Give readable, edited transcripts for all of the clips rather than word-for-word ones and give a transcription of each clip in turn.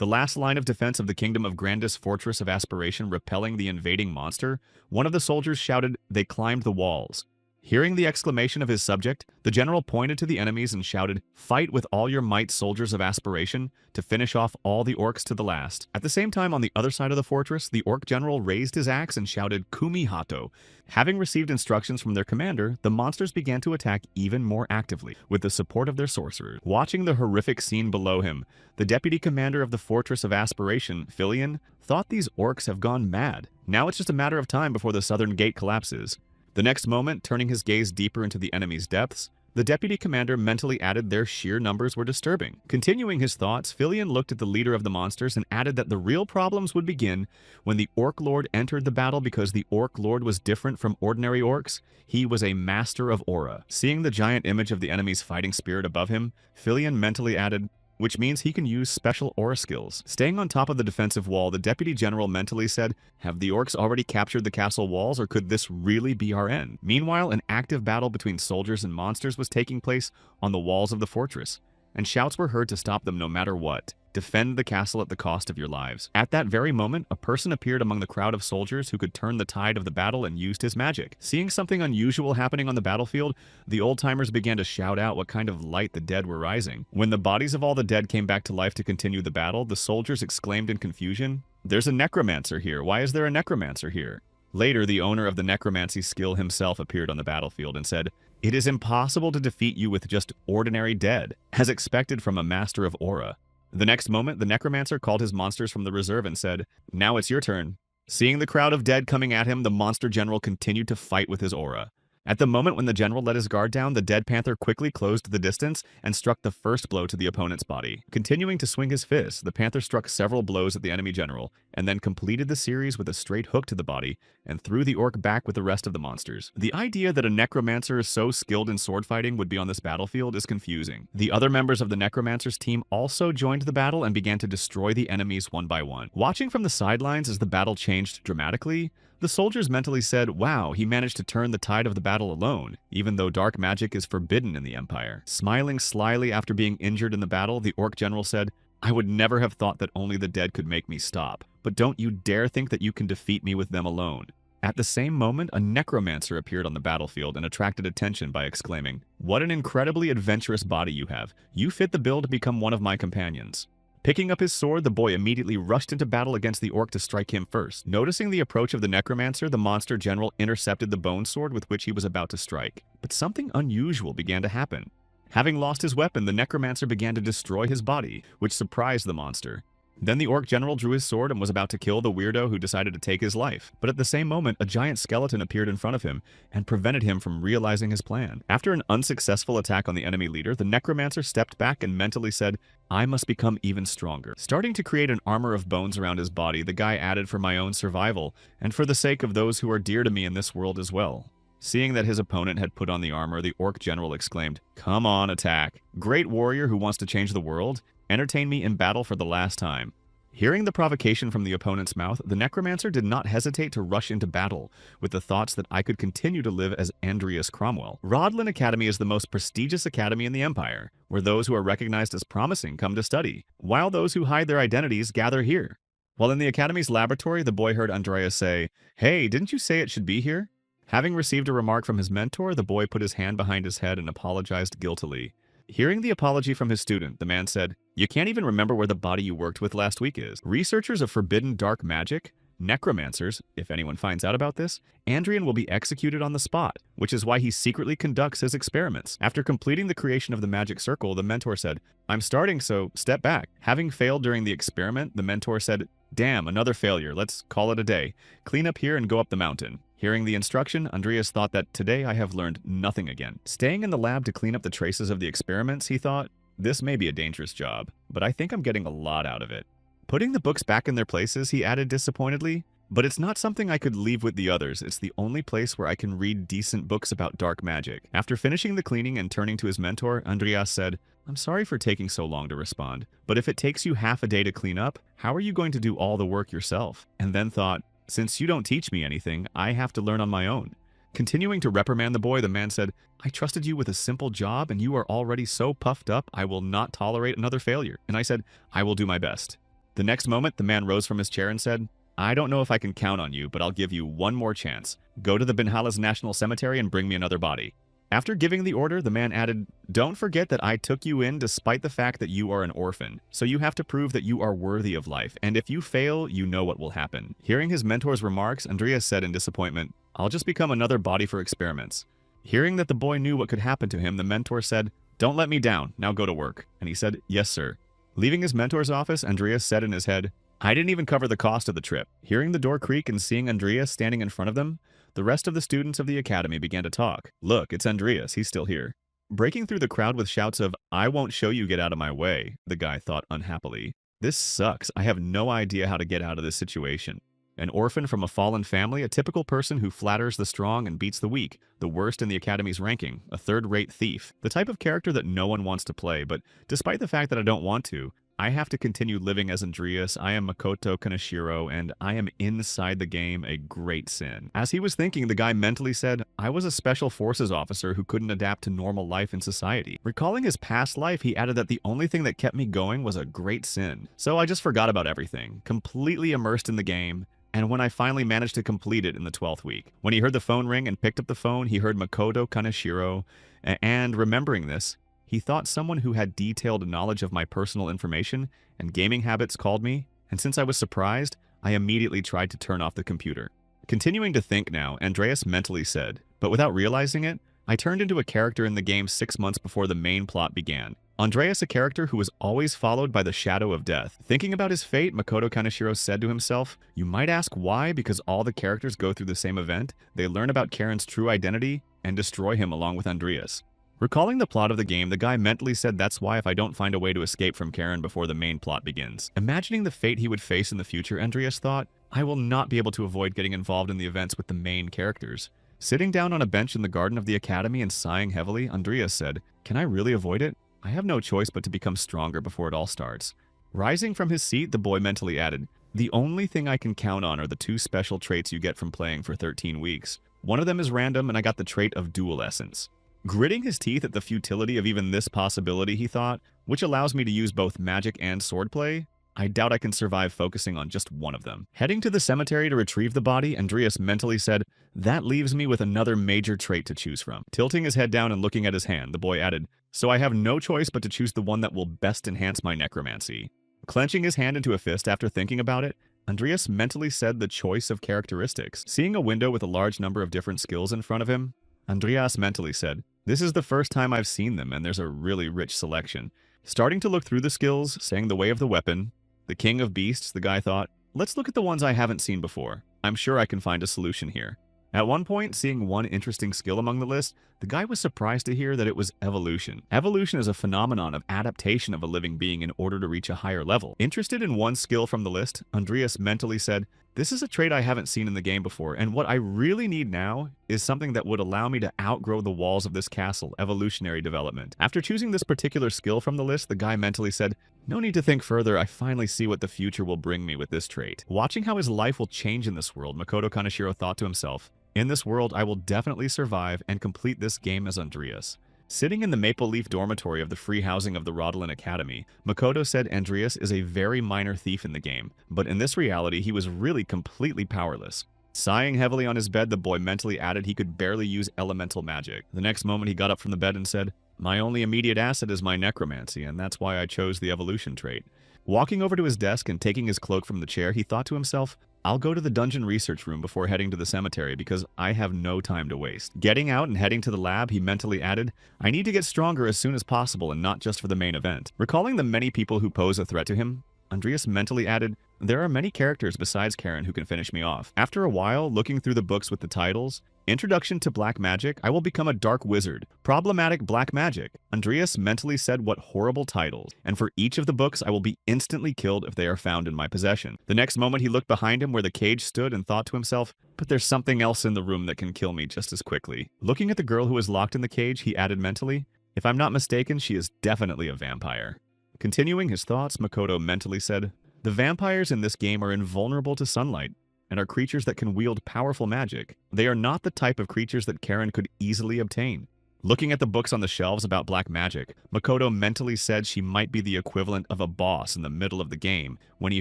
The last line of defense of the kingdom of Grandis Fortress of Aspiration repelling the invading monster, one of the soldiers shouted, "They climbed the walls." Hearing the exclamation of his subject, the general pointed to the enemies and shouted, "Fight with all your might, soldiers of aspiration, to finish off all the orcs to the last." At the same time, on the other side of the fortress, the orc general raised his axe and shouted, "Kumi Hato." Having received instructions from their commander, the monsters began to attack even more actively, with the support of their sorcerers. Watching the horrific scene below him, the deputy commander of the Fortress of Aspiration, Filion, thought these orcs have gone mad. Now it's just a matter of time before the southern gate collapses. The next moment, turning his gaze deeper into the enemy's depths, the deputy commander mentally added their sheer numbers were disturbing. Continuing his thoughts, Filion looked at the leader of the monsters and added that the real problems would begin when the Orc Lord entered the battle because the Orc Lord was different from ordinary orcs. He was a master of aura. Seeing the giant image of the enemy's fighting spirit above him, Filion mentally added, which means he can use special aura skills. Staying on top of the defensive wall, the deputy general mentally said, "Have the orcs already captured the castle walls, or could this really be our end?" Meanwhile, an active battle between soldiers and monsters was taking place on the walls of the fortress, and shouts were heard to stop them no matter what. Defend the castle at the cost of your lives. At that very moment, a person appeared among the crowd of soldiers who could turn the tide of the battle and used his magic. Seeing something unusual happening on the battlefield, the old-timers began to shout out what kind of light the dead were rising. When the bodies of all the dead came back to life to continue the battle, the soldiers exclaimed in confusion, "There's a necromancer here. Why is there a necromancer here?" Later, the owner of the necromancy skill himself appeared on the battlefield and said, "It is impossible to defeat you with just ordinary dead, as expected from a master of aura." The next moment, the necromancer called his monsters from the reserve and said, "Now it's your turn." Seeing the crowd of dead coming at him, the monster general continued to fight with his aura. At the moment when the general let his guard down, the dead panther quickly closed the distance and struck the first blow to the opponent's body. Continuing to swing his fist, the panther struck several blows at the enemy general, and then completed the series with a straight hook to the body and threw the orc back with the rest of the monsters. The idea that a necromancer so skilled in sword fighting would be on this battlefield is confusing. The other members of the necromancer's team also joined the battle and began to destroy the enemies one by one. Watching from the sidelines as the battle changed dramatically, the soldiers mentally said, "Wow, he managed to turn the tide of the battle alone, even though dark magic is forbidden in the Empire." Smiling slyly after being injured in the battle, the orc general said, "I would never have thought that only the dead could make me stop, but don't you dare think that you can defeat me with them alone." At the same moment, a necromancer appeared on the battlefield and attracted attention by exclaiming, "What an incredibly adventurous body you have. You fit the bill to become one of my companions." Picking up his sword, the boy immediately rushed into battle against the orc to strike him first. Noticing the approach of the necromancer, the monster general intercepted the bone sword with which he was about to strike. But something unusual began to happen. Having lost his weapon, the necromancer began to destroy his body, which surprised the monster. Then the orc general drew his sword and was about to kill the weirdo who decided to take his life. But at the same moment, a giant skeleton appeared in front of him and prevented him from realizing his plan. After an unsuccessful attack on the enemy leader, the necromancer stepped back and mentally said, "I must become even stronger." Starting to create an armor of bones around his body, the guy added, "For my own survival, and for the sake of those who are dear to me in this world as well." Seeing that his opponent had put on the armor, the orc general exclaimed, "Come on, attack. Great warrior who wants to change the world, entertain me in battle for the last time." Hearing the provocation from the opponent's mouth, the necromancer did not hesitate to rush into battle, with the thoughts that I could continue to live as Andreas Cromwell. Rodlin Academy is the most prestigious academy in the Empire, where those who are recognized as promising come to study, while those who hide their identities gather here. While in the academy's laboratory, the boy heard Andreas say, "Hey, didn't you say it should be here?" Having received a remark from his mentor, the boy put his hand behind his head and apologized guiltily. Hearing the apology from his student, the man said, "You can't even remember where the body you worked with last week is." Researchers of forbidden dark magic, necromancers, if anyone finds out about this, Andrian will be executed on the spot, which is why he secretly conducts his experiments. After completing the creation of the magic circle, the mentor said, "I'm starting, so step back." Having failed during the experiment, the mentor said, "Damn, another failure. Let's call it a day. Clean up here and go up the mountain." Hearing the instruction, Andreas thought that today I have learned nothing again. Staying in the lab to clean up the traces of the experiments, he thought, this may be a dangerous job, but I think I'm getting a lot out of it. Putting the books back in their places, he added disappointedly, but it's not something I could leave with the others. It's the only place where I can read decent books about dark magic. After finishing the cleaning and turning to his mentor, Andreas said, "I'm sorry for taking so long to respond, but if it takes you half a day to clean up, how are you going to do all the work yourself?" And then thought, "Since you don't teach me anything, I have to learn on my own." Continuing to reprimand the boy, the man said, "I trusted you with a simple job and you are already so puffed up, I will not tolerate another failure." And I said, "I will do my best." The next moment, the man rose from his chair and said, I don't know if I can count on you, but I'll give you one more chance. Go to the Benhala's National Cemetery and bring me another body. After giving the order, the man added, Don't forget that I took you in despite the fact that you are an orphan, so you have to prove that you are worthy of life, and if you fail, you know what will happen. Hearing his mentor's remarks, Andreas said in disappointment, I'll just become another body for experiments. Hearing that the boy knew what could happen to him, the mentor said, Don't let me down, now go to work. And he said, Yes, sir. Leaving his mentor's office, Andreas said in his head, I didn't even cover the cost of the trip. Hearing the door creak and seeing Andreas standing in front of them, the rest of the students of the academy began to talk. Look, it's Andreas, he's still here. Breaking through the crowd with shouts of, I won't show you, get out of my way, the guy thought unhappily. This sucks, I have no idea how to get out of this situation. An orphan from a fallen family, a typical person who flatters the strong and beats the weak, the worst in the academy's ranking, a third-rate thief, the type of character that no one wants to play, but despite the fact that I don't want to, I have to continue living as Andreas. I am Makoto Kaneshiro, and I am inside the game a great sin. As he was thinking, the guy mentally said, I was a special forces officer who couldn't adapt to normal life in society. Recalling his past life, he added that the only thing that kept me going was a great sin. So I just forgot about everything, completely immersed in the game, and when I finally managed to complete it in the 12th week. When he heard the phone ring and picked up the phone, he heard Makoto Kaneshiro, and remembering this, he thought someone who had detailed knowledge of my personal information and gaming habits called me, and since I was surprised, I immediately tried to turn off the computer. Continuing to think now, Andreas mentally said, but without realizing it, I turned into a character in the game 6 months before the main plot began. Andreas, a character who was always followed by the shadow of death. Thinking about his fate, Makoto Kaneshiro said to himself, You might ask why, because all the characters go through the same event, they learn about Karen's true identity, and destroy him along with Andreas. Recalling the plot of the game, the guy mentally said that's why if I don't find a way to escape from Karen before the main plot begins. Imagining the fate he would face in the future, Andreas thought, I will not be able to avoid getting involved in the events with the main characters. Sitting down on a bench in the garden of the academy and sighing heavily, Andreas said, Can I really avoid it? I have no choice but to become stronger before it all starts. Rising from his seat, the boy mentally added, The only thing I can count on are the 2 special traits you get from playing for 13 weeks. One of them is random, and I got the trait of dual essence. Gritting his teeth at the futility of even this possibility, he thought, which allows me to use both magic and swordplay, I doubt I can survive focusing on just one of them. Heading to the cemetery to retrieve the body, Andreas mentally said, That leaves me with another major trait to choose from. Tilting his head down and looking at his hand, the boy added, So I have no choice but to choose the one that will best enhance my necromancy. Clenching his hand into a fist after thinking about it, Andreas mentally said the choice of characteristics. Seeing a window with a large number of different skills in front of him, Andreas mentally said, This is the first time I've seen them, and there's a really rich selection. Starting to look through the skills, saying the way of the weapon, the king of beasts, the guy thought, Let's look at the ones I haven't seen before. I'm sure I can find a solution here. At one point, seeing one interesting skill among the list, the guy was surprised to hear that it was evolution. Evolution is a phenomenon of adaptation of a living being in order to reach a higher level. Interested in one skill from the list, Andreas mentally said, This is a trait I haven't seen in the game before, and what I really need now is something that would allow me to outgrow the walls of this castle, evolutionary development. After choosing this particular skill from the list, the guy mentally said, No need to think further, I finally see what the future will bring me with this trait. Watching how his life will change in this world, Makoto Kaneshiro thought to himself, In this world, I will definitely survive and complete this game as Andreas. Sitting in the Maple Leaf dormitory of the free housing of the Rodolin Academy, Makoto said Andreas is a very minor thief in the game, but in this reality he was really completely powerless. Sighing heavily on his bed, the boy mentally added he could barely use elemental magic. The next moment he got up from the bed and said, My only immediate asset is my necromancy, and that's why I chose the evolution trait. Walking over to his desk and taking his cloak from the chair, he thought to himself, I'll go to the dungeon research room before heading to the cemetery because I have no time to waste. Getting out and heading to the lab, he mentally added, I need to get stronger as soon as possible and not just for the main event. Recalling the many people who pose a threat to him, Andreas mentally added, There are many characters besides Karen who can finish me off. After a while, looking through the books with the titles, Introduction to Black Magic, I will become a dark wizard. Problematic Black Magic. Andreas mentally said what horrible titles, and for each of the books I will be instantly killed if they are found in my possession. The next moment he looked behind him where the cage stood and thought to himself, but there's something else in the room that can kill me just as quickly. Looking at the girl who was locked in the cage, he added mentally, if I'm not mistaken, she is definitely a vampire. Continuing his thoughts, Makoto mentally said, The vampires in this game are invulnerable to sunlight, and are creatures that can wield powerful magic. They are not the type of creatures that Karen could easily obtain. Looking at the books on the shelves about black magic, Makoto mentally said she might be the equivalent of a boss in the middle of the game when he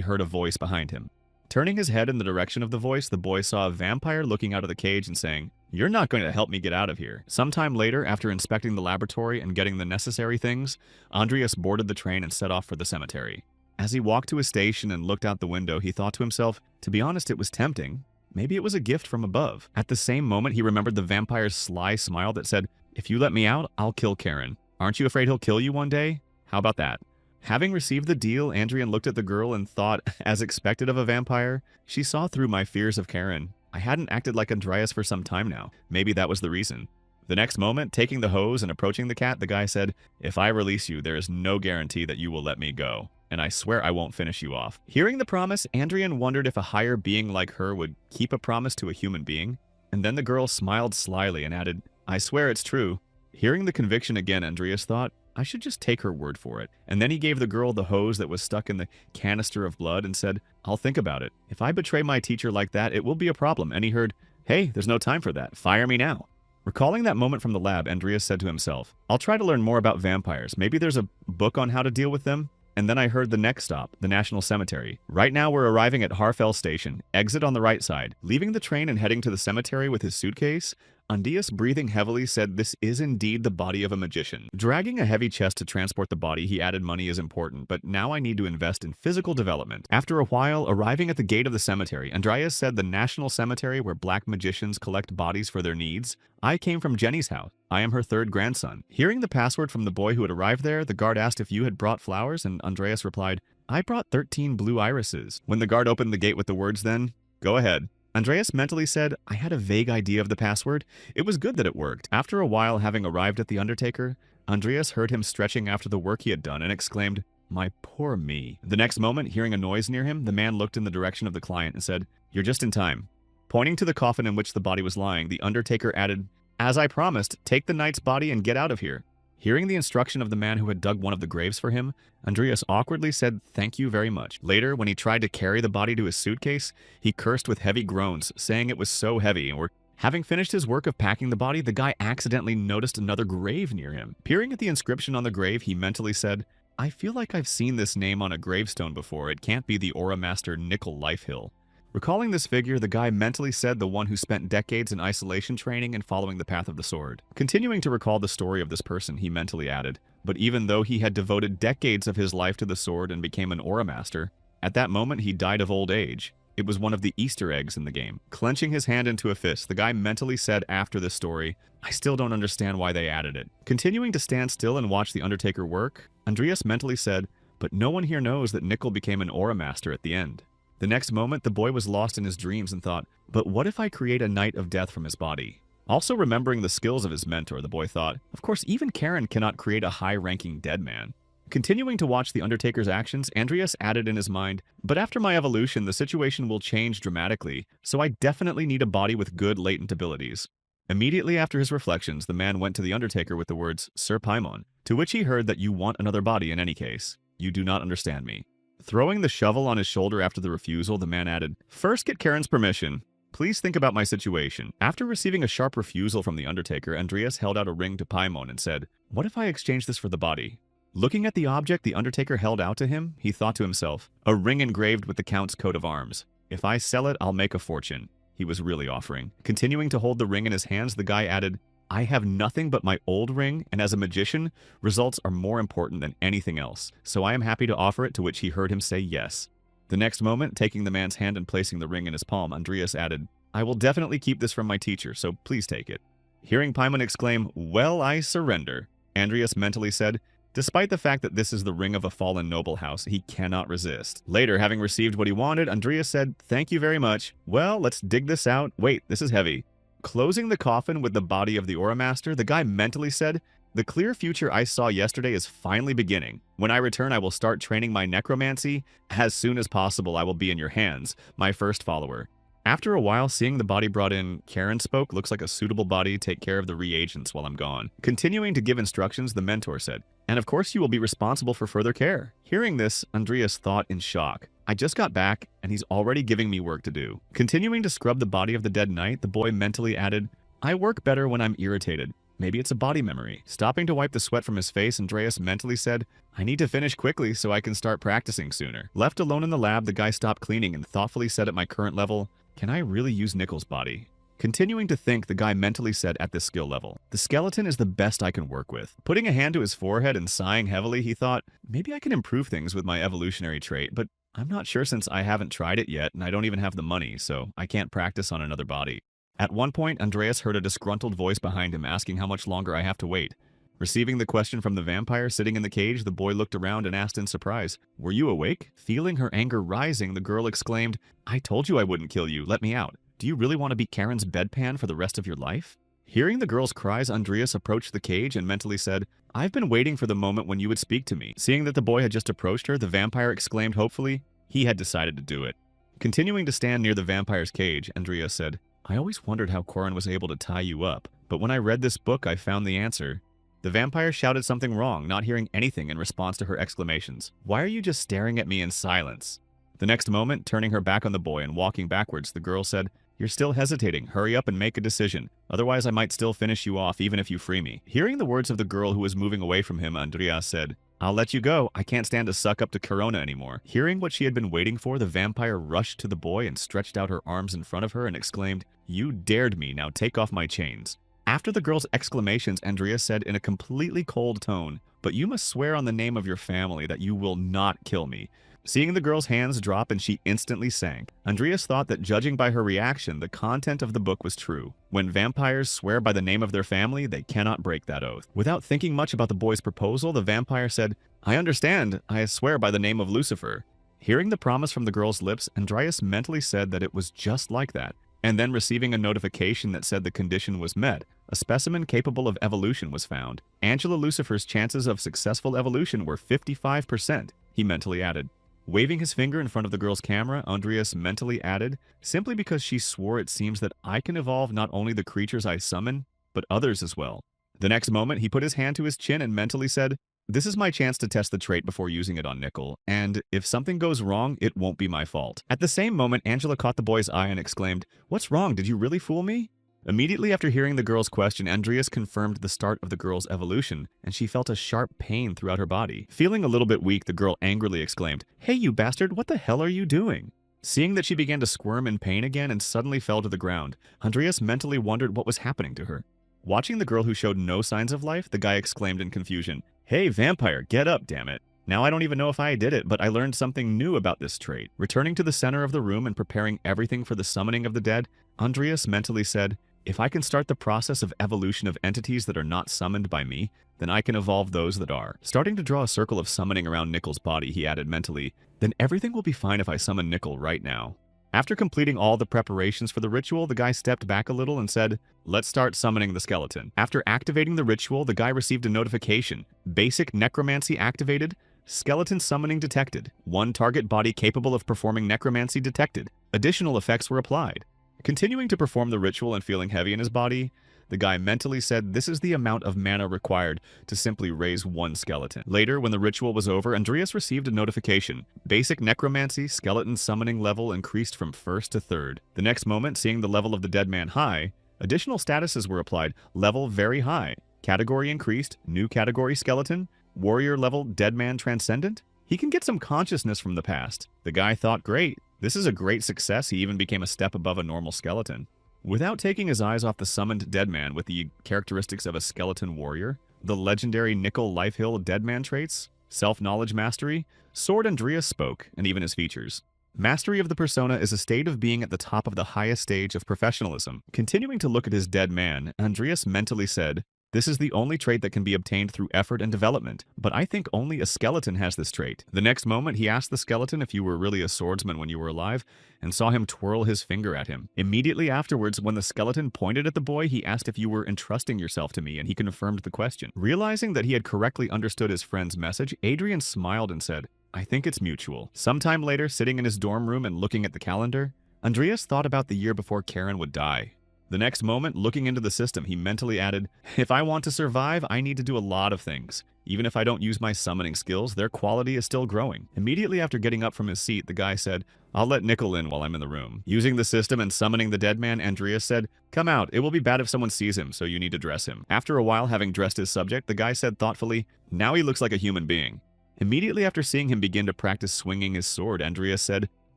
heard a voice behind him. Turning his head in the direction of the voice, the boy saw a vampire looking out of the cage and saying, "You're not going to help me get out of here." Sometime later, after inspecting the laboratory and getting the necessary things, Andreas boarded the train and set off for the cemetery. As he walked to his station and looked out the window, he thought to himself, to be honest, it was tempting. Maybe it was a gift from above. At the same moment, he remembered the vampire's sly smile that said, "If you let me out, I'll kill Karen. Aren't you afraid he'll kill you one day? How about that?" Having received the deal, Andrian looked at the girl and thought, as expected of a vampire, she saw through my fears of Karen. I hadn't acted like Andreas for some time now. Maybe that was the reason. The next moment, taking the hose and approaching the cat, the guy said, "If I release you, there is no guarantee that you will let me go. And I swear I won't finish you off." Hearing the promise, Andrian wondered if a higher being like her would keep a promise to a human being. And then the girl smiled slyly and added, "I swear it's true." Hearing the conviction again, Andreas thought, I should just take her word for it. And then he gave the girl the hose that was stuck in the canister of blood and said, "I'll think about it. If I betray my teacher like that, it will be a problem." And he heard, "Hey, there's no time for that. Fire me now." Recalling that moment from the lab, Andreas said to himself, "I'll try to learn more about vampires. Maybe there's a book on how to deal with them." And then I heard the next stop, the National Cemetery. Right now we're arriving at Harfell Station. Exit on the right side. Leaving the train and heading to the cemetery with his suitcase, Andias, breathing heavily, said this is indeed the body of a magician. Dragging a heavy chest to transport the body, he added, "Money is important, but now I need to invest in physical development." After a while, arriving at the gate of the cemetery, Andreas said, "The National Cemetery where black magicians collect bodies for their needs. I came from Jenny's house. I am her third grandson." Hearing the password from the boy who had arrived there, the guard asked if you had brought flowers, and Andreas replied, "I brought 13 blue irises." When the guard opened the gate with the words, "Then, go ahead." Andreas mentally said, "I had a vague idea of the password. It was good that it worked." After a while, having arrived at the Undertaker, Andreas heard him stretching after the work he had done and exclaimed, "My poor me." The next moment, hearing a noise near him, the man looked in the direction of the client and said, "You're just in time." Pointing to the coffin in which the body was lying, the Undertaker added, "As I promised, take the knight's body and get out of here." Hearing the instruction of the man who had dug one of the graves for him, Andreas awkwardly said, "Thank you very much." Later, when he tried to carry the body to his suitcase, he cursed with heavy groans, saying it was so heavy. Or, having finished his work of packing the body, the guy accidentally noticed another grave near him. Peering at the inscription on the grave, he mentally said, "I feel like I've seen this name on a gravestone before. It can't be the Aura Master Nickel Lifehill." Recalling this figure, the guy mentally said the one who spent decades in isolation training and following the path of the sword. Continuing to recall the story of this person, he mentally added, "But even though he had devoted decades of his life to the sword and became an Aura Master, at that moment he died of old age. It was one of the Easter eggs in the game." Clenching his hand into a fist, the guy mentally said after this story, "I still don't understand why they added it." Continuing to stand still and watch the Undertaker work, Andreas mentally said, "But no one here knows that Nickel became an Aura Master at the end." The next moment, the boy was lost in his dreams and thought, "But what if I create a Knight of Death from his body?" Also remembering the skills of his mentor, the boy thought, "Of course, even Karen cannot create a high-ranking dead man." Continuing to watch the Undertaker's actions, Andreas added in his mind, "But after my evolution, the situation will change dramatically, so I definitely need a body with good latent abilities." Immediately after his reflections, the man went to the Undertaker with the words, "Sir Paimon," to which he heard that you want another body in any case. You do not understand me. Throwing the shovel on his shoulder after the refusal, the man added, "First get Karen's permission. Please think about my situation." After receiving a sharp refusal from the Undertaker, Andreas held out a ring to Paimon and said, "What if I exchange this for the body?" Looking at the object the Undertaker held out to him, he thought to himself, "A ring engraved with the Count's coat of arms. If I sell it, I'll make a fortune." He was really offering. Continuing to hold the ring in his hands, the guy added, "I have nothing but my old ring, and as a magician, results are more important than anything else, so I am happy to offer it," to which he heard him say yes. The next moment, taking the man's hand and placing the ring in his palm, Andreas added, "I will definitely keep this from my teacher, so please take it." Hearing Paimon exclaim, "Well, I surrender," Andreas mentally said, "Despite the fact that this is the ring of a fallen noble house, he cannot resist." Later, having received what he wanted, Andreas said, "Thank you very much. Well, let's dig this out. Wait, this is heavy." Closing the coffin with the body of the Aura Master, the guy mentally said, "The clear future I saw yesterday is finally beginning. When I return, I will start training my necromancy. As soon as possible, I will be in your hands, my first follower." After a while, seeing the body brought in, Karen spoke, "Looks like a suitable body. Take care of the reagents while I'm gone." Continuing to give instructions, the mentor said, "And of course you will be responsible for further care." Hearing this, Andreas thought in shock, "I just got back, and he's already giving me work to do." Continuing to scrub the body of the dead knight, the boy mentally added, "I work better when I'm irritated. Maybe it's a body memory. Stopping to wipe the sweat from his face, Andreas mentally said, I need to finish quickly so I can start practicing sooner. Left alone in the lab, the guy stopped cleaning and thoughtfully said at my current level, can I really use Nickel's body? Continuing to think, the guy mentally said at this skill level, the skeleton is the best I can work with. Putting a hand to his forehead and sighing heavily, he thought, maybe I can improve things with my evolutionary trait, but I'm not sure since I haven't tried it yet and I don't even have the money, so I can't practice on another body. At one point, Andreas heard a disgruntled voice behind him asking how much longer I have to wait. Receiving the question from the vampire sitting in the cage, the boy looked around and asked in surprise, were you awake? Feeling her anger rising, the girl exclaimed, I told you I wouldn't kill you, let me out. Do you really want to be Karen's bedpan for the rest of your life? Hearing the girl's cries, Andreas approached the cage and mentally said, I've been waiting for the moment when you would speak to me. Seeing that the boy had just approached her, the vampire exclaimed hopefully, he had decided to do it. Continuing to stand near the vampire's cage, Andreas said, I always wondered how Corin was able to tie you up, but when I read this book, I found the answer. The vampire shouted something wrong, not hearing anything in response to her exclamations. Why are you just staring at me in silence? The next moment, turning her back on the boy and walking backwards, the girl said, You're still hesitating. Hurry up and make a decision. Otherwise, I might still finish you off even if you free me. Hearing the words of the girl who was moving away from him, Andreas said, I'll let you go. I can't stand to suck up to Corona anymore. Hearing what she had been waiting for, the vampire rushed to the boy and stretched out her arms in front of her and exclaimed, You dared me. Now take off my chains. After the girl's exclamations, Andreas said in a completely cold tone, But you must swear on the name of your family that you will not kill me. Seeing the girl's hands drop and she instantly sank, Andreas thought that judging by her reaction, the content of the book was true. When vampires swear by the name of their family, they cannot break that oath. Without thinking much about the boy's proposal, the vampire said, I understand. I swear by the name of Lucifer. Hearing the promise from the girl's lips, Andreas mentally said that it was just like that. And then receiving a notification that said the condition was met, a specimen capable of evolution was found. Angela Lucifer's chances of successful evolution were 55%, he mentally added. Waving his finger in front of the girl's camera, Andreas mentally added, Simply because she swore it seems that I can evolve not only the creatures I summon, but others as well. The next moment, he put his hand to his chin and mentally said, This is my chance to test the trait before using it on Nickel, and if something goes wrong, it won't be my fault. At the same moment, Angela caught the boy's eye and exclaimed, What's wrong? Did you really fool me? Immediately after hearing the girl's question, Andreas confirmed the start of the girl's evolution, and she felt a sharp pain throughout her body. Feeling a little bit weak, the girl angrily exclaimed, Hey, you bastard, what the hell are you doing? Seeing that she began to squirm in pain again and suddenly fell to the ground, Andreas mentally wondered what was happening to her. Watching the girl who showed no signs of life, the guy exclaimed in confusion, Hey, vampire, get up, damn it. Now I don't even know if I did it, but I learned something new about this trait. Returning to the center of the room and preparing everything for the summoning of the dead, Andreas mentally said, If I can start the process of evolution of entities that are not summoned by me, then I can evolve those that are. Starting to draw a circle of summoning around Nickel's body, he added mentally, Then everything will be fine if I summon Nickel right now. After completing all the preparations for the ritual, the guy stepped back a little and said, Let's start summoning the skeleton. After activating the ritual, the guy received a notification. Basic necromancy activated. Skeleton summoning detected. One target body capable of performing necromancy detected. Additional effects were applied. Continuing to perform the ritual and feeling heavy in his body, the guy mentally said this is the amount of mana required to simply raise one skeleton. Later, when the ritual was over, Andreas received a notification. Basic necromancy skeleton summoning level increased from 1st to 3rd. The next moment, seeing the level of the dead man high, additional statuses were applied. Level very high. Category increased. New category skeleton. Warrior level dead man transcendent. He can get some consciousness from the past. The guy thought, great. This is a great success. He even became a step above a normal skeleton. Without taking his eyes off the summoned dead man with the characteristics of a skeleton warrior, the legendary Nickel Lifehill deadman traits, self-knowledge mastery, Sword Andreas spoke, and even his features. Mastery of the persona is a state of being at the top of the highest stage of professionalism. Continuing to look at his dead man, Andreas mentally said, This is the only trait that can be obtained through effort and development, but I think only a skeleton has this trait. The next moment, he asked the skeleton if you were really a swordsman when you were alive, and saw him twirl his finger at him. Immediately afterwards, when the skeleton pointed at the boy, he asked if you were entrusting yourself to me, and he confirmed the question. Realizing that he had correctly understood his friend's message, Adrian smiled and said, I think it's mutual. Sometime later, sitting in his dorm room and looking at the calendar, Andreas thought about the year before Karen would die. The next moment, looking into the system, he mentally added, If I want to survive, I need to do a lot of things. Even if I don't use my summoning skills, their quality is still growing. Immediately after getting up from his seat, the guy said, I'll let Nickel in while I'm in the room. Using the system and summoning the dead man, Andreas said, come out, it will be bad if someone sees him, so you need to dress him. After a while, having dressed his subject, the guy said thoughtfully, now he looks like a human being. Immediately after seeing him begin to practice swinging his sword, Andreas said,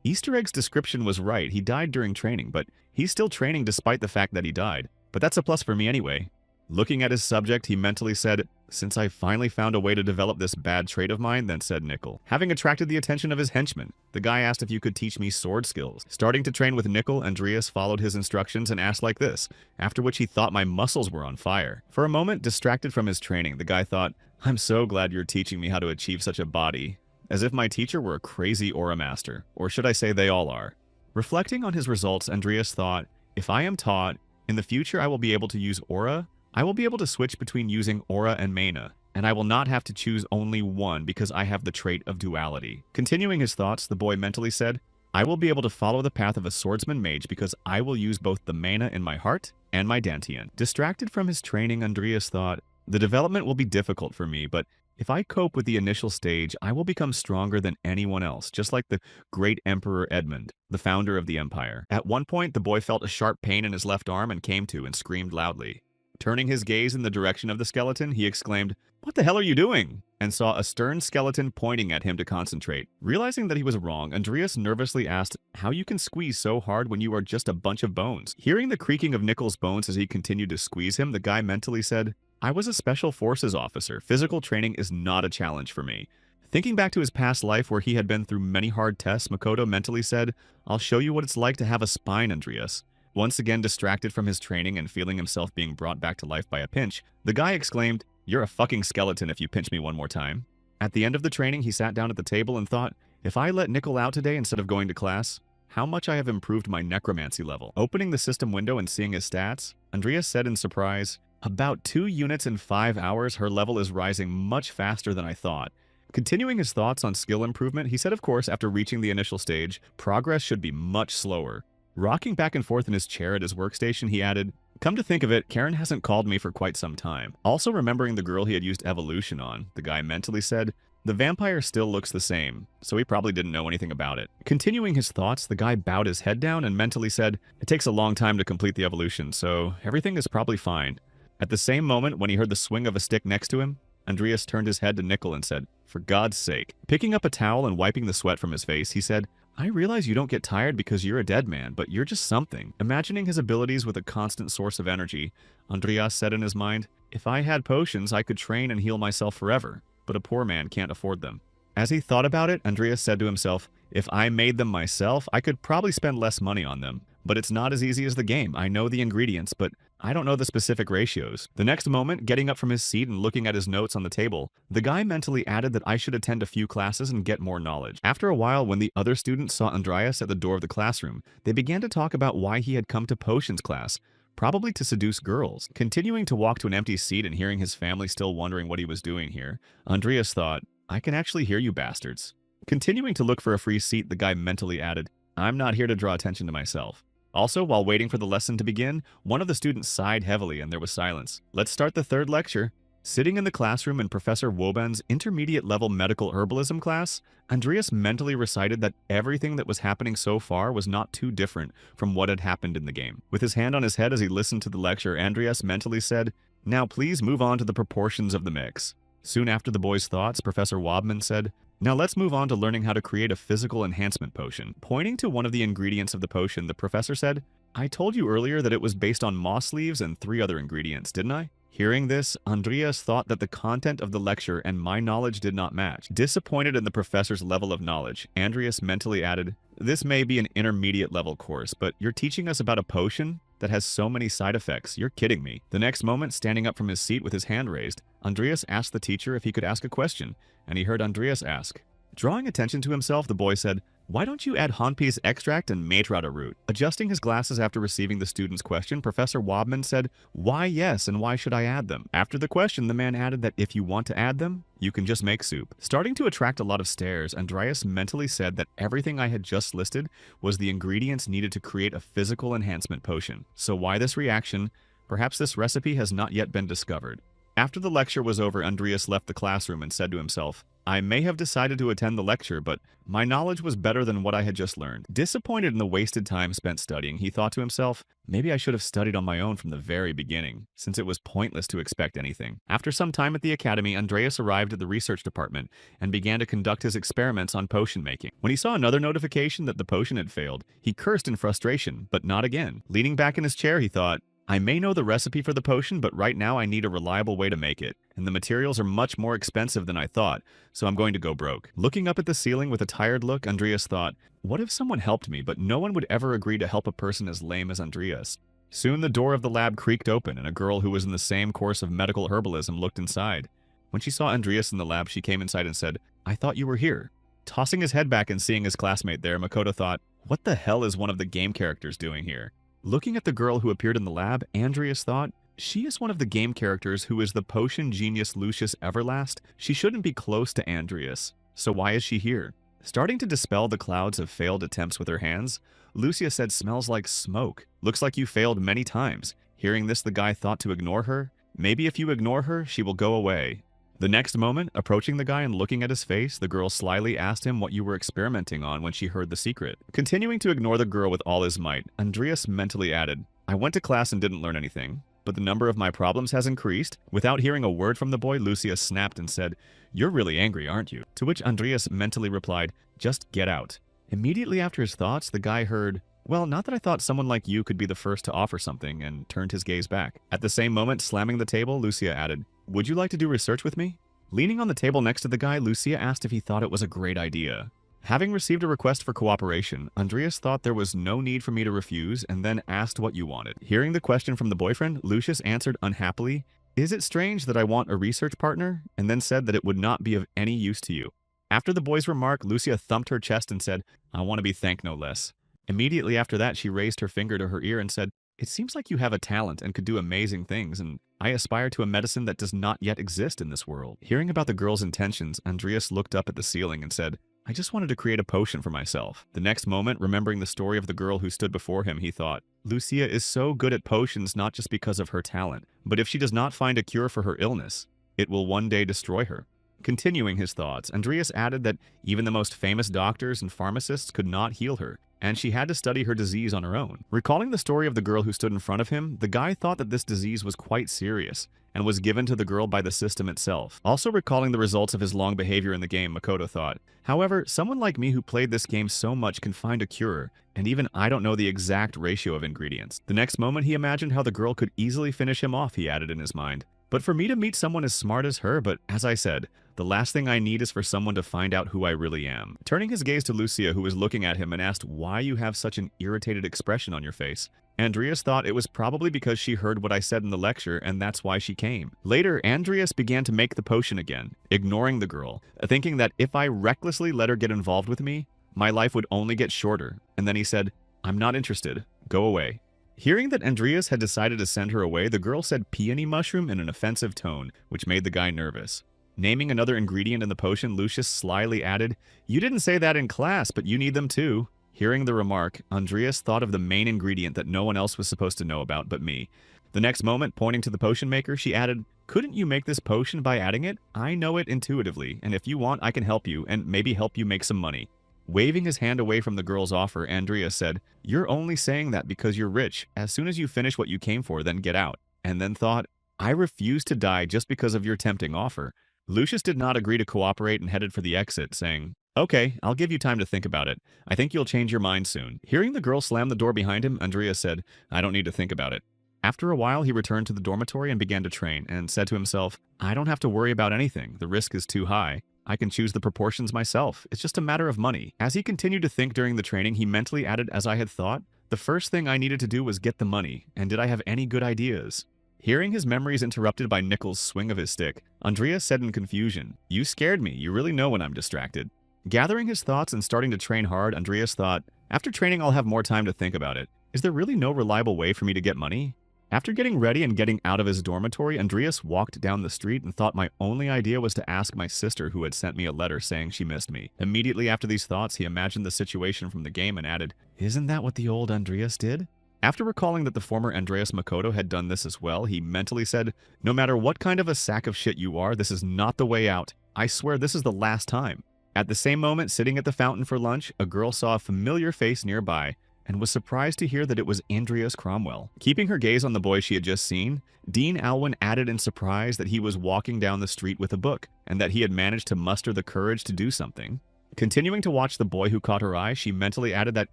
Easter Egg's description was right, he died during training, but he's still training despite the fact that he died. But that's a plus for me anyway. Looking at his subject, he mentally said, since I finally found a way to develop this bad trait of mine, then said Nickel. Having attracted the attention of his henchmen, the guy asked if you could teach me sword skills. Starting to train with Nickel, Andreas followed his instructions and asked like this, after which he thought my muscles were on fire. For a moment, distracted from his training, the guy thought, I'm so glad you're teaching me how to achieve such a body. As if my teacher were a crazy aura master, or should I say they all are. Reflecting on his results, Andreas thought, if I am taught, in the future I will be able to use aura, I will be able to switch between using aura and mana, and I will not have to choose only one because I have the trait of duality. Continuing his thoughts, the boy mentally said, I will be able to follow the path of a swordsman mage because I will use both the mana in my heart and my dantian. Distracted from his training, Andreas thought, the development will be difficult for me, but if I cope with the initial stage, I will become stronger than anyone else, just like the great Emperor Edmund, the founder of the empire. At one point, the boy felt a sharp pain in his left arm and came to and screamed loudly. Turning his gaze in the direction of the skeleton, he exclaimed, what the hell are you doing? And saw a stern skeleton pointing at him to concentrate. Realizing that he was wrong, Andreas nervously asked how you can squeeze so hard when you are just a bunch of bones. Hearing the creaking of Nickel's bones as he continued to squeeze him, the guy mentally said, I was a special forces officer. Physical training is not a challenge for me. Thinking back to his past life where he had been through many hard tests, Makoto mentally said, I'll show you what it's like to have a spine, Andreas. Once again distracted from his training and feeling himself being brought back to life by a pinch, the guy exclaimed, you're a fucking skeleton if you pinch me one more time. At the end of the training, he sat down at the table and thought, if I let Nickel out today instead of going to class, how much I have improved my necromancy level. Opening the system window and seeing his stats, Andreas said in surprise, about 2 units in 5 hours, her level is rising much faster than I thought. Continuing his thoughts on skill improvement, he said of course after reaching the initial stage, progress should be much slower. Rocking back and forth in his chair at his workstation, he added, come to think of it, Karen hasn't called me for quite some time. Also remembering the girl he had used evolution on, the guy mentally said, the vampire still looks the same, so he probably didn't know anything about it. Continuing his thoughts, the guy bowed his head down and mentally said, it takes a long time to complete the evolution, so everything is probably fine. At the same moment, when he heard the swing of a stick next to him, Andreas turned his head to Nickel and said, for God's sake. Picking up a towel and wiping the sweat from his face, he said, I realize you don't get tired because you're a dead man, but you're just something. Imagining his abilities with a constant source of energy, Andreas said in his mind, if I had potions, I could train and heal myself forever, but a poor man can't afford them. As he thought about it, Andreas said to himself, if I made them myself, I could probably spend less money on them. But it's not as easy as the game. I know the ingredients, but I don't know the specific ratios. The next moment, getting up from his seat and looking at his notes on the table, the guy mentally added that I should attend a few classes and get more knowledge. After a while, when the other students saw Andreas at the door of the classroom, they began to talk about why he had come to potions class, probably to seduce girls. Continuing to walk to an empty seat and hearing his family still wondering what he was doing here, Andreas thought, I can actually hear you bastards. Continuing to look for a free seat, the guy mentally added, I'm not here to draw attention to myself. Also, while waiting for the lesson to begin, one of the students sighed heavily and there was silence. Let's start the third lecture. Sitting in the classroom in Professor Woban's intermediate-level medical herbalism class, Andreas mentally recited that everything that was happening so far was not too different from what had happened in the game. With his hand on his head as he listened to the lecture, Andreas mentally said, now please move on to the proportions of the mix. Soon after the boy's thoughts, Professor Wobman said, now let's move on to learning how to create a physical enhancement potion. Pointing to one of the ingredients of the potion, the professor said, I told you earlier that it was based on moss leaves and 3 other ingredients, didn't I? Hearing this, Andreas thought that the content of the lecture and my knowledge did not match. Disappointed in the professor's level of knowledge, Andreas mentally added, this may be an intermediate level course, but you're teaching us about a potion that has so many side effects. You're kidding me. The next moment, standing up from his seat with his hand raised, Andreas asked the teacher if he could ask a question, and he heard Andreas ask. Drawing attention to himself, the boy said, why don't you add Honpi's extract and Matrada root? Adjusting his glasses after receiving the student's question, Professor Wobman said, why yes, and why should I add them? After the question, the man added that if you want to add them, you can just make soup. Starting to attract a lot of stares, Andreas mentally said that everything I had just listed was the ingredients needed to create a physical enhancement potion. So why this reaction? Perhaps this recipe has not yet been discovered. After the lecture was over, Andreas left the classroom and said to himself, I may have decided to attend the lecture, but my knowledge was better than what I had just learned. Disappointed in the wasted time spent studying, he thought to himself, maybe I should have studied on my own from the very beginning, since it was pointless to expect anything. After some time at the academy, Andreas arrived at the research department and began to conduct his experiments on potion making. When he saw another notification that the potion had failed, he cursed in frustration, but not again. Leaning back in his chair, he thought, I may know the recipe for the potion, but right now I need a reliable way to make it, and the materials are much more expensive than I thought, so I'm going to go broke. Looking up at the ceiling with a tired look, Andreas thought, what if someone helped me, but no one would ever agree to help a person as lame as Andreas? Soon the door of the lab creaked open, and a girl who was in the same course of medical herbalism looked inside. When she saw Andreas in the lab, she came inside and said, I thought you were here. Tossing his head back and seeing his classmate there, Makoto thought, what the hell is one of the game characters doing here? Looking at the girl who appeared in the lab, Andreas thought, she is one of the game characters who is the potion genius Lucius Everlast. She shouldn't be close to Andreas, so why is she here? Starting to dispel the clouds of failed attempts with her hands, Lucia said, smells like smoke. Looks like you failed many times. Hearing this, the guy thought to ignore her. Maybe if you ignore her, she will go away. The next moment, approaching the guy and looking at his face, the girl slyly asked him what you were experimenting on when she heard the secret. Continuing to ignore the girl with all his might, Andreas mentally added, I went to class and didn't learn anything, but the number of my problems has increased. Without hearing a word from the boy, Lucia snapped and said, you're really angry, aren't you? To which Andreas mentally replied, just get out. Immediately after his thoughts, the guy heard, well, not that I thought someone like you could be the first to offer something, and turned his gaze back. At the same moment, slamming the table, Lucia added, would you like to do research with me? Leaning on the table next to the guy, Lucia asked if he thought it was a great idea. Having received a request for cooperation, Andreas thought there was no need for me to refuse and then asked what you wanted. Hearing the question from the boyfriend, Lucius answered unhappily, is it strange that I want a research partner? And then said that it would not be of any use to you. After the boy's remark, Lucia thumped her chest and said, I want to be thanked no less. Immediately after that, she raised her finger to her ear and said, it seems like you have a talent and could do amazing things, and I aspire to a medicine that does not yet exist in this world. Hearing about the girl's intentions, Andreas looked up at the ceiling and said, I just wanted to create a potion for myself. The next moment, remembering the story of the girl who stood before him, he thought, Lucia is so good at potions not just because of her talent, but if she does not find a cure for her illness, it will one day destroy her. Continuing his thoughts, Andreas added that even the most famous doctors and pharmacists could not heal her, and she had to study her disease on her own. Recalling the story of the girl who stood in front of him, the guy thought that this disease was quite serious, and was given to the girl by the system itself. Also recalling the results of his long behavior in the game, Makoto thought, however, someone like me who played this game so much can find a cure, and even I don't know the exact ratio of ingredients. The next moment, he imagined how the girl could easily finish him off, he added in his mind. But for me to meet someone as smart as her, but as I said, the last thing I need is for someone to find out who I really am. Turning his gaze to Lucia, who was looking at him, and asked why you have such an irritated expression on your face. Andreas thought it was probably because she heard what I said in the lecture, and that's why she came. Later, Andreas began to make the potion again, ignoring the girl, thinking that if I recklessly let her get involved with me, my life would only get shorter. And then he said, I'm not interested. Go away. Hearing that Andreas had decided to send her away, the girl said peony mushroom in an offensive tone, which made the guy nervous. Naming another ingredient in the potion, Lucius slyly added, you didn't say that in class, but you need them too. Hearing the remark, Andreas thought of the main ingredient that no one else was supposed to know about but me. The next moment, pointing to the potion maker, she added, couldn't you make this potion by adding it? I know it intuitively, and if you want, I can help you, and maybe help you make some money. Waving his hand away from the girl's offer, Andreas said, you're only saying that because you're rich. As soon as you finish what you came for, then get out. And then thought, I refuse to die just because of your tempting offer. Lucius did not agree to cooperate and headed for the exit, saying, okay, I'll give you time to think about it. I think you'll change your mind soon. Hearing the girl slam the door behind him, Andreas said, I don't need to think about it. After a while, he returned to the dormitory and began to train, and said to himself, I don't have to worry about anything. The risk is too high. I can choose the proportions myself. It's just a matter of money. As he continued to think during the training, he mentally added, as I had thought, the first thing I needed to do was get the money, and did I have any good ideas? Hearing his memories interrupted by Nickel's swing of his stick, Andreas said in confusion, you scared me. You really know when I'm distracted. Gathering his thoughts and starting to train hard, Andreas thought, after training I'll have more time to think about it. Is there really no reliable way for me to get money? After getting ready and getting out of his dormitory, Andreas walked down the street and thought my only idea was to ask my sister who had sent me a letter saying she missed me. Immediately after these thoughts, he imagined the situation from the game and added, isn't that what the old Andreas did? After recalling that the former Andreas Makoto had done this as well, he mentally said, "No matter what kind of a sack of shit you are, this is not the way out. I swear this is the last time." At the same moment, sitting at the fountain for lunch, a girl saw a familiar face nearby and was surprised to hear that it was Andreas Cromwell. Keeping her gaze on the boy she had just seen, Dean Alwyn added in surprise that he was walking down the street with a book, and that he had managed to muster the courage to do something. Continuing to watch the boy who caught her eye, she mentally added that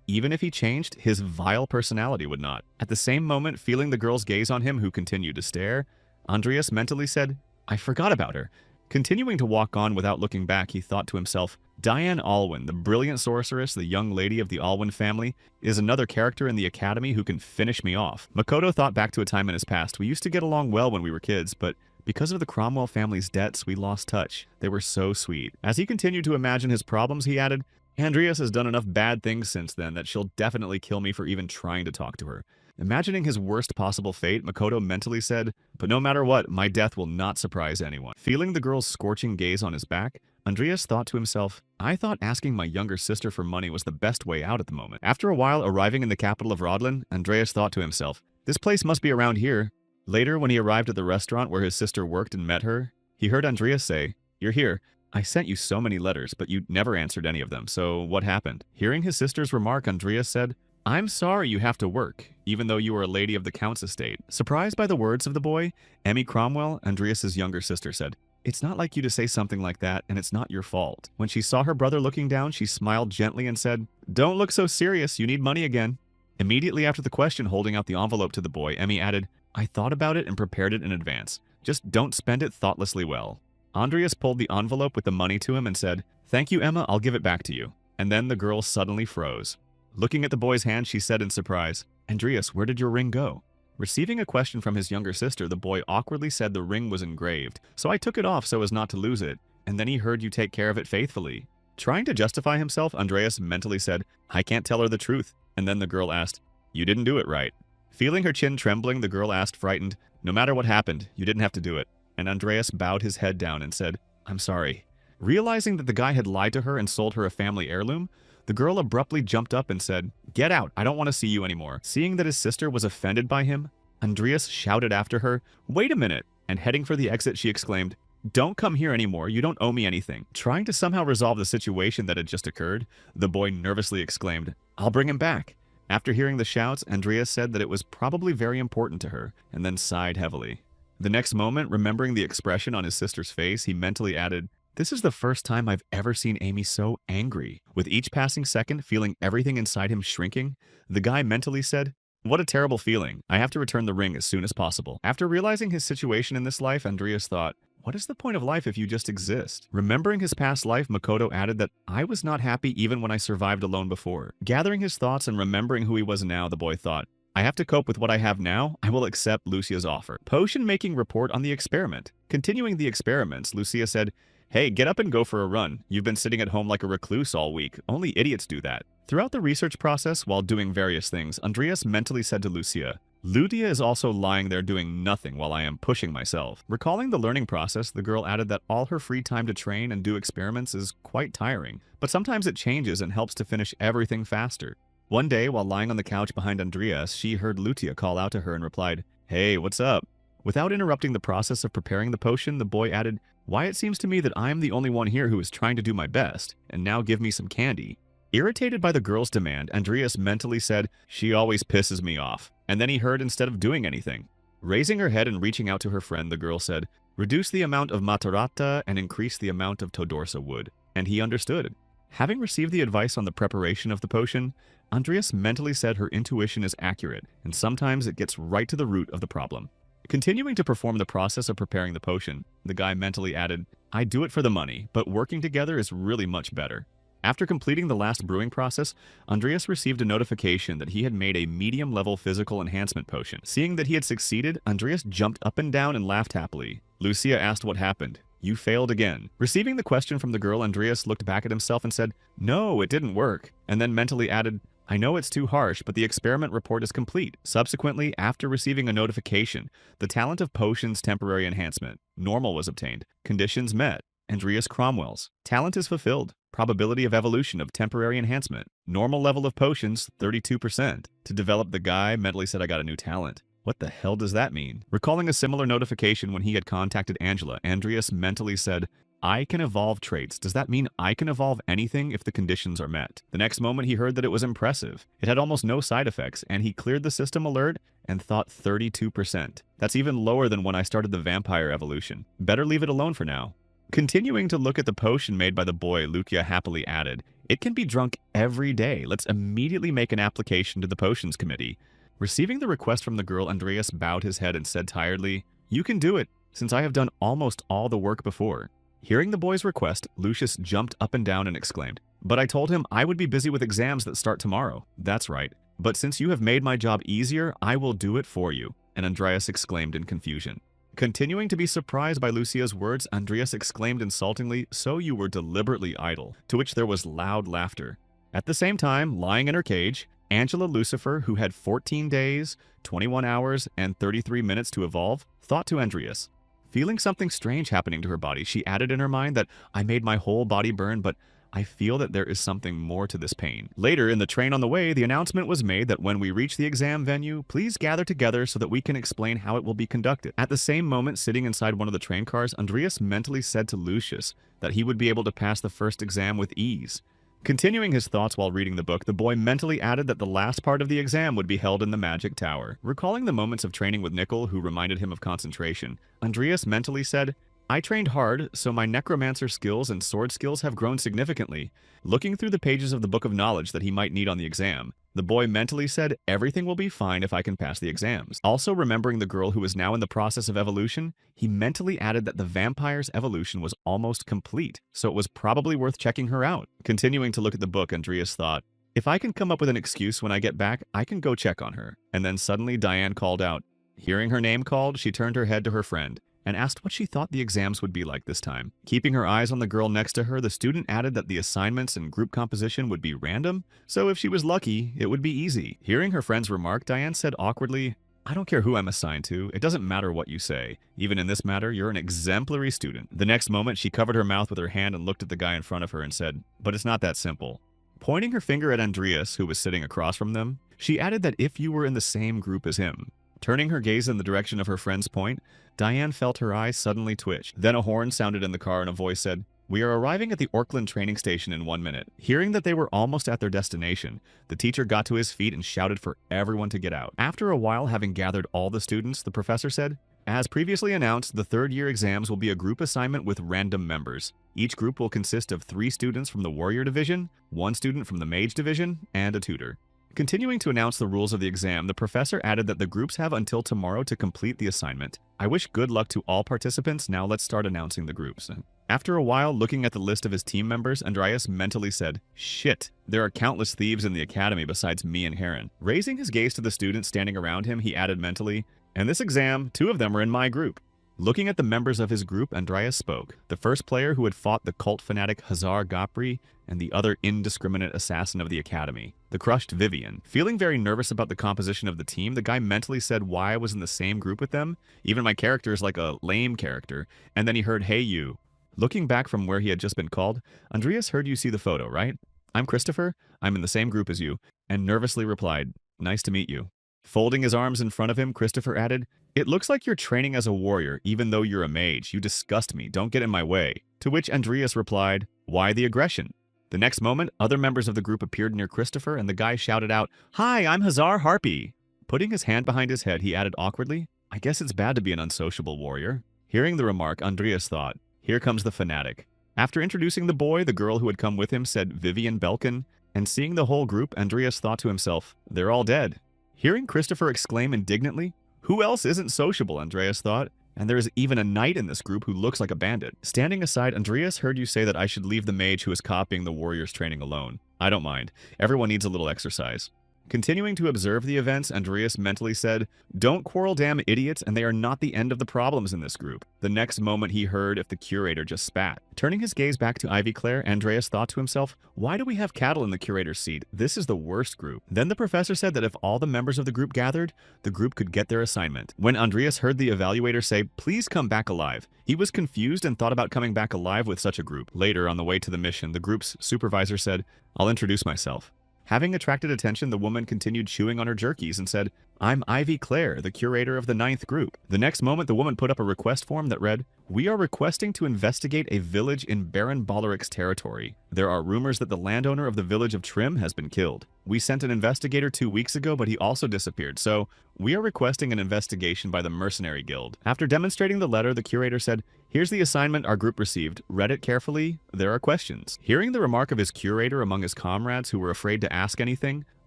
even if he changed, his vile personality would not. At the same moment, feeling the girl's gaze on him who continued to stare, Andreas mentally said, "I forgot about her." Continuing to walk on without looking back, he thought to himself, Diane Alwyn, the brilliant sorceress, the young lady of the Alwyn family, is another character in the academy who can finish me off. Makoto thought back to a time in his past. We used to get along well when we were kids, but because of the Cromwell family's debts, we lost touch. They were so sweet. As he continued to imagine his problems, he added, Andreas has done enough bad things since then that she'll definitely kill me for even trying to talk to her. Imagining his worst possible fate, Makoto mentally said, "But no matter what, my death will not surprise anyone." Feeling the girl's scorching gaze on his back, Andreas thought to himself, "I thought asking my younger sister for money was the best way out at the moment." After a while arriving in the capital of Rodland, Andreas thought to himself, "This place must be around here." Later, when he arrived at the restaurant where his sister worked and met her, he heard Andreas say, "You're here. I sent you so many letters, but you never answered any of them, so what happened?" Hearing his sister's remark, Andreas said, "I'm sorry you have to work, even though you are a lady of the Count's estate." Surprised by the words of the boy, Emmy Cromwell, Andreas's younger sister, said, "It's not like you to say something like that, and it's not your fault." When she saw her brother looking down, she smiled gently and said, "Don't look so serious, you need money again." Immediately after the question, holding out the envelope to the boy, Emmy added, "I thought about it and prepared it in advance. Just don't spend it thoughtlessly well." Andreas pulled the envelope with the money to him and said, "Thank you, Emma, I'll give it back to you." And then the girl suddenly froze. Looking at the boy's hand, she said in surprise, "Andreas, where did your ring go?" Receiving a question from his younger sister, the boy awkwardly said the ring was engraved, "So I took it off so as not to lose it, and then he heard you take care of it faithfully." Trying to justify himself, Andreas mentally said, "I can't tell her the truth." And then the girl asked, "You didn't do it right." Feeling her chin trembling, the girl asked, frightened, "No matter what happened, you didn't have to do it." And Andreas bowed his head down and said, "I'm sorry." Realizing that the guy had lied to her and sold her a family heirloom, the girl abruptly jumped up and said, "Get out, I don't want to see you anymore." Seeing that his sister was offended by him, Andreas shouted after her, "Wait a minute!" And heading for the exit, she exclaimed, "Don't come here anymore, you don't owe me anything." Trying to somehow resolve the situation that had just occurred, the boy nervously exclaimed, "I'll bring him back." After hearing the shouts, Andreas said that it was probably very important to her, and then sighed heavily. The next moment, remembering the expression on his sister's face, he mentally added, "This is the first time I've ever seen Amy so angry." With each passing second, feeling everything inside him shrinking, the guy mentally said, "What a terrible feeling. I have to return the ring as soon as possible." After realizing his situation in this life, Andreas thought, what is the point of life if you just exist? Remembering his past life, Makoto added that, "I was not happy even when I survived alone before." Gathering his thoughts and remembering who he was now, the boy thought, "I have to cope with what I have now. I will accept Lucia's offer." Potion-making report on the experiment. Continuing the experiments, Lucia said, "Hey, get up and go for a run. You've been sitting at home like a recluse all week. Only idiots do that." Throughout the research process, while doing various things, Andreas mentally said to Lucia, "Ludia is also lying there doing nothing while I am pushing myself." Recalling the learning process, the girl added that all her free time to train and do experiments is quite tiring, but sometimes it changes and helps to finish everything faster. One day, while lying on the couch behind Andreas, she heard Lutia call out to her and replied, "Hey, what's up?" Without interrupting the process of preparing the potion, the boy added, "Why, it seems to me that I am the only one here who is trying to do my best, and now give me some candy." Irritated by the girl's demand, Andreas mentally said, "She always pisses me off." And then he heard instead of doing anything. Raising her head and reaching out to her friend, the girl said, "Reduce the amount of matarata and increase the amount of Todorsa wood." And he understood. Having received the advice on the preparation of the potion, Andreas mentally said her intuition is accurate, and sometimes it gets right to the root of the problem. Continuing to perform the process of preparing the potion, the guy mentally added, "I do it for the money, but working together is really much better." After completing the last brewing process, Andreas received a notification that he had made a medium-level physical enhancement potion. Seeing that he had succeeded, Andreas jumped up and down and laughed happily. Lucia asked what happened. "You failed again." Receiving the question from the girl, Andreas looked back at himself and said, "No, it didn't work," and then mentally added, "I know it's too harsh, but the experiment report is complete." Subsequently, after receiving a notification, the talent of potions temporary enhancement, normal was obtained, conditions met, Andreas Cromwell's. Talent is fulfilled. Probability of evolution of temporary enhancement. Normal level of potions, 32%. To develop the guy mentally said I got a new talent. What the hell does that mean? Recalling a similar notification when he had contacted Angela, Andreas mentally said, I can evolve traits. Does that mean I can evolve anything if the conditions are met? The next moment he heard that it was impressive. It had almost no side effects, and he cleared the system alert and thought 32%. That's even lower than when I started the vampire evolution. Better leave it alone for now. Continuing to look at the potion made by the boy, Lucia happily added, it can be drunk every day. Let's immediately make an application to the potions committee. Receiving the request from the girl, Andreas bowed his head and said tiredly, you can do it, since I have done almost all the work before. Hearing the boy's request, Lucius jumped up and down and exclaimed, but I told him I would be busy with exams that start tomorrow. That's right. But since you have made my job easier, I will do it for you. And Andreas exclaimed in confusion. Continuing to be surprised by Lucia's words, Andreas exclaimed insultingly, so you were deliberately idle, to which there was loud laughter. At the same time, lying in her cage, Angela Lucifer, who had 14 days, 21 hours, and 33 minutes to evolve, thought to Andreas. Feeling something strange happening to her body, she added in her mind that I made my whole body burn, but I feel that there is something more to this pain. Later, in the train on the way, the announcement was made that when we reach the exam venue, please gather together so that we can explain how it will be conducted. At the same moment, sitting inside one of the train cars, Andreas mentally said to Lucius that he would be able to pass the first exam with ease. Continuing his thoughts while reading the book, the boy mentally added that the last part of the exam would be held in the magic tower. Recalling the moments of training with Nickel, who reminded him of concentration, Andreas mentally said, I trained hard, so my necromancer skills and sword skills have grown significantly. Looking through the pages of the book of knowledge that he might need on the exam, the boy mentally said, everything will be fine if I can pass the exams. Also remembering the girl who was now in the process of evolution, he mentally added that the vampire's evolution was almost complete, so it was probably worth checking her out. Continuing to look at the book, Andreas thought, if I can come up with an excuse when I get back, I can go check on her. And then suddenly Diane called out. Hearing her name called, she turned her head to her friend and asked what she thought the exams would be like this time. Keeping her eyes on the girl next to her, the student added that the assignments and group composition would be random, so if she was lucky, it would be easy. Hearing her friend's remark, Diane said awkwardly, I don't care who I'm assigned to, it doesn't matter what you say. Even in this matter, you're an exemplary student. The next moment, she covered her mouth with her hand and looked at the guy in front of her and said, but it's not that simple. Pointing her finger at Andreas, who was sitting across from them, she added that if you were in the same group as him. Turning her gaze in the direction of her friend's point, Diane felt her eyes suddenly twitch. Then a horn sounded in the car and a voice said, we are arriving at the Orkland training station in 1 minute. Hearing that they were almost at their destination, the teacher got to his feet and shouted for everyone to get out. After a while, having gathered all the students, the professor said, as previously announced, the third-year exams will be a group assignment with random members. Each group will consist of 3 students from the Warrior Division, 1 student from the Mage Division, and a tutor. Continuing to announce the rules of the exam, the professor added that the groups have until tomorrow to complete the assignment. I wish good luck to all participants. Now let's start announcing the groups. After a while, looking at the list of his team members, Andreas mentally said, shit, there are countless thieves in the academy besides me and Heron. Raising his gaze to the students standing around him, he added mentally, and this exam, 2 of them are in my group. Looking at the members of his group, Andreas spoke. The first player who had fought the cult fanatic Hazar Gopri, and the other indiscriminate assassin of the academy, the crushed Vivian. Feeling very nervous about the composition of the team, the guy mentally said why I was in the same group with them. Even my character is like a lame character. And then he heard, hey you. Looking back from where he had just been called, Andreas heard you see the photo, right? I'm Christopher, I'm in the same group as you, and nervously replied, nice to meet you. Folding his arms in front of him, Christopher added, it looks like you're training as a warrior, even though you're a mage. You disgust me. Don't get in my way. To which Andreas replied, why the aggression? The next moment, other members of the group appeared near Christopher, and the guy shouted out, hi, I'm Hazar Harpy. Putting his hand behind his head, he added awkwardly, I guess it's bad to be an unsociable warrior. Hearing the remark, Andreas thought, here comes the fanatic. After introducing the boy, the girl who had come with him said Vivian Belkin, and seeing the whole group, Andreas thought to himself, they're all dead. Hearing Christopher exclaim indignantly, who else isn't sociable, Andreas thought, and there is even a knight in this group who looks like a bandit. Standing aside, Andreas heard you say that I should leave the mage who is copying the warrior's training alone. I don't mind. Everyone needs a little exercise. Continuing to observe the events, Andreas mentally said, "Don't quarrel, damn idiots, and they are not the end of the problems in this group." The next moment he heard if the curator just spat. Turning his gaze back to Ivy Claire, Andreas thought to himself, "Why do we have cattle in the curator's seat? This is the worst group." Then the professor said that if all the members of the group gathered, the group could get their assignment. When Andreas heard the evaluator say, "Please come back alive," he was confused and thought about coming back alive with such a group. Later, on the way to the mission, the group's supervisor said, "I'll introduce myself." Having attracted attention, the woman continued chewing on her jerkies and said, "I'm Ivy Claire, the curator of the 9th group." The next moment, the woman put up a request form that read, "We are requesting to investigate a village in Baron Ballaric's territory. There are rumors that the landowner of the village of Trim has been killed. We sent an investigator 2 weeks ago, but he also disappeared, so we are requesting an investigation by the Mercenary Guild." After demonstrating the letter, the curator said, "Here's the assignment our group received. Read it carefully. There are questions." Hearing the remark of his curator among his comrades who were afraid to ask anything,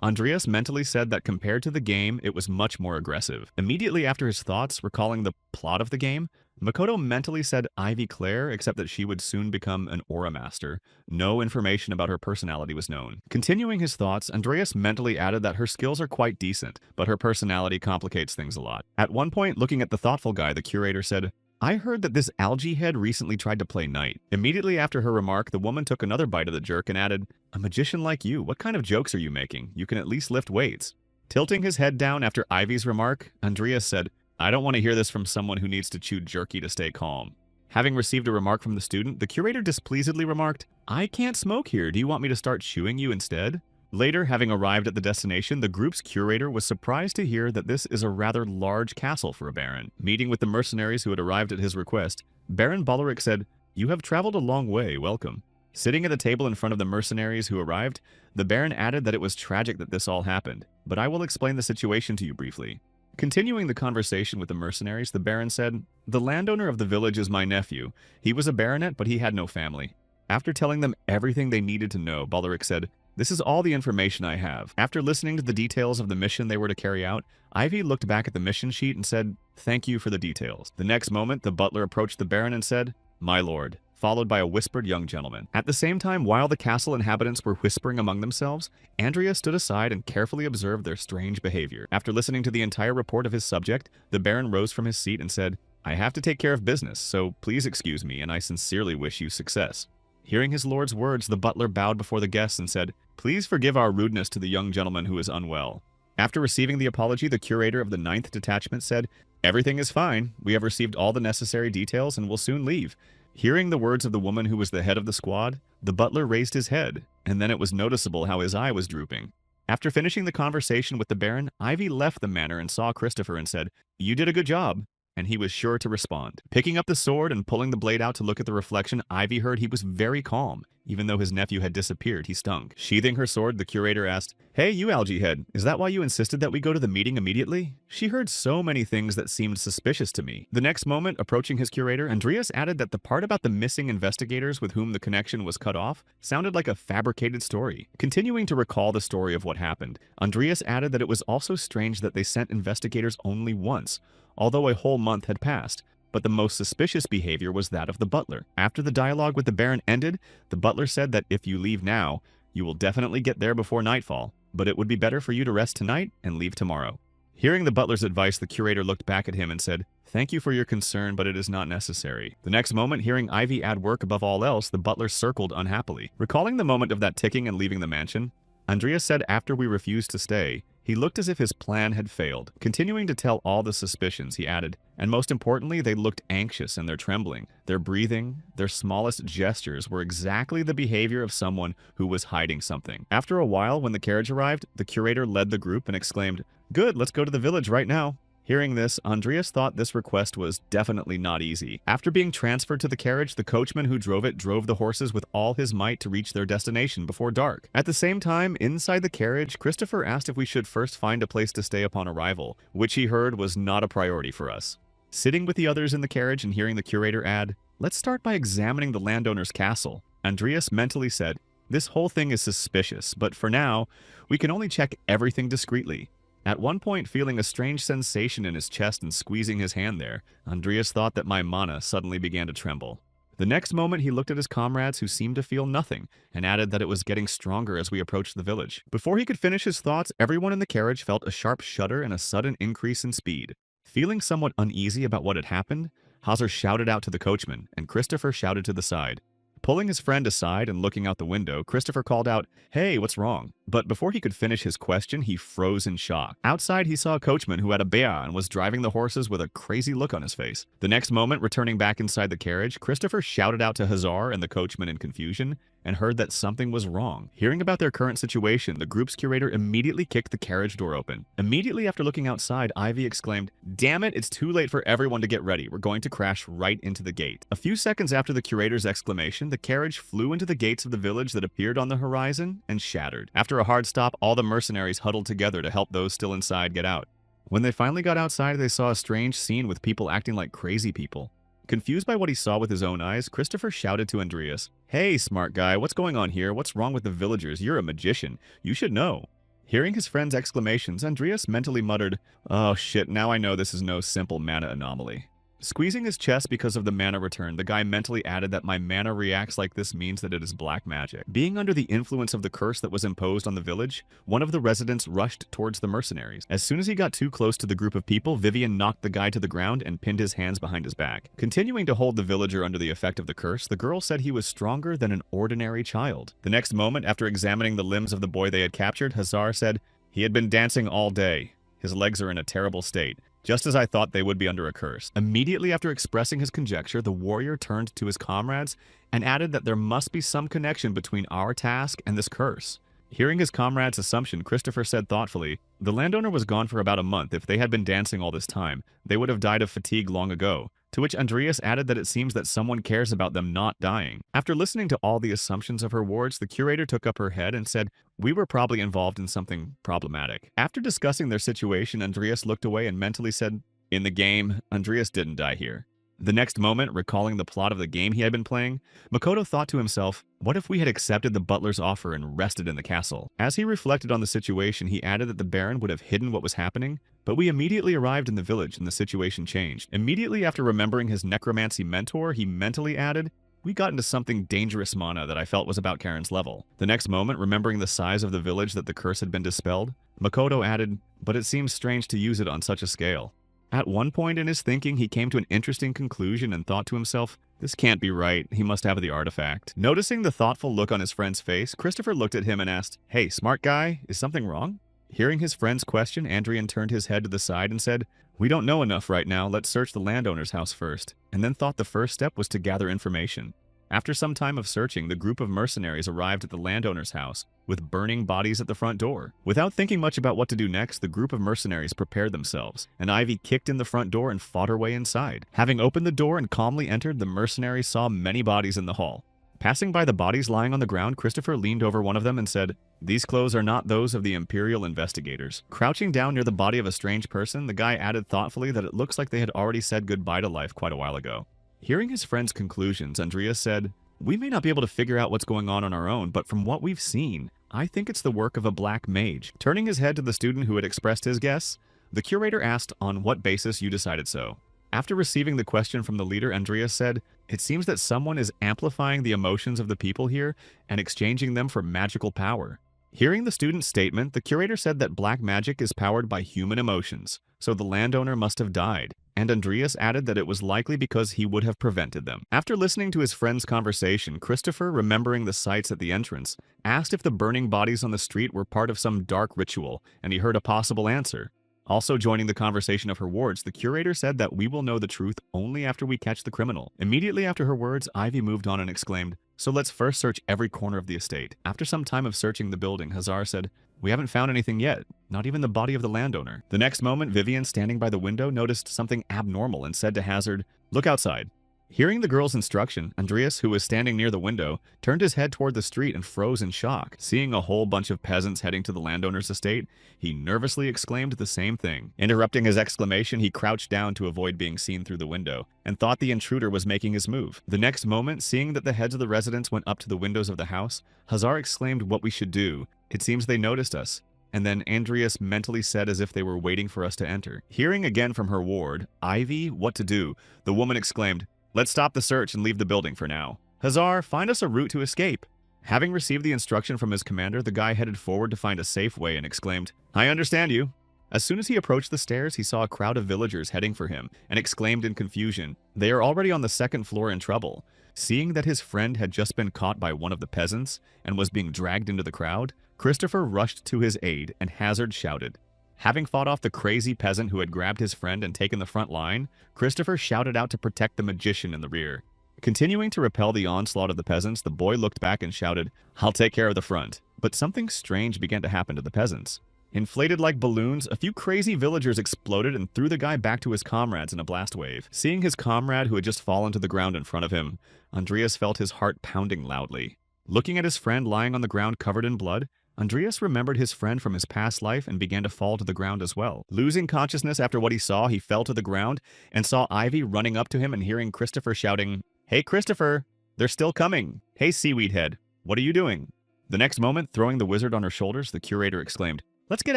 Andreas mentally said that compared to the game, it was much more aggressive. Immediately after his thoughts, recalling the plot of the game, Makoto mentally said Ivy Claire, except that she would soon become an Aura Master. No information about her personality was known. Continuing his thoughts, Andreas mentally added that her skills are quite decent, but her personality complicates things a lot. At one point, looking at the thoughtful guy, the curator said, "I heard that this algae head recently tried to play knight." Immediately after her remark, the woman took another bite of the jerk and added, "A magician like you, what kind of jokes are you making? You can at least lift weights." Tilting his head down after Ivy's remark, Andreas said, "I don't want to hear this from someone who needs to chew jerky to stay calm." Having received a remark from the student, the curator displeasedly remarked, "I can't smoke here. Do you want me to start chewing you instead?" Later, having arrived at the destination, the group's curator was surprised to hear that this is a rather large castle for a baron. Meeting with the mercenaries who had arrived at his request, Baron Ballaric said, "You have traveled a long way, welcome." Sitting at a table in front of the mercenaries who arrived, the baron added that it was tragic that this all happened, but I will explain the situation to you briefly. Continuing the conversation with the mercenaries, the baron said, "The landowner of the village is my nephew. He was a baronet, but he had no family." After telling them everything they needed to know, Ballaric said, "This is all the information I have." After listening to the details of the mission they were to carry out, Ivy looked back at the mission sheet and said, "Thank you for the details." The next moment, the butler approached the baron and said, "My lord," followed by a whispered young gentleman. At the same time, while the castle inhabitants were whispering among themselves, Andrea stood aside and carefully observed their strange behavior. After listening to the entire report of his subject, the baron rose from his seat and said, "I have to take care of business, so please excuse me, and I sincerely wish you success." Hearing his lord's words, the butler bowed before the guests and said, "Please forgive our rudeness to the young gentleman who is unwell." After receiving the apology, the curator of the 9th detachment said, "Everything is fine. We have received all the necessary details and will soon leave." Hearing the words of the woman who was the head of the squad, the butler raised his head, and then it was noticeable how his eye was drooping. After finishing the conversation with the baron, Ivy left the manor and saw Christopher and said, "You did a good job." And he was sure to respond. Picking up the sword and pulling the blade out to look at the reflection, Ivy heard he was very calm. Even though his nephew had disappeared, he stunk. Sheathing her sword, the curator asked, "Hey, you algae head, is that why you insisted that we go to the meeting immediately? She heard so many things that seemed suspicious to me." The next moment, approaching his curator, Andreas added that the part about the missing investigators with whom the connection was cut off sounded like a fabricated story. Continuing to recall the story of what happened, Andreas added that it was also strange that they sent investigators only once, although a whole month had passed. But the most suspicious behavior was that of the butler. After the dialogue with the baron ended, the butler said that if you leave now, you will definitely get there before nightfall, but it would be better for you to rest tonight and leave tomorrow. Hearing the butler's advice, the curator looked back at him and said, "Thank you for your concern, but it is not necessary." The next moment, hearing Ivy add work above all else, the butler circled unhappily. Recalling the moment of that ticking and leaving the mansion, Andreas said after we refused to stay, he looked as if his plan had failed. Continuing to tell all the suspicions, he added, "And most importantly, they looked anxious and they're trembling. Their breathing, their smallest gestures were exactly the behavior of someone who was hiding something." After a while, when the carriage arrived, the curator led the group and exclaimed, "Good, let's go to the village right now." Hearing this, Andreas thought this request was definitely not easy. After being transferred to the carriage, the coachman who drove it drove the horses with all his might to reach their destination before dark. At the same time, inside the carriage, Christopher asked if we should first find a place to stay upon arrival, which he heard was not a priority for us. Sitting with the others in the carriage and hearing the curator add, "Let's start by examining the landowner's castle," Andreas mentally said, "This whole thing is suspicious, but for now, we can only check everything discreetly." At one point, feeling a strange sensation in his chest and squeezing his hand there, Andreas thought that my mana suddenly began to tremble. The next moment, he looked at his comrades who seemed to feel nothing, and added that it was getting stronger as we approached the village. Before he could finish his thoughts, everyone in the carriage felt a sharp shudder and a sudden increase in speed. Feeling somewhat uneasy about what had happened, Hazar shouted out to the coachman, and Christopher shouted to the side. Pulling his friend aside and looking out the window, Christopher called out, "Hey, what's wrong?" But before he could finish his question, he froze in shock. Outside, he saw a coachman who had a bear and was driving the horses with a crazy look on his face. The next moment, returning back inside the carriage, Christopher shouted out to Hazar and the coachman in confusion and heard that something was wrong. Hearing about their current situation, the group's curator immediately kicked the carriage door open. Immediately after looking outside, Ivy exclaimed, "Damn it, it's too late for everyone to get ready. We're going to crash right into the gate." A few seconds after the curator's exclamation, the carriage flew into the gates of the village that appeared on the horizon and shattered. After a hard stop, all the mercenaries huddled together to help those still inside get out. When they finally got outside, they saw a strange scene with people acting like crazy people. Confused by what he saw with his own eyes, Christopher shouted to Andreas, "Hey, smart guy, what's going on here? What's wrong with the villagers? You're a magician. You should know." Hearing his friend's exclamations, Andreas mentally muttered, "Oh shit, now I know this is no simple mana anomaly." Squeezing his chest because of the mana return, the guy mentally added that my mana reacts like this means that it is black magic. Being under the influence of the curse that was imposed on the village, one of the residents rushed towards the mercenaries. As soon as he got too close to the group of people, Vivian knocked the guy to the ground and pinned his hands behind his back. Continuing to hold the villager under the effect of the curse, the girl said he was stronger than an ordinary child. The next moment, after examining the limbs of the boy they had captured, Hazar said, "He had been dancing all day. His legs are in a terrible state. Just as I thought they would be under a curse." Immediately after expressing his conjecture, the warrior turned to his comrades and added that there must be some connection between our task and this curse. Hearing his comrade's assumption, Christopher said thoughtfully, "The landowner was gone for about a month. If they had been dancing all this time, they would have died of fatigue long ago." To which Andreas added that it seems that someone cares about them not dying. After listening to all the assumptions of her words, the curator took up her head and said, "We were probably involved in something problematic." After discussing their situation, Andreas looked away and mentally said, "In the game, Andreas didn't die here." The next moment, recalling the plot of the game he had been playing, Makoto thought to himself, what if we had accepted the butler's offer and rested in the castle? As he reflected on the situation, he added that the Baron would have hidden what was happening, but we immediately arrived in the village and the situation changed. Immediately after remembering his necromancy mentor, he mentally added, "We got into something dangerous mana that I felt was about Karen's level." The next moment, remembering the size of the village that the curse had been dispelled, Makoto added, "But it seems strange to use it on such a scale." At one point in his thinking, he came to an interesting conclusion and thought to himself, "This can't be right. He must have the artifact." Noticing the thoughtful look on his friend's face, Christopher looked at him and asked, "Hey, smart guy, is something wrong?" Hearing his friend's question, Andrian turned his head to the side and said, "We don't know enough right now. Let's search the landowner's house first," and then thought the first step was to gather information. After some time of searching, the group of mercenaries arrived at the landowner's house, with burning bodies at the front door. Without thinking much about what to do next, the group of mercenaries prepared themselves, and Ivy kicked in the front door and fought her way inside. Having opened the door and calmly entered, the mercenaries saw many bodies in the hall. Passing by the bodies lying on the ground, Christopher leaned over one of them and said, "These clothes are not those of the Imperial investigators." Crouching down near the body of a strange person, the guy added thoughtfully that it looks like they had already said goodbye to life quite a while ago. Hearing his friend's conclusions, Andreas said, "We may not be able to figure out what's going on our own, but from what we've seen, I think it's the work of a black mage." Turning his head to the student who had expressed his guess, the curator asked on what basis you decided so. After receiving the question from the leader, Andreas said, "It seems that someone is amplifying the emotions of the people here and exchanging them for magical power." Hearing the student's statement, the curator said that black magic is powered by human emotions, so the landowner must have died, and Andreas added that it was likely because he would have prevented them. After listening to his friend's conversation, Christopher, remembering the sights at the entrance, asked if the burning bodies on the street were part of some dark ritual, and he heard a possible answer. Also joining the conversation of her words, the curator said that we will know the truth only after we catch the criminal. Immediately after her words, Ivy moved on and exclaimed, "So let's first search every corner of the estate." After some time of searching the building, Hazar said, "We haven't found anything yet, not even the body of the landowner." The next moment, Vivian, standing by the window, noticed something abnormal and said to Hazard, "Look outside." Hearing the girl's instruction, Andreas, who was standing near the window, turned his head toward the street and froze in shock. Seeing a whole bunch of peasants heading to the landowner's estate, he nervously exclaimed the same thing. Interrupting his exclamation, he crouched down to avoid being seen through the window, and thought the intruder was making his move. The next moment, seeing that the heads of the residents went up to the windows of the house, Hazar exclaimed what we should do. "It seems they noticed us." And then Andreas mentally said as if they were waiting for us to enter. Hearing again from her ward, "Ivy, what to do?" the woman exclaimed, Let's stop the search and leave the building for now. Hazar, find us a route to escape. Having received the instruction from his commander, the guy headed forward to find a safe way and exclaimed, I understand you. As soon as he approached the stairs, he saw a crowd of villagers heading for him and exclaimed in confusion, they are already on the second floor in trouble. Seeing that his friend had just been caught by one of the peasants and was being dragged into the crowd, Christopher rushed to his aid and Hazard shouted. Having fought off the crazy peasant who had grabbed his friend and taken the front line, Christopher shouted out to protect the magician in the rear. Continuing to repel the onslaught of the peasants, the boy looked back and shouted, I'll take care of the front. But something strange began to happen to the peasants. Inflated like balloons, a few crazy villagers exploded and threw the guy back to his comrades in a blast wave. Seeing his comrade who had just fallen to the ground in front of him, Andreas felt his heart pounding loudly. Looking at his friend lying on the ground covered in blood, Andreas remembered his friend from his past life and began to fall to the ground as well. Losing consciousness after what he saw, he fell to the ground and saw Ivy running up to him and hearing Christopher shouting, Hey Christopher, they're still coming. Hey Seaweed Head, what are you doing? The next moment, throwing the wizard on her shoulders, the curator exclaimed, Let's get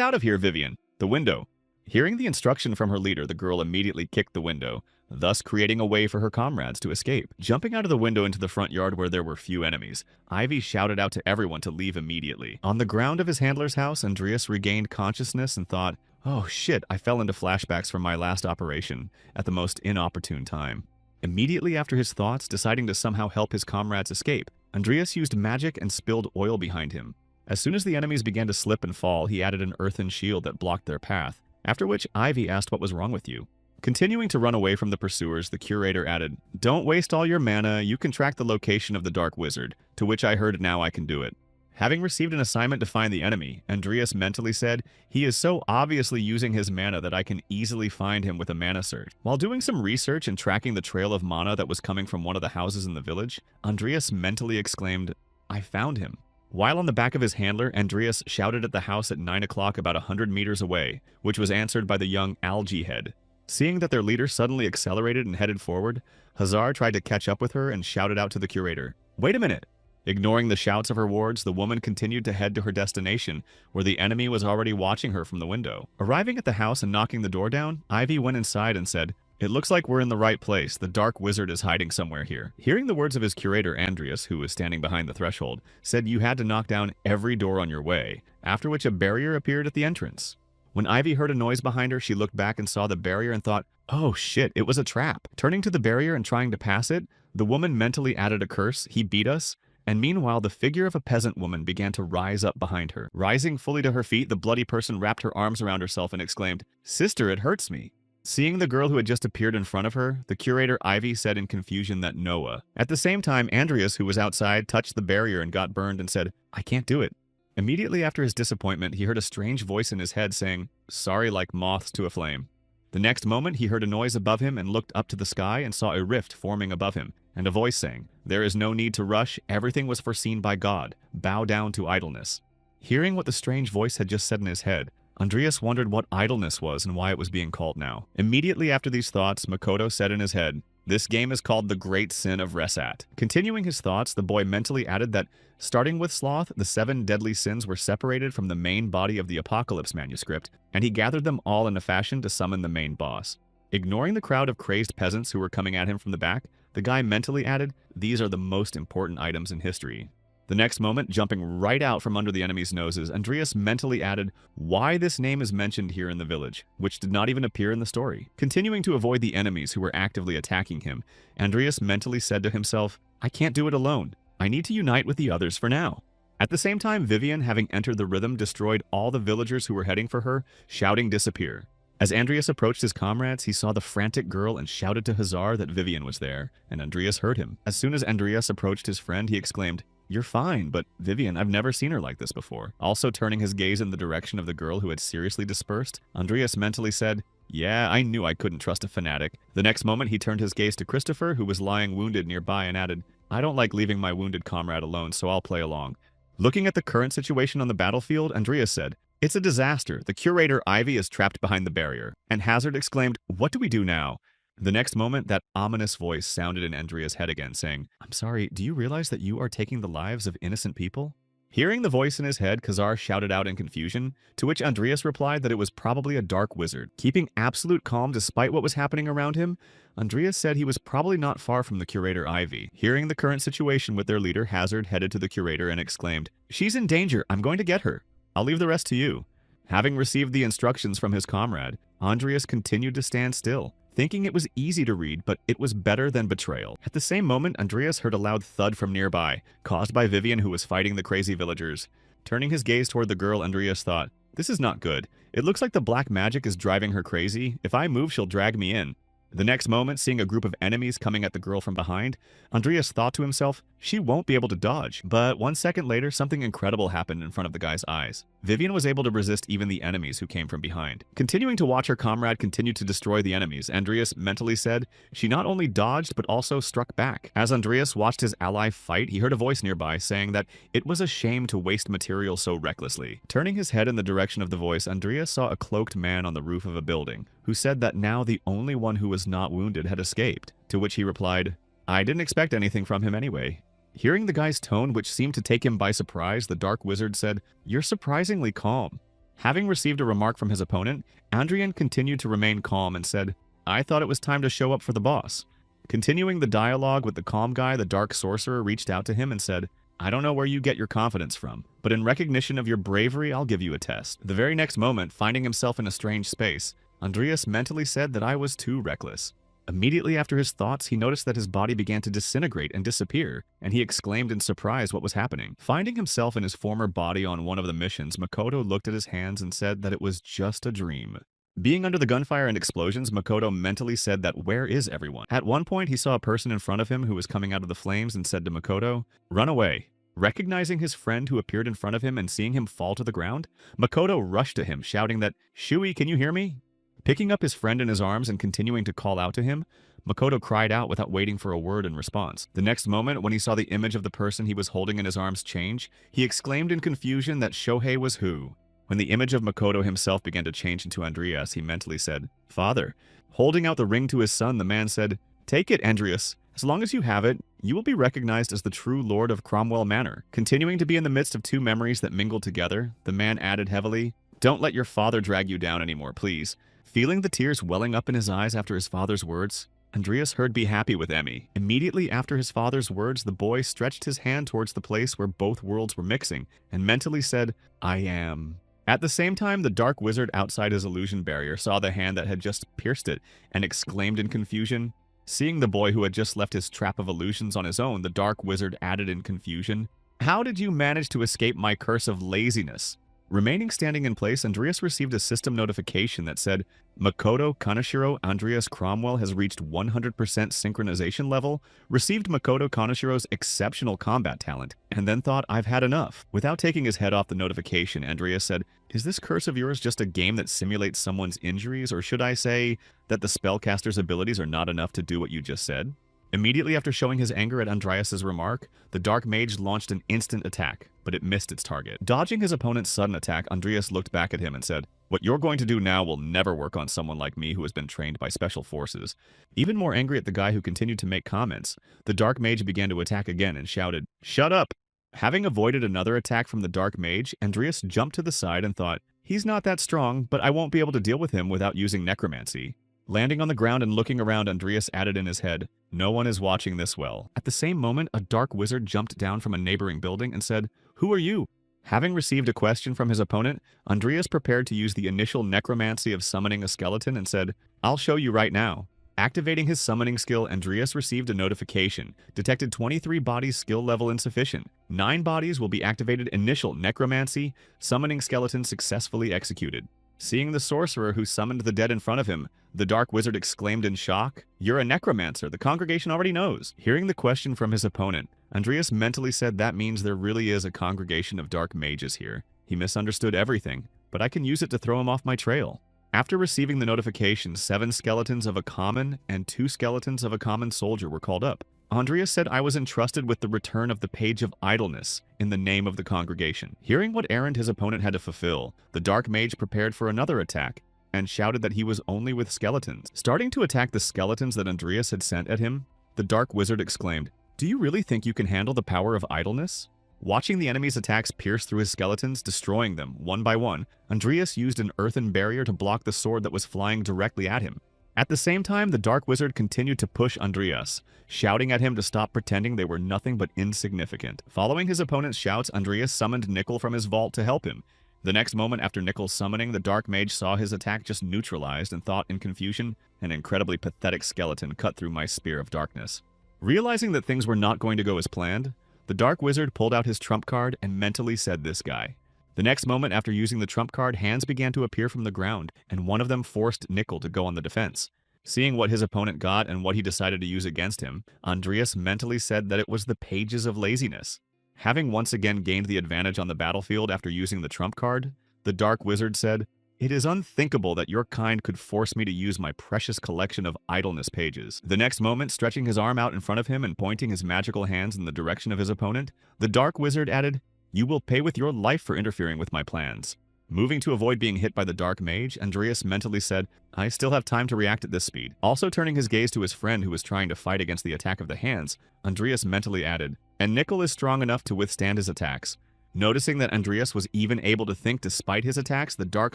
out of here, Vivian. The window. Hearing the instruction from her leader, the girl immediately kicked the window, thus creating a way for her comrades to escape. Jumping out of the window into the front yard where there were few enemies, Ivy shouted out to everyone to leave immediately. On the ground of his handler's house, Andreas regained consciousness and thought, Oh shit, I fell into flashbacks from my last operation at the most inopportune time. Immediately after his thoughts, deciding to somehow help his comrades escape, Andreas used magic and spilled oil behind him. As soon as the enemies began to slip and fall, he added an earthen shield that blocked their path, after which Ivy asked what was wrong with you. Continuing to run away from the pursuers, the curator added, Don't waste all your mana, you can track the location of the Dark Wizard, to which I heard now I can do it. Having received an assignment to find the enemy, Andreas mentally said, He is so obviously using his mana that I can easily find him with a mana search. While doing some research and tracking the trail of mana that was coming from one of the houses in the village, Andreas mentally exclaimed, I found him. While on the back of his handler, Andreas shouted at the house at 9 o'clock about 100 meters away, which was answered by the young Algae Head. Seeing that their leader suddenly accelerated and headed forward, Hazar tried to catch up with her and shouted out to the curator, Wait a minute! Ignoring the shouts of her wards, the woman continued to head to her destination, where the enemy was already watching her from the window. Arriving at the house and knocking the door down, Ivy went inside and said, It looks like we're in the right place. The Dark Wizard is hiding somewhere here. Hearing the words of his curator, Andreas, who was standing behind the threshold, said you had to knock down every door on your way, after which a barrier appeared at the entrance. When Ivy heard a noise behind her, she looked back and saw the barrier and thought, Oh shit, it was a trap. Turning to the barrier and trying to pass it, the woman mentally added a curse, He beat us, and meanwhile the figure of a peasant woman began to rise up behind her. Rising fully to her feet, the bloody person wrapped her arms around herself and exclaimed, Sister, it hurts me. Seeing the girl who had just appeared in front of her, the curator Ivy said in confusion that Noah. At the same time, Andreas, who was outside, touched the barrier and got burned and said, I can't do it. Immediately after his disappointment, he heard a strange voice in his head saying, Sorry like moths to a flame. The next moment, he heard a noise above him and looked up to the sky and saw a rift forming above him, and a voice saying, There is no need to rush, everything was foreseen by God, bow down to idleness. Hearing what the strange voice had just said in his head, Andreas wondered what idleness was and why it was being called now. Immediately after these thoughts, Makoto said in his head, This game is called the Great Sin of Resat. Continuing his thoughts, the boy mentally added that, starting with sloth, the 7 deadly sins were separated from the main body of the Apocalypse manuscript, and he gathered them all in a fashion to summon the main boss. Ignoring the crowd of crazed peasants who were coming at him from the back, the guy mentally added, These are the most important items in history. The next moment, jumping right out from under the enemy's noses, Andreas mentally added why this name is mentioned here in the village, which did not even appear in the story. Continuing to avoid the enemies who were actively attacking him, Andreas mentally said to himself, I can't do it alone. I need to unite with the others for now. At the same time, Vivian, having entered the rhythm, destroyed all the villagers who were heading for her, shouting disappear. As Andreas approached his comrades, he saw the frantic girl and shouted to Hazar that Vivian was there, and Andreas heard him. As soon as Andreas approached his friend, he exclaimed, You're fine, but Vivian, I've never seen her like this before. Also turning his gaze in the direction of the girl who had seriously dispersed, Andreas mentally said, Yeah, I knew I couldn't trust a fanatic. The next moment, he turned his gaze to Christopher, who was lying wounded nearby, and added, I don't like leaving my wounded comrade alone, so I'll play along. Looking at the current situation on the battlefield, Andreas said, It's a disaster. The curator Ivy is trapped behind the barrier. And Hazard exclaimed, What do we do now? The next moment, that ominous voice sounded in Andreas' head again, saying, I'm sorry, do you realize that you are taking the lives of innocent people? Hearing the voice in his head, Khazar shouted out in confusion, to which Andreas replied that it was probably a dark wizard. Keeping absolute calm despite what was happening around him, Andreas said he was probably not far from the curator Ivy. Hearing the current situation with their leader, Hazard headed to the curator and exclaimed, "She's in danger, I'm going to get her. I'll leave the rest to you." Having received the instructions from his comrade, Andreas continued to stand still, thinking it was easy to read, but it was better than betrayal. At the same moment, Andreas heard a loud thud from nearby, caused by Vivian, who was fighting the crazy villagers. Turning his gaze toward the girl, Andreas thought, "This is not good. It looks like the black magic is driving her crazy. If I move, she'll drag me in." The next moment, seeing a group of enemies coming at the girl from behind, Andreas thought to himself, she won't be able to dodge. But 1 second later, something incredible happened in front of the guy's eyes. Vivian was able to resist even the enemies who came from behind. Continuing to watch her comrade continue to destroy the enemies, Andreas mentally said, she not only dodged but also struck back. As Andreas watched his ally fight, he heard a voice nearby saying that it was a shame to waste material so recklessly. Turning his head in the direction of the voice, Andreas saw a cloaked man on the roof of a building, who said that now the only one who was not wounded had escaped, to which he replied, "I didn't expect anything from him anyway." Hearing the guy's tone, which seemed to take him by surprise, the dark wizard said, "You're surprisingly calm." Having received a remark from his opponent, Andrian continued to remain calm and said, "I thought it was time to show up for the boss." Continuing the dialogue with the calm guy, the dark sorcerer reached out to him and said, "I don't know where you get your confidence from, but in recognition of your bravery, I'll give you a test." The very next moment, finding himself in a strange space, Andreas mentally said that I was too reckless. Immediately after his thoughts, he noticed that his body began to disintegrate and disappear, and he exclaimed in surprise what was happening. Finding himself in his former body on one of the missions, Makoto looked at his hands and said that it was just a dream. Being under the gunfire and explosions, Makoto mentally said that where is everyone? At one point, he saw a person in front of him who was coming out of the flames and said to Makoto, "Run away." Recognizing his friend who appeared in front of him and seeing him fall to the ground, Makoto rushed to him, shouting that, "Shui, can you hear me?" Picking up his friend in his arms and continuing to call out to him, Makoto cried out without waiting for a word in response. The next moment, when he saw the image of the person he was holding in his arms change, he exclaimed in confusion that Shohei was who. When the image of Makoto himself began to change into Andreas, he mentally said, "Father." Holding out the ring to his son, the man said, "Take it, Andreas. As long as you have it, you will be recognized as the true lord of Cromwell Manor." Continuing to be in the midst of two memories that mingled together, the man added heavily, "Don't let your father drag you down anymore, please." Feeling the tears welling up in his eyes after his father's words, Andreas heard "Be happy with Emmy." Immediately after his father's words, the boy stretched his hand towards the place where both worlds were mixing and mentally said, "I am." At the same time, the dark wizard outside his illusion barrier saw the hand that had just pierced it and exclaimed in confusion. Seeing the boy who had just left his trap of illusions on his own, the dark wizard added in confusion, "How did you manage to escape my curse of laziness?" Remaining standing in place, Andreas received a system notification that said, "Makoto Kaneshiro Andreas Cromwell has reached 100% synchronization level, received Makoto Kaneshiro's exceptional combat talent, and then thought, I've had enough." Without taking his head off the notification, Andreas said, "Is this curse of yours just a game that simulates someone's injuries, or should I say that the spellcaster's abilities are not enough to do what you just said?" Immediately after showing his anger at Andreas' remark, the Dark Mage launched an instant attack, but it missed its target. Dodging his opponent's sudden attack, Andreas looked back at him and said, "What you're going to do now will never work on someone like me who has been trained by special forces." Even more angry at the guy who continued to make comments, the Dark Mage began to attack again and shouted, "Shut up!" Having avoided another attack from the Dark Mage, Andreas jumped to the side and thought, he's not that strong, but I won't be able to deal with him without using necromancy. Landing on the ground and looking around, Andreas added in his head, "No one is watching this well." At the same moment, a dark wizard jumped down from a neighboring building and said, "Who are you?" Having received a question from his opponent, Andreas prepared to use the initial necromancy of summoning a skeleton and said, "I'll show you right now." Activating his summoning skill, Andreas received a notification. Detected 23 bodies skill level insufficient. 9 bodies will be activated initial necromancy, summoning skeleton successfully executed. Seeing the sorcerer who summoned the dead in front of him, the dark wizard exclaimed in shock, "You're a necromancer, the congregation already knows." Hearing the question from his opponent, Andreas mentally said that means there really is a congregation of dark mages here. He misunderstood everything, but I can use it to throw him off my trail. After receiving the notification, 7 skeletons of a common and 2 skeletons of a common soldier were called up. Andreas said I was entrusted with the return of the Page of Idleness in the name of the congregation. Hearing what errand his opponent had to fulfill, the Dark Mage prepared for another attack and shouted that he was only with skeletons. Starting to attack the skeletons that Andreas had sent at him, the Dark Wizard exclaimed, "Do you really think you can handle the power of idleness?" Watching the enemy's attacks pierce through his skeletons, destroying them one by one, Andreas used an earthen barrier to block the sword that was flying directly at him. At the same time, the Dark Wizard continued to push Andreas, shouting at him to stop pretending they were nothing but insignificant. Following his opponent's shouts, Andreas summoned Nickel from his vault to help him. The next moment after Nickel's summoning, the Dark Mage saw his attack just neutralized and thought in confusion, an incredibly pathetic skeleton cut through my spear of darkness. Realizing that things were not going to go as planned, the Dark Wizard pulled out his trump card and mentally said this guy. The next moment after using the trump card, hands began to appear from the ground, and one of them forced Nickel to go on the defense. Seeing what his opponent got and what he decided to use against him, Andreas mentally said that it was the pages of laziness. Having once again gained the advantage on the battlefield after using the trump card, the Dark Wizard said, "It is unthinkable that your kind could force me to use my precious collection of idleness pages." The next moment, stretching his arm out in front of him and pointing his magical hands in the direction of his opponent, the Dark Wizard added, "You will pay with your life for interfering with my plans." Moving to avoid being hit by the Dark Mage, Andreas mentally said, "I still have time to react at this speed." Also turning his gaze to his friend who was trying to fight against the attack of the hands, Andreas mentally added, "And Nickel is strong enough to withstand his attacks." Noticing that Andreas was even able to think despite his attacks, the Dark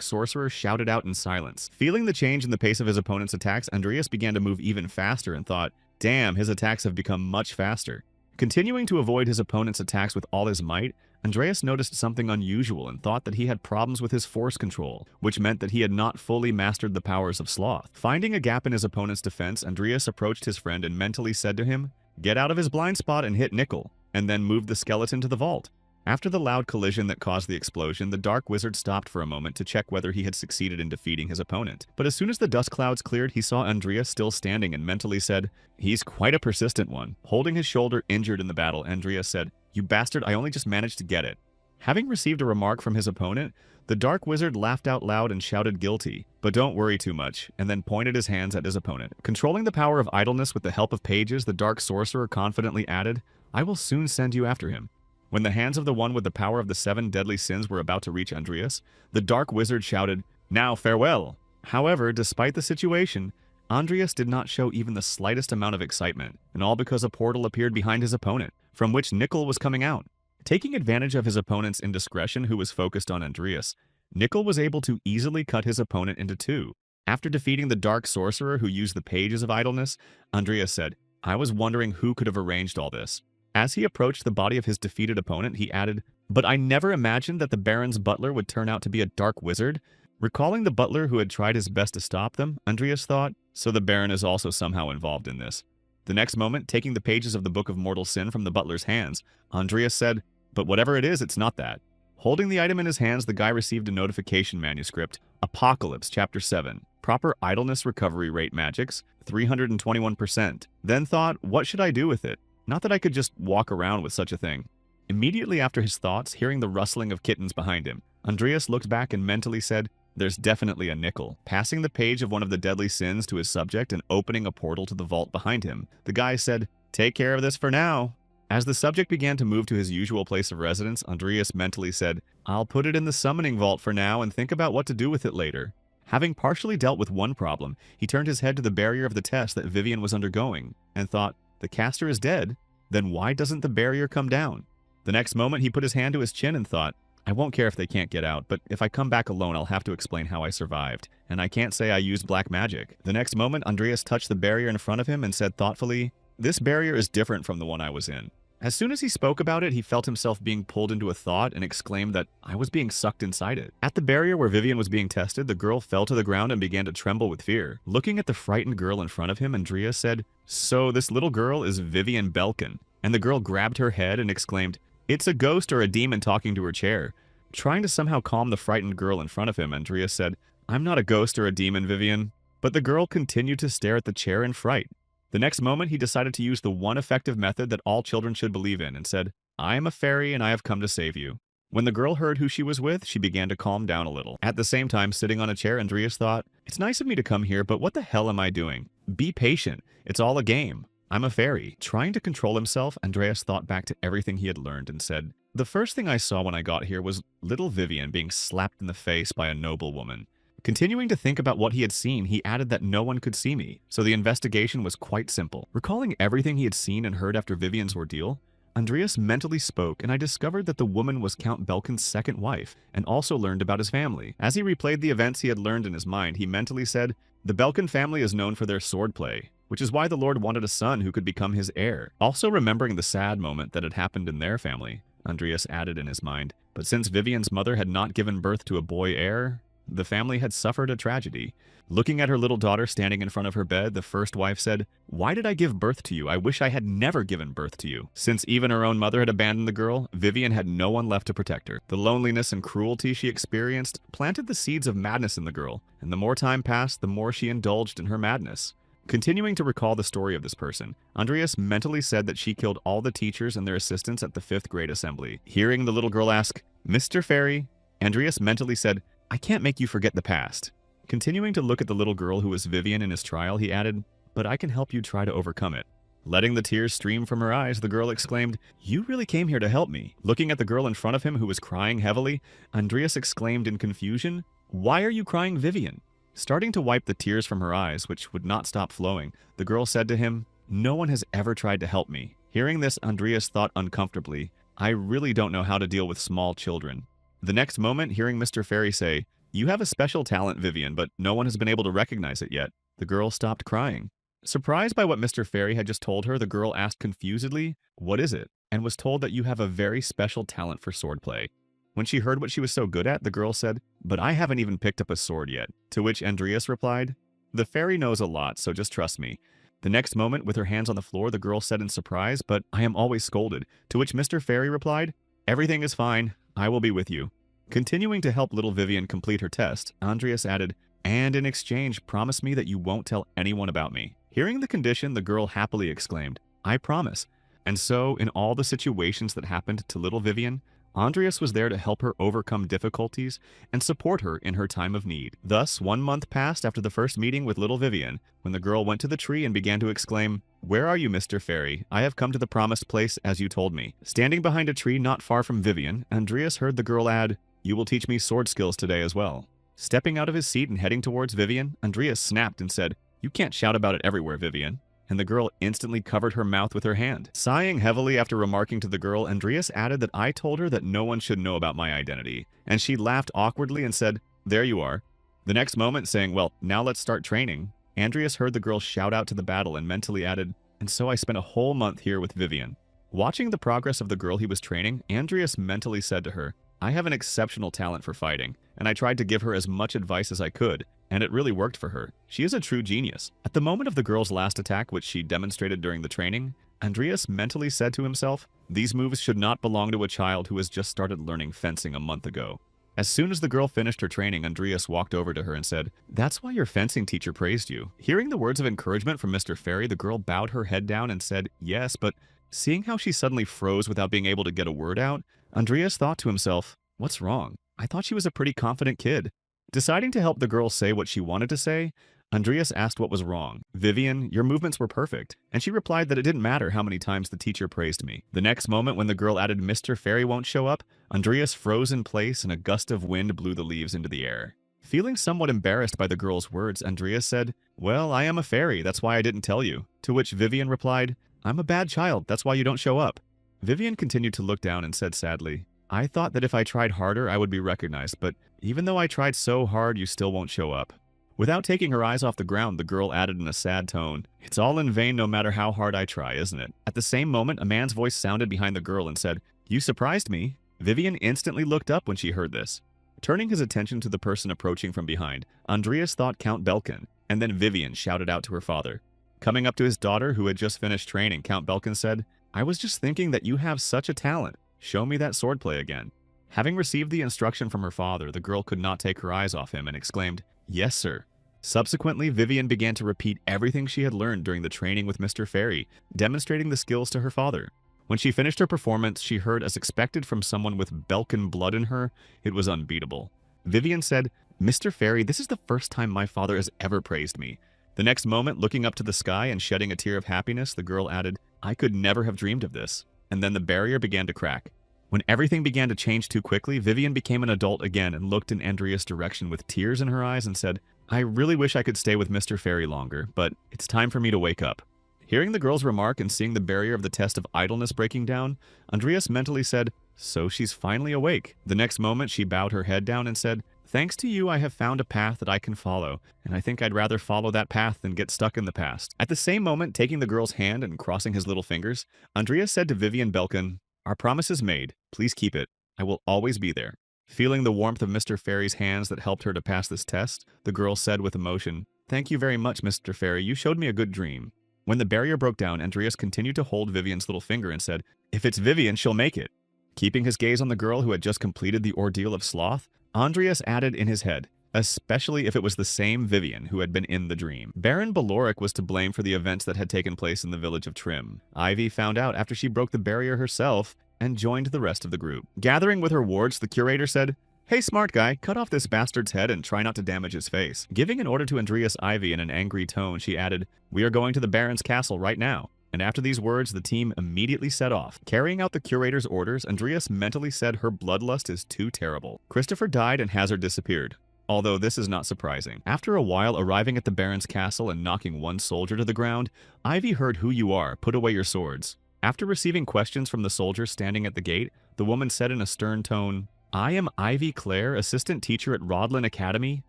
Sorcerer shouted out in silence. Feeling the change in the pace of his opponent's attacks, Andreas began to move even faster and thought, "Damn, his attacks have become much faster." Continuing to avoid his opponent's attacks with all his might, Andreas noticed something unusual and thought that he had problems with his force control, which meant that he had not fully mastered the powers of sloth. Finding a gap in his opponent's defense, Andreas approached his friend and mentally said to him, "Get out of his blind spot and hit Nickel," and then moved the skeleton to the vault. After the loud collision that caused the explosion, the Dark Wizard stopped for a moment to check whether he had succeeded in defeating his opponent. But as soon as the dust clouds cleared, he saw Andreas still standing and mentally said, "He's quite a persistent one." Holding his shoulder injured in the battle, Andreas said, "You bastard, I only just managed to get it." Having received a remark from his opponent, the Dark Wizard laughed out loud and shouted guilty, "But don't worry too much," and then pointed his hands at his opponent. Controlling the power of idleness with the help of pages, the Dark Sorcerer confidently added, "I will soon send you after him." When the hands of the one with the power of the 7 deadly sins were about to reach Andreas, the Dark Wizard shouted, "Now farewell!" However, despite the situation, Andreas did not show even the slightest amount of excitement, and all because a portal appeared behind his opponent, from which Nickel was coming out. Taking advantage of his opponent's indiscretion who was focused on Andreas, Nickel was able to easily cut his opponent into 2. After defeating the Dark Sorcerer who used the pages of idleness, Andreas said, "I was wondering who could have arranged all this." As he approached the body of his defeated opponent, he added, "But I never imagined that the Baron's butler would turn out to be a Dark Wizard." Recalling the butler who had tried his best to stop them, Andreas thought, so the Baron is also somehow involved in this. The next moment, taking the pages of the Book of Mortal Sin from the butler's hands, Andreas said, "But whatever it is, it's not that." Holding the item in his hands, the guy received a notification manuscript, Apocalypse, Chapter 7, Proper Idleness Recovery Rate Magics, 321%. Then thought, what should I do with it? Not that I could just walk around with such a thing. Immediately after his thoughts, hearing the rustling of kittens behind him, Andreas looked back and mentally said, "There's definitely a nickel." Passing the page of one of the deadly sins to his subject and opening a portal to the vault behind him, the guy said, "Take care of this for now." As the subject began to move to his usual place of residence, Andreas mentally said, "I'll put it in the summoning vault for now and think about what to do with it later." Having partially dealt with one problem, he turned his head to the barrier of the test that Vivian was undergoing and thought, "The caster is dead, then why doesn't the barrier come down?" The next moment, he put his hand to his chin and thought, "I won't care if they can't get out, but if I come back alone, I'll have to explain how I survived, and I can't say I used black magic." The next moment, Andreas touched the barrier in front of him and said thoughtfully, "This barrier is different from the one I was in." As soon as he spoke about it, he felt himself being pulled into a thought and exclaimed that I was being sucked inside it. At the barrier where Vivian was being tested, the girl fell to the ground and began to tremble with fear. Looking at the frightened girl in front of him, Andreas said, "So this little girl is Vivian Belkin." And the girl grabbed her head and exclaimed, "It's a ghost or a demon talking to her chair." Trying to somehow calm the frightened girl in front of him, Andreas said, "I'm not a ghost or a demon, Vivian." But the girl continued to stare at the chair in fright. The next moment, he decided to use the one effective method that all children should believe in and said, "I am a fairy and I have come to save you." When the girl heard who she was with, she began to calm down a little. At the same time, sitting on a chair, Andreas thought, "It's nice of me to come here, but what the hell am I doing? Be patient. It's all a game. I'm a fairy." Trying to control himself, Andreas thought back to everything he had learned and said, "The first thing I saw when I got here was little Vivian being slapped in the face by a noble woman." Continuing to think about what he had seen, he added that no one could see me, so the investigation was quite simple. Recalling everything he had seen and heard after Vivian's ordeal, Andreas mentally spoke, and I discovered that the woman was Count Belkin's second wife, and also learned about his family. As he replayed the events he had learned in his mind, he mentally said, "The Belkin family is known for their swordplay, which is why the Lord wanted a son who could become his heir." Also remembering the sad moment that had happened in their family, Andreas added in his mind, "But since Vivian's mother had not given birth to a boy heir, the family had suffered a tragedy." Looking at her little daughter standing in front of her bed, the first wife said, "Why did I give birth to you? I wish I had never given birth to you." Since even her own mother had abandoned the girl, Vivian had no one left to protect her. The loneliness and cruelty she experienced planted the seeds of madness in the girl, and the more time passed, the more she indulged in her madness. Continuing to recall the story of this person, Andreas mentally said that she killed all the teachers and their assistants at the 5th grade assembly. Hearing the little girl ask, "Mr. Fairy," Andreas mentally said, "I can't make you forget the past." Continuing to look at the little girl who was Vivian in his trial, he added, "But I can help you try to overcome it." Letting the tears stream from her eyes, the girl exclaimed, "You really came here to help me." Looking at the girl in front of him who was crying heavily, Andreas exclaimed in confusion, "Why are you crying, Vivian?" Starting to wipe the tears from her eyes, which would not stop flowing, the girl said to him, "No one has ever tried to help me." Hearing this, Andreas thought uncomfortably, "I really don't know how to deal with small children." The next moment, hearing Mr. Fairy say, "You have a special talent, Vivian, but no one has been able to recognize it yet," the girl stopped crying. Surprised by what Mr. Fairy had just told her, the girl asked confusedly, "What is it?" and was told that you have a very special talent for swordplay. When she heard what she was so good at, the girl said, "But I haven't even picked up a sword yet," to which Andreas replied, "The fairy knows a lot, so just trust me." The next moment, with her hands on the floor, the girl said in surprise, "But I am always scolded," to which Mr. Fairy replied, "Everything is fine, I will be with you." Continuing to help little Vivian complete her test, Andreas added, "And in exchange, promise me that you won't tell anyone about me." Hearing the condition, the girl happily exclaimed, "I promise." And so, in all the situations that happened to little Vivian, Andreas was there to help her overcome difficulties and support her in her time of need. Thus, 1 month passed after the first meeting with little Vivian, when the girl went to the tree and began to exclaim, "Where are you, Mr. Fairy? I have come to the promised place as you told me." Standing behind a tree not far from Vivian, Andreas heard the girl add, "You will teach me sword skills today as well." Stepping out of his seat and heading towards Vivian, Andreas snapped and said, "You can't shout about it everywhere, Vivian." And the girl instantly covered her mouth with her hand. Sighing heavily after remarking to the girl, Andreas added that I told her that no one should know about my identity, and she laughed awkwardly and said, "There you are." The next moment, saying, "Well, now let's start training," Andreas heard the girl shout out to the battle and mentally added, "And so I spent a whole month here with Vivian." Watching the progress of the girl he was training, Andreas mentally said to her, "I have an exceptional talent for fighting, and I tried to give her as much advice as I could, and it really worked for her. She is a true genius." At the moment of the girl's last attack, which she demonstrated during the training, Andreas mentally said to himself, "These moves should not belong to a child who has just started learning fencing a month ago." As soon as the girl finished her training, Andreas walked over to her and said, "That's why your fencing teacher praised you." Hearing the words of encouragement from Mr. Fairy, the girl bowed her head down and said, "Yes," but seeing how she suddenly froze without being able to get a word out, Andreas thought to himself, "What's wrong? I thought she was a pretty confident kid." Deciding to help the girl say what she wanted to say, Andreas asked what was wrong. "Vivian, your movements were perfect." And she replied that it didn't matter how many times the teacher praised me. The next moment, when the girl added, "Mr. Fairy won't show up," Andreas froze in place and a gust of wind blew the leaves into the air. Feeling somewhat embarrassed by the girl's words, Andreas said, "Well, I am a fairy, that's why I didn't tell you." To which Vivian replied, "I'm a bad child, that's why you don't show up." Vivian continued to look down and said sadly, "I thought that if I tried harder, I would be recognized, but even though I tried so hard, you still won't show up." Without taking her eyes off the ground, the girl added in a sad tone, "It's all in vain no matter how hard I try, isn't it?" At the same moment, a man's voice sounded behind the girl and said, "You surprised me." Vivian instantly looked up when she heard this. Turning his attention to the person approaching from behind, Andreas thought Count Belkin, and then Vivian shouted out to her father. Coming up to his daughter, who had just finished training, Count Belkin said, "I was just thinking that you have such a talent. Show me that swordplay again." Having received the instruction from her father, the girl could not take her eyes off him and exclaimed, "Yes, sir." Subsequently, Vivian began to repeat everything she had learned during the training with Mr. Fairy, demonstrating the skills to her father. When she finished her performance, she heard, as expected from someone with Belkin blood in her, it was unbeatable. Vivian said, "Mr. Fairy, this is the first time my father has ever praised me." The next moment, looking up to the sky and shedding a tear of happiness, the girl added, "I could never have dreamed of this." And then the barrier began to crack. When everything began to change too quickly, Vivian became an adult again and looked in Andreas' direction with tears in her eyes and said, "I really wish I could stay with Mr. Fairy longer, but it's time for me to wake up." Hearing the girl's remark and seeing the barrier of the test of idleness breaking down, Andreas mentally said, "So she's finally awake." The next moment, she bowed her head down and said, "Thanks to you, I have found a path that I can follow, and I think I'd rather follow that path than get stuck in the past." At the same moment, taking the girl's hand and crossing his little fingers, Andreas said to Vivian Belkin, "Our promise is made. Please keep it. I will always be there." Feeling the warmth of Mr. Fairy's hands that helped her to pass this test, the girl said with emotion, "Thank you very much, Mr. Fairy. You showed me a good dream." When the barrier broke down, Andreas continued to hold Vivian's little finger and said, "If it's Vivian, she'll make it." Keeping his gaze on the girl who had just completed the ordeal of sloth, Andreas added in his head, especially if it was the same Vivian who had been in the dream. Baron Baloric was to blame for the events that had taken place in the village of Trim. Ivy found out after she broke the barrier herself and joined the rest of the group. Gathering with her wards, the curator said, "Hey, smart guy, cut off this bastard's head and try not to damage his face." Giving an order to Andreas Ivy in an angry tone, she added, "We are going to the Baron's castle right now." And after these words, the team immediately set off. Carrying out the curator's orders, Andreas mentally said her bloodlust is too terrible. Christopher died and Hazard disappeared. Although this is not surprising. After a while, arriving at the Baron's castle and knocking one soldier to the ground, Ivy heard, "Who you are, put away your swords." After receiving questions from the soldier standing at the gate, the woman said in a stern tone, "I am Ivy Clare, assistant teacher at Rodlin Academy,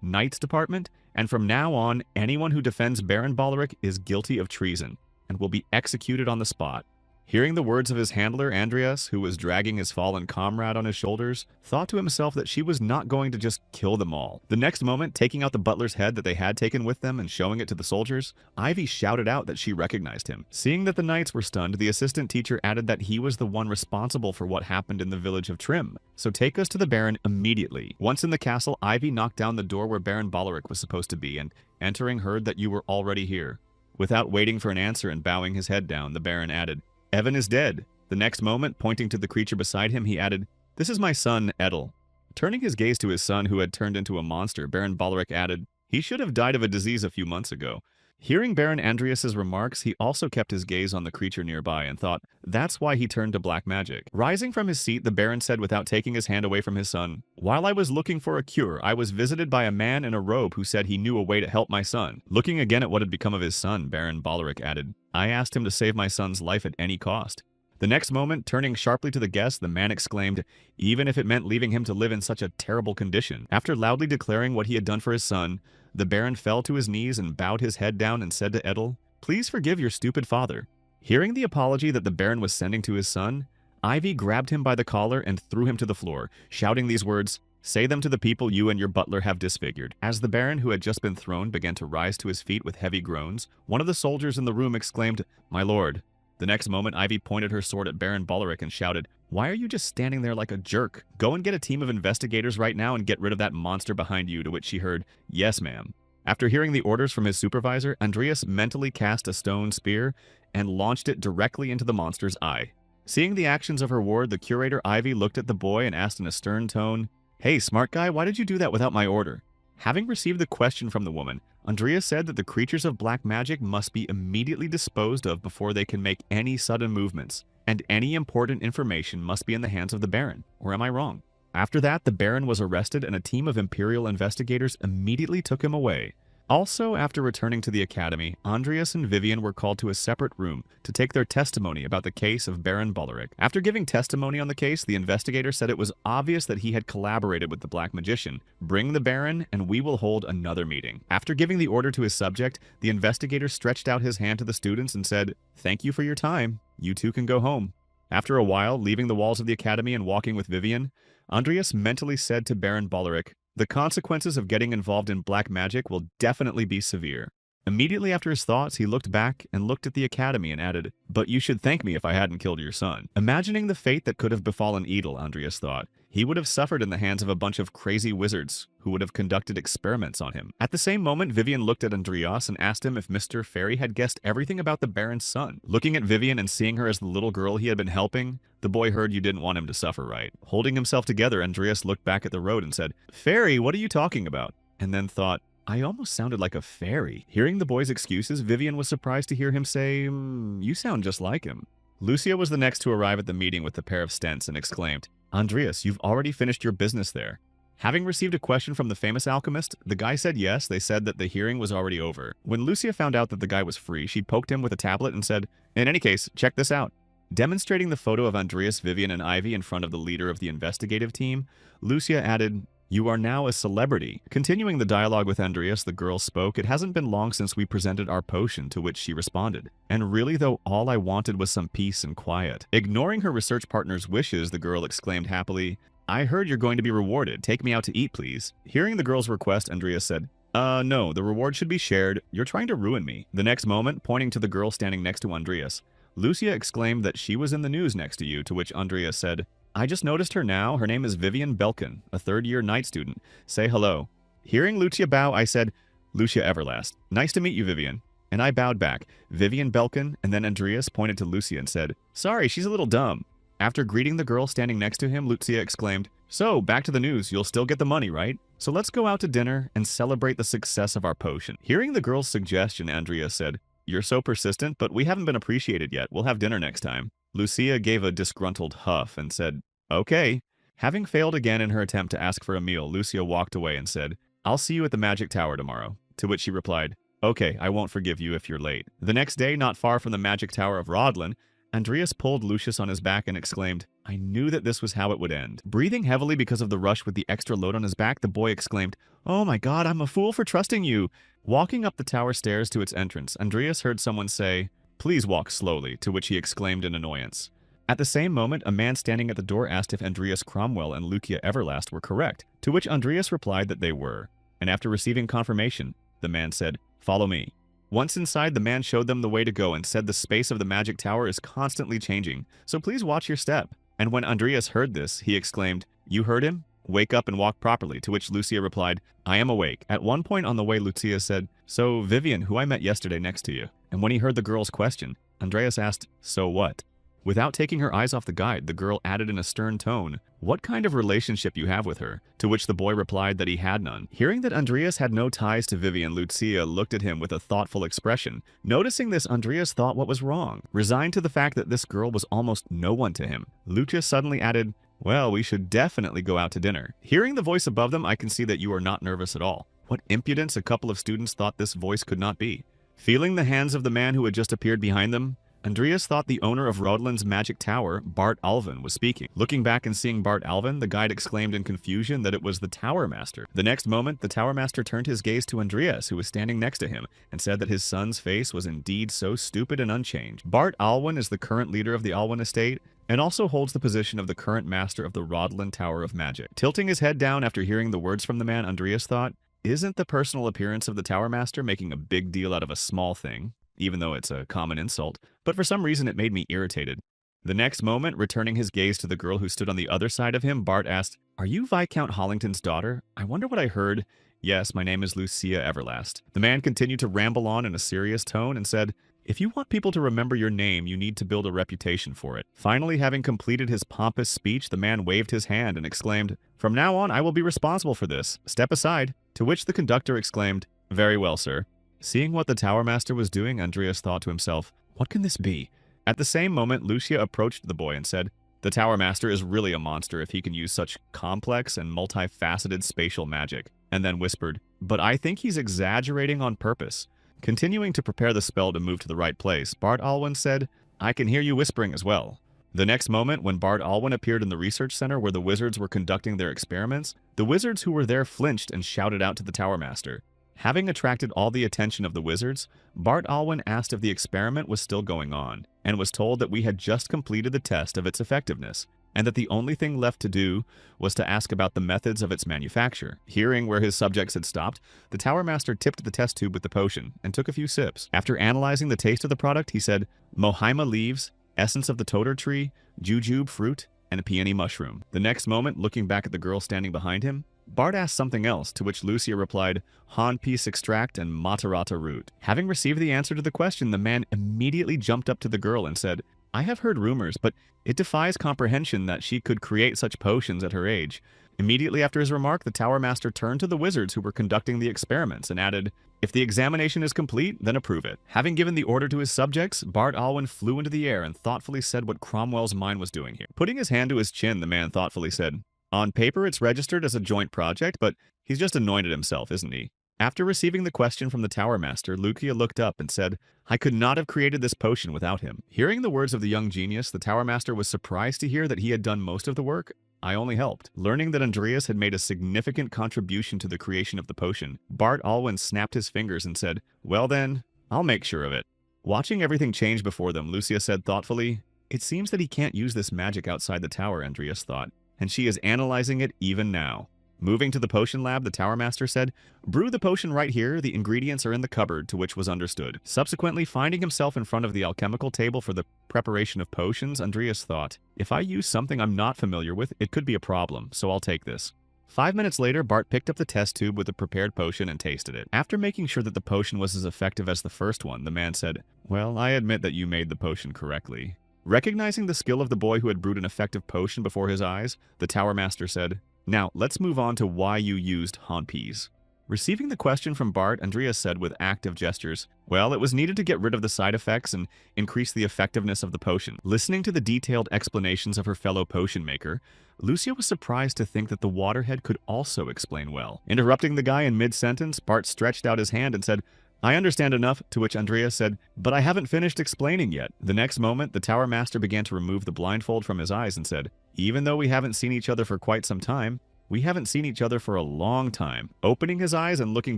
Knights Department, and from now on, anyone who defends Baron Baloric is guilty of treason and will be executed on the spot." Hearing the words of his handler, Andreas, who was dragging his fallen comrade on his shoulders, thought to himself that she was not going to just kill them all. The next moment, taking out the butler's head that they had taken with them and showing it to the soldiers, Ivy shouted out that she recognized him. Seeing that the knights were stunned, the assistant teacher added that he was the one responsible for what happened in the village of Trim. "So take us to the Baron immediately." Once in the castle, Ivy knocked down the door where Baron Baloric was supposed to be, and entering heard that you were already here. Without waiting for an answer and bowing his head down, the Baron added, "Evan is dead." The next moment, pointing to the creature beside him, he added, "This is my son, Edel." Turning his gaze to his son, who had turned into a monster, Baron Baloric added, "He should have died of a disease a few months ago." Hearing Baron Andreas's remarks, he also kept his gaze on the creature nearby and thought, that's why he turned to black magic. Rising from his seat, the Baron said without taking his hand away from his son, "While I was looking for a cure, I was visited by a man in a robe who said he knew a way to help my son." Looking again at what had become of his son, Baron Baloric added, "I asked him to save my son's life at any cost." The next moment, turning sharply to the guest, the man exclaimed, even if it meant leaving him to live in such a terrible condition. After loudly declaring what he had done for his son, the Baron fell to his knees and bowed his head down and said to Edel, "Please forgive your stupid father." Hearing the apology that the Baron was sending to his son, Ivy grabbed him by the collar and threw him to the floor, shouting these words, "Say them to the people you and your butler have disfigured." As the Baron, who had just been thrown, began to rise to his feet with heavy groans, one of the soldiers in the room exclaimed, "My lord." The next moment, Ivy pointed her sword at Baron Baloric and shouted, "Why are you just standing there like a jerk? Go and get a team of investigators right now and get rid of that monster behind you," to which she heard, "Yes, ma'am." After hearing the orders from his supervisor, Andreas mentally cast a stone spear and launched it directly into the monster's eye. Seeing the actions of her ward, the curator Ivy looked at the boy and asked in a stern tone, "Hey, smart guy, why did you do that without my order?" Having received the question from the woman, Andreas said that the creatures of black magic must be immediately disposed of before they can make any sudden movements, and any important information must be in the hands of the Baron, or am I wrong? After that, the Baron was arrested and a team of Imperial investigators immediately took him away. Also, after returning to the academy, Andreas and Vivian were called to a separate room to take their testimony about the case of Baron Baloric. After giving testimony on the case, the investigator said it was obvious that he had collaborated with the Black Magician. "Bring the Baron, and we will hold another meeting." After giving the order to his subject, the investigator stretched out his hand to the students and said, "Thank you for your time. You two can go home." After a while, leaving the walls of the academy and walking with Vivian, Andreas mentally said to Baron Baloric, "The consequences of getting involved in black magic will definitely be severe." Immediately after his thoughts, he looked back and looked at the academy and added, "But you should thank me if I hadn't killed your son." Imagining the fate that could have befallen Edel, Andreas thought, he would have suffered in the hands of a bunch of crazy wizards who would have conducted experiments on him. At the same moment, Vivian looked at Andreas and asked him if Mr. Fairy had guessed everything about the Baron's son. Looking at Vivian and seeing her as the little girl he had been helping, the boy heard you didn't want him to suffer, right? Holding himself together, Andreas looked back at the road and said, "Fairy, what are you talking about?" And then thought, I almost sounded like a fairy. Hearing the boy's excuses, Vivian was surprised to hear him say, "You sound just like him." Lucia was the next to arrive at the meeting with the pair of stents and exclaimed, "Andreas, you've already finished your business there." Having received a question from the famous alchemist, the guy said yes. They said that the hearing was already over. When Lucia found out that the guy was free, she poked him with a tablet and said, "In any case, check this out." Demonstrating the photo of Andreas, Vivian, and Ivy in front of the leader of the investigative team, Lucia added, "You are now a celebrity." Continuing the dialogue with Andreas, the girl spoke, "It hasn't been long since we presented our potion," to which she responded, "And really though, all I wanted was some peace and quiet." Ignoring her research partner's wishes, the girl exclaimed happily, "I heard you're going to be rewarded. Take me out to eat, please." Hearing the girl's request, Andreas said, No, the reward should be shared. You're trying to ruin me." The next moment, pointing to the girl standing next to Andreas, Lucia exclaimed that she was in the news next to you, to which Andreas said, "I just noticed her now. Her name is Vivian Belkin, a third-year night student. Say hello." Hearing Lucia bow, I said, "Lucia Everlast. Nice to meet you, Vivian." And I bowed back, Vivian Belkin, and then Andreas pointed to Lucia and said, "Sorry, she's a little dumb." After greeting the girl standing next to him, Lucia exclaimed, "So, back to the news. You'll still get the money, right? So let's go out to dinner and celebrate the success of our potion." Hearing the girl's suggestion, Andreas said, "You're so persistent, but we haven't been appreciated yet. We'll have dinner next time." Lucia gave a disgruntled huff and said, "Okay." Having failed again in her attempt to ask for a meal, Lucia walked away and said, "I'll see you at the Magic Tower tomorrow." To which she replied, "Okay, I won't forgive you if you're late." The next day, not far from the Magic Tower of Rodlin, Andreas pulled Lucius on his back and exclaimed, "I knew that this was how it would end." Breathing heavily because of the rush with the extra load on his back, the boy exclaimed, "Oh my god, I'm a fool for trusting you." Walking up the tower stairs to its entrance, Andreas heard someone say, "Please walk slowly," to which he exclaimed in annoyance. At the same moment, a man standing at the door asked if Andreas Cromwell and Lucia Everlast were correct, to which Andreas replied that they were. And after receiving confirmation, the man said, "Follow me." Once inside, the man showed them the way to go and said the space of the magic tower is constantly changing, so please watch your step. And when Andreas heard this, he exclaimed, "You heard him? Wake up and walk properly," to which Lucia replied, "I am awake." At one point on the way, Lucia said, "So, Vivian, who I met yesterday next to you." And when he heard the girl's question, Andreas asked, "So what?" Without taking her eyes off the guide, the girl added in a stern tone, "What kind of relationship you have with her?" To which the boy replied that he had none. Hearing that Andreas had no ties to Vivian, Lucia looked at him with a thoughtful expression. Noticing this, Andreas thought what was wrong. Resigned to the fact that this girl was almost no one to him, Lucia suddenly added, "Well, we should definitely go out to dinner." Hearing the voice above them, I can see that you are not nervous at all. What impudence a couple of students thought this voice could not be. Feeling the hands of the man who had just appeared behind them, Andreas thought the owner of Rodlin's magic tower, Bart Alvin, was speaking. Looking back and seeing Bart Alvin, the guide exclaimed in confusion that it was the Tower Master. The next moment, the Tower Master turned his gaze to Andreas, who was standing next to him, and said that his son's face was indeed so stupid and unchanged. Bart Alwyn is the current leader of the Alwyn estate, and also holds the position of the current master of the Rodlin Tower of Magic. Tilting his head down after hearing the words from the man, Andreas thought, isn't the personal appearance of the Tower Master making a big deal out of a small thing? Even though it's a common insult, but for some reason it made me irritated. The next moment, returning his gaze to the girl who stood on the other side of him, Bart asked, "Are you Viscount Hollington's daughter? I wonder what I heard." "Yes, my name is Lucia Everlast." The man continued to ramble on in a serious tone and said, "If you want people to remember your name, you need to build a reputation for it." Finally, having completed his pompous speech, the man waved his hand and exclaimed, "From now on, I will be responsible for this. Step aside." To which the conductor exclaimed, "Very well, sir." Seeing what the Tower Master was doing, Andreas thought to himself, "What can this be?" At the same moment, Lucia approached the boy and said, "The Tower Master is really a monster if he can use such complex and multifaceted spatial magic," and then whispered, "But I think he's exaggerating on purpose." Continuing to prepare the spell to move to the right place, Bart Alwyn said, "I can hear you whispering as well." The next moment, when Bart Alwyn appeared in the research center where the wizards were conducting their experiments, the wizards who were there flinched and shouted out to the Tower Master. Having attracted all the attention of the wizards, Bart Alwyn asked if the experiment was still going on, and was told that we had just completed the test of its effectiveness, and that the only thing left to do was to ask about the methods of its manufacture. Hearing where his subjects had stopped, the Tower Master tipped the test tube with the potion, and took a few sips. After analyzing the taste of the product, he said, "Mohaima leaves, essence of the toter tree, jujube fruit, and a peony mushroom." The next moment, looking back at the girl standing behind him, Bart asked something else, to which Lucia replied, "Han piece extract and matarata root." Having received the answer to the question, the man immediately jumped up to the girl and said, "I have heard rumors, but it defies comprehension that she could create such potions at her age." Immediately after his remark, the Tower Master turned to the wizards who were conducting the experiments and added, "If the examination is complete, then approve it." Having given the order to his subjects, Bart Alwyn flew into the air and thoughtfully said what Cromwell's mind was doing here. Putting his hand to his chin, the man thoughtfully said, On paper, it's registered as a joint project, but he's just anointed himself, isn't he? After receiving the question from the Tower Master, Lucia looked up and said, I could not have created this potion without him. Hearing the words of the young genius, the Tower Master was surprised to hear that he had done most of the work. I only helped. Learning that Andreas had made a significant contribution to the creation of the potion, Bart Alwyn snapped his fingers and said, well then, I'll make sure of it. Watching everything change before them, Lucia said thoughtfully, it seems that he can't use this magic outside the tower, Andreas thought, and she is analyzing it even now. Moving to the potion lab, the Tower Master said, brew the potion right here, the ingredients are in the cupboard, to which was understood. Subsequently, finding himself in front of the alchemical table for the preparation of potions, Andreas thought, if I use something I'm not familiar with, it could be a problem, so I'll take this. 5 minutes later, Bart picked up the test tube with the prepared potion and tasted it. After making sure that the potion was as effective as the first one, the man said, well, I admit that you made the potion correctly. Recognizing the skill of the boy who had brewed an effective potion before his eyes, the Tower Master said, now, let's move on to why you used Hanpeas. Receiving the question from Bart, Andreas said with active gestures, well, it was needed to get rid of the side effects and increase the effectiveness of the potion. Listening to the detailed explanations of her fellow potion maker, Lucia was surprised to think that the waterhead could also explain well. Interrupting the guy in mid-sentence, Bart stretched out his hand and said, I understand enough, to which Andreas said, but I haven't finished explaining yet. The next moment, the Tower Master began to remove the blindfold from his eyes and said, even though we haven't seen each other for quite some time, we haven't seen each other for a long time. Opening his eyes and looking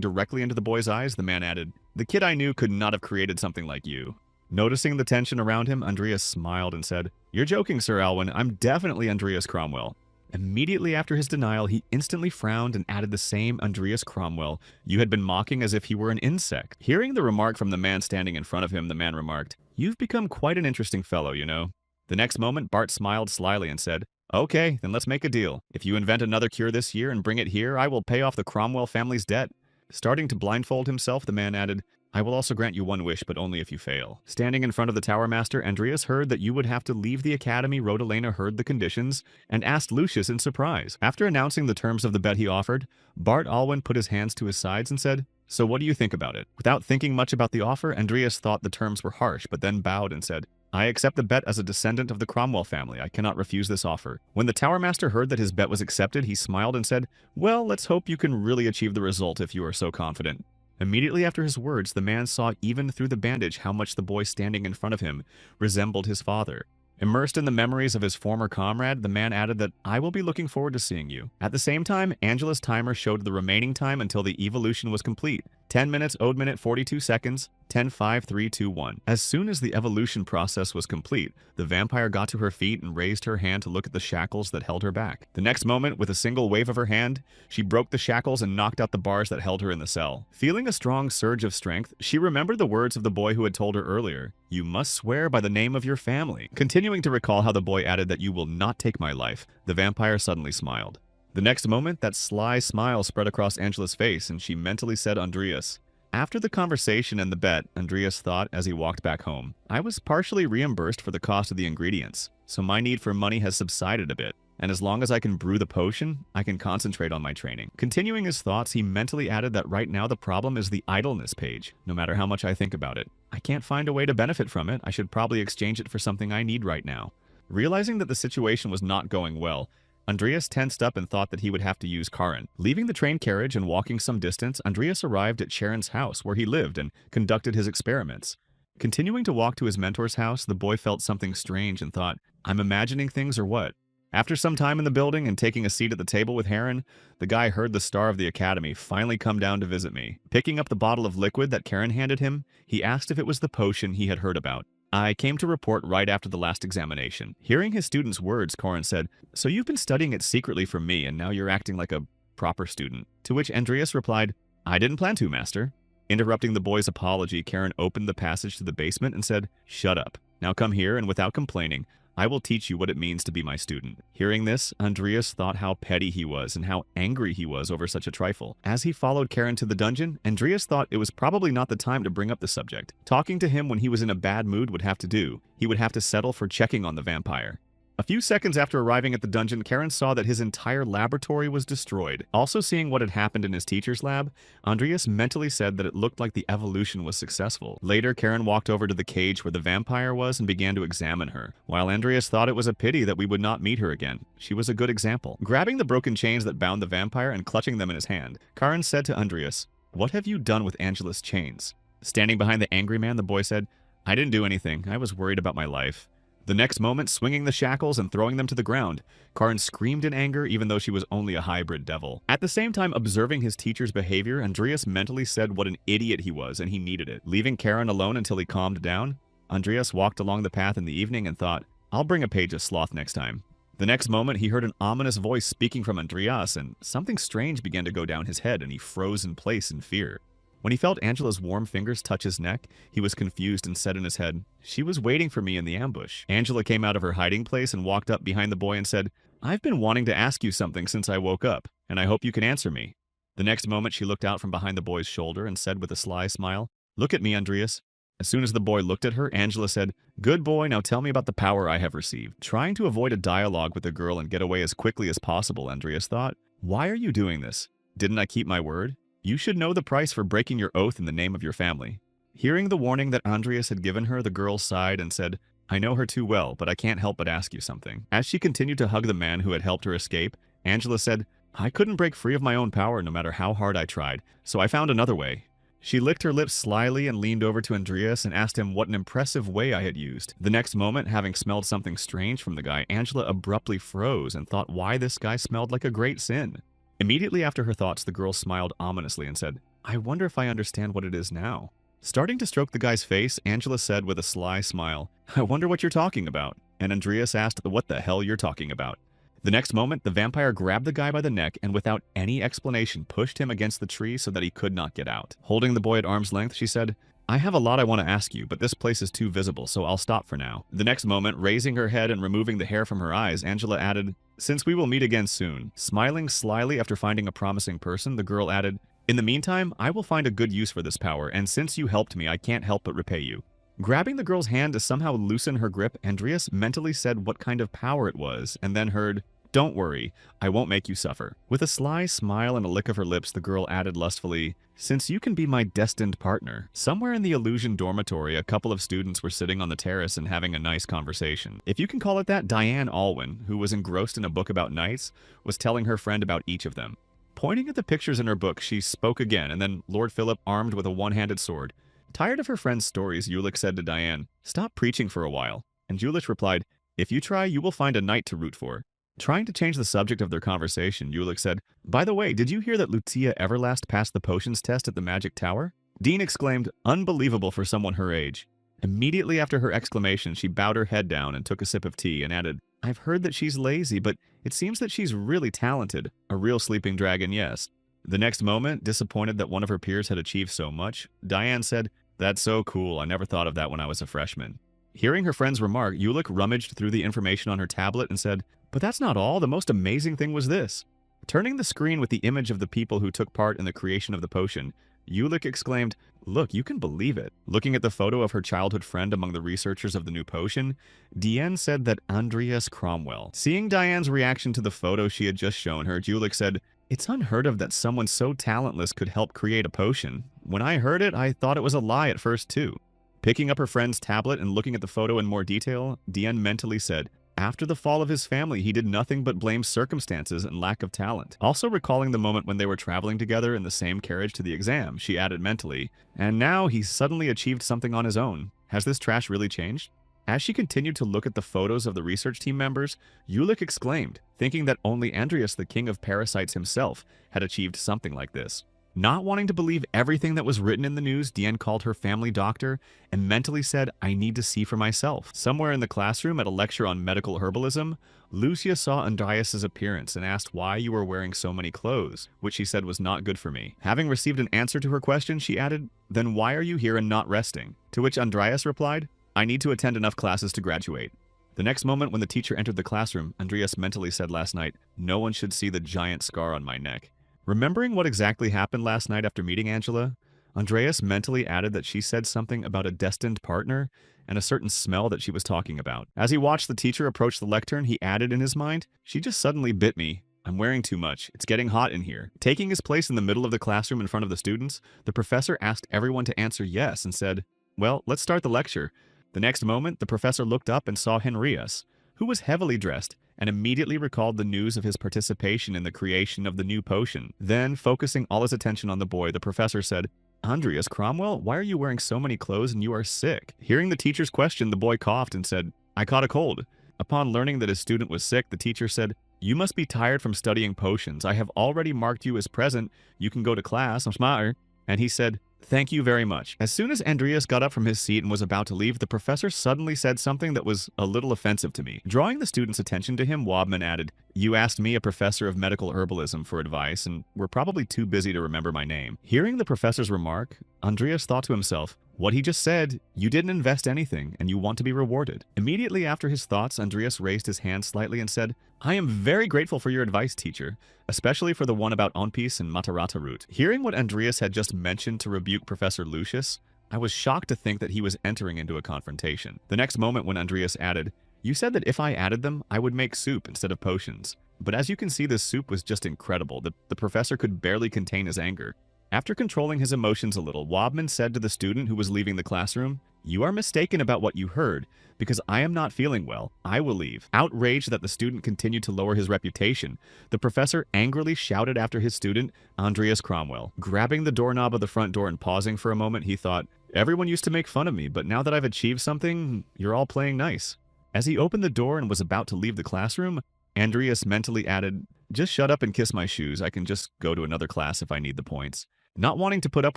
directly into the boy's eyes, the man added, the kid I knew could not have created something like you. Noticing the tension around him, Andreas smiled and said, you're joking, Sir Alwyn. I'm definitely Andreas Cromwell. Immediately after his denial, he instantly frowned and added the same Andreas Cromwell you had been mocking as if he were an insect. Hearing the remark from the man standing in front of him, the man remarked, you've become quite an interesting fellow, you know. The next moment, Bart smiled slyly and said, okay, then let's make a deal. If you invent another cure this year and bring it here, I will pay off the Cromwell family's debt. Starting to blindfold himself, the man added, I will also grant you one wish, but only if you fail. Standing in front of the Tower Master, Andreas heard that you would have to leave the academy. Rodalena heard the conditions and asked Lucius in surprise. After announcing the terms of the bet he offered, Bart Alwyn put his hands to his sides and said, so what do you think about it? Without thinking much about the offer, Andreas thought the terms were harsh, but then bowed and said, I accept the bet as a descendant of the Cromwell family. I cannot refuse this offer. When the Tower Master heard that his bet was accepted, he smiled and said, well, let's hope you can really achieve the result if you are so confident. Immediately after his words, the man saw even through the bandage how much the boy standing in front of him resembled his father. Immersed in the memories of his former comrade, the man added that, I will be looking forward to seeing you. At the same time, Angela's timer showed the remaining time until the evolution was complete. 10 minutes, odd minute, 42 seconds, 10, 5, 3, 2, 1. As soon as the evolution process was complete, the vampire got to her feet and raised her hand to look at the shackles that held her back. The next moment, with a single wave of her hand, she broke the shackles and knocked out the bars that held her in the cell. Feeling a strong surge of strength, she remembered the words of the boy who had told her earlier, you must swear by the name of your family. Continuing to recall how the boy added that you will not take my life, the vampire suddenly smiled. The next moment, that sly smile spread across Angela's face, and she mentally said Andreas. After the conversation and the bet, Andreas thought as he walked back home, I was partially reimbursed for the cost of the ingredients, so my need for money has subsided a bit, and as long as I can brew the potion, I can concentrate on my training. Continuing his thoughts, he mentally added that right now the problem is the idleness page, no matter how much I think about it. I can't find a way to benefit from it. I should probably exchange it for something I need right now. Realizing that the situation was not going well, Andreas tensed up and thought that he would have to use Karin. Leaving the train carriage and walking some distance, Andreas arrived at Sharon's house where he lived and conducted his experiments. Continuing to walk to his mentor's house, the boy felt something strange and thought, I'm imagining things or what? After some time in the building and taking a seat at the table with Heron, the guy heard the star of the academy finally come down to visit me. Picking up the bottle of liquid that Karen handed him, he asked if it was the potion he had heard about. I came to report right after the last examination. Hearing his student's words, Corin said, so you've been studying it secretly from me and now you're acting like a proper student. To which Andreas replied, I didn't plan to, master. Interrupting the boy's apology, Karen opened the passage to the basement and said, shut up. Now come here and without complaining, I will teach you what it means to be my student. Hearing this, Andreas thought how petty he was and how angry he was over such a trifle. As he followed Karen to the dungeon, Andreas thought it was probably not the time to bring up the subject. Talking to him when he was in a bad mood would have to do. He would have to settle for checking on the vampire. A few seconds after arriving at the dungeon, Karen saw that his entire laboratory was destroyed. Also seeing what had happened in his teacher's lab, Andreas mentally said that it looked like the evolution was successful. Later, Karen walked over to the cage where the vampire was and began to examine her. While Andreas thought it was a pity that we would not meet her again, she was a good example. Grabbing the broken chains that bound the vampire and clutching them in his hand, Karen said to Andreas, "What have you done with Angela's chains?" Standing behind the angry man, the boy said, "I didn't do anything. I was worried about my life." The next moment, swinging the shackles and throwing them to the ground, Karen screamed in anger even though she was only a hybrid devil. At the same time observing his teacher's behavior, Andreas mentally said what an idiot he was and he needed it. Leaving Karen alone until he calmed down, Andreas walked along the path in the evening and thought, "I'll bring a page of sloth next time." The next moment, he heard an ominous voice speaking from Andreas, and something strange began to go down his head and he froze in place in fear. When he felt Angela's warm fingers touch his neck, he was confused and said in his head, "She was waiting for me in the ambush." Angela came out of her hiding place and walked up behind the boy and said, "I've been wanting to ask you something since I woke up, and I hope you can answer me." The next moment, she looked out from behind the boy's shoulder and said with a sly smile, "Look at me, Andreas." As soon as the boy looked at her, Angela said, "Good boy, now tell me about the power I have received." Trying to avoid a dialogue with the girl and get away as quickly as possible, Andreas thought, "Why are you doing this? Didn't I keep my word? You should know the price for breaking your oath in the name of your family." Hearing the warning that Andreas had given her, the girl sighed and said, "I know her too well, but I can't help but ask you something." As she continued to hug the man who had helped her escape, Angela said, "I couldn't break free of my own power no matter how hard I tried, so I found another way." She licked her lips slyly and leaned over to Andreas and asked him what an impressive way I had used. The next moment, having smelled something strange from the guy, Angela abruptly froze and thought why this guy smelled like a great sin. Immediately after her thoughts, the girl smiled ominously and said, "I wonder if I understand what it is now." Starting to stroke the guy's face, Angela said with a sly smile, "I wonder what you're talking about." And Andreas asked what the hell you're talking about. The next moment, the vampire grabbed the guy by the neck and without any explanation pushed him against the tree so that he could not get out. Holding the boy at arm's length, she said, "I have a lot I want to ask you, but this place is too visible, so I'll stop for now." The next moment, raising her head and removing the hair from her eyes, Angela added, "Since we will meet again soon." Smiling slyly after finding a promising person, the girl added, "In the meantime, I will find a good use for this power, and since you helped me, I can't help but repay you." Grabbing the girl's hand to somehow loosen her grip, Andreas mentally said what kind of power it was, and then heard, "Don't worry, I won't make you suffer." With a sly smile and a lick of her lips, the girl added lustfully, "Since you can be my destined partner." Somewhere in the illusion dormitory, a couple of students were sitting on the terrace and having a nice conversation. If you can call it that, Diane Alwyn, who was engrossed in a book about knights, was telling her friend about each of them. Pointing at the pictures in her book, she spoke again, and then Lord Philip, armed with a one-handed sword. Tired of her friend's stories, Jülich said to Diane, "Stop preaching for a while." And Jülich replied, "If you try, you will find a knight to root for." Trying to change the subject of their conversation, Jülich said, "By the way, did you hear that Lucia Everlast passed the potions test at the Magic Tower?" Dean exclaimed, "Unbelievable for someone her age." Immediately after her exclamation, she bowed her head down and took a sip of tea and added, "I've heard that she's lazy, but it seems that she's really talented. A real sleeping dragon, yes." The next moment, disappointed that one of her peers had achieved so much, Diane said, "That's so cool, I never thought of that when I was a freshman." Hearing her friend's remark, Jülich rummaged through the information on her tablet and said, "But that's not all, the most amazing thing was this." Turning the screen with the image of the people who took part in the creation of the potion, Jülich exclaimed, "Look, you can believe it." Looking at the photo of her childhood friend among the researchers of the new potion, Diane said that Andreas Cromwell. Seeing Diane's reaction to the photo she had just shown her, Jülich said, "It's unheard of that someone so talentless could help create a potion. When I heard it, I thought it was a lie at first too." Picking up her friend's tablet and looking at the photo in more detail, Diane mentally said, "After the fall of his family, he did nothing but blame circumstances and lack of talent." Also recalling the moment when they were traveling together in the same carriage to the exam, she added mentally, "And now he's suddenly achieved something on his own. Has this trash really changed?" As she continued to look at the photos of the research team members, Jülich exclaimed, thinking that only Andreas, the king of parasites himself, had achieved something like this. Not wanting to believe everything that was written in the news, Diane called her family doctor and mentally said, "I need to see for myself." Somewhere in the classroom at a lecture on medical herbalism, Lucia saw Andreas's appearance and asked why you were wearing so many clothes, which she said was not good for me. Having received an answer to her question, she added, "Then why are you here and not resting?" To which Andreas replied, "I need to attend enough classes to graduate." The next moment when the teacher entered the classroom, Andreas mentally said last night, "No one should see the giant scar on my neck." Remembering what exactly happened last night after meeting Angela, Andreas mentally added that she said something about a destined partner and a certain smell that she was talking about. As he watched the teacher approach the lectern, he added in his mind, "She just suddenly bit me. I'm wearing too much. It's getting hot in here." Taking his place in the middle of the classroom in front of the students, the professor asked everyone to answer yes and said, "Well, let's start the lecture." The next moment, the professor looked up and saw Henrias, who was heavily dressed, and immediately recalled the news of his participation in the creation of the new potion. Then, focusing all his attention on the boy, the professor said, "Andreas Cromwell, why are you wearing so many clothes and you are sick?" Hearing the teacher's question, the boy coughed and said, "I caught a cold." Upon learning that his student was sick, the teacher said, "You must be tired from studying potions. I have already marked you as present. You can go to class. I'm smarter." And he said, "Thank you very much." As soon as Andreas got up from his seat and was about to leave, the professor suddenly said something that was a little offensive to me. Drawing the student's attention to him, Wobman added, "You asked me, a professor of medical herbalism, for advice, and were probably too busy to remember my name." Hearing the professor's remark, Andreas thought to himself, "What he just said, you didn't invest anything, and you want to be rewarded." Immediately after his thoughts, Andreas raised his hand slightly and said, "I am very grateful for your advice, teacher, especially for the one about One Piece and Matarata root." Hearing what Andreas had just mentioned to rebuke Professor Lucius, I was shocked to think that he was entering into a confrontation. The next moment when Andreas added, "You said that if I added them, I would make soup instead of potions. But as you can see, this soup was just incredible. The professor could barely contain his anger." After controlling his emotions a little, Wobman said to the student who was leaving the classroom, "You are mistaken about what you heard, because I am not feeling well. I will leave." Outraged that the student continued to lower his reputation, the professor angrily shouted after his student, Andreas Cromwell. Grabbing the doorknob of the front door and pausing for a moment, he thought, "Everyone used to make fun of me, but now that I've achieved something, you're all playing nice." As he opened the door and was about to leave the classroom, Andreas mentally added, "Just shut up and kiss my shoes. I can just go to another class if I need the points." Not wanting to put up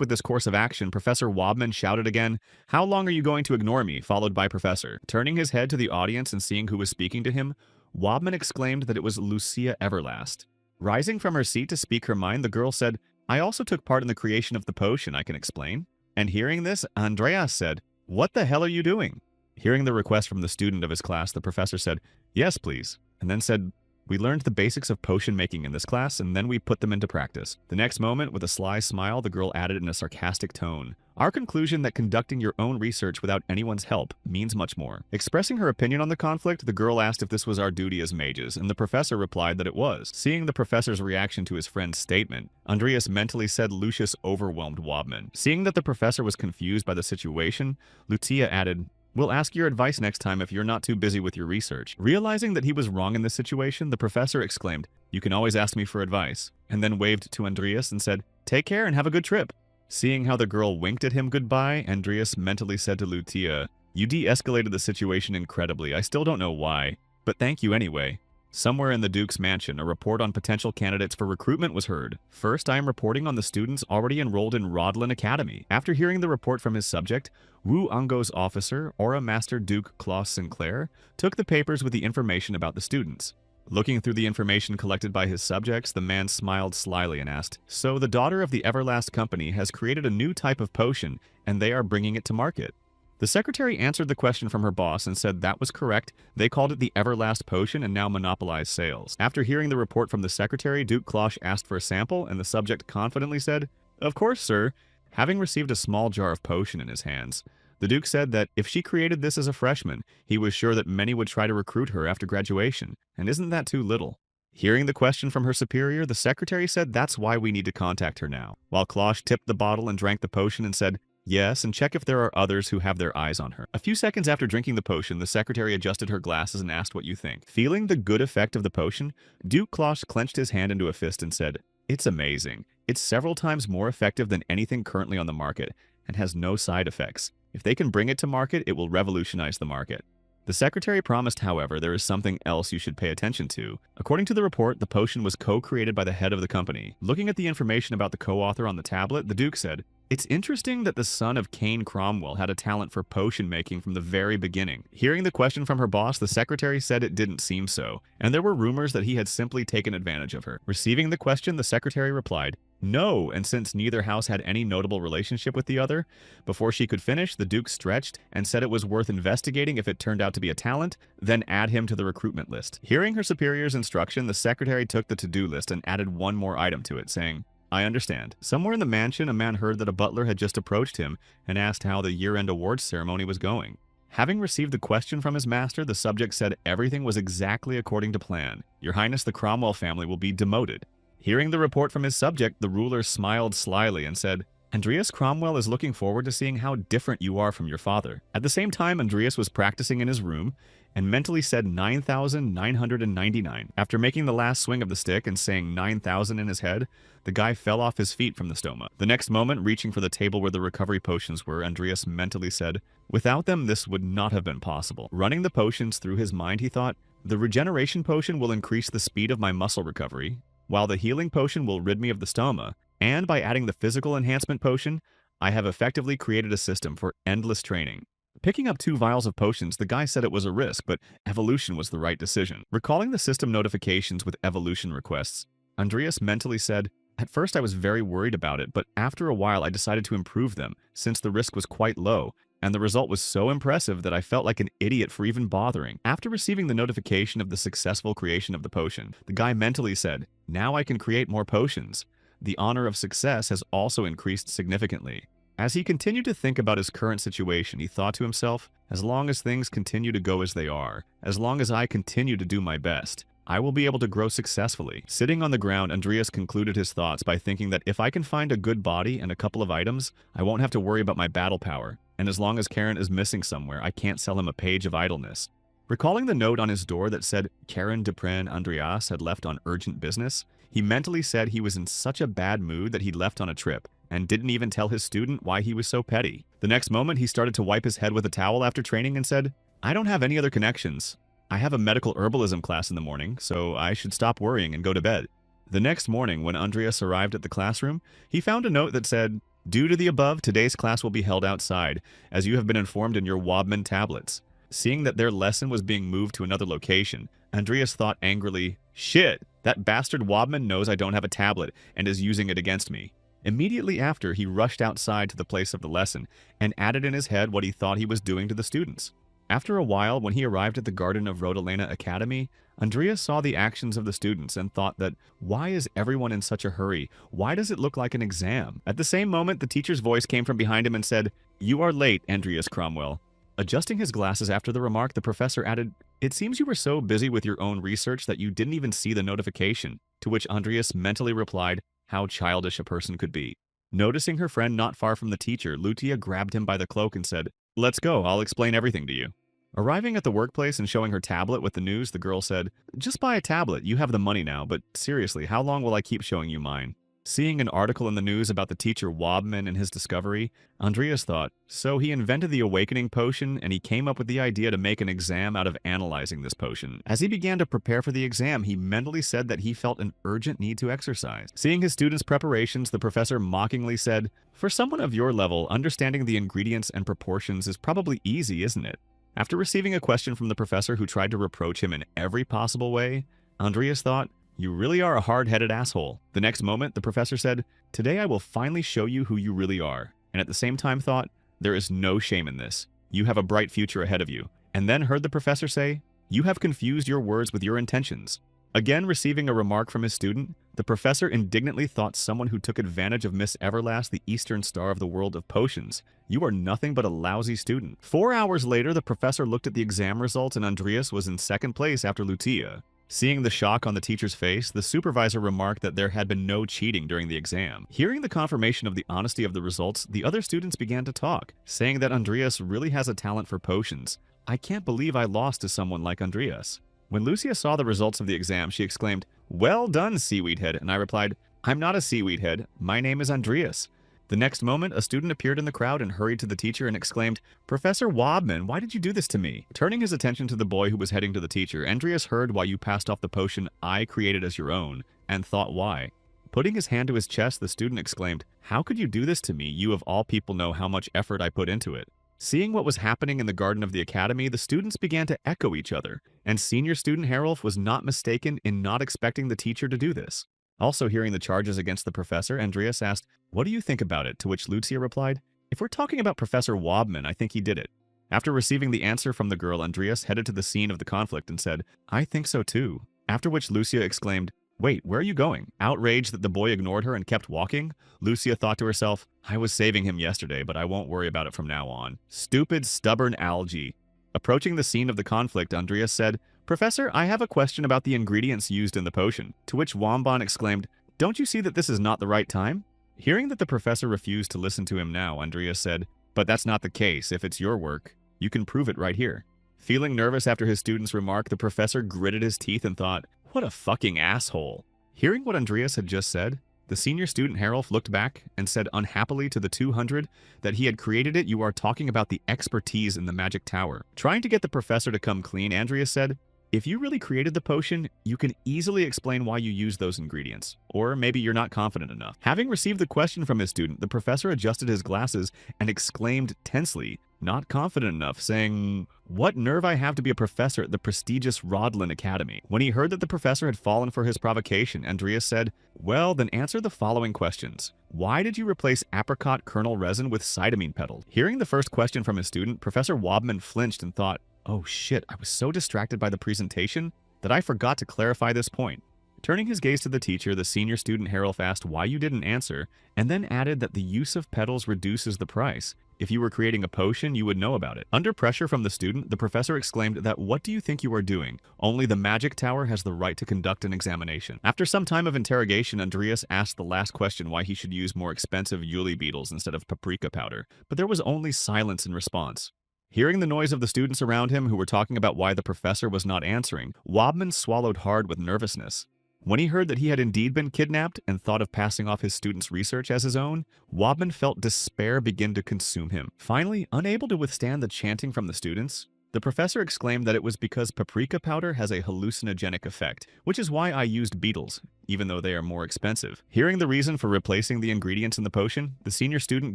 with this course of action, Professor Wobman shouted again, "How long are you going to ignore me?" followed by Professor. Turning his head to the audience and seeing who was speaking to him, Wobman exclaimed that it was Lucia Everlast. Rising from her seat to speak her mind, the girl said, "I also took part in the creation of the potion, I can explain." And hearing this, Andreas said, "What the hell are you doing?" Hearing the request from the student of his class, the professor said, "Yes, please," and then said, "We learned the basics of potion making in this class, and then we put them into practice." The next moment, with a sly smile, the girl added in a sarcastic tone, "Our conclusion that conducting your own research without anyone's help means much more." Expressing her opinion on the conflict, the girl asked if this was our duty as mages, and the professor replied that it was. Seeing the professor's reaction to his friend's statement, Andreas mentally said Lucius overwhelmed Wobman. Seeing that the professor was confused by the situation, Lucia added, "We'll ask your advice next time if you're not too busy with your research." Realizing that he was wrong in this situation, the professor exclaimed, "You can always ask me for advice," and then waved to Andreas and said, "Take care and have a good trip." Seeing how the girl winked at him goodbye, Andreas mentally said to Lucia, "You de-escalated the situation incredibly. I still don't know why, but thank you anyway." Somewhere in the Duke's mansion, a report on potential candidates for recruitment was heard. First, I am reporting on the students already enrolled in Rodlin Academy. After hearing the report from his subject, Wu Ango's officer, Aura Master Duke Klaus Sinclair, took the papers with the information about the students. Looking through the information collected by his subjects, the man smiled slyly and asked, "So the daughter of the Everlast Company has created a new type of potion, and they are bringing it to market?" The secretary answered the question from her boss and said that was correct. They called it the Everlast Potion and now monopolize sales. After hearing the report from the secretary, Duke Klosh asked for a sample, and the subject confidently said, "Of course, sir." Having received a small jar of potion in his hands, the Duke said that if she created this as a freshman, he was sure that many would try to recruit her after graduation. And isn't that too little? Hearing the question from her superior, the secretary said that's why we need to contact her now. While Klosh tipped the bottle and drank the potion and said, "Yes, and check if there are others who have their eyes on her." A few seconds after drinking the potion, the secretary adjusted her glasses and asked what you think. Feeling the good effect of the potion, Duke Klosh clenched his hand into a fist and said, "It's amazing. It's several times more effective than anything currently on the market and has no side effects. If they can bring it to market, it will revolutionize the market." The secretary promised, however, there is something else you should pay attention to. According to the report, the potion was co-created by the head of the company. Looking at the information about the co-author on the tablet, the Duke said, "It's interesting that the son of Cain Cromwell had a talent for potion making from the very beginning." Hearing the question from her boss, the secretary said it didn't seem so, and there were rumors that he had simply taken advantage of her. Receiving the question, the secretary replied, "No," and since neither house had any notable relationship with the other, before she could finish, the Duke stretched and said it was worth investigating if it turned out to be a talent, then add him to the recruitment list. Hearing her superior's instruction, the secretary took the to-do list and added one more item to it, saying, I understand. Somewhere in the mansion, a man heard that a butler had just approached him and asked how the year-end awards ceremony was going. Having received the question from his master, the subject said everything was exactly according to plan. Your Highness, the Cromwell family will be demoted. Hearing the report from his subject, the ruler smiled slyly and said, Andreas Cromwell is looking forward to seeing how different you are from your father. At the same time, Andreas was practicing in his room and mentally said 9,999. After making the last swing of the stick and saying 9,000 in his head, the guy fell off his feet from the stoma. The next moment, reaching for the table where the recovery potions were, Andreas mentally said, without them, this would not have been possible. Running the potions through his mind, he thought, the regeneration potion will increase the speed of my muscle recovery, while the healing potion will rid me of the stoma, and by adding the physical enhancement potion, I have effectively created a system for endless training. Picking up 2 vials of potions, the guy said it was a risk, but evolution was the right decision. Recalling the system notifications with evolution requests, Andreas mentally said, at first I was very worried about it, but after a while I decided to improve them, since the risk was quite low, and the result was so impressive that I felt like an idiot for even bothering. After receiving the notification of the successful creation of the potion, the guy mentally said, now I can create more potions. The honor of success has also increased significantly. As he continued to think about his current situation, he thought to himself, as long as things continue to go as they are, as long as I continue to do my best, I will be able to grow successfully. Sitting on the ground, Andreas concluded his thoughts by thinking that if I can find a good body and a couple of items, I won't have to worry about my battle power, and as long as Karen is missing somewhere, I can't sell him a page of idleness. Recalling the note on his door that said Karen Dupren Andreas had left on urgent business, he mentally said he was in such a bad mood that he'd left on a trip, and didn't even tell his student why he was so petty. The next moment, he started to wipe his head with a towel after training and said, I don't have any other connections. I have a medical herbalism class in the morning, so I should stop worrying and go to bed. The next morning, when Andreas arrived at the classroom, he found a note that said, due to the above, today's class will be held outside, as you have been informed in your Wobman tablets. Seeing that their lesson was being moved to another location, Andreas thought angrily, shit, that bastard Wobman knows I don't have a tablet and is using it against me. Immediately after, he rushed outside to the place of the lesson and added in his head what he thought he was doing to the students. After a while, when he arrived at the garden of Rodolena Academy, Andreas saw the actions of the students and thought that, why is everyone in such a hurry? Why does it look like an exam? At the same moment, the teacher's voice came from behind him and said, you are late, Andreas Cromwell. Adjusting his glasses after the remark, the professor added, it seems you were so busy with your own research that you didn't even see the notification, to which Andreas mentally replied, how childish a person could be. Noticing her friend not far from the teacher, Lutia grabbed him by the cloak and said, let's go, I'll explain everything to you. Arriving at the workplace and showing her tablet with the news, the girl said, just buy a tablet, you have the money now, but seriously, how long will I keep showing you mine? Seeing an article in the news about the teacher Wobman and his discovery, Andreas thought, so he invented the awakening potion and he came up with the idea to make an exam out of analyzing this potion. As he began to prepare for the exam, he mentally said that he felt an urgent need to exercise. Seeing his students' preparations, the professor mockingly said, for someone of your level, understanding the ingredients and proportions is probably easy, isn't it? After receiving a question from the professor who tried to reproach him in every possible way, Andreas thought, you really are a hard-headed asshole. The next moment, the professor said, today I will finally show you who you really are. And at the same time thought, there is no shame in this. You have a bright future ahead of you. And then heard the professor say, you have confused your words with your intentions. Again receiving a remark from his student, the professor indignantly thought someone who took advantage of Miss Everlast, the Eastern Star of the world of potions. You are nothing but a lousy student. 4 hours later, the professor looked at the exam results and Andreas was in second place after Lutia. Seeing the shock on the teacher's face, the supervisor remarked that there had been no cheating during the exam. Hearing the confirmation of the honesty of the results, the other students began to talk, saying that Andreas really has a talent for potions. I can't believe I lost to someone like Andreas. When Lucia saw the results of the exam, she exclaimed, well done, Seaweed Head, and I replied, I'm not a Seaweed Head, my name is Andreas. The next moment, a student appeared in the crowd and hurried to the teacher and exclaimed, Professor Wobman, why did you do this to me? Turning his attention to the boy who was heading to the teacher, Andreas heard why you passed off the potion I created as your own, and thought why. Putting his hand to his chest, the student exclaimed, how could you do this to me? You of all people know how much effort I put into it. Seeing what was happening in the garden of the academy, the students began to echo each other, and senior student Harolf was not mistaken in not expecting the teacher to do this. Also hearing the charges against the professor, Andreas asked, what do you think about it? To which Lucia replied, if we're talking about Professor Wobman, I think he did it. After receiving the answer from the girl, Andreas headed to the scene of the conflict and said, I think so too. After which Lucia exclaimed, Wait, where are you going? Outraged that the boy ignored her and kept walking, Lucia thought to herself, I was saving him yesterday, but I won't worry about it from now on. Stupid, stubborn algae. Approaching the scene of the conflict, Andreas said, Professor, I have a question about the ingredients used in the potion. To which Womban exclaimed, Don't you see that this is not the right time? Hearing that the professor refused to listen to him now, Andreas said, But that's not the case. If it's your work, you can prove it right here. Feeling nervous after his student's remark, the professor gritted his teeth and thought, What a fucking asshole. Hearing what Andreas had just said, the senior student Harolf looked back and said unhappily to the 200 that he had created it. You are talking about the expertise in the magic tower. Trying to get the professor to come clean, Andreas said, If you really created the potion, you can easily explain why you used those ingredients. Or maybe you're not confident enough. Having received the question from his student, the professor adjusted his glasses and exclaimed tensely, not confident enough, saying, What nerve I have to be a professor at the prestigious Rodlin Academy. When he heard that the professor had fallen for his provocation, Andreas said, Well, then answer the following questions. Why did you replace apricot kernel resin with cytamine petals? Hearing the first question from his student, Professor Wobman flinched and thought, Oh shit, I was so distracted by the presentation that I forgot to clarify this point. Turning his gaze to the teacher, the senior student Harolf asked why you didn't answer, and then added that the use of petals reduces the price. If you were creating a potion, you would know about it. Under pressure from the student, the professor exclaimed that what do you think you are doing? Only the magic tower has the right to conduct an examination. After some time of interrogation, Andreas asked the last question why he should use more expensive Yuli beetles instead of paprika powder, but there was only silence in response. Hearing the noise of the students around him who were talking about why the professor was not answering, Wobman swallowed hard with nervousness. When he heard that he had indeed been kidnapped and thought of passing off his students' research as his own, Wobman felt despair begin to consume him. Finally, unable to withstand the chanting from the students, the professor exclaimed that it was because paprika powder has a hallucinogenic effect, which is why I used beetles, even though they are more expensive. Hearing the reason for replacing the ingredients in the potion, the senior student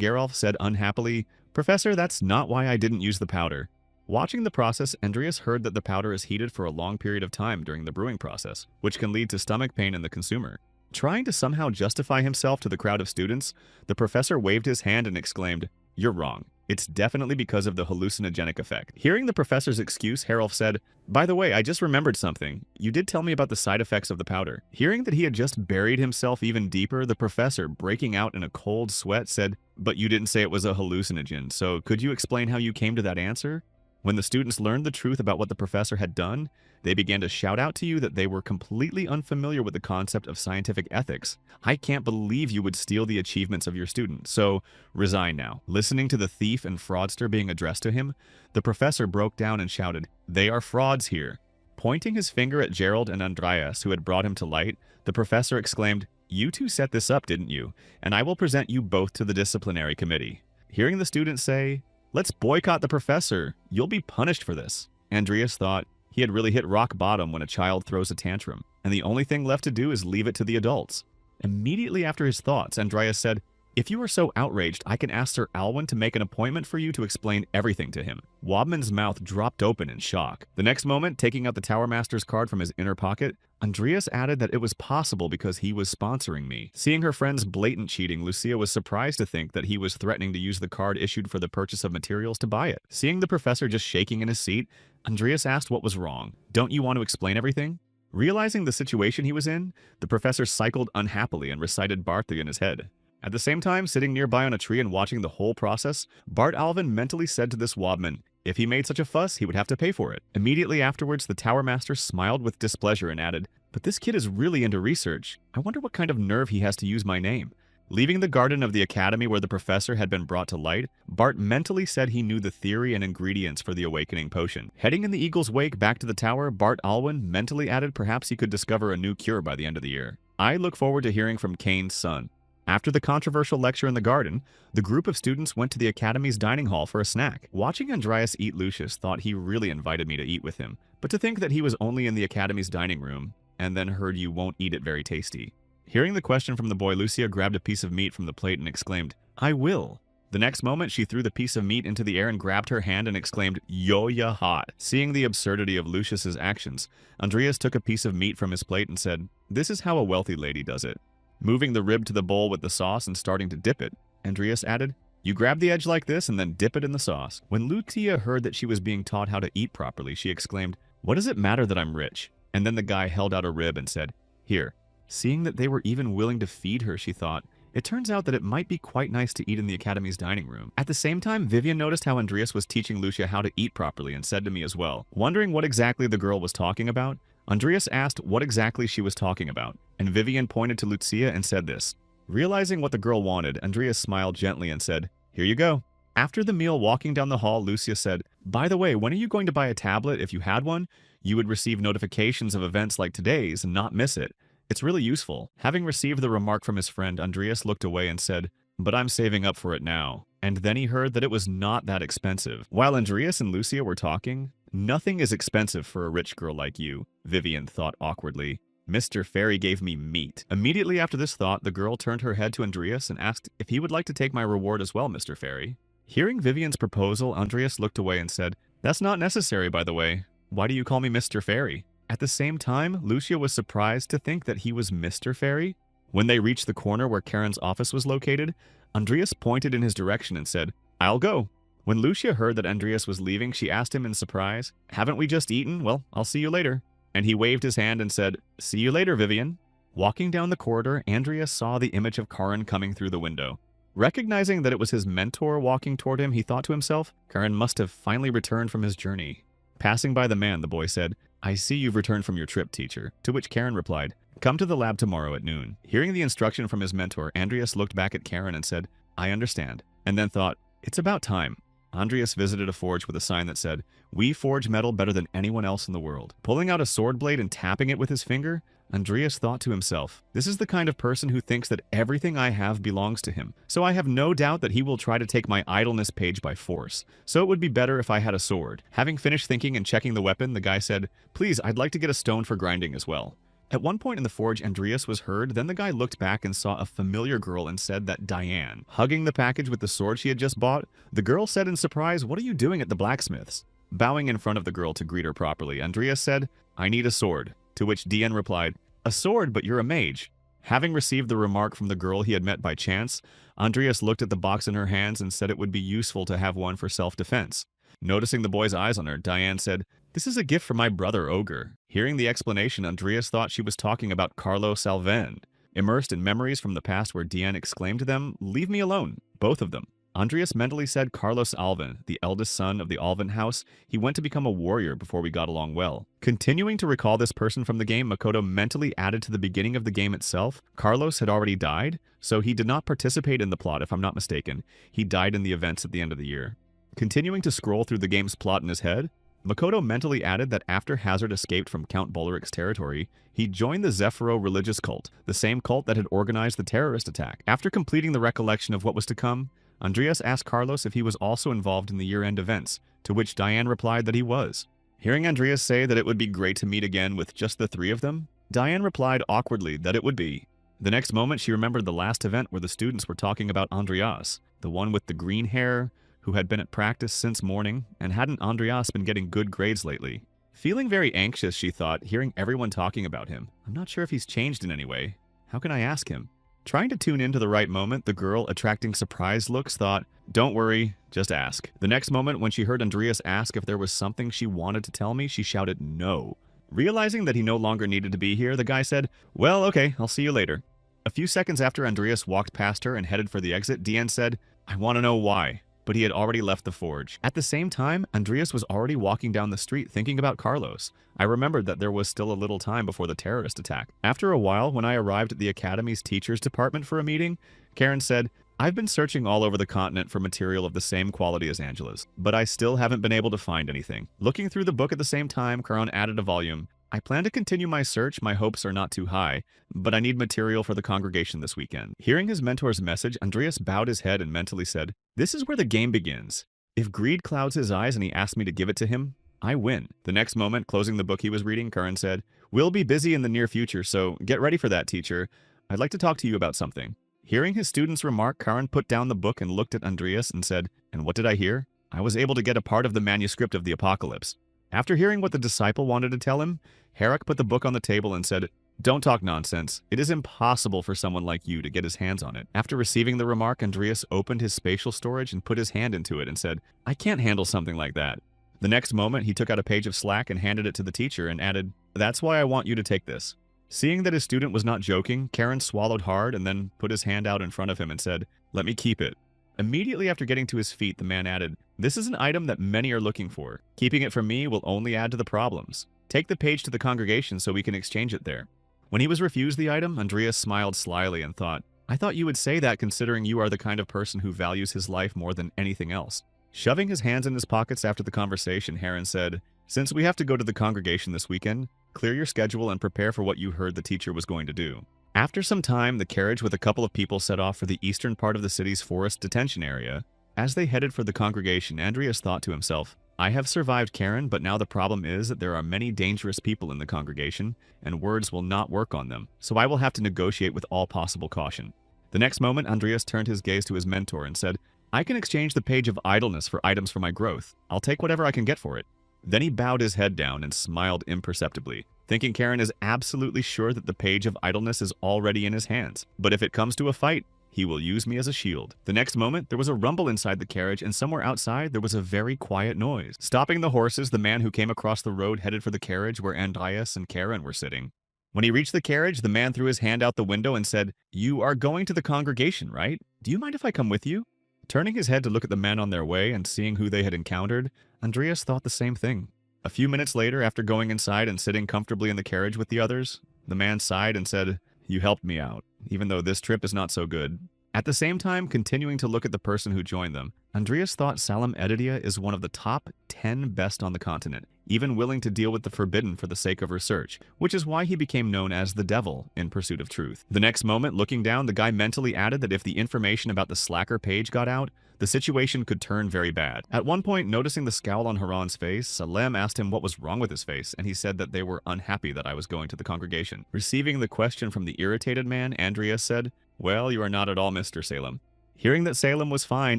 Gerolf said unhappily, Professor, that's not why I didn't use the powder. Watching the process, Andreas heard that the powder is heated for a long period of time during the brewing process, which can lead to stomach pain in the consumer. Trying to somehow justify himself to the crowd of students, the professor waved his hand and exclaimed, You're wrong. It's definitely because of the hallucinogenic effect. Hearing the professor's excuse, Harolf said, By the way, I just remembered something. You did tell me about the side effects of the powder. Hearing that he had just buried himself even deeper, the professor, breaking out in a cold sweat, said, But you didn't say it was a hallucinogen, so could you explain how you came to that answer? When the students learned the truth about what the professor had done, they began to shout out to you that they were completely unfamiliar with the concept of scientific ethics. I can't believe you would steal the achievements of your student, so resign now. Listening to the thief and fraudster being addressed to him, the professor broke down and shouted, They are frauds here. Pointing his finger at Gerald and Andreas, who had brought him to light, the professor exclaimed, You two set this up, didn't you? And I will present you both to the disciplinary committee. Hearing the students say, Let's boycott the professor. You'll be punished for this. Andreas thought he had really hit rock bottom when a child throws a tantrum, and the only thing left to do is leave it to the adults. Immediately after his thoughts, Andreas said, If you are so outraged, I can ask Sir Alwyn to make an appointment for you to explain everything to him. Wobman's mouth dropped open in shock. The next moment, taking out the Tower Master's card from his inner pocket, Andreas added that it was possible because he was sponsoring me. Seeing her friend's blatant cheating, Lucia was surprised to think that he was threatening to use the card issued for the purchase of materials to buy it. Seeing the professor just shaking in his seat, Andreas asked what was wrong. Don't you want to explain everything? Realizing the situation he was in, the professor cycled unhappily and recited Barthy in his head. At the same time, sitting nearby on a tree and watching the whole process, Bart Alvin mentally said to this Wobman, if he made such a fuss, he would have to pay for it. Immediately afterwards, the Tower Master smiled with displeasure and added, But this kid is really into research. I wonder what kind of nerve he has to use my name. Leaving the garden of the academy where the professor had been brought to light, Bart mentally said he knew the theory and ingredients for the awakening potion. Heading in the eagle's wake back to the tower, Bart Alwyn mentally added perhaps he could discover a new cure by the end of the year. I look forward to hearing from Kane's son. After the controversial lecture in the garden, the group of students went to the academy's dining hall for a snack. Watching Andreas eat Lucius thought he really invited me to eat with him, but to think that he was only in the academy's dining room, and then heard you won't eat it very tasty. Hearing the question from the boy, Lucia grabbed a piece of meat from the plate and exclaimed, I will. The next moment, she threw the piece of meat into the air and grabbed her hand and exclaimed, Yo-ya hot. Seeing the absurdity of Lucius's actions, Andreas took a piece of meat from his plate and said, This is how a wealthy lady does it. Moving the rib to the bowl with the sauce and starting to dip it, Andreas added, You grab the edge like this and then dip it in the sauce. When Lucia heard that she was being taught how to eat properly, she exclaimed, What does it matter that I'm rich? And then the guy held out a rib and said, Here, Seeing that they were even willing to feed her, she thought, it turns out that it might be quite nice to eat in the Academy's dining room. At the same time, Vivian noticed how Andreas was teaching Lucia how to eat properly and said to me as well. Wondering what exactly the girl was talking about, Andreas asked what exactly she was talking about, and Vivian pointed to Lucia and said this. Realizing what the girl wanted, Andreas smiled gently and said, "Here you go." After the meal, walking down the hall, Lucia said, "By the way, when are you going to buy a tablet? If you had one, you would receive notifications of events like today's and not miss it. It's really useful." Having received the remark from his friend, Andreas looked away and said, "But I'm saving up for it now." And then he heard that it was not that expensive. While Andreas and Lucia were talking, "Nothing is expensive for a rich girl like you," Vivian thought awkwardly. "Mr. Fairy gave me meat." Immediately after this thought, the girl turned her head to Andreas and asked if he would like to take my reward as well, Mr. Fairy. Hearing Vivian's proposal, Andreas looked away and said, "That's not necessary, by the way. Why do you call me Mr. Fairy?" At the same time, Lucia was surprised to think that he was Mr. Fairy. When they reached the corner where Karen's office was located, Andreas pointed in his direction and said, "I'll go." When Lucia heard that Andreas was leaving, she asked him in surprise, "Haven't we just eaten? Well, I'll see you later." And he waved his hand and said, "See you later, Vivian." Walking down the corridor, Andreas saw the image of Karen coming through the window. Recognizing that it was his mentor walking toward him, he thought to himself, Karen must have finally returned from his journey. Passing by the man, the boy said, "I see you've returned from your trip, teacher," to which Karen replied, "Come to the lab tomorrow at noon." Hearing the instruction from his mentor, Andreas looked back at Karen and said, "I understand," and then thought, "It's about time." Andreas visited a forge with a sign that said, "We forge metal better than anyone else in the world." Pulling out a sword blade and tapping it with his finger, Andreas thought to himself, "This is the kind of person who thinks that everything I have belongs to him, so I have no doubt that he will try to take my idleness page by force. So it would be better if I had a sword." Having finished thinking and checking the weapon, the guy said, "Please, I'd like to get a stone for grinding as well." At one point in the forge, Andreas was heard, then the guy looked back and saw a familiar girl and said that Diane. Hugging the package with the sword she had just bought, the girl said in surprise, "What are you doing at the blacksmith's?" Bowing in front of the girl to greet her properly, Andreas said, "I need a sword," to which Diane replied, "A sword, but you're a mage." Having received the remark from the girl he had met by chance, Andreas looked at the box in her hands and said it would be useful to have one for self-defense. Noticing the boy's eyes on her, Diane said, "This is a gift from my brother Ogre." Hearing the explanation, Andreas thought she was talking about Carlos Alven. Immersed in memories from the past where Diane exclaimed to them, "Leave me alone," both of them. Andreas mentally said Carlos Alven, the eldest son of the Alven house. He went to become a warrior before we got along well. Continuing to recall this person from the game, Makoto mentally added to the beginning of the game itself. Carlos had already died, so he did not participate in the plot, if I'm not mistaken. He died in the events at the end of the year. Continuing to scroll through the game's plot in his head, Makoto mentally added that after Hazard escaped from Count Bulleric's territory, he joined the Zephyro religious cult, the same cult that had organized the terrorist attack. After completing the recollection of what was to come, Andreas asked Carlos if he was also involved in the year-end events, to which Diane replied that he was. Hearing Andreas say that it would be great to meet again with just the three of them, Diane replied awkwardly that it would be. The next moment, she remembered the last event where the students were talking about Andreas, the one with the green hair, who had been at practice since morning, and hadn't Andreas been getting good grades lately? Feeling very anxious, she thought, hearing everyone talking about him. I'm not sure if he's changed in any way. How can I ask him? Trying to tune into the right moment, the girl, attracting surprised looks, thought, "Don't worry, just ask." The next moment, when she heard Andreas ask if there was something she wanted to tell me, she shouted no. Realizing that he no longer needed to be here, the guy said, "Well, okay, I'll see you later." A few seconds after Andreas walked past her and headed for the exit, Diane said, "I want to know why." But he had already left the forge. At the same time, Andreas was already walking down the street thinking about Carlos. I remembered that there was still a little time before the terrorist attack. After a while, when I arrived at the Academy's teachers department for a meeting, Karen said, "I've been searching all over the continent for material of the same quality as Angela's, but I still haven't been able to find anything." Looking through the book at the same time, Karen added a volume. "I plan to continue my search. My hopes are not too high, but I need material for the congregation this weekend." Hearing his mentor's message, Andreas bowed his head and mentally said, "This is where the game begins. If greed clouds his eyes and he asks me to give it to him, I win." The next moment, closing the book he was reading, Karen said, "We'll be busy in the near future, so get ready for that, teacher. I'd like to talk to you about something." Hearing his student's remark, Karen put down the book and looked at Andreas and said, "And what did I hear? I was able to get a part of the manuscript of the Apocalypse." After hearing what the disciple wanted to tell him, Herrick put the book on the table and said, "Don't talk nonsense. It is impossible for someone like you to get his hands on it." After receiving the remark, Andreas opened his spatial storage and put his hand into it and said, "I can't handle something like that." The next moment, he took out a page of slack and handed it to the teacher and added, "That's why I want you to take this." Seeing that his student was not joking, Karen swallowed hard and then put his hand out in front of him and said, "Let me keep it." Immediately after getting to his feet, the man added, "This is an item that many are looking for. Keeping it from me will only add to the problems. Take the page to the congregation so we can exchange it there." When he was refused the item, Andreas smiled slyly and thought, "I thought you would say that considering you are the kind of person who values his life more than anything else." Shoving his hands in his pockets after the conversation, Heron said, "Since we have to go to the congregation this weekend, clear your schedule and prepare for what you heard the teacher was going to do." After some time, the carriage with a couple of people set off for the eastern part of the city's forest detention area. As they headed for the congregation, Andreas thought to himself, "I have survived Karen, but now the problem is that there are many dangerous people in the congregation, and words will not work on them, so I will have to negotiate with all possible caution." The next moment, Andreas turned his gaze to his mentor and said, "I can exchange the page of idleness for items for my growth. I'll take whatever I can get for it." Then he bowed his head down and smiled imperceptibly, thinking Karen is absolutely sure that the page of idleness is already in his hands. But if it comes to a fight, he will use me as a shield. The next moment, there was a rumble inside the carriage, and somewhere outside, there was a very quiet noise. Stopping the horses, the man who came across the road headed for the carriage where Andreas and Karen were sitting. When he reached the carriage, the man threw his hand out the window and said, "You are going to the congregation, right? Do you mind if I come with you?" Turning his head to look at the men on their way and seeing who they had encountered, Andreas thought the same thing. A few minutes later, after going inside and sitting comfortably in the carriage with the others, the man sighed and said, "You helped me out, even though this trip is not so good." At the same time, continuing to look at the person who joined them, Andreas thought Salem Edidia is one of the top 10 best on the continent, even willing to deal with the forbidden for the sake of research, which is why he became known as the Devil in pursuit of truth. The next moment, looking down, the guy mentally added that if the information about the Slacker page got out, the situation could turn very bad. At one point, noticing the scowl on Haran's face, Salem asked him what was wrong with his face, and he said that they were unhappy that I was going to the congregation. Receiving the question from the irritated man, Andreas said, "Well, you are not at all Mr. Salem." Hearing that Salem was fine,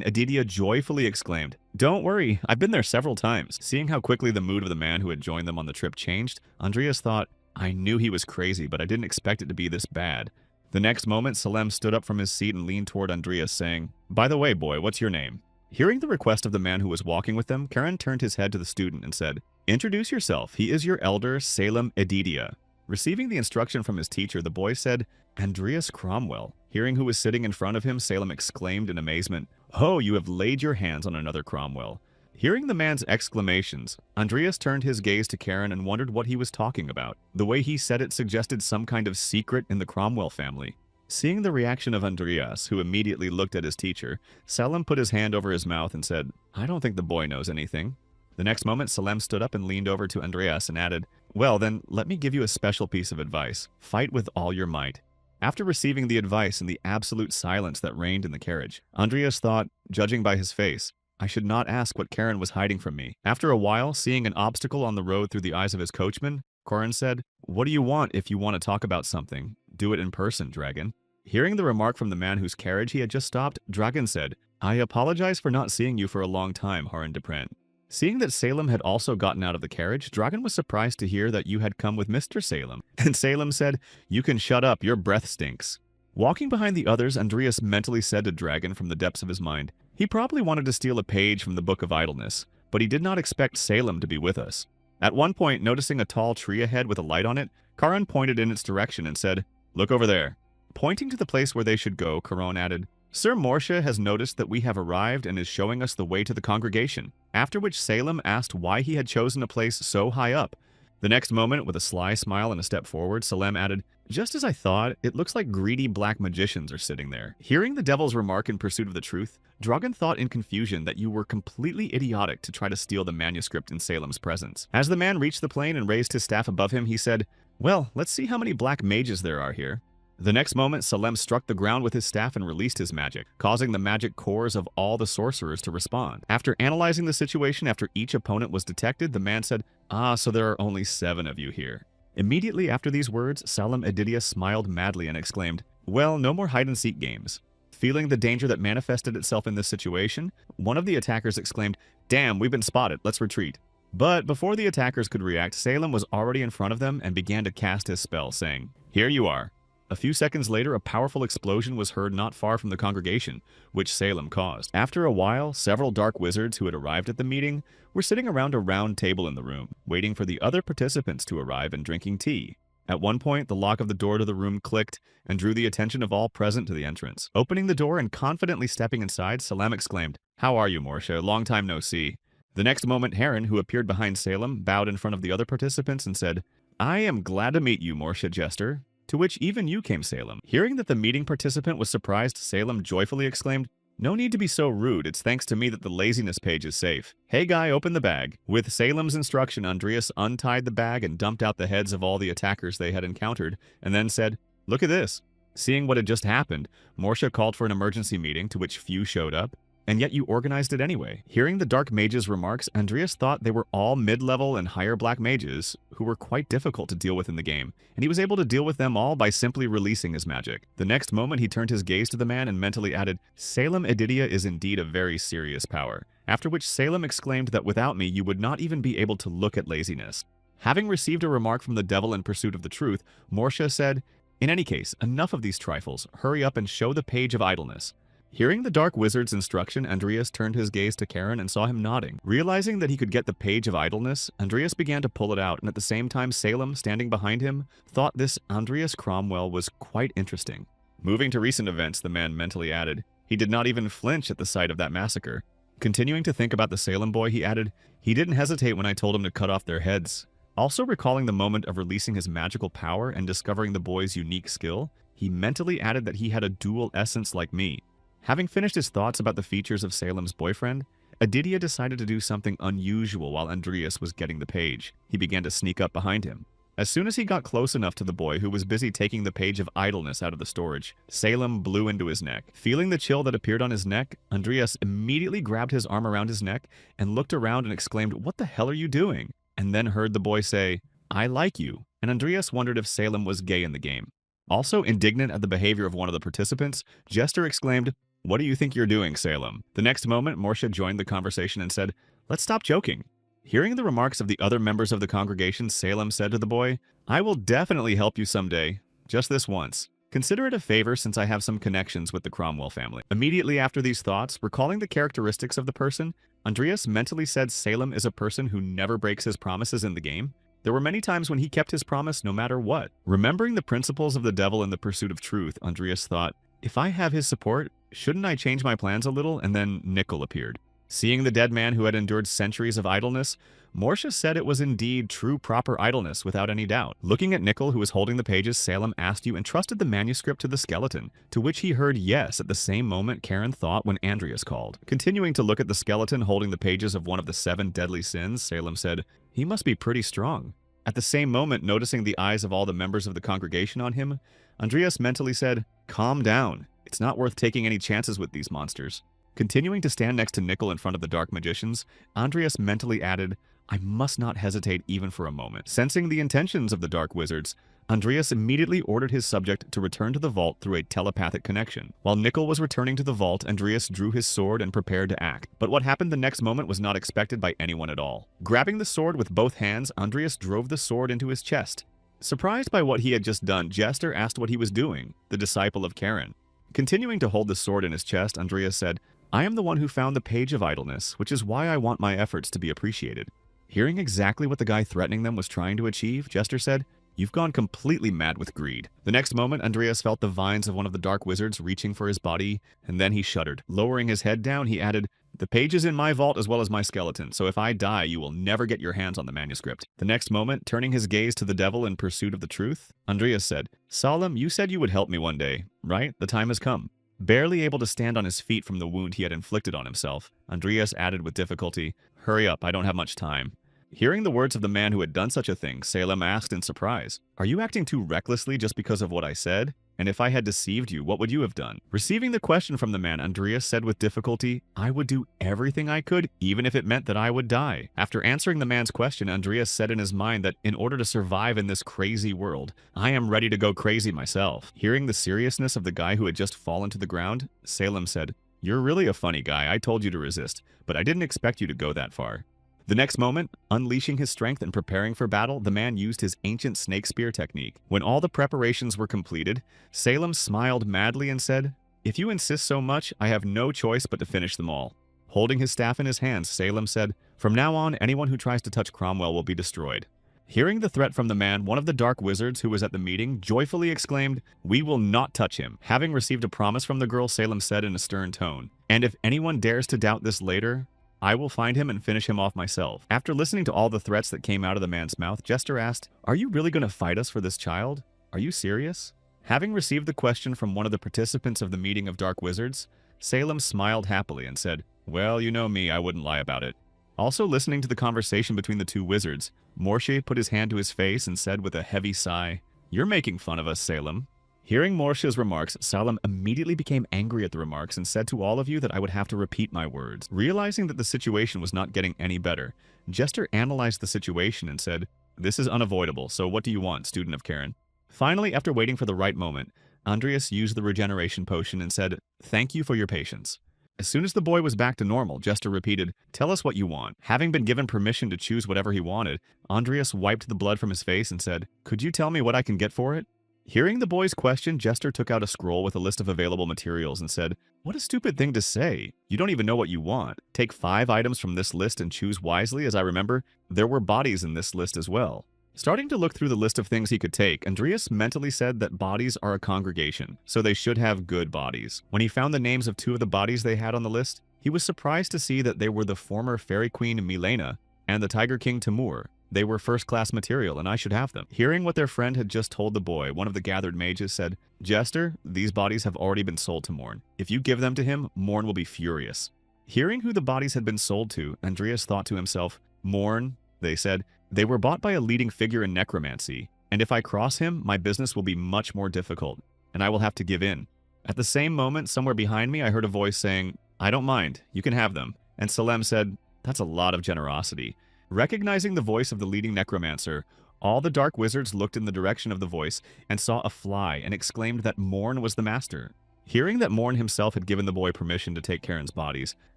Edidia joyfully exclaimed, "Don't worry, I've been there several times." Seeing how quickly the mood of the man who had joined them on the trip changed, Andreas thought, "I knew he was crazy, but I didn't expect it to be this bad." The next moment, Salem stood up from his seat and leaned toward Andreas, saying, "By the way, boy, what's your name?" Hearing the request of the man who was walking with them, Karen turned his head to the student and said, "Introduce yourself. He is your elder, Salem Edidia." Receiving the instruction from his teacher, the boy said, "Andreas Cromwell." Hearing who was sitting in front of him, Salem exclaimed in amazement, "Oh, you have laid your hands on another Cromwell." Hearing the man's exclamations, Andreas turned his gaze to Karen and wondered what he was talking about. The way he said it suggested some kind of secret in the Cromwell family. Seeing the reaction of Andreas, who immediately looked at his teacher, Salem put his hand over his mouth and said, "I don't think the boy knows anything." The next moment, Salem stood up and leaned over to Andreas and added, "Well then, let me give you a special piece of advice. Fight with all your might." After receiving the advice and the absolute silence that reigned in the carriage, Andreas thought, judging by his face, I should not ask what Karen was hiding from me. After a while, seeing an obstacle on the road through the eyes of his coachman, Karen said, "What do you want if you want to talk about something? Do it in person, Dragon." Hearing the remark from the man whose carriage he had just stopped, Dragon said, "I apologize for not seeing you for a long time, Haran Depren." Seeing that Salem had also gotten out of the carriage, Dragon was surprised to hear that you had come with Mr. Salem, and Salem said, "You can shut up, your breath stinks." Walking behind the others, Andreas mentally said to Dragon from the depths of his mind, he probably wanted to steal a page from the Book of Idleness, but he did not expect Salem to be with us. At one point, noticing a tall tree ahead with a light on it, Karan pointed in its direction and said, "Look over there." Pointing to the place where they should go, Karan added, "Sir Morsha has noticed that we have arrived and is showing us the way to the congregation," after which Salem asked why he had chosen a place so high up. The next moment, with a sly smile and a step forward, Salem added, "Just as I thought, it looks like greedy black magicians are sitting there." Hearing the devil's remark in pursuit of the truth, Dragon thought in confusion that you were completely idiotic to try to steal the manuscript in Salem's presence. As the man reached the plane and raised his staff above him, he said, "Well, let's see how many black mages there are here." The next moment, Salem struck the ground with his staff and released his magic, causing the magic cores of all the sorcerers to respond. After analyzing the situation after each opponent was detected, the man said, "Ah, so there are only 7 of you here." Immediately after these words, Salem Edidia smiled madly and exclaimed, "Well, no more hide-and-seek games." Feeling the danger that manifested itself in this situation, one of the attackers exclaimed, "Damn, we've been spotted, let's retreat." But before the attackers could react, Salem was already in front of them and began to cast his spell, saying, "Here you are." A few seconds later, a powerful explosion was heard not far from the congregation, which Salem caused. After a while, several dark wizards who had arrived at the meeting were sitting around a round table in the room, waiting for the other participants to arrive and drinking tea. At one point, the lock of the door to the room clicked and drew the attention of all present to the entrance. Opening the door and confidently stepping inside, Salem exclaimed, "How are you, Morsha? Long time no see." The next moment, Heron, who appeared behind Salem, bowed in front of the other participants and said, "I am glad to meet you, Morsha Jester." To which even you came, Salem. Hearing that the meeting participant was surprised, Salem joyfully exclaimed, "No need to be so rude, it's thanks to me that the laziness page is safe. Hey guy, open the bag." With Salem's instruction, Andreas untied the bag and dumped out the heads of all the attackers they had encountered, and then said, "Look at this." Seeing what had just happened, Morsha called for an emergency meeting, to which few showed up. "And yet you organized it anyway." Hearing the Dark Mage's remarks, Andreas thought they were all mid-level and higher black mages, who were quite difficult to deal with in the game, and he was able to deal with them all by simply releasing his magic. The next moment he turned his gaze to the man and mentally added, "Salem Edidia is indeed a very serious power." After which Salem exclaimed that without me you would not even be able to look at laziness. Having received a remark from the devil in pursuit of the truth, Morsha said, "In any case, enough of these trifles, hurry up and show the page of idleness." Hearing the Dark Wizard's instruction, Andreas turned his gaze to Karen and saw him nodding. Realizing that he could get the page of idleness, Andreas began to pull it out, and at the same time Salem, standing behind him, thought this Andreas Cromwell was quite interesting. Moving to recent events, the man mentally added, "He did not even flinch at the sight of that massacre." Continuing to think about the Salem boy, he added, "He didn't hesitate when I told him to cut off their heads." Also recalling the moment of releasing his magical power and discovering the boy's unique skill, he mentally added that he had a dual essence like me. Having finished his thoughts about the features of Salem's boyfriend, Edidia decided to do something unusual while Andreas was getting the page. He began to sneak up behind him. As soon as he got close enough to the boy who was busy taking the page of idleness out of the storage, Salem blew into his neck. Feeling the chill that appeared on his neck, Andreas immediately grabbed his arm around his neck and looked around and exclaimed, "What the hell are you doing?" And then heard the boy say, "I like you." And Andreas wondered if Salem was gay in the game. Also indignant at the behavior of one of the participants, Jester exclaimed, "What do you think you're doing, Salem?" The next moment, Morsha joined the conversation and said, "Let's stop joking." Hearing the remarks of the other members of the congregation, Salem said to the boy, "I will definitely help you someday. Just this once. Consider it a favor since I have some connections with the Cromwell family." Immediately after these thoughts, recalling the characteristics of the person, Andreas mentally said Salem is a person who never breaks his promises in the game. There were many times when he kept his promise no matter what. Remembering the principles of the devil in the pursuit of truth, Andreas thought, if I have his support, shouldn't I change my plans a little? And then Nickel appeared. Seeing the dead man who had endured centuries of idleness, Morsha said it was indeed true proper idleness without any doubt. Looking at Nickel, who was holding the pages, Salem asked you entrusted the manuscript to the skeleton, to which he heard yes at the same moment Karen thought when Andreas called. Continuing to look at the skeleton holding the pages of one of the 7 deadly sins, Salem said, "He must be pretty strong." At the same moment, noticing the eyes of all the members of the congregation on him, Andreas mentally said, "Calm down. It's not worth taking any chances with these monsters." Continuing to stand next to Nickel in front of the Dark Magicians, Andreas mentally added, "I must not hesitate even for a moment." Sensing the intentions of the Dark Wizards, Andreas immediately ordered his subject to return to the vault through a telepathic connection. While Nickel was returning to the vault, Andreas drew his sword and prepared to act. But what happened the next moment was not expected by anyone at all. Grabbing the sword with both hands, Andreas drove the sword into his chest. Surprised by what he had just done, Jester asked what he was doing, the disciple of Karen. Continuing to hold the sword in his chest, Andreas said, "I am the one who found the page of idleness, which is why I want my efforts to be appreciated." Hearing exactly what the guy threatening them was trying to achieve, Jester said, "You've gone completely mad with greed." The next moment, Andreas felt the vines of one of the Dark Wizards reaching for his body, and then he shuddered. Lowering his head down, he added, "The page is in my vault as well as my skeleton, so if I die, you will never get your hands on the manuscript." The next moment, turning his gaze to the devil in pursuit of the truth, Andreas said, "Salem, you said you would help me one day, right? The time has come." Barely able to stand on his feet from the wound he had inflicted on himself, Andreas added with difficulty, "Hurry up, I don't have much time." Hearing the words of the man who had done such a thing, Salem asked in surprise, "Are you acting too recklessly just because of what I said? And if I had deceived you, what would you have done?" Receiving the question from the man, Andreas said with difficulty, "I would do everything I could, even if it meant that I would die." After answering the man's question, Andreas said in his mind that in order to survive in this crazy world, I am ready to go crazy myself. Hearing the seriousness of the guy who had just fallen to the ground, Salem said, "You're really a funny guy. I told you to resist, but I didn't expect you to go that far." The next moment, unleashing his strength and preparing for battle, the man used his ancient snake spear technique. When all the preparations were completed, Salem smiled madly and said, "If you insist so much, I have no choice but to finish them all." Holding his staff in his hands, Salem said, "From now on, anyone who tries to touch Cromwell will be destroyed." Hearing the threat from the man, one of the dark wizards who was at the meeting joyfully exclaimed, "We will not touch him." Having received a promise from the girl, Salem said in a stern tone, "And if anyone dares to doubt this later, I will find him and finish him off myself." After listening to all the threats that came out of the man's mouth, Jester asked, "Are you really going to fight us for this child? Are you serious?" Having received the question from one of the participants of the meeting of dark wizards, Salem smiled happily and said, "Well, you know me, I wouldn't lie about it." Also listening to the conversation between the two wizards, Morshe put his hand to his face and said with a heavy sigh, "You're making fun of us, Salem." Hearing Morshe's remarks, Salem immediately became angry at the remarks and said to all of you that I would have to repeat my words. Realizing that the situation was not getting any better, Jester analyzed the situation and said, "This is unavoidable, so what do you want, student of Karen?" Finally, after waiting for the right moment, Andreas used the regeneration potion and said, "Thank you for your patience." As soon as the boy was back to normal, Jester repeated, "Tell us what you want." Having been given permission to choose whatever he wanted, Andreas wiped the blood from his face and said, "Could you tell me what I can get for it?" Hearing the boy's question, Jester took out a scroll with a list of available materials and said, "What a stupid thing to say. You don't even know what you want. Take 5 items from this list and choose wisely. As I remember, there were bodies in this list as well." Starting to look through the list of things he could take, Andreas mentally said that bodies are a congregation, so they should have good bodies. When he found the names of 2 of the bodies they had on the list, he was surprised to see that they were the former fairy queen Milena and the tiger king Timur. They were first-class material, and I should have them. Hearing what their friend had just told the boy, one of the gathered mages said, "Jester, these bodies have already been sold to Morn. If you give them to him, Morn will be furious." Hearing who the bodies had been sold to, Andreas thought to himself, "Morn," they said, "they were bought by a leading figure in necromancy, and if I cross him, my business will be much more difficult, and I will have to give in." At the same moment, somewhere behind me, I heard a voice saying, "I don't mind, you can have them." And Salem said, "That's a lot of generosity." Recognizing the voice of the leading necromancer, all the dark wizards looked in the direction of the voice and saw a fly and exclaimed that Morn was the master. Hearing that Morn himself had given the boy permission to take Karen's bodies,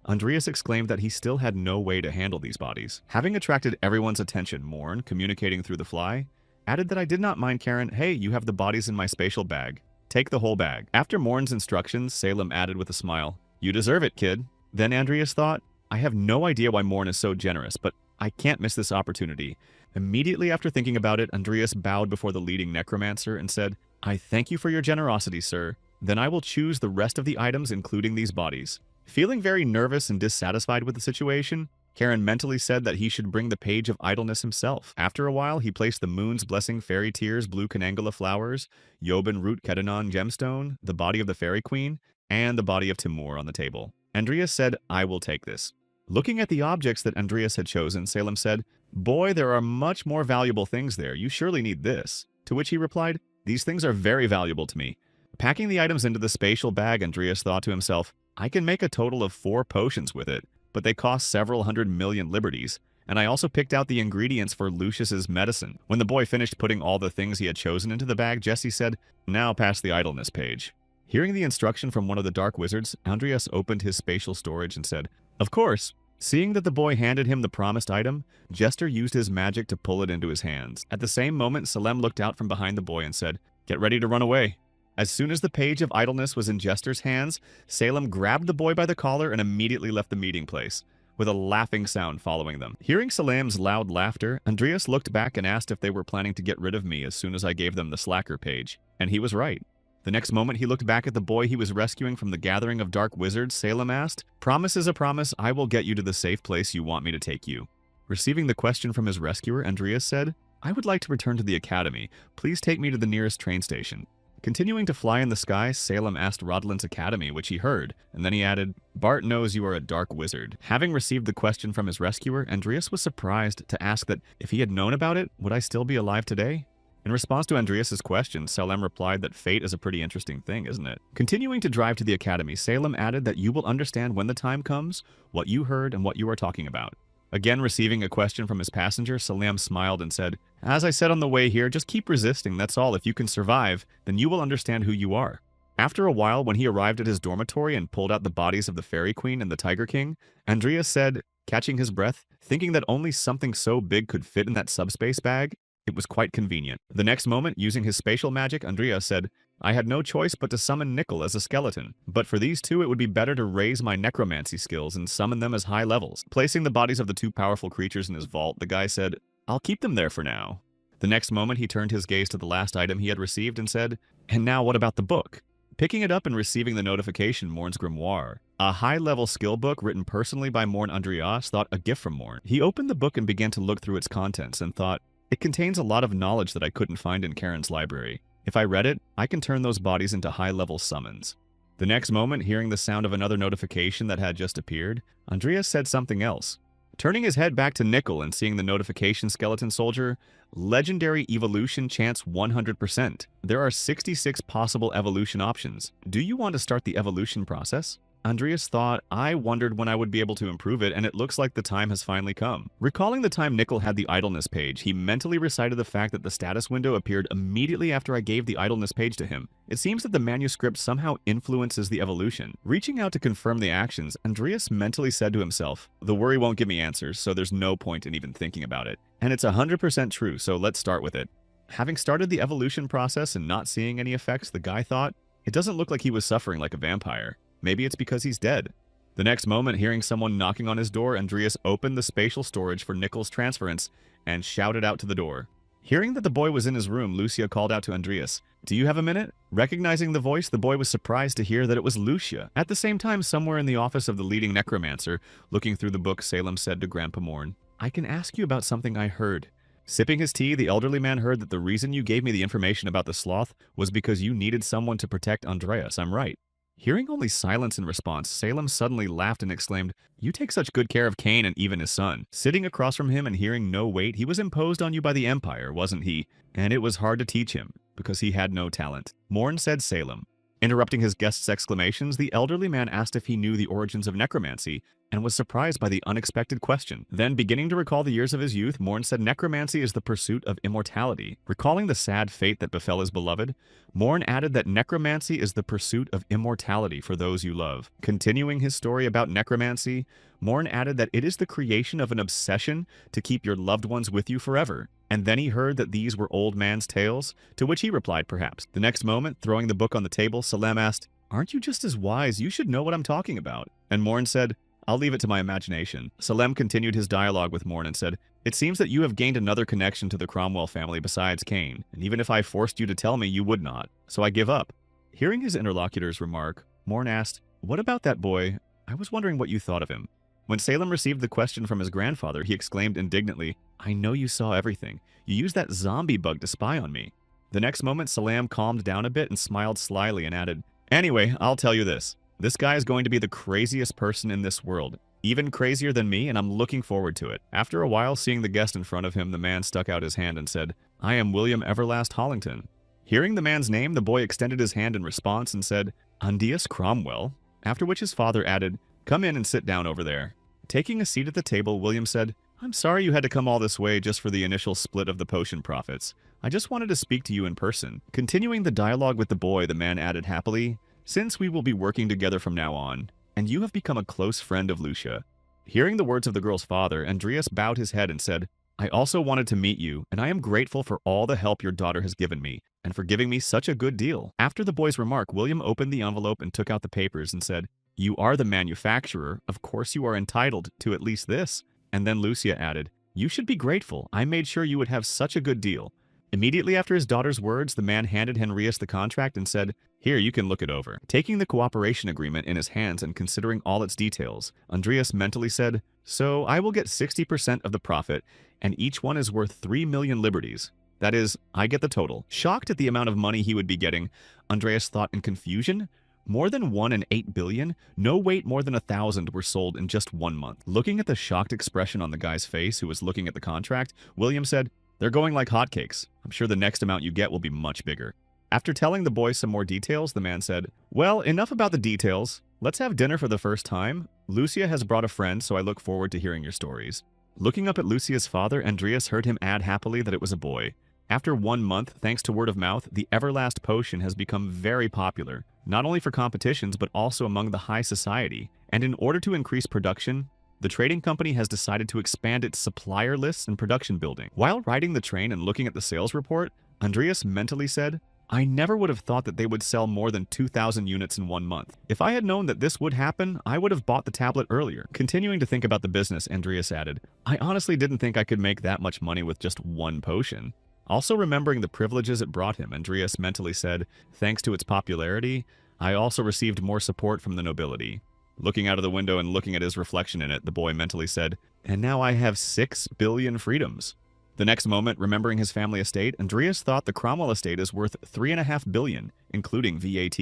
Andreas exclaimed that he still had no way to handle these bodies. Having attracted everyone's attention, Morn, communicating through the fly, added that I did not mind Karen. "Hey, you have the bodies in my spatial bag. Take the whole bag." After Morn's instructions, Salem added with a smile, "You deserve it, kid." Then Andreas thought, I have no idea why Morn is so generous, but I can't miss this opportunity. Immediately after thinking about it, Andreas bowed before the leading necromancer and said, "I thank you for your generosity, sir. Then I will choose the rest of the items, including these bodies." Feeling very nervous and dissatisfied with the situation, Karen mentally said that he should bring the Page of Idleness himself. After a while, he placed the Moon's Blessing Fairy Tears Blue Canangala flowers, Yoban Root Kedanon gemstone, the body of the Fairy Queen, and the body of Timur on the table. Andreas said, "I will take this." Looking at the objects that Andreas had chosen, Salem said, "Boy, there are much more valuable things there. You surely need this." To which he replied, "These things are very valuable to me." Packing the items into the spatial bag, Andreas thought to himself, I can make a total of 4 potions with it, but they cost several 100 million liberties, and I also picked out the ingredients for Lucius's medicine. When the boy finished putting all the things he had chosen into the bag, Jesse said, "Now pass the idleness page." Hearing the instruction from one of the dark wizards, Andreas opened his spatial storage and said, "Of course." Seeing that the boy handed him the promised item, Jester used his magic to pull it into his hands. At the same moment, Salem looked out from behind the boy and said, "Get ready to run away." As soon as the Page of Idleness was in Jester's hands, Salem grabbed the boy by the collar and immediately left the meeting place, with a laughing sound following them. Hearing Salem's loud laughter, Andreas looked back and asked if they were planning to get rid of me as soon as I gave them the slacker page, and he was right. The next moment he looked back at the boy he was rescuing from the gathering of dark wizards. Salem asked, "Promise is a promise. I will get you to the safe place you want me to take you." Receiving the question from his rescuer, Andreas said, "I would like to return to the academy. Please take me to the nearest train station." Continuing to fly in the sky, Salem asked Rodlin's academy, which he heard, and then he added, "Bart knows you are a dark wizard." Having received the question from his rescuer, Andreas was surprised to ask that if he had known about it, would I still be alive today? In response to Andreas's question, Salem replied that fate is a pretty interesting thing, isn't it? Continuing to drive to the academy, Salem added that you will understand when the time comes, what you heard, and what you are talking about. Again, receiving a question from his passenger, Salem smiled and said, "As I said on the way here, just keep resisting, that's all. If you can survive, then you will understand who you are." After a while, when he arrived at his dormitory and pulled out the bodies of the Fairy Queen and the Tiger King, Andreas said, catching his breath, thinking that only something so big could fit in that subspace bag, it was quite convenient. The next moment, using his spatial magic, Andreas said, "I had no choice but to summon Nickel as a skeleton. But for these two, it would be better to raise my necromancy skills and summon them as high levels." Placing the bodies of the 2 powerful creatures in his vault, the guy said, "I'll keep them there for now." The next moment, he turned his gaze to the last item he had received and said, "And now what about the book?" Picking it up and receiving the notification, Morn's grimoire. A high-level skill book written personally by Morn Andreas thought a gift from Morn. He opened the book and began to look through its contents and thought, it contains a lot of knowledge that I couldn't find in Karen's library. If I read it, I can turn those bodies into high-level summons. The next moment, hearing the sound of another notification that had just appeared, Andreas said something else. Turning his head back to Nickel and seeing the notification skeleton soldier, legendary evolution chance 100%. There are 66 possible evolution options. Do you want to start the evolution process? Andreas thought, I wondered when I would be able to improve it, and it looks like the time has finally come. Recalling the time Nickel had the idleness page, he mentally recited the fact that the status window appeared immediately after I gave the idleness page to him. It seems that the manuscript somehow influences the evolution. Reaching out to confirm the actions, Andreas mentally said to himself, the worry won't give me answers, so there's no point in even thinking about it. And it's 100% true, so let's start with it. Having started the evolution process and not seeing any effects, the guy thought, it doesn't look like he was suffering like a vampire. Maybe it's because he's dead. The next moment, hearing someone knocking on his door, Andreas opened the spatial storage for Nickel's transference and shouted out to the door. Hearing that the boy was in his room, Lucia called out to Andreas, "Do you have a minute?" Recognizing the voice, the boy was surprised to hear that it was Lucia. At the same time, somewhere in the office of the leading necromancer, looking through the book, Salem said to Grandpa Morn, "I can ask you about something I heard." Sipping his tea, the elderly man heard that the reason you gave me the information about the sloth was because you needed someone to protect Andreas. I'm right. Hearing only silence in response, Salem suddenly laughed and exclaimed, "You take such good care of Cain and even his son." Sitting across from him and hearing no weight, he was imposed on you by the Empire, wasn't he? And it was hard to teach him, because he had no talent. Morn said Salem. Interrupting his guest's exclamations, the elderly man asked if he knew the origins of necromancy, and was surprised by the unexpected question. Then, beginning to recall the years of his youth, Morn said necromancy is the pursuit of immortality. Recalling the sad fate that befell his beloved, Morn added that necromancy is the pursuit of immortality for those you love. Continuing his story about necromancy, Morn added that it is the creation of an obsession to keep your loved ones with you forever. And then he heard that these were old man's tales, to which he replied perhaps. The next moment, throwing the book on the table, Salem asked, "Aren't you just as wise? You should know what I'm talking about." And Morn said, "I'll leave it to my imagination." Salem continued his dialogue with Morn and said, "It seems that you have gained another connection to the Cromwell family besides Cain, and even if I forced you to tell me, you would not. So I give up." Hearing his interlocutor's remark, Morn asked, "What about that boy? I was wondering what you thought of him." When Salem received the question from his grandfather, he exclaimed indignantly, "I know you saw everything. You used that zombie bug to spy on me." The next moment, Salem calmed down a bit and smiled slyly and added, "Anyway, I'll tell you this. This guy is going to be the craziest person in this world. Even crazier than me, and I'm looking forward to it." After a while, seeing the guest in front of him, the man stuck out his hand and said, "I am William Everlast Hollington." Hearing the man's name, the boy extended his hand in response and said, "Andius Cromwell," after which his father added, "Come in and sit down over there." Taking a seat at the table, William said, "I'm sorry you had to come all this way just for the initial split of the potion profits. I just wanted to speak to you in person." Continuing the dialogue with the boy, the man added happily, "Since we will be working together from now on, and you have become a close friend of Lucia." Hearing the words of the girl's father, Andreas bowed his head and said, "I also wanted to meet you, and I am grateful for all the help your daughter has given me, and for giving me such a good deal." After the boy's remark, William opened the envelope and took out the papers and said, "You are the manufacturer. Of course you are entitled to at least this." And then Lucia added, "You should be grateful. I made sure you would have such a good deal." Immediately after his daughter's words, the man handed Henrius the contract and said, "Here, you can look it over." Taking the cooperation agreement in his hands and considering all its details, Andreas mentally said, "So I will get 60% of the profit, and each one is worth 3 million liberties. That is, I get the total." Shocked at the amount of money he would be getting, Andreas thought in confusion, more than 1 in 8 billion? No wait, more than 1,000 were sold in just 1 month. Looking at the shocked expression on the guy's face who was looking at the contract, William said, "They're going like hotcakes. I'm sure the next amount you get will be much bigger." After telling the boy some more details, the man said, "Well, enough about the details. Let's have dinner for the first time. Lucia has brought a friend, so I look forward to hearing your stories." Looking up at Lucia's father, Andreas heard him add happily that it was a boy. After 1 month, thanks to word of mouth, the Everlast potion has become very popular, not only for competitions but also among the high society. And in order to increase production, the trading company has decided to expand its supplier lists and production building. While riding the train and looking at the sales report, Andreas mentally said, "I never would have thought that they would sell more than 2,000 units in 1 month. If I had known that this would happen, I would have bought the tablet earlier." Continuing to think about the business, Andreas added, "I honestly didn't think I could make that much money with just 1 potion." Also remembering the privileges it brought him, Andreas mentally said, thanks to its popularity, I also received more support from the nobility. Looking out of the window and looking at his reflection in it, the boy mentally said, and now I have 6 billion freedoms. The next moment, remembering his family estate, Andreas thought the Cromwell estate is worth 3.5 billion, including VAT.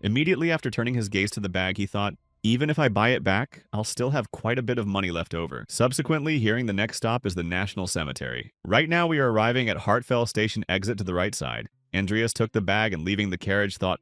Immediately after turning his gaze to the bag, he thought, even if I buy it back, I'll still have quite a bit of money left over. Subsequently, hearing the next stop is the National Cemetery. Right now, we are arriving at Hartfell Station exit to the right side. Andreas took the bag and leaving the carriage thought,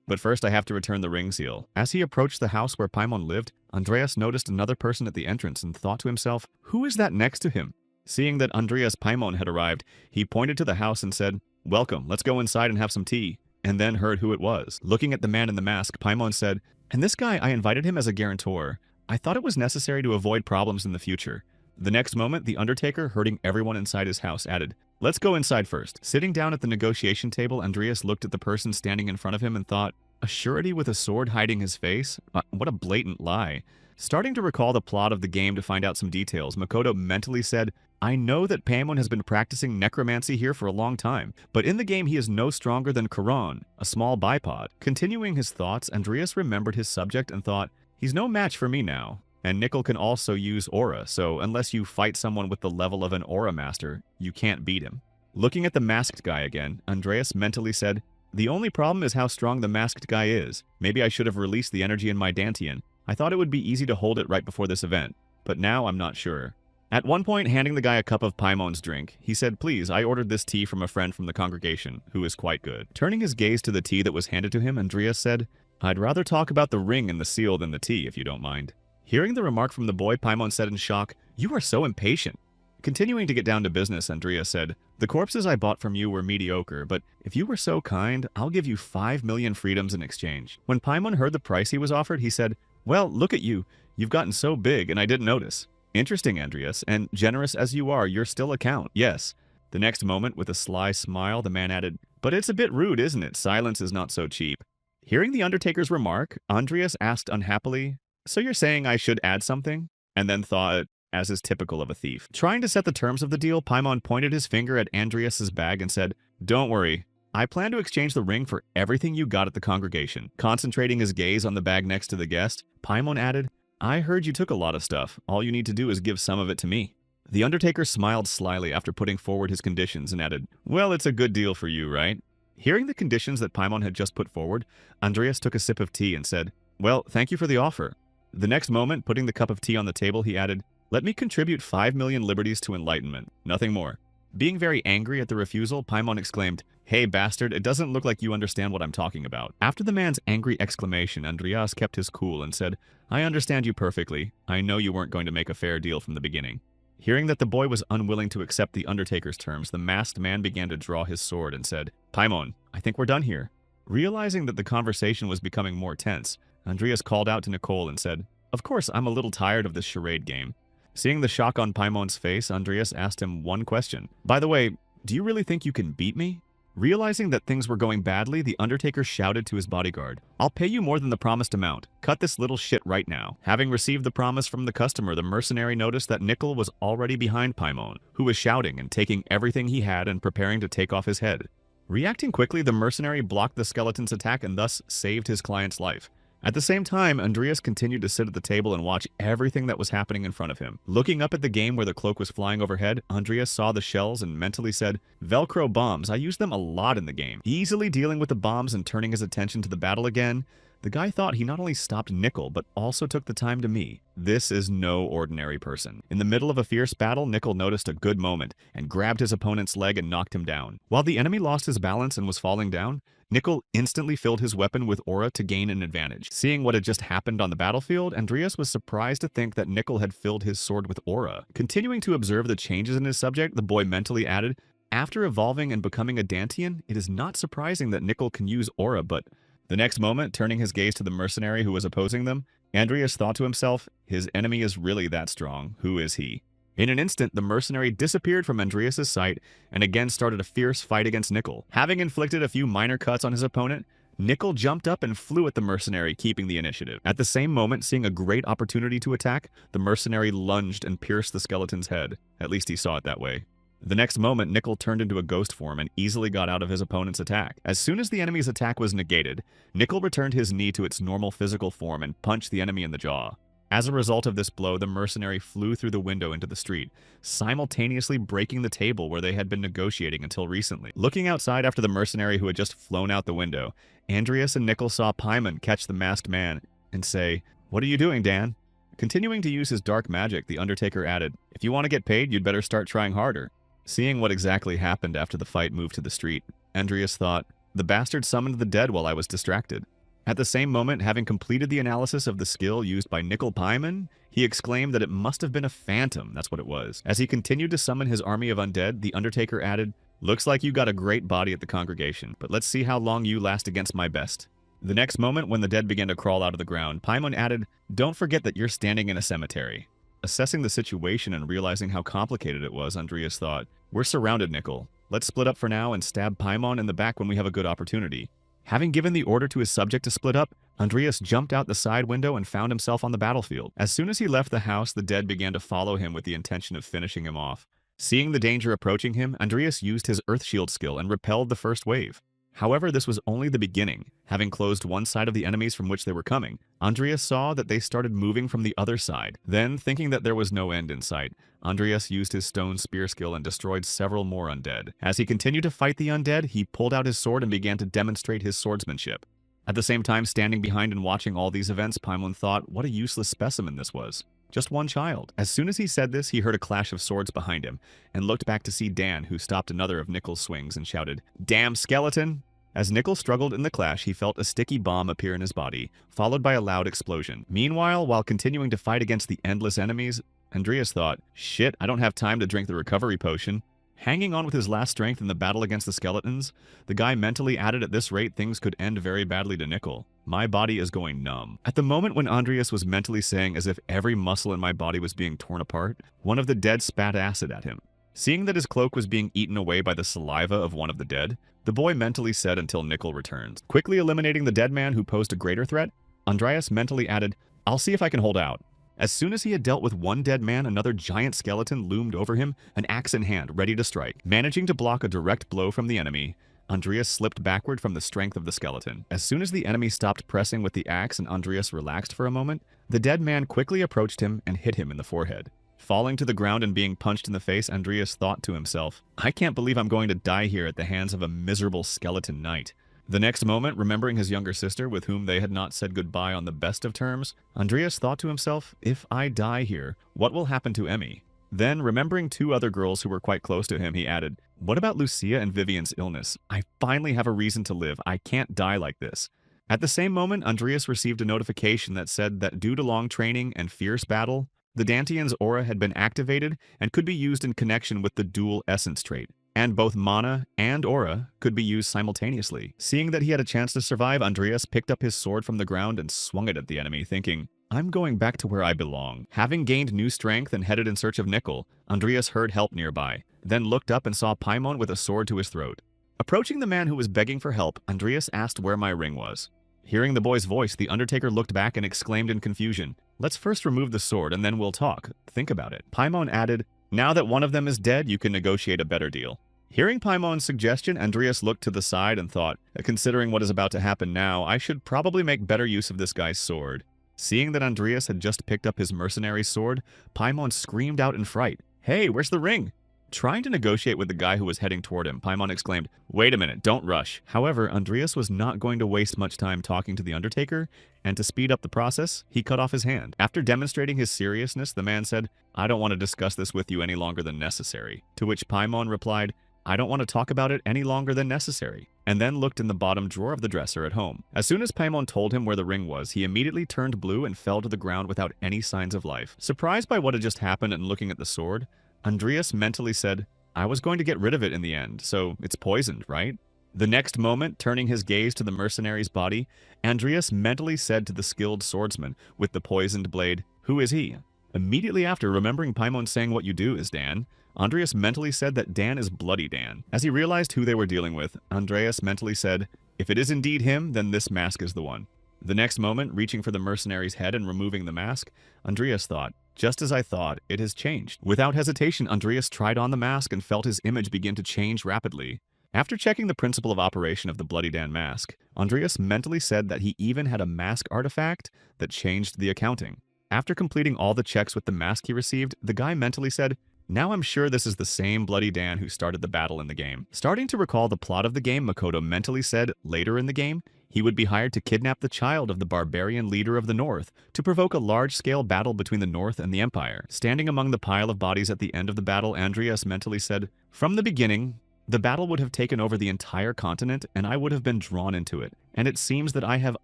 but first I have to return the ring seal. As he approached the house where Paimon lived, Andreas noticed another person at the entrance and thought to himself, who is that next to him? Seeing that Andreas Paimon had arrived, he pointed to the house and said, welcome, let's go inside and have some tea, and then heard who it was. Looking at the man in the mask, Paimon said, and this guy, I invited him as a guarantor. I thought it was necessary to avoid problems in the future. The next moment, the Undertaker, herding everyone inside his house, added, let's go inside first. Sitting down at the negotiation table, Andreas looked at the person standing in front of him and thought, a surety with a sword hiding his face? What a blatant lie. Starting to recall the plot of the game to find out some details, Makoto mentally said, I know that Paimon has been practicing necromancy here for a long time, but in the game he is no stronger than Karan, a small bipod. Continuing his thoughts, Andreas remembered his subject and thought, he's no match for me now. And Nickel can also use aura, so unless you fight someone with the level of an aura master, you can't beat him. Looking at the masked guy again, Andreas mentally said, the only problem is how strong the masked guy is. Maybe I should have released the energy in my Dantian. I thought it would be easy to hold it right before this event, but now I'm not sure. At one point, handing the guy a cup of Paimon's drink, he said, please, I ordered this tea from a friend from the congregation, who is quite good. Turning his gaze to the tea that was handed to him, Andreas said, I'd rather talk about the ring and the seal than the tea, if you don't mind. Hearing the remark from the boy, Paimon said in shock, you are so impatient. Continuing to get down to business, Andreas said, the corpses I bought from you were mediocre, but if you were so kind, I'll give you 5 million freedoms in exchange. When Paimon heard the price he was offered, he said, well, look at you. You've gotten so big, and I didn't notice. Interesting, Andreas, and generous as you are, you're still a count, yes. The next moment, with a sly smile, the man added, but it's a bit rude, isn't it? Silence is not so cheap. Hearing the Undertaker's remark, Andreas asked unhappily, so you're saying I should add something? And then thought, as is typical of a thief. Trying to set the terms of the deal, Paimon pointed his finger at Andreas's bag and said, don't worry. I plan to exchange the ring for everything you got at the congregation. Concentrating his gaze on the bag next to the guest, Paimon added, I heard you took a lot of stuff. All you need to do is give some of it to me. The Undertaker smiled slyly after putting forward his conditions and added, well, it's a good deal for you, right? Hearing the conditions that Paimon had just put forward, Andreas took a sip of tea and said, well, thank you for the offer. The next moment, putting the cup of tea on the table, he added, let me contribute 5 million liberties to enlightenment. Nothing more. Being very angry at the refusal, Paimon exclaimed, hey bastard, it doesn't look like you understand what I'm talking about. After the man's angry exclamation, Andreas kept his cool and said, I understand you perfectly. I know you weren't going to make a fair deal from the beginning. Hearing that the boy was unwilling to accept the Undertaker's terms, the masked man began to draw his sword and said, Paimon, I think we're done here. Realizing that the conversation was becoming more tense, Andreas called out to Nicole and said, of course, I'm a little tired of this charade game. Seeing the shock on Paimon's face, Andreas asked him one question. By the way, do you really think you can beat me? Realizing that things were going badly, the Undertaker shouted to his bodyguard, I'll pay you more than the promised amount. Cut this little shit right now. Having received the promise from the customer, the mercenary noticed that Nickel was already behind Paimon, who was shouting and taking everything he had and preparing to take off his head. Reacting quickly, the mercenary blocked the skeleton's attack and thus saved his client's life. At the same time, Andreas continued to sit at the table and watch everything that was happening in front of him. Looking up at the game where the cloak was flying overhead, Andreas saw the shells and mentally said, Velcro bombs, I use them a lot in the game. Easily dealing with the bombs and turning his attention to the battle again, the guy thought he not only stopped Nickel, but also took the time to me. This is no ordinary person. In the middle of a fierce battle, Nickel noticed a good moment and grabbed his opponent's leg and knocked him down. While the enemy lost his balance and was falling down, Nickel instantly filled his weapon with aura to gain an advantage. Seeing what had just happened on the battlefield, Andreas was surprised to think that Nickel had filled his sword with aura. Continuing to observe the changes in his subject, the boy mentally added, after evolving and becoming a Dantian, it is not surprising that Nickel can use aura, but... The next moment, turning his gaze to the mercenary who was opposing them, Andreas thought to himself, his enemy is really that strong. Who is he? In an instant, the mercenary disappeared from Andreas' sight and again started a fierce fight against Nickel. Having inflicted a few minor cuts on his opponent, Nickel jumped up and flew at the mercenary, keeping the initiative. At the same moment, seeing a great opportunity to attack, the mercenary lunged and pierced the skeleton's head. At least he saw it that way. The next moment, Nickel turned into a ghost form and easily got out of his opponent's attack. As soon as the enemy's attack was negated, Nickel returned his knee to its normal physical form and punched the enemy in the jaw. As a result of this blow, the mercenary flew through the window into the street, simultaneously breaking the table where they had been negotiating until recently. Looking outside after the mercenary who had just flown out the window, Andreas and Nickel saw Paimon catch the masked man and say, "What are you doing, Dan?" Continuing to use his dark magic, the Undertaker added, "If you want to get paid, you'd better start trying harder." Seeing what exactly happened after the fight moved to the street, Andreas thought, "The bastard summoned the dead while I was distracted." At the same moment, having completed the analysis of the skill used by Nickel Paimon, he exclaimed that it must have been a phantom, that's what it was. As he continued to summon his army of undead, the Undertaker added, "Looks like you got a great body at the congregation, but let's see how long you last against my best." The next moment, when the dead began to crawl out of the ground, Paimon added, "Don't forget that you're standing in a cemetery." Assessing the situation and realizing how complicated it was, Andreas thought, "We're surrounded, Nickel. Let's split up for now and stab Paimon in the back when we have a good opportunity." Having given the order to his subject to split up, Andreas jumped out the side window and found himself on the battlefield. As soon as he left the house, the dead began to follow him with the intention of finishing him off. Seeing the danger approaching him, Andreas used his Earth Shield skill and repelled the first wave. However, this was only the beginning. Having closed one side of the enemies from which they were coming, Andreas saw that they started moving from the other side. Then, thinking that there was no end in sight, Andreas used his stone spear skill and destroyed several more undead. As he continued to fight the undead, he pulled out his sword and began to demonstrate his swordsmanship. At the same time, standing behind and watching all these events, Paimon thought what a useless specimen this was. Just one child. As soon as he said this, he heard a clash of swords behind him, and looked back to see Dan, who stopped another of Nickel's swings and shouted, "Damn skeleton!" As Nickel struggled in the clash, he felt a sticky bomb appear in his body, followed by a loud explosion. Meanwhile, while continuing to fight against the endless enemies, Andreas thought, "Shit, I don't have time to drink the recovery potion." Hanging on with his last strength in the battle against the skeletons, the guy mentally added at this rate things could end very badly to Nickel. "My body is going numb." At the moment when Andreas was mentally saying as if every muscle in my body was being torn apart, one of the dead spat acid at him. Seeing that his cloak was being eaten away by the saliva of one of the dead, the boy mentally said until Nickel returns. Quickly eliminating the dead man who posed a greater threat, Andreas mentally added, "I'll see if I can hold out." As soon as he had dealt with one dead man, another giant skeleton loomed over him, an axe in hand, ready to strike. Managing to block a direct blow from the enemy, Andreas slipped backward from the strength of the skeleton. As soon as the enemy stopped pressing with the axe and Andreas relaxed for a moment, the dead man quickly approached him and hit him in the forehead. Falling to the ground and being punched in the face, Andreas thought to himself, "I can't believe I'm going to die here at the hands of a miserable skeleton knight." The next moment, remembering his younger sister with whom they had not said goodbye on the best of terms, Andreas thought to himself, "If I die here, what will happen to Emmy?" Then, remembering two other girls who were quite close to him, he added, "What about Lucia and Vivian's illness? I finally have a reason to live. I can't die like this." At the same moment, Andreas received a notification that said that due to long training and fierce battle, the Dantian's aura had been activated and could be used in connection with the dual essence trait, and both mana and aura could be used simultaneously. Seeing that he had a chance to survive, Andreas picked up his sword from the ground and swung it at the enemy, thinking, "I'm going back to where I belong." Having gained new strength and headed in search of Nickel, Andreas heard help nearby, then looked up and saw Paimon with a sword to his throat. Approaching the man who was begging for help, Andreas asked where my ring was. Hearing the boy's voice, the Undertaker looked back and exclaimed in confusion, "Let's first remove the sword and then we'll talk. Think about it." Paimon added, "Now that one of them is dead, you can negotiate a better deal." Hearing Paimon's suggestion, Andreas looked to the side and thought, considering what is about to happen now, I should probably make better use of this guy's sword. Seeing that Andreas had just picked up his mercenary's sword, Paimon screamed out in fright, "Hey, where's the ring?" Trying to negotiate with the guy who was heading toward him, Paimon exclaimed, "Wait a minute, don't rush." However, Andreas was not going to waste much time talking to the Undertaker, and to speed up the process, he cut off his hand. After demonstrating his seriousness, the man said, "I don't want to discuss this with you any longer than necessary." To which Paimon replied, "I don't want to talk about it any longer than necessary," and then looked in the bottom drawer of the dresser at home. As soon as Paimon told him where the ring was, he immediately turned blue and fell to the ground without any signs of life. Surprised by what had just happened and looking at the sword, Andreas mentally said, "I was going to get rid of it in the end, so it's poisoned, right?" The next moment, turning his gaze to the mercenary's body, Andreas mentally said to the skilled swordsman with the poisoned blade, "Who is he?" Immediately after, remembering Paimon saying what you do is Dan, Andreas mentally said that Dan is Bloody Dan. As he realized who they were dealing with, Andreas mentally said, "If it is indeed him, then this mask is the one." The next moment, reaching for the mercenary's head and removing the mask, Andreas thought, Just as I thought, it has changed. Without hesitation, Andreas tried on the mask and felt his image begin to change rapidly. After checking the principle of operation of the Bloody Dan mask, Andreas mentally said that he even had a mask artifact that changed the accounting. After completing all the checks with the mask he received, the guy mentally said, "Now I'm sure this is the same Bloody Dan who started the battle in the game." Starting to recall the plot of the game, Makoto mentally said, later in the game, he would be hired to kidnap the child of the barbarian leader of the North to provoke a large-scale battle between the North and the Empire. Standing among the pile of bodies at the end of the battle, Andreas mentally said, "From the beginning, the battle would have taken over the entire continent and I would have been drawn into it, and it seems that I have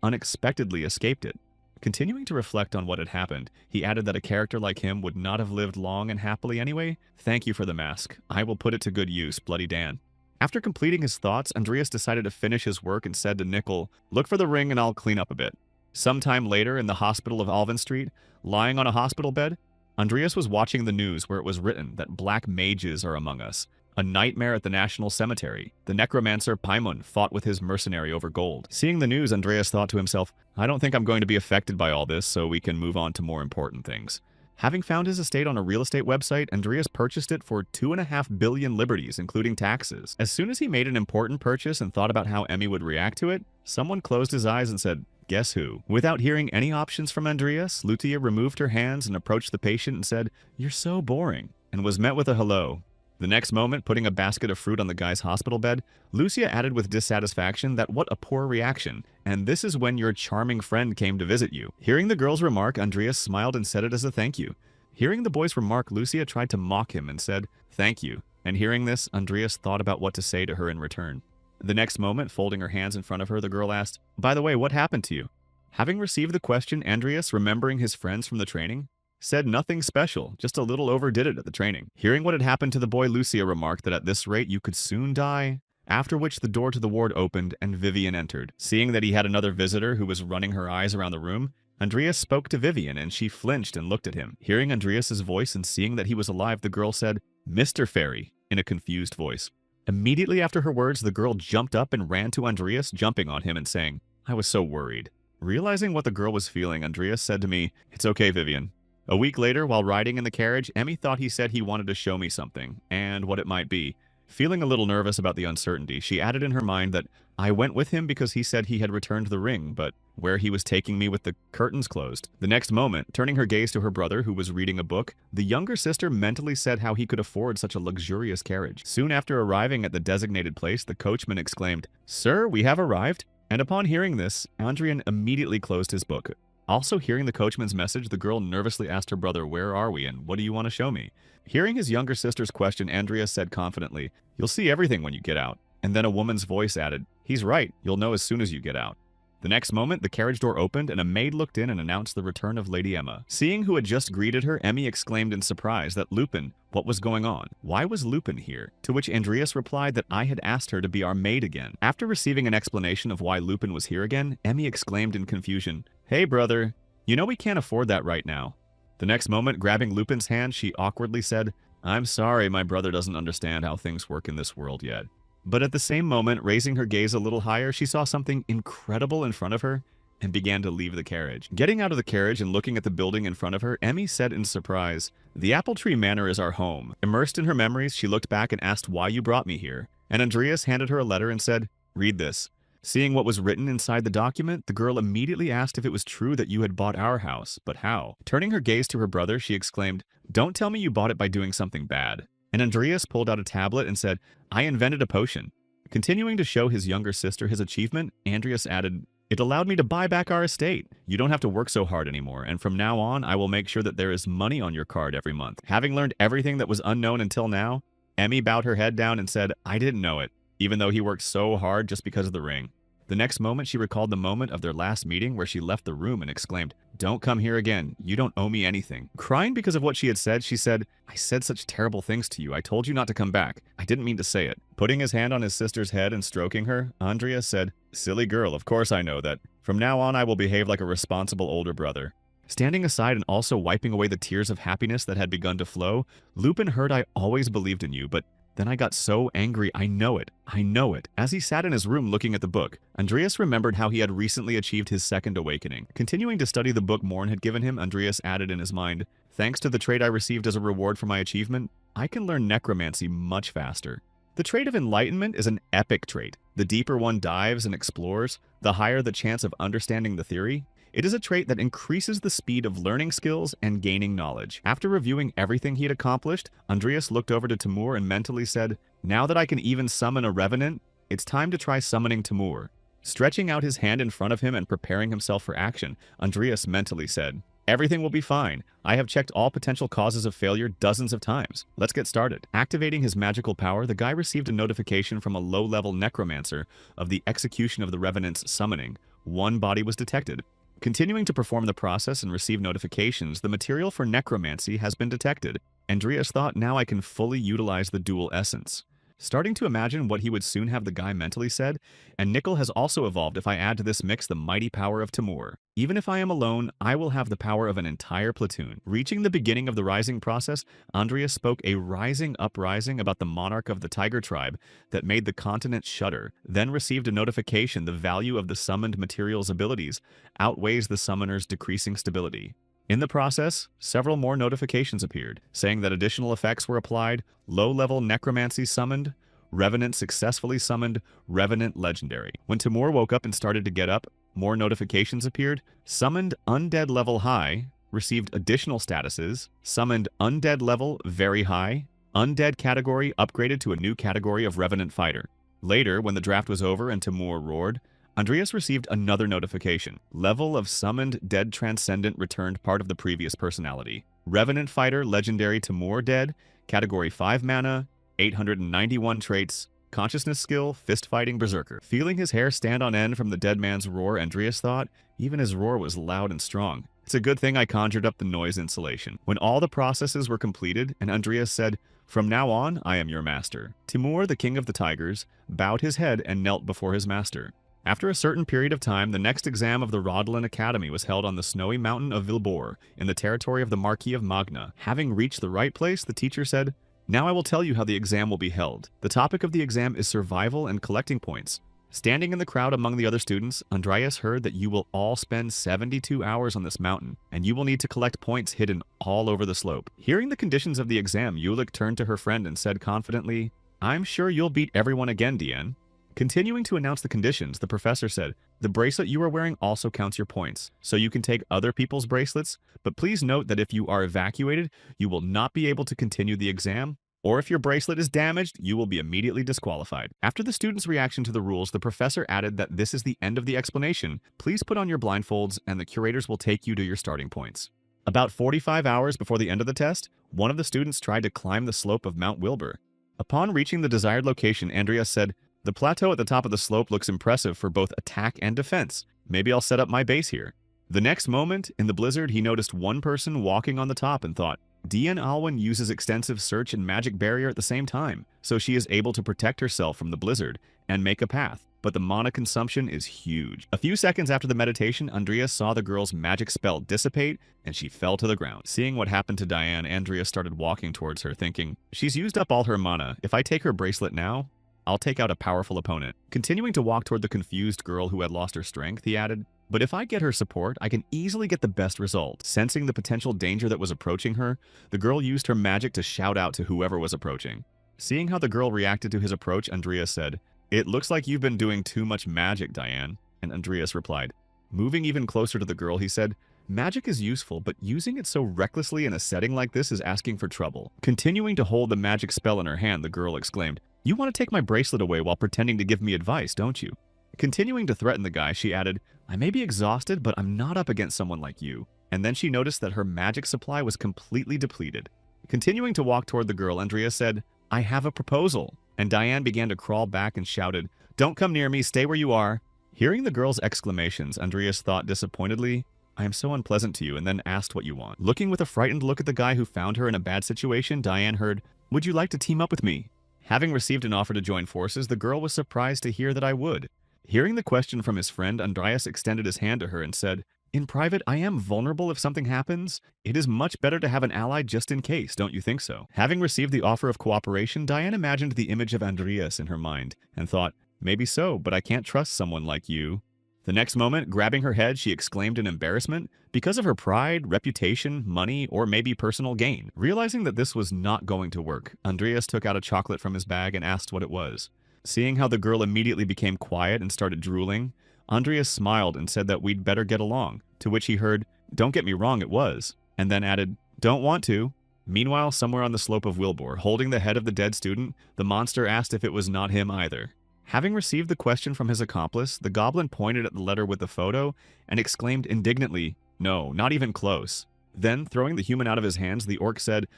unexpectedly escaped it." Continuing to reflect on what had happened, he added that a character like him would not have lived long and happily anyway. "Thank you for the mask. I will put it to good use, Bloody Dan." After completing his thoughts, Andreas decided to finish his work and said to Nickel, "Look for the ring and I'll clean up a bit." Sometime later, in the hospital of Alvin Street, lying on a hospital bed, Andreas was watching the news where it was written that black mages are among us. A nightmare at the National Cemetery. The Necromancer Paimon fought with his mercenary over gold. Seeing the news, Andreas thought to himself, "I don't think I'm going to be affected by all this, so we can move on to more important things." Having found his estate on a real estate website, Andreas purchased it for 2.5 billion liberties, including taxes. As soon as he made an important purchase and thought about how Emmy would react to it, someone closed his eyes and said, "Guess who?" Without hearing any options from Andreas, Lutia removed her hands and approached the patient and said, "You're so boring," and was met with a hello. The next moment, putting a basket of fruit on the guy's hospital bed, Lucia added with dissatisfaction that what a poor reaction, and this is when your charming friend came to visit you. Hearing the girl's remark, Andreas smiled and said it as a thank you. Hearing the boy's remark, Lucia tried to mock him and said, "Thank you," and hearing this, Andreas thought about what to say to her in return. The next moment, folding her hands in front of her, the girl asked, "By the way, what happened to you?" Having received the question, Andreas, remembering his friends from the training, said nothing special, just a little overdid it at the training. Hearing what had happened to the boy, Lucia remarked that at this rate you could soon die, after which the door to the ward opened and Vivian entered. Seeing that he had another visitor who was running her eyes around the room, Andreas spoke to Vivian and she flinched and looked at him. Hearing Andreas's voice and seeing that he was alive, the girl said, "Mr. Fairy," in a confused voice. Immediately after her words, the girl jumped up and ran to Andreas, jumping on him and saying, "I was so worried." Realizing what the girl was feeling, Andreas said to me, "It's okay, Vivian." A week later, while riding in the carriage, Emmy thought he said he wanted to show me something, and what it might be. Feeling a little nervous about the uncertainty, she added in her mind that I went with him because he said he had returned the ring, but where he was taking me with the curtains closed. The next moment, turning her gaze to her brother who was reading a book, the younger sister mentally said how he could afford such a luxurious carriage. Soon after arriving at the designated place, the coachman exclaimed, "Sir, we have arrived." And upon hearing this, Andrian immediately closed his book. Also hearing the coachman's message, the girl nervously asked her brother, "Where are we and what do you want to show me?" Hearing his younger sister's question, Andreas said confidently, "You'll see everything when you get out." And then a woman's voice added, "He's right, you'll know as soon as you get out." The next moment, the carriage door opened and a maid looked in and announced the return of Lady Emma. Seeing who had just greeted her, Emmy exclaimed in surprise that Lupin, what was going on? Why was Lupin here? To which Andreas replied that I had asked her to be our maid again. After receiving an explanation of why Lupin was here again, Emmy exclaimed in confusion, "Hey brother, you know we can't afford that right now." The next moment, grabbing Lupin's hand, she awkwardly said, "I'm sorry, my brother doesn't understand how things work in this world yet." But at the same moment, raising her gaze a little higher, she saw something incredible in front of her and began to leave the carriage. Getting out of the carriage and looking at the building in front of her, Emmy said in surprise, "The Apple Tree Manor is our home." Immersed in her memories, she looked back and asked why you brought me here. And Andreas handed her a letter and said, "Read this." Seeing what was written inside the document, the girl immediately asked if it was true that you had bought our house, but how? Turning her gaze to her brother, she exclaimed, "Don't tell me you bought it by doing something bad." And Andreas pulled out a tablet and said, "I invented a potion." Continuing to show his younger sister his achievement, Andreas added, "It allowed me to buy back our estate. You don't have to work so hard anymore, and from now on, I will make sure that there is money on your card every month." Having learned everything that was unknown until now, Emmy bowed her head down and said, "I didn't know it," even though he worked so hard just because of the ring. The next moment, she recalled the moment of their last meeting where she left the room and exclaimed, "Don't come here again. You don't owe me anything." Crying because of what she had said, she said, "I said such terrible things to you. I told you not to come back. I didn't mean to say it." Putting his hand on his sister's head and stroking her, Andreas said, "Silly girl, of course I know that. From now on, I will behave like a responsible older brother." Standing aside and also wiping away the tears of happiness that had begun to flow, Lupin heard, "I always believed in you, but then I got so angry. I know it. I know it." As he sat in his room looking at the book, Andreas remembered how he had recently achieved his second awakening. Continuing to study the book Morn had given him, Andreas added in his mind, Thanks to the trait I received as a reward for my achievement, I can learn necromancy much faster. The trait of enlightenment is an epic trait. The deeper one dives and explores, the higher the chance of understanding the theory. It is a trait that increases the speed of learning skills and gaining knowledge. After reviewing everything he had accomplished, Andreas looked over to Timur and mentally said, "Now that I can even summon a revenant, it's time to try summoning Timur." Stretching out his hand in front of him and preparing himself for action, Andreas mentally said, "Everything will be fine. I have checked all potential causes of failure dozens of times. Let's get started." Activating his magical power, the guy received a notification from a low-level necromancer of the execution of the revenant's summoning. One body was detected. Continuing to perform the process and receive notifications, the material for necromancy has been detected. Andreas thought, now I can fully utilize the dual essence. Starting to imagine what he would soon have, the guy mentally said, and Nickel has also evolved if I add to this mix the mighty power of Timur. Even if I am alone, I will have the power of an entire platoon. Reaching the beginning of the rising process, Andreas spoke a rising uprising about the monarch of the tiger tribe that made the continent shudder, then received a notification the value of the summoned material's abilities outweighs the summoner's decreasing stability. In the process, several more notifications appeared, saying that additional effects were applied, low-level necromancy summoned, revenant successfully summoned, revenant legendary. When Timur woke up and started to get up, more notifications appeared, summoned undead level high, received additional statuses, summoned undead level very high, undead category upgraded to a new category of revenant fighter. Later, when the draft was over and Timur roared, Andreas received another notification. Level of summoned dead transcendent returned part of the previous personality. Revenant fighter legendary Timur dead, category 5 mana, 891 traits, consciousness skill, fist fighting berserker. Feeling his hair stand on end from the dead man's roar, Andreas thought, even his roar was loud and strong. It's a good thing I conjured up the noise insulation. When all the processes were completed, and Andreas said, "From now on, I am your master." Timur, the king of the tigers, bowed his head and knelt before his master. After a certain period of time, the next exam of the Rodlin Academy was held on the snowy mountain of Vilbor, in the territory of the Marquis of Magna. Having reached the right place, the teacher said, "Now I will tell you how the exam will be held. The topic of the exam is survival and collecting points." Standing in the crowd among the other students, Andreas heard that you will all spend 72 hours on this mountain, and you will need to collect points hidden all over the slope. Hearing the conditions of the exam, Ulick turned to her friend and said confidently, "I'm sure you'll beat everyone again, Diane." Continuing to announce the conditions, the professor said, "The bracelet you are wearing also counts your points, so you can take other people's bracelets, but please note that if you are evacuated, you will not be able to continue the exam, or if your bracelet is damaged, you will be immediately disqualified." After the students' reaction to the rules, the professor added that this is the end of the explanation. Please put on your blindfolds and the curators will take you to your starting points. About 45 hours before the end of the test, one of the students tried to climb the slope of Mount Wilbur. Upon reaching the desired location, Andreas said, "The plateau at the top of the slope looks impressive for both attack and defense. Maybe I'll set up my base here." The next moment, in the blizzard, he noticed one person walking on the top and thought, Dian Alwyn uses extensive search and magic barrier at the same time, so she is able to protect herself from the blizzard and make a path, but the mana consumption is huge. A few seconds after the meditation, Andreas saw the girl's magic spell dissipate, and she fell to the ground. Seeing what happened to Diane, Andreas started walking towards her, thinking, she's used up all her mana. If I take her bracelet now, I'll take out a powerful opponent. Continuing to walk toward the confused girl who had lost her strength, he added, "But if I get her support, I can easily get the best result." Sensing the potential danger that was approaching her, the girl used her magic to shout out to whoever was approaching. Seeing how the girl reacted to his approach, Andreas said, "It looks like you've been doing too much magic, Diane." And Andreas replied. Moving even closer to the girl, he said, "Magic is useful, but using it so recklessly in a setting like this is asking for trouble." Continuing to hold the magic spell in her hand, the girl exclaimed, "You want to take my bracelet away while pretending to give me advice, don't you?" Continuing to threaten the guy, she added, "I may be exhausted, but I'm not up against someone like you." And then she noticed that her magic supply was completely depleted. Continuing to walk toward the girl, Andrea said, "I have a proposal." And Diane began to crawl back and shouted, "Don't come near me, stay where you are." Hearing the girl's exclamations, Andreas thought disappointedly, "I am so unpleasant to you," and then asked what you want. Looking with a frightened look at the guy who found her in a bad situation, Diane heard, "Would you like to team up with me?" Having received an offer to join forces, the girl was surprised to hear that I would. Hearing the question from his friend, Andreas extended his hand to her and said, "In private, I am vulnerable if something happens. It is much better to have an ally just in case, don't you think so?" Having received the offer of cooperation, Diane imagined the image of Andreas in her mind and thought, "Maybe so, but I can't trust someone like you." The next moment, grabbing her head, she exclaimed in embarrassment because of her pride, reputation, money, or maybe personal gain. Realizing that this was not going to work, Andreas took out a chocolate from his bag and asked what it was. Seeing how the girl immediately became quiet and started drooling, Andreas smiled and said that we'd better get along, to which he heard, "Don't get me wrong, it was," and then added, "Don't want to." Meanwhile, somewhere on the slope of Wilbur, holding the head of the dead student, the monster asked if it was not him either. Having received the question from his accomplice, the goblin pointed at the letter with the photo and exclaimed indignantly, "No, not even close." Then, throwing the human out of his hands, the orc said,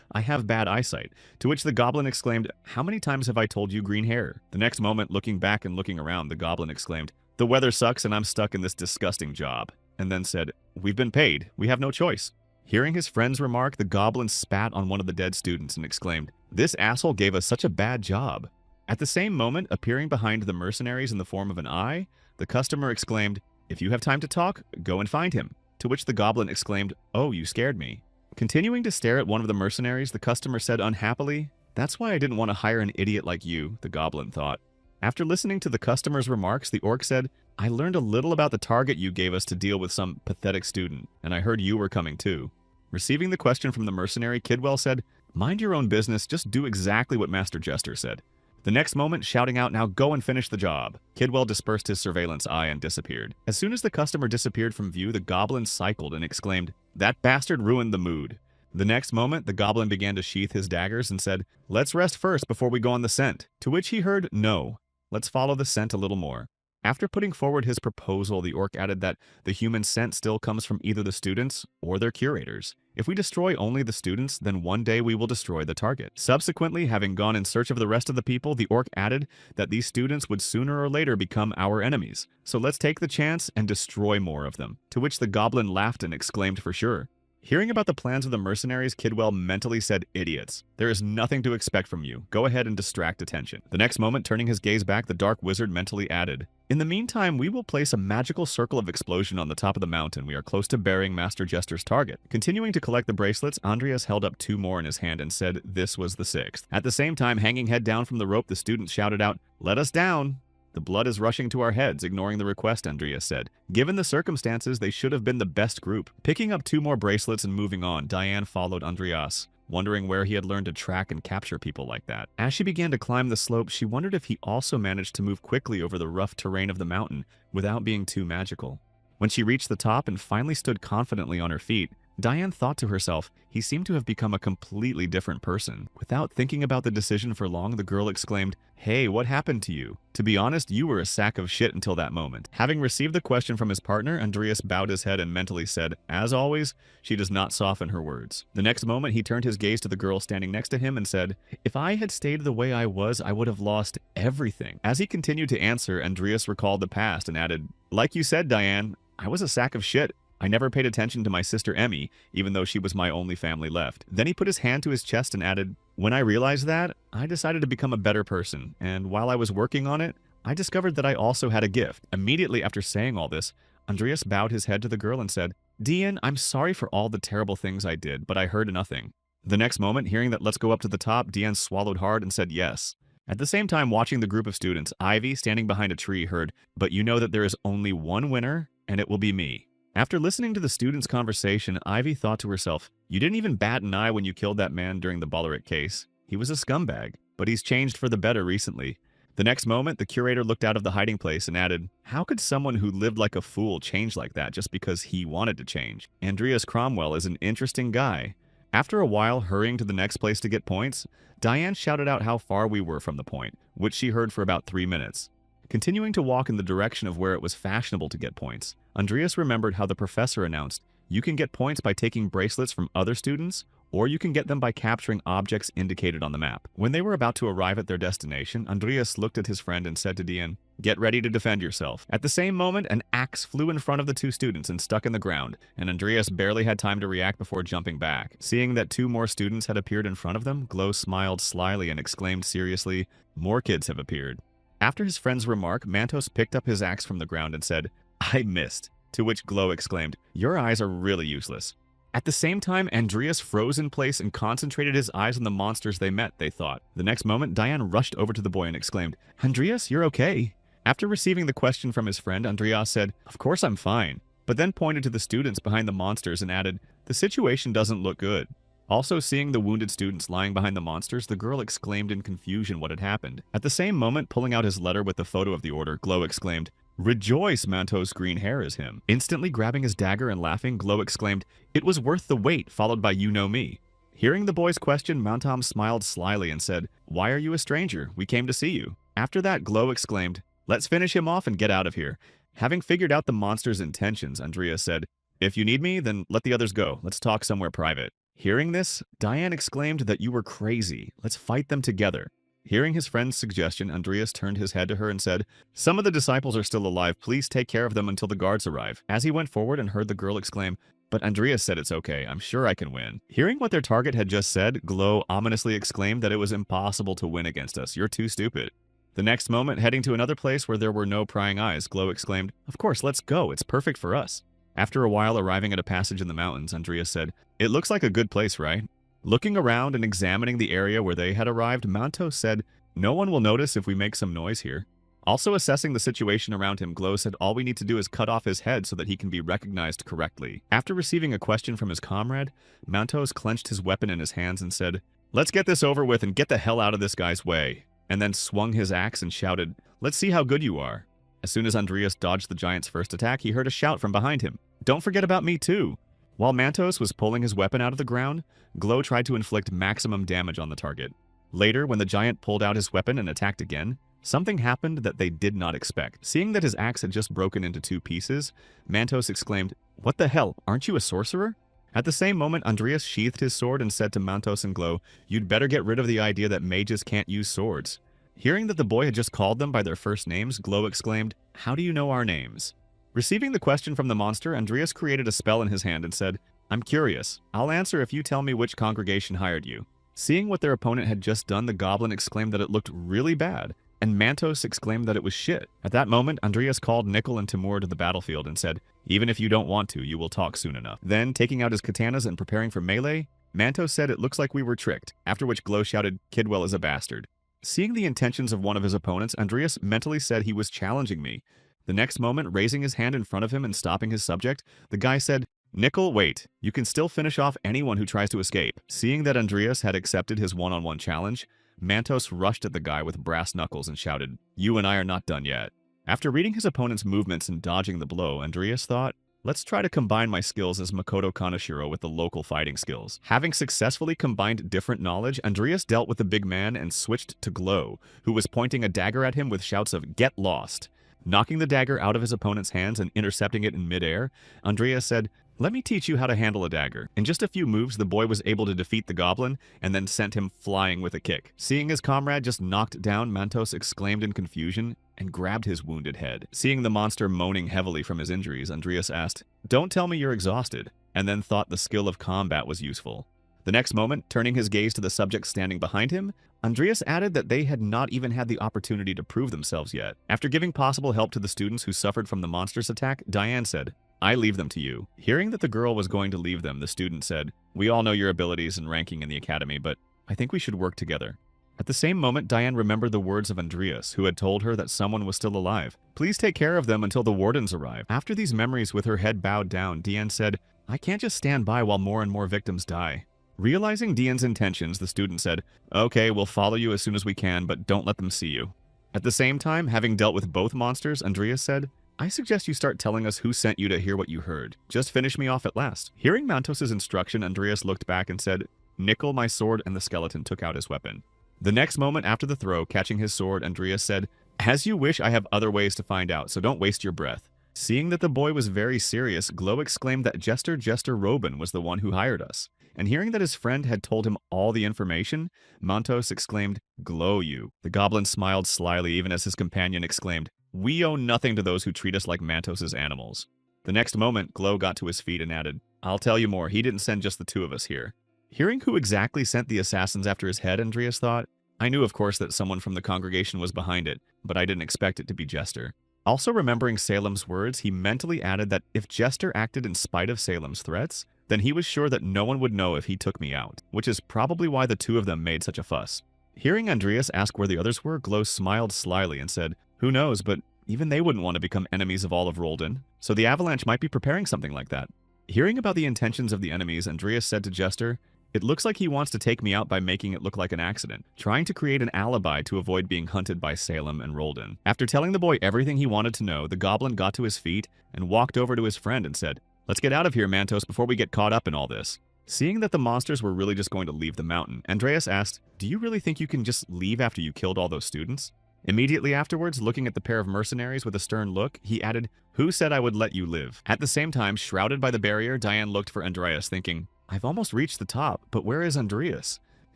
"I have bad eyesight," to which the goblin exclaimed, "How many times have I told you green hair?" The next moment, looking back and looking around, the goblin exclaimed, "The weather sucks and I'm stuck in this disgusting job," and then said, "We've been paid. We have no choice." Hearing his friend's remark, the goblin spat on one of the dead students and exclaimed, "This asshole gave us such a bad job." At the same moment, appearing behind the mercenaries in the form of an eye, the customer exclaimed, "If you have time to talk, go and find him," to which the goblin exclaimed, "Oh, you scared me." Continuing to stare at one of the mercenaries, the customer said unhappily, "That's why I didn't want to hire an idiot like you," the goblin thought. After listening to the customer's remarks, the orc said, "I learned a little about the target you gave us to deal with some pathetic student, and I heard you were coming too." Receiving the question from the mercenary, Kidwell said, "Mind your own business, just do exactly what Master Jester said." The next moment, shouting out, "Now go and finish the job," Kidwell dispersed his surveillance eye and disappeared. As soon as the customer disappeared from view, the goblin cycled and exclaimed, "That bastard ruined the mood." The next moment, the goblin began to sheath his daggers and said, "Let's rest first before we go on the scent," to which he heard, "No. Let's follow the scent a little more." After putting forward his proposal, the orc added that the human scent still comes from either the students or their curators. If we destroy only the students, then one day we will destroy the target. Subsequently, having gone in search of the rest of the people, the orc added that these students would sooner or later become our enemies. So let's take the chance and destroy more of them. To which the goblin laughed and exclaimed, "For sure." Hearing about the plans of the mercenaries, Kidwell mentally said, "Idiots. There is nothing to expect from you. Go ahead and distract attention." The next moment, turning his gaze back, the dark wizard mentally added, "In the meantime, we will place a magical circle of explosion on the top of the mountain. We are close to burying Master Jester's target." Continuing to collect the bracelets, Andreas held up 2 more in his hand and said this was the 6th. At the same time, hanging head down from the rope, the student shouted out, "Let us down." "The blood is rushing to our heads," ignoring the request, Andreas said. Given the circumstances, they should have been the best group. Picking up 2 more bracelets and moving on, Diane followed Andreas, wondering where he had learned to track and capture people like that. As she began to climb the slope, she wondered if he also managed to move quickly over the rough terrain of the mountain without being too magical. When she reached the top and finally stood confidently on her feet, Diane thought to herself, he seemed to have become a completely different person. Without thinking about the decision for long, the girl exclaimed, "Hey, what happened to you? To be honest, you were a sack of shit until that moment." Having received the question from his partner, Andreas bowed his head and mentally said, "As always, she does not soften her words." The next moment, he turned his gaze to the girl standing next to him and said, "If I had stayed the way I was, I would have lost everything." As he continued to answer, Andreas recalled the past and added, "Like you said, Diane, I was a sack of shit. I never paid attention to my sister Emmy, even though she was my only family left." Then he put his hand to his chest and added, "When I realized that, I decided to become a better person, and while I was working on it, I discovered that I also had a gift." Immediately after saying all this, Andreas bowed his head to the girl and said, "Diane, I'm sorry for all the terrible things I did, but I heard nothing." The next moment, hearing that "let's go up to the top," Diane swallowed hard and said yes. At the same time, watching the group of students, Ivy, standing behind a tree, heard, "But you know that there is only one winner, and it will be me." After listening to the students' conversation, Ivy thought to herself, "You didn't even bat an eye when you killed that man during the Balleric case. He was a scumbag, but he's changed for the better recently." The next moment, the curator looked out of the hiding place and added, "How could someone who lived like a fool change like that just because he wanted to change? Andreas Cromwell is an interesting guy." After a while, hurrying to the next place to get points, Diane shouted out how far we were from the point, which she heard for about 3 minutes. Continuing to walk in the direction of where it was fashionable to get points, Andreas remembered how the professor announced, "You can get points by taking bracelets from other students, or you can get them by capturing objects indicated on the map." When they were about to arrive at their destination, Andreas looked at his friend and said to Diane, "Get ready to defend yourself." At the same moment, an axe flew in front of the 2 students and stuck in the ground, and Andreas barely had time to react before jumping back. Seeing that 2 more students had appeared in front of them, Glow smiled slyly and exclaimed seriously, "More kids have appeared." After his friend's remark, Mantos picked up his axe from the ground and said, "I missed," to which Glow exclaimed, "Your eyes are really useless." At the same time, Andreas froze in place and concentrated his eyes on the monsters they met, they thought. The next moment, Diane rushed over to the boy and exclaimed, "Andreas, you're okay." After receiving the question from his friend, Andreas said, "Of course I'm fine," but then pointed to the students behind the monsters and added, "The situation doesn't look good." Also seeing the wounded students lying behind the monsters, the girl exclaimed in confusion what had happened. At the same moment, pulling out his letter with the photo of the order, Glow exclaimed, "Rejoice, Manto's green hair is him." Instantly grabbing his dagger and laughing, Glow exclaimed, "It was worth the wait," followed by "You know me." Hearing the boy's question, Mantom smiled slyly and said, "Why are you a stranger? We came to see you." After that, Glow exclaimed, "Let's finish him off and get out of here." Having figured out the monster's intentions, Andrea said, "If you need me, then let the others go. Let's talk somewhere private." Hearing this, Diane exclaimed that you were crazy. Let's fight them together. Hearing his friend's suggestion, Andreas turned his head to her and said, "Some of the disciples are still alive. Please take care of them until the guards arrive." As he went forward and heard the girl exclaim, "But Andreas said it's okay. I'm sure I can win." Hearing what their target had just said, Glow ominously exclaimed that it was impossible to win against us. "You're too stupid." The next moment, heading to another place where there were no prying eyes, Glow exclaimed, "Of course, let's go. It's perfect for us." After a while arriving at a passage in the mountains, Andreas said, "It looks like a good place, right?" Looking around and examining the area where they had arrived, Manto said, "No one will notice if we make some noise here." Also assessing the situation around him, Glow said all we need to do is cut off his head so that he can be recognized correctly. After receiving a question from his comrade, Mantos clenched his weapon in his hands and said, "Let's get this over with and get the hell out of this guy's way," and then swung his axe and shouted, "Let's see how good you are." As soon as Andreas dodged the giant's first attack, he heard a shout from behind him, "Don't forget about me too." While Mantos was pulling his weapon out of the ground, Glow tried to inflict maximum damage on the target. Later, when the giant pulled out his weapon and attacked again, something happened that they did not expect. Seeing that his axe had just broken into 2 pieces, Mantos exclaimed, "What the hell, aren't you a sorcerer?" At the same moment, Andreas sheathed his sword and said to Mantos and Glow, "You'd better get rid of the idea that mages can't use swords." Hearing that the boy had just called them by their first names, Glow exclaimed, "How do you know our names?" Receiving the question from the monster, Andreas created a spell in his hand and said, "I'm curious. I'll answer if you tell me which congregation hired you." Seeing what their opponent had just done, the goblin exclaimed that it looked really bad, and Mantos exclaimed that it was shit. At that moment, Andreas called Nickel and Timur to the battlefield and said, "Even if you don't want to, you will talk soon enough." Then, taking out his katanas and preparing for melee, Mantos said, "It looks like we were tricked," after which Glow shouted, "Kidwell is a bastard." Seeing the intentions of one of his opponents, Andreas mentally said he was challenging me. The next moment, raising his hand in front of him and stopping his subject, the guy said, "Nickel, wait. You can still finish off anyone who tries to escape." Seeing that Andreas had accepted his one-on-one challenge, Mantos rushed at the guy with brass knuckles and shouted, "You and I are not done yet." After reading his opponent's movements and dodging the blow, Andreas thought, "Let's try to combine my skills as Makoto Kaneshiro with the local fighting skills." Having successfully combined different knowledge, Andreas dealt with the big man and switched to Glow, who was pointing a dagger at him with shouts of "Get lost." Knocking the dagger out of his opponent's hands and intercepting it in midair, Andreas said, "Let me teach you how to handle a dagger." In just a few moves, the boy was able to defeat the goblin and then sent him flying with a kick. Seeing his comrade just knocked down, Mantos exclaimed in confusion and grabbed his wounded head. Seeing the monster moaning heavily from his injuries, Andreas asked, "Don't tell me you're exhausted," and then thought the skill of combat was useful. The next moment, turning his gaze to the subject standing behind him, Andreas added that they had not even had the opportunity to prove themselves yet. After giving possible help to the students who suffered from the monster's attack, Diane said, "I leave them to you." Hearing that the girl was going to leave them, the student said, "We all know your abilities and ranking in the academy, but I think we should work together." At the same moment, Diane remembered the words of Andreas, who had told her that someone was still alive. "Please take care of them until the wardens arrive." After these memories, with her head bowed down, Diane said, "I can't just stand by while more and more victims die." Realizing Diane's intentions, the student said, "Okay, we'll follow you as soon as we can, but don't let them see you." At the same time, having dealt with both monsters, Andreas said, "I suggest you start telling us who sent you to hear what you heard. Just finish me off at last." Hearing Mantos' instruction, Andreas looked back and said, "Nickel, my sword," and the skeleton took out his weapon. The next moment after the throw, catching his sword, Andreas said, "As you wish, I have other ways to find out, so don't waste your breath." Seeing that the boy was very serious, Glow exclaimed that Jester Robin was the one who hired us. And hearing that his friend had told him all the information, Mantos exclaimed, "Glow you." The goblin smiled slyly even as his companion exclaimed, "We owe nothing to those who treat us like Mantos' animals." The next moment, Glow got to his feet and added, "I'll tell you more, he didn't send just the 2 of us here." Hearing who exactly sent the assassins after his head, Andreas thought, "I knew of course that someone from the congregation was behind it, but I didn't expect it to be Jester." Also remembering Salem's words, he mentally added that if Jester acted in spite of Salem's threats, then he was sure that no one would know if he took me out, which is probably why the 2 of them made such a fuss. Hearing Andreas ask where the others were, Glow smiled slyly and said, "Who knows, but Even they wouldn't want to become enemies of all of Roldan, so the Avalanche might be preparing something like that. Hearing about the intentions of the enemies, Andreas said to Jester, "It looks like he wants to take me out by making it look like an accident, trying to create an alibi to avoid being hunted by Salem and Roldan." After telling the boy everything he wanted to know, the goblin got to his feet and walked over to his friend and said, "Let's get out of here, Mantos, before we get caught up in all this." Seeing that the monsters were really just going to leave the mountain, Andreas asked, "Do you really think you can just leave after you killed all those students?" Immediately afterwards, looking at the pair of mercenaries with a stern look, he added, "Who said I would let you live?" At the same time, shrouded by the barrier, Diane looked for Andreas, thinking, "I've almost reached the top, but where is Andreas?"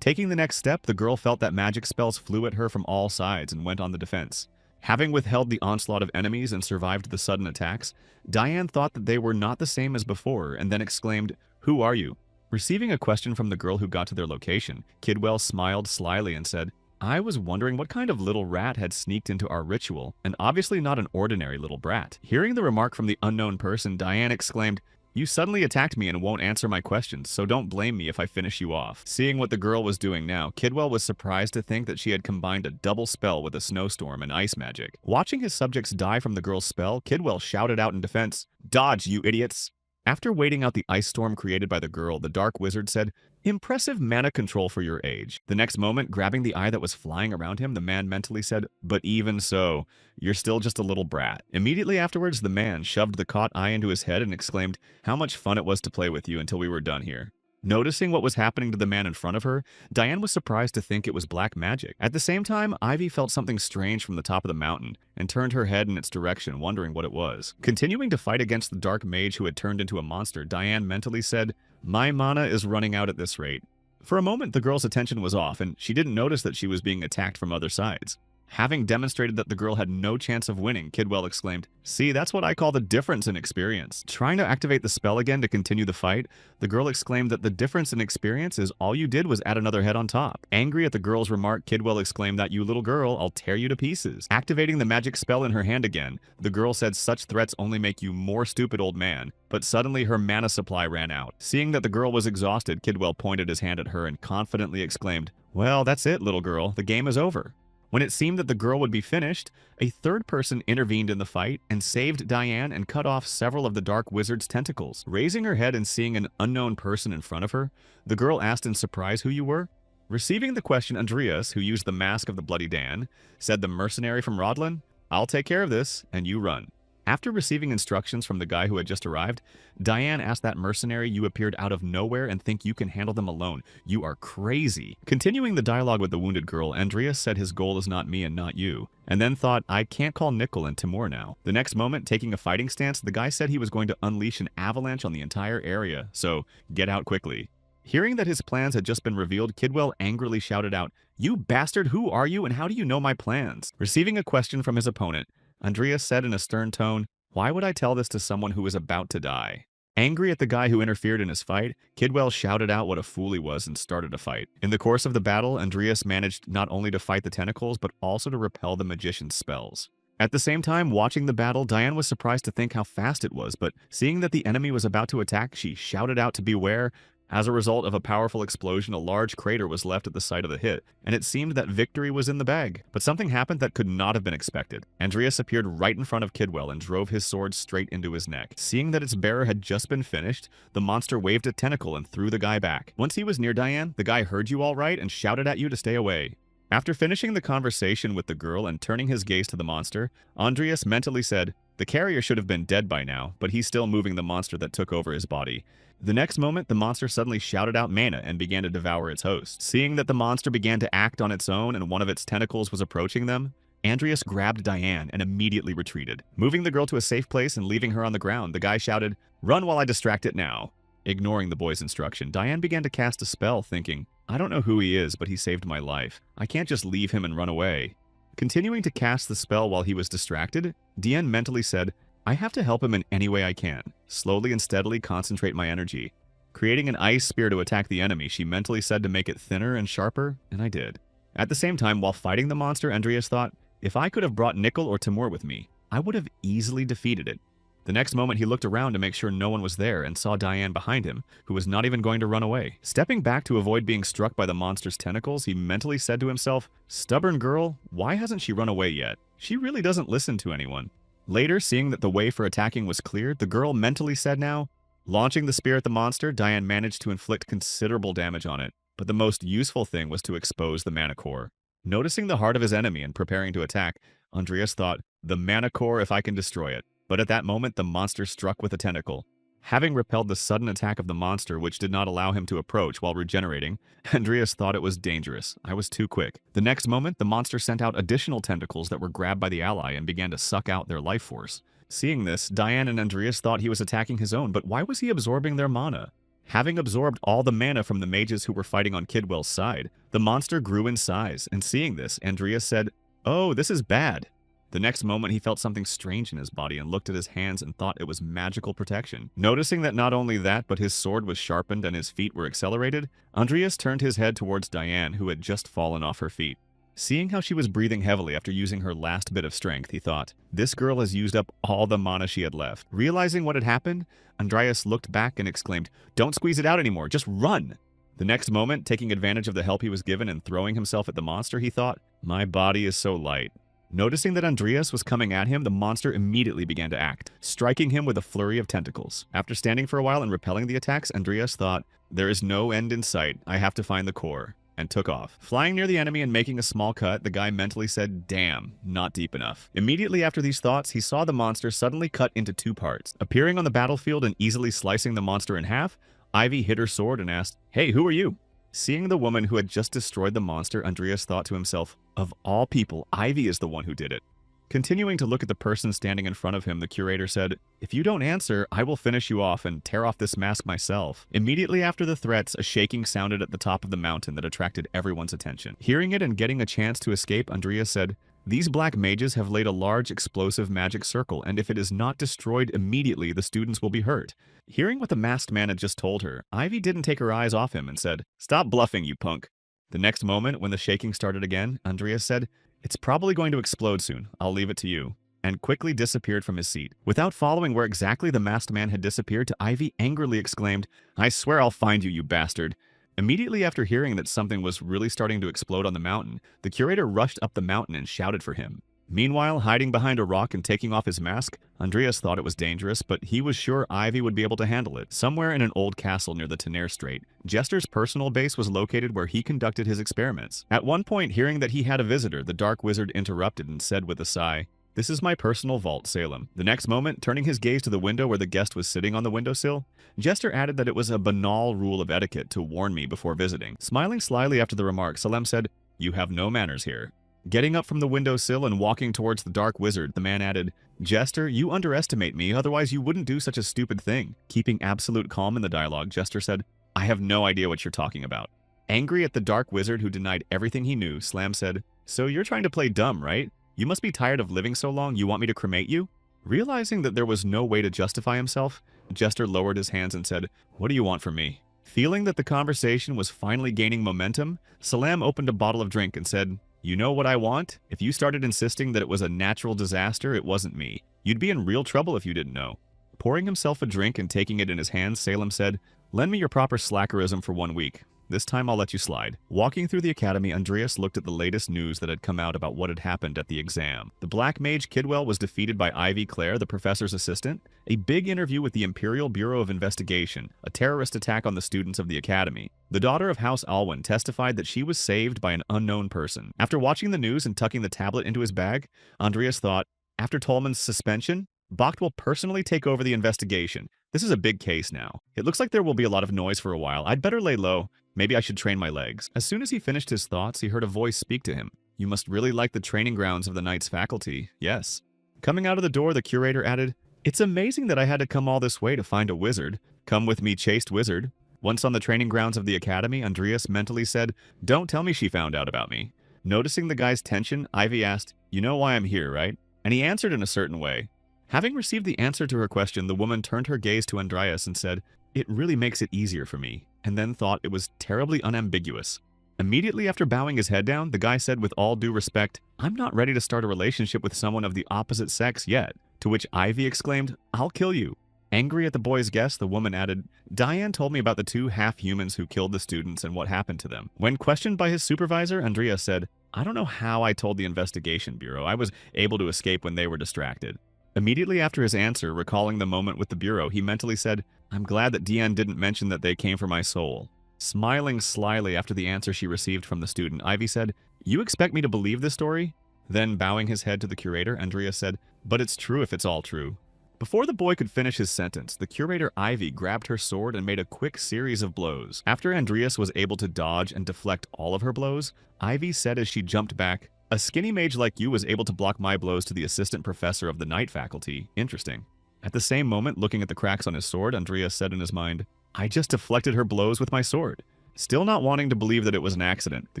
Taking the next step, the girl felt that magic spells flew at her from all sides and went on the defense. Having withheld the onslaught of enemies and survived the sudden attacks, Diane thought that they were not the same as before and then exclaimed, "Who are you?" Receiving a question from the girl who got to their location, Kidwell smiled slyly and said, "I was wondering what kind of little rat had sneaked into our ritual, and obviously not an ordinary little brat." Hearing the remark from the unknown person, Diane exclaimed, "You suddenly attacked me and won't answer my questions, so don't blame me if I finish you off." Seeing what the girl was doing now, Kidwell was surprised to think that she had combined a double spell with a snowstorm and ice magic. Watching his subjects die from the girl's spell, Kidwell shouted out in defense, "Dodge, you idiots!" After waiting out the ice storm created by the girl, the dark wizard said, "Impressive mana control for your age." The next moment, grabbing the eye that was flying around him, the man mentally said, "But even so, you're still just a little brat." Immediately afterwards, the man shoved the caught eye into his head and exclaimed, "How much fun it was to play with you until we were done here." Noticing what was happening to the man in front of her, Diane was surprised to think it was black magic. At the same time, Ivy felt something strange from the top of the mountain and turned her head in its direction, wondering what it was. Continuing to fight against the dark mage who had turned into a monster, Diane mentally said, "My mana is running out at this rate." For a moment, the girl's attention was off, and she didn't notice that she was being attacked from other sides. Having demonstrated that the girl had no chance of winning, Kidwell exclaimed, "See, that's what I call the difference in experience." Trying to activate the spell again to continue the fight, the girl exclaimed that the difference in experience is all you did was add another head on top. Angry at the girl's remark, Kidwell exclaimed that, "You little girl, I'll tear you to pieces." Activating the magic spell in her hand again, the girl said, "Such threats only make you more stupid, old man." But suddenly her mana supply ran out. Seeing that the girl was exhausted, Kidwell pointed his hand at her and confidently exclaimed, "Well, that's it, little girl. The game is over." When it seemed that the girl would be finished, a third person intervened in the fight and saved Diane and cut off several of the dark wizard's tentacles. Raising her head and seeing an unknown person in front of her, the girl asked in surprise who you were. Receiving the question, Andreas, who used the mask of the Bloody Dan, said, "The mercenary from Rodlin? I'll take care of this, and you run." After receiving instructions from the guy who had just arrived, Diane asked that mercenary, "You appeared out of nowhere and think you can handle them alone. You are crazy." Continuing the dialogue with the wounded girl, Andreas said his goal is not me and not you, and then thought, "I can't call Nickel and Timur now." The next moment, taking a fighting stance, the guy said he was going to unleash an avalanche on the entire area, so get out quickly. Hearing that his plans had just been revealed, Kidwell angrily shouted out, "You bastard, who are you and how do you know my plans?" Receiving a question from his opponent, Andreas said in a stern tone, "Why would I tell this to someone who is about to die?" Angry at the guy who interfered in his fight, Kidwell shouted out what a fool he was and started a fight. In the course of the battle, Andreas managed not only to fight the tentacles, but also to repel the magician's spells. At the same time, watching the battle, Diane was surprised to think how fast it was, but seeing that the enemy was about to attack, she shouted out to beware. As a result of a powerful explosion, a large crater was left at the site of the hit, and it seemed that victory was in the bag. But something happened that could not have been expected. Andreas appeared right in front of Kidwell and drove his sword straight into his neck. Seeing that its bearer had just been finished, the monster waved a tentacle and threw the guy back. Once he was near Diane, the guy heard you all right and shouted at you to stay away. After finishing the conversation with the girl and turning his gaze to the monster, Andreas mentally said, "The carrier should have been dead by now, but he's still moving the monster that took over his body." The next moment, the monster suddenly shouted out mana and began to devour its host. Seeing that the monster began to act on its own and one of its tentacles was approaching them, Andreas grabbed Diane and immediately retreated. Moving the girl to a safe place and leaving her on the ground, the guy shouted, "Run while I distract it now." Ignoring the boy's instruction, Diane began to cast a spell, thinking, "I don't know who he is, but he saved my life. I can't just leave him and run away." Continuing to cast the spell while he was distracted, Diane mentally said, "I have to help him in any way I can. Slowly and steadily concentrate my energy." Creating an ice spear to attack the enemy, she mentally said to make it thinner and sharper, and I did. At the same time, while fighting the monster, Andreas thought, if I could have brought Nickel or Timur with me, I would have easily defeated it. The next moment, he looked around to make sure no one was there and saw Diane behind him, who was not even going to run away. Stepping back to avoid being struck by the monster's tentacles, he mentally said to himself, "Stubborn girl, why hasn't she run away yet?" She really doesn't listen to anyone. Later, seeing that the way for attacking was cleared, the girl mentally said now, launching the spear at the monster, Diane managed to inflict considerable damage on it, but the most useful thing was to expose the mana core. Noticing the heart of his enemy and preparing to attack, Andreas thought, the mana core if I can destroy it. But at that moment, the monster struck with a tentacle. Having repelled the sudden attack of the monster, which did not allow him to approach while regenerating, Andreas thought it was dangerous. I was too quick. The next moment, the monster sent out additional tentacles that were grabbed by the ally and began to suck out their life force. Seeing this, Diane and Andreas thought he was attacking his own, but why was he absorbing their mana? Having absorbed all the mana from the mages who were fighting on Kidwell's side, the monster grew in size, and seeing this, Andreas said, "Oh, this is bad." The next moment, he felt something strange in his body and looked at his hands and thought it was magical protection. Noticing that not only that, but his sword was sharpened and his feet were accelerated, Andreas turned his head towards Diane, who had just fallen off her feet. Seeing how she was breathing heavily after using her last bit of strength, he thought, this girl has used up all the mana she had left. Realizing what had happened, Andreas looked back and exclaimed, "Don't squeeze it out anymore, just run!" The next moment, taking advantage of the help he was given and throwing himself at the monster, he thought, "My body is so light." Noticing that Andreas was coming at him, the monster immediately began to act, striking him with a flurry of tentacles. After standing for a while and repelling the attacks, Andreas thought, "There is no end in sight, I have to find the core," and took off. Flying near the enemy and making a small cut, the guy mentally said, "Damn, not deep enough." Immediately after these thoughts, he saw the monster suddenly cut into two parts. Appearing on the battlefield and easily slicing the monster in half, Ivy hit her sword and asked, "Hey, who are you?" Seeing the woman who had just destroyed the monster, Andreas thought to himself, of all people, Ivy is the one who did it. Continuing to look at the person standing in front of him, the curator said, "If you don't answer, I will finish you off and tear off this mask myself." Immediately after the threats, a shaking sounded at the top of the mountain that attracted everyone's attention. Hearing it and getting a chance to escape, Andreas said, "These black mages have laid a large explosive magic circle, and if it is not destroyed immediately, the students will be hurt." Hearing what the masked man had just told her, Ivy didn't take her eyes off him and said, "Stop bluffing, you punk." The next moment, when the shaking started again, Andreas said, "It's probably going to explode soon. I'll leave it to you," and quickly disappeared from his seat. Without following where exactly the masked man had disappeared to, Ivy angrily exclaimed, "I swear I'll find you, you bastard." Immediately after hearing that something was really starting to explode on the mountain, the curator rushed up the mountain and shouted for him. Meanwhile, hiding behind a rock and taking off his mask, Andreas thought it was dangerous, but he was sure Ivy would be able to handle it. Somewhere in an old castle near the Tenair Strait, Jester's personal base was located where he conducted his experiments. At one point, hearing that he had a visitor, the Dark Wizard interrupted and said with a sigh, "This is my personal vault, Salem." The next moment, turning his gaze to the window where the guest was sitting on the windowsill, Jester added that it was a banal rule of etiquette to warn me before visiting. Smiling slyly after the remark, Salem said, "You have no manners here." Getting up from the windowsill and walking towards the Dark Wizard, the man added, "Jester, you underestimate me, otherwise you wouldn't do such a stupid thing." Keeping absolute calm in the dialogue, Jester said, "I have no idea what you're talking about." Angry at the Dark Wizard who denied everything he knew, Slam said, "So you're trying to play dumb, right? You must be tired of living so long, you want me to cremate you?" Realizing that there was no way to justify himself, Jester lowered his hands and said, "What do you want from me?" Feeling that the conversation was finally gaining momentum, Salam opened a bottle of drink and said, "You know what I want? If you started insisting that it was a natural disaster, it wasn't me. You'd be in real trouble if you didn't know." Pouring himself a drink and taking it in his hands, Salem said, "Lend me your proper slackerism for 1 week. This time I'll let you slide." Walking through the academy, Andreas looked at the latest news that had come out about what had happened at the exam. The Black Mage Kidwell was defeated by Ivy Clare, the professor's assistant, a big interview with the Imperial Bureau of Investigation, a terrorist attack on the students of the academy. The daughter of House Alwyn testified that she was saved by an unknown person. After watching the news and tucking the tablet into his bag, Andreas thought, after Tolman's suspension, Bakht will personally take over the investigation. This is a big case now. It looks like there will be a lot of noise for a while. I'd better lay low. Maybe I should train my legs. As soon as he finished his thoughts, he heard a voice speak to him. "You must really like the training grounds of the Knight's faculty. Yes." Coming out of the door, the curator added, "It's amazing that I had to come all this way to find a wizard. Come with me, chaste wizard." Once on the training grounds of the academy, Andreas mentally said, "Don't tell me she found out about me." Noticing the guy's tension, Ivy asked, "You know why I'm here, right?" And he answered in a certain way. Having received the answer to her question, the woman turned her gaze to Andreas and said, "It really makes it easier for me," and then thought it was terribly unambiguous. Immediately after bowing his head down, the guy said with all due respect, "I'm not ready to start a relationship with someone of the opposite sex yet," to which Ivy exclaimed, "I'll kill you." Angry at the boy's guess, the woman added, "Diane told me about the two half-humans who killed the students and what happened to them." When questioned by his supervisor, Andreas said, I don't know how I told the investigation bureau. I was able to escape when they were distracted. Immediately after his answer, recalling the moment with the bureau, he mentally said, I'm glad that Diane didn't mention that they came for my soul. Smiling slyly after the answer she received from the student, Ivy said, You expect me to believe this story? Then, bowing his head to the curator, Andreas said, But it's true if it's all true. Before the boy could finish his sentence, the curator Ivy grabbed her sword and made a quick series of blows. After Andreas was able to dodge and deflect all of her blows, Ivy said as she jumped back, A skinny mage like you was able to block my blows to the assistant professor of the night faculty. Interesting. At the same moment, looking at the cracks on his sword, Andreas said in his mind, I just deflected her blows with my sword. Still not wanting to believe that it was an accident, the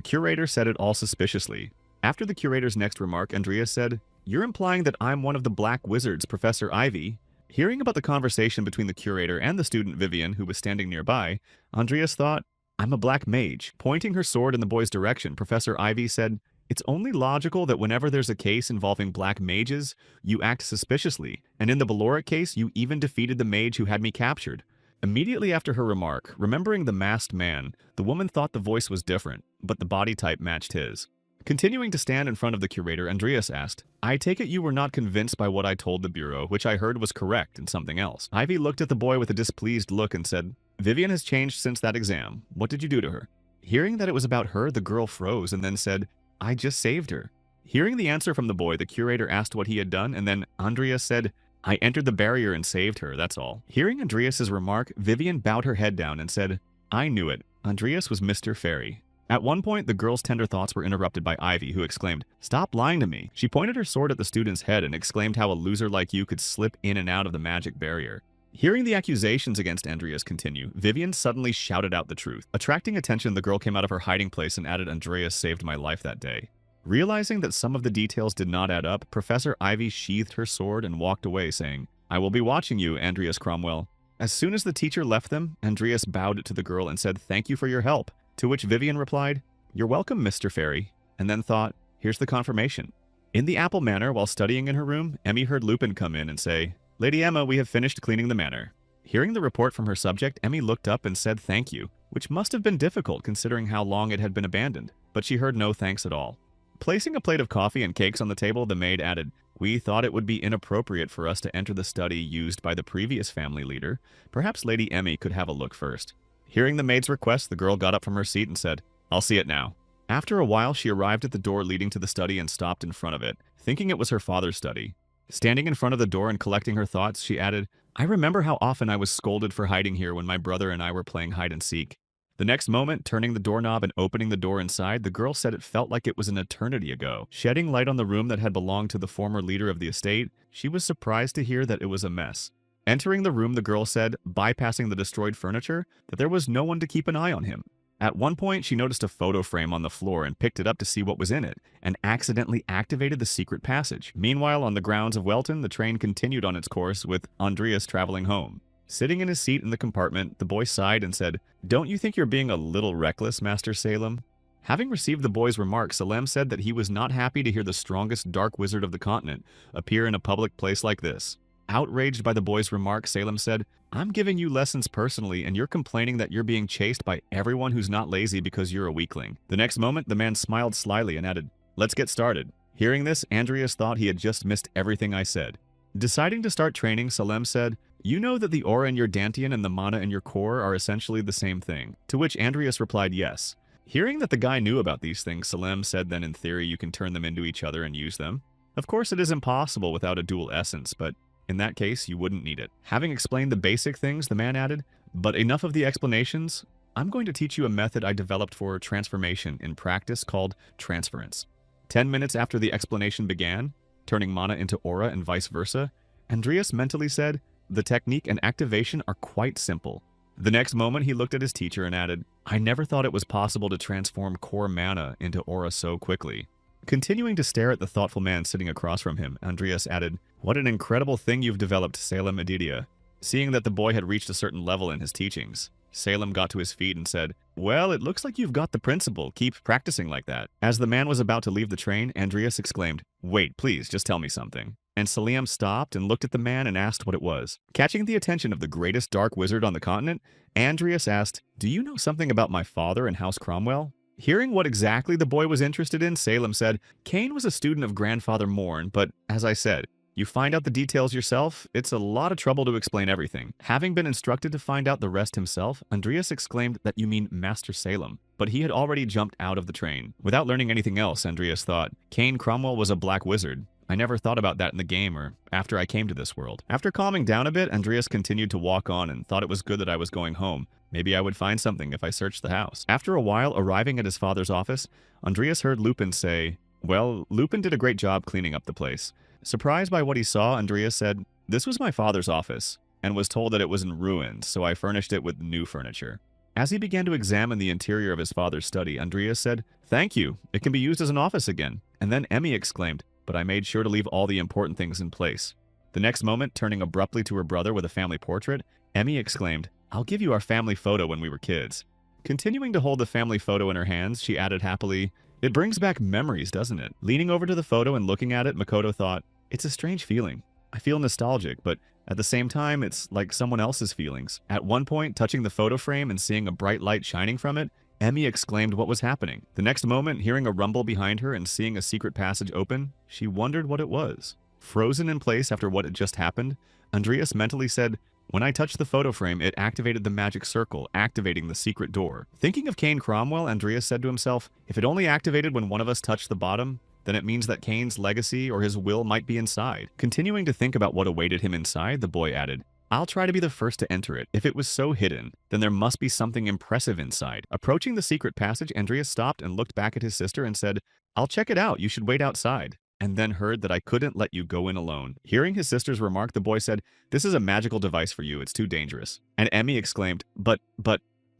curator said it all suspiciously. After the curator's next remark, Andreas said, You're implying that I'm one of the black wizards, Professor Ivy. Hearing about the conversation between the curator and the student Vivian, who was standing nearby, Andreas thought, I'm a black mage. Pointing her sword in the boy's direction, Professor Ivy said, It's only logical that whenever there's a case involving black mages, you act suspiciously, and in the Valoric case, you even defeated the mage who had me captured. Immediately after her remark, remembering the masked man, the woman thought the voice was different, but the body type matched his. Continuing to stand in front of the curator, Andreas asked, I take it you were not convinced by what I told the bureau, which I heard was correct and something else. Ivy looked at the boy with a displeased look and said, Vivian has changed since that exam. What did you do to her? Hearing that it was about her, the girl froze and then said, I just saved her. Hearing the answer from the boy, the curator asked what he had done, and then Andreas said, I entered the barrier and saved her, that's all. Hearing Andreas's remark, Vivian bowed her head down and said, I knew it. Andreas was Mr. Fairy. At one point, the girl's tender thoughts were interrupted by Ivy, who exclaimed, Stop lying to me. She pointed her sword at the student's head and exclaimed how a loser like you could slip in and out of the magic barrier. Hearing the accusations against Andreas continue, Vivian suddenly shouted out the truth. Attracting attention, the girl came out of her hiding place and added, Andreas saved my life that day. Realizing that some of the details did not add up, Professor Ivy sheathed her sword and walked away, saying, I will be watching you, Andreas Cromwell. As soon as the teacher left them, Andreas bowed to the girl and said, Thank you for your help. To which Vivian replied, You're welcome, Mr. Fairy, and then thought, Here's the confirmation. In the Apple Manor, while studying in her room, Emmy heard Lupin come in and say, Lady Emma, we have finished cleaning the manor. Hearing the report from her subject, Emmy looked up and said thank you, which must have been difficult considering how long it had been abandoned, but she heard no thanks at all. Placing a plate of coffee and cakes on the table, the maid added, We thought it would be inappropriate for us to enter the study used by the previous family leader. Perhaps Lady Emmy could have a look first. Hearing the maid's request, the girl got up from her seat and said, I'll see it now. After a while, she arrived at the door leading to the study and stopped in front of it, thinking it was her father's study. Standing in front of the door and collecting her thoughts, she added, I remember how often I was scolded for hiding here when my brother and I were playing hide and seek. The next moment, turning the doorknob and opening the door inside, the girl said it felt like it was an eternity ago. Shedding light on the room that had belonged to the former leader of the estate, she was surprised to hear that it was a mess. Entering the room, the girl said, bypassing the destroyed furniture, that there was no one to keep an eye on him. At one point, she noticed a photo frame on the floor and picked it up to see what was in it, and accidentally activated the secret passage. Meanwhile, on the grounds of Welton, the train continued on its course with Andreas traveling home. Sitting in his seat in the compartment, the boy sighed and said, Don't you think you're being a little reckless, Master Salem? Having received the boy's remark, Salem said that he was not happy to hear the strongest dark wizard of the continent appear in a public place like this. Outraged by the boy's remark, Salem said, I'm giving you lessons personally, and you're complaining that you're being chased by everyone who's not lazy because you're a weakling. The next moment, the man smiled slyly and added, Let's get started. Hearing this, Andreas thought he had just missed everything I said. Deciding to start training, Salem said, You know that the aura in your dantian and the mana in your core are essentially the same thing. To which Andreas replied yes. Hearing that the guy knew about these things, Salem said then in theory you can turn them into each other and use them. Of course it is impossible without a dual essence, but in that case, you wouldn't need it. Having explained the basic things, the man added, But enough of the explanations. I'm going to teach you a method I developed for transformation in practice called transference. 10 minutes after the explanation began, turning mana into aura and vice versa, Andreas mentally said, The technique and activation are quite simple. The next moment, he looked at his teacher and added, I never thought it was possible to transform core mana into aura so quickly. Continuing to stare at the thoughtful man sitting across from him, Andreas added, What an incredible thing you've developed, Salem Adidia. Seeing that the boy had reached a certain level in his teachings, Salem got to his feet and said, Well, it looks like you've got the principle. Keep practicing like that. As the man was about to leave the train, Andreas exclaimed, Wait, please, just tell me something. And Salem stopped and looked at the man and asked what it was. Catching the attention of the greatest dark wizard on the continent, Andreas asked, Do you know something about my father and House Cromwell? Hearing what exactly the boy was interested in, Salem said, Kane was a student of Grandfather Morn, but as I said, you find out the details yourself, it's a lot of trouble to explain everything. Having been instructed to find out the rest himself, Andreas exclaimed that you mean Master Salem, but he had already jumped out of the train. Without learning anything else, Andreas thought, Kane Cromwell was a black wizard. I never thought about that in the game or after I came to this world. After calming down a bit, Andreas continued to walk on and thought it was good that I was going home. Maybe I would find something if I searched the house. After a while, arriving at his father's office, Andreas heard Lupin say, well, Lupin did a great job cleaning up the place. Surprised by what he saw, Andreas said, this was my father's office, and was told that it was in ruins, so I furnished it with new furniture. As he began to examine the interior of his father's study, Andreas said, thank you, it can be used as an office again. And then Emmy exclaimed, but I made sure to leave all the important things in place. The next moment, turning abruptly to her brother with a family portrait, Emmy exclaimed, I'll give you our family photo when we were kids. Continuing to hold the family photo in her hands, she added happily, it brings back memories, doesn't it? Leaning over to the photo and looking at it, Makoto thought, it's a strange feeling. I feel nostalgic, but at the same time, it's like someone else's feelings. At one point, touching the photo frame and seeing a bright light shining from it, Emmy exclaimed what was happening. The next moment, hearing a rumble behind her and seeing a secret passage open, she wondered what it was. Frozen in place after what had just happened, Andreas mentally said, when I touched the photo frame, it activated the magic circle, activating the secret door. Thinking of Kane Cromwell, Andreas said to himself, if it only activated when one of us touched the bottom, then it means that Kane's legacy or his will might be inside. Continuing to think about what awaited him inside, the boy added, I'll try to be the first to enter it. If it was so hidden, then there must be something impressive inside. Approaching the secret passage, Andreas stopped and looked back at his sister and said, I'll check it out. You should wait outside. And then heard that I couldn't let you go in alone. Hearing his sister's remark, the boy said, this is a magical device for you. It's too dangerous. And Emmy exclaimed, but,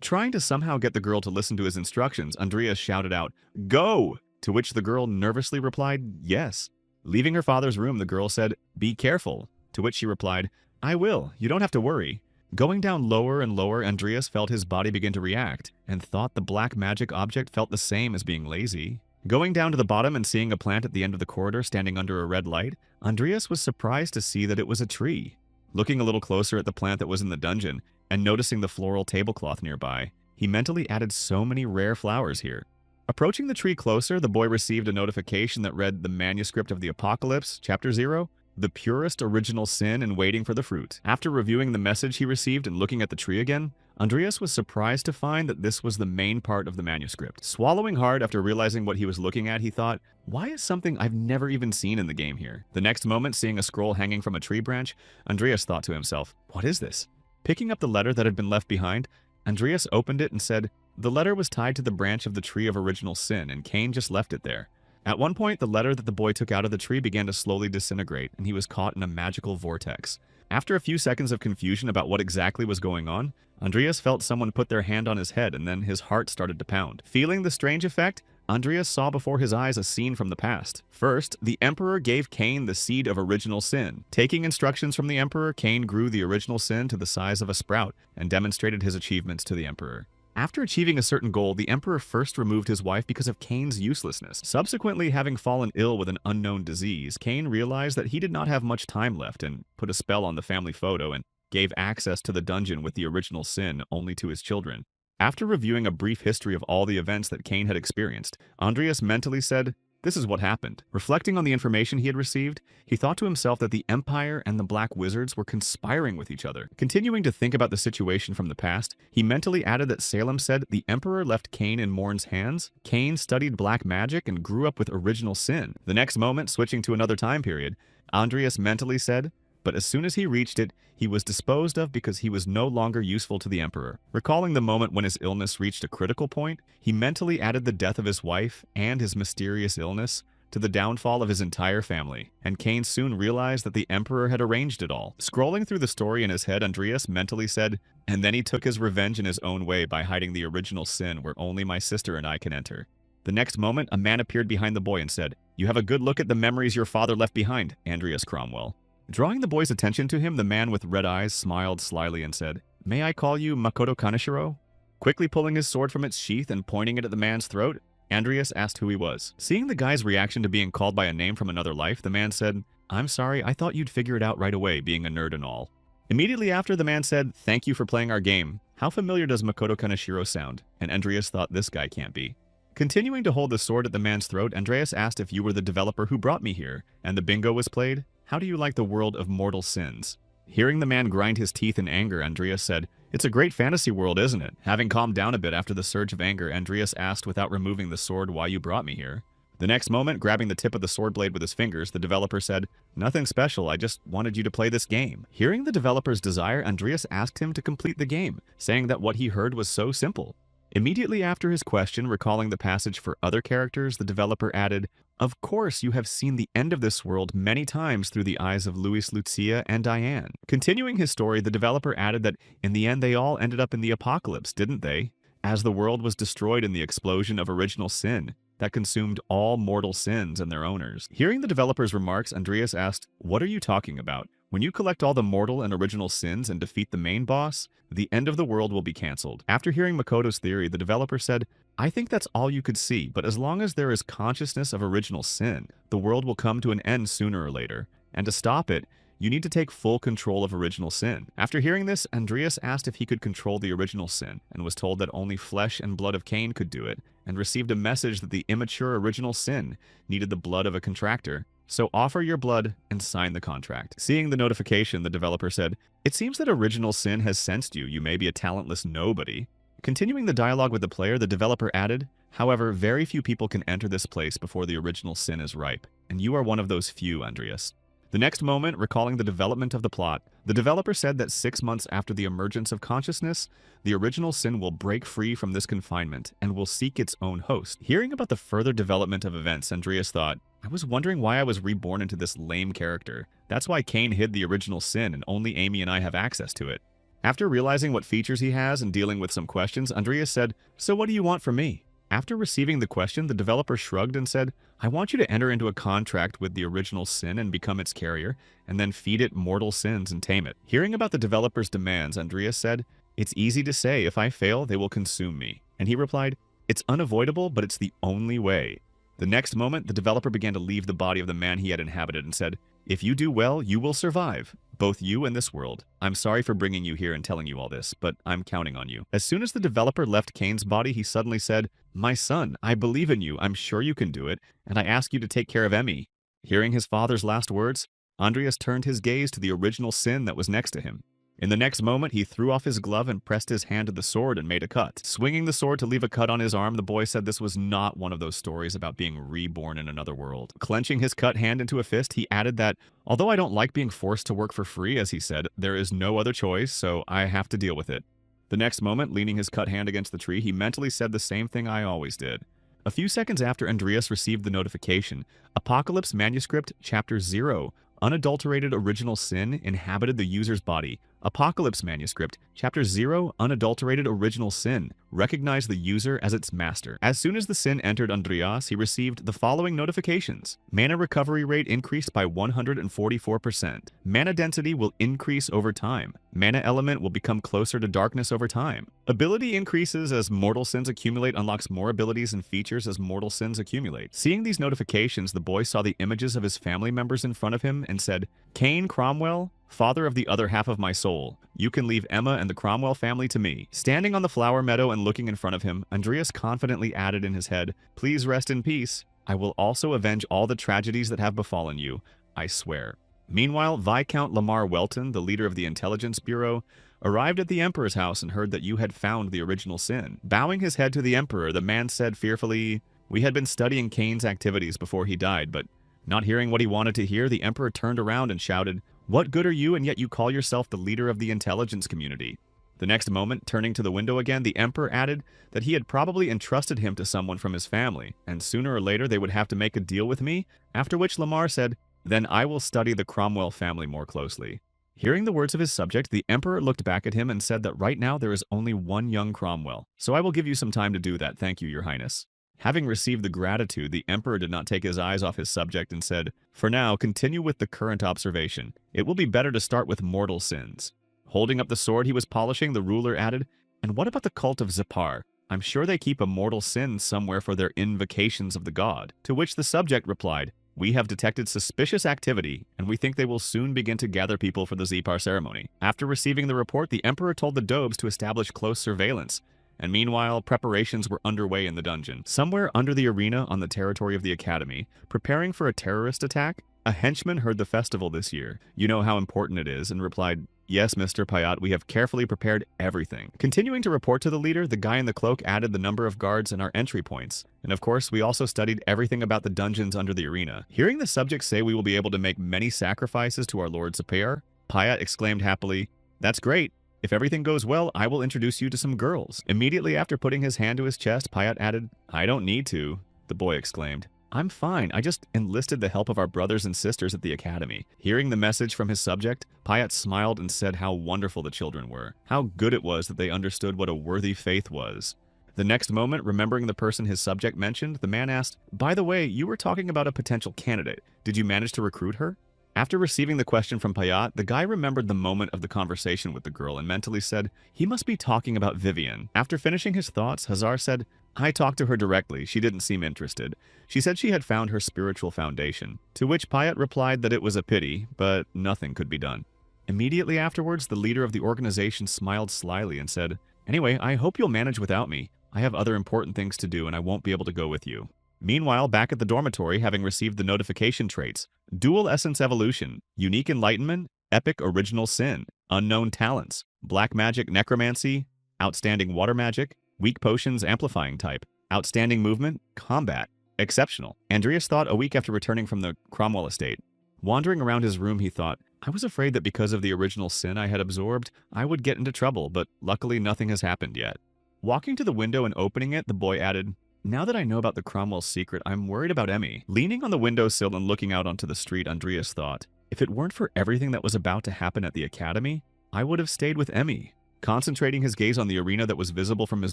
trying to somehow get the girl to listen to his instructions, Andreas shouted out, go! To which the girl nervously replied, yes. Leaving her father's room, the girl said, be careful. To which she replied, I will. You don't have to worry. Going down lower and lower, Andreas felt his body begin to react, and thought the black magic object felt the same as being lazy. Going down to the bottom and seeing a plant at the end of the corridor standing under a red light, Andreas was surprised to see that it was a tree. Looking a little closer at the plant that was in the dungeon, and noticing the floral tablecloth nearby, he mentally added so many rare flowers here. Approaching the tree closer, the boy received a notification that read the manuscript of the Apocalypse, Chapter 0, the purest original sin and waiting for the fruit. After reviewing the message he received and looking at the tree again, Andreas was surprised to find that this was the main part of the manuscript. Swallowing hard after realizing what he was looking at, he thought, why is something I've never even seen in the game here? The next moment, seeing a scroll hanging from a tree branch, Andreas thought to himself, what is this? Picking up the letter that had been left behind, Andreas opened it and said, the letter was tied to the branch of the tree of original sin, and Kane just left it there. At one point, the letter that the boy took out of the tree began to slowly disintegrate, and he was caught in a magical vortex. After a few seconds of confusion about what exactly was going on, Andreas felt someone put their hand on his head, and then his heart started to pound. Feeling the strange effect, Andreas saw before his eyes a scene from the past. First, the Emperor gave Kane the seed of original sin. Taking instructions from the Emperor, Kane grew the original sin to the size of a sprout, and demonstrated his achievements to the Emperor. After achieving a certain goal, the Emperor first removed his wife because of Kane's uselessness. Subsequently, having fallen ill with an unknown disease, Kane realized that he did not have much time left and put a spell on the family photo and gave access to the dungeon with the original sin only to his children. After reviewing a brief history of all the events that Kane had experienced, Andreas mentally said, this is what happened. Reflecting on the information he had received, he thought to himself that the Empire and the Black Wizards were conspiring with each other. Continuing to think about the situation from the past, he mentally added that Salem said the Emperor left Kane in Morn's hands, Kane studied black magic and grew up with original sin. The next moment, switching to another time period, Andreas mentally said, but as soon as he reached it, he was disposed of because he was no longer useful to the Emperor. Recalling the moment when his illness reached a critical point, he mentally added the death of his wife and his mysterious illness to the downfall of his entire family, and Kane soon realized that the Emperor had arranged it all. Scrolling through the story in his head, Andreas mentally said, and then he took his revenge in his own way by hiding the original sin where only my sister and I can enter. The next moment, a man appeared behind the boy and said, you have a good look at the memories your father left behind, Andreas Cromwell. Drawing the boy's attention to him, the man with red eyes smiled slyly and said, may I call you Makoto Kaneshiro? Quickly pulling his sword from its sheath and pointing it at the man's throat, Andreas asked who he was. Seeing the guy's reaction to being called by a name from another life, the man said, I'm sorry, I thought you'd figure it out right away, being a nerd and all. Immediately after, the man said, thank you for playing our game. How familiar does Makoto Kaneshiro sound? And Andreas thought this guy can't be. Continuing to hold the sword at the man's throat, Andreas asked if you were the developer who brought me here, and the bingo was played. How do you like the world of mortal sins? Hearing the man grind his teeth in anger, Andreas said, "It's a great fantasy world, isn't it?" Having calmed down a bit after the surge of anger, Andreas asked without removing the sword why you brought me here. The next moment, grabbing the tip of the sword blade with his fingers, the developer said, "Nothing special, I just wanted you to play this game." Hearing the developer's desire, Andreas asked him to complete the game, saying that what he heard was so simple. Immediately after his question, recalling the passage for other characters, the developer added, "Of course you have seen the end of this world many times through the eyes of Luis, Lucia, and Diane." Continuing his story, the developer added that in the end they all ended up in the apocalypse, didn't they? As the world was destroyed in the explosion of original sin that consumed all mortal sins and their owners. Hearing the developer's remarks, Andreas asked, "What are you talking about? When you collect all the mortal and original sins and defeat the main boss, the end of the world will be cancelled." After hearing Makoto's theory, the developer said, "I think that's all you could see, but as long as there is consciousness of original sin, the world will come to an end sooner or later. And to stop it, you need to take full control of original sin." After hearing this, Andreas asked if he could control the original sin, and was told that only flesh and blood of Cain could do it, and received a message that the immature original sin needed the blood of a contractor. So offer your blood and sign the contract. Seeing the notification, the developer said, "It seems that original sin has sensed you. You may be a talentless nobody." Continuing the dialogue with the player, the developer added, "However, very few people can enter this place before the original sin is ripe, and you are one of those few, Andreas." The next moment, recalling the development of the plot, the developer said that 6 months after the emergence of consciousness, the original sin will break free from this confinement and will seek its own host. Hearing about the further development of events, Andreas thought, "I was wondering why I was reborn into this lame character. That's why Cain hid the original sin and only Amy and I have access to it." After realizing what features he has and dealing with some questions, Andreas said, "So what do you want from me?" After receiving the question, the developer shrugged and said, "I want you to enter into a contract with the original sin and become its carrier, and then feed it mortal sins and tame it." Hearing about the developer's demands, Andreas said, "It's easy to say, if I fail, they will consume me." And he replied, "It's unavoidable, but it's the only way." The next moment, the developer began to leave the body of the man he had inhabited and said, "If you do well, you will survive. Both you and this world. I'm sorry for bringing you here and telling you all this, but I'm counting on you." As soon as the developer left Cain's body, he suddenly said, "My son, I believe in you. I'm sure you can do it, and I ask you to take care of Emmy." Hearing his father's last words, Andreas turned his gaze to the original sin that was next to him. In the next moment, he threw off his glove and pressed his hand to the sword and made a cut. Swinging the sword to leave a cut on his arm, the boy said this was not one of those stories about being reborn in another world. Clenching his cut hand into a fist, he added that, "Although I don't like being forced to work for free, as he said, there is no other choice, so I have to deal with it." The next moment, leaning his cut hand against the tree, he mentally said the same thing I always did. A few seconds after Andreas received the notification, Apocalypse Manuscript Chapter 0, Unadulterated Original Sin, inhabited the user's body. Apocalypse Manuscript Chapter 0, Unadulterated Original Sin, recognized the user as its master. As soon as the sin entered Andreas, he received the following notifications. Mana recovery rate increased by 144%. Mana density will increase over time. Mana element will become closer to darkness over time. Ability increases as mortal sins accumulate, unlocks more abilities and features as mortal sins accumulate. Seeing these notifications, the boy saw the images of his family members in front of him and said, "Cain Cromwell, father of the other half of my soul, you can leave Emma and the Cromwell family to me." Standing on the flower meadow and looking in front of him, Andreas confidently added in his head, "Please rest in peace. I will also avenge all the tragedies that have befallen you, I swear." Meanwhile, Viscount Lamar Welton, the leader of the Intelligence Bureau, arrived at the Emperor's house and heard that you had found the original sin. Bowing his head to the Emperor, the man said fearfully, "We had been studying Cain's activities before he died, but not hearing what he wanted to hear, the Emperor turned around and shouted, 'What good are you, and yet you call yourself the leader of the intelligence community?' The next moment, turning to the window again, the Emperor added that he had probably entrusted him to someone from his family, and sooner or later they would have to make a deal with me, after which Lamar said, 'Then I will study the Cromwell family more closely.'" Hearing the words of his subject, the Emperor looked back at him and said that right now there is only one young Cromwell, "So I will give you some time to do that, thank you, Your Highness." Having received the gratitude, the Emperor did not take his eyes off his subject and said, "For now, continue with the current observation. It will be better to start with mortal sins." Holding up the sword he was polishing, the ruler added, "And what about the cult of Zipar? I'm sure they keep a mortal sin somewhere for their invocations of the god." To which the subject replied, "We have detected suspicious activity, and we think they will soon begin to gather people for the Zipar ceremony." After receiving the report, the Emperor told the Dobes to establish close surveillance, and meanwhile, preparations were underway in the dungeon. Somewhere under the arena on the territory of the academy, preparing for a terrorist attack, a henchman heard the festival this year. You know how important it is, and replied, "Yes, Mr. Payat, we have carefully prepared everything." Continuing to report to the leader, the guy in the cloak added the number of guards and our entry points. And of course, we also studied everything about the dungeons under the arena. Hearing the subject say we will be able to make many sacrifices to our Lord Superior, Payat exclaimed happily, "That's great. If everything goes well, I will introduce you to some girls." Immediately after putting his hand to his chest, Payat added, "I don't need to," the boy exclaimed. "I'm fine. I just enlisted the help of our brothers and sisters at the academy." Hearing the message from his subject, Payat smiled and said how wonderful the children were, how good it was that they understood what a worthy faith was. The next moment, remembering the person his subject mentioned, the man asked, "By the way, you were talking about a potential candidate. Did you manage to recruit her?" After receiving the question from Payat, the guy remembered the moment of the conversation with the girl and mentally said, he must be talking about Vivian. After finishing his thoughts, Hazar said, "I talked to her directly. She didn't seem interested. She said she had found her spiritual foundation." To which Payat replied that it was a pity, but nothing could be done. Immediately afterwards, the leader of the organization smiled slyly and said, "Anyway, I hope you'll manage without me. I have other important things to do and I won't be able to go with you." Meanwhile, back at the dormitory, having received the notification traits, Dual Essence Evolution, Unique Enlightenment, Epic Original Sin, Unknown Talents, Black Magic Necromancy, Outstanding Water Magic, Weak Potions Amplifying Type, Outstanding Movement, Combat, Exceptional. Andreas thought a week after returning from the Cromwell estate. Wandering around his room, he thought, I was afraid that because of the original sin I had absorbed, I would get into trouble, but luckily nothing has happened yet. Walking to the window and opening it, the boy added, "Now that I know about the Cromwell secret, I'm worried about Emmy." Leaning on the windowsill and looking out onto the street, Andreas thought, if it weren't for everything that was about to happen at the academy, I would have stayed with Emmy. Concentrating his gaze on the arena that was visible from his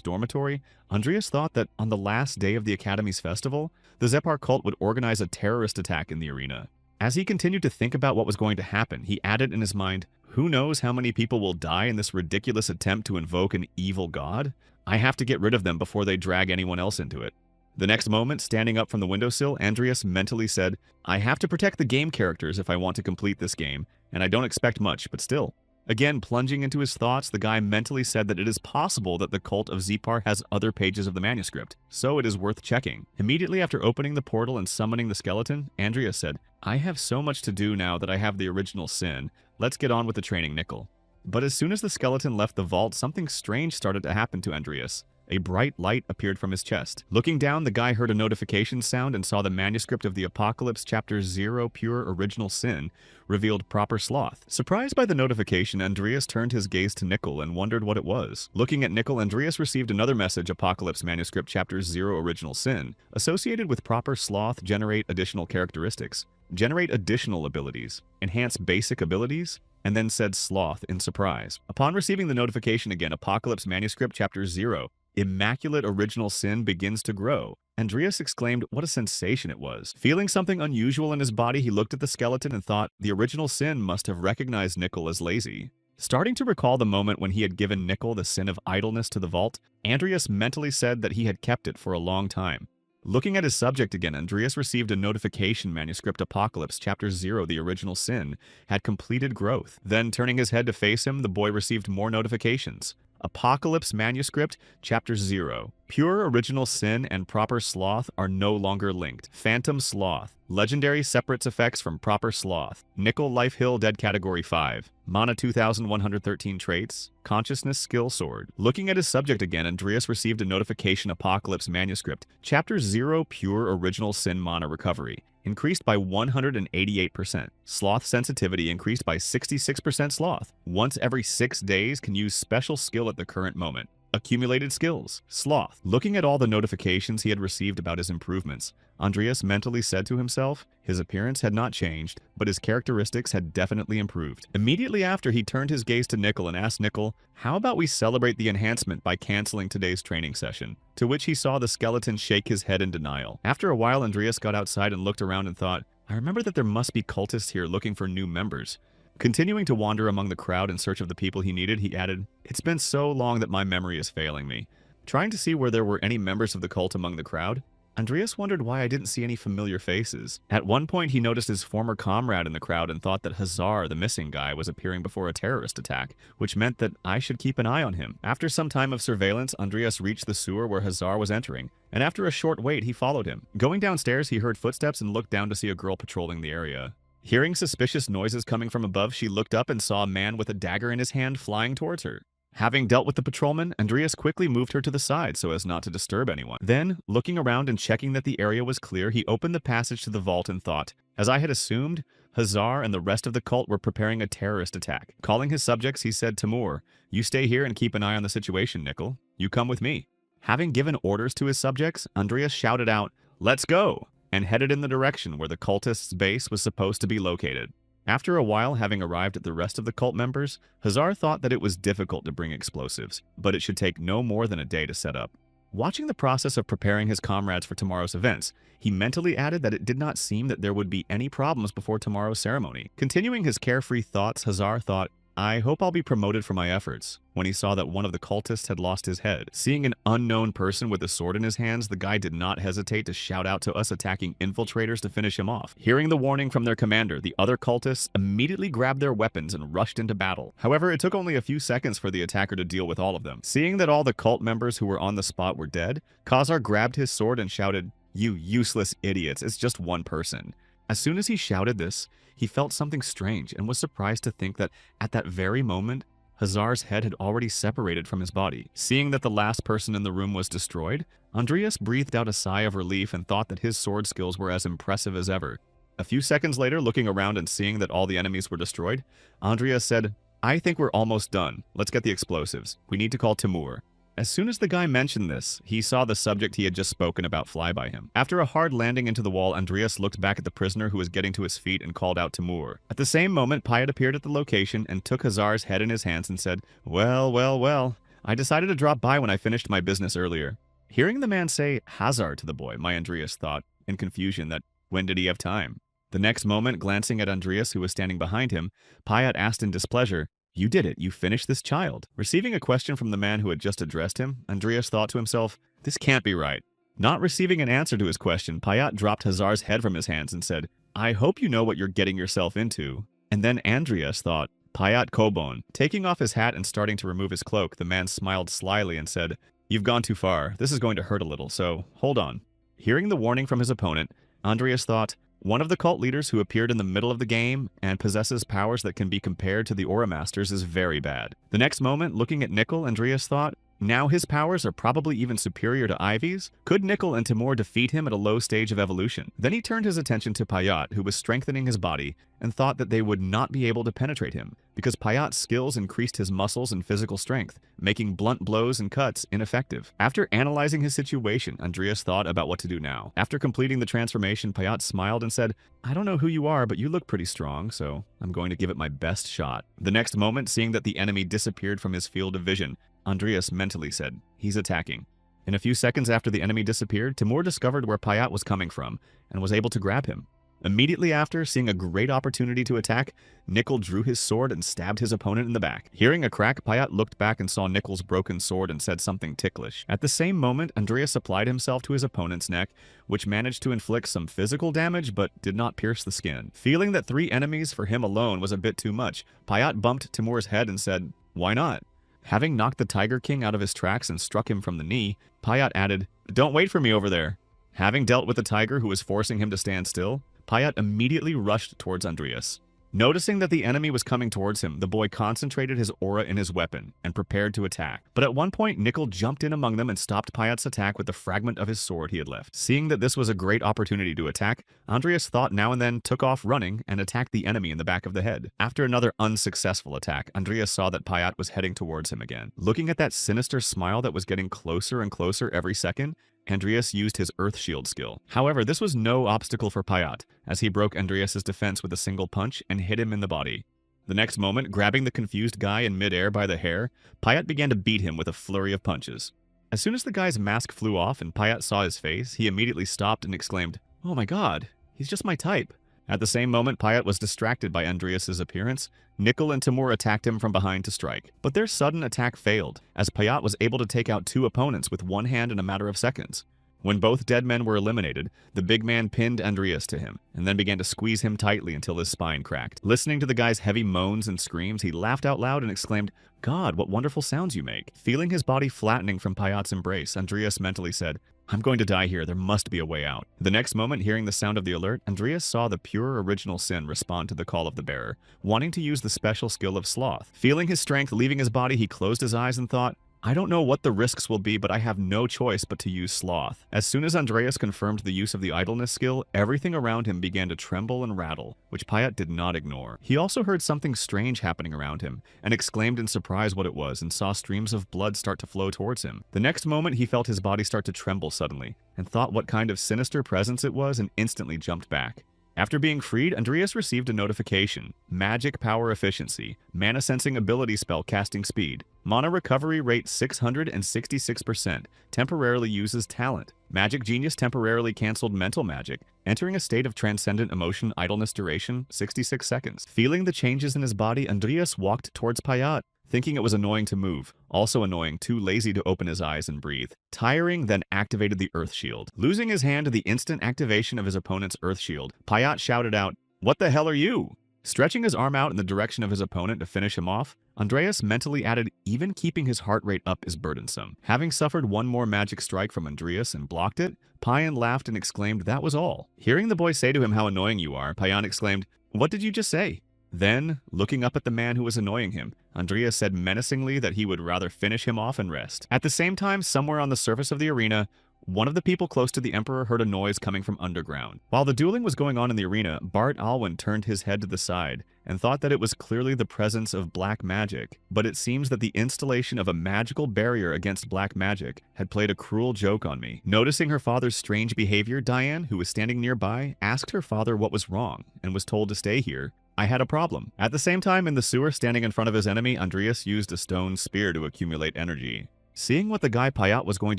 dormitory, Andreas thought that on the last day of the academy's festival, the Zepar cult would organize a terrorist attack in the arena. As he continued to think about what was going to happen, he added in his mind, who knows how many people will die in this ridiculous attempt to invoke an evil god? I have to get rid of them before they drag anyone else into it. The next moment, standing up from the windowsill, Andreas mentally said, I have to protect the game characters if I want to complete this game, and I don't expect much, but still. Again, plunging into his thoughts, the guy mentally said that it is possible that the cult of Zepar has other pages of the manuscript, so it is worth checking. Immediately after opening the portal and summoning the skeleton, Andreas said, I have so much to do now that I have the original sin. Let's get on with the training, Nickel. But as soon as the skeleton left the vault, something strange started to happen to Andreas. A bright light appeared from his chest. Looking down, the guy heard a notification sound and saw the manuscript of the Apocalypse Chapter 0 Pure Original Sin revealed proper sloth. Surprised by the notification, Andreas turned his gaze to Nickel and wondered what it was. Looking at Nickel, Andreas received another message, Apocalypse Manuscript Chapter 0 Original Sin. Associated with proper sloth, generate additional characteristics. Generate additional abilities. Enhance basic abilities. And then said sloth in surprise. Upon receiving the notification again, Apocalypse Manuscript Chapter 0 Immaculate Original Sin begins to grow. Andreas exclaimed what a sensation it was. Feeling something unusual in his body, he looked at the skeleton and thought the original sin must have recognized Nickel as lazy. Starting to recall the moment when he had given Nickel the sin of idleness to the vault, Andreas mentally said that he had kept it for a long time. Looking at his subject again, Andreas received a notification manuscript Apocalypse Chapter 0 The Original Sin had completed growth. Then turning his head to face him, the boy received more notifications. Apocalypse Manuscript Chapter 0 Pure Original Sin and Proper Sloth are no longer linked. Phantom Sloth. Legendary Separates Effects from Proper Sloth. Nickel Life Hill Dead Category 5. Mana 2113 Traits. Consciousness Skill Sword. Looking at his subject again, Andreas received a notification Apocalypse Manuscript. Chapter 0 Pure Original Sin Mana Recovery. Increased by 188%. Sloth sensitivity increased by 66% sloth. Once every 6 days can use special skill at the current moment. Accumulated skills. Sloth. Looking at all the notifications he had received about his improvements, Andreas mentally said to himself, his appearance had not changed, but his characteristics had definitely improved. Immediately after, he turned his gaze to Nickel and asked Nickel, how about we celebrate the enhancement by canceling today's training session? To which he saw the skeleton shake his head in denial. After a while, Andreas got outside and looked around and thought, I remember that there must be cultists here looking for new members. Continuing to wander among the crowd in search of the people he needed, he added, it's been so long that my memory is failing me. Trying to see where there were any members of the cult among the crowd, Andreas wondered why I didn't see any familiar faces. At one point, he noticed his former comrade in the crowd and thought that Hazar, the missing guy, was appearing before a terrorist attack, which meant that I should keep an eye on him. After some time of surveillance, Andreas reached the sewer where Hazar was entering, and after a short wait, he followed him. Going downstairs, he heard footsteps and looked down to see a girl patrolling the area. Hearing suspicious noises coming from above, she looked up and saw a man with a dagger in his hand flying towards her. Having dealt with the patrolman, Andreas quickly moved her to the side so as not to disturb anyone. Then, looking around and checking that the area was clear, he opened the passage to the vault and thought, as I had assumed, Hazar and the rest of the cult were preparing a terrorist attack. Calling his subjects, he said, Timur, you stay here and keep an eye on the situation, Nickel. You come with me. Having given orders to his subjects, Andreas shouted out, let's go, and headed in the direction where the cultists' base was supposed to be located. After a while, having arrived at the rest of the cult members, Hazar thought that it was difficult to bring explosives, but it should take no more than a day to set up. Watching the process of preparing his comrades for tomorrow's events, he mentally added that it did not seem that there would be any problems before tomorrow's ceremony. Continuing his carefree thoughts, Hazar thought, I hope I'll be promoted for my efforts, when he saw that one of the cultists had lost his head. Seeing an unknown person with a sword in his hands, the guy did not hesitate to shout out to us attacking infiltrators to finish him off. Hearing the warning from their commander, the other cultists immediately grabbed their weapons and rushed into battle. However, it took only a few seconds for the attacker to deal with all of them. Seeing that all the cult members who were on the spot were dead, Khazar grabbed his sword and shouted, You useless idiots, it's just one person. As soon as he shouted this, he felt something strange and was surprised to think that at that very moment, Hazar's head had already separated from his body. Seeing that the last person in the room was destroyed, Andreas breathed out a sigh of relief and thought that his sword skills were as impressive as ever. A few seconds later, looking around and seeing that all the enemies were destroyed, Andreas said, I think we're almost done. Let's get the explosives. We need to call Timur. As soon as the guy mentioned this, he saw the subject he had just spoken about fly by him. After a hard landing into the wall, Andreas looked back at the prisoner who was getting to his feet and called out Timur. At the same moment, Payat appeared at the location and took Hazar's head in his hands and said, well, I decided to drop by when I finished my business earlier. Hearing the man say Hazar to the boy, my Andreas thought, in confusion, that when did he have time? The next moment, glancing at Andreas who was standing behind him, Payat asked in displeasure, You did it. You finished this child. Receiving a question from the man who had just addressed him, Andreas thought to himself, this can't be right. Not receiving an answer to his question, Payat dropped Hazar's head from his hands and said, I hope you know what you're getting yourself into. And then Andreas thought, Payat Kobon. Taking off his hat and starting to remove his cloak, the man smiled slyly and said, You've gone too far. This is going to hurt a little, so hold on. Hearing the warning from his opponent, Andreas thought, one of the cult leaders who appeared in the middle of the game and possesses powers that can be compared to the Aura Masters is very bad. The next moment, looking at Nickel, Andreas thought, now his powers are probably even superior to Ivy's? Could Nickel and Timur defeat him at a low stage of evolution? Then he turned his attention to Payat, who was strengthening his body, and thought that they would not be able to penetrate him, because Payat's skills increased his muscles and physical strength, making blunt blows and cuts ineffective. After analyzing his situation, Andreas thought about what to do now. After completing the transformation, Payat smiled and said, I don't know who you are, but you look pretty strong, so I'm going to give it my best shot. The next moment, seeing that the enemy disappeared from his field of vision, Andreas mentally said, he's attacking. In a few seconds after the enemy disappeared, Timur discovered where Payat was coming from and was able to grab him. Immediately after, seeing a great opportunity to attack, Nickel drew his sword and stabbed his opponent in the back. Hearing a crack, Payat looked back and saw Nickel's broken sword and said something ticklish. At the same moment, Andreas applied himself to his opponent's neck, which managed to inflict some physical damage but did not pierce the skin. Feeling that 3 enemies for him alone was a bit too much, Payat bumped Timur's head and said, why not? Having knocked the Tiger King out of his tracks and struck him from the knee, Payat added, don't wait for me over there. Having dealt with the tiger who was forcing him to stand still, Payat immediately rushed towards Andreas. Noticing that the enemy was coming towards him, the boy concentrated his aura in his weapon and prepared to attack. But at one point, Nickel jumped in among them and stopped Payat's attack with the fragment of his sword he had left. Seeing that this was a great opportunity to attack, Andreas thought now and then took off running and attacked the enemy in the back of the head. After another unsuccessful attack, Andreas saw that Payat was heading towards him again. Looking at that sinister smile that was getting closer and closer every second, Andreas used his Earth Shield skill. However, this was no obstacle for Payat, as he broke Andreas's defense with a single punch and hit him in the body. The next moment, grabbing the confused guy in midair by the hair, Payat began to beat him with a flurry of punches. As soon as the guy's mask flew off and Payat saw his face, he immediately stopped and exclaimed, oh my god, he's just my type. At the same moment, Payat was distracted by Andreas's appearance. Nickel and Timur attacked him from behind to strike. But their sudden attack failed, as Payat was able to take out 2 opponents with one hand in a matter of seconds. When both dead men were eliminated, the big man pinned Andreas to him, and then began to squeeze him tightly until his spine cracked. Listening to the guy's heavy moans and screams, he laughed out loud and exclaimed, "God, what wonderful sounds you make." Feeling his body flattening from Payat's embrace, Andreas mentally said, "I'm going to die here, there must be a way out." The next moment, hearing the sound of the alert, Andreas saw the pure original sin respond to the call of the bearer, wanting to use the special skill of sloth. Feeling his strength leaving his body, he closed his eyes and thought, "I don't know what the risks will be, but I have no choice but to use sloth." As soon as Andreas confirmed the use of the idleness skill, everything around him began to tremble and rattle, which Payat did not ignore. He also heard something strange happening around him, and exclaimed in surprise what it was, and saw streams of blood start to flow towards him. The next moment, he felt his body start to tremble suddenly, and thought what kind of sinister presence it was, and instantly jumped back. After being freed, Andreas received a notification. Magic power efficiency, mana sensing ability spell casting speed, mana recovery rate 666%, temporarily uses talent. Magic genius temporarily cancelled mental magic, entering a state of transcendent emotion idleness duration 66 seconds. Feeling the changes in his body, Andreas walked towards Payat, thinking it was annoying to move, also annoying, too lazy to open his eyes and breathe. Tiring, then activated the Earth Shield. Losing his hand to the instant activation of his opponent's Earth Shield, Payat shouted out, "What the hell are you?" Stretching his arm out in the direction of his opponent to finish him off, Andreas mentally added, "Even keeping his heart rate up is burdensome." Having suffered one more magic strike from Andreas and blocked it, Payan laughed and exclaimed that was all. Hearing the boy say to him how annoying you are, Payan exclaimed, "What did you just say?" Then, looking up at the man who was annoying him, Andreas said menacingly that he would rather finish him off and rest. At the same time, somewhere on the surface of the arena, one of the people close to the Emperor heard a noise coming from underground. While the dueling was going on in the arena, Bart Alwyn turned his head to the side and thought that it was clearly the presence of black magic, but it seems that the installation of a magical barrier against black magic had played a cruel joke on me. Noticing her father's strange behavior, Diane, who was standing nearby, asked her father what was wrong and was told to stay here. I had a problem. At the same time, in the sewer standing in front of his enemy, Andreas used a stone spear to accumulate energy. Seeing what the guy Payat was going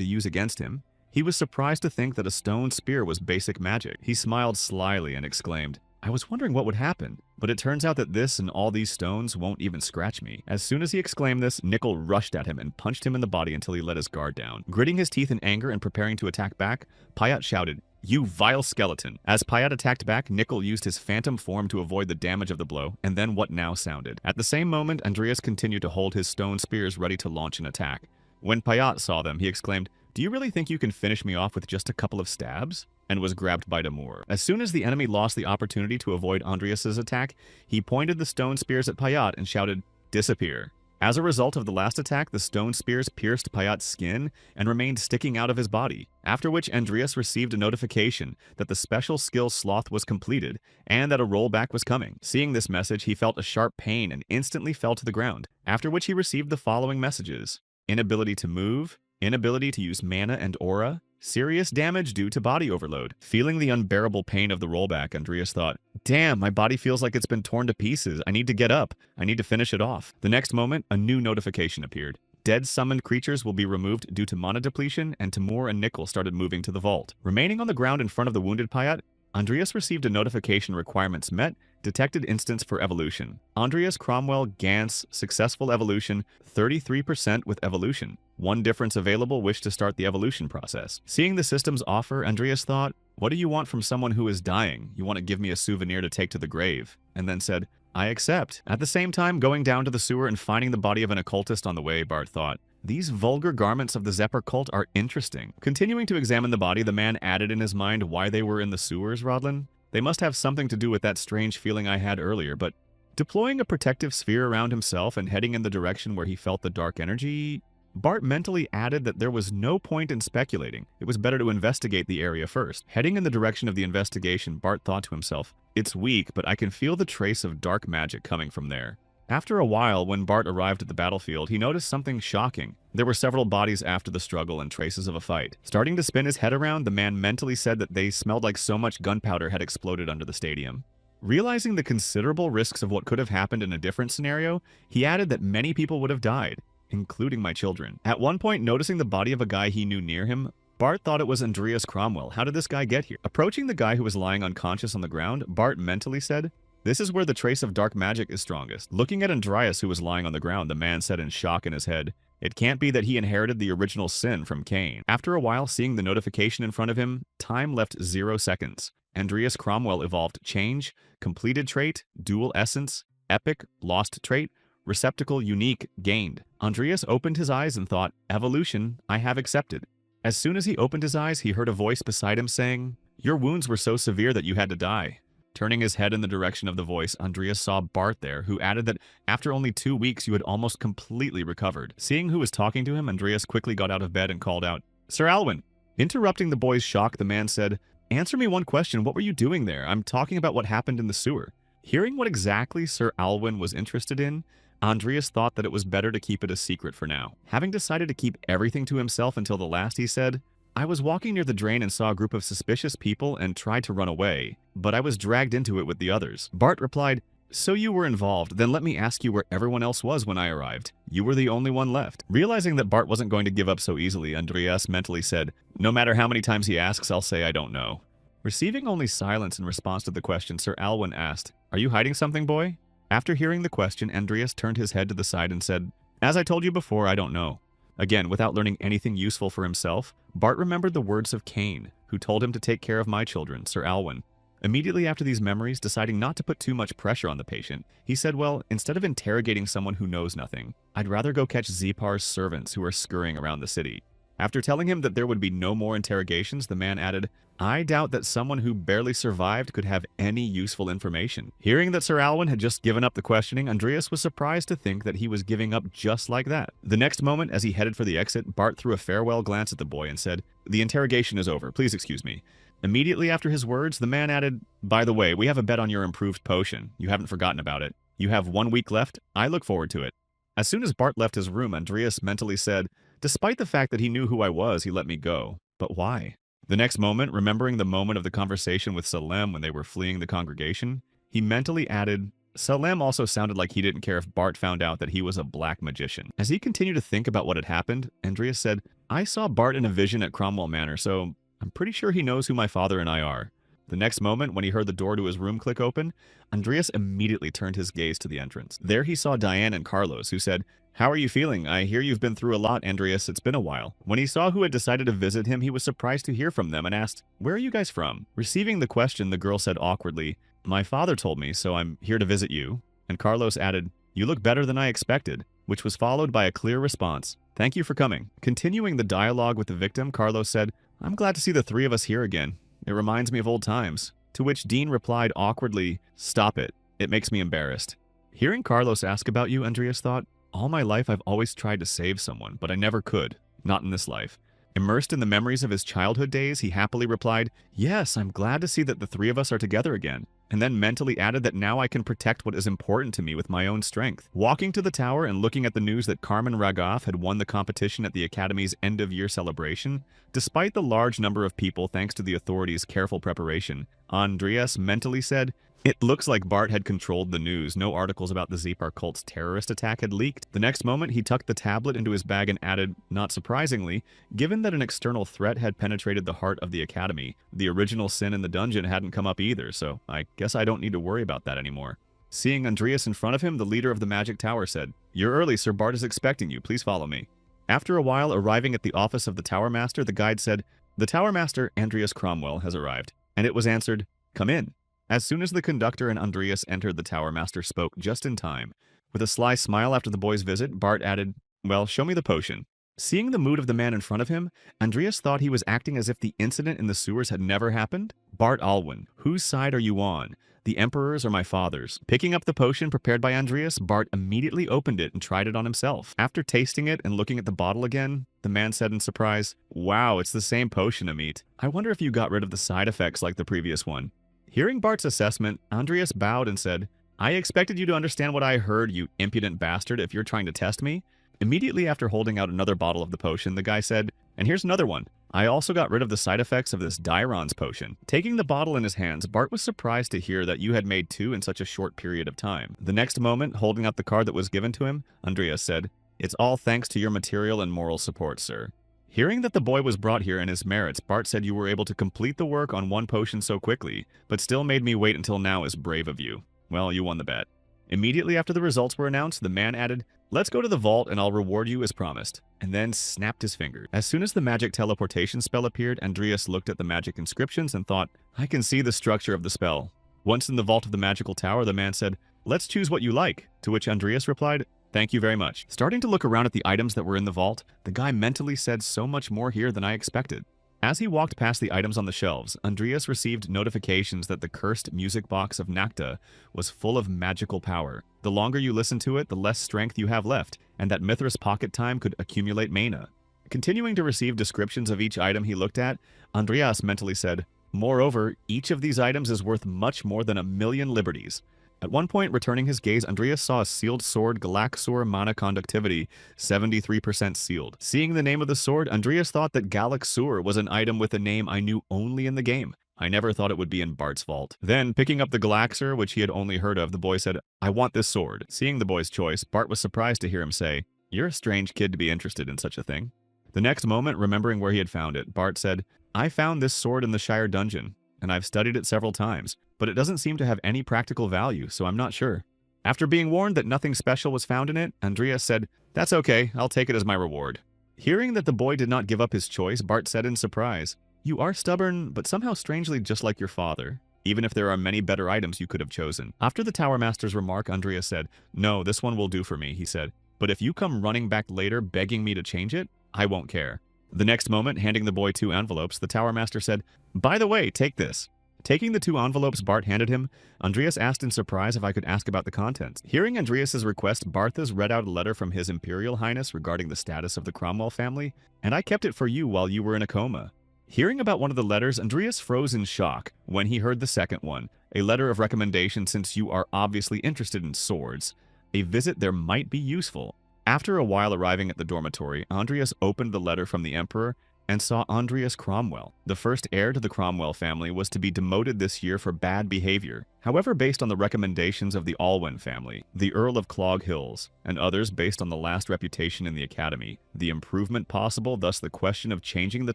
to use against him, he was surprised to think that a stone spear was basic magic. He smiled slyly and exclaimed, "I was wondering what would happen, but it turns out that this and all these stones won't even scratch me." As soon as he exclaimed this, Nickel rushed at him and punched him in the body until he let his guard down. Gritting his teeth in anger and preparing to attack back, Payat shouted, "You vile skeleton." As Payat attacked back, Nickel used his phantom form to avoid the damage of the blow, and then what now sounded. At the same moment, Andreas continued to hold his stone spears ready to launch an attack. When Payat saw them, he exclaimed, "Do you really think you can finish me off with just a couple of stabs?" and was grabbed by Damur. As soon as the enemy lost the opportunity to avoid Andreas's attack, he pointed the stone spears at Payat and shouted, "Disappear." As a result of the last attack, the stone spears pierced Payat's skin and remained sticking out of his body, after which Andreas received a notification that the special skill Sloth was completed and that a rollback was coming. Seeing this message, he felt a sharp pain and instantly fell to the ground, after which he received the following messages: inability to move, inability to use mana and aura, serious damage due to body overload. Feeling the unbearable pain of the rollback, Andreas thought, "Damn, my body feels like it's been torn to pieces. I need to get up. I need to finish it off." The next moment, a new notification appeared. Dead summoned creatures will be removed due to mana depletion, and Timur and Nickel started moving to the vault. Remaining on the ground in front of the wounded Payat, Andreas received a notification: requirements met, detected instance for evolution. Andreas Cromwell Gans, successful evolution, 33% with evolution. One difference available, wish to start the evolution process. Seeing the system's offer, Andreas thought, "What do you want from someone who is dying? You want to give me a souvenir to take to the grave?" And then said, "I accept." At the same time, going down to the sewer and finding the body of an occultist on the way, Bart thought, "These vulgar garments of the Zephyr cult are interesting." Continuing to examine the body, the man added in his mind why they were in the sewers, Rodlin. They must have something to do with that strange feeling I had earlier, but deploying a protective sphere around himself and heading in the direction where he felt the dark energy, Bart mentally added that there was no point in speculating. It was better to investigate the area first. Heading in the direction of the investigation, Bart thought to himself, "It's weak, but I can feel the trace of dark magic coming from there." After a while, when Bart arrived at the battlefield, he noticed something shocking. There were several bodies after the struggle and traces of a fight. Starting to spin his head around, the man mentally said that they smelled like so much gunpowder had exploded under the stadium. Realizing the considerable risks of what could have happened in a different scenario, he added that many people would have died, including my children. At one point, noticing the body of a guy he knew near him, Bart thought it was Andreas Cromwell. How did this guy get here? Approaching the guy who was lying unconscious on the ground, Bart mentally said, "This is where the trace of dark magic is strongest." Looking at Andreas, who was lying on the ground, the man said in shock in his head, It can't be that he inherited the original sin from Cain. After a while, seeing the notification in front of him, time left 0 seconds. Andreas Cromwell evolved Change, Completed Trait, Dual Essence, Epic, Lost Trait, Receptacle Unique, Gained. Andreas opened his eyes and thought, Evolution, I have accepted. As soon as he opened his eyes, he heard a voice beside him saying, Your wounds were so severe that you had to die. Turning his head in the direction of the voice, Andreas saw Bart there, who added that after only 2 weeks you had almost completely recovered. Seeing who was talking to him, Andreas quickly got out of bed and called out, Sir Alwyn! Interrupting the boy's shock, the man said, Answer me one question, what were you doing there? I'm talking about what happened in the sewer. Hearing what exactly Sir Alwyn was interested in, Andreas thought that it was better to keep it a secret for now. Having decided to keep everything to himself until the last, he said, I was walking near the drain and saw a group of suspicious people and tried to run away, but I was dragged into it with the others. Bart replied, So you were involved, then let me ask you where everyone else was when I arrived. You were the only one left. Realizing that Bart wasn't going to give up so easily, Andreas mentally said, No matter how many times he asks, I'll say I don't know. Receiving only silence in response to the question, Sir Alwyn asked, Are you hiding something, boy? After hearing the question, Andreas turned his head to the side and said, As I told you before, I don't know. Again, without learning anything useful for himself, Bart remembered the words of Cain, who told him to take care of my children, Sir Alwyn. Immediately after these memories, deciding not to put too much pressure on the patient, he said, well, instead of interrogating someone who knows nothing, I'd rather go catch Zepar's servants who are scurrying around the city. After telling him that there would be no more interrogations, the man added, I doubt that someone who barely survived could have any useful information. Hearing that Sir Alwyn had just given up the questioning, Andreas was surprised to think that he was giving up just like that. The next moment, as he headed for the exit, Bart threw a farewell glance at the boy and said, The interrogation is over. Please excuse me. Immediately after his words, the man added, By the way, we have a bet on your improved potion. You haven't forgotten about it. You have 1 week left. I look forward to it. As soon as Bart left his room, Andreas mentally said, Despite the fact that he knew who I was, he let me go. But why? The next moment, remembering the moment of the conversation with Salem when they were fleeing the congregation, he mentally added, Salem also sounded like he didn't care if Bart found out that he was a black magician. As he continued to think about what had happened, Andreas said, I saw Bart in a vision at Cromwell Manor, so I'm pretty sure he knows who my father and I are. The next moment, when he heard the door to his room click open, Andreas immediately turned his gaze to the entrance. There he saw Diane and Carlos, who said, How are you feeling? I hear you've been through a lot, Andreas. It's been a while. When he saw who had decided to visit him, he was surprised to hear from them and asked, Where are you guys from? Receiving the question, the girl said awkwardly, My father told me, so I'm here to visit you. And Carlos added, You look better than I expected, which was followed by a clear response. Thank you for coming. Continuing the dialogue with the victim, Carlos said, I'm glad to see the three of us here again. It reminds me of old times. To which Dean replied awkwardly, Stop it. It makes me embarrassed. Hearing Carlos ask about you, Andreas thought, All my life I've always tried to save someone, but I never could. Not in this life. Immersed in the memories of his childhood days, he happily replied, Yes, I'm glad to see that the three of us are together again. And then mentally added that now I can protect what is important to me with my own strength. Walking to the tower and looking at the news that Carmen Ragov had won the competition at the Academy's end-of-year celebration, despite the large number of people thanks to the authorities' careful preparation, Andreas mentally said, It looks like Bart had controlled the news. No articles about the Zepar cult's terrorist attack had leaked. The next moment, he tucked the tablet into his bag and added, not surprisingly, given that an external threat had penetrated the heart of the Academy, the original sin in the dungeon hadn't come up either, so I guess I don't need to worry about that anymore. Seeing Andreas in front of him, the leader of the Magic Tower said, You're early, Sir Bart is expecting you. Please follow me. After a while, arriving at the office of the Tower Master, the guide said, The Tower Master, Andreas Cromwell, has arrived. And it was answered, Come in. As soon as the conductor and Andreas entered, the Tower Master spoke just in time. With a sly smile after the boy's visit, Bart added, Well, show me the potion. Seeing the mood of the man in front of him, Andreas thought he was acting as if the incident in the sewers had never happened. Bart Alwyn, whose side are you on? The Emperor's or my father's? Picking up the potion prepared by Andreas, Bart immediately opened it and tried it on himself. After tasting it and looking at the bottle again, the man said in surprise, Wow, it's the same potion, Amit. I wonder if you got rid of the side effects like the previous one. Hearing Bart's assessment, Andreas bowed and said, I expected you to understand what I heard, you impudent bastard, if you're trying to test me. Immediately after holding out another bottle of the potion, the guy said, And here's another one. I also got rid of the side effects of this Dairon's potion. Taking the bottle in his hands, Bart was surprised to hear that you had made 2 in such a short period of time. The next moment, holding out the card that was given to him, Andreas said, It's all thanks to your material and moral support, sir. Hearing that the boy was brought here and his merits, Bart said you were able to complete the work on 1 potion so quickly, but still made me wait until now is brave of you. Well, you won the bet. Immediately after the results were announced, the man added, "Let's go to the vault and I'll reward you as promised," and then snapped his finger. As soon as the magic teleportation spell appeared, Andreas looked at the magic inscriptions and thought, "I can see the structure of the spell." Once in the vault of the magical tower, the man said, "Let's choose what you like," to which Andreas replied, "Thank you very much." Starting to look around at the items that were in the vault, the guy mentally said, "So much more here than I expected." As he walked past the items on the shelves, Andreas received notifications that the cursed music box of Nakta was full of magical power. The longer you listen to it, the less strength you have left, and that Mithras pocket time could accumulate mana. Continuing to receive descriptions of each item he looked at, Andreas mentally said, "Moreover, each of these items is worth much more than 1,000,000 liberties." At one point, returning his gaze, Andreas saw a sealed sword, Galaxur Mana Conductivity, 73% sealed. Seeing the name of the sword, Andreas thought that Galaxur was an item with a name I knew only in the game. I never thought it would be in Bart's vault. Then, picking up the Galaxur, which he had only heard of, the boy said, "I want this sword." Seeing the boy's choice, Bart was surprised to hear him say, "You're a strange kid to be interested in such a thing." The next moment, remembering where he had found it, Bart said, "I found this sword in the Shire dungeon, and I've studied it several times, but it doesn't seem to have any practical value, so I'm not sure." After being warned that nothing special was found in it, Andreas said, "That's okay, I'll take it as my reward." Hearing that the boy did not give up his choice, Bart said in surprise, "You are stubborn, but somehow strangely just like your father, even if there are many better items you could have chosen." After the Tower Master's remark, Andreas said, "No, this one will do for me," he said, "but if you come running back later begging me to change it, I won't care." The next moment, handing the boy 2 envelopes, the Tower Master said, "By the way, take this." Taking the 2 envelopes Bart handed him, Andreas asked in surprise if I could ask about the contents. Hearing Andreas's request, Barthas read out a letter from His Imperial Highness regarding the status of the Cromwell family, and I kept it for you while you were in a coma. Hearing about one of the letters, Andreas froze in shock when he heard the second one, a letter of recommendation since you are obviously interested in swords. A visit there might be useful. After a while arriving at the dormitory, Andreas opened the letter from the Emperor and saw Andreas Cromwell. The first heir to the Cromwell family was to be demoted this year for bad behavior. However, based on the recommendations of the Alwyn family, the Earl of Clog Hills, and others based on the last reputation in the academy, the improvement possible, thus the question of changing the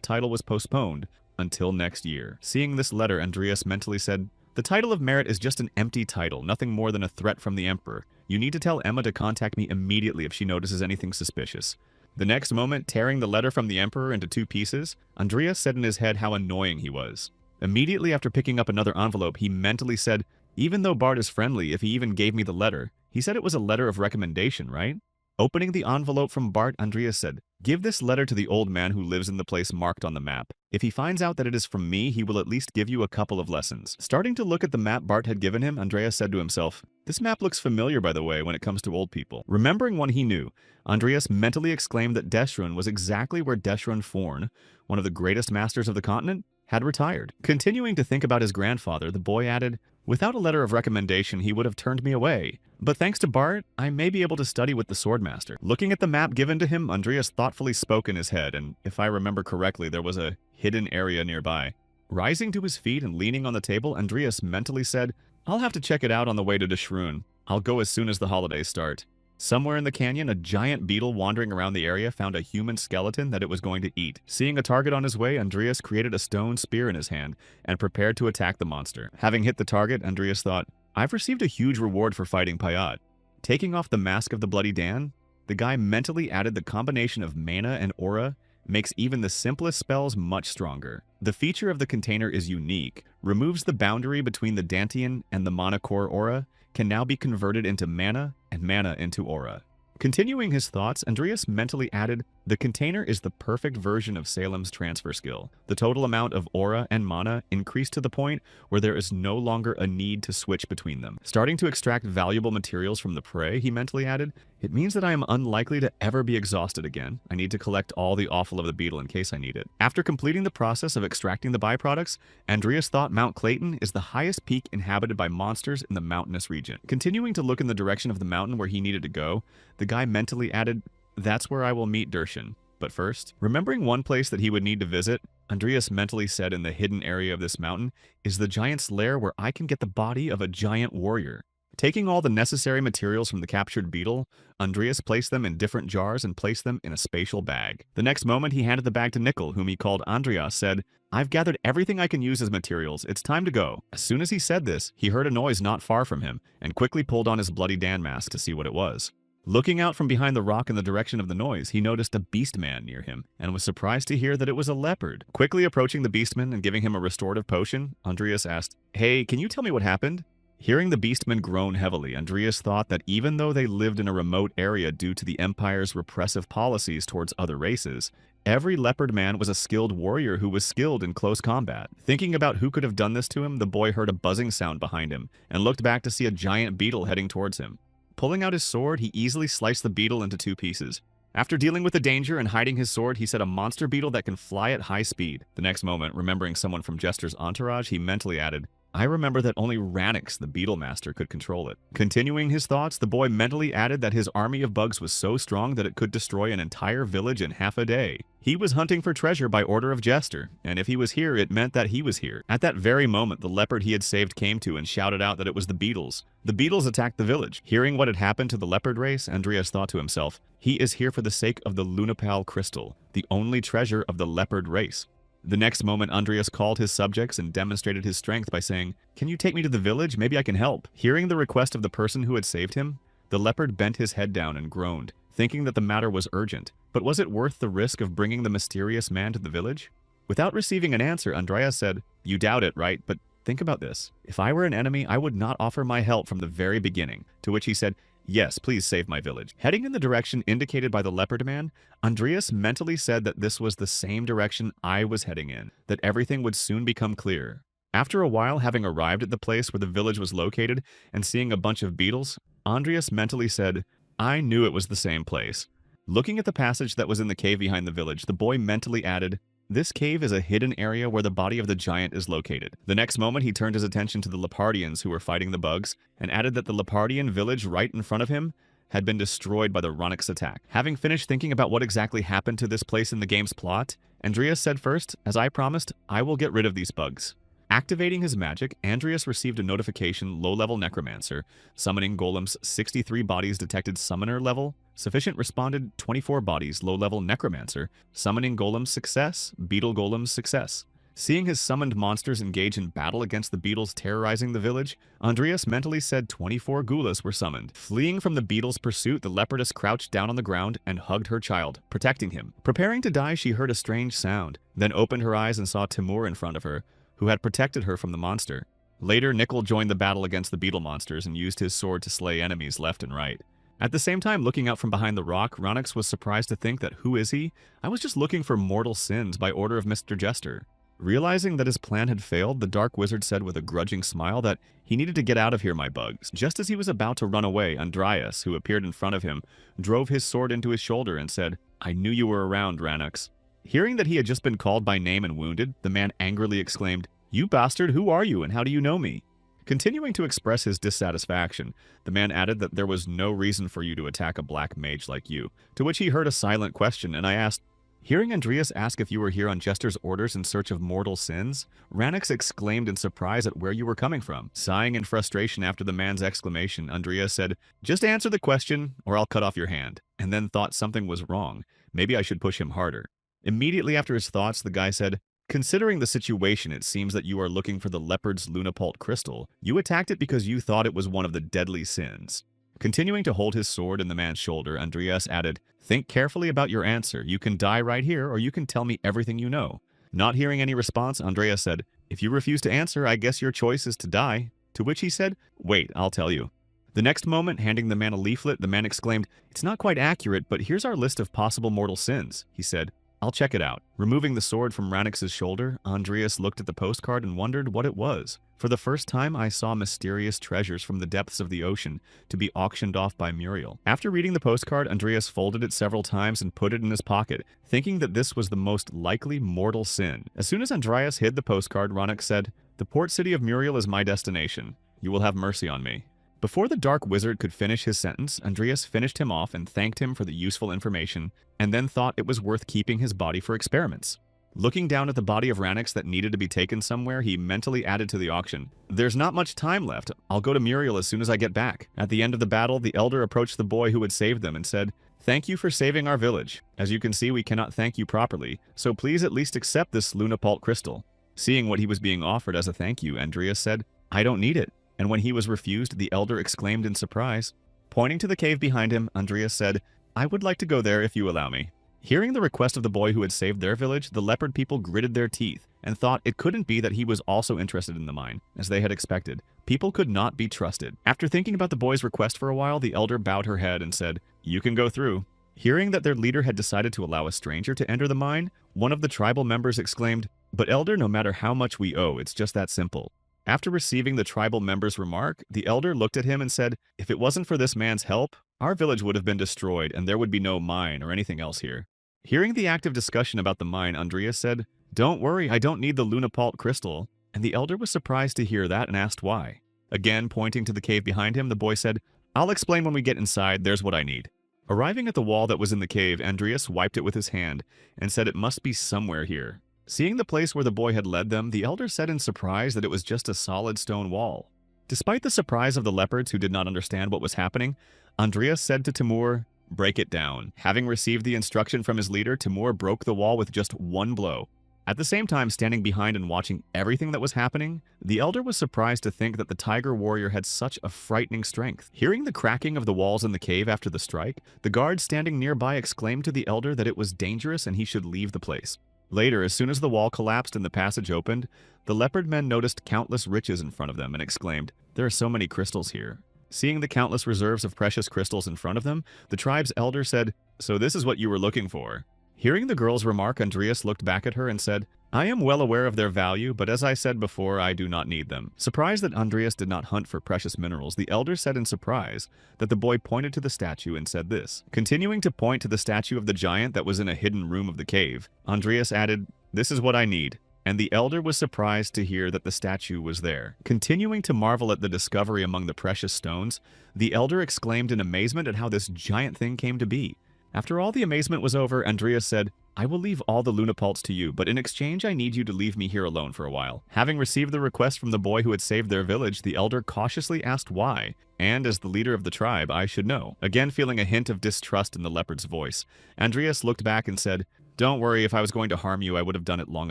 title was postponed until next year. Seeing this letter, Andreas mentally said, "The title of merit is just an empty title, nothing more than a threat from the Emperor. You need to tell Emma to contact me immediately if she notices anything suspicious." The next moment, tearing the letter from the Emperor into 2 pieces, Andreas said in his head how annoying he was. Immediately after picking up another envelope, he mentally said, "Even though Bart is friendly, if he even gave me the letter, he said it was a letter of recommendation, right?" Opening the envelope from Bart, Andreas said, "Give this letter to the old man who lives in the place marked on the map. If he finds out that it is from me, he will at least give you a couple of lessons." Starting to look at the map Bart had given him, Andreas said to himself, "This map looks familiar, by the way, when it comes to old people." Remembering one he knew, Andreas mentally exclaimed that Deshrun was exactly where Deshrun Forn, one of the greatest masters of the continent, had retired. Continuing to think about his grandfather, the boy added, "Without a letter of recommendation, he would have turned me away. But thanks to Bart, I may be able to study with the Swordmaster." Looking at the map given to him, Andreas thoughtfully spoke in his head, and if I remember correctly, there was a hidden area nearby. Rising to his feet and leaning on the table, Andreas mentally said, "I'll have to check it out on the way to Deshrun. I'll go as soon as the holidays start." Somewhere in the canyon, a giant beetle wandering around the area found a human skeleton that it was going to eat. Seeing a target on his way, Andreas created a stone spear in his hand and prepared to attack the monster. Having hit the target, Andreas thought, "I've received a huge reward for fighting Payat." Taking off the mask of the Bloody Dan, the guy mentally added the combination of mana and aura makes even the simplest spells much stronger. The feature of the container is unique, removes the boundary between the Dantian and the mana core aura, can now be converted into mana and mana into aura. Continuing his thoughts, Andreas mentally added, "The container is the perfect version of Salem's transfer skill. The total amount of aura and mana increased to the point where there is no longer a need to switch between them." Starting to extract valuable materials from the prey, he mentally added, "It means that I am unlikely to ever be exhausted again. I need to collect all the offal of the beetle in case I need it." After completing the process of extracting the byproducts, Andreas thought Mount Clayton is the highest peak inhabited by monsters in the mountainous region. Continuing to look in the direction of the mountain where he needed to go, the guy mentally added, "That's where I will meet Dershan. But first," remembering one place that he would need to visit, Andreas mentally said in the hidden area of this mountain is the giant's lair where I can get the body of a giant warrior. Taking all the necessary materials from the captured beetle, Andreas placed them in different jars and placed them in a spatial bag. The next moment, he handed the bag to Nickel, whom he called Andreas, said, "I've gathered everything I can use as materials. It's time to go." As soon as he said this, he heard a noise not far from him and quickly pulled on his Bloody Dan mask to see what it was. Looking out from behind the rock in the direction of the noise, he noticed a beastman near him and was surprised to hear that it was a leopard. Quickly approaching the beastman and giving him a restorative potion, Andreas asked, "Hey, can you tell me what happened?" Hearing the beastman groan heavily, Andreas thought that even though they lived in a remote area due to the Empire's repressive policies towards other races, every leopard man was a skilled warrior who was skilled in close combat. Thinking about who could have done this to him, the boy heard a buzzing sound behind him and looked back to see a giant beetle heading towards him. Pulling out his sword, he easily sliced the beetle into 2 pieces. After dealing with the danger and hiding his sword, he set a monster beetle that can fly at high speed. The next moment, remembering someone from Jester's entourage, he mentally added, "I remember that only Ranix, the Beetle Master, could control it." Continuing his thoughts, the boy mentally added that his army of bugs was so strong that it could destroy an entire village in half a day. He was hunting for treasure by order of Jester, and if he was here, it meant that he was here. At that very moment, the leopard he had saved came to and shouted out that it was the beetles. The beetles attacked the village. Hearing what had happened to the leopard race, Andreas thought to himself, "He is here for the sake of the Lunapal crystal, the only treasure of the leopard race." The next moment, Andreas called his subjects and demonstrated his strength by saying, "Can you take me to the village? Maybe I can help." Hearing the request of the person who had saved him, the leopard bent his head down and groaned, thinking that the matter was urgent. But was it worth the risk of bringing the mysterious man to the village? Without receiving an answer, Andreas said, "You doubt it, right? But think about this. If I were an enemy, I would not offer my help from the very beginning." To which he said, "Yes, please save my village." Heading in the direction indicated by the leopard man, Andreas mentally said that this was the same direction I was heading in, that everything would soon become clear. After a while, having arrived at the place where the village was located and seeing a bunch of beetles, Andreas mentally said, "I knew it was the same place." Looking at the passage that was in the cave behind the village, the boy mentally added, "This cave is a hidden area where the body of the giant is located." The next moment, he turned his attention to the Lepardians who were fighting the bugs, and added that the Lepardian village right in front of him had been destroyed by the Ranix attack. Having finished thinking about what exactly happened to this place in the game's plot, Andreas said first, "As I promised, I will get rid of these bugs." Activating his magic, Andreas received a notification low-level Necromancer, summoning golems 63 bodies detected summoner level, sufficient responded 24 bodies low-level Necromancer, summoning golems success, beetle golems success. Seeing his summoned monsters engage in battle against the beetles terrorizing the village, Andreas mentally said 24 ghoulas were summoned. Fleeing from the beetles' pursuit, the leopardess crouched down on the ground and hugged her child, protecting him. Preparing to die, she heard a strange sound, then opened her eyes and saw Timur in front of her, who had protected her from the monster. Later, Nickel joined the battle against the beetle monsters and used his sword to slay enemies left and right. At the same time, looking out from behind the rock, Ranix was surprised to think that, "Who is he? I was just looking for mortal sins by order of Mr. Jester." Realizing that his plan had failed, the Dark Wizard said with a grudging smile that he needed to get out of here, my bugs. Just as he was about to run away, Andreas, who appeared in front of him, drove his sword into his shoulder and said, "I knew you were around, Ranix." Hearing that he had just been called by name and wounded, the man angrily exclaimed, "You bastard, who are you and how do you know me?" Continuing to express his dissatisfaction, the man added that there was no reason for you to attack a black mage like you, to which he heard a silent question, and I asked, "Hearing Andreas ask if you were here on Jester's orders in search of mortal sins?" Ranix exclaimed in surprise at where you were coming from. Sighing in frustration after the man's exclamation, Andreas said, "Just answer the question, or I'll cut off your hand," and then thought something was wrong. Maybe I should push him harder. Immediately after his thoughts, the guy said, "Considering the situation, it seems that you are looking for the leopard's lunapult crystal. You attacked it because you thought it was one of the deadly sins." Continuing to hold his sword in the man's shoulder, Andreas added, "Think carefully about your answer. You can die right here, or you can tell me everything you know." Not hearing any response, Andreas said, "If you refuse to answer, I guess your choice is to die." To which he said, "Wait, I'll tell you." The next moment, handing the man a leaflet, the man exclaimed, "It's not quite accurate, but here's our list of possible mortal sins." He said, "I'll check it out." Removing the sword from Ranix's shoulder, Andreas looked at the postcard and wondered what it was. For the first time, I saw mysterious treasures from the depths of the ocean to be auctioned off by Muriel. After reading the postcard, Andreas folded it several times and put it in his pocket, thinking that this was the most likely mortal sin. As soon as Andreas hid the postcard, Ranix said, "The port city of Muriel is my destination. You will have mercy on me." Before the Dark Wizard could finish his sentence, Andreas finished him off and thanked him for the useful information, and then thought it was worth keeping his body for experiments. Looking down at the body of Ranix that needed to be taken somewhere, he mentally added to the auction. There's not much time left. I'll go to Muriel as soon as I get back. At the end of the battle, the elder approached the boy who had saved them and said, "Thank you for saving our village. As you can see, we cannot thank you properly, so please at least accept this lunapult crystal." Seeing what he was being offered as a thank you, Andreas said, "I don't need it." And when he was refused, the elder exclaimed in surprise. Pointing to the cave behind him, Andreas said, "I would like to go there if you allow me." Hearing the request of the boy who had saved their village, the leopard people gritted their teeth and thought it couldn't be that he was also interested in the mine, as they had expected. People could not be trusted. After thinking about the boy's request for a while, the elder bowed her head and said, "You can go through." Hearing that their leader had decided to allow a stranger to enter the mine, one of the tribal members exclaimed, "But elder, no matter how much we owe, it's just that simple." After receiving the tribal member's remark, the elder looked at him and said, "If it wasn't for this man's help, our village would have been destroyed and there would be no mine or anything else here." Hearing the active discussion about the mine, Andreas said, "Don't worry, I don't need the lunapult crystal." And the elder was surprised to hear that and asked why. Again, pointing to the cave behind him, the boy said, "I'll explain when we get inside, there's what I need." Arriving at the wall that was in the cave, Andreas wiped it with his hand and said it must be somewhere here. Seeing the place where the boy had led them, the elder said in surprise that it was just a solid stone wall. Despite the surprise of the leopards who did not understand what was happening, Andreas said to Timur, "Break it down." Having received the instruction from his leader, Timur broke the wall with just one blow. At the same time, standing behind and watching everything that was happening, the elder was surprised to think that the tiger warrior had such a frightening strength. Hearing the cracking of the walls in the cave after the strike, the guard standing nearby exclaimed to the elder that it was dangerous and he should leave the place. Later, as soon as the wall collapsed and the passage opened, the leopard men noticed countless riches in front of them and exclaimed, "There are so many crystals here." Seeing the countless reserves of precious crystals in front of them, the tribe's elder said, "So this is what you were looking for." Hearing the girl's remark, Andreas looked back at her and said, "I am well aware of their value, but as I said before, I do not need them." Surprised that Andreas did not hunt for precious minerals, the elder said in surprise that the boy pointed to the statue and said this. Continuing to point to the statue of the giant that was in a hidden room of the cave, Andreas added, "This is what I need." And the elder was surprised to hear that the statue was there. Continuing to marvel at the discovery among the precious stones, the elder exclaimed in amazement at how this giant thing came to be. After all the amazement was over, Andreas said, "I will leave all the lunapults to you, but in exchange I need you to leave me here alone for a while." Having received the request from the boy who had saved their village, the elder cautiously asked why, and as the leader of the tribe, I should know. Again feeling a hint of distrust in the leopard's voice, Andreas looked back and said, "Don't worry, if I was going to harm you, I would have done it long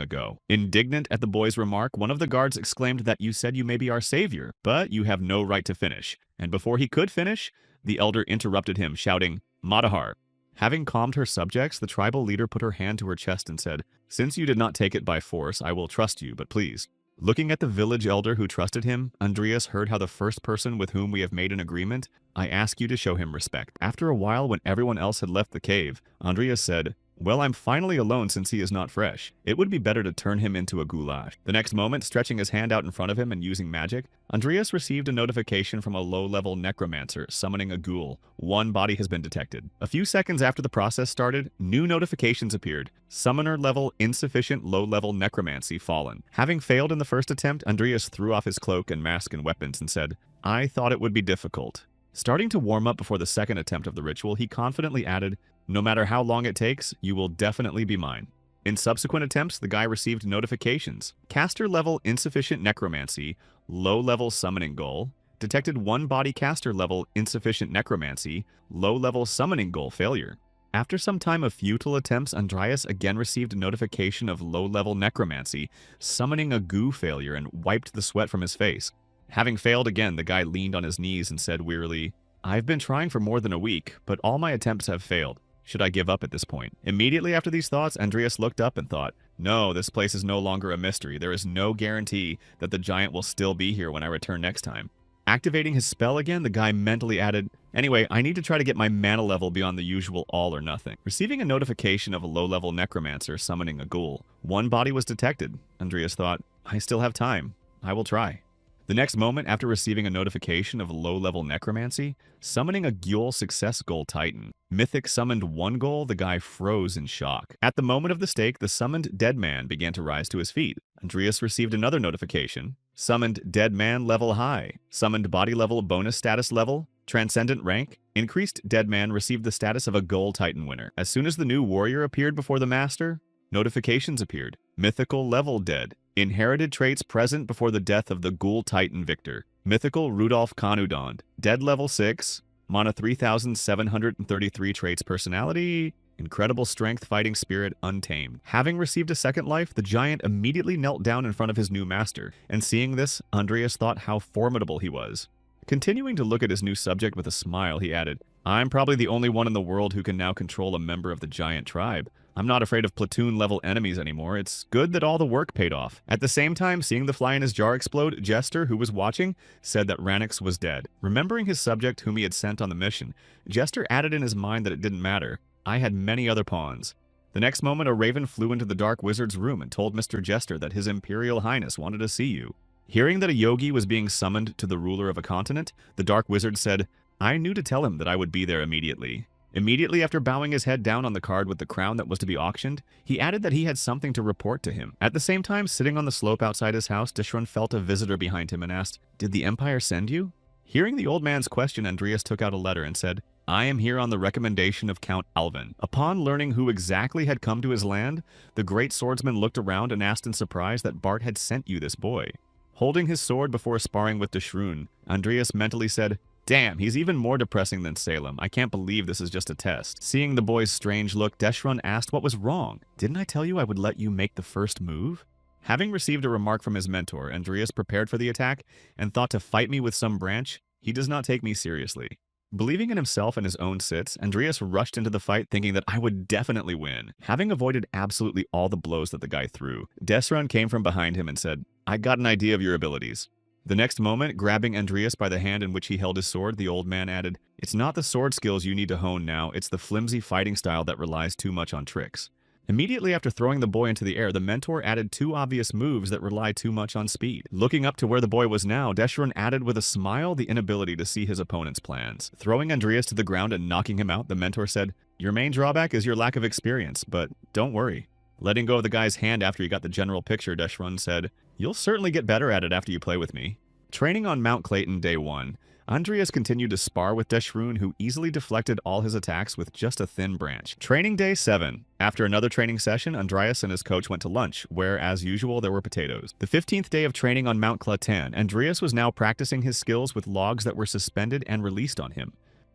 ago." Indignant at the boy's remark, one of the guards exclaimed that you said you may be our savior, but you have no right to finish. And before he could finish, the elder interrupted him, shouting, "Madahar." Having calmed her subjects, the tribal leader put her hand to her chest and said, "Since you did not take it by force, I will trust you, but please." Looking at the village elder who trusted him, Andreas heard how the first person with whom we have made an agreement, I ask you to show him respect. After a while, when everyone else had left the cave, Andreas said, "Well, I'm finally alone since he is not fresh. It would be better to turn him into a goulash." The next moment, stretching his hand out in front of him and using magic, Andreas received a notification from a low-level necromancer summoning a ghoul. One body has been detected. A few seconds after the process started, new notifications appeared. Summoner level insufficient low-level necromancy fallen. Having failed in the first attempt, Andreas threw off his cloak and mask and weapons and said, "I thought it would be difficult." Starting to warm up before the second attempt of the ritual, he confidently added, "No matter how long it takes, you will definitely be mine." In subsequent attempts, the guy received notifications. Caster level insufficient necromancy, low level summoning goal, detected one body caster level insufficient necromancy, low level summoning goal failure. After some time of futile attempts, Andreas again received a notification of low level necromancy, summoning a goo failure and wiped the sweat from his face. Having failed again, the guy leaned on his knees and said wearily, "I've been trying for more than a week, but all my attempts have failed. Should I give up at this point?" Immediately after these thoughts, Andreas looked up and thought, "No, this place is no longer a mystery. There is no guarantee that the giant will still be here when I return next time." Activating his spell again, the guy mentally added, "Anyway, I need to try to get my mana level beyond the usual all or nothing." Receiving a notification of a low-level necromancer summoning a ghoul, one body was detected. Andreas thought, "I still have time. I will try." The next moment, after receiving a notification of low-level necromancy, summoning a ghoul success goal titan. Mythic summoned one goal, the guy froze in shock. At the moment of the stake, the summoned dead man began to rise to his feet. Andreas received another notification. Summoned dead man level high. Summoned body level bonus status level. Transcendent rank. Increased dead man received the status of a goal titan winner. As soon as the new warrior appeared before the master, Notifications appeared. Mythical level dead. Inherited traits present before the death of the Ghoul Titan Victor. Mythical Rudolph Kanudond. Dead level 6. Mana 3,733 traits personality. Incredible strength, fighting spirit, untamed. Having received a second life, the giant immediately knelt down in front of his new master, and seeing this, Andreas thought how formidable he was. Continuing to look at his new subject with a smile, he added, I'm probably the only one in the world who can now control a member of the giant tribe. I'm not afraid of platoon-level enemies anymore. It's good that all the work paid off. At the same time, seeing the fly in his jar explode, Jester, who was watching, said that Ranix was dead. Remembering his subject whom he had sent on the mission, Jester added in his mind that it didn't matter. I had many other pawns. The next moment, a raven flew into the Dark Wizard's room and told Mr. Jester that His Imperial Highness wanted to see you. Hearing that a yogi was being summoned to the ruler of a continent, the Dark Wizard said, I knew to tell him that I would be there immediately. Immediately after bowing his head down on the card with the crown that was to be auctioned, he added that he had something to report to him. At the same time, sitting on the slope outside his house, Dishran felt a visitor behind him and asked, Did the Empire send you? Hearing the old man's question, Andreas took out a letter and said, I am here on the recommendation of Count Alvin. Upon learning who exactly had come to his land, the great swordsman looked around and asked in surprise that Bart had sent you this boy. Holding his sword before sparring with Dishran, Andreas mentally said, Damn, he's even more depressing than Salem. I can't believe this is just a test. Seeing the boy's strange look, Deshran asked what was wrong. Didn't I tell you I would let you make the first move? Having received a remark from his mentor, Andreas prepared for the attack and thought to fight me with some branch. He does not take me seriously. Believing in himself and his own sits, Andreas rushed into the fight thinking that I would definitely win. Having avoided absolutely all the blows that the guy threw, Desran came from behind him and said, I got an idea of your abilities. The next moment, grabbing Andreas by the hand in which he held his sword, the old man added, It's not the sword skills you need to hone now, it's the flimsy fighting style that relies too much on tricks. Immediately after throwing the boy into the air, the mentor added two obvious moves that rely too much on speed. Looking up to where the boy was now, Deshran added with a smile the inability to see his opponent's plans. Throwing Andreas to the ground and knocking him out, the mentor said, Your main drawback is your lack of experience, but don't worry. Letting go of the guy's hand after he got the general picture, Deshran said, You'll certainly get better at it after you play with me. Training on Mount Clayton Day 1, Andreas continued to spar with Deshran, who easily deflected all his attacks with just a thin branch. Training Day 7. After another training session, Andreas and his coach went to lunch, where, as usual, there were potatoes. The 15th day of training on Mount Clatan, Andreas was now practicing his skills with logs that were suspended and released on him.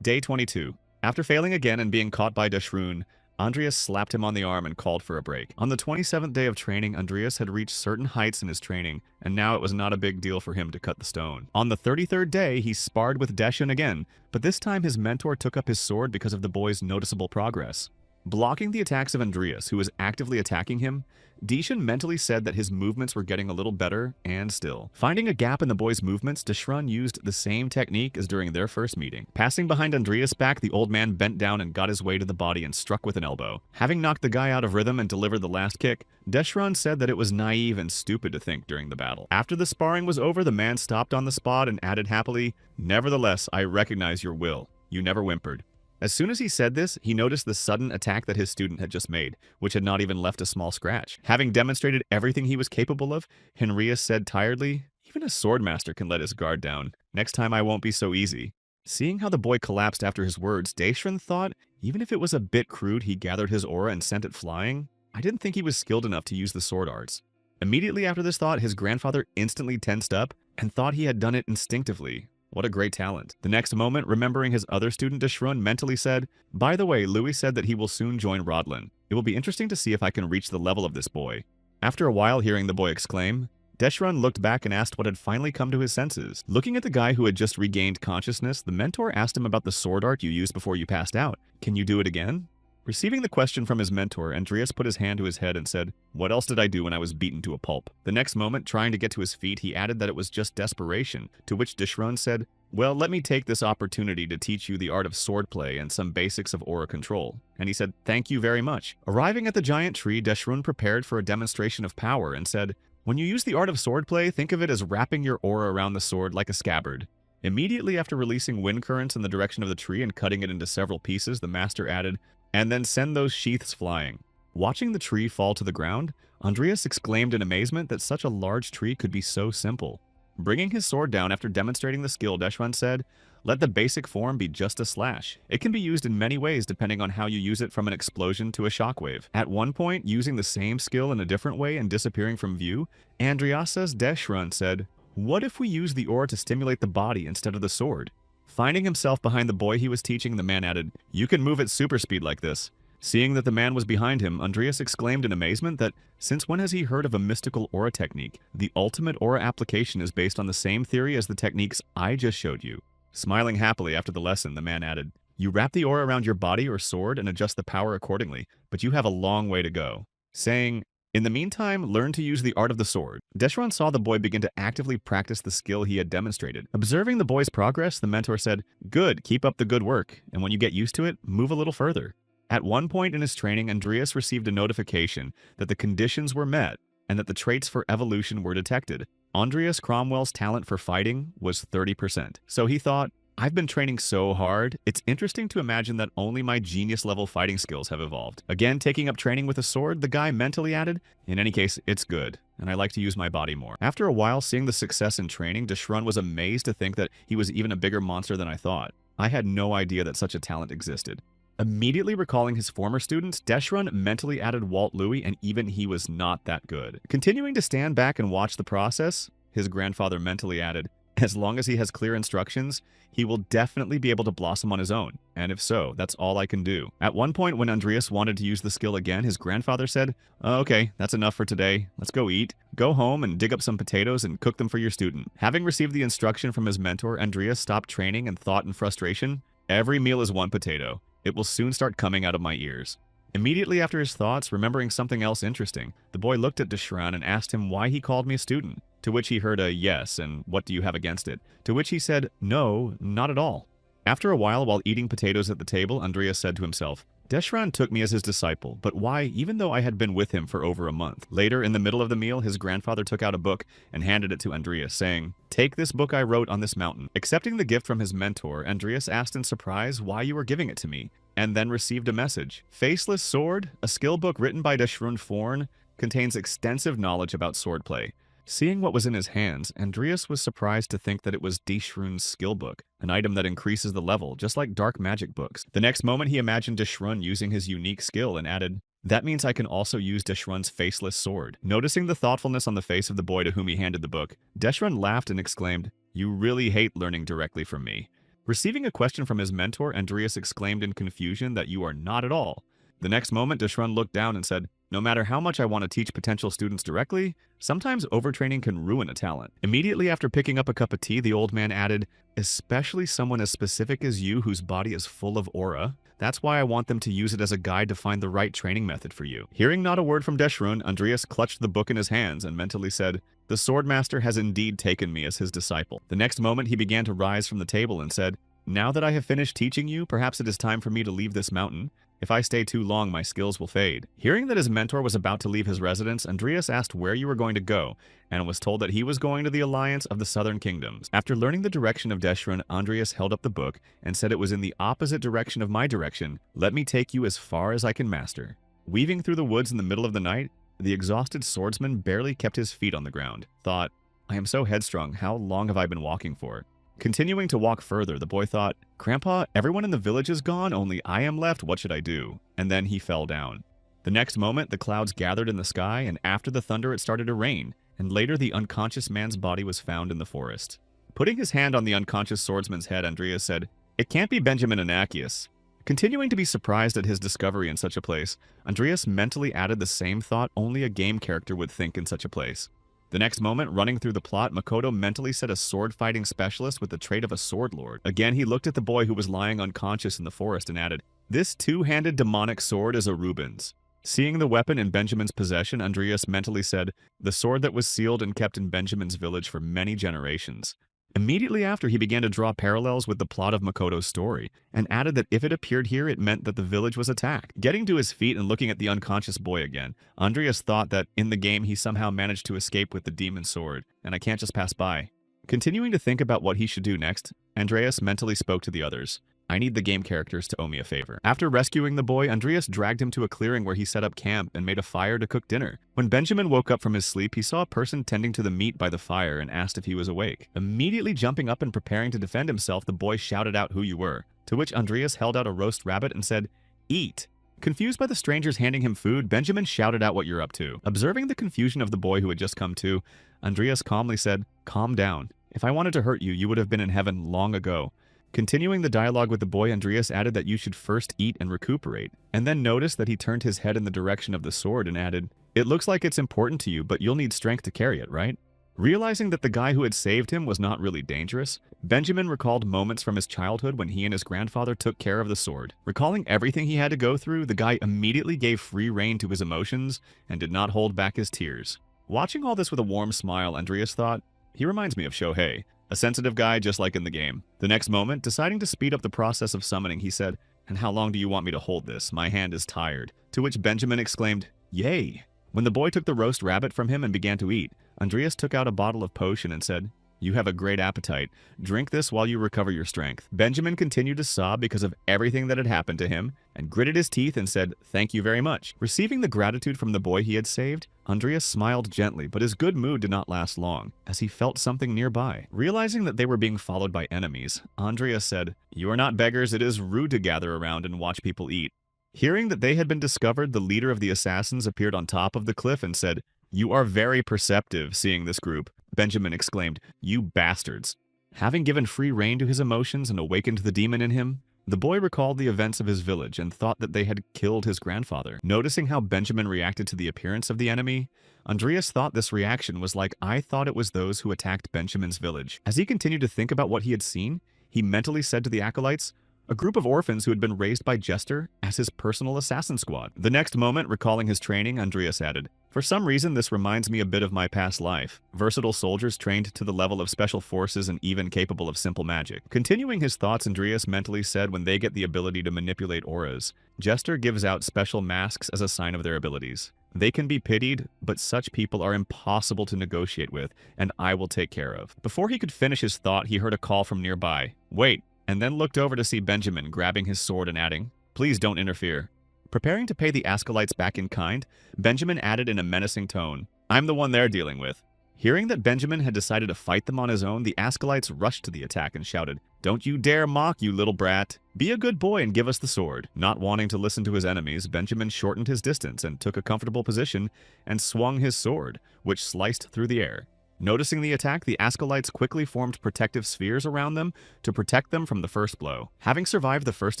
Day 22. After failing again and being caught by Deshran, Andreas slapped him on the arm and called for a break. On the 27th day of training, Andreas had reached certain heights in his training, and now it was not a big deal for him to cut the stone. On the 33rd day, he sparred with Deshan again, but this time his mentor took up his sword because of the boy's noticeable progress. Blocking the attacks of Andreas, who was actively attacking him, Deshan mentally said that his movements were getting a little better, and still. Finding a gap in the boy's movements, Deshran used the same technique as during their first meeting. Passing behind Andreas' back, the old man bent down and got his way to the body and struck with an elbow. Having knocked the guy out of rhythm and delivered the last kick, Deshran said that it was naive and stupid to think during the battle. After the sparring was over, the man stopped on the spot and added happily, Nevertheless, I recognize your will. You never whimpered. As soon as he said this, he noticed the sudden attack that his student had just made, which had not even left a small scratch. Having demonstrated everything he was capable of, Henrius said tiredly, Even a swordmaster can let his guard down. Next time I won't be so easy. Seeing how the boy collapsed after his words, Deshran thought, even if it was a bit crude, he gathered his aura and sent it flying. I didn't think he was skilled enough to use the sword arts. Immediately after this thought, his grandfather instantly tensed up and thought he had done it instinctively. What a great talent. The next moment, remembering his other student Deshran, mentally said, By the way, Louis said that he will soon join Rodlin. It will be interesting to see if I can reach the level of this boy. After a while, hearing the boy exclaim, Deshran looked back and asked what had finally come to his senses. Looking at the guy who had just regained consciousness, the mentor asked him about the sword art you used before you passed out. Can you do it again? Receiving the question from his mentor, Andreas put his hand to his head and said, What else did I do when I was beaten to a pulp? The next moment, trying to get to his feet, he added that it was just desperation, to which Deshran said, Well, let me take this opportunity to teach you the art of swordplay and some basics of aura control. And he said, Thank you very much. Arriving at the giant tree, Deshran prepared for a demonstration of power and said, When you use the art of swordplay, think of it as wrapping your aura around the sword like a scabbard. Immediately after releasing wind currents in the direction of the tree and cutting it into several pieces, the master added, And then send those sheaths flying. Watching the tree fall to the ground, Andreas exclaimed in amazement that such a large tree could be so simple. Bringing his sword down after demonstrating the skill, Deshran said, "Let the basic form be just a slash. It can be used in many ways depending on how you use it, from an explosion to a shockwave." At one point, using the same skill in a different way and disappearing from view, Andreas's Deshran said, "What if we use the aura to stimulate the body instead of the sword?" Finding himself behind the boy he was teaching, the man added, "You can move at super speed like this." Seeing that the man was behind him, Andreas exclaimed in amazement that since when has he heard of a mystical aura technique? The ultimate aura application is based on the same theory as the techniques I just showed you. Smiling happily after the lesson, the man added, "You wrap the aura around your body or sword and adjust the power accordingly, but you have a long way to go." Saying, "In the meantime, learn to use the art of the sword." Deshran saw the boy begin to actively practice the skill he had demonstrated. Observing the boy's progress, the mentor said, "Good, keep up the good work, and when you get used to it, move a little further." At one point in his training, Andreas received a notification that the conditions were met and that the traits for evolution were detected. Andreas Cromwell's talent for fighting was 30%. So he thought, "I've been training so hard, it's interesting to imagine that only my genius-level fighting skills have evolved." Again, taking up training with a sword, the guy mentally added, "In any case, it's good, and I like to use my body more." After a while, seeing the success in training, Deshran was amazed to think that he was even a bigger monster than I thought. I had no idea that such a talent existed. Immediately recalling his former students, Deshran mentally added Walt Louis, and even he was not that good. Continuing to stand back and watch the process, his grandfather mentally added, "As long as he has clear instructions, he will definitely be able to blossom on his own, and if so, that's all I can do." At one point, when Andreas wanted to use the skill again, his grandfather said, "Okay, that's enough for today. Let's go eat. Go home and dig up some potatoes and cook them for your student." Having received the instruction from his mentor, Andreas stopped training and thought in frustration, "Every meal is one potato. It will soon start coming out of my ears." Immediately after his thoughts, remembering something else interesting, the boy looked at Deshran and asked him why he called me a student, to which he heard a "yes," and "what do you have against it?" To which he said, "No, not at all." After a while eating potatoes at the table, Andreas said to himself, "Deshran took me as his disciple, but why, even though I had been with him for over a month?" Later, in the middle of the meal, his grandfather took out a book and handed it to Andreas, saying, "Take this book I wrote on this mountain." Accepting the gift from his mentor, Andreas asked in surprise why you were giving it to me, and then received a message. "Faceless Sword, a skill book written by Deshran Forn, contains extensive knowledge about swordplay." Seeing what was in his hands, Andreas was surprised to think that it was Deshran's skill book, an item that increases the level, just like dark magic books. The next moment, he imagined Deshran using his unique skill and added, "That means I can also use Deshran's Faceless Sword." Noticing the thoughtfulness on the face of the boy to whom he handed the book, Deshran laughed and exclaimed, "You really hate learning directly from me." Receiving a question from his mentor, Andreas exclaimed in confusion that "You are not at all." The next moment, Deshran looked down and said, "No matter how much I want to teach potential students directly, sometimes overtraining can ruin a talent." Immediately after picking up a cup of tea, the old man added, "Especially someone as specific as you whose body is full of aura. That's why I want them to use it as a guide to find the right training method for you." Hearing not a word from Deshran, Andreas clutched the book in his hands and mentally said, "The Swordmaster has indeed taken me as his disciple." The next moment, he began to rise from the table and said, "Now that I have finished teaching you, perhaps it is time for me to leave this mountain. If I stay too long, my skills will fade." Hearing that his mentor was about to leave his residence, Andreas asked where you were going to go, and was told that he was going to the Alliance of the Southern Kingdoms. After learning the direction of Deshran, Andreas held up the book and said it was in the opposite direction of my direction. "Let me take you as far as I can master." Weaving through the woods in the middle of the night, the exhausted swordsman barely kept his feet on the ground. Thought, "I am so headstrong, how long have I been walking for?" Continuing to walk further, the boy thought, "Grandpa, everyone in the village is gone, only I am left, what should I do?" And then he fell down. The next moment, the clouds gathered in the sky, and after the thunder it started to rain, and later the unconscious man's body was found in the forest. Putting his hand on the unconscious swordsman's head, Andreas said, "It can't be Benjamin Anakius." Continuing to be surprised at his discovery in such a place, Andreas mentally added the same thought only a game character would think in such a place. The next moment, running through the plot, Makoto mentally set a sword-fighting specialist with the trait of a sword lord. Again, he looked at the boy who was lying unconscious in the forest and added, "This two-handed demonic sword is a Rubens." Seeing the weapon in Benjamin's possession, Andreas mentally said, "The sword that was sealed and kept in Benjamin's village for many generations." Immediately after, he began to draw parallels with the plot of Makoto's story, and added that if it appeared here, it meant that the village was attacked. Getting to his feet and looking at the unconscious boy again, Andreas thought that in the game he somehow managed to escape with the demon sword, and I can't just pass by. Continuing to think about what he should do next, Andreas mentally spoke to the others. I need the game characters to owe me a favor. After rescuing the boy, Andreas dragged him to a clearing where he set up camp and made a fire to cook dinner. When Benjamin woke up from his sleep, he saw a person tending to the meat by the fire and asked if he was awake. Immediately jumping up and preparing to defend himself, the boy shouted out who you were, to which Andreas held out a roast rabbit and said, "Eat." Confused by the strangers handing him food, Benjamin shouted out what you're up to. Observing the confusion of the boy who had just come to, Andreas calmly said, "Calm down. If I wanted to hurt you, you would have been in heaven long ago." Continuing the dialogue with the boy, Andreas added that you should first eat and recuperate, and then noticed that he turned his head in the direction of the sword and added, "It looks like it's important to you, but you'll need strength to carry it, right?" Realizing that the guy who had saved him was not really dangerous, Benjamin recalled moments from his childhood when he and his grandfather took care of the sword. Recalling everything he had to go through, the guy immediately gave free rein to his emotions and did not hold back his tears. Watching all this with a warm smile, Andreas thought, he reminds me of Shohei, a sensitive guy just like in the game. The next moment, deciding to speed up the process of summoning, he said, "And how long do you want me to hold this? My hand is tired." To which Benjamin exclaimed, "Yay!" When the boy took the roast rabbit from him and began to eat, Andreas took out a bottle of potion and said, "You have a great appetite. Drink this while you recover your strength." Benjamin continued to sob because of everything that had happened to him and gritted his teeth and said, "Thank you very much." Receiving the gratitude from the boy he had saved, Andreas smiled gently, but his good mood did not last long, as he felt something nearby. Realizing that they were being followed by enemies, Andreas said, "You are not beggars. It is rude to gather around and watch people eat." Hearing that they had been discovered, the leader of the assassins appeared on top of the cliff and said, "You are very perceptive, seeing this group." Benjamin exclaimed, "You bastards." Having given free rein to his emotions and awakened the demon in him, the boy recalled the events of his village and thought that they had killed his grandfather. Noticing how Benjamin reacted to the appearance of the enemy, Andreas thought this reaction was like I thought it was those who attacked Benjamin's village. As he continued to think about what he had seen, he mentally said to the acolytes, a group of orphans who had been raised by Jester as his personal assassin squad. The next moment, recalling his training, Andreas added, "For some reason, this reminds me a bit of my past life. Versatile soldiers trained to the level of special forces and even capable of simple magic." Continuing his thoughts, Andreas mentally said when they get the ability to manipulate auras, Jester gives out special masks as a sign of their abilities. They can be pitied, but such people are impossible to negotiate with, and I will take care of. Before he could finish his thought, he heard a call from nearby. "Wait," and then looked over to see Benjamin grabbing his sword and adding, "Please don't interfere." Preparing to pay the acolytes back in kind, Benjamin added in a menacing tone, "I'm the one they're dealing with." Hearing that Benjamin had decided to fight them on his own, the acolytes rushed to the attack and shouted, "Don't you dare mock, you little brat! Be a good boy and give us the sword." Not wanting to listen to his enemies, Benjamin shortened his distance and took a comfortable position and swung his sword, which sliced through the air. Noticing the attack, the acolytes quickly formed protective spheres around them to protect them from the first blow. Having survived the first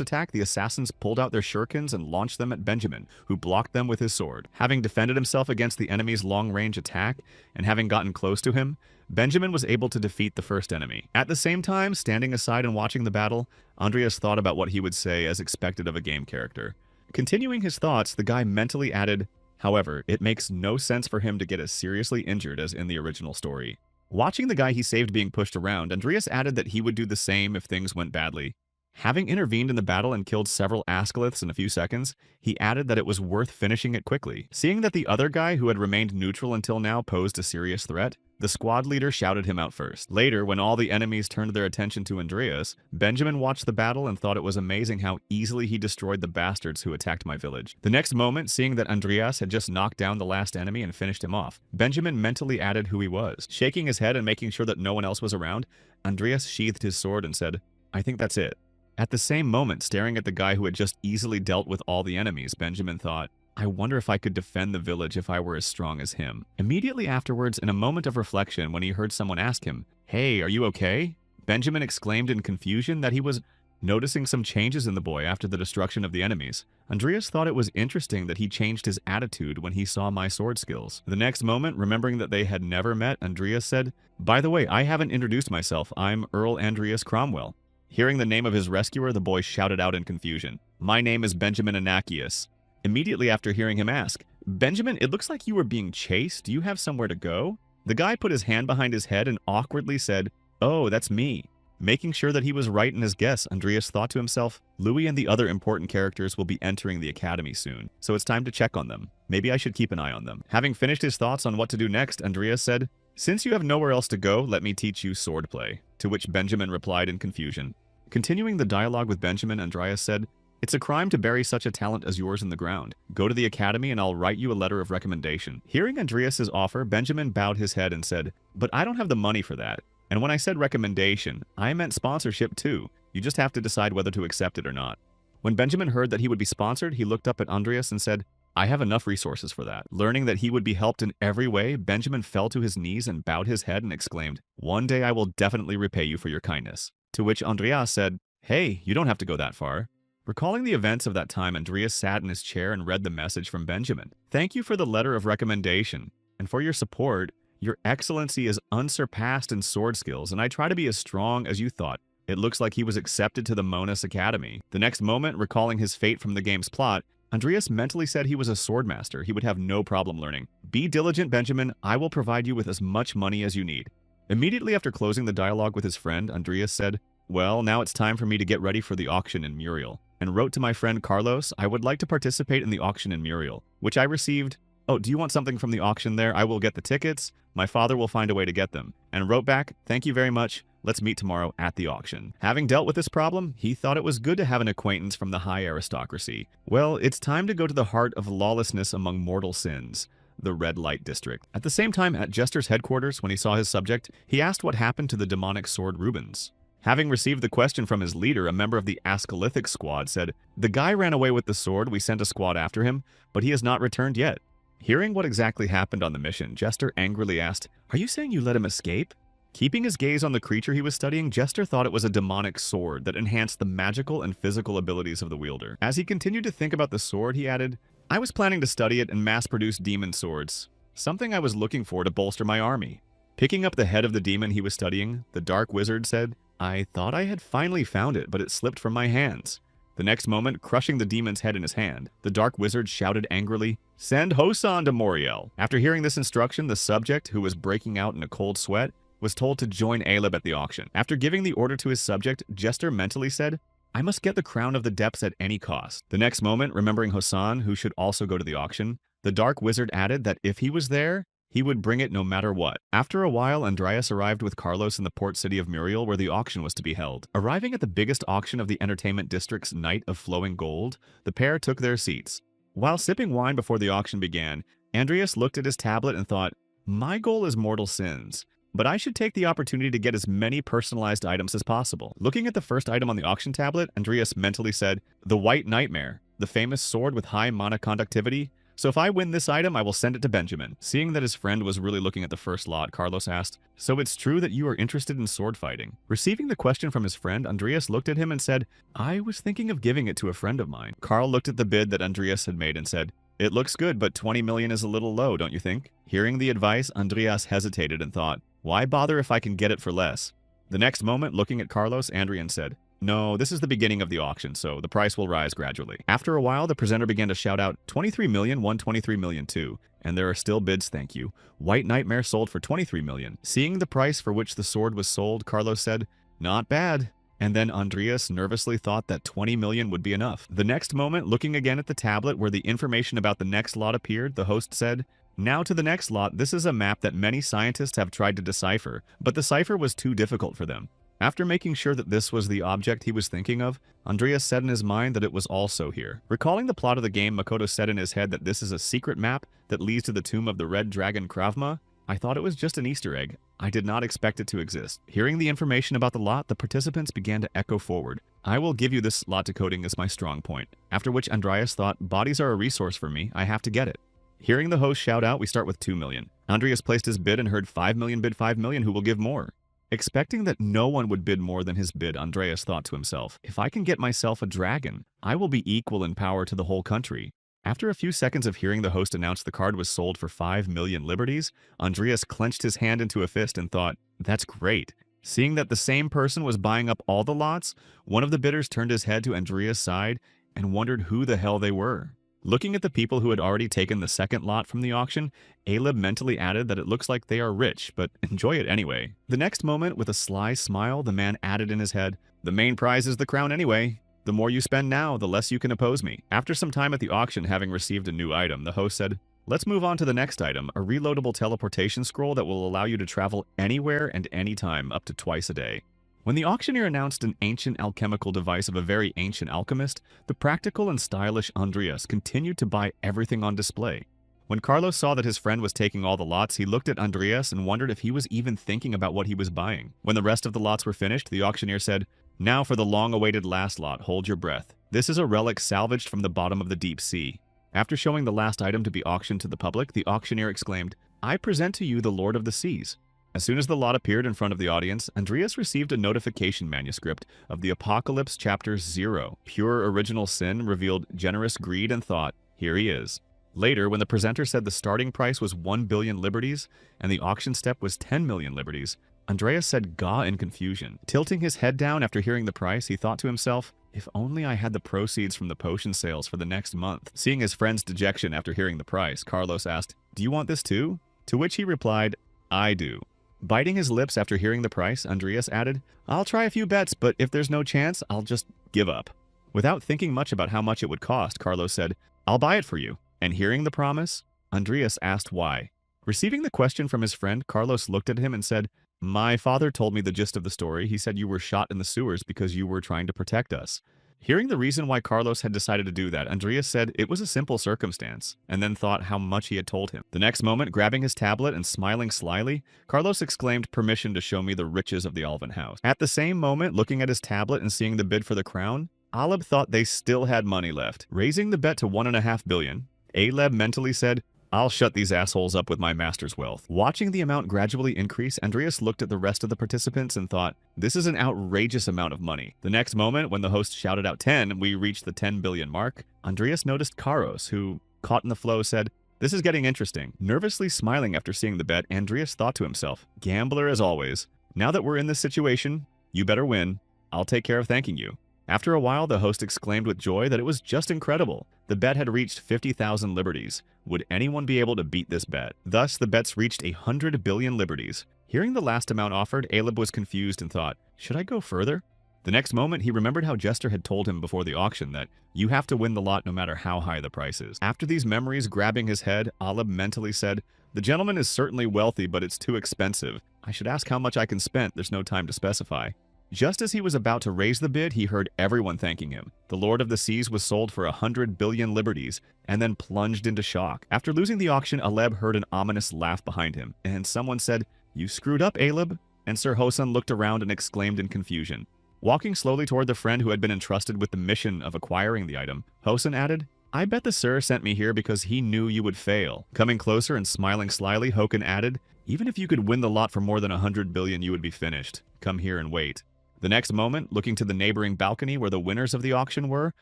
attack, the assassins pulled out their shurikens and launched them at Benjamin, who blocked them with his sword. Having defended himself against the enemy's long-range attack, and having gotten close to him, Benjamin was able to defeat the first enemy. At the same time, standing aside and watching the battle, Andreas thought about what he would say as expected of a game character. Continuing his thoughts, the guy mentally added, "However, it makes no sense for him to get as seriously injured as in the original story." Watching the guy he saved being pushed around, Andreas added that he would do the same if things went badly. Having intervened in the battle and killed several Ascaliths in a few seconds, he added that it was worth finishing it quickly. Seeing that the other guy who had remained neutral until now posed a serious threat, the squad leader shouted him out first. Later, when all the enemies turned their attention to Andreas, Benjamin watched the battle and thought it was amazing how easily he destroyed the bastards who attacked my village. The next moment, seeing that Andreas had just knocked down the last enemy and finished him off, Benjamin mentally added who he was. Shaking his head and making sure that no one else was around, Andreas sheathed his sword and said, "I think that's it." At the same moment, staring at the guy who had just easily dealt with all the enemies, Benjamin thought, "I wonder if I could defend the village if I were as strong as him." Immediately afterwards, in a moment of reflection, when he heard someone ask him, "Hey, are you okay?" Benjamin exclaimed in confusion that he was noticing some changes in the boy after the destruction of the enemies. Andreas thought it was interesting that he changed his attitude when he saw my sword skills. The next moment, remembering that they had never met, Andreas said, "By the way, I haven't introduced myself. I'm Earl Andreas Cromwell." Hearing the name of his rescuer, the boy shouted out in confusion, "My name is Benjamin Anakius." Immediately after hearing him ask, "Benjamin, it looks like you were being chased. Do you have somewhere to go?" The guy put his hand behind his head and awkwardly said, "Oh, that's me." Making sure that he was right in his guess, Andreas thought to himself, Louis and the other important characters will be entering the academy soon, so it's time to check on them. Maybe I should keep an eye on them. Having finished his thoughts on what to do next, Andreas said, "Since you have nowhere else to go, let me teach you swordplay." To which Benjamin replied in confusion, Continuing the dialogue with Benjamin, Andreas said, "It's a crime to bury such a talent as yours in the ground. Go to the academy and I'll write you a letter of recommendation." Hearing Andreas's offer, Benjamin bowed his head and said, "But I don't have the money for that. And when I said recommendation, I meant sponsorship too. You just have to decide whether to accept it or not." When Benjamin heard that he would be sponsored, he looked up at Andreas and said, "I have enough resources for that." Learning that he would be helped in every way, Benjamin fell to his knees and bowed his head and exclaimed, "One day I will definitely repay you for your kindness." To which Andreas said, "Hey, you don't have to go that far." Recalling the events of that time, Andreas sat in his chair and read the message from Benjamin. "Thank you for the letter of recommendation, and for your support. Your excellency is unsurpassed in sword skills, and I try to be as strong as you thought." It looks like he was accepted to the Monas Academy. The next moment, recalling his fate from the game's plot, Andreas mentally said he was a swordmaster. He would have no problem learning. "Be diligent, Benjamin. I will provide you with as much money as you need." Immediately after closing the dialogue with his friend, Andreas said, "Well, now it's time for me to get ready for the auction in Muriel," and wrote to my friend Carlos, "I would like to participate in the auction in Muriel," which I received, "Oh, do you want something from the auction there? I will get the tickets. My father will find a way to get them." And wrote back, "Thank you very much. Let's meet tomorrow at the auction." Having dealt with this problem, he thought it was good to have an acquaintance from the high aristocracy. Well, it's time to go to the heart of lawlessness among mortal sins, the Red Light District. At the same time, at Jester's headquarters, when he saw his subject, he asked what happened to the demonic sword Rubens. Having received the question from his leader, a member of the Ascalithic squad said, "The guy ran away with the sword. We sent a squad after him, but he has not returned yet." Hearing what exactly happened on the mission, Jester angrily asked, "Are you saying you let him escape?" Keeping his gaze on the creature he was studying, Jester thought it was a demonic sword that enhanced the magical and physical abilities of the wielder. As he continued to think about the sword, he added, "I was planning to study it and mass-produce demon swords, something I was looking for to bolster my army." Picking up the head of the demon he was studying, the Dark Wizard said, "I thought I had finally found it, but it slipped from my hands." The next moment, crushing the demon's head in his hand, the Dark Wizard shouted angrily, "Send Hosan to Moriel." After hearing this instruction, the subject, who was breaking out in a cold sweat, was told to join Aleb at the auction. After giving the order to his subject, Jester mentally said, "I must get the Crown of the Depths at any cost." The next moment, remembering Hosan, who should also go to the auction, the Dark Wizard added that if he was there, he would bring it no matter what. After a while, Andreas arrived with Carlos in the port city of Muriel, where the auction was to be held. Arriving at the biggest auction of the entertainment district's Night of Flowing Gold, the pair took their seats. While sipping wine before the auction began, Andreas looked at his tablet and thought, "My goal is mortal sins, but I should take the opportunity to get as many personalized items as possible." Looking at the first item on the auction tablet, Andreas mentally said, "The White Nightmare, the famous sword with high mana conductivity. So if I win this item, I will send it to Benjamin." Seeing that his friend was really looking at the first lot, Carlos asked, "So it's true that you are interested in sword fighting?" Receiving the question from his friend, Andreas looked at him and said, "I was thinking of giving it to a friend of mine." Carl looked at the bid that Andreas had made and said, "It looks good, but 20 million is a little low, don't you think?" Hearing the advice, Andreas hesitated and thought, "Why bother if I can get it for less?" The next moment, looking at Carlos, Andrian said, "No, this is the beginning of the auction, so the price will rise gradually." After a while, the presenter began to shout out, 23 million, 123 million too, and there are still bids, thank you. White Nightmare sold for 23 million. Seeing the price for which the sword was sold, Carlos said, "Not bad." And then Andreas nervously thought that 20 million would be enough. The next moment, looking again at the tablet where the information about the next lot appeared, the host said, "Now to the next lot. This is a map that many scientists have tried to decipher, but the cipher was too difficult for them." After making sure that this was the object he was thinking of, Andreas said in his mind that it was also here. Recalling the plot of the game, Makoto said in his head that this is a secret map that leads to the tomb of the Red Dragon Kravma. "I thought it was just an Easter egg. I did not expect it to exist." Hearing the information about the lot, the participants began to echo forward. "I will give you this lot decoding as my strong point." After which Andreas thought, "Bodies are a resource for me. I have to get it." Hearing the host shout out, "We start with 2 million. Andreas placed his bid and heard 5 million bid 5 million. Who will give more? Expecting that no one would bid more than his bid, Andreas thought to himself, "If I can get myself a dragon, I will be equal in power to the whole country." After a few seconds of hearing the host announce the card was sold for 5 million liberties, Andreas clenched his hand into a fist and thought, "That's great." Seeing that the same person was buying up all the lots, one of the bidders turned his head to Andreas' side and wondered who the hell they were. Looking at the people who had already taken the second lot from the auction, Aleb mentally added that it looks like they are rich, but enjoy it anyway. The next moment, with a sly smile, the man added in his head, "The main prize is the crown anyway. The more you spend now, the less you can oppose me." After some time at the auction, having received a new item, the host said, "Let's move on to the next item, a reloadable teleportation scroll that will allow you to travel anywhere and anytime up to twice a day." When the auctioneer announced an ancient alchemical device of a very ancient alchemist, the practical and stylish Andreas continued to buy everything on display. When Carlos saw that his friend was taking all the lots, he looked at Andreas and wondered if he was even thinking about what he was buying. When the rest of the lots were finished, the auctioneer said, "Now for the long-awaited last lot, hold your breath. This is a relic salvaged from the bottom of the deep sea." After showing the last item to be auctioned to the public, the auctioneer exclaimed, "I present to you the Lord of the Seas." As soon as the lot appeared in front of the audience, Andreas received a notification manuscript of the Apocalypse Chapter 0. Pure original sin revealed generous greed and thought. Here he is. Later, when the presenter said the starting price was 1 billion liberties and the auction step was 10 million liberties, Andreas said "Gah" in confusion. Tilting his head down after hearing the price, he thought to himself, if only I had the proceeds from the potion sales for the next month. Seeing his friend's dejection after hearing the price, Carlos asked, "Do you want this too?" To which he replied, "I do." Biting his lips after hearing the price, Andreas added, "I'll try a few bets, but if there's no chance, I'll just give up." Without thinking much about how much it would cost, Carlos said, "I'll buy it for you." And hearing the promise, Andreas asked why. Receiving the question from his friend, Carlos looked at him and said, "My father told me the gist of the story. He said you were shot in the sewers because you were trying to protect us." Hearing the reason why Carlos had decided to do that, Andreas said it was a simple circumstance, and then thought how much he had told him. The next moment, grabbing his tablet and smiling slyly, Carlos exclaimed permission to show me the riches of the Alvan house. At the same moment, looking at his tablet and seeing the bid for the crown, Aleb thought they still had money left. Raising the bet to 1.5 billion, Aleb mentally said, "I'll shut these assholes up with my master's wealth." Watching the amount gradually increase, Andreas looked at the rest of the participants and thought, this is an outrageous amount of money. The next moment, when the host shouted out 10, we reached the 10 billion mark, Andreas noticed Karos, who, caught in the flow, said, "This is getting interesting." Nervously smiling after seeing the bet, Andreas thought to himself, "Gambler as always. Now that we're in this situation, you better win. I'll take care of thanking you." After a while, the host exclaimed with joy that it was just incredible. The bet had reached 50,000 liberties. Would anyone be able to beat this bet? Thus, the bets reached 100 billion liberties. Hearing the last amount offered, Aleb was confused and thought, should I go further? The next moment, he remembered how Jester had told him before the auction that you have to win the lot no matter how high the price is. After these memories grabbing his head, Aleb mentally said, "The gentleman is certainly wealthy, but it's too expensive. I should ask how much I can spend. There's no time to specify." Just as he was about to raise the bid, he heard everyone thanking him. The Lord of the Seas was sold for 100 billion liberties, and then plunged into shock. After losing the auction, Aleb heard an ominous laugh behind him, and someone said, "You screwed up, Aleb?" And Sir Hosan looked around and exclaimed in confusion. Walking slowly toward the friend who had been entrusted with the mission of acquiring the item, Hosan added, "I bet the sir sent me here because he knew you would fail." Coming closer and smiling slyly, Hokan added, "Even if you could win the lot for more than 100 billion, you would be finished. Come here and wait." The next moment, looking to the neighboring balcony where the winners of the auction were,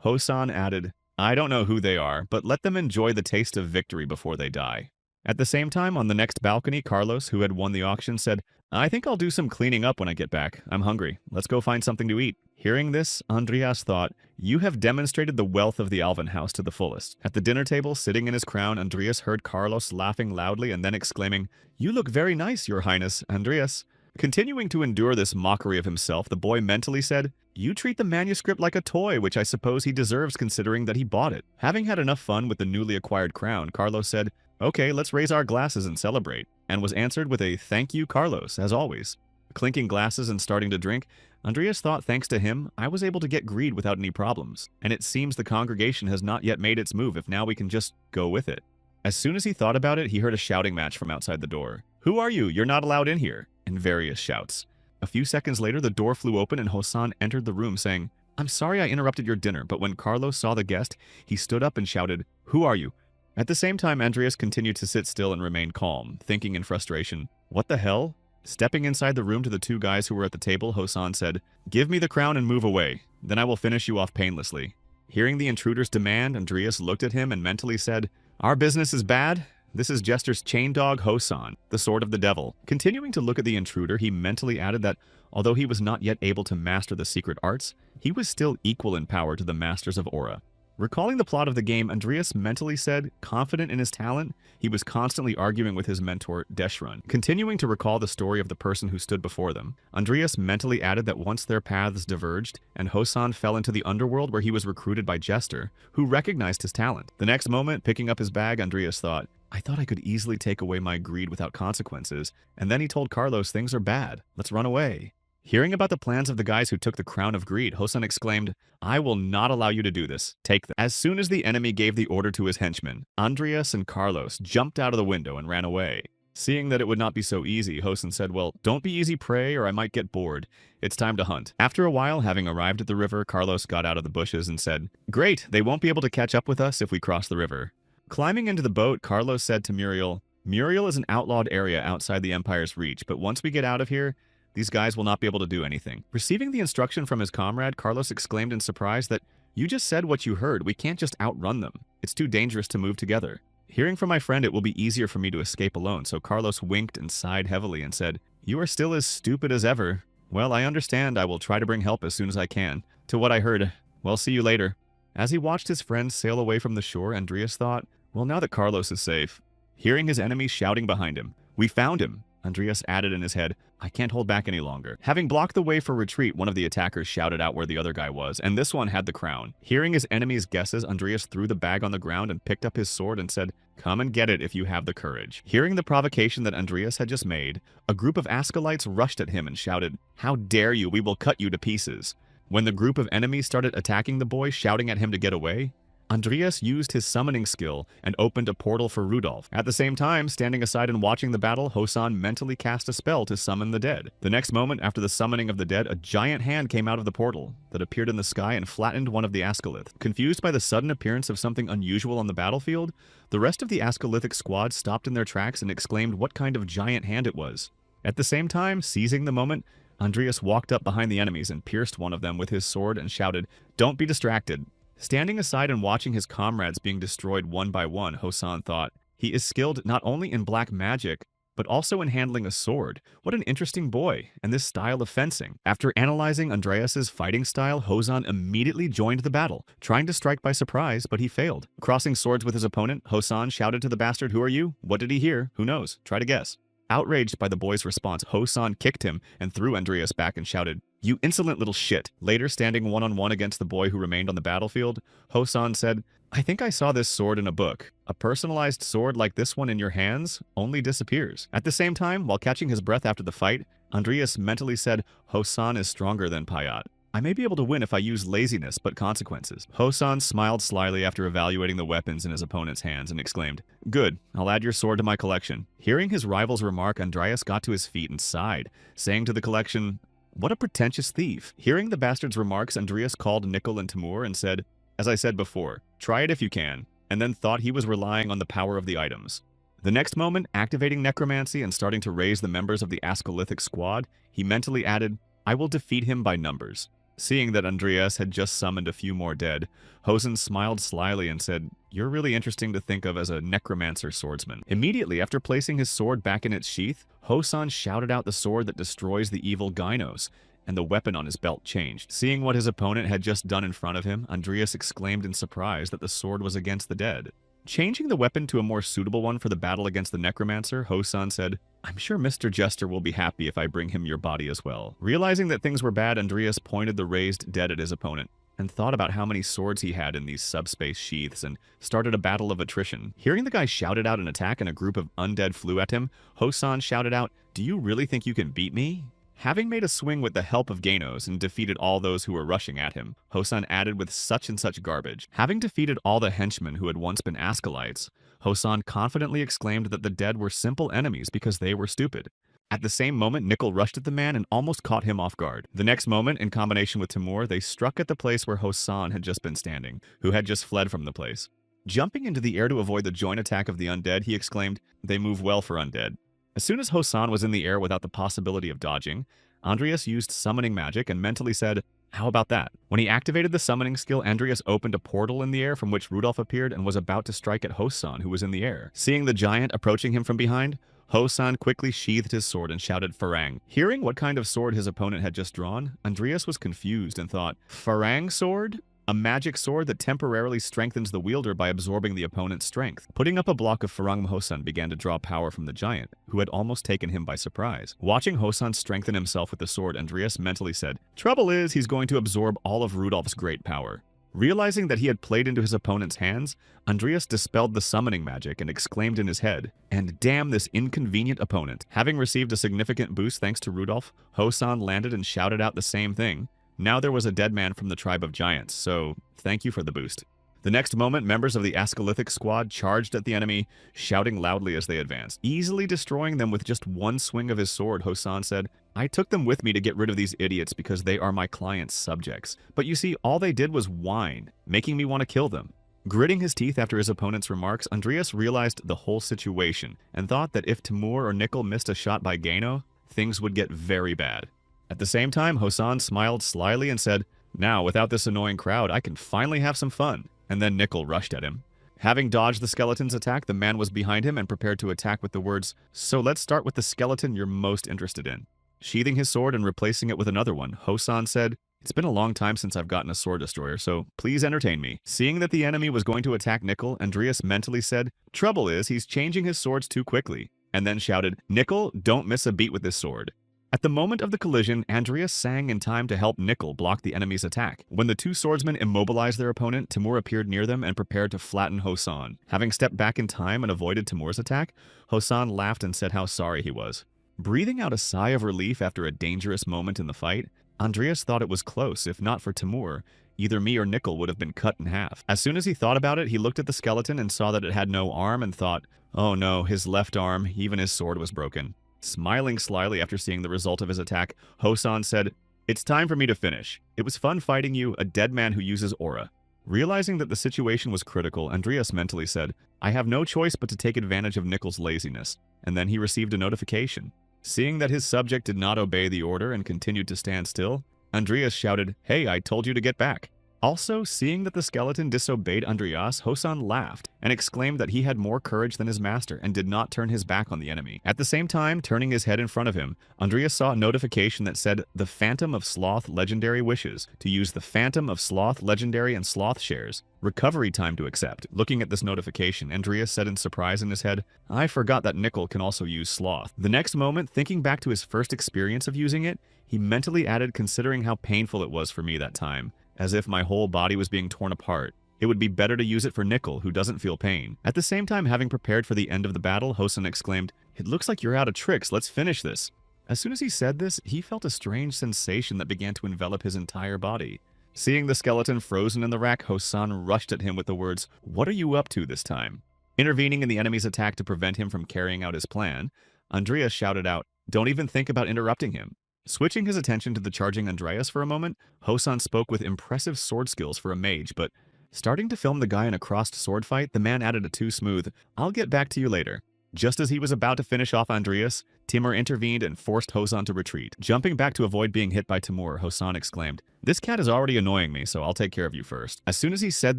Hosan added, "I don't know who they are, but let them enjoy the taste of victory before they die." At the same time, on the next balcony, Carlos, who had won the auction, said, "I think I'll do some cleaning up when I get back. I'm hungry. Let's go find something to eat." Hearing this, Andreas thought, "You have demonstrated the wealth of the Alvan house to the fullest." At the dinner table, sitting in his crown, Andreas heard Carlos laughing loudly and then exclaiming, "You look very nice, your highness, Andreas." Continuing to endure this mockery of himself, the boy mentally said, "You treat the manuscript like a toy, which I suppose he deserves considering that he bought it." Having had enough fun with the newly acquired crown, Carlos said, "Okay, let's raise our glasses and celebrate," and was answered with a "Thank you, Carlos," as always. Clinking glasses and starting to drink, Andreas thought thanks to him, I was able to get greed without any problems, and it seems the congregation has not yet made its move if now we can just go with it. As soon as he thought about it, he heard a shouting match from outside the door. "Who are you? You're not allowed in here," and various shouts. A few seconds later, the door flew open and Hosan entered the room saying, "I'm sorry I interrupted your dinner," but when Carlos saw the guest, he stood up and shouted, "Who are you?" At the same time, Andreas continued to sit still and remain calm, thinking in frustration, "What the hell?" Stepping inside the room to the two guys who were at the table, Hosan said, "Give me the crown and move away. Then I will finish you off painlessly." Hearing the intruder's demand, Andreas looked at him and mentally said, "Our business is bad. This is Jester's chain dog, Hosan, the sword of the devil." Continuing to look at the intruder, he mentally added that, although he was not yet able to master the secret arts, he was still equal in power to the masters of Aura. Recalling the plot of the game, Andreas mentally said, confident in his talent, he was constantly arguing with his mentor, Deshrun. Continuing to recall the story of the person who stood before them, Andreas mentally added that once their paths diverged, and Hosan fell into the underworld where he was recruited by Jester, who recognized his talent. The next moment, picking up his bag, Andreas thought, I thought I could easily take away my greed without consequences, and then he told Carlos things are bad. Let's run away. Hearing about the plans of the guys who took the Crown of Greed, Hosan exclaimed, "I will not allow you to do this. Take them." As soon as the enemy gave the order to his henchmen, Andreas and Carlos jumped out of the window and ran away. Seeing that it would not be so easy, Hosan said, "Well, don't be easy prey or I might get bored. It's time to hunt." After a while, having arrived at the river, Carlos got out of the bushes and said, "Great, they won't be able to catch up with us if we cross the river." Climbing into the boat, Carlos said to Muriel, "Muriel is an outlawed area outside the Empire's reach, but once we get out of here, these guys will not be able to do anything." Receiving the instruction from his comrade, Carlos exclaimed in surprise that, "You just said what you heard. We can't just outrun them. It's too dangerous to move together." Hearing from my friend it will be easier for me to escape alone, so Carlos winked and sighed heavily and said, "You are still as stupid as ever. Well, I understand. I will try to bring help as soon as I can. To what I heard, well, see you later." As he watched his friend sail away from the shore, Andreas thought, well, now that Carlos is safe. Hearing his enemies shouting behind him, "We found him," Andreas added in his head, "I can't hold back any longer." Having blocked the way for retreat, one of the attackers shouted out where the other guy was, and this one had the crown. Hearing his enemy's guesses, Andreas threw the bag on the ground and picked up his sword and said, "Come and get it if you have the courage." Hearing the provocation that Andreas had just made, a group of Ascolites rushed at him and shouted, "How dare you, we will cut you to pieces." When the group of enemies started attacking the boy, shouting at him to get away, Andreas used his summoning skill and opened a portal for Rudolph. At the same time, standing aside and watching the battle, Hosan mentally cast a spell to summon the dead. The next moment, after the summoning of the dead, a giant hand came out of the portal that appeared in the sky and flattened one of the Ascolith. Confused by the sudden appearance of something unusual on the battlefield, the rest of the Ascolithic squad stopped in their tracks and exclaimed what kind of giant hand it was. At the same time, seizing the moment, Andreas walked up behind the enemies and pierced one of them with his sword and shouted, "Don't be distracted." Standing aside and watching his comrades being destroyed one by one, Hosan thought, he is skilled not only in black magic, but also in handling a sword. What an interesting boy, and this style of fencing. After analyzing Andreas's fighting style, Hosan immediately joined the battle, trying to strike by surprise, but he failed. Crossing swords with his opponent, Hosan shouted to the bastard, "Who are you? What did he hear? Who knows? Try to guess." Outraged by the boy's response, Hosan kicked him and threw Andreas back and shouted, "You insolent little shit." Later, standing one-on-one against the boy who remained on the battlefield, Hosan said, "I think I saw this sword in a book. A personalized sword like this one in your hands only disappears." At the same time, while catching his breath after the fight, Andreas mentally said, "Hosan is stronger than Payat. I may be able to win if I use laziness, but consequences." Hosan smiled slyly after evaluating the weapons in his opponent's hands and exclaimed, "Good, I'll add your sword to my collection." Hearing his rival's remark, Andreas got to his feet and sighed, saying to the collection, "What a pretentious thief." Hearing the bastard's remarks, Andreas called Nickel and Timur and said, "As I said before, try it if you can," and then thought he was relying on the power of the items. The next moment, activating necromancy and starting to raise the members of the Ascolithic squad, he mentally added, "I will defeat him by numbers." Seeing that Andreas had just summoned a few more dead, Hosan smiled slyly and said, "You're really interesting to think of as a necromancer swordsman." Immediately after placing his sword back in its sheath, Hosan shouted out the sword that destroys the evil Gynos, and the weapon on his belt changed. Seeing what his opponent had just done in front of him, Andreas exclaimed in surprise that the sword was against the dead. Changing the weapon to a more suitable one for the battle against the Necromancer, Hosan said, "I'm sure Mr. Jester will be happy if I bring him your body as well." Realizing that things were bad, Andreas pointed the raised dead at his opponent and thought about how many swords he had in these subspace sheaths and started a battle of attrition. Hearing the guy shouted out an attack and a group of undead flew at him, Hosan shouted out, "Do you really think you can beat me?" Having made a swing with the help of Gynos and defeated all those who were rushing at him, Hosan added with such and such garbage. Having defeated all the henchmen who had once been Ascolites, Hosan confidently exclaimed that the dead were simple enemies because they were stupid. At the same moment, Nickel rushed at the man and almost caught him off guard. The next moment, in combination with Timur, they struck at the place where Hosan had just been standing, who had just fled from the place. Jumping into the air to avoid the joint attack of the undead, he exclaimed, "They move well for undead." As soon as Hosan was in the air without the possibility of dodging, Andreas used summoning magic and mentally said, "How about that?" When he activated the summoning skill, Andreas opened a portal in the air from which Rudolph appeared and was about to strike at Hosan, who was in the air. Seeing the giant approaching him from behind, Hosan quickly sheathed his sword and shouted Farang. Hearing what kind of sword his opponent had just drawn, Andreas was confused and thought, "Farang sword? A magic sword that temporarily strengthens the wielder by absorbing the opponent's strength." Putting up a block of Farang, Hosan began to draw power from the giant, who had almost taken him by surprise. Watching Hosan strengthen himself with the sword, Andreas mentally said, "Trouble is, he's going to absorb all of Rudolph's great power." Realizing that he had played into his opponent's hands, Andreas dispelled the summoning magic and exclaimed in his head, "And damn this inconvenient opponent." Having received a significant boost thanks to Rudolph, Hosan landed and shouted out the same thing. Now there was a dead man from the tribe of giants, so thank you for the boost. The next moment, members of the Ascalithic squad charged at the enemy, shouting loudly as they advanced. Easily destroying them with just one swing of his sword, Hosan said, "I took them with me to get rid of these idiots because they are my client's subjects. But you see, all they did was whine, making me want to kill them." Gritting his teeth after his opponent's remarks, Andreas realized the whole situation and thought that if Timur or Nickel missed a shot by Gano, things would get very bad. At the same time, Hosan smiled slyly and said, "Now, without this annoying crowd, I can finally have some fun." And then Nickel rushed at him. Having dodged the skeleton's attack, the man was behind him and prepared to attack with the words, "So let's start with the skeleton you're most interested in." Sheathing his sword and replacing it with another one, Hosan said, "It's been a long time since I've gotten a sword destroyer, so please entertain me." Seeing that the enemy was going to attack Nickel, Andreas mentally said, "Trouble is, he's changing his swords too quickly," and then shouted, "Nickel, don't miss a beat with this sword." At the moment of the collision, Andreas sang in time to help Nickel block the enemy's attack. When the two swordsmen immobilized their opponent, Timur appeared near them and prepared to flatten Hosan. Having stepped back in time and avoided Timur's attack, Hosan laughed and said how sorry he was. Breathing out a sigh of relief after a dangerous moment in the fight, Andreas thought it was close. If not for Timur, either me or Nickel would have been cut in half. As soon as he thought about it, he looked at the skeleton and saw that it had no arm and thought, oh no, his left arm, even his sword was broken. Smiling slyly after seeing the result of his attack, Hosan said, "It's time for me to finish. It was fun fighting you, a dead man who uses aura." Realizing that the situation was critical, Andreas mentally said, "I have no choice but to take advantage of Nickel's laziness." And then he received a notification. Seeing that his subject did not obey the order and continued to stand still, Andreas shouted, "Hey, I told you to get back." Also, seeing that the skeleton disobeyed Andreas, Hosan laughed and exclaimed that he had more courage than his master and did not turn his back on the enemy. At the same time, turning his head in front of him, Andreas saw a notification that said, "The Phantom of Sloth Legendary wishes to use the Phantom of Sloth Legendary and Sloth shares. Recovery time to accept." Looking at this notification, Andreas said in surprise in his head, "I forgot that Nickel can also use Sloth." The next moment, thinking back to his first experience of using it, he mentally added, "Considering how painful it was for me that time, as if my whole body was being torn apart. It would be better to use it for Nickel, who doesn't feel pain." At the same time, having prepared for the end of the battle, Hosan exclaimed, "It looks like you're out of tricks, let's finish this." As soon as he said this, he felt a strange sensation that began to envelop his entire body. Seeing the skeleton frozen in the rack, Hosan rushed at him with the words, "What are you up to this time?" Intervening in the enemy's attack to prevent him from carrying out his plan, Andreas shouted out, "Don't even think about interrupting him." Switching his attention to the charging Andreas for a moment, Hosan spoke with impressive sword skills for a mage, but starting to film the guy in a crossed sword fight, the man added a too smooth, "I'll get back to you later." Just as he was about to finish off Andreas, Timur intervened and forced Hosan to retreat. Jumping back to avoid being hit by Timur, Hosan exclaimed, "This cat is already annoying me, so I'll take care of you first." As soon as he said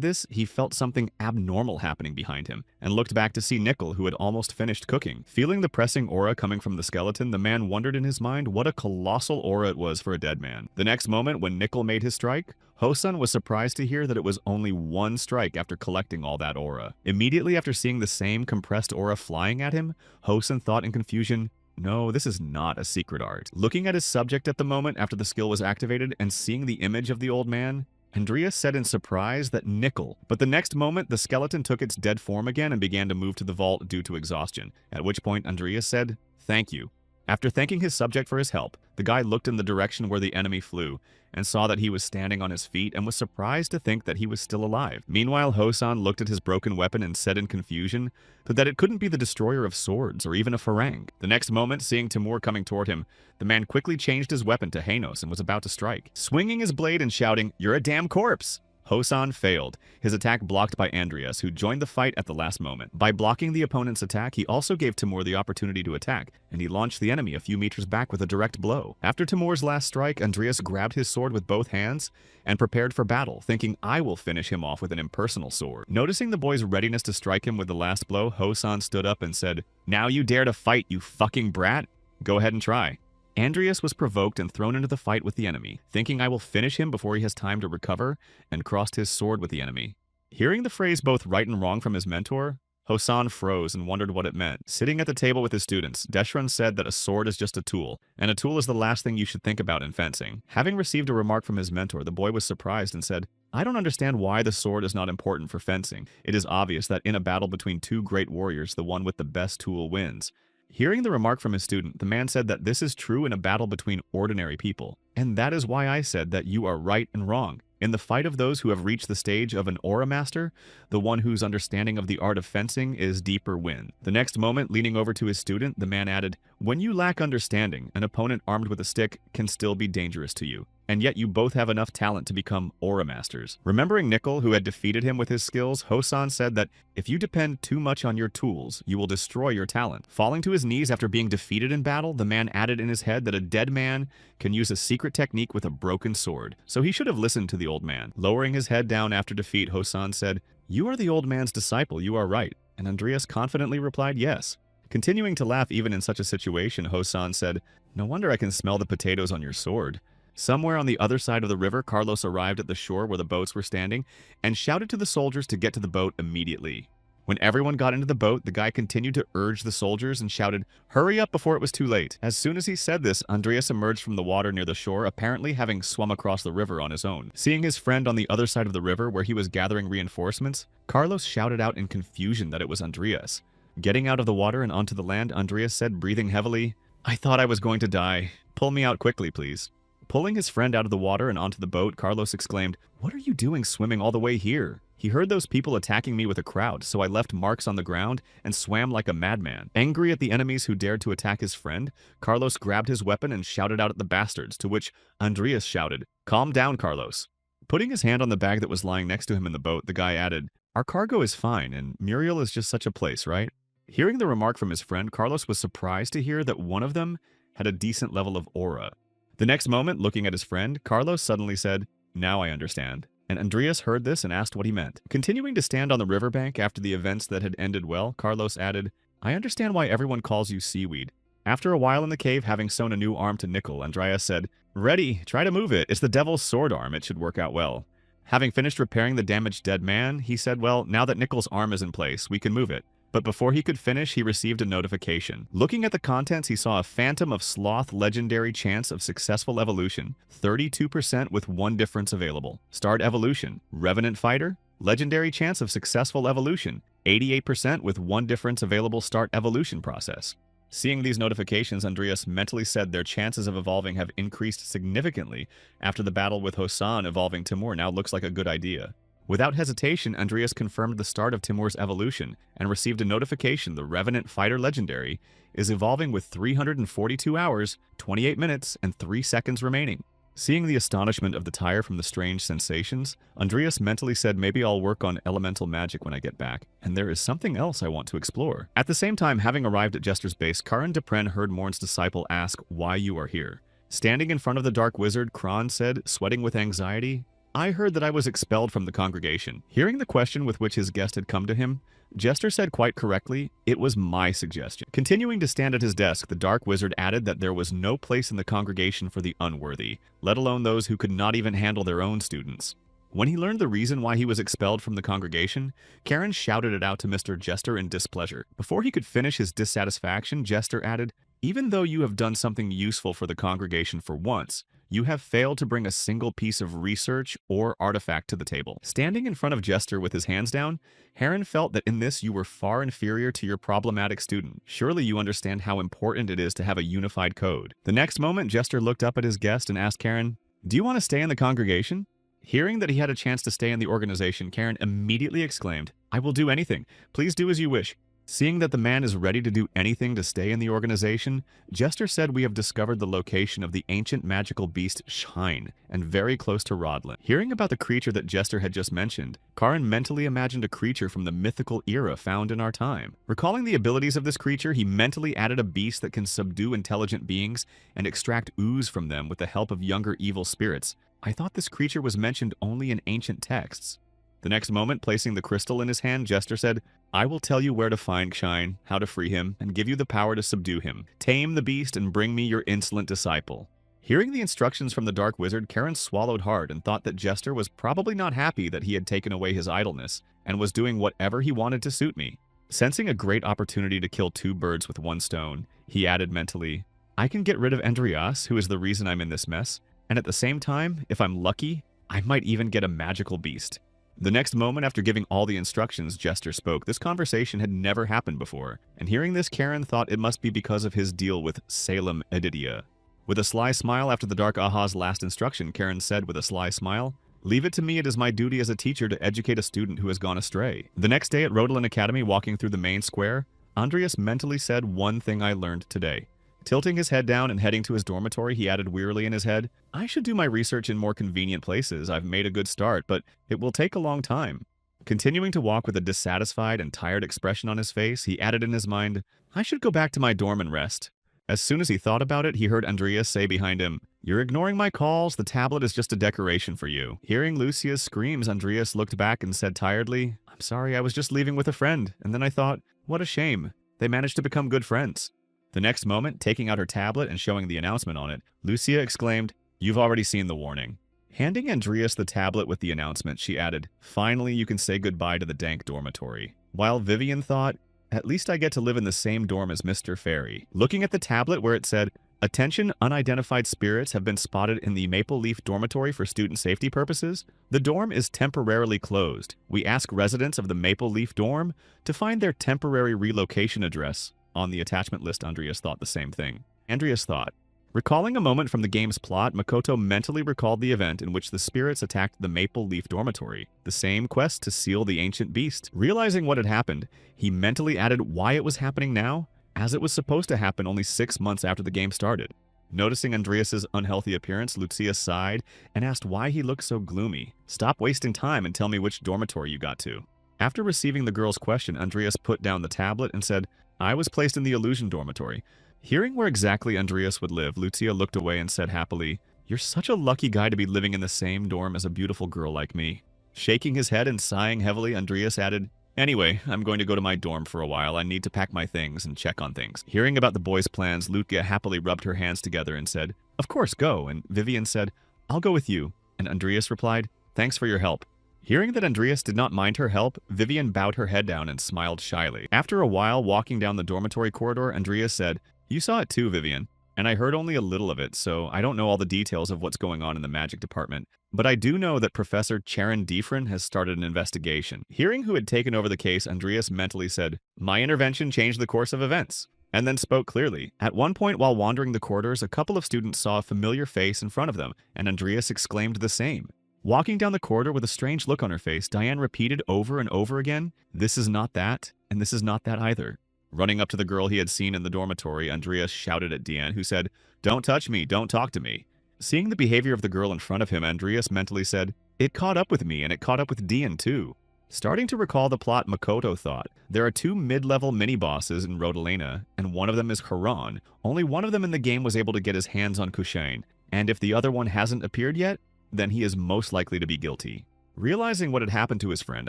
this, he felt something abnormal happening behind him, and looked back to see Nickel, who had almost finished cooking. Feeling the pressing aura coming from the skeleton, the man wondered in his mind what a colossal aura it was for a dead man. The next moment, when Nickel made his strike, Hosan was surprised to hear that it was only one strike after collecting all that aura. Immediately after seeing the same compressed aura flying at him, Hosan thought in confusion, "No, this is not a secret art." Looking at his subject at the moment after the skill was activated and seeing the image of the old man, Andreas said in surprise that Nickel, but the next moment the skeleton took its dead form again and began to move to the vault due to exhaustion, at which point Andreas said, "Thank you." After thanking his subject for his help, the guy looked in the direction where the enemy flew and saw that he was standing on his feet and was surprised to think that he was still alive. Meanwhile, Hosan looked at his broken weapon and said in confusion that it couldn't be the destroyer of swords or even a farang. The next moment, seeing Timur coming toward him, the man quickly changed his weapon to Hanos and was about to strike, swinging his blade and shouting, "You're a damn corpse!" Hosan failed, his attack blocked by Andreas, who joined the fight at the last moment. By blocking the opponent's attack, he also gave Timur the opportunity to attack, and he launched the enemy a few meters back with a direct blow. After Timur's last strike, Andreas grabbed his sword with both hands and prepared for battle, thinking, "I will finish him off with an impersonal sword." Noticing the boy's readiness to strike him with the last blow, Hosan stood up and said, "Now you dare to fight, you fucking brat? Go ahead and try." Andreas was provoked and thrown into the fight with the enemy, thinking, "I will finish him before he has time to recover," and crossed his sword with the enemy. Hearing the phrase both right and wrong from his mentor, Hosan froze and wondered what it meant. Sitting at the table with his students, Deshran said that a sword is just a tool, and a tool is the last thing you should think about in fencing. Having received a remark from his mentor, the boy was surprised and said, I don't understand why the sword is not important for fencing. It is obvious that in a battle between two great warriors, the one with the best tool wins. Hearing the remark from his student, the man said that this is true in a battle between ordinary people. And that is why I said that you are right and wrong. In the fight of those who have reached the stage of an aura master, the one whose understanding of the art of fencing is deeper win. The next moment, leaning over to his student, the man added, when you lack understanding, an opponent armed with a stick can still be dangerous to you. And yet you both have enough talent to become aura masters. Remembering Nickel, who had defeated him with his skills, Hosan said that if you depend too much on your tools, you will destroy your talent. Falling to his knees after being defeated in battle, the man added in his head that a dead man can use a secret technique with a broken sword. So he should have listened to the old man. Lowering his head down after defeat, Hosan said, you are the old man's disciple, you are right. And Andreas confidently replied yes. Continuing to laugh even in such a situation, Hosan said, no wonder I can smell the potatoes on your sword. Somewhere on the other side of the river, Carlos arrived at the shore where the boats were standing and shouted to the soldiers to get to the boat immediately. When everyone got into the boat, the guy continued to urge the soldiers and shouted, hurry up before it was too late. As soon as he said this, Andreas emerged from the water near the shore, apparently having swum across the river on his own. Seeing his friend on the other side of the river where he was gathering reinforcements, Carlos shouted out in confusion that it was Andreas. Getting out of the water and onto the land, Andreas said, breathing heavily, I thought I was going to die. Pull me out quickly, please. Pulling his friend out of the water and onto the boat, Carlos exclaimed, what are you doing swimming all the way here? He heard those people attacking me with a crowd, so I left marks on the ground and swam like a madman. Angry at the enemies who dared to attack his friend, Carlos grabbed his weapon and shouted out at the bastards, to which Andreas shouted, calm down, Carlos. Putting his hand on the bag that was lying next to him in the boat, the guy added, our cargo is fine, and Muriel is just such a place, right? Hearing the remark from his friend, Carlos was surprised to hear that one of them had a decent level of aura. The next moment, looking at his friend, Carlos suddenly said, now I understand. And Andreas heard this and asked what he meant. Continuing to stand on the riverbank after the events that had ended well, Carlos added, I understand why everyone calls you seaweed. After a while in the cave, having sewn a new arm to Nickel, Andreas said, ready, try to move it. It's the devil's sword arm. It should work out well. Having finished repairing the damaged dead man, he said, well, now that Nickel's arm is in place, we can move it. But before he could finish, he received a notification. Looking at the contents, he saw a Phantom of Sloth legendary chance of successful evolution, 32% with one difference available. Start evolution, Revenant Fighter, legendary chance of successful evolution, 88% with one difference available start evolution process. Seeing these notifications, Andreas mentally said their chances of evolving have increased significantly after the battle with Hosan. Evolving Timur now looks like a good idea. Without hesitation, Andreas confirmed the start of Timur's evolution and received a notification the Revenant Fighter Legendary is evolving with 342 hours, 28 minutes, and 3 seconds remaining. Seeing the astonishment of the tire from the strange sensations, Andreas mentally said maybe I'll work on elemental magic when I get back, and there is something else I want to explore. At the same time, having arrived at Jester's base, Karin Depren heard Morn's disciple ask why you are here. Standing in front of the Dark Wizard, Kron said, sweating with anxiety, I heard that I was expelled from the congregation. Hearing the question with which his guest had come to him, Jester said quite correctly, it was my suggestion. Continuing to stand at his desk, the Dark Wizard added that there was no place in the congregation for the unworthy, let alone those who could not even handle their own students. When he learned the reason why he was expelled from the congregation, Karen shouted it out to Mr. Jester in displeasure. Before he could finish his dissatisfaction, Jester added, even though you have done something useful for the congregation for once, you have failed to bring a single piece of research or artifact to the table. Standing in front of Jester with his hands down, Heron felt that in this you were far inferior to your problematic student. Surely you understand how important it is to have a unified code. The next moment, Jester looked up at his guest and asked Karen, do you want to stay in the congregation? Hearing that he had a chance to stay in the organization, Karen immediately exclaimed, I will do anything. Please do as you wish. Seeing that the man is ready to do anything to stay in the organization, Jester said we have discovered the location of the ancient magical beast Shine, and very close to Rodland. Hearing about the creature that Jester had just mentioned, Karin mentally imagined a creature from the mythical era found in our time. Recalling the abilities of this creature, he mentally added a beast that can subdue intelligent beings and extract ooze from them with the help of younger evil spirits. I thought this creature was mentioned only in ancient texts. The next moment, placing the crystal in his hand, Jester said, I will tell you where to find Shine, how to free him, and give you the power to subdue him. Tame the beast and bring me your insolent disciple. Hearing the instructions from the Dark Wizard, Karen swallowed hard and thought that Jester was probably not happy that he had taken away his idleness and was doing whatever he wanted to suit me. Sensing a great opportunity to kill two birds with one stone, he added mentally, I can get rid of Andreas, who is the reason I'm in this mess, and at the same time, if I'm lucky, I might even get a magical beast. The next moment after giving all the instructions, Jester spoke. This conversation had never happened before, and hearing this, Karen thought it must be because of his deal with Salem Editia. With a sly smile after the Dark Aha's last instruction, Karen said with a sly smile, "Leave it to me, it is my duty as a teacher to educate a student who has gone astray." The next day at Rodelin Academy, walking through the main square, Andreas mentally said, "One thing I learned today." Tilting his head down and heading to his dormitory, he added wearily in his head, "I should do my research in more convenient places. I've made a good start, but it will take a long time." Continuing to walk with a dissatisfied and tired expression on his face, he added in his mind, "I should go back to my dorm and rest." As soon as he thought about it, he heard Andreas say behind him, "You're ignoring my calls. The tablet is just a decoration for you." Hearing Lucia's screams, Andreas looked back and said tiredly, "I'm sorry, I was just leaving with a friend, and then I thought, what a shame. They managed to become good friends." The next moment, taking out her tablet and showing the announcement on it, Lucia exclaimed, "You've already seen the warning." Handing Andreas the tablet with the announcement, she added, "Finally, you can say goodbye to the dank dormitory." While Vivian thought, "At least I get to live in the same dorm as Mr. Fairy." Looking at the tablet where it said, "Attention, unidentified spirits have been spotted in the Maple Leaf dormitory for student safety purposes. The dorm is temporarily closed. We ask residents of the Maple Leaf dorm to find their temporary relocation address." On the attachment list, Andreas thought the same thing. Andreas thought, recalling a moment from the game's plot, Makoto mentally recalled the event in which the spirits attacked the Maple Leaf dormitory, the same quest to seal the ancient beast. Realizing what had happened, he mentally added why it was happening now, as it was supposed to happen only 6 months after the game started. Noticing Andreas's unhealthy appearance, Lucia sighed and asked why he looked so gloomy. "Stop wasting time and tell me which dormitory you got to." After receiving the girl's question, Andreas put down the tablet and said, "I was placed in the illusion dormitory." Hearing where exactly Andreas would live, Lucia looked away and said happily, "You're such a lucky guy to be living in the same dorm as a beautiful girl like me." Shaking his head and sighing heavily, Andreas added, "Anyway, I'm going to go to my dorm for a while. I need to pack my things and check on things." Hearing about the boys' plans, Lucia happily rubbed her hands together and said, "Of course, go." And Vivian said, "I'll go with you." And Andreas replied, "Thanks for your help." Hearing that Andreas did not mind her help, Vivian bowed her head down and smiled shyly. After a while, walking down the dormitory corridor, Andreas said, "You saw it too, Vivian, and I heard only a little of it, so I don't know all the details of what's going on in the magic department. But I do know that Professor Charon Defrin has started an investigation." Hearing who had taken over the case, Andreas mentally said, "My intervention changed the course of events," and then spoke clearly. At one point while wandering the corridors, a couple of students saw a familiar face in front of them, and Andreas exclaimed the same. Walking down the corridor with a strange look on her face, Diane repeated over and over again, "This is not that, and this is not that either." Running up to the girl he had seen in the dormitory, Andreas shouted at Diane, who said, "Don't touch me, don't talk to me." Seeing the behavior of the girl in front of him, Andreas mentally said, "It caught up with me, and it caught up with Diane too." Starting to recall the plot, Makoto thought, there are 2 mid-level mini-bosses in Rodelena, and one of them is Haran. Only one of them in the game was able to get his hands on Kushain, and if the other one hasn't appeared yet, then he is most likely to be guilty. Realizing what had happened to his friend,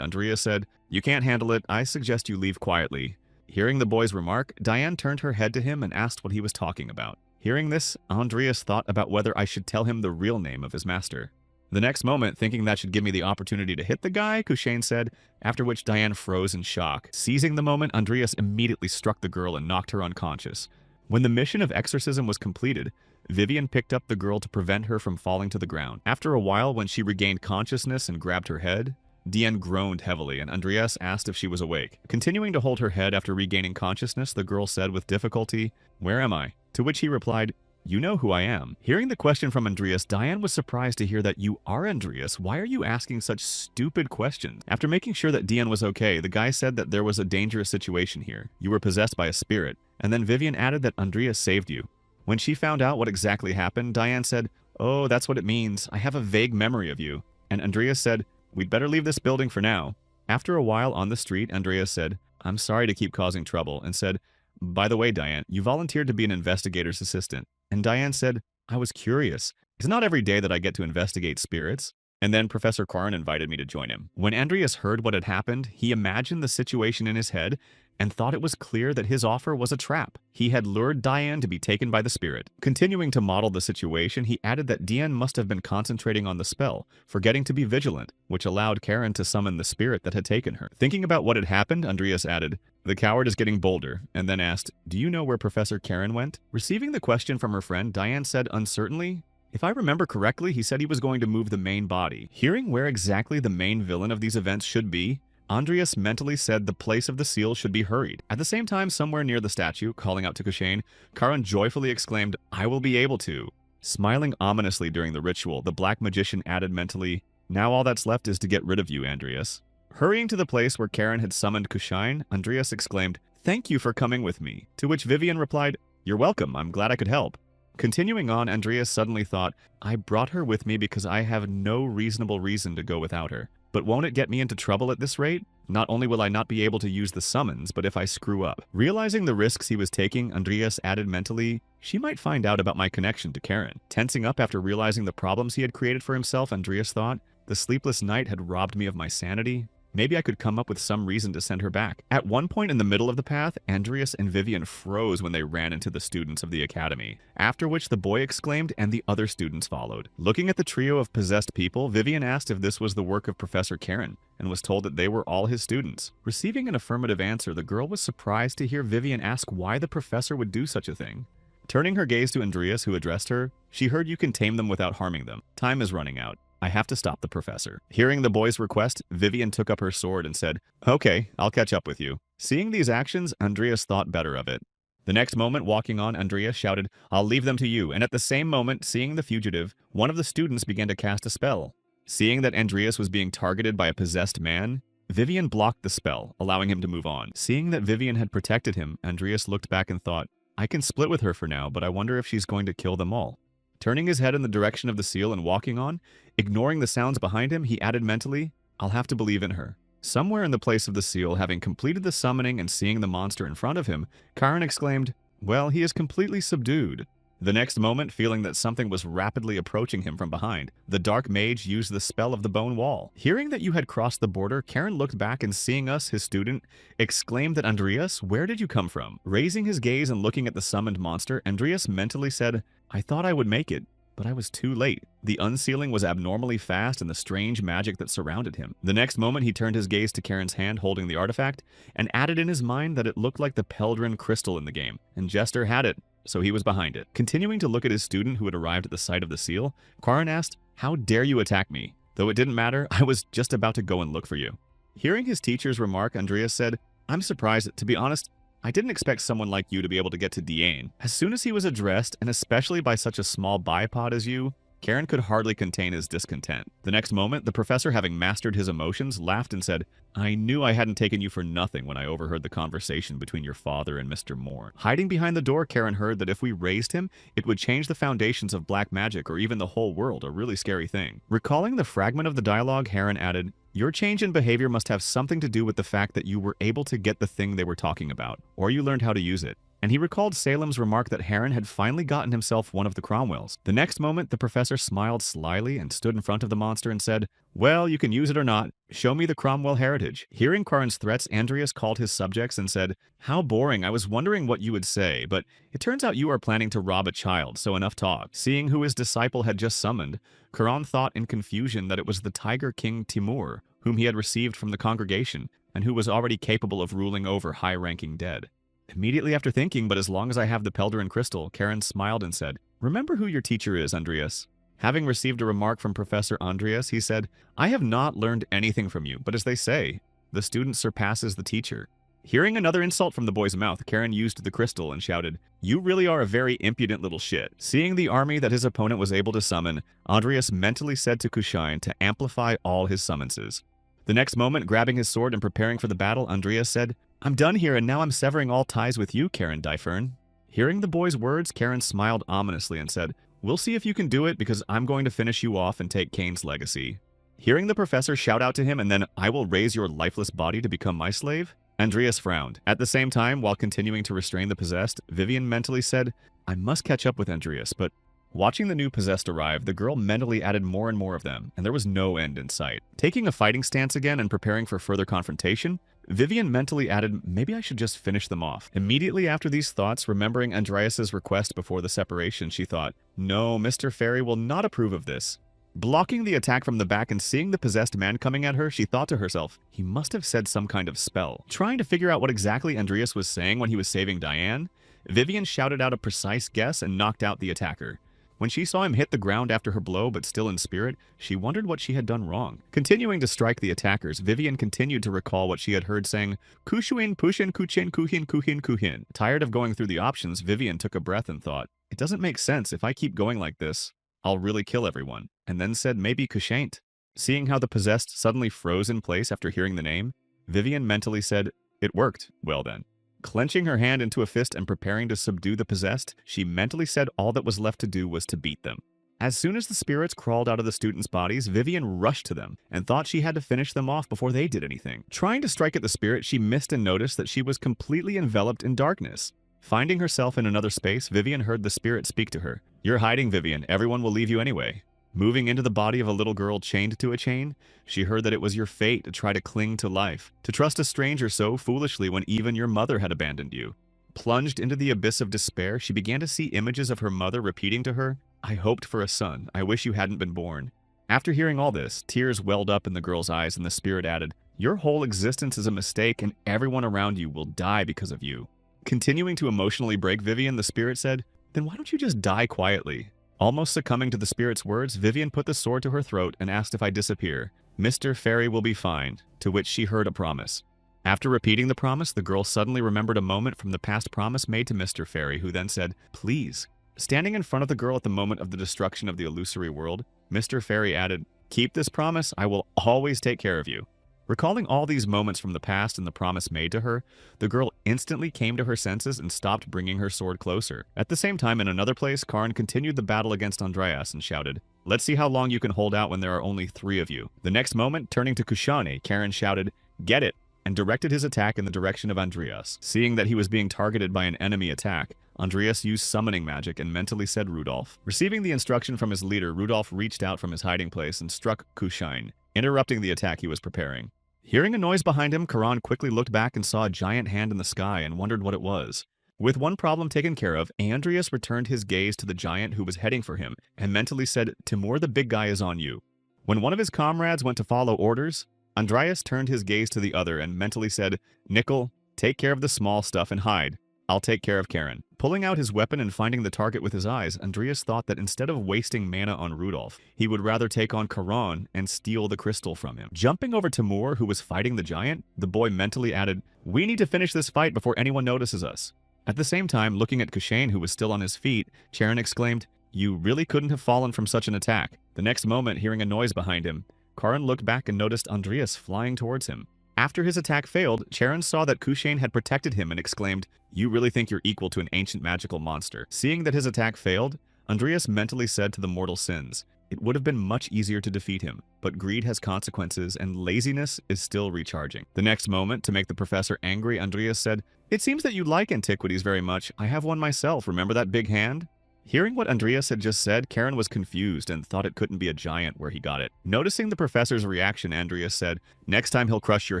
Andrea said, "You can't handle it. I suggest you leave quietly." Hearing the boy's remark, Diane turned her head to him and asked what he was talking about. Hearing this, Andreas thought about whether I should tell him the real name of his master. The next moment, thinking that should give me the opportunity to hit the guy, Kushain said, after which Diane froze in shock. Seizing the moment, Andreas immediately struck the girl and knocked her unconscious. When the mission of exorcism was completed, Vivian picked up the girl to prevent her from falling to the ground. After a while, when she regained consciousness and grabbed her head, Diane groaned heavily, and Andreas asked if she was awake. Continuing to hold her head after regaining consciousness, the girl said with difficulty, "Where am I?" To which he replied, "You know who I am." Hearing the question from Andreas, Diane was surprised to hear that you are Andreas. Why are you asking such stupid questions? After making sure that Diane was okay, the guy said that there was a dangerous situation here. You were possessed by a spirit. And then Vivian added that Andreas saved you. When she found out what exactly happened, Diane said, "Oh, that's what it means. I have a vague memory of you." And Andreas said, "We'd better leave this building for now." After a while on the street, Andreas said, "I'm sorry to keep causing trouble," and said, "By the way, Diane, you volunteered to be an investigator's assistant." And Diane said, "I was curious. It's not every day that I get to investigate spirits." And then Professor Karn invited me to join him. When Andreas heard what had happened, he imagined the situation in his head and thought it was clear that his offer was a trap. He had lured Diane to be taken by the spirit. Continuing to model the situation, he added that Diane must have been concentrating on the spell, forgetting to be vigilant, which allowed Karen to summon the spirit that had taken her. Thinking about what had happened, Andreas added, "The coward is getting bolder," and then asked, "Do you know where Professor Karen went?" Receiving the question from her friend, Diane said uncertainly, If I remember correctly, he said he was going to move the main body. Hearing where exactly the main villain of these events should be, Andreas mentally said the place of the seal should be hurried. At the same time, somewhere near the statue, calling out to Kushane, Karan joyfully exclaimed, "I will be able to." Smiling ominously during the ritual, the black magician added mentally, "Now all that's left is to get rid of you, Andreas." Hurrying to the place where Karen had summoned Kushane, Andreas exclaimed, "Thank you for coming with me," to which Vivian replied, "You're welcome, I'm glad I could help." Continuing on, Andreas suddenly thought, "I brought her with me because I have no reasonable reason to go without her. But won't it get me into trouble at this rate? Not only will I not be able to use the summons, but if I screw up." Realizing the risks he was taking, Andreas added mentally, "She might find out about my connection to Karen." Tensing up after realizing the problems he had created for himself, Andreas thought, "The sleepless night had robbed me of my sanity. Maybe I could come up with some reason to send her back." At one point in the middle of the path, Andreas and Vivian froze when they ran into the students of the academy, after which the boy exclaimed and the other students followed. Looking at the trio of possessed people, Vivian asked if this was the work of Professor Karen, and was told that they were all his students. Receiving an affirmative answer, the girl was surprised to hear Vivian ask why the professor would do such a thing. Turning her gaze to Andreas, who addressed her, she heard, "You can tame them without harming them. Time is running out. I have to stop the professor." Hearing the boy's request, Vivian took up her sword and said, "Okay, I'll catch up with you." Seeing these actions, Andreas thought better of it. The next moment, walking on, Andreas shouted, "I'll leave them to you," and at the same moment, seeing the fugitive, one of the students began to cast a spell. Seeing that Andreas was being targeted by a possessed man, Vivian blocked the spell, allowing him to move on. Seeing that Vivian had protected him, Andreas looked back and thought, "I can split with her for now, but I wonder if she's going to kill them all." Turning his head in the direction of the seal and walking on, ignoring the sounds behind him, he added mentally, "I'll have to believe in her." Somewhere in the place of the seal, having completed the summoning and seeing the monster in front of him, Karan exclaimed, "Well, he is completely subdued." The next moment, feeling that something was rapidly approaching him from behind, the dark mage used the spell of the bone wall. Hearing that you had crossed the border, Karen looked back and seeing us, his student, exclaimed that, "Andreas, where did you come from?" Raising his gaze and looking at the summoned monster, Andreas mentally said, "I thought I would make it, but I was too late." The unsealing was abnormally fast in the strange magic that surrounded him. The next moment, he turned his gaze to Karen's hand holding the artifact, and added in his mind that it looked like the Peldrin crystal in the game, and Jester had it, so he was behind it. Continuing to look at his student who had arrived at the site of the seal, Karan asked, "How dare you attack me? Though it didn't matter, I was just about to go and look for you." Hearing his teacher's remark, Andreas said, "I'm surprised. To be honest, I didn't expect someone like you to be able to get to Diane." As soon as he was addressed, and especially by such a small bipod as you, Karen could hardly contain his discontent. The next moment, the professor, having mastered his emotions, laughed and said, "I knew I hadn't taken you for nothing when I overheard the conversation between your father and Mr. Moore." Hiding behind the door, Karen heard that if we raised him, it would change the foundations of black magic or even the whole world, a really scary thing. Recalling the fragment of the dialogue, Karen added, "Your change in behavior must have something to do with the fact that you were able to get the thing they were talking about, or you learned how to use it." And he recalled Salem's remark that Heron had finally gotten himself one of the Cromwells. The next moment, the professor smiled slyly and stood in front of the monster and said, "Well, you can use it or not. Show me the Cromwell heritage." Hearing Karan's threats, Andreas called his subjects and said, "How boring. I was wondering what you would say, but it turns out you are planning to rob a child, so enough talk." Seeing who his disciple had just summoned, Karan thought in confusion that it was the Tiger King Timur, whom he had received from the congregation, and who was already capable of ruling over high-ranking dead. Immediately after thinking, "But as long as I have the Peldrin crystal," Karen smiled and said, "Remember who your teacher is, Andreas." Having received a remark from Professor Andreas, he said, "I have not learned anything from you, but as they say, the student surpasses the teacher." Hearing another insult from the boy's mouth, Karen used the crystal and shouted, "You really are a very impudent little shit." Seeing the army that his opponent was able to summon, Andreas mentally said to Kushine to amplify all his summonses. The next moment, grabbing his sword and preparing for the battle, Andreas said, "I'm done here, and now I'm severing all ties with you, Karen Dyfern." Hearing the boy's words, Karen smiled ominously and said, "We'll see if you can do it, because I'm going to finish you off and take Kane's legacy." Hearing the professor shout out to him and then, "I will raise your lifeless body to become my slave," Andreas frowned. At the same time, while continuing to restrain the possessed, Vivian mentally said, "I must catch up with Andreas," but watching the new possessed arrive, the girl mentally added more and more of them, and there was no end in sight. Taking a fighting stance again and preparing for further confrontation, Vivian mentally added, "Maybe I should just finish them off." Immediately after these thoughts, remembering Andreas's request before the separation, she thought, "No, Mr. Fairy will not approve of this." Blocking the attack from the back and seeing the possessed man coming at her, she thought to herself, he must have said some kind of spell. Trying to figure out what exactly Andreas was saying when he was saving Diane, Vivian shouted out a precise guess and knocked out the attacker. When she saw him hit the ground after her blow but still in spirit, she wondered what she had done wrong. Continuing to strike the attackers, Vivian continued to recall what she had heard saying, Kushuin, Pushin, Kuchin, Kuhin, Kuhin, Kuhin. Tired of going through the options, Vivian took a breath and thought, it doesn't make sense. If I keep going like this, I'll really kill everyone. And then said, maybe Kushaint. Seeing how the possessed suddenly froze in place after hearing the name, Vivian mentally said, it worked. Well then. Clenching her hand into a fist and preparing to subdue the possessed, she mentally said all that was left to do was to beat them. As soon as the spirits crawled out of the students' bodies, Vivian rushed to them and thought she had to finish them off before they did anything. Trying to strike at the spirit, she missed and noticed that she was completely enveloped in darkness. Finding herself in another space, Vivian heard the spirit speak to her. You're hiding, Vivian. Everyone will leave you anyway. Moving into the body of a little girl chained to a chain, she heard that it was your fate to try to cling to life, to trust a stranger so foolishly when even your mother had abandoned you. Plunged into the abyss of despair, she began to see images of her mother repeating to her, I hoped for a son. I wish you hadn't been born. After hearing all this, tears welled up in the girl's eyes and the spirit added, your whole existence is a mistake and everyone around you will die because of you. Continuing to emotionally break Vivian, the spirit said, then why don't you just die quietly? Almost succumbing to the spirit's words, Vivian put the sword to her throat and asked if I disappear. Mr. Fairy will be fine, to which she heard a promise. After repeating the promise, the girl suddenly remembered a moment from the past promise made to Mr. Fairy, who then said, please. Standing in front of the girl at the moment of the destruction of the illusory world, Mr. Fairy added, keep this promise, I will always take care of you. Recalling all these moments from the past and the promise made to her, the girl instantly came to her senses and stopped bringing her sword closer. At the same time, in another place, Karn continued the battle against Andreas and shouted, let's see how long you can hold out when there are only 3 of you. The next moment, turning to Kushane, Karen shouted, get it, and directed his attack in the direction of Andreas. Seeing that he was being targeted by an enemy attack, Andreas used summoning magic and mentally said Rudolph. Receiving the instruction from his leader, Rudolph reached out from his hiding place and struck Kushine, interrupting the attack he was preparing. Hearing a noise behind him, Karan quickly looked back and saw a giant hand in the sky and wondered what it was. With one problem taken care of, Andreas returned his gaze to the giant who was heading for him and mentally said, Timur, the big guy is on you. When one of his comrades went to follow orders, Andreas turned his gaze to the other and mentally said, Nickel, take care of the small stuff and hide. I'll take care of Karen. Pulling out his weapon and finding the target with his eyes, Andreas thought that instead of wasting mana on Rudolph, he would rather take on Karan and steal the crystal from him. Jumping over Timur, who was fighting the giant, the boy mentally added, we need to finish this fight before anyone notices us. At the same time, looking at Kushane, who was still on his feet, Charon exclaimed, you really couldn't have fallen from such an attack. The next moment, hearing a noise behind him, Karan looked back and noticed Andreas flying towards him. After his attack failed, Charon saw that Kushane had protected him and exclaimed, you really think you're equal to an ancient magical monster. Seeing that his attack failed, Andreas mentally said to the mortal sins, it would have been much easier to defeat him, but greed has consequences and laziness is still recharging. The next moment, to make the professor angry, Andreas said, it seems that you like antiquities very much. I have one myself. Remember that big hand? Hearing what Andreas had just said, Karen was confused and thought it couldn't be a giant where he got it. Noticing the professor's reaction, Andreas said, next time he'll crush your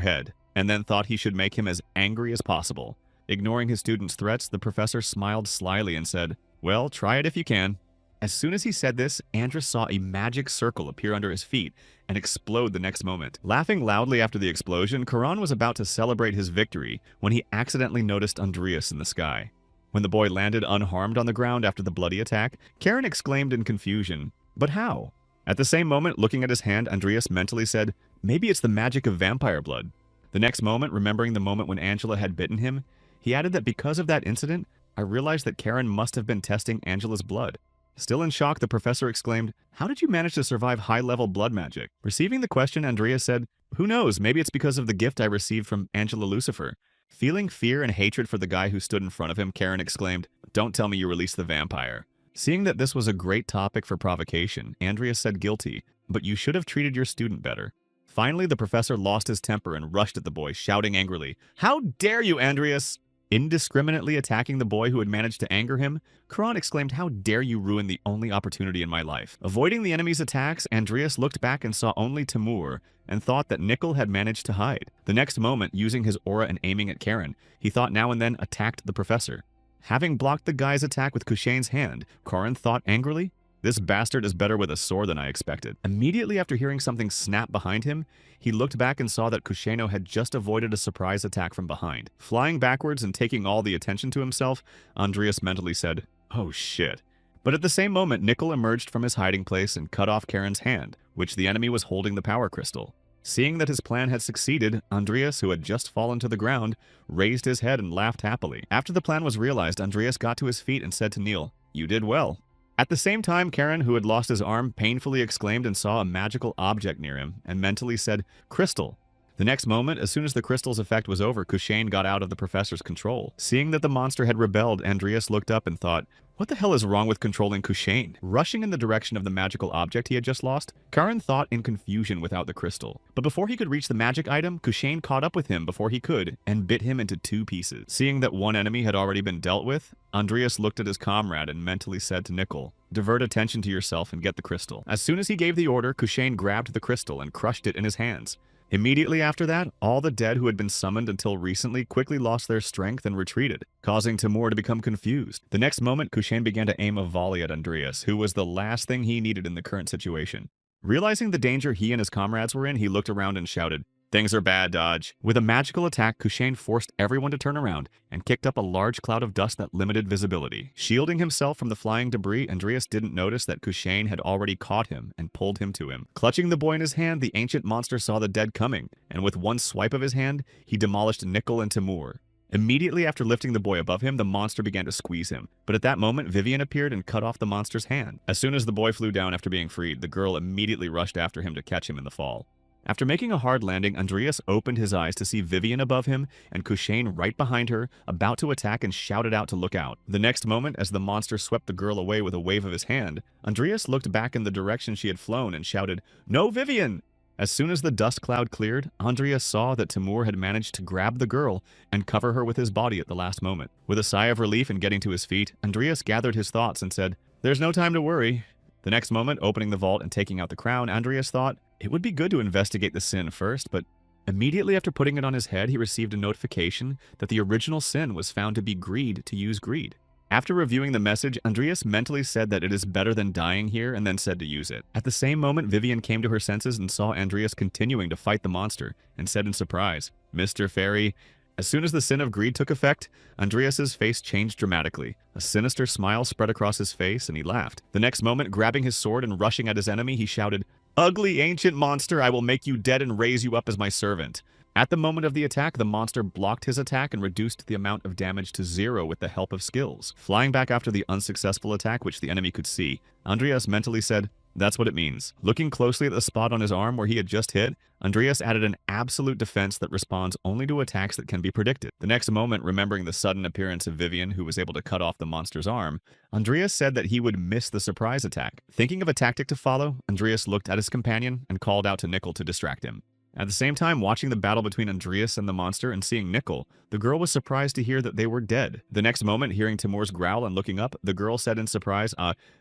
head, and then thought he should make him as angry as possible. Ignoring his student's threats, the professor smiled slyly and said, well, try it if you can. As soon as he said this, Andreas saw a magic circle appear under his feet and explode the next moment. Laughing loudly after the explosion, Karan was about to celebrate his victory when he accidentally noticed Andreas in the sky. When the boy landed unharmed on the ground after the bloody attack, Karen exclaimed in confusion, but how? At the same moment, looking at his hand, Andreas mentally said, maybe it's the magic of vampire blood. The next moment, remembering the moment when Angela had bitten him, he added that because of that incident, I realized that Karen must have been testing Angela's blood. Still in shock, the professor exclaimed, how did you manage to survive high-level blood magic? Receiving the question, Andreas said, who knows, maybe it's because of the gift I received from Angela Lucifer. Feeling fear and hatred for the guy who stood in front of him, Karen exclaimed, don't tell me you released the vampire. Seeing that this was a great topic for provocation, Andreas said guilty, but you should have treated your student better. Finally, the professor lost his temper and rushed at the boy, shouting angrily, how dare you, Andreas! Indiscriminately attacking the boy who had managed to anger him, Karan exclaimed, how dare you ruin the only opportunity in my life. Avoiding the enemy's attacks, Andreas looked back and saw only Timur, and thought that Nickel had managed to hide. The next moment, using his aura and aiming at Karen, he thought now and then attacked the professor. Having blocked the guy's attack with Kushane's hand, Karan thought angrily, this bastard is better with a sword than I expected. Immediately after hearing something snap behind him, he looked back and saw that Kushano had just avoided a surprise attack from behind. Flying backwards and taking all the attention to himself, Andreas mentally said, oh shit. But at the same moment, Nickel emerged from his hiding place and cut off Karen's hand, which the enemy was holding the power crystal. Seeing that his plan had succeeded, Andreas, who had just fallen to the ground, raised his head and laughed happily. After the plan was realized, Andreas got to his feet and said to Neil, "You did well." At the same time, Karen, who had lost his arm, painfully exclaimed and saw a magical object near him, and mentally said, "Crystal." The next moment, as soon as the crystal's effect was over, Kushane got out of the professor's control. Seeing that the monster had rebelled, Andreas looked up and thought, what the hell is wrong with controlling Kushane? Rushing in the direction of the magical object he had just lost, Karen thought in confusion without the crystal. But before he could reach the magic item, Kushane caught up with him before he could, and bit him into 2 pieces. Seeing that one enemy had already been dealt with, Andreas looked at his comrade and mentally said to Nickel, "Divert attention to yourself and get the crystal." As soon as he gave the order, Kushane grabbed the crystal and crushed it in his hands. Immediately after that, all the dead who had been summoned until recently quickly lost their strength and retreated, causing Timur to become confused. The next moment, Kushane began to aim a volley at Andreas, who was the last thing he needed in the current situation. Realizing the danger he and his comrades were in, he looked around and shouted, "Things are bad, Dodge." With a magical attack, Kushane forced everyone to turn around and kicked up a large cloud of dust that limited visibility. Shielding himself from the flying debris, Andreas didn't notice that Kushane had already caught him and pulled him to him. Clutching the boy in his hand, the ancient monster saw the dead coming, and with one swipe of his hand, he demolished Nickel and Timur. Immediately after lifting the boy above him, the monster began to squeeze him. But at that moment, Vivian appeared and cut off the monster's hand. As soon as the boy flew down after being freed, the girl immediately rushed after him to catch him in the fall. After making a hard landing, Andreas opened his eyes to see Vivian above him and Kushane right behind her, about to attack, and shouted out to look out. The next moment, as the monster swept the girl away with a wave of his hand, Andreas looked back in the direction she had flown and shouted, "No, Vivian!" As soon as the dust cloud cleared, Andreas saw that Timur had managed to grab the girl and cover her with his body at the last moment. With a sigh of relief and getting to his feet, Andreas gathered his thoughts and said, "There's no time to worry." The next moment, opening the vault and taking out the crown, Andreas thought, it would be good to investigate the sin first, but immediately after putting it on his head, he received a notification that the original sin was found to be greed to use greed. After reviewing the message, Andreas mentally said that it is better than dying here and then said to use it. At the same moment, Vivian came to her senses and saw Andreas continuing to fight the monster and said in surprise, "Mr. Fairy." As soon as the sin of greed took effect, Andreas's face changed dramatically. A sinister smile spread across his face and he laughed. The next moment, grabbing his sword and rushing at his enemy, he shouted, "Ugly ancient monster, I will make you dead and raise you up as my servant." At the moment of the attack, the monster blocked his attack and reduced the amount of damage to 0 with the help of skills. Flying back after the unsuccessful attack, which the enemy could see, Andreas mentally said, "That's what it means." Looking closely at the spot on his arm where he had just hit, Andreas added an absolute defense that responds only to attacks that can be predicted. The next moment, remembering the sudden appearance of Vivian, who was able to cut off the monster's arm, Andreas said that he would miss the surprise attack. Thinking of a tactic to follow, Andreas looked at his companion and called out to Nickel to distract him. At the same time, watching the battle between Andreas and the monster and seeing Nickel, the girl was surprised to hear that they were dead. The next moment, hearing Timur's growl and looking up, the girl said in surprise,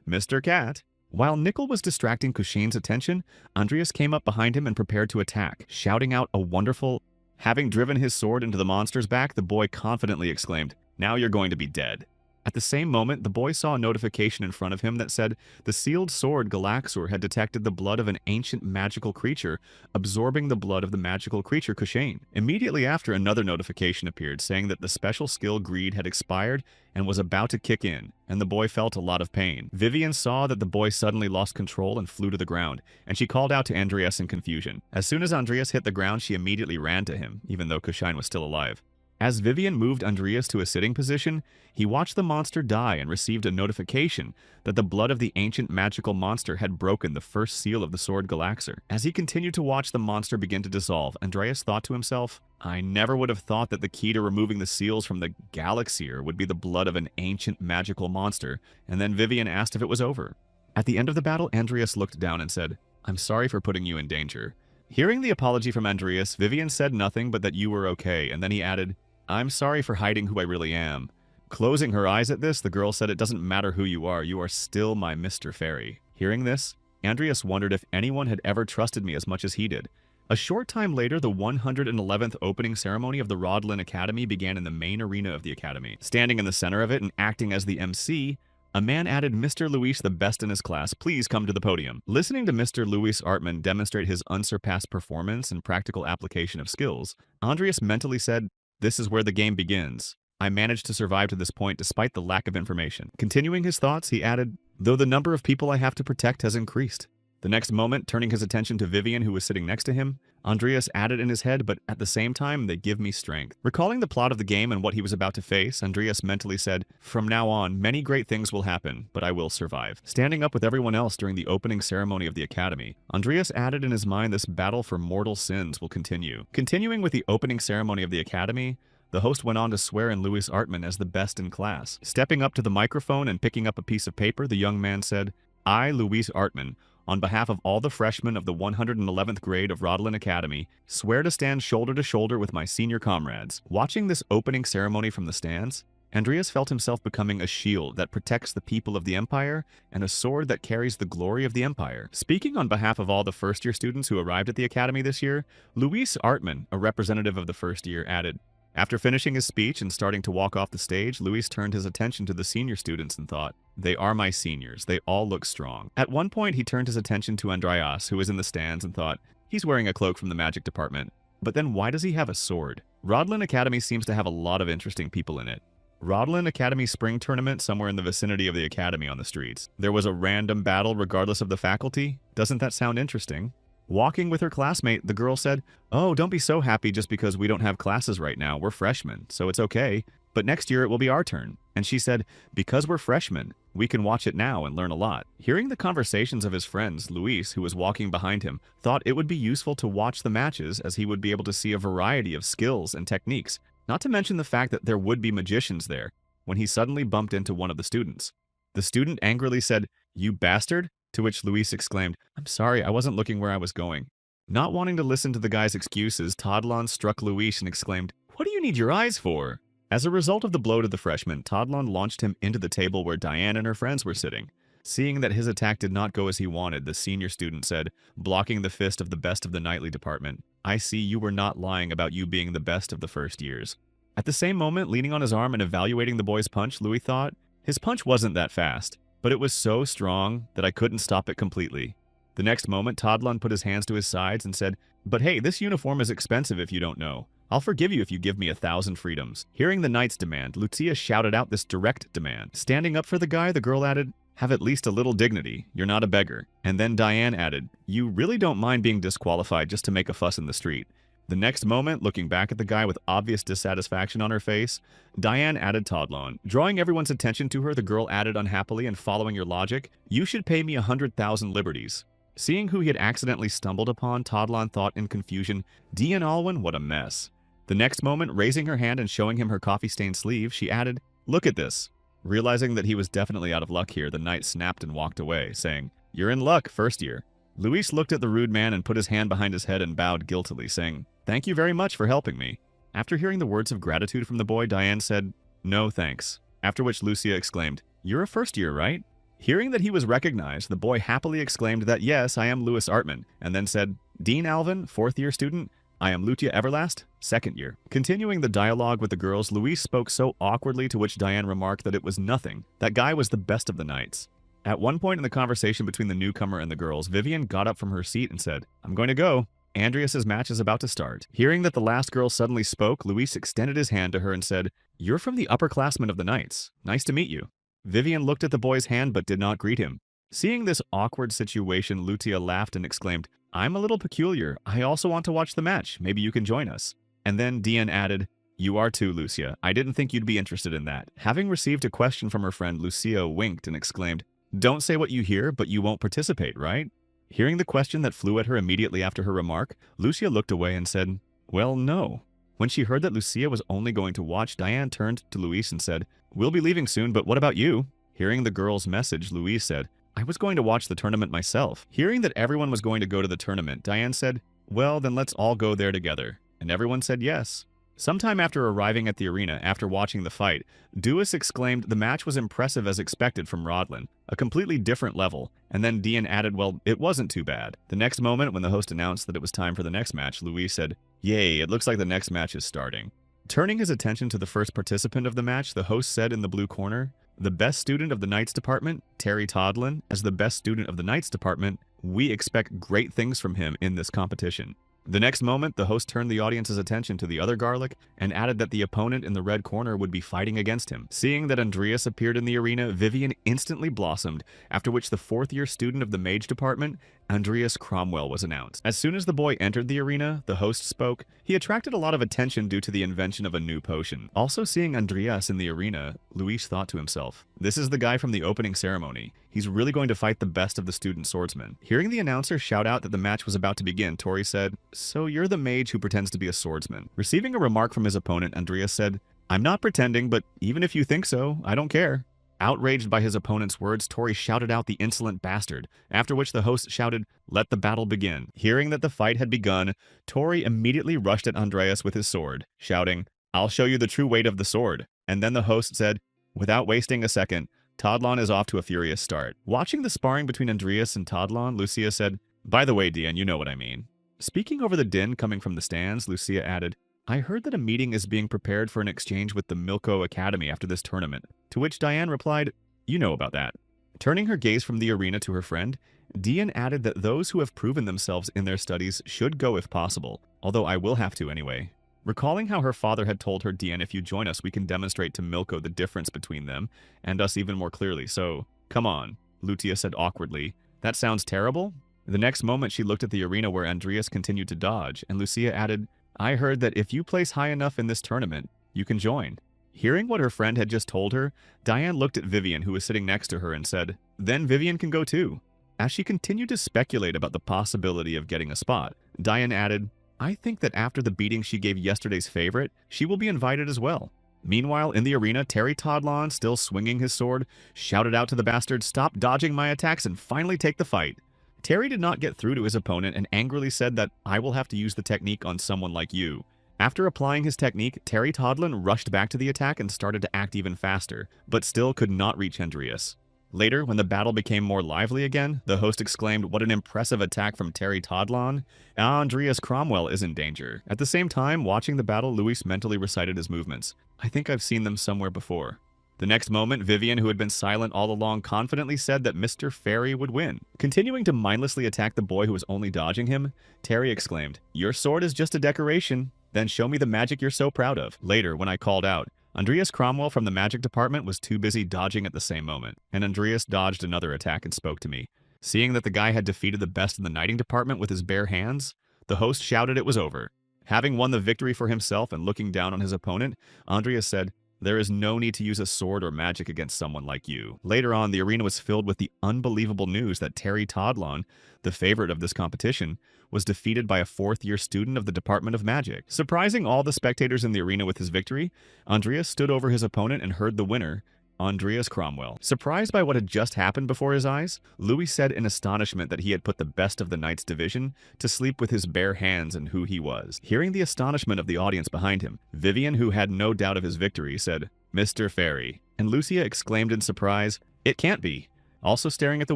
"Mr. Cat." While Nickel was distracting Kushane's attention, Andreas came up behind him and prepared to attack, shouting out a wonderful... Having driven his sword into the monster's back, the boy confidently exclaimed, "Now you're going to be dead." At the same moment, the boy saw a notification in front of him that said the sealed sword Galaxor had detected the blood of an ancient magical creature, absorbing the blood of the magical creature Kushane. Immediately after, another notification appeared saying that the special skill Greed had expired and was about to kick in, and the boy felt a lot of pain. Vivian saw that the boy suddenly lost control and flew to the ground, and she called out to Andreas in confusion. As soon as Andreas hit the ground, she immediately ran to him, even though Kushane was still alive. As Vivian moved Andreas to a sitting position, he watched the monster die and received a notification that the blood of the ancient magical monster had broken the first seal of the sword Galaxor. As he continued to watch the monster begin to dissolve, Andreas thought to himself, "I never would have thought that the key to removing the seals from the Galaxir would be the blood of an ancient magical monster," and then Vivian asked if it was over. At the end of the battle, Andreas looked down and said, "I'm sorry for putting you in danger." Hearing the apology from Andreas, Vivian said nothing but that you were okay, and then he added, "I'm sorry for hiding who I really am." Closing her eyes at this, the girl said, "It doesn't matter who you are still my Mr. Fairy." Hearing this, Andreas wondered if anyone had ever trusted me as much as he did. A short time later, the 111th opening ceremony of the Rodlin Academy began in the main arena of the academy. Standing in the center of it and acting as the MC, a man added, "Mr. Luis, the best in his class, please come to the podium." Listening to Mr. Luis Artman demonstrate his unsurpassed performance and practical application of skills, Andreas mentally said, "This is where the game begins. I managed to survive to this point despite the lack of information." Continuing his thoughts, he added, though the number of people I have to protect has increased. The next moment, turning his attention to Vivian, who was sitting next to him, Andreas added in his head, but at the same time, they give me strength. Recalling the plot of the game and what he was about to face, Andreas mentally said, from now on, many great things will happen, but I will survive. Standing up with everyone else during the opening ceremony of the academy, Andreas added in his mind this battle for mortal sins will continue. Continuing with the opening ceremony of the academy, the host went on to swear in Louis Artman as the best in class. Stepping up to the microphone and picking up a piece of paper, the young man said, I, Louis Artman, on behalf of all the freshmen of the 111th grade of Rodlin Academy, swear to stand shoulder to shoulder with my senior comrades. Watching this opening ceremony from the stands, Andreas felt himself becoming a shield that protects the people of the Empire and a sword that carries the glory of the Empire. Speaking on behalf of all the first-year students who arrived at the Academy this year, Louis Artman, a representative of the first year, added, after finishing his speech and starting to walk off the stage, Louis turned his attention to the senior students and thought, they are my seniors, they all look strong. At one point, he turned his attention to Andreas, who was in the stands, and thought, he's wearing a cloak from the magic department. But then why does he have a sword? Rodlin Academy seems to have a lot of interesting people in it. Rodlin Academy spring tournament somewhere in the vicinity of the academy on the streets. There was a random battle regardless of the faculty. Doesn't that sound interesting? Walking with her classmate, the girl said, oh, don't be so happy just because we don't have classes right now. We're freshmen, so it's okay. But next year it will be our turn. And she said, because we're freshmen, we can watch it now and learn a lot. Hearing the conversations of his friends, Luis, who was walking behind him, thought it would be useful to watch the matches as he would be able to see a variety of skills and techniques, not to mention the fact that there would be magicians there, when he suddenly bumped into one of the students. The student angrily said, you bastard? To which Luis exclaimed, I'm sorry, I wasn't looking where I was going. Not wanting to listen to the guy's excuses, Todlon struck Luis and exclaimed, what do you need your eyes for? As a result of the blow to the freshman, Todlon launched him into the table where Diane and her friends were sitting. Seeing that his attack did not go as he wanted, the senior student said, blocking the fist of the best of the nightly department, I see you were not lying about you being the best of the first years. At the same moment, leaning on his arm and evaluating the boy's punch, Louis thought, his punch wasn't that fast, but it was so strong that I couldn't stop it completely. The next moment, Todlon put his hands to his sides and said, but hey, this uniform is expensive if you don't know. I'll forgive you if you give me 1,000 freedoms. Hearing the knight's demand, Lucia shouted out this direct demand. Standing up for the guy, the girl added, have at least a little dignity. You're not a beggar. And then Diane added, you really don't mind being disqualified just to make a fuss in the street. The next moment, looking back at the guy with obvious dissatisfaction on her face, Diane added Todlon. Drawing everyone's attention to her, the girl added unhappily and following your logic, you should pay me 100,000 liberties. Seeing who he had accidentally stumbled upon, Todlon thought in confusion, Dian Alwyn, what a mess. The next moment, raising her hand and showing him her coffee-stained sleeve, she added, look at this. Realizing that he was definitely out of luck here, the knight snapped and walked away, saying, you're in luck, first year. Luis looked at the rude man and put his hand behind his head and bowed guiltily, saying, thank you very much for helping me. After hearing the words of gratitude from the boy, Diane said, no thanks. After which Lucia exclaimed, you're a first year, right? Hearing that he was recognized, the boy happily exclaimed that yes, I am Louis Artman, and then said, Dean Alvin, fourth year student, I am Lucia Everlast, second year. Continuing the dialogue with the girls, Luis spoke so awkwardly to which Diane remarked that it was nothing. That guy was the best of the knights. At one point in the conversation between the newcomer and the girls, Vivian got up from her seat and said, I'm going to go. Andreas's match is about to start. Hearing that the last girl suddenly spoke, Luis extended his hand to her and said, you're from the upperclassmen of the Knights. Nice to meet you. Vivian looked at the boy's hand but did not greet him. Seeing this awkward situation, Lucia laughed and exclaimed, I'm a little peculiar. I also want to watch the match. Maybe you can join us. And then Dian added, you are too, Lucia. I didn't think you'd be interested in that. Having received a question from her friend, Lucia winked and exclaimed, don't say what you hear, but you won't participate, right? Hearing the question that flew at her immediately after her remark, Lucia looked away and said, well, no. When she heard that Lucia was only going to watch, Diane turned to Luis and said, we'll be leaving soon, but what about you? Hearing the girl's message, Luis said, I was going to watch the tournament myself. Hearing that everyone was going to go to the tournament, Diane said, well, then let's all go there together. And everyone said yes. Sometime after arriving at the arena, after watching the fight, Duis exclaimed the match was impressive as expected from Rodlin, a completely different level, and then Dian added, well, it wasn't too bad. The next moment, when the host announced that it was time for the next match, Luis said, yay, it looks like the next match is starting. Turning his attention to the first participant of the match, the host said in the blue corner, the best student of the Knights Department, Terry Todlin, as the best student of the Knights Department, we expect great things from him in this competition. The next moment, the host turned the audience's attention to the other garlic and added that the opponent in the red corner would be fighting against him. Seeing that Andreas appeared in the arena, Vivian instantly blossomed, after which the fourth-year student of the mage department, Andreas Cromwell, was announced. As soon as the boy entered the arena, the host spoke. He attracted a lot of attention due to the invention of a new potion. Also seeing Andreas in the arena, Luis thought to himself, "This is the guy from the opening ceremony. He's really going to fight the best of the student swordsmen." Hearing the announcer shout out that the match was about to begin, Tori said, "So you're the mage who pretends to be a swordsman." Receiving a remark from his opponent, Andreas said, "I'm not pretending, but even if you think so, I don't care." Outraged by his opponent's words, Tori shouted out the insolent bastard, after which the host shouted, "Let the battle begin." Hearing that the fight had begun, Tori immediately rushed at Andreas with his sword, shouting, "I'll show you the true weight of the sword." And then the host said, "Without wasting a second, Todlon is off to a furious start." Watching the sparring between Andreas and Todlon, Lucia said, "By the way, Dian, you know what I mean." Speaking over the din coming from the stands, Lucia added, "I heard that a meeting is being prepared for an exchange with the Milko Academy after this tournament," to which Diane replied, "You know about that." Turning her gaze from the arena to her friend, Dian added that those who have proven themselves in their studies should go if possible, although I will have to anyway. Recalling how her father had told her, "Dian, if you join us, we can demonstrate to Milko the difference between them, and us even more clearly, so come on," Lucia said awkwardly. "That sounds terrible?" The next moment she looked at the arena where Andreas continued to dodge, and Lucia added, "I heard that if you place high enough in this tournament, you can join." Hearing what her friend had just told her, Diane looked at Vivian, who was sitting next to her, and said, "Then Vivian can go too." As she continued to speculate about the possibility of getting a spot, Diane added, "I think that after the beating she gave yesterday's favorite, she will be invited as well." Meanwhile, in the arena, Terry Todlon, still swinging his sword, shouted out to the bastard, "Stop dodging my attacks and finally take the fight." Terry did not get through to his opponent and angrily said that, "I will have to use the technique on someone like you." After applying his technique, Terry Todlon rushed back to the attack and started to act even faster, but still could not reach Andreas. Later, when the battle became more lively again, the host exclaimed, "What an impressive attack from Terry Todlon! Andreas Cromwell is in danger." At the same time, watching the battle, Luis mentally recited his movements. "I think I've seen them somewhere before." The next moment, Vivian, who had been silent all along, confidently said that Mr. Fairy would win. Continuing to mindlessly attack the boy who was only dodging him, Terry exclaimed, "Your sword is just a decoration. Then show me the magic you're so proud of." Later, when I called out, Andreas Cromwell from the magic department was too busy dodging at the same moment, and Andreas dodged another attack and spoke to me. Seeing that the guy had defeated the best in the knighting department with his bare hands, the host shouted it was over. Having won the victory for himself and looking down on his opponent, Andreas said, "There is no need to use a sword or magic against someone like you." Later on, the arena was filled with the unbelievable news that Terry Todlon, the favorite of this competition, was defeated by a fourth-year student of the Department of Magic. Surprising all the spectators in the arena with his victory, Andreas stood over his opponent and heard the winner, Andreas Cromwell. Surprised by what had just happened before his eyes, Louis said in astonishment that he had put the best of the Knights division to sleep with his bare hands and who he was. Hearing the astonishment of the audience behind him, Vivian, who had no doubt of his victory, said, "Mr. Fairy," and Lucia exclaimed in surprise, "It can't be." Also staring at the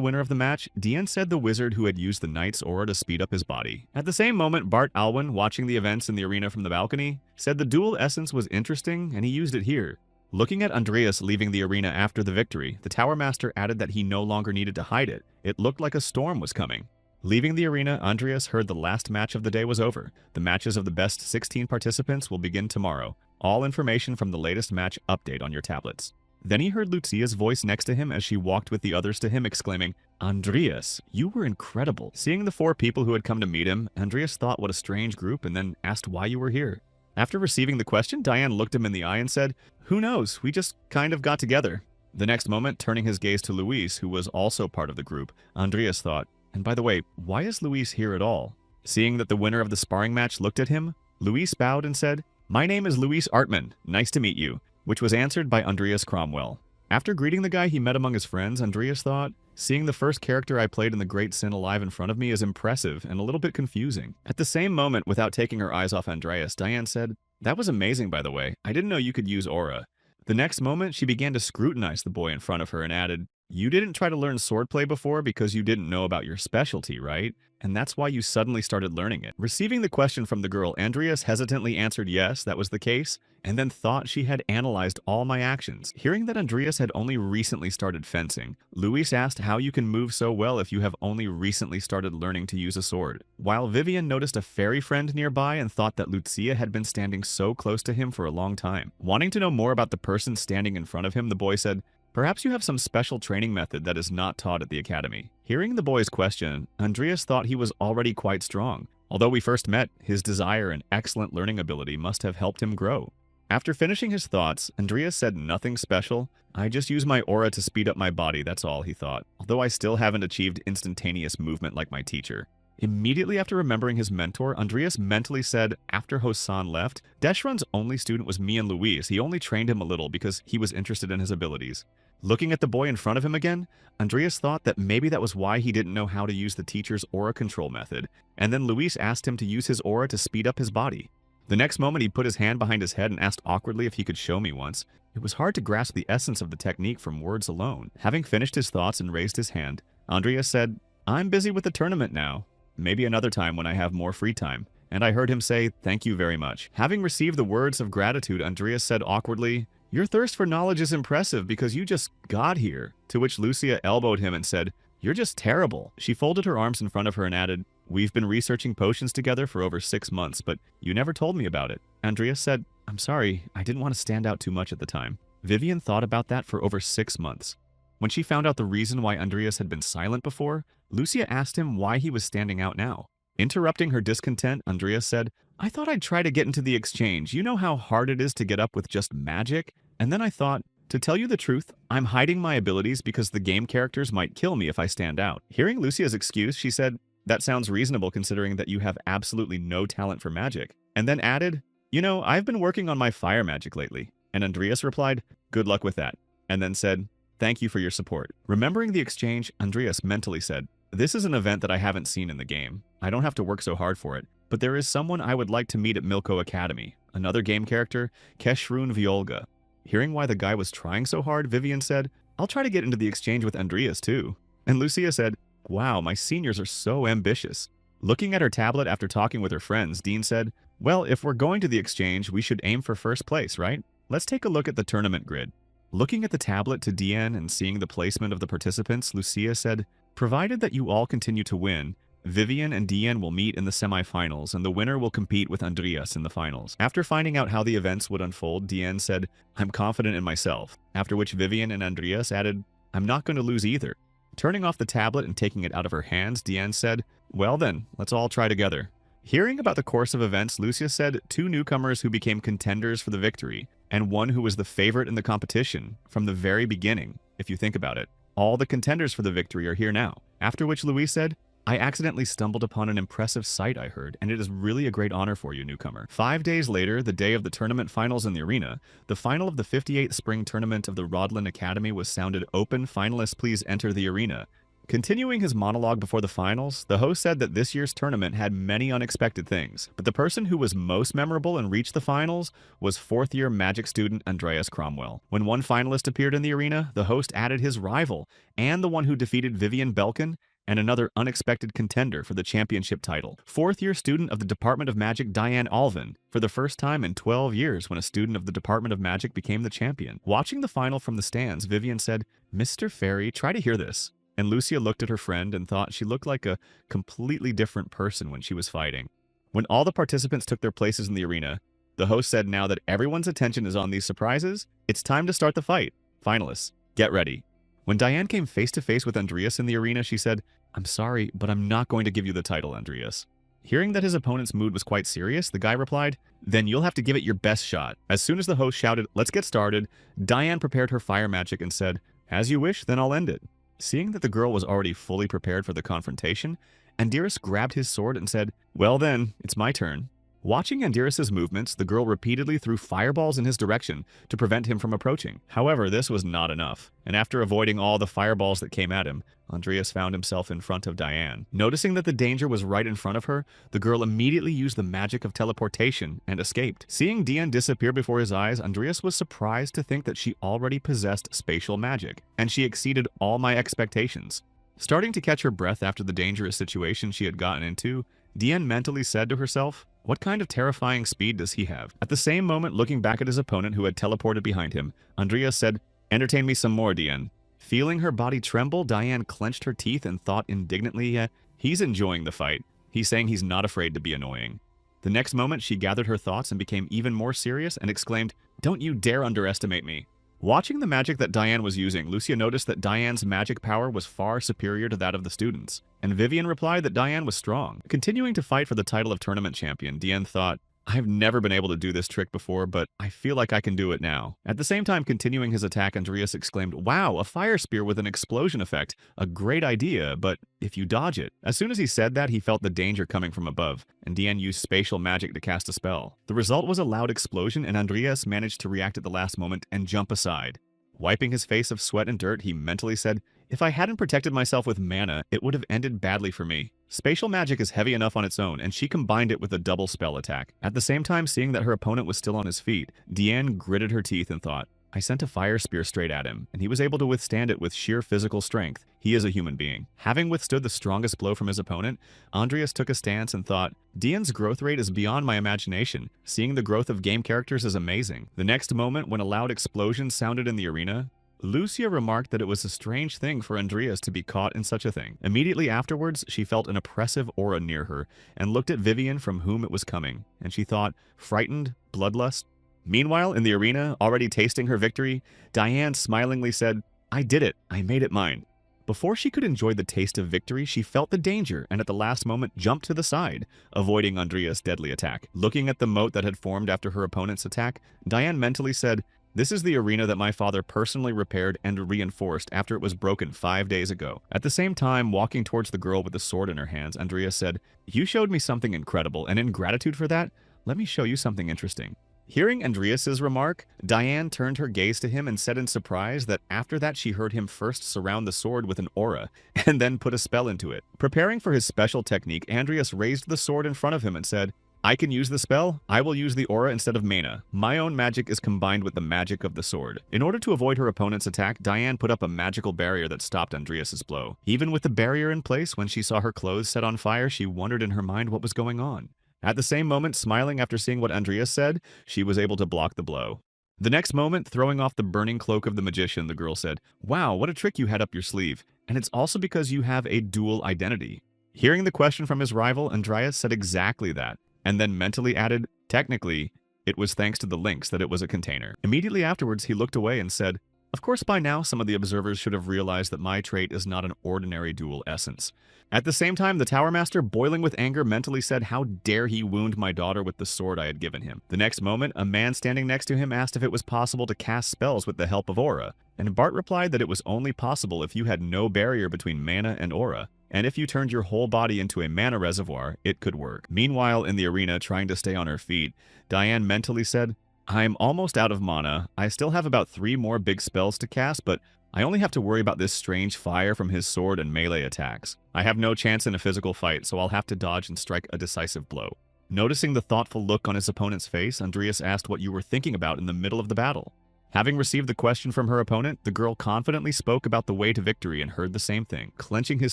winner of the match, Dian said the wizard who had used the Knight's aura to speed up his body. At the same moment, Bart Alwyn, watching the events in the arena from the balcony, said the dual essence was interesting and he used it here. Looking at Andreas leaving the arena after the victory, the Tower Master added that he no longer needed to hide it. It looked like a storm was coming. Leaving the arena, Andreas heard the last match of the day was over. The matches of the best 16 participants will begin tomorrow. All information from the latest match update on your tablets. Then he heard Lucia's voice next to him as she walked with the others to him, exclaiming, "Andreas, you were incredible." Seeing the 4 people who had come to meet him, Andreas thought what a strange group and then asked why you were here. After receiving the question, Diane looked him in the eye and said, "Who knows, we just kind of got together." The next moment, turning his gaze to Luis, who was also part of the group, Andreas thought, "And by the way, why is Luis here at all?" Seeing that the winner of the sparring match looked at him, Luis bowed and said, "My name is Luis Artman, nice to meet you," which was answered by Andreas Cromwell. After greeting the guy he met among his friends, Andreas thought, "Seeing the first character I played in The Great Sin alive in front of me is impressive and a little bit confusing." At the same moment, without taking her eyes off Andreas, Diane said, "That was amazing, by the way. I didn't know you could use aura." The next moment, she began to scrutinize the boy in front of her and added, You didn't try to learn swordplay before because you didn't know about your specialty, right? And that's why you suddenly started learning it. Receiving the question from the girl, Andreas hesitantly answered yes, that was the case, and then thought she had analyzed all my actions. Hearing that Andreas had only recently started fencing, Luis asked how you can move so well if you have only recently started learning to use a sword. While Vivian noticed a fairy friend nearby and thought that Lucia had been standing so close to him for a long time. Wanting to know more about the person standing in front of him, the boy said, "Perhaps you have some special training method that is not taught at the academy." Hearing the boy's question, Andreas thought he was already quite strong. Although we first met, his desire and excellent learning ability must have helped him grow. After finishing his thoughts, Andreas said nothing special. "I just use my aura to speed up my body, that's all," he thought, although I still haven't achieved instantaneous movement like my teacher. Immediately after remembering his mentor, Andreas mentally said, after Hosan left, Deshrun's only student was me and Luis. He only trained him a little because he was interested in his abilities. Looking at the boy in front of him again, Andreas thought that maybe that was why he didn't know how to use the teacher's aura control method, and then Luis asked him to use his aura to speed up his body. The next moment he put his hand behind his head and asked awkwardly if he could show me once. It was hard to grasp the essence of the technique from words alone. Having finished his thoughts and raised his hand, Andreas said, "I'm busy with the tournament now. Maybe another time when I have more free time." And I heard him say, "Thank you very much." Having received the words of gratitude, Andreas said awkwardly, "Your thirst for knowledge is impressive because you just got here." To which Lucia elbowed him and said, "You're just terrible." She folded her arms in front of her and added, "We've been researching potions together for over 6 months, but you never told me about it." Andreas said, "I'm sorry, I didn't want to stand out too much at the time." Vivian thought about that for over 6 months. When she found out the reason why Andreas had been silent before, Lucia asked him why he was standing out now. Interrupting her discontent, Andreas said, "I thought I'd try to get into the exchange. You know how hard it is to get up with just magic? And then I thought, to tell you the truth, I'm hiding my abilities because the game characters might kill me if I stand out." Hearing Lucia's excuse, she said, "That sounds reasonable considering that you have absolutely no talent for magic." And then added, "You know, I've been working on my fire magic lately." And Andreas replied, "Good luck with that." And then said, "Thank you for your support." Remembering the exchange, Andreas mentally said, "This is an event that I haven't seen in the game. I don't have to work so hard for it, but there is someone I would like to meet at Milko Academy, another game character, Keshrun Violga." Hearing why the guy was trying so hard, Vivian said, "I'll try to get into the exchange with Andreas too." And Lucia said, "Wow, my seniors are so ambitious." Looking at her tablet after talking with her friends, Dean said, "Well, if we're going to the exchange, we should aim for first place, right? Let's take a look at the tournament grid." Looking at the tablet to Dean and seeing the placement of the participants, Lucia said, "Provided that you all continue to win, Vivian and Dean will meet in the semifinals, and the winner will compete with Andreas in the finals." After finding out how the events would unfold, Dean said, "I'm confident in myself," after which Vivian and Andreas added, "I'm not going to lose either." Turning off the tablet and taking it out of her hands, Dean said, "Well then, let's all try together." Hearing about the course of events, Lucia said 2 newcomers who became contenders for the victory, and one who was the favorite in the competition from the very beginning, if you think about it. All the contenders for the victory are here now. After which Luis said, "I accidentally stumbled upon an impressive sight I heard, and it is really a great honor for you, newcomer." 5 days later, the day of the tournament finals in the arena, the final of the 58th spring tournament of the Rodlin Academy was sounded open. "Finalists, please enter the arena." Continuing his monologue before the finals, the host said that this year's tournament had many unexpected things, but the person who was most memorable and reached the finals was 4th-year magic student Andreas Cromwell. When one finalist appeared in the arena, the host added his rival, and the one who defeated Vivian Belkin, and another unexpected contender for the championship title. 4th-year student of the Department of Magic Diane Alvin, for the first time in 12 years when a student of the Department of Magic became the champion. Watching the final from the stands, Vivian said, "Mr. Fairy, try to hear this." And Lucia looked at her friend and thought she looked like a completely different person when she was fighting. When all the participants took their places in the arena, the host said now that everyone's attention is on these surprises, it's time to start the fight. Finalists, get ready. When Diane came face to face with Andreas in the arena, she said, "I'm sorry, but I'm not going to give you the title, Andreas." Hearing that his opponent's mood was quite serious, the guy replied, "Then you'll have to give it your best shot." As soon as the host shouted, "Let's get started," Diane prepared her fire magic and said, "As you wish, then I'll end it." Seeing that the girl was already fully prepared for the confrontation, Andreas grabbed his sword and said, "Well then, it's my turn." Watching Andreas' movements, the girl repeatedly threw fireballs in his direction to prevent him from approaching. However, this was not enough, and after avoiding all the fireballs that came at him, Andreas found himself in front of Diane. Noticing that the danger was right in front of her, the girl immediately used the magic of teleportation and escaped. Seeing Diane disappear before his eyes, Andreas was surprised to think that she already possessed spatial magic, and she exceeded all my expectations. Starting to catch her breath after the dangerous situation she had gotten into, Diane mentally said to herself, "What kind of terrifying speed does he have?" At the same moment, looking back at his opponent who had teleported behind him, Andreas said, "Entertain me some more, Diane." Feeling her body tremble, Diane clenched her teeth and thought indignantly, he's enjoying the fight. He's saying he's not afraid to be annoying. The next moment, she gathered her thoughts and became even more serious and exclaimed, "Don't you dare underestimate me." Watching the magic that Diane was using, Lucia noticed that Diane's magic power was far superior to that of the students, and Vivian replied that Diane was strong. Continuing to fight for the title of tournament champion, Diane thought, "I've never been able to do this trick before, but I feel like I can do it now." At the same time, continuing his attack, Andreas exclaimed, "Wow, a fire spear with an explosion effect. A great idea, but if you dodge it." As soon as he said that, he felt the danger coming from above, and Diane used spatial magic to cast a spell. The result was a loud explosion, and Andreas managed to react at the last moment and jump aside. Wiping his face of sweat and dirt, he mentally said, "If I hadn't protected myself with mana, it would have ended badly for me." Spatial magic is heavy enough on its own, and she combined it with a double spell attack. At the same time, seeing that her opponent was still on his feet, Diane gritted her teeth and thought, "I sent a fire spear straight at him, and he was able to withstand it with sheer physical strength. He is a human being." Having withstood the strongest blow from his opponent, Andreas took a stance and thought, "Diane's growth rate is beyond my imagination. Seeing the growth of game characters is amazing." The next moment, when a loud explosion sounded in the arena, Lucia remarked that it was a strange thing for Andreas to be caught in such a thing. Immediately afterwards, she felt an oppressive aura near her and looked at Vivian from whom it was coming, and she thought, frightened, bloodlust. Meanwhile, in the arena, already tasting her victory, Diane smilingly said, "I did it. I made it mine." Before she could enjoy the taste of victory, she felt the danger and at the last moment jumped to the side, avoiding Andreas' deadly attack. Looking at the moat that had formed after her opponent's attack, Diane mentally said, "This is the arena that my father personally repaired and reinforced after it was broken 5 days ago." At the same time, walking towards the girl with the sword in her hands, Andreas said, "You showed me something incredible, and in gratitude for that, let me show you something interesting." Hearing Andreas's remark, Diane turned her gaze to him and said in surprise that after that she heard him first surround the sword with an aura, and then put a spell into it. Preparing for his special technique, Andreas raised the sword in front of him and said, "I can use the spell. I will use the aura instead of mana. My own magic is combined with the magic of the sword." In order to avoid her opponent's attack, Diane put up a magical barrier that stopped Andreas's blow. Even with the barrier in place, when she saw her clothes set on fire, she wondered in her mind what was going on. At the same moment, smiling after seeing what Andreas said, she was able to block the blow. The next moment, throwing off the burning cloak of the magician, the girl said, "Wow, what a trick you had up your sleeve. And it's also because you have a dual identity." Hearing the question from his rival, Andreas said exactly that, and then mentally added, "Technically, it was thanks to the links that it was a container." Immediately afterwards, he looked away and said, "Of course, by now, some of the observers should have realized that my trait is not an ordinary dual essence." At the same time, the Tower Master, boiling with anger, mentally said, "How dare he wound my daughter with the sword I had given him." The next moment, a man standing next to him asked if it was possible to cast spells with the help of aura, and Bart replied that it was only possible if you had no barrier between mana and aura, and if you turned your whole body into a mana reservoir, it could work. Meanwhile, in the arena, trying to stay on her feet, Diane mentally said, "I'm almost out of mana. I still have about 3 more big spells to cast, but I only have to worry about this strange fire from his sword and melee attacks. I have no chance in a physical fight, so I'll have to dodge and strike a decisive blow." Noticing the thoughtful look on his opponent's face, Andreas asked what you were thinking about in the middle of the battle. Having received the question from her opponent, the girl confidently spoke about the way to victory and heard the same thing. Clenching his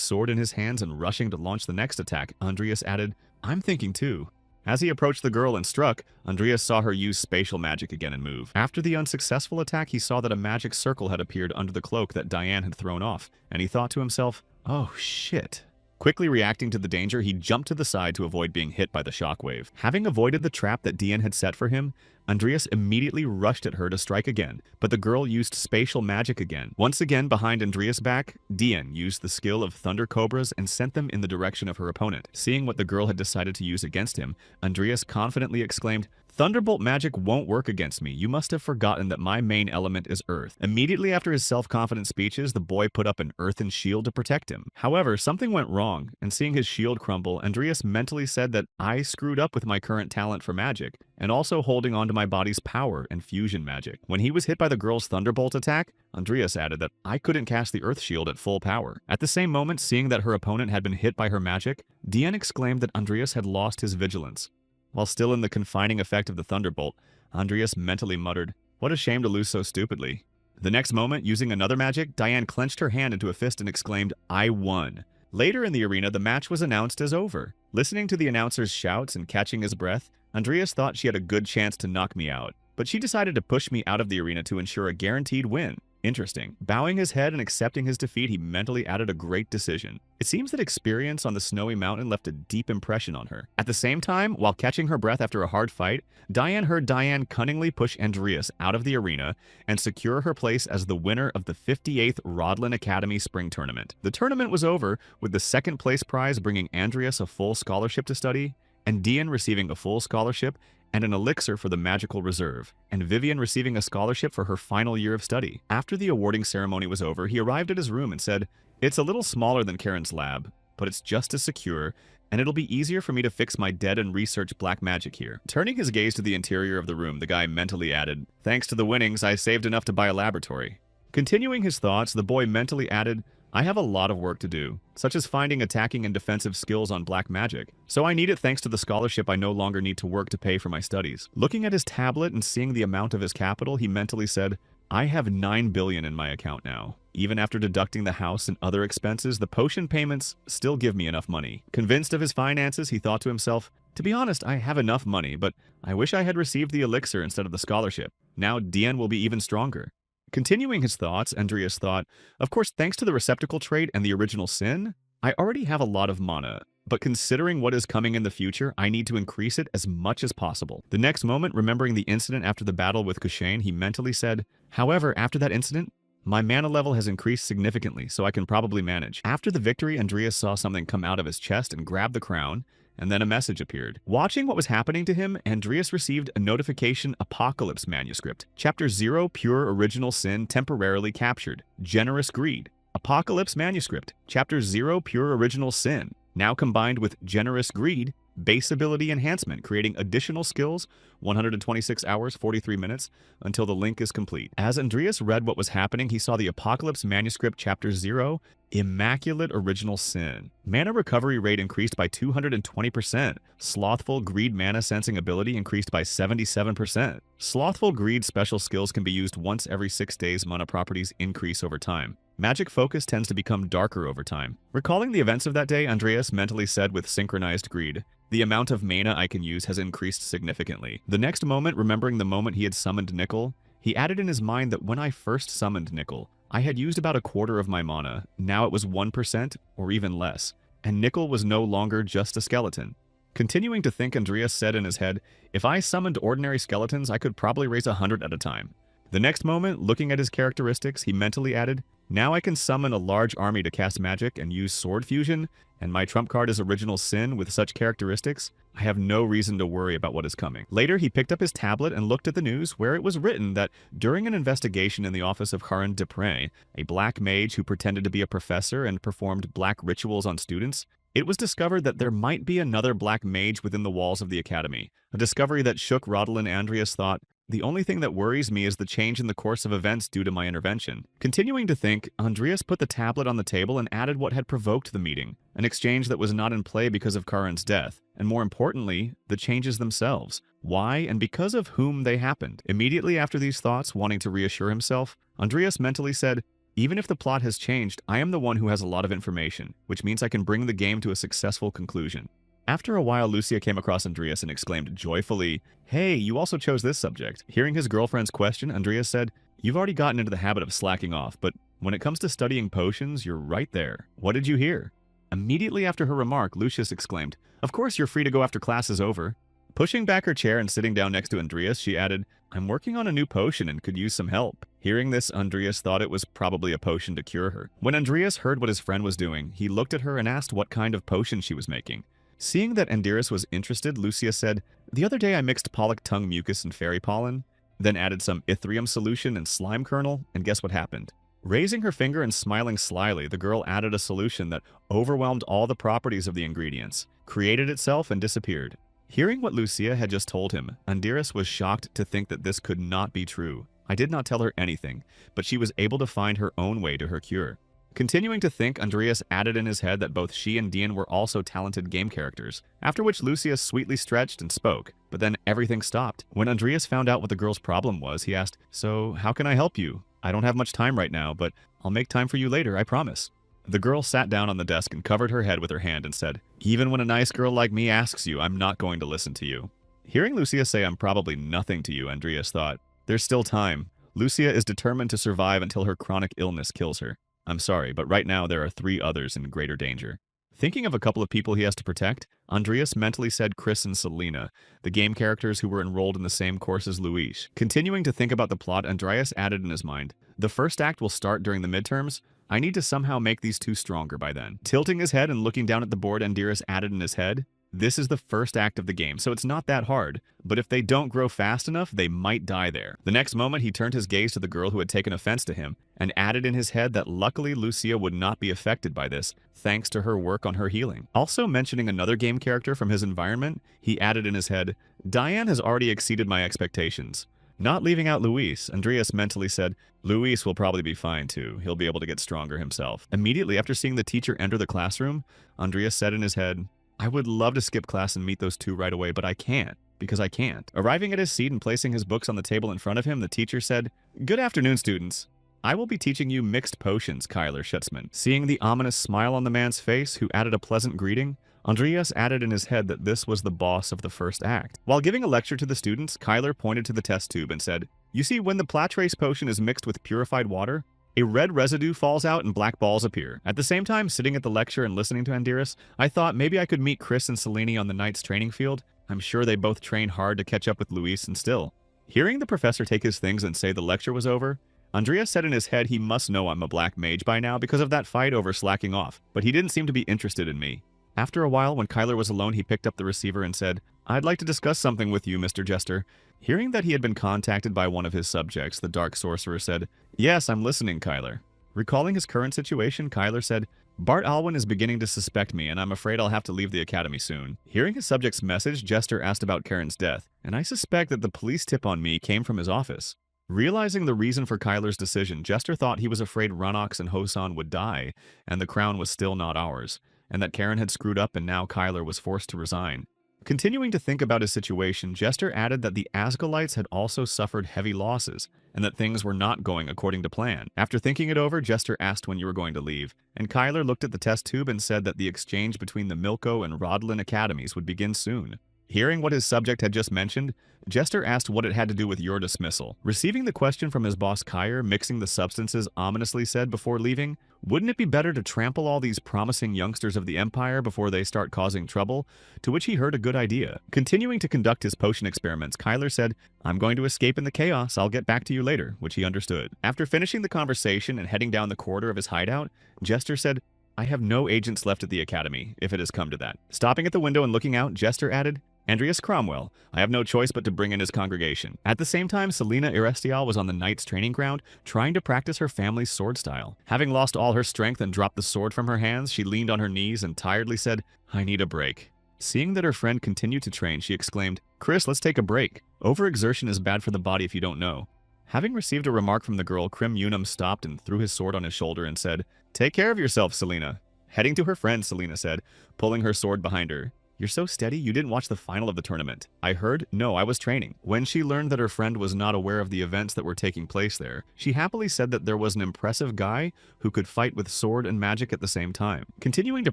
sword in his hands and rushing to launch the next attack, Andreas added, "I'm thinking too." As he approached the girl and struck, Andreas saw her use spatial magic again and move. After the unsuccessful attack, he saw that a magic circle had appeared under the cloak that Diane had thrown off, and he thought to himself, "Oh shit." Quickly reacting to the danger, he jumped to the side to avoid being hit by the shockwave. Having avoided the trap that Diane had set for him, Andreas immediately rushed at her to strike again, but the girl used spatial magic again. Once again behind Andreas' back, Diane used the skill of Thunder Cobras and sent them in the direction of her opponent. Seeing what the girl had decided to use against him, Andreas confidently exclaimed, Thunderbolt magic won't work against me. You must have forgotten that my main element is earth. Immediately after his self-confident speeches, the boy put up an earthen shield to protect him. However, something went wrong, and seeing his shield crumble, Andreas mentally said that I screwed up with my current talent for magic, and also holding on to my body's power and fusion magic. When he was hit by the girl's thunderbolt attack, Andreas added that I couldn't cast the earth shield at full power. At the same moment, seeing that her opponent had been hit by her magic, Dian exclaimed that Andreas had lost his vigilance. While still in the confining effect of the thunderbolt, Andreas mentally muttered, "What a shame to lose so stupidly." The next moment, using another magic, Diane clenched her hand into a fist and exclaimed, "I won." Later in the arena, the match was announced as over. Listening to the announcer's shouts and catching his breath, Andreas thought she had a good chance to knock me out, but she decided to push me out of the arena to ensure a guaranteed win. Interesting. Bowing his head and accepting his defeat, he mentally added a great decision. It seems that experience on the snowy mountain left a deep impression on her. At the same time, while catching her breath after a hard fight, Diane heard Diane cunningly push Andreas out of the arena and secure her place as the winner of the 58th Rodlin Academy Spring Tournament. The tournament was over, with the second place prize bringing Andreas a full scholarship to study, and Diane receiving a full scholarship and an elixir for the magical reserve, and Vivian receiving a scholarship for her final year of study. After the awarding ceremony was over, he arrived at his room and said, "It's a little smaller than Karen's lab, but it's just as secure, and it'll be easier for me to fix my dead and research black magic here." Turning his gaze to the interior of the room, the guy mentally added, "Thanks to the winnings, I saved enough to buy a laboratory." Continuing his thoughts, the boy mentally added, "I have a lot of work to do, such as finding attacking and defensive skills on black magic. So I need it thanks to the scholarship I no longer need to work to pay for my studies." Looking at his tablet and seeing the amount of his capital, he mentally said, "I have 9 billion in my account now. Even after deducting the house and other expenses, the potion payments still give me enough money." Convinced of his finances, he thought to himself, "To be honest, I have enough money, but I wish I had received the elixir instead of the scholarship. Now Dian will be even stronger." Continuing his thoughts, Andreas thought, "Of course, thanks to the receptacle trait and the original sin, I already have a lot of mana, but considering what is coming in the future, I need to increase it as much as possible." The next moment, remembering the incident after the battle with Kushane, he mentally said, "However, after that incident, my mana level has increased significantly, so I can probably manage." After the victory, Andreas saw something come out of his chest and grabbed the crown, and then a message appeared. Watching what was happening to him, Andreas received a notification: Apocalypse Manuscript. Chapter 0, Pure Original Sin Temporarily Captured. Generous Greed. Apocalypse Manuscript. Chapter 0, Pure Original Sin. Now combined with Generous Greed, Base Ability Enhancement, creating additional skills, 126 hours, 43 minutes, until the link is complete. As Andreas read what was happening, he saw the Apocalypse Manuscript Chapter 0, Immaculate Original Sin. Mana recovery rate increased by 220%. Slothful Greed mana sensing ability increased by 77%. Slothful Greed special skills can be used once every 6 days. Mana properties increase over time. Magic focus tends to become darker over time. Recalling the events of that day, Andreas mentally said with synchronized greed, "The amount of mana I can use has increased significantly." The next moment, remembering the moment he had summoned Nickel, he added in his mind that when I first summoned Nickel, I had used about a quarter of my mana. Now it was 1% or even less, and Nickel was no longer just a skeleton. Continuing to think, Andreas said in his head, "If I summoned ordinary skeletons, I could probably raise 100 at a time." The next moment, looking at his characteristics, he mentally added, "Now I can summon a large army to cast magic and use sword fusion, and my trump card is Original Sin with such characteristics. I have no reason to worry about what is coming." Later, he picked up his tablet and looked at the news, where it was written that during an investigation in the office of Karan Depre, a black mage who pretended to be a professor and performed black rituals on students, it was discovered that there might be another black mage within the walls of the academy. A discovery that shook Rodel and Andreas thought, "The only thing that worries me is the change in the course of events due to my intervention." Continuing to think, Andreas put the tablet on the table and added what had provoked the meeting, an exchange that was not in play because of Karan's death, and more importantly, the changes themselves, why and because of whom they happened. Immediately after these thoughts, wanting to reassure himself, Andreas mentally said, "Even if the plot has changed, I am the one who has a lot of information, which means I can bring the game to a successful conclusion." After a while, Lucia came across Andreas and exclaimed joyfully, "Hey, you also chose this subject." Hearing his girlfriend's question, Andreas said, "You've already gotten into the habit of slacking off, but when it comes to studying potions, you're right there. What did you hear?" Immediately after her remark, Lucius exclaimed, "Of course you're free to go after class is over." Pushing back her chair and sitting down next to Andreas, she added, "I'm working on a new potion and could use some help." Hearing this, Andreas thought it was probably a potion to cure her. When Andreas heard what his friend was doing, he looked at her and asked what kind of potion she was making. Seeing that Andreas was interested, Lucia said, "The other day I mixed pollock tongue mucus and fairy pollen, then added some ithrium solution and slime kernel, and guess what happened?" Raising her finger and smiling slyly, the girl added a solution that overwhelmed all the properties of the ingredients, created itself, and disappeared. Hearing what Lucia had just told him, Andreas was shocked to think that this could not be true. I did not tell her anything, but she was able to find her own way to her cure. Continuing to think, Andreas added in his head that both she and Dean were also talented game characters, after which Lucia sweetly stretched and spoke, but then everything stopped. When Andreas found out what the girl's problem was, he asked, "So, how can I help you? I don't have much time right now, but I'll make time for you later, I promise." The girl sat down on the desk and covered her head with her hand and said, "Even when a nice girl like me asks you, I'm not going to listen to you." Hearing Lucia say, "I'm probably nothing to you," Andreas thought, "There's still time. Lucia is determined to survive until her chronic illness kills her. I'm sorry, but right now there are 3 others in greater danger." Thinking of a couple of people he has to protect, Andreas mentally said Chris and Selena, the game characters who were enrolled in the same course as Luis. Continuing to think about the plot, Andreas added in his mind, "The first act will start during the midterms. I need to somehow make these 2 stronger by then." Tilting his head and looking down at the board, Andreas added in his head, "This is the first act of the game, so it's not that hard, but if they don't grow fast enough, they might die there." The next moment, he turned his gaze to the girl who had taken offense to him, and added in his head that luckily Lucia would not be affected by this, thanks to her work on her healing. Also mentioning another game character from his environment, he added in his head, "Diane has already exceeded my expectations." Not leaving out Luis, Andreas mentally said, "Luis will probably be fine too. He'll be able to get stronger himself." Immediately after seeing the teacher enter the classroom, Andreas said in his head, "I would love to skip class and meet those 2 right away, but I can't, because I can't." Arriving at his seat and placing his books on the table in front of him, the teacher said, "Good afternoon, students. I will be teaching you mixed potions, Kyler Schutzman." Seeing the ominous smile on the man's face, who added a pleasant greeting, Andreas added in his head that this was the boss of the first act. While giving a lecture to the students, Kyler pointed to the test tube and said, "You see, when the Platrace potion is mixed with purified water, a red residue falls out and black balls appear." At the same time, sitting at the lecture and listening to Andreas, I thought maybe I could meet Chris and Selene on the Knight's training field. I'm sure they both train hard to catch up with Luis and still. Hearing the professor take his things and say the lecture was over, Andreas said in his head he must know I'm a black mage by now because of that fight over slacking off, but he didn't seem to be interested in me. After a while, when Kyler was alone, he picked up the receiver and said, "I'd like to discuss something with you, Mr. Jester." Hearing that he had been contacted by one of his subjects, the Dark Sorcerer said, "Yes, I'm listening, Kyler." Recalling his current situation, Kyler said, "Bart Alwyn is beginning to suspect me, and I'm afraid I'll have to leave the academy soon." Hearing his subject's message, Jester asked about Karen's death, and I suspect that the police tip on me came from his office. Realizing the reason for Kyler's decision, Jester thought he was afraid Runox and Hosan would die, and the crown was still not ours, and that Karen had screwed up and now Kyler was forced to resign. Continuing to think about his situation, Jester added that the Asgalites had also suffered heavy losses, and that things were not going according to plan. After thinking it over, Jester asked when you were going to leave, and Kyler looked at the test tube and said that the exchange between the Milko and Rodlin academies would begin soon. Hearing what his subject had just mentioned, Jester asked what it had to do with your dismissal. Receiving the question from his boss Kyler, mixing the substances ominously said before leaving, "Wouldn't it be better to trample all these promising youngsters of the Empire before they start causing trouble?" To which he heard a good idea. Continuing to conduct his potion experiments, Kyler said, "I'm going to escape in the chaos. I'll get back to you later," which he understood. After finishing the conversation and heading down the corridor of his hideout, Jester said, "I have no agents left at the academy, if it has come to that." Stopping at the window and looking out, Jester added, "Andreas Cromwell. I have no choice but to bring in his congregation." At the same time, Selena Irestial was on the Knight's training ground, trying to practice her family's sword style. Having lost all her strength and dropped the sword from her hands, she leaned on her knees and tiredly said, "I need a break." Seeing that her friend continued to train, she exclaimed, "Chris, let's take a break. Overexertion is bad for the body if you don't know." Having received a remark from the girl, Crim Unum stopped and threw his sword on his shoulder and said, "Take care of yourself, Selena." Heading to her friend, Selena said, pulling her sword behind her, "You're so steady, you didn't watch the final of the tournament." I heard, "No, I was training." When she learned that her friend was not aware of the events that were taking place there, she happily said that there was an impressive guy who could fight with sword and magic at the same time. Continuing to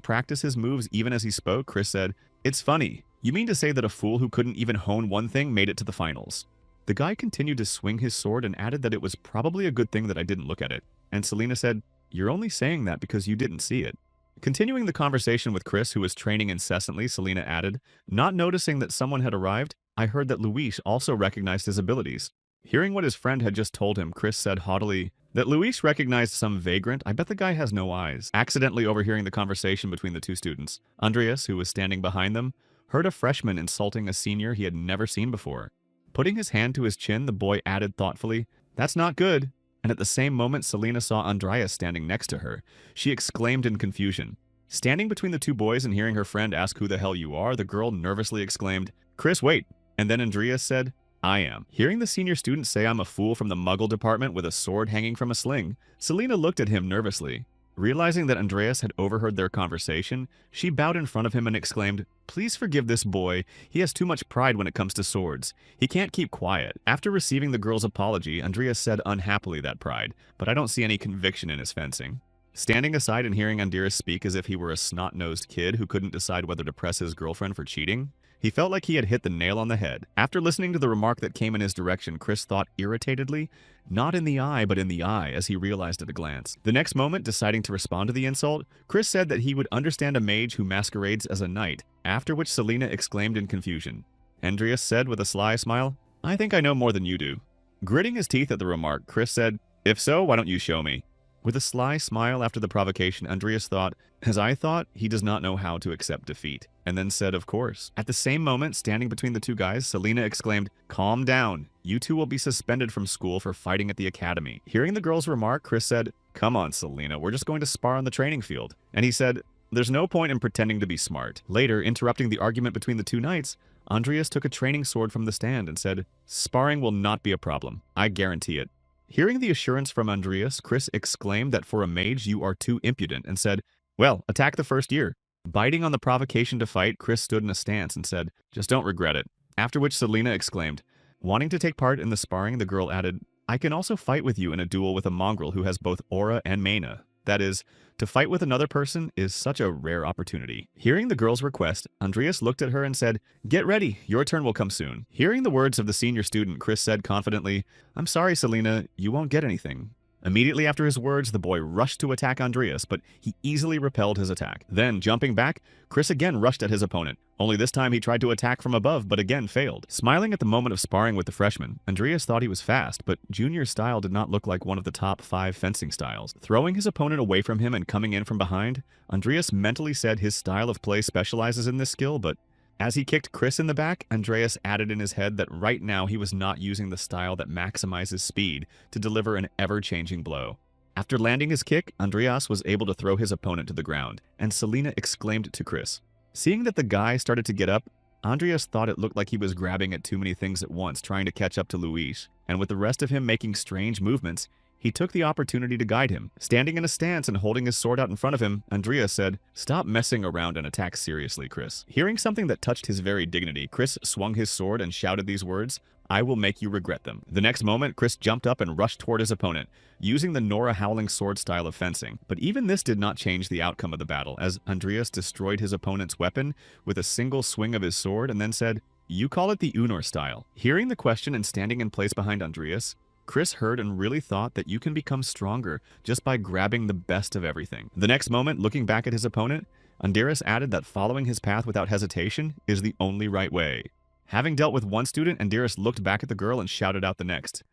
practice his moves even as he spoke, Chris said, "It's funny. You mean to say that a fool who couldn't even hone one thing made it to the finals?" The guy continued to swing his sword and added that it was probably a good thing that I didn't look at it. And Selena said, "You're only saying that because you didn't see it." Continuing the conversation with Chris, who was training incessantly, Selena added, "Not noticing that someone had arrived, I heard that Luis also recognized his abilities." Hearing what his friend had just told him, Chris said haughtily, That Luis recognized some vagrant, I bet the guy has no eyes. Accidentally overhearing the conversation between the two students, Andreas, who was standing behind them, heard a freshman insulting a senior he had never seen before. Putting his hand to his chin, the boy added thoughtfully, "That's not good." And at the same moment, Selena saw Andreas standing next to her. She exclaimed in confusion. Standing between the two boys and hearing her friend ask who the hell you are, the girl nervously exclaimed, "Chris, wait." And then Andreas said, "I am." Hearing the senior student say I'm a fool from the Muggle department with a sword hanging from a sling, Selena looked at him nervously. Realizing that Andreas had overheard their conversation, she bowed in front of him and exclaimed, "Please forgive this boy. He has too much pride when it comes to swords. He can't keep quiet." After receiving the girl's apology, Andreas said unhappily that pride, but I don't see any conviction in his fencing. Standing aside and hearing Andreas speak as if he were a snot-nosed kid who couldn't decide whether to press his girlfriend for cheating, he felt like he had hit the nail on the head. After listening to the remark that came in his direction, Chris thought irritatedly, not in the eye, but in the eye, as he realized at a glance. The next moment, deciding to respond to the insult, Chris said that he would understand a mage who masquerades as a knight, after which Selena exclaimed in confusion. Andreas said with a sly smile, "I think I know more than you do." Gritting his teeth at the remark, Chris said, "If so, why don't you show me?" With a sly smile after the provocation, Andreas thought, as I thought, he does not know how to accept defeat, and then said, "Of course." At the same moment, standing between the two guys, Selena exclaimed, "Calm down. You two will be suspended from school for fighting at the academy." Hearing the girl's remark, Chris said, "Come on, Selena, we're just going to spar on the training field." And he said, "There's no point in pretending to be smart." Later, interrupting the argument between the two knights, Andreas took a training sword from the stand and said, "Sparring will not be a problem. I guarantee it." Hearing the assurance from Andreas, Chris exclaimed that for a mage you are too impudent and said, "Well, attack the first year." Biting on the provocation to fight, Chris stood in a stance and said, "Just don't regret it." After which Selena exclaimed, wanting to take part in the sparring, the girl added, "I can also fight with you in a duel with a mongrel who has both aura and mana. That is, to fight with another person is such a rare opportunity." Hearing the girl's request, Andreas looked at her and said, "Get ready, your turn will come soon." Hearing the words of the senior student, Chris said confidently, "I'm sorry, Selena, you won't get anything." Immediately after his words, the boy rushed to attack Andreas, but he easily repelled his attack. Then, jumping back, Chris again rushed at his opponent. Only this time he tried to attack from above, but again failed. Smiling at the moment of sparring with the freshman, Andreas thought he was fast, but Junior's style did not look like one of the top 5 fencing styles. Throwing his opponent away from him and coming in from behind, Andreas mentally said his style of play specializes in this skill, but as he kicked Chris in the back, Andreas added in his head that right now he was not using the style that maximizes speed to deliver an ever-changing blow. After landing his kick, Andreas was able to throw his opponent to the ground, and Selena exclaimed to Chris. Seeing that the guy started to get up, Andreas thought it looked like he was grabbing at too many things at once, trying to catch up to Luis, and with the rest of him making strange movements, he took the opportunity to guide him. Standing in a stance and holding his sword out in front of him, Andreas said, "Stop messing around and attack seriously, Chris." Hearing something that touched his very dignity, Chris swung his sword and shouted these words, "I will make you regret them." The next moment, Chris jumped up and rushed toward his opponent, using the Nora Howling sword style of fencing. But even this did not change the outcome of the battle, as Andreas destroyed his opponent's weapon with a single swing of his sword and then said, "You call it the Unor style." Hearing the question and standing in place behind Andreas, Chris heard and really thought that you can become stronger just by grabbing the best of everything. The next moment, looking back at his opponent, Andreas added that following his path without hesitation is the only right way. Having dealt with one student, Andreas looked back at the girl and shouted out the next.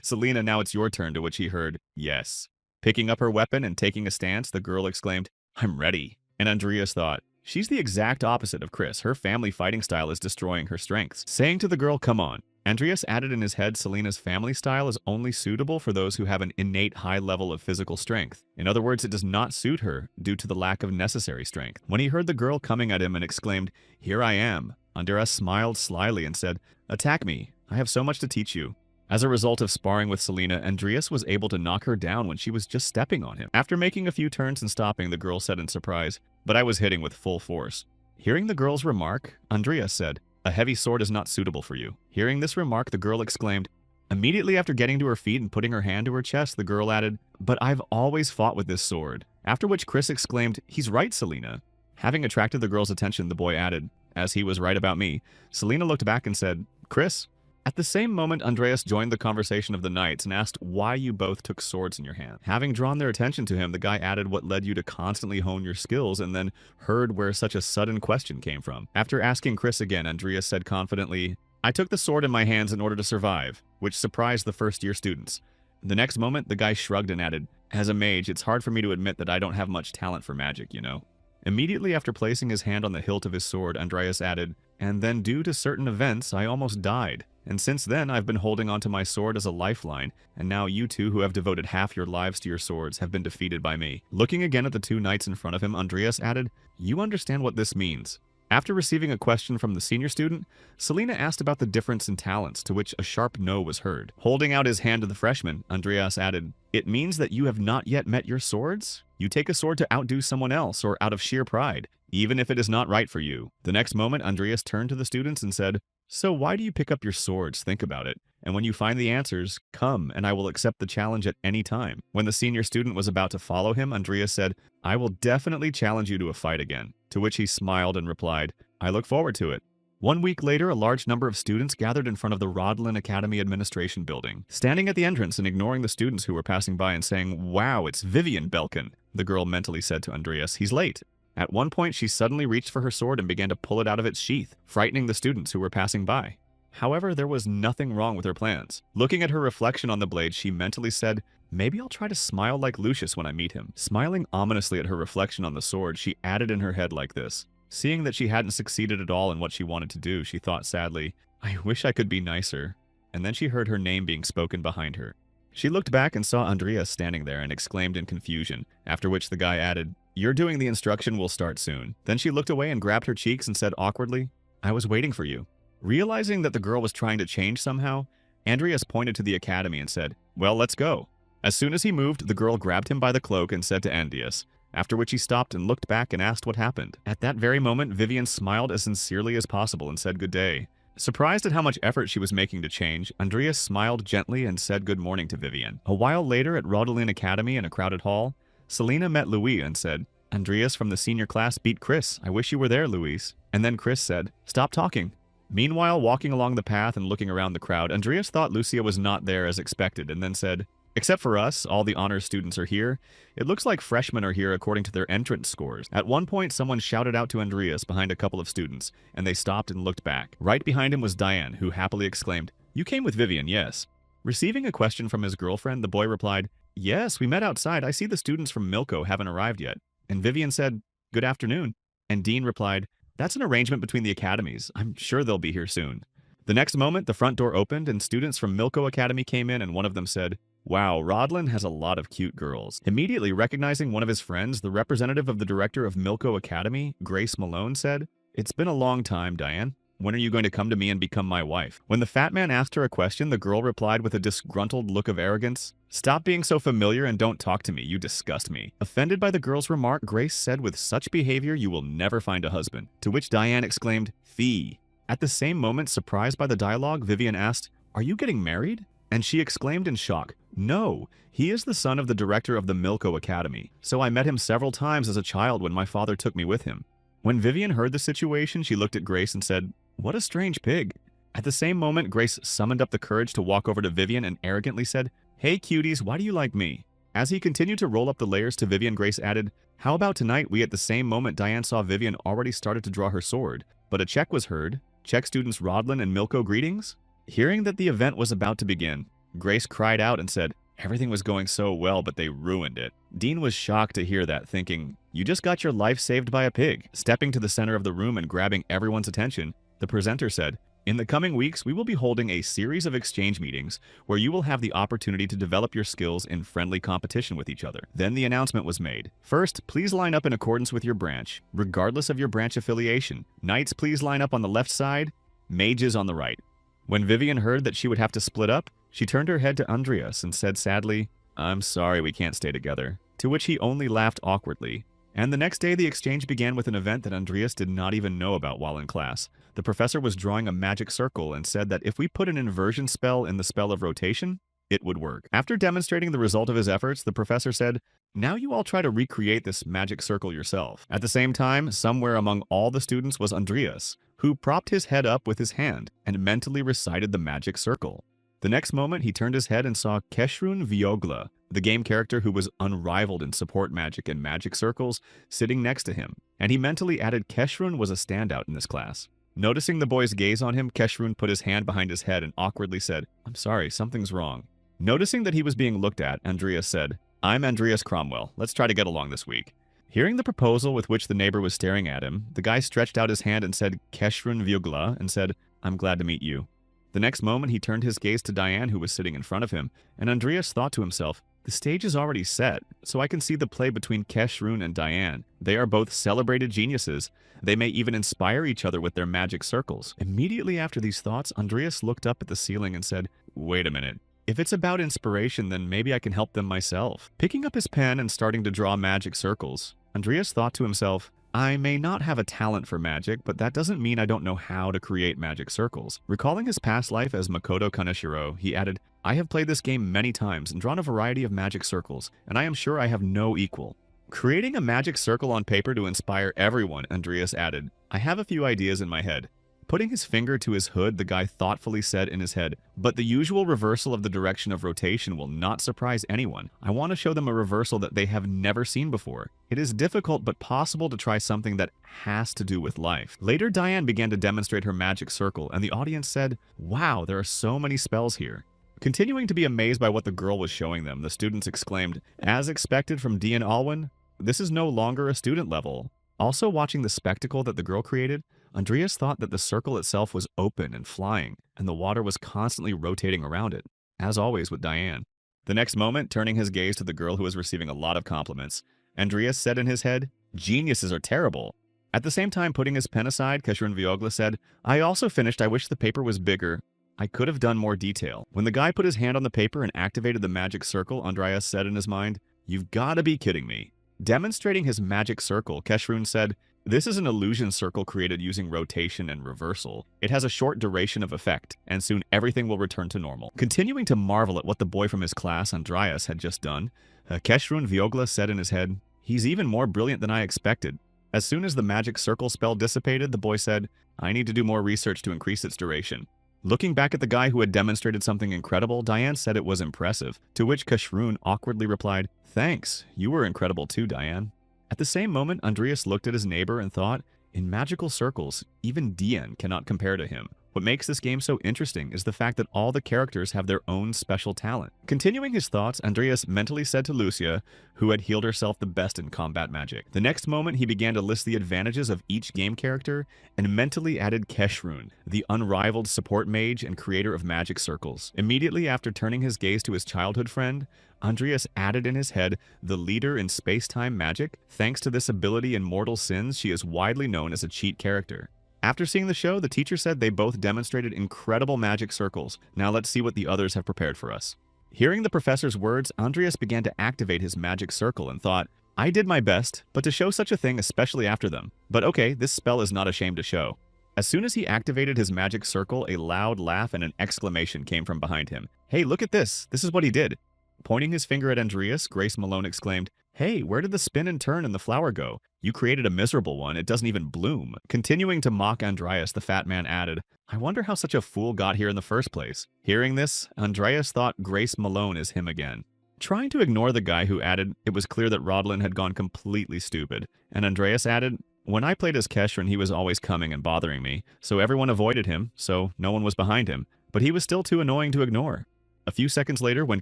"Selena, now it's your turn," to which he heard, "Yes." Picking up her weapon and taking a stance, the girl exclaimed, "I'm ready." And Andreas thought, she's the exact opposite of Chris. Her family fighting style is destroying her strengths. Saying to the girl, "Come on," Andreas added in his head Selena's family style is only suitable for those who have an innate high level of physical strength. In other words, it does not suit her due to the lack of necessary strength. When he heard the girl coming at him and exclaimed, "Here I am," Andreas smiled slyly and said, "Attack me. I have so much to teach you." As a result of sparring with Selena, Andreas was able to knock her down when she was just stepping on him. After making a few turns and stopping, the girl said in surprise, "But I was hitting with full force." Hearing the girl's remark, Andreas said, "A heavy sword is not suitable for you." Hearing this remark, the girl exclaimed. Immediately after getting to her feet and putting her hand to her chest, the girl added, "But I've always fought with this sword." After which Chris exclaimed, "He's right, Selena." Having attracted the girl's attention, the boy added, "As he was right about me." Selena looked back and said, "Chris?" At the same moment, Andreas joined the conversation of the knights and asked why you both took swords in your hand. Having drawn their attention to him, the guy added what led you to constantly hone your skills and then heard where such a sudden question came from. After asking Chris again, Andreas said confidently, "I took the sword in my hands in order to survive," which surprised the first-year students. The next moment, the guy shrugged and added, "As a mage, it's hard for me to admit that I don't have much talent for magic, you know." Immediately after placing his hand on the hilt of his sword, Andreas added, "And then due to certain events, I almost died. And since then, I've been holding onto my sword as a lifeline, and now you two who have devoted half your lives to your swords have been defeated by me." Looking again at the two knights in front of him, Andreas added, "You understand what this means." After receiving a question from the senior student, Selena asked about the difference in talents, to which a sharp no was heard. Holding out his hand to the freshman, Andreas added, "It means that you have not yet met your swords? You take a sword to outdo someone else or out of sheer pride, even if it is not right for you." The next moment, Andreas turned to the students and said, "So why do you pick up your swords? Think about it. And when you find the answers, come, and I will accept the challenge at any time." When the senior student was about to follow him, Andreas said, "I will definitely challenge you to a fight again." To which he smiled and replied, "I look forward to it." 1 week later, a large number of students gathered in front of the Rodlin Academy Administration Building. Standing at the entrance and ignoring the students who were passing by and saying, "Wow, it's Vivian Belkin," the girl mentally said to Andreas, "He's late." At one point, she suddenly reached for her sword and began to pull it out of its sheath, frightening the students who were passing by. However, there was nothing wrong with her plans. Looking at her reflection on the blade, she mentally said, "Maybe I'll try to smile like Lucius when I meet him." Smiling ominously at her reflection on the sword, she added in her head like this. Seeing that she hadn't succeeded at all in what she wanted to do, she thought sadly, "I wish I could be nicer." And then she heard her name being spoken behind her. She looked back and saw Andreas standing there and exclaimed in confusion, after which the guy added, "You're doing the instruction, we'll start soon." Then she looked away and grabbed her cheeks and said awkwardly, "I was waiting for you." Realizing that the girl was trying to change somehow, Andreas pointed to the academy and said, "Well, let's go." As soon as he moved, the girl grabbed him by the cloak and said to Andreas, after which he stopped and looked back and asked what happened. At that very moment, Vivian smiled as sincerely as possible and said good day. Surprised at how much effort she was making to change, Andreas smiled gently and said good morning to Vivian. A while later, at Rodolin Academy in a crowded hall, Selena met Louis and said, "Andreas from the senior class beat Chris. I wish you were there, Louise." And then Chris said, "Stop talking." Meanwhile, walking along the path and looking around the crowd, Andreas thought Lucia was not there as expected and then said, "Except for us, all the honors students are here. It looks like freshmen are here according to their entrance scores." At one point, someone shouted out to Andreas behind a couple of students, and they stopped and looked back. Right behind him was Diane, who happily exclaimed, "You came with Vivian, yes?" Receiving a question from his girlfriend, the boy replied, "Yes, we met outside. I see the students from Milko haven't arrived yet." And Vivian said, "Good afternoon." And Dean replied, "That's an arrangement between the academies. I'm sure they'll be here soon." The next moment, the front door opened, and students from Milko Academy came in, and one of them said, "Wow, Rodlin has a lot of cute girls." Immediately recognizing one of his friends, the representative of the director of Milko Academy, Grace Malone, said, "It's been a long time, Diane. When are you going to come to me and become my wife?" When the fat man asked her a question, the girl replied with a disgruntled look of arrogance, "Stop being so familiar and don't talk to me, you disgust me." Offended by the girl's remark, Grace said, "With such behavior, you will never find a husband." To which Diane exclaimed, "Fee." At the same moment, surprised by the dialogue, Vivian asked, "Are you getting married?" And she exclaimed in shock, "No, he is the son of the director of the Milko Academy. So I met him several times as a child when my father took me with him." When Vivian heard the situation, she looked at Grace and said, "What a strange pig." At the same moment, Grace summoned up the courage to walk over to Vivian and arrogantly said, "Hey cuties, why do you like me?" As he continued to roll up the layers to Vivian, Grace added, "How about tonight we?" At the same moment, Diane saw Vivian already started to draw her sword, but a check was heard. "Check students Rodlin and Milko greetings?" Hearing that the event was about to begin, Grace cried out and said, "Everything was going so well, but they ruined it." Dean was shocked to hear that, thinking, "You just got your life saved by a pig." Stepping to the center of the room and grabbing everyone's attention, the presenter said, "In the coming weeks, we will be holding a series of exchange meetings where you will have the opportunity to develop your skills in friendly competition with each other." Then the announcement was made. "First, please line up in accordance with your branch, regardless of your branch affiliation. Knights, please line up on the left side, mages on the right." When Vivian heard that she would have to split up, she turned her head to Andreas and said sadly, "I'm sorry we can't stay together." To which he only laughed awkwardly. And the next day, the exchange began with an event that Andreas did not even know about while in class. The professor was drawing a magic circle and said that if we put an inversion spell in the spell of rotation, it would work. After demonstrating the result of his efforts, the professor said, "Now you all try to recreate this magic circle yourself." At the same time, somewhere among all the students was Andreas, who propped his head up with his hand and mentally recited the magic circle. The next moment, he turned his head and saw Keshrun Viogla, the game character who was unrivaled in support magic and magic circles, sitting next to him, and he mentally added Keshrun was a standout in this class. Noticing the boy's gaze on him, Keshrun put his hand behind his head and awkwardly said, "I'm sorry, something's wrong." Noticing that he was being looked at, Andreas said, "I'm Andreas Cromwell. Let's try to get along this week." Hearing the proposal with which the neighbor was staring at him, the guy stretched out his hand and said, "Keshrun Vyugla," and said, "I'm glad to meet you." The next moment, he turned his gaze to Diane, who was sitting in front of him, and Andreas thought to himself, the stage is already set, so I can see the play between Keshrun and Diane. They are both celebrated geniuses. They may even inspire each other with their magic circles. Immediately after these thoughts, Andreas looked up at the ceiling and said, "Wait a minute. If it's about inspiration, then maybe I can help them myself." Picking up his pen and starting to draw magic circles, Andreas thought to himself, I may not have a talent for magic, but that doesn't mean I don't know how to create magic circles. Recalling his past life as Makoto Kaneshiro, he added, I have played this game many times and drawn a variety of magic circles, and I am sure I have no equal. Creating a magic circle on paper to inspire everyone, Andreas added, I have a few ideas in my head. Putting his finger to his hood, the guy thoughtfully said in his head, but the usual reversal of the direction of rotation will not surprise anyone. I want to show them a reversal that they have never seen before. It is difficult but possible to try something that has to do with life. Later, Diane began to demonstrate her magic circle, and the audience said, wow, there are so many spells here. Continuing to be amazed by what the girl was showing them, the students exclaimed, as expected from Dian Alwyn, this is no longer a student level. Also watching the spectacle that the girl created, Andreas thought that the circle itself was open and flying, and the water was constantly rotating around it, as always with Diane. The next moment, turning his gaze to the girl who was receiving a lot of compliments, Andreas said in his head, geniuses are terrible. At the same time, putting his pen aside, Keshrun Vyogla said, I also finished, I wish the paper was bigger. I could have done more detail. When the guy put his hand on the paper and activated the magic circle, Andreas said in his mind, you've got to be kidding me. Demonstrating his magic circle, Keshrun said, this is an illusion circle created using rotation and reversal. It has a short duration of effect, and soon everything will return to normal. Continuing to marvel at what the boy from his class, Andreas, had just done, Keshrun Vyogla said in his head, he's even more brilliant than I expected. As soon as the magic circle spell dissipated, the boy said, I need to do more research to increase its duration. Looking back at the guy who had demonstrated something incredible, Diane said it was impressive, to which Keshrun awkwardly replied, thanks, you were incredible too, Diane. At the same moment, Andreas looked at his neighbor and thought, in magical circles, even Dian cannot compare to him. What makes this game so interesting is the fact that all the characters have their own special talent. Continuing his thoughts, Andreas mentally said to Lucia, who had healed herself the best in combat magic. The next moment, he began to list the advantages of each game character and mentally added Keshrun, the unrivaled support mage and creator of magic circles. Immediately after turning his gaze to his childhood friend, Andreas added in his head, the leader in space-time magic. Thanks to this ability in Mortal Sins, she is widely known as a cheat character. After seeing the show, the teacher said they both demonstrated incredible magic circles. Now let's see what the others have prepared for us. Hearing the professor's words, Andreas began to activate his magic circle and thought, I did my best, but to show such a thing especially after them. But okay, this spell is not ashamed to show. As soon as he activated his magic circle, a loud laugh and an exclamation came from behind him. Hey, look at this! This is what he did! Pointing his finger at Andreas, Grace Malone exclaimed, hey, where did the spin and turn and the flower go? You created a miserable one, it doesn't even bloom. Continuing to mock Andreas, the fat man added, I wonder how such a fool got here in the first place. Hearing this, Andreas thought Grace Malone is him again. Trying to ignore the guy who added, it was clear that Rodlin had gone completely stupid. And Andreas added, when I played as Keshrun, he was always coming and bothering me, so everyone avoided him, so no one was behind him. But he was still too annoying to ignore. A few seconds later, when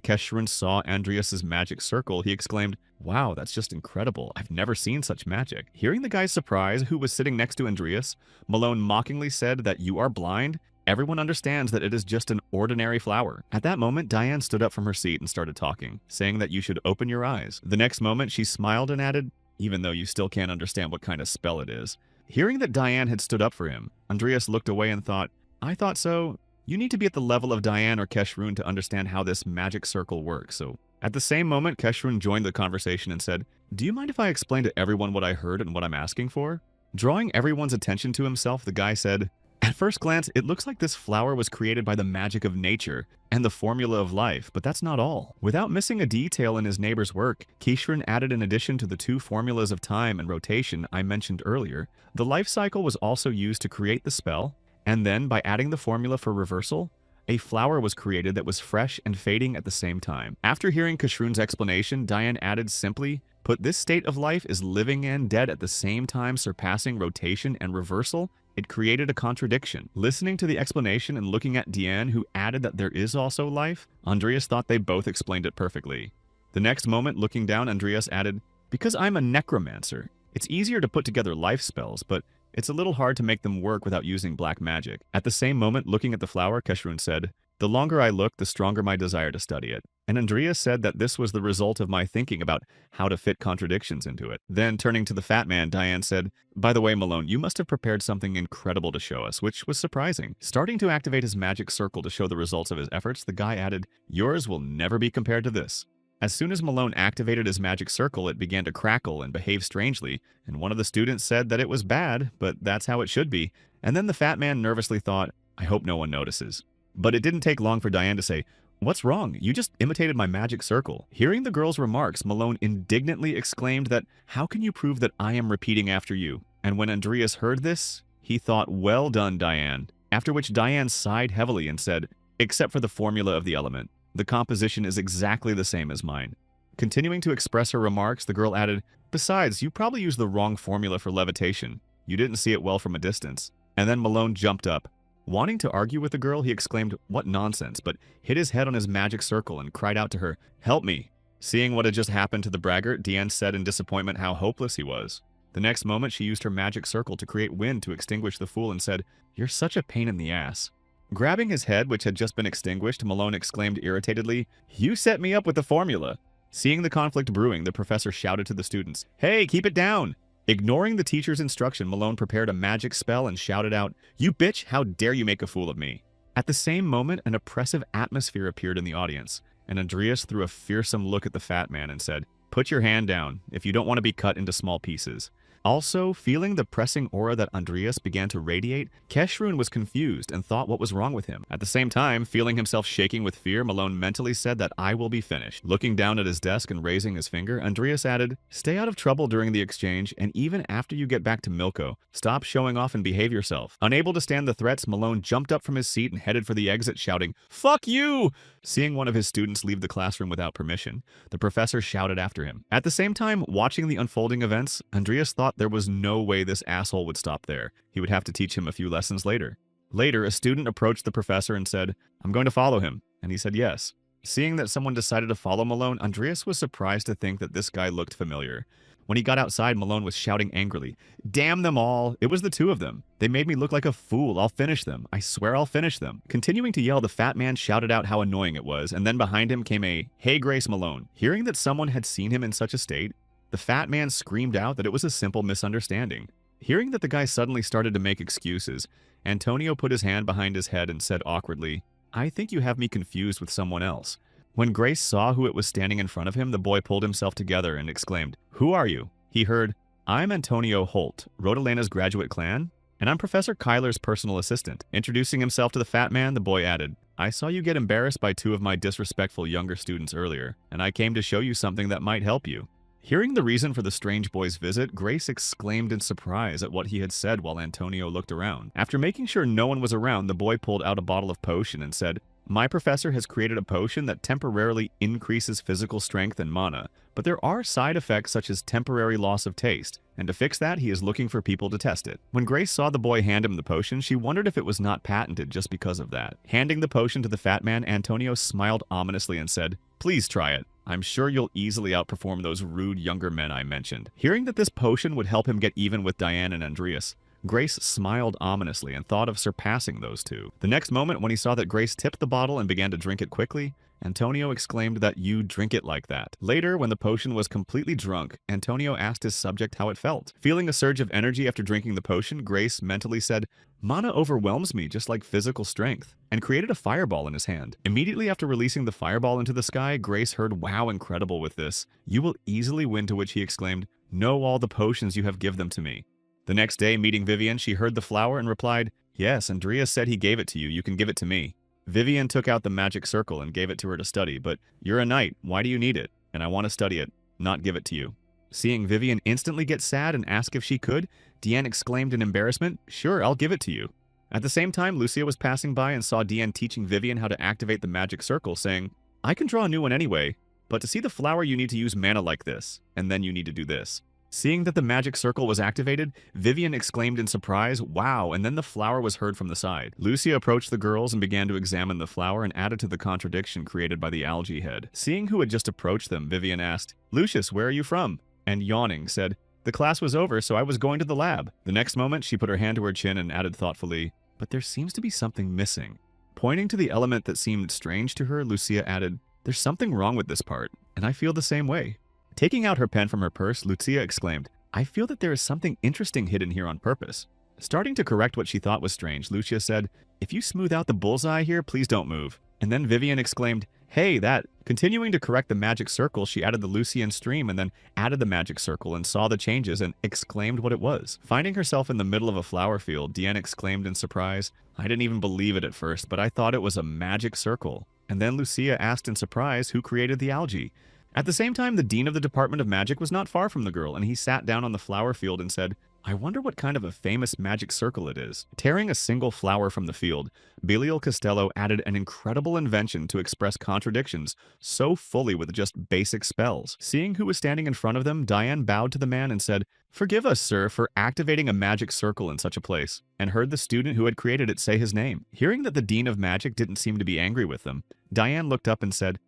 Keshrun saw Andreas's magic circle, he exclaimed, wow, that's just incredible. I've never seen such magic. Hearing the guy's surprise, who was sitting next to Andreas, Malone mockingly said that you are blind. Everyone understands that it is just an ordinary flower. At that moment, Diane stood up from her seat and started talking, saying that you should open your eyes. The next moment, she smiled and added, even though you still can't understand what kind of spell it is. Hearing that Diane had stood up for him, Andreas looked away and thought, I thought so. You need to be at the level of Diane or Keshrun to understand how this magic circle works, so... At the same moment, Keshrun joined the conversation and said, do you mind if I explain to everyone what I heard and what I'm asking for? Drawing everyone's attention to himself, the guy said, at first glance, it looks like this flower was created by the magic of nature and the formula of life, but that's not all. Without missing a detail in his neighbor's work, Keshrun added in addition to the two formulas of time and rotation I mentioned earlier, the life cycle was also used to create the spell, and then by adding the formula for reversal, a flower was created that was fresh and fading at the same time. After hearing Keshrun's explanation, Diane added simply, put this state of life is living and dead at the same time surpassing rotation and reversal. it created a contradiction. Listening to the explanation and looking at Diane, who added that there is also life, Andreas thought they both explained it perfectly. The next moment, looking down, Andreas added, "Because I'm a necromancer, it's easier to put together life spells, but it's a little hard to make them work without using black magic." At the same moment, looking at the flower, Keshrun said, "The longer I look, the stronger my desire to study it." And Andreas said that this was the result of my thinking about how to fit contradictions into it. Then, turning to the fat man, Diane said, "By the way, Malone, you must have prepared something incredible to show us," which was surprising. Starting to activate his magic circle to show the results of his efforts, the guy added, "Yours will never be compared to this." As soon as Malone activated his magic circle, it began to crackle and behave strangely, and one of the students said that it was bad, but that's how it should be. And then the fat man nervously thought, "I hope no one notices." But it didn't take long for Diane to say, "What's wrong? You just imitated my magic circle." Hearing the girl's remarks, Malone indignantly exclaimed that, "How can you prove that I am repeating after you?" And when Andreas heard this, he thought, "Well done, Diane." After which Diane sighed heavily and said, "Except for the formula of the element. The composition is exactly the same as mine." Continuing to express her remarks, the girl added, "Besides, you probably used the wrong formula for levitation. You didn't see it well from a distance." And then Malone jumped up. Wanting to argue with the girl, he exclaimed, "What nonsense," but hit his head on his magic circle and cried out to her, "Help me." Seeing what had just happened to the braggart, Diane said in disappointment how hopeless he was. The next moment, she used her magic circle to create wind to extinguish the fool and said, "You're such a pain in the ass." Grabbing his head, which had just been extinguished, Malone exclaimed irritatedly, "You set me up with the formula." Seeing the conflict brewing, the professor shouted to the students, "Hey, keep it down!" Ignoring the teacher's instruction, Malone prepared a magic spell and shouted out, "You bitch, how dare you make a fool of me!" At the same moment, an oppressive atmosphere appeared in the audience, and Andreas threw a fearsome look at the fat man and said, "Put your hand down if you don't want to be cut into small pieces." Also, feeling the pressing aura that Andreas began to radiate, Keshrun was confused and thought what was wrong with him. At the same time, feeling himself shaking with fear, Malone mentally said that I will be finished. Looking down at his desk and raising his finger, Andreas added, "Stay out of trouble during the exchange, and even after you get back to Milko, stop showing off and behave yourself." Unable to stand the threats, Malone jumped up from his seat and headed for the exit, shouting, "Fuck you!" Seeing one of his students leave the classroom without permission, the professor shouted after him. At the same time, watching the unfolding events, Andreas thought there was no way this asshole would stop there. He would have to teach him a few lessons later. Later, a student approached the professor and said, "I'm going to follow him," and he said yes. Seeing that someone decided to follow Malone, Andreas was surprised to think that this guy looked familiar. When he got outside, Malone was shouting angrily, "Damn them all! It was the two of them. They made me look like a fool. I'll finish them. I swear I'll finish them." Continuing to yell, the fat man shouted out how annoying it was, and then behind him came a, "Hey, Grace Malone." Hearing that someone had seen him in such a state, the fat man screamed out that it was a simple misunderstanding. Hearing that the guy suddenly started to make excuses, Antonio put his hand behind his head and said awkwardly, "I think you have me confused with someone else." When Grace saw who it was standing in front of him, the boy pulled himself together and exclaimed, "Who are you?" He heard, "I'm Antonio Holt, Rodalena's graduate clan, and I'm Professor Kyler's personal assistant." Introducing himself to the fat man, the boy added, "I saw you get embarrassed by two of my disrespectful younger students earlier, and I came to show you something that might help you." Hearing the reason for the strange boy's visit, Grace exclaimed in surprise at what he had said while Antonio looked around. After making sure no one was around, the boy pulled out a bottle of potion and said, "My professor has created a potion that temporarily increases physical strength and mana, but there are side effects such as temporary loss of taste, and to fix that, he is looking for people to test it." When Grace saw the boy hand him the potion, she wondered if it was not patented just because of that. Handing the potion to the fat man, Antonio smiled ominously and said, "Please try it. I'm sure you'll easily outperform those rude younger men I mentioned." Hearing that this potion would help him get even with Diane and Andreas, Grace smiled ominously and thought of surpassing those two. The next moment, when he saw that Grace tipped the bottle and began to drink it quickly, Antonio exclaimed that you drink it like that. Later, when the potion was completely drunk, Antonio asked his subject how it felt. Feeling a surge of energy after drinking the potion, Grace mentally said, "Mana overwhelms me just like physical strength," and created a fireball in his hand. Immediately after releasing the fireball into the sky, Grace heard, "Wow, incredible with this. You will easily win," to which he exclaimed, "Know all the potions you have, give them to me." The next day, meeting Vivian, she heard the flower and replied, "Yes, Andreas said he gave it to you. You can give it to me." Vivian took out the magic circle and gave it to her to study, but "You're a knight. Why do you need it? And I want to study it, not give it to you." Seeing Vivian instantly get sad and ask if she could, Deanne exclaimed in embarrassment, "Sure, I'll give it to you." At the same time, Lucia was passing by and saw Deanne teaching Vivian how to activate the magic circle, saying, "I can draw a new one anyway, but to see the flower you need to use mana like this, and then you need to do this." Seeing that the magic circle was activated, Vivian exclaimed in surprise, "Wow," and then the flower was heard from the side. Lucia approached the girls and began to examine the flower and added to the contradiction created by the algae head. Seeing who had just approached them, Vivian asked, "Lucius, where are you from?" And yawning, said, "The class was over, so I was going to the lab." The next moment, she put her hand to her chin and added thoughtfully, "But there seems to be something missing." Pointing to the element that seemed strange to her, Lucia added, "There's something wrong with this part, and I feel the same way." Taking out her pen from her purse, Lucia exclaimed, "I feel that there is something interesting hidden here on purpose." Starting to correct what she thought was strange, Lucia said, "If you smooth out the bullseye here, please don't move." And then Vivian exclaimed, "Hey, that." Continuing to correct the magic circle, she added the Lucian stream and then added the magic circle and saw the changes and exclaimed what it was. Finding herself in the middle of a flower field, Deanne exclaimed in surprise, "I didn't even believe it at first, but I thought it was a magic circle." And then Lucia asked in surprise who created the algae. At the same time, the dean of the Department of Magic was not far from the girl, and he sat down on the flower field and said, "I wonder what kind of a famous magic circle it is." Tearing a single flower from the field, Belial Costello added an incredible invention to express contradictions so fully with just basic spells. Seeing who was standing in front of them, Diane bowed to the man and said, "Forgive us, sir, for activating a magic circle in such a place," and heard the student who had created it say his name. Hearing that the Dean of Magic didn't seem to be angry with them, Diane looked up and said,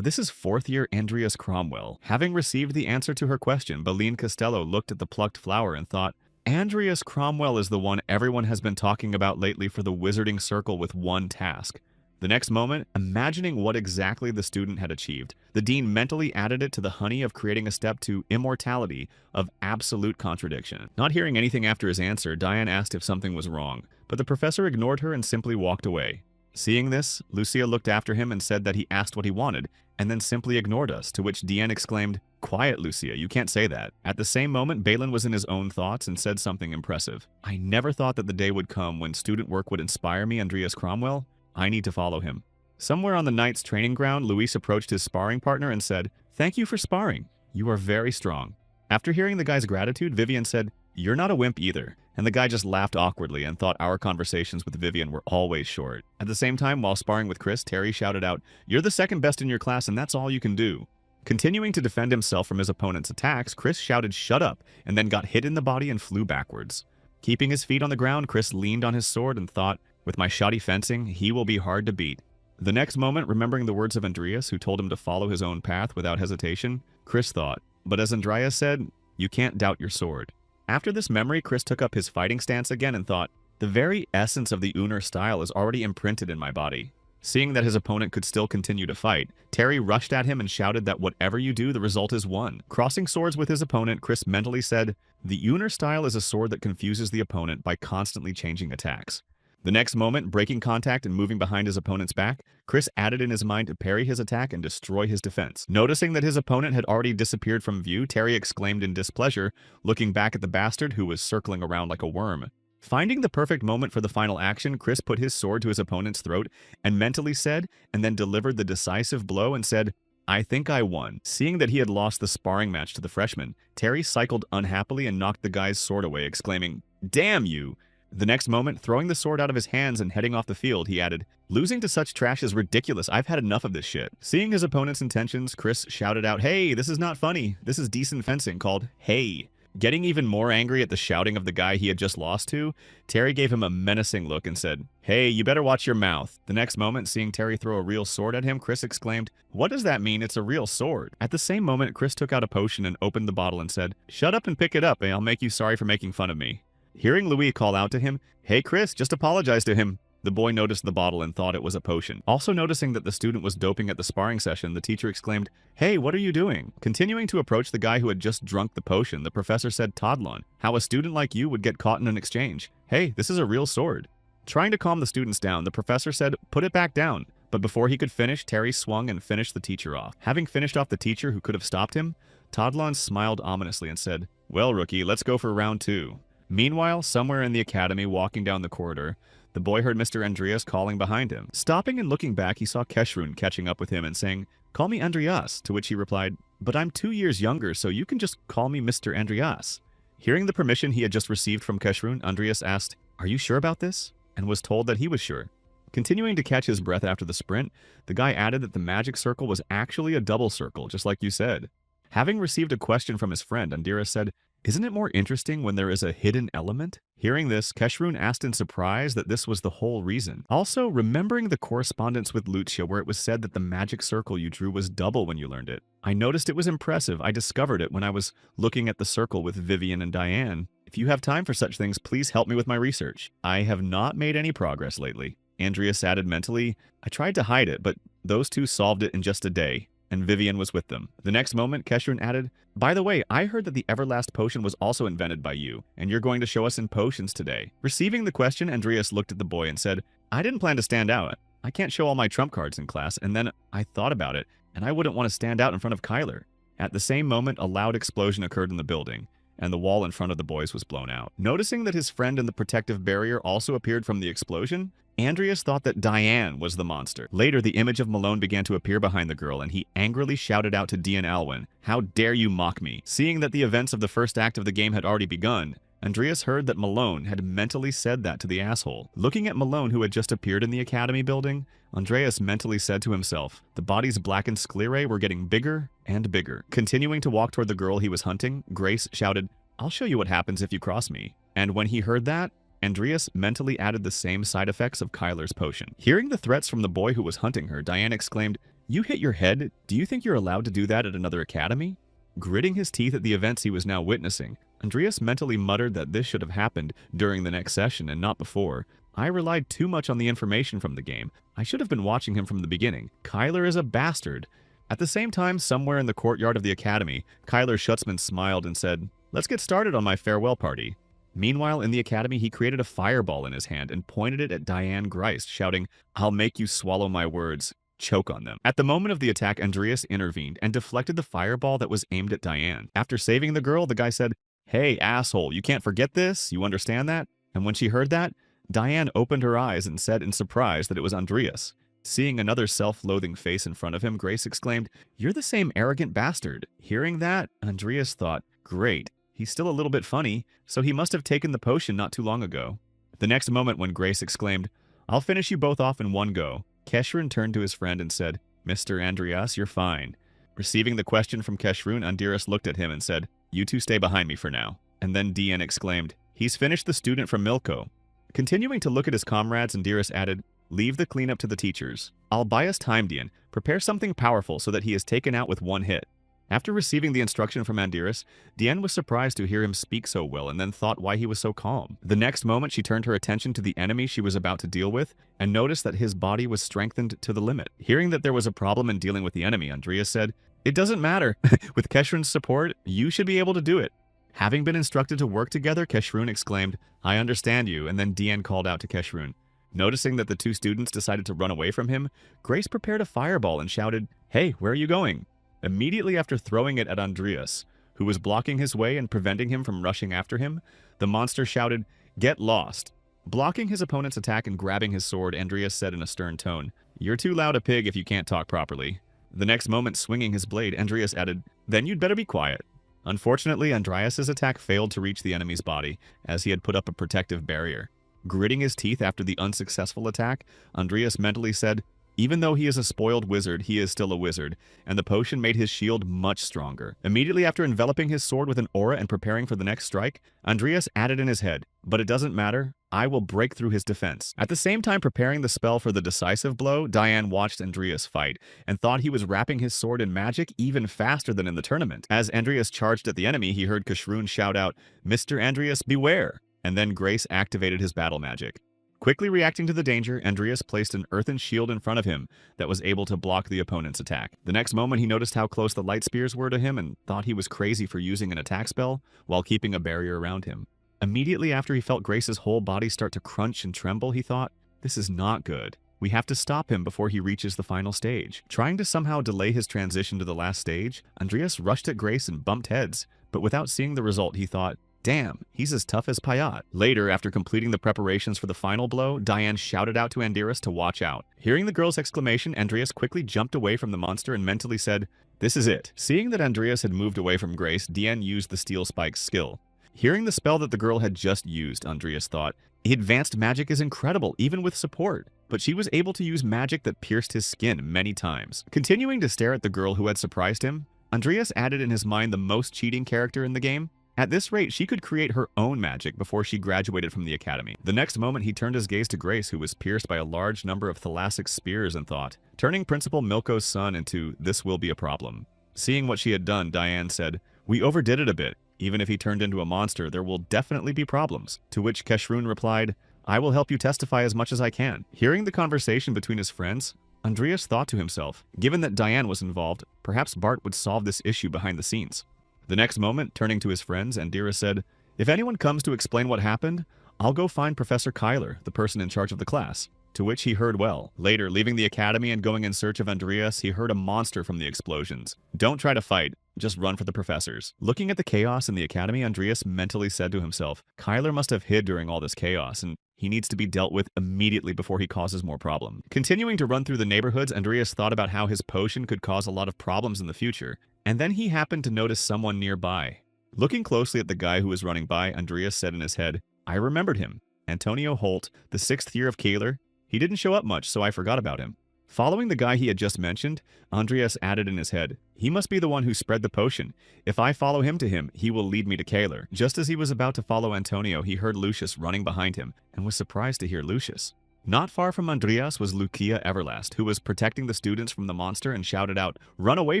This is fourth year Andreas Cromwell." Having received the answer to her question, Beline Costello looked at the plucked flower and thought, "Andreas Cromwell is the one everyone has been talking about lately for the wizarding circle with one task." The next moment, imagining what exactly the student had achieved, the dean mentally added it to the honey of creating a step to immortality of absolute contradiction. Not hearing anything after his answer, Diane asked if something was wrong, but the professor ignored her and simply walked away. Seeing this, Lucia looked after him and said that he asked what he wanted, and then simply ignored us, to which Deanne exclaimed, "Quiet, Lucia, you can't say that." At the same moment, Balin was in his own thoughts and said something impressive. "I never thought that the day would come when student work would inspire me, Andreas Cromwell. I need to follow him." Somewhere on the knight's training ground, Luis approached his sparring partner and said, "Thank you for sparring. You are very strong." After hearing the guy's gratitude, Vivian said, "You're not a wimp either." And the guy just laughed awkwardly and thought our conversations with Vivian were always short. At the same time, while sparring with Chris, Terry shouted out, "You're the second best in your class and that's all you can do." Continuing to defend himself from his opponent's attacks, Chris shouted, "Shut up," and then got hit in the body and flew backwards. Keeping his feet on the ground, Chris leaned on his sword and thought, "With my shoddy fencing, he will be hard to beat." The next moment, remembering the words of Andreas, who told him to follow his own path without hesitation, Chris thought, "But as Andreas said, you can't doubt your sword." After this memory, Chris took up his fighting stance again and thought, "The very essence of the Uner style is already imprinted in my body." Seeing that his opponent could still continue to fight, Terry rushed at him and shouted that whatever you do, the result is one. Crossing swords with his opponent, Chris mentally said, "The Uner style is a sword that confuses the opponent by constantly changing attacks." The next moment, breaking contact and moving behind his opponent's back, Chris added in his mind to parry his attack and destroy his defense. Noticing that his opponent had already disappeared from view, Terry exclaimed in displeasure, looking back at the bastard who was circling around like a worm. Finding the perfect moment for the final action, Chris put his sword to his opponent's throat and mentally said, and then delivered the decisive blow and said, "I think I won." Seeing that he had lost the sparring match to the freshman, Terry cycled unhappily and knocked the guy's sword away, exclaiming, "Damn you!" The next moment, throwing the sword out of his hands and heading off the field, he added, "Losing to such trash is ridiculous. I've had enough of this shit." Seeing his opponent's intentions, Chris shouted out, "Hey, this is not funny. This is decent fencing called Hey." Getting even more angry at the shouting of the guy he had just lost to, Terry gave him a menacing look and said, "Hey, you better watch your mouth." The next moment, seeing Terry throw a real sword at him, Chris exclaimed, "What does that mean? It's a real sword." At the same moment, Chris took out a potion and opened the bottle and said, "Shut up and pick it up, and I'll make you sorry for making fun of me." Hearing Louis call out to him, "Hey Chris, just apologize to him," the boy noticed the bottle and thought it was a potion. Also noticing that the student was doping at the sparring session, the teacher exclaimed, "Hey, what are you doing?" Continuing to approach the guy who had just drunk the potion, the professor said, "Todlon, how a student like you would get caught in an exchange. Hey, this is a real sword." Trying to calm the students down, the professor said, "Put it back down." But before he could finish, Terry swung and finished the teacher off. Having finished off the teacher who could have stopped him, Todlon smiled ominously and said, "Well, rookie, let's go for round 2. Meanwhile, somewhere in the academy, walking down the corridor, the boy heard Mr. Andreas calling behind him. Stopping and looking back, he saw Keshrun catching up with him and saying, "Call me Andreas," to which he replied, "But I'm 2 years younger, so you can just call me Mr. Andreas." Hearing the permission he had just received from Keshrun, Andreas asked, "Are you sure about this?" and was told that he was sure. Continuing to catch his breath after the sprint, the guy added that the magic circle was actually a double circle, just like you said. Having received a question from his friend, Andira said, "Isn't it more interesting when there is a hidden element?" Hearing this, Keshrun asked in surprise that this was the whole reason. Also, remembering the correspondence with Lucia where it was said that the magic circle you drew was double when you learned it. I noticed it was impressive. I discovered it when I was looking at the circle with Vivian and Diane. If you have time for such things, please help me with my research. I have not made any progress lately. Andreas added mentally, I tried to hide it, but those two solved it in just a day, and Vivian was with them. The next moment, Keshrun added, by the way, I heard that the Everlast potion was also invented by you, and you're going to show us in potions today. Receiving the question, Andreas looked at the boy and said, I didn't plan to stand out. I can't show all my trump cards in class, and then I thought about it, and I wouldn't want to stand out in front of Kyler. At the same moment, a loud explosion occurred in the building, and the wall in front of the boys was blown out. Noticing that his friend in the protective barrier also appeared from the explosion, Andreas thought that Diane was the monster. Later, the image of Malone began to appear behind the girl, and he angrily shouted out to Dean Alwyn, how dare you mock me? Seeing that the events of the first act of the game had already begun, Andreas heard that Malone had mentally said that to the asshole. Looking at Malone, who had just appeared in the academy building, Andreas mentally said to himself, the body's blackened sclerae were getting bigger and bigger. Continuing to walk toward the girl he was hunting, Grace shouted, I'll show you what happens if you cross me. And when he heard that, Andreas mentally added the same side effects of Kyler's potion. Hearing the threats from the boy who was hunting her, Diane exclaimed, you hit your head? Do you think you're allowed to do that at another academy? Gritting his teeth at the events he was now witnessing, Andreas mentally muttered that this should have happened during the next session and not before. I relied too much on the information from the game. I should have been watching him from the beginning. Kyler is a bastard. At the same time, somewhere in the courtyard of the academy, Kyler Schutzman smiled and said, let's get started on my farewell party. Meanwhile, in the academy, he created a fireball in his hand and pointed it at Diane Greist, shouting, I'll make you swallow my words. Choke on them. At the moment of the attack, Andreas intervened and deflected the fireball that was aimed at Diane. After saving the girl, the guy said, hey, asshole, you can't forget this? You understand that? And when she heard that, Diane opened her eyes and said in surprise that it was Andreas. Seeing another self-loathing face in front of him, Grace exclaimed, you're the same arrogant bastard. Hearing that, Andreas thought, great. He's still a little bit funny, so he must have taken the potion not too long ago. The next moment when Grace exclaimed, I'll finish you both off in one go, Keshrun turned to his friend and said, Mr. Andreas, you're fine. Receiving the question from Keshrun, Andreas looked at him and said, you two stay behind me for now. And then Dian exclaimed, he's finished the student from Milko. Continuing to look at his comrades, Andreas added, leave the cleanup to the teachers. I'll buy us time, Dian. Prepare something powerful so that he is taken out with one hit. After receiving the instruction from Andreas, Diane was surprised to hear him speak so well and then thought why he was so calm. The next moment, she turned her attention to the enemy she was about to deal with and noticed that his body was strengthened to the limit. Hearing that there was a problem in dealing with the enemy, Andreas said, it doesn't matter. With Keshrun's support, you should be able to do it. Having been instructed to work together, Keshrun exclaimed, I understand you, and then Diane called out to Keshrun. Noticing that the two students decided to run away from him, Grace prepared a fireball and shouted, hey, where are you going? Immediately after throwing it at Andreas, who was blocking his way and preventing him from rushing after him, the monster shouted, get lost. Blocking his opponent's attack and grabbing his sword, Andreas said in a stern tone, you're too loud a pig if you can't talk properly. The next moment, swinging his blade, Andreas added, then you'd better be quiet. Unfortunately, Andreas's attack failed to reach the enemy's body, as he had put up a protective barrier. Gritting his teeth after the unsuccessful attack, Andreas mentally said, even though he is a spoiled wizard, he is still a wizard, and the potion made his shield much stronger. Immediately after enveloping his sword with an aura and preparing for the next strike, Andreas added in his head, but it doesn't matter, I will break through his defense. At the same time preparing the spell for the decisive blow, Diane watched Andreas fight, and thought he was wrapping his sword in magic even faster than in the tournament. As Andreas charged at the enemy, he heard Keshrun shout out, Mr. Andreas, beware! And then Grace activated his battle magic. Quickly reacting to the danger, Andreas placed an earthen shield in front of him that was able to block the opponent's attack. The next moment, he noticed how close the light spears were to him and thought he was crazy for using an attack spell while keeping a barrier around him. Immediately after he felt Grace's whole body start to crunch and tremble, he thought, this is not good. We have to stop him before he reaches the final stage. Trying to somehow delay his transition to the last stage, Andreas rushed at Grace and bumped heads, but without seeing the result, he thought, damn, he's as tough as Payat. Later, after completing the preparations for the final blow, Diane shouted out to Andreas to watch out. Hearing the girl's exclamation, Andreas quickly jumped away from the monster and mentally said, this is it. Seeing that Andreas had moved away from Grace, Diane used the Steel Spike's skill. Hearing the spell that the girl had just used, Andreas thought, advanced magic is incredible, even with support. But she was able to use magic that pierced his skin many times. Continuing to stare at the girl who had surprised him, Andreas added in his mind the most cheating character in the game. At this rate, she could create her own magic before she graduated from the academy. The next moment, he turned his gaze to Grace, who was pierced by a large number of thalassic spears, and thought, turning Principal Milko's son into "this will be a problem." Seeing what she had done, Diane said, "We overdid it a bit. Even if he turned into a monster, there will definitely be problems." To which Keshrun replied, "I will help you testify as much as I can." Hearing the conversation between his friends, Andreas thought to himself, given that Diane was involved, perhaps Bart would solve this issue behind the scenes. The next moment, turning to his friends, Andira said, "If anyone comes to explain what happened, I'll go find Professor Kyler, the person in charge of the class." To which he heard well. Later, leaving the academy and going in search of Andreas, he heard a monster from the explosions. "Don't try to fight, just run for the professors." Looking at the chaos in the academy, Andreas mentally said to himself, Kyler must have hid during all this chaos, and he needs to be dealt with immediately before he causes more problem. Continuing to run through the neighborhoods, Andreas thought about how his potion could cause a lot of problems in the future, and then he happened to notice someone nearby. Looking closely at the guy who was running by, Andreas said in his head, "I remembered him. Antonio Holt, the 6th year of Kaler. He didn't show up much, so I forgot about him." Following the guy he had just mentioned, Andreas added in his head, "He must be the one who spread the potion. If I follow him to him, he will lead me to Kaler." Just as he was about to follow Antonio, he heard Lucius running behind him, and was surprised to hear Lucius. Not far from Andreas was Lucia Everlast, who was protecting the students from the monster and shouted out, "Run away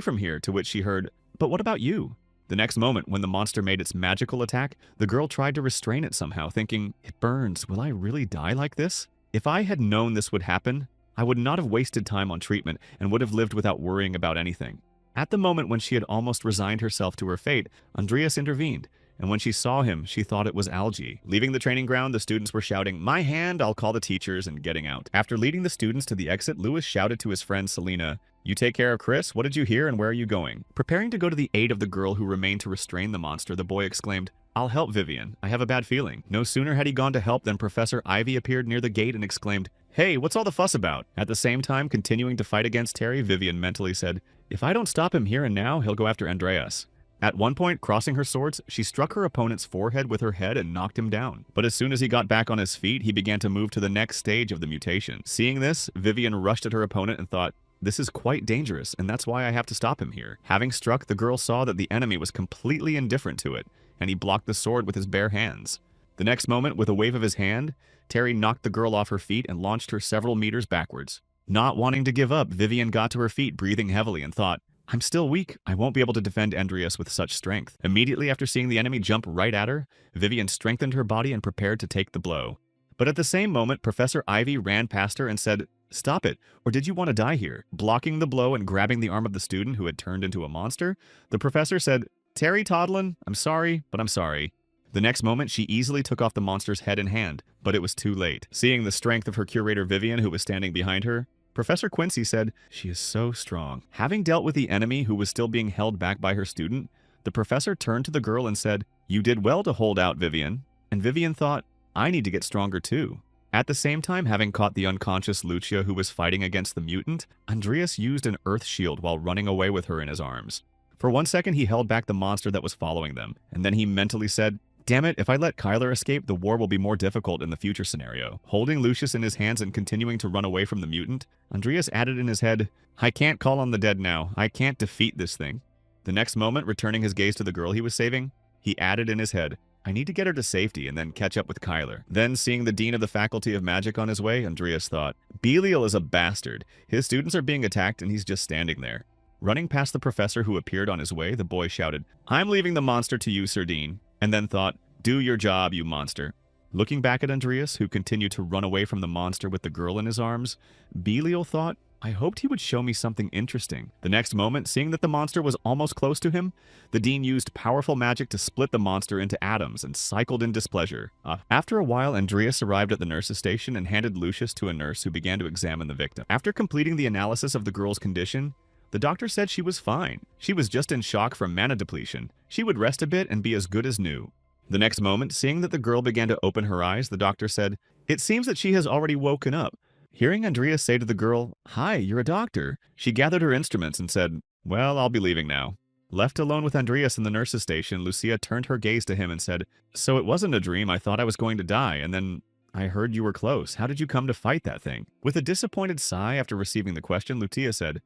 from here," to which she heard, "But what about you?" The next moment, when the monster made its magical attack, the girl tried to restrain it somehow, thinking, "It burns. Will I really die like this?" If I had known this would happen, I would not have wasted time on treatment and would have lived without worrying about anything. At the moment when she had almost resigned herself to her fate, Andreas intervened, and when she saw him, she thought it was Algae. Leaving the training ground, the students were shouting, "My hand, I'll call the teachers," and getting out. After leading the students to the exit, Lewis shouted to his friend Selena, "You take care of Chris? What did you hear and where are you going?" Preparing to go to the aid of the girl who remained to restrain the monster, the boy exclaimed, "I'll help Vivian. I have a bad feeling." No sooner had he gone to help than Professor Ivy appeared near the gate and exclaimed, "Hey, what's all the fuss about?" At the same time, continuing to fight against Terry, Vivian mentally said, "If I don't stop him here and now, he'll go after Andreas." At one point, crossing her swords, she struck her opponent's forehead with her head and knocked him down. But as soon as he got back on his feet, he began to move to the next stage of the mutation. Seeing this, Vivian rushed at her opponent and thought, "This is quite dangerous, and that's why I have to stop him here." Having struck, the girl saw that the enemy was completely indifferent to it, and he blocked the sword with his bare hands. The next moment, with a wave of his hand, Terry knocked the girl off her feet and launched her several meters backwards. Not wanting to give up, Vivian got to her feet, breathing heavily, and thought, "I'm still weak. I won't be able to defend Andreas with such strength." Immediately after seeing the enemy jump right at her, Vivian strengthened her body and prepared to take the blow. But at the same moment, Professor Ivy ran past her and said, "Stop it, or did you want to die here?" Blocking the blow and grabbing the arm of the student who had turned into a monster, the professor said, "Terry Toddlin, I'm sorry, but I'm sorry." The next moment, she easily took off the monster's head and hand, but it was too late. Seeing the strength of her curator Vivian, who was standing behind her, Professor Quincy said, "She is so strong." Having dealt with the enemy who was still being held back by her student, the professor turned to the girl and said, "You did well to hold out, Vivian." And Vivian thought, "I need to get stronger too." At the same time, having caught the unconscious Lucia who was fighting against the mutant, Andreas used an earth shield while running away with her in his arms. For 1 second, he held back the monster that was following them, and then he mentally said, "Damn it, if I let Kyler escape, the war will be more difficult in the future scenario." Holding Lucius in his hands and continuing to run away from the mutant, Andreas added in his head, "I can't call on the dead now. I can't defeat this thing." The next moment, returning his gaze to the girl he was saving, he added in his head, "I need to get her to safety and then catch up with Kyler." Then, seeing the Dean of the Faculty of Magic on his way, Andreas thought, "Belial is a bastard. His students are being attacked and he's just standing there." Running past the professor who appeared on his way, the boy shouted, "I'm leaving the monster to you, Sir Dean," and then thought, "Do your job, you monster." Looking back at Andreas, who continued to run away from the monster with the girl in his arms, Belial thought, "I hoped he would show me something interesting." The next moment, seeing that the monster was almost close to him, the Dean used powerful magic to split the monster into atoms and cycled in displeasure. After a while, Andreas arrived at the nurse's station and handed Lucius to a nurse who began to examine the victim. After completing the analysis of the girl's condition, the doctor said she was fine. She was just in shock from mana depletion. She would rest a bit and be as good as new. The next moment, seeing that the girl began to open her eyes, the doctor said, "It seems that she has already woken up." Hearing Andreas say to the girl, "Hi, you're a doctor," she gathered her instruments and said, "Well, I'll be leaving now." Left alone with Andreas in the nurse's station, Lucia turned her gaze to him and said, "So it wasn't a dream. I thought I was going to die, and then I heard you were close. How did you come to fight that thing?" With a disappointed sigh after receiving the question, Lucia said,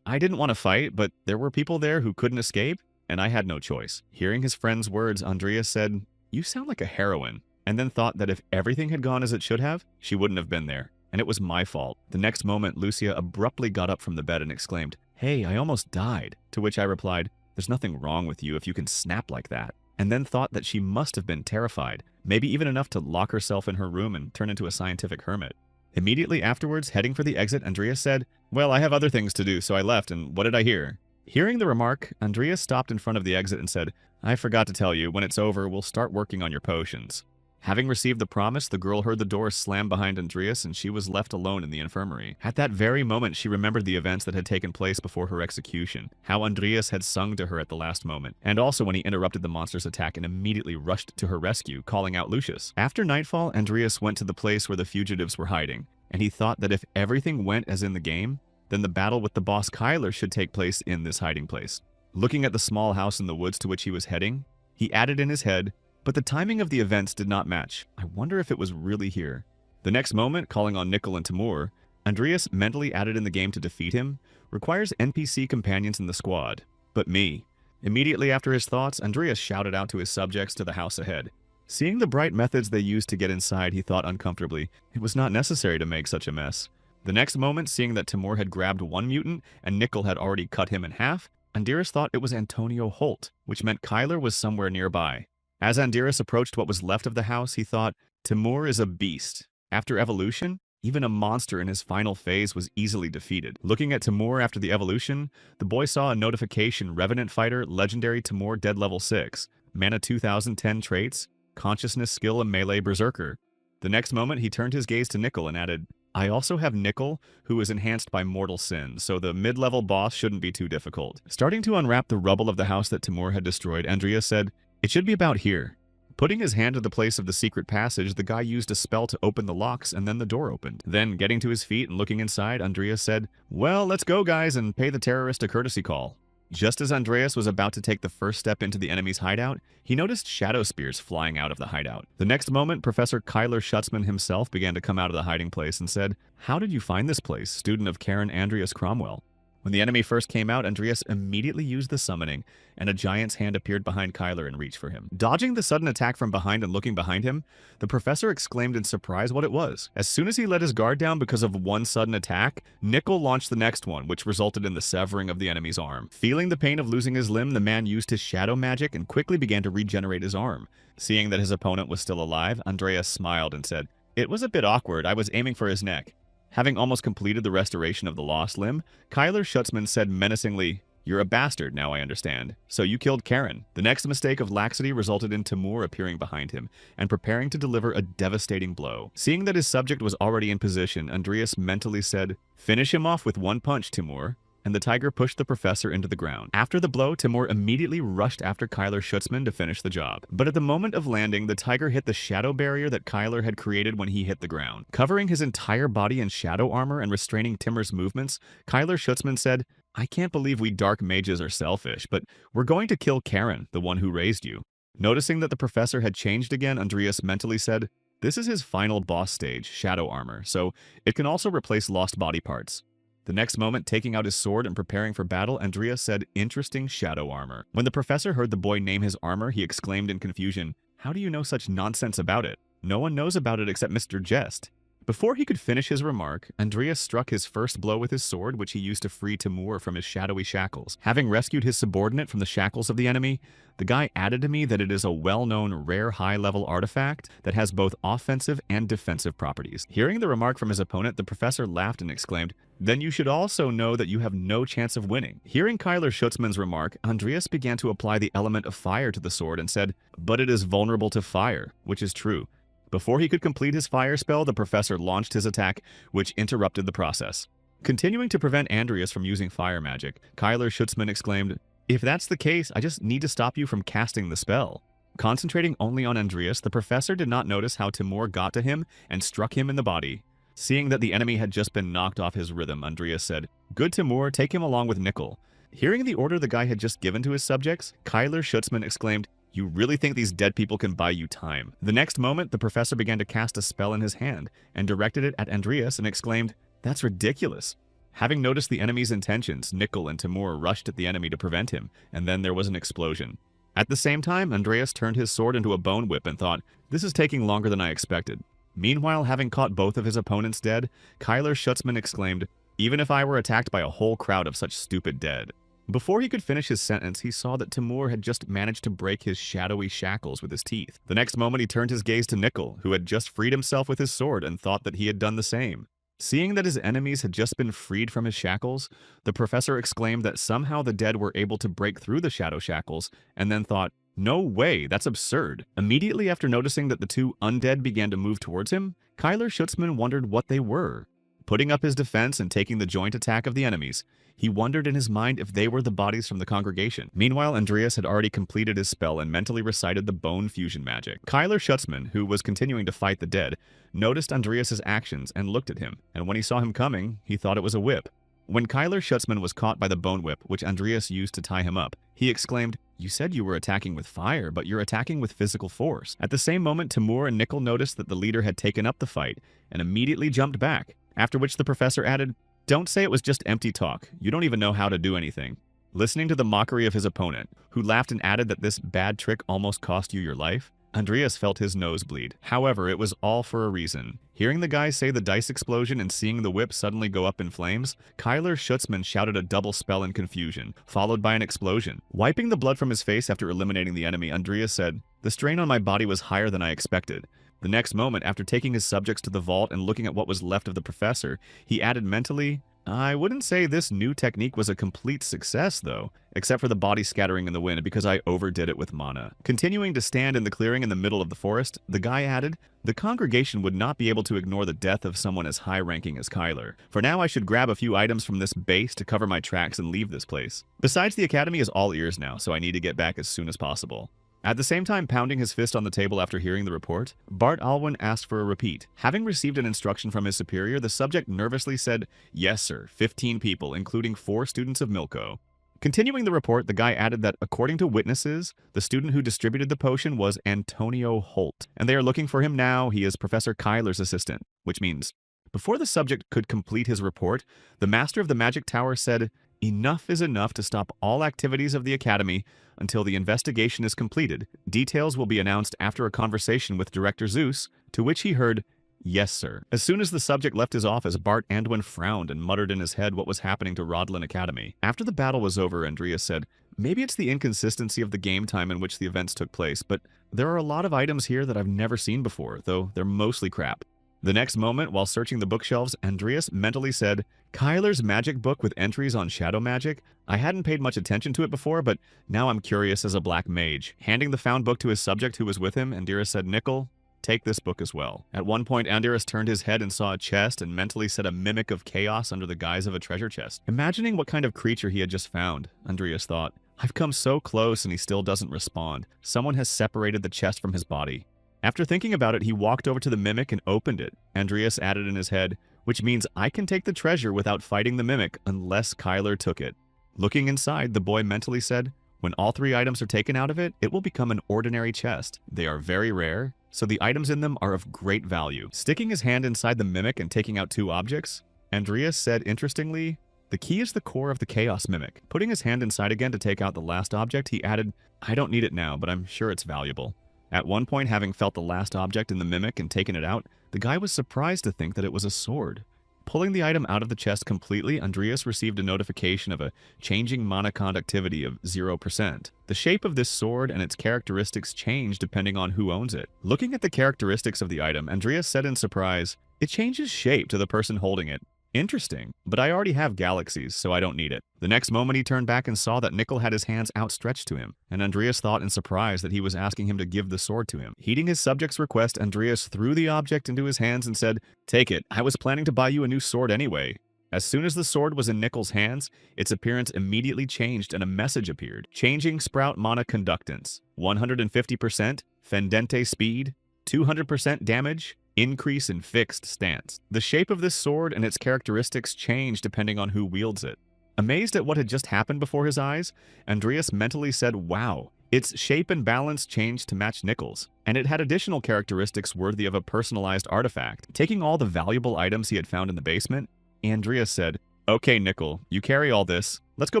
I didn't want to fight, but there were people there who couldn't escape, and I had no choice. Hearing his friend's words, Andreas said, "You sound like a heroine," and then thought that if everything had gone as it should have, she wouldn't have been there, and it was my fault. The next moment, Lucia abruptly got up from the bed and exclaimed, "Hey, I almost died," to which I replied, "There's nothing wrong with you if you can snap like that," and then thought that she must have been terrified, maybe even enough to lock herself in her room and turn into a scientific hermit. Immediately afterwards, heading for the exit, Andreas said, "Well, I have other things to do, so I left, and what did I hear?" Hearing the remark, Andreas stopped in front of the exit and said, "I forgot to tell you, when it's over, we'll start working on your potions." Having received the promise, the girl heard the door slam behind Andreas and she was left alone in the infirmary. At that very moment, she remembered the events that had taken place before her execution, how Andreas had sung to her at the last moment, and also when he interrupted the monster's attack and immediately rushed to her rescue, calling out Lucius. After nightfall, Andreas went to the place where the fugitives were hiding, and he thought that if everything went as in the game, then the battle with the boss Kyler should take place in this hiding place. Looking at the small house in the woods to which he was heading, he added in his head, but the timing of the events did not match. I wonder if it was really here. The next moment, calling on Nickel and Timur, Andreas mentally added in the game to defeat him, requires NPC companions in the squad. But me. Immediately after his thoughts, Andreas shouted out to his subjects to the house ahead. Seeing the bright methods they used to get inside, he thought uncomfortably, it was not necessary to make such a mess. The next moment, seeing that Timur had grabbed one mutant and Nickel had already cut him in half, Andreas thought it was Antonio Holt, which meant Kyler was somewhere nearby. As Andreas approached what was left of the house, he thought, Timur is a beast. After evolution, even a monster in his final phase was easily defeated. Looking at Timur after the evolution, the boy saw a notification: Revenant Fighter, Legendary Timur, Dead Level 6, Mana 2010 traits, Consciousness Skill and Melee Berserker. The next moment, he turned his gaze to Nickel and added, I also have Nickel, who is enhanced by Mortal Sin, so the mid-level boss shouldn't be too difficult. Starting to unwrap the rubble of the house that Timur had destroyed, Andreas said, it should be about here. Putting his hand to the place of the secret passage, the guy used a spell to open the locks, and then the door opened. Then, getting to his feet and looking inside, Andreas said, well, let's go, guys, and pay the terrorist a courtesy call. Just as Andreas was about to take the first step into the enemy's hideout, he noticed shadow spears flying out of the hideout. The next moment, Professor Kyler Schutzman himself began to come out of the hiding place and said, how did you find this place, student of Karen Andreas Cromwell? When the enemy first came out, Andreas immediately used the summoning, and a giant's hand appeared behind Kyler and reached for him. Dodging the sudden attack from behind and looking behind him, the professor exclaimed in surprise what it was. As soon as he let his guard down because of one sudden attack, Nickel launched the next one, which resulted in the severing of the enemy's arm. Feeling the pain of losing his limb, the man used his shadow magic and quickly began to regenerate his arm. Seeing that his opponent was still alive, Andreas smiled and said, it was a bit awkward, I was aiming for his neck. Having almost completed the restoration of the lost limb, Kyler Schutzman said menacingly, you're a bastard, now I understand. So you killed Karen. The next mistake of laxity resulted in Timur appearing behind him and preparing to deliver a devastating blow. Seeing that his subject was already in position, Andreas mentally said, finish him off with one punch, Timur. And the tiger pushed the professor into the ground. After the blow, Timur immediately rushed after Kyler Schutzman to finish the job. But at the moment of landing, the tiger hit the shadow barrier that Kyler had created when he hit the ground. Covering his entire body in shadow armor and restraining Timur's movements, Kyler Schutzman said, I can't believe we dark mages are selfish, but we're going to kill Karen, the one who raised you. Noticing that the professor had changed again, Andreas mentally said, this is his final boss stage, shadow armor, so it can also replace lost body parts. The next moment, taking out his sword and preparing for battle, Andreas said, interesting shadow armor. When the professor heard the boy name his armor, he exclaimed in confusion, how do you know such nonsense about it? No one knows about it except Mr. Jest. Before he could finish his remark, Andreas struck his first blow with his sword, which he used to free Timur from his shadowy shackles. Having rescued his subordinate from the shackles of the enemy, the guy added to me that it is a well-known rare high-level artifact that has both offensive and defensive properties. Hearing the remark from his opponent, the professor laughed and exclaimed, then you should also know that you have no chance of winning. Hearing Kyler Schutzman's remark, Andreas began to apply the element of fire to the sword and said, but it is vulnerable to fire, which is true. Before he could complete his fire spell, the professor launched his attack, which interrupted the process. Continuing to prevent Andreas from using fire magic, Kyler Schutzman exclaimed, if that's the case, I just need to stop you from casting the spell. Concentrating only on Andreas, the professor did not notice how Timur got to him and struck him in the body. Seeing that the enemy had just been knocked off his rhythm, Andreas said, good Timur, take him along with Nickel. Hearing the order the guy had just given to his subjects, Kyler Schutzman exclaimed, you really think these dead people can buy you time? The next moment, the professor began to cast a spell in his hand and directed it at Andreas and exclaimed, that's ridiculous. Having noticed the enemy's intentions, Nickel and Timur rushed at the enemy to prevent him, and then there was an explosion. At the same time, Andreas turned his sword into a bone whip and thought, "This is taking longer than I expected." Meanwhile, having caught both of his opponents dead, Kyler Schutzman exclaimed, "Even if I were attacked by a whole crowd of such stupid dead." Before he could finish his sentence, he saw that Timur had just managed to break his shadowy shackles with his teeth. The next moment, he turned his gaze to Nickel, who had just freed himself with his sword and thought that he had done the same. Seeing that his enemies had just been freed from his shackles, the professor exclaimed that somehow the dead were able to break through the shadow shackles, and then thought, "No way, that's absurd." Immediately after noticing that the two undead began to move towards him, Kyler Schutzman wondered what they were. Putting up his defense and taking the joint attack of the enemies, he wondered in his mind if they were the bodies from the congregation. Meanwhile, Andreas had already completed his spell and mentally recited the bone fusion magic. Kyler Schutzman, who was continuing to fight the dead, noticed Andreas's actions and looked at him, and when he saw him coming, he thought it was a whip. When Kyler Schutzman was caught by the bone whip, which Andreas used to tie him up, he exclaimed, "You said you were attacking with fire, but you're attacking with physical force." At the same moment, Timur and Nickel noticed that the leader had taken up the fight and immediately jumped back, after which the professor added, "Don't say it was just empty talk. You don't even know how to do anything." Listening to the mockery of his opponent, who laughed and added that this bad trick almost cost you your life, Andreas felt his nose bleed. However, it was all for a reason. Hearing the guy say the dice explosion and seeing the whip suddenly go up in flames, Kyler Schutzman shouted a double spell in confusion, followed by an explosion. Wiping the blood from his face after eliminating the enemy, Andreas said, "The strain on my body was higher than I expected." The next moment, after taking his subjects to the vault and looking at what was left of the professor, he added mentally, "I wouldn't say this new technique was a complete success, though, except for the body scattering in the wind because I overdid it with mana." Continuing to stand in the clearing in the middle of the forest, the guy added, "The congregation would not be able to ignore the death of someone as high-ranking as Kyler. For now, I should grab a few items from this base to cover my tracks and leave this place. Besides, the academy is all ears now, so I need to get back as soon as possible." At the same time pounding his fist on the table after hearing the report, Bart Alwyn asked for a repeat. Having received an instruction from his superior, the subject nervously said, "Yes, sir, 15 people, including 4 students of Milko." Continuing the report, the guy added that, according to witnesses, the student who distributed the potion was Antonio Holt, and they are looking for him now. He is Professor Kyler's assistant, which means, before the subject could complete his report, the master of the magic tower said, "Enough is enough to stop all activities of the academy until the investigation is completed. Details will be announced after a conversation with Director Zeus," to which he heard, "Yes, sir." As soon as the subject left his office, Bart Andwin frowned and muttered in his head what was happening to Rodlin Academy. After the battle was over, Andreas said, "Maybe it's the inconsistency of the game time in which the events took place, but there are a lot of items here that I've never seen before, though they're mostly crap." The next moment, while searching the bookshelves, Andreas mentally said, "Kyler's magic book with entries on shadow magic? I hadn't paid much attention to it before, but now I'm curious as a black mage." Handing the found book to his subject who was with him, Andreas said, "Nickel, take this book as well." At one point, Andreas turned his head and saw a chest and mentally said a mimic of chaos under the guise of a treasure chest. Imagining what kind of creature he had just found, Andreas thought, "I've come so close and he still doesn't respond. Someone has separated the chest from his body." After thinking about it, he walked over to the mimic and opened it. Andreas added in his head, "Which means I can take the treasure without fighting the mimic unless Kyler took it." Looking inside, the boy mentally said, "When all 3 items are taken out of it, it will become an ordinary chest. They are very rare, so the items in them are of great value." Sticking his hand inside the mimic and taking out 2 objects, Andreas said interestingly, "The key is the core of the chaos mimic." Putting his hand inside again to take out the last object, he added, "I don't need it now, but I'm sure it's valuable." At one point, having felt the last object in the mimic and taken it out, the guy was surprised to think that it was a sword. Pulling the item out of the chest completely, Andreas received a notification of a changing mana conductivity of 0%. The shape of this sword and its characteristics change depending on who owns it. Looking at the characteristics of the item, Andreas said in surprise, "It changes shape to the person holding it. Interesting, but I already have galaxies, so I don't need it." The next moment he turned back and saw that Nickel had his hands outstretched to him, and Andreas thought in surprise that he was asking him to give the sword to him. Heeding his subject's request, Andreas threw the object into his hands and said, "Take it, I was planning to buy you a new sword anyway." As soon as the sword was in Nickel's hands, its appearance immediately changed and a message appeared. Changing sprout mana conductance, 150%, fendente speed, 200% damage, increase in fixed stance. The shape of this sword and its characteristics change depending on who wields it. Amazed at what had just happened before his eyes, Andreas mentally said, "Wow." Its shape and balance changed to match Nickel's, and it had additional characteristics worthy of a personalized artifact. Taking all the valuable items he had found in the basement, Andreas said, Okay, Nickel, you carry all this. Let's go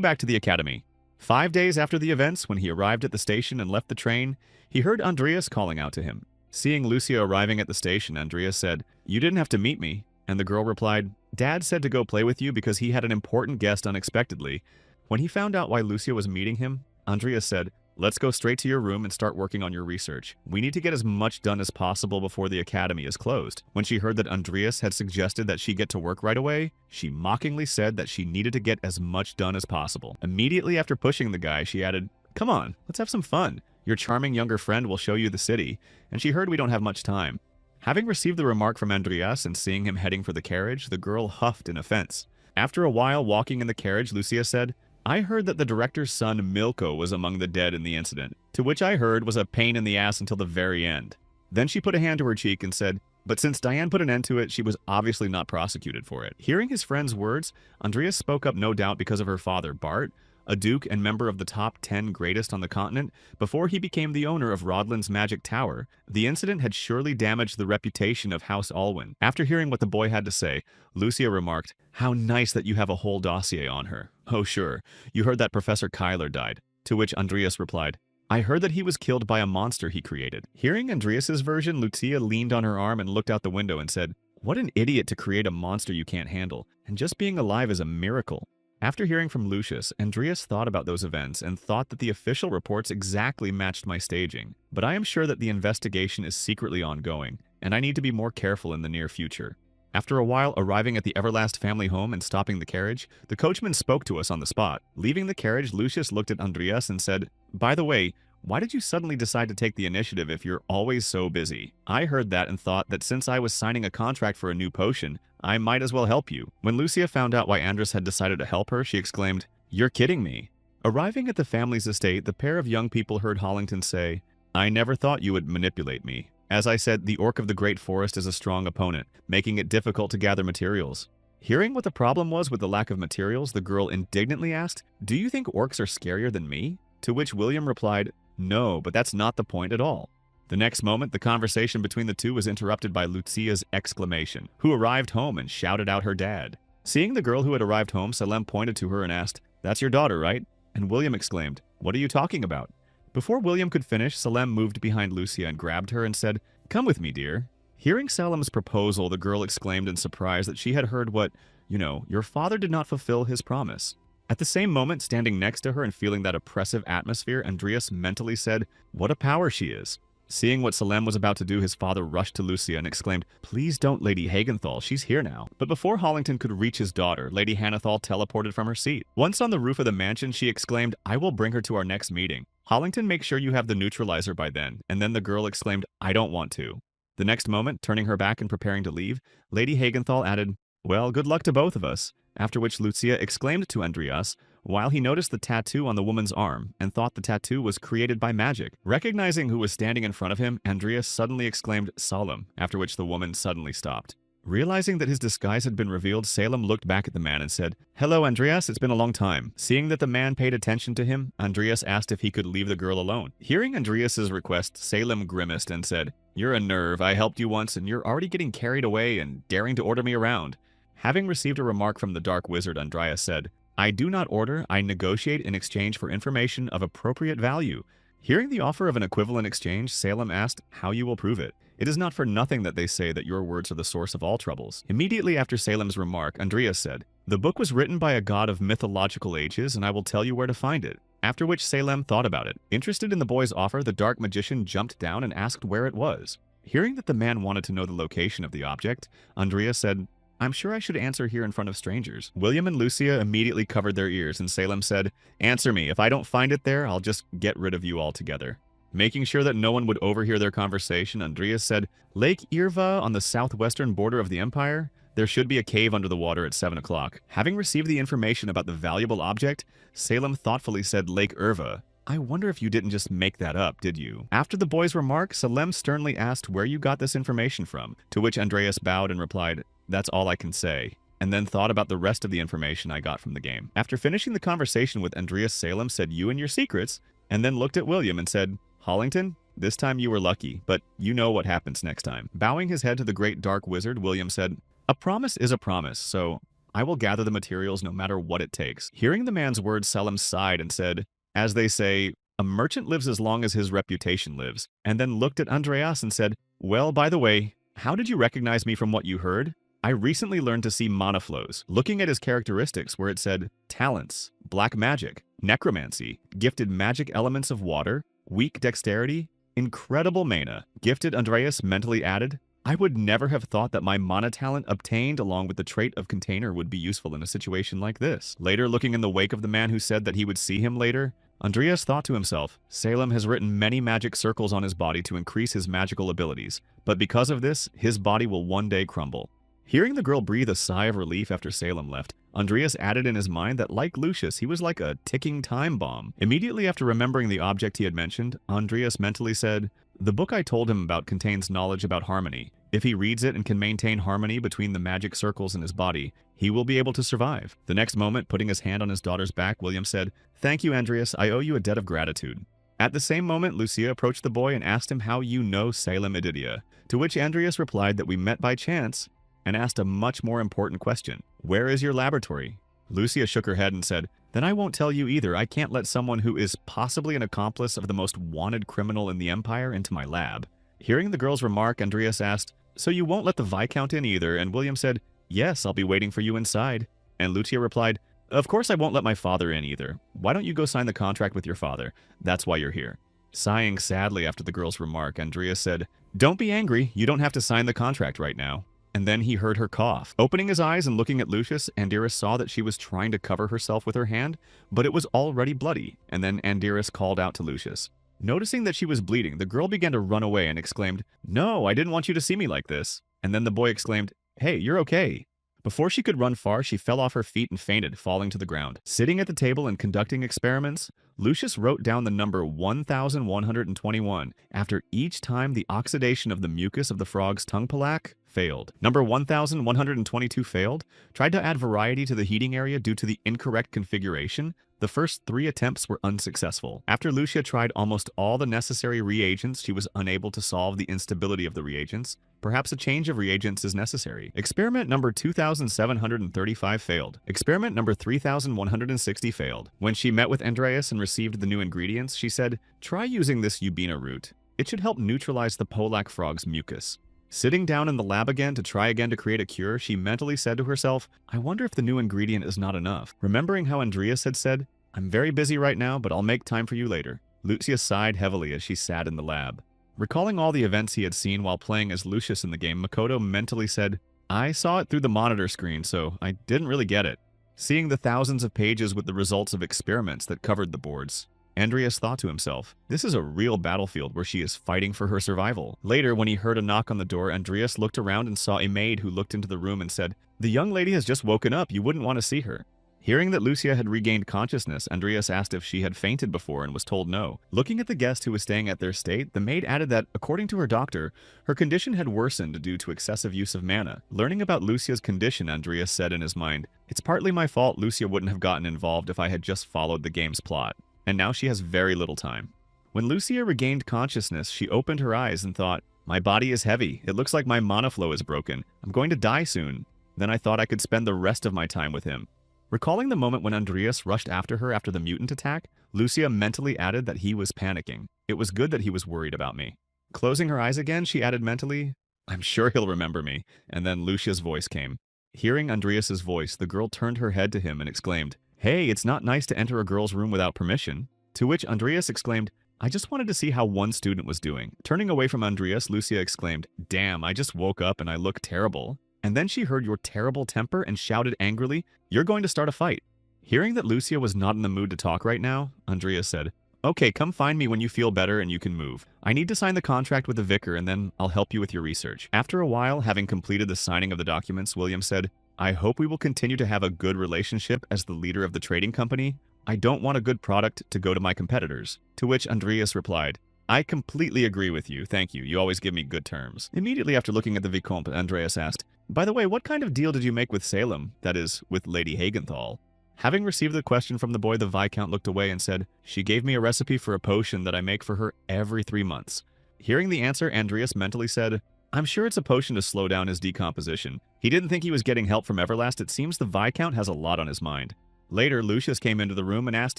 back to the academy. 5 days after the events, when he arrived at the station and left the train, he heard Andreas calling out to him. Seeing Lucia arriving at the station, Andreas said, "You didn't have to meet me." And the girl replied, "Dad said to go play with you because he had an important guest unexpectedly." When he found out why Lucia was meeting him, Andreas said, "Let's go straight to your room and start working on your research. We need to get as much done as possible before the academy is closed." When she heard that Andreas had suggested that she get to work right away, she mockingly said that she needed to get as much done as possible. Immediately after pushing the guy, she added, "Come on, let's have some fun. Your charming younger friend will show you the city," and she heard we don't have much time. Having received the remark from Andreas and seeing him heading for the carriage, the girl huffed in offense. After a while walking in the carriage, Lucia said, "I heard that the director's son Milko was among the dead in the incident, to which I heard was a pain in the ass until the very end." Then she put a hand to her cheek and said, "But since Diane put an end to it, she was obviously not prosecuted for it." Hearing his friend's words, Andreas spoke up no doubt because of her father, Bart, a duke and member of the top 10 greatest on the continent. Before he became the owner of Rodland's Magic Tower, the incident had surely damaged the reputation of House Alwyn. After hearing what the boy had to say, Lucia remarked, "How nice that you have a whole dossier on her. Oh sure, you heard that Professor Kyler died." To which Andreas replied, "I heard that he was killed by a monster he created." Hearing Andreas's version, Lucia leaned on her arm and looked out the window and said, "What an idiot to create a monster you can't handle, and just being alive is a miracle." After hearing from Lucius, Andreas thought about those events and thought that the official reports exactly matched my staging. But I am sure that the investigation is secretly ongoing, and I need to be more careful in the near future. After a while arriving at the Everlast family home and stopping the carriage, the coachman spoke to us on the spot. Leaving the carriage, Lucius looked at Andreas and said, "By the way, why did you suddenly decide to take the initiative if you're always so busy?" I heard that and thought that since I was signing a contract for a new potion, I might as well help you. When Lucia found out why Andres had decided to help her, she exclaimed, "You're kidding me." Arriving at the family's estate, the pair of young people heard Hollington say, "I never thought you would manipulate me. As I said, the orc of the Great Forest is a strong opponent, making it difficult to gather materials." Hearing what the problem was with the lack of materials, the girl indignantly asked, "Do you think orcs are scarier than me?" To which William replied, "No, but that's not the point at all." The next moment, the conversation between the two was interrupted by Lucia's exclamation, who arrived home and shouted out her dad. Seeing the girl who had arrived home, Salem pointed to her and asked, "That's your daughter, right?" And William exclaimed, "What are you talking about?" Before William could finish, Salem moved behind Lucia and grabbed her and said, "Come with me, dear." Hearing Salem's proposal, the girl exclaimed in surprise that she had heard what, your father did not fulfill his promise. At the same moment, standing next to her and feeling that oppressive atmosphere, Andreas mentally said, "What a power she is." Seeing what Salem was about to do, his father rushed to Lucia and exclaimed, "Please don't, Lady Hagenthal, she's here now." But before Hollington could reach his daughter, Lady Hannethal teleported from her seat. Once on the roof of the mansion, she exclaimed, "I will bring her to our next meeting. Hollington, make sure you have the neutralizer by then." And then the girl exclaimed, "I don't want to." The next moment, turning her back and preparing to leave, Lady Hagenthal added, "Well, good luck to both of us." After which Lucia exclaimed to Andreas, while he noticed the tattoo on the woman's arm and thought the tattoo was created by magic. Recognizing who was standing in front of him, Andreas suddenly exclaimed, "Salem," after which the woman suddenly stopped. Realizing that his disguise had been revealed, Salem looked back at the man and said, "Hello, Andreas, it's been a long time." Seeing that the man paid attention to him, Andreas asked if he could leave the girl alone. Hearing Andreas's request, Salem grimaced and said, "You're a nerve. I helped you once and you're already getting carried away and daring to order me around." Having received a remark from the Dark Wizard, Andreas said, "I do not order, I negotiate in exchange for information of appropriate value." Hearing the offer of an equivalent exchange, Salem asked how you will prove it. It is not for nothing that they say that your words are the source of all troubles. Immediately after Salem's remark, Andreas said, "The book was written by a god of mythological ages, and I will tell you where to find it." After which Salem thought about it. Interested in the boy's offer, the dark magician jumped down and asked where it was. Hearing that the man wanted to know the location of the object, Andreas said, "I'm sure I should answer here in front of strangers." William and Lucia immediately covered their ears, and Salem said, "Answer me. If I don't find it there, I'll just get rid of you altogether." Making sure that no one would overhear their conversation, Andreas said, "Lake Irva on the southwestern border of the Empire? There should be a cave under the water at 7 o'clock. Having received the information about the valuable object, Salem thoughtfully said Lake Irva. "I wonder if you didn't just make that up, did you?" After the boy's remark, Salem sternly asked where you got this information from, to which Andreas bowed and replied, "That's all I can say," and then thought about the rest of the information I got from the game. After finishing the conversation with Andreas, Salem said you and your secrets, and then looked at William and said, "Hollington, this time you were lucky, but you know what happens next time." Bowing his head to the great dark wizard, William said, "A promise is a promise, so I will gather the materials no matter what it takes. Hearing the man's words, Selim sighed and said, as they say, a merchant lives as long as his reputation lives, and then looked at Andreas and said, well, by the way, how did you recognize me from what you heard? I recently learned to see mana flows, looking at his characteristics where it said talents, black magic, necromancy, gifted magic elements of water, weak dexterity, incredible mana. Gifted, Andreas mentally added, I would never have thought that my mana talent obtained along with the trait of container would be useful in a situation like this. Later, looking in the wake of the man who said that he would see him later, Andreas thought to himself, Selim has written many magic circles on his body to increase his magical abilities, but because of this, his body will one day crumble. Hearing the girl breathe a sigh of relief after Selim left, Andreas added in his mind that like Lucius, he was like a ticking time bomb. Immediately after remembering the object he had mentioned, Andreas mentally said, the book I told him about contains knowledge about harmony. If he reads it and can maintain harmony between the magic circles in his body, he will be able to survive. The next moment, putting his hand on his daughter's back, William said, thank you, Andreas, I owe you a debt of gratitude. At the same moment, Lucia approached the boy and asked him how you know Selim Ididia, to which Andreas replied that we met by chance and asked a much more important question. Where is your laboratory? Lucia shook her head and said, then I won't tell you either. I can't let someone who is possibly an accomplice of the most wanted criminal in the Empire into my lab. Hearing the girl's remark, Andreas asked, so you won't let the Viscount in either? And William said, yes, I'll be waiting for you inside. And Lucia replied, of course I won't let my father in either. Why don't you go sign the contract with your father? That's why you're here. Sighing sadly after the girl's remark, Andreas said, don't be angry. You don't have to sign the contract right now. And then he heard her cough. Opening his eyes and looking at Lucius, Andreas saw that she was trying to cover herself with her hand, but it was already bloody. And then Andreas called out to Lucius. Noticing that she was bleeding, the girl began to run away and exclaimed, no, I didn't want you to see me like this. And then the boy exclaimed, hey, you're okay. Before she could run far, she fell off her feet and fainted, falling to the ground. Sitting at the table and conducting experiments, Lucius wrote down the number 1121 after each time the oxidation of the mucus of the frog's tongue plaque failed. Number 1122 failed, tried to add variety to the heating area due to the incorrect configuration. The first 3 attempts were unsuccessful. After Lucia tried almost all the necessary reagents, she was unable to solve the instability of the reagents. Perhaps a change of reagents is necessary. Experiment number 2735 failed. Experiment number 3160 failed. When she met with Andreas and received the new ingredients, she said, try using this Ubina root. It should help neutralize the Polak frog's mucus. Sitting down in the lab again to try again to create a cure, she mentally said to herself, I wonder if the new ingredient is not enough. Remembering how Andreas had said, I'm very busy right now, but I'll make time for you later. Lucia sighed heavily as she sat in the lab. Recalling all the events he had seen while playing as Lucius in the game, Makoto mentally said, I saw it through the monitor screen, so I didn't really get it. Seeing the thousands of pages with the results of experiments that covered the boards, Andreas thought to himself, this is a real battlefield where she is fighting for her survival. Later, when he heard a knock on the door, Andreas looked around and saw a maid who looked into the room and said, the young lady has just woken up. You wouldn't want to see her. Hearing that Lucia had regained consciousness, Andreas asked if she had fainted before and was told no. Looking at the guest who was staying at their state, the maid added that, according to her doctor, her condition had worsened due to excessive use of mana. Learning about Lucia's condition, Andreas said in his mind, it's partly my fault Lucia wouldn't have gotten involved if I had just followed the game's plot. And now she has very little time. When Lucia regained consciousness, she opened her eyes and thought, my body is heavy. It looks like my mana flow is broken. I'm going to die soon. Then I thought I could spend the rest of my time with him. Recalling the moment when Andreas rushed after her after the mutant attack, Lucia mentally added that he was panicking. It was good that he was worried about me. Closing her eyes again, she added mentally, I'm sure he'll remember me. And then Lucia's voice came. Hearing Andreas's voice, the girl turned her head to him and exclaimed, hey, it's not nice to enter a girl's room without permission. To which Andreas exclaimed, I just wanted to see how one student was doing. Turning away from Andreas, Lucia exclaimed, damn, I just woke up and I look terrible. And then she heard your terrible temper and shouted angrily, you're going to start a fight. Hearing that Lucia was not in the mood to talk right now, Andreas said, okay, come find me when you feel better and you can move. I need to sign the contract with the vicar and then I'll help you with your research. After a while, having completed the signing of the documents, William said, I hope we will continue to have a good relationship as the leader of the trading company. I don't want a good product to go to my competitors. To which Andreas replied, I completely agree with you, thank you. You always give me good terms. Immediately after looking at the Vicomte, Andreas asked, by the way, what kind of deal did you make with Salem, that is, with Lady Hagenthal? Having received the question from the boy, the Viscount looked away and said, she gave me a recipe for a potion that I make for her every 3 months. Hearing the answer, Andreas mentally said, I'm sure it's a potion to slow down his decomposition. He didn't think he was getting help from Everlast. It seems the Viscount has a lot on his mind. Later, Lucius came into the room and asked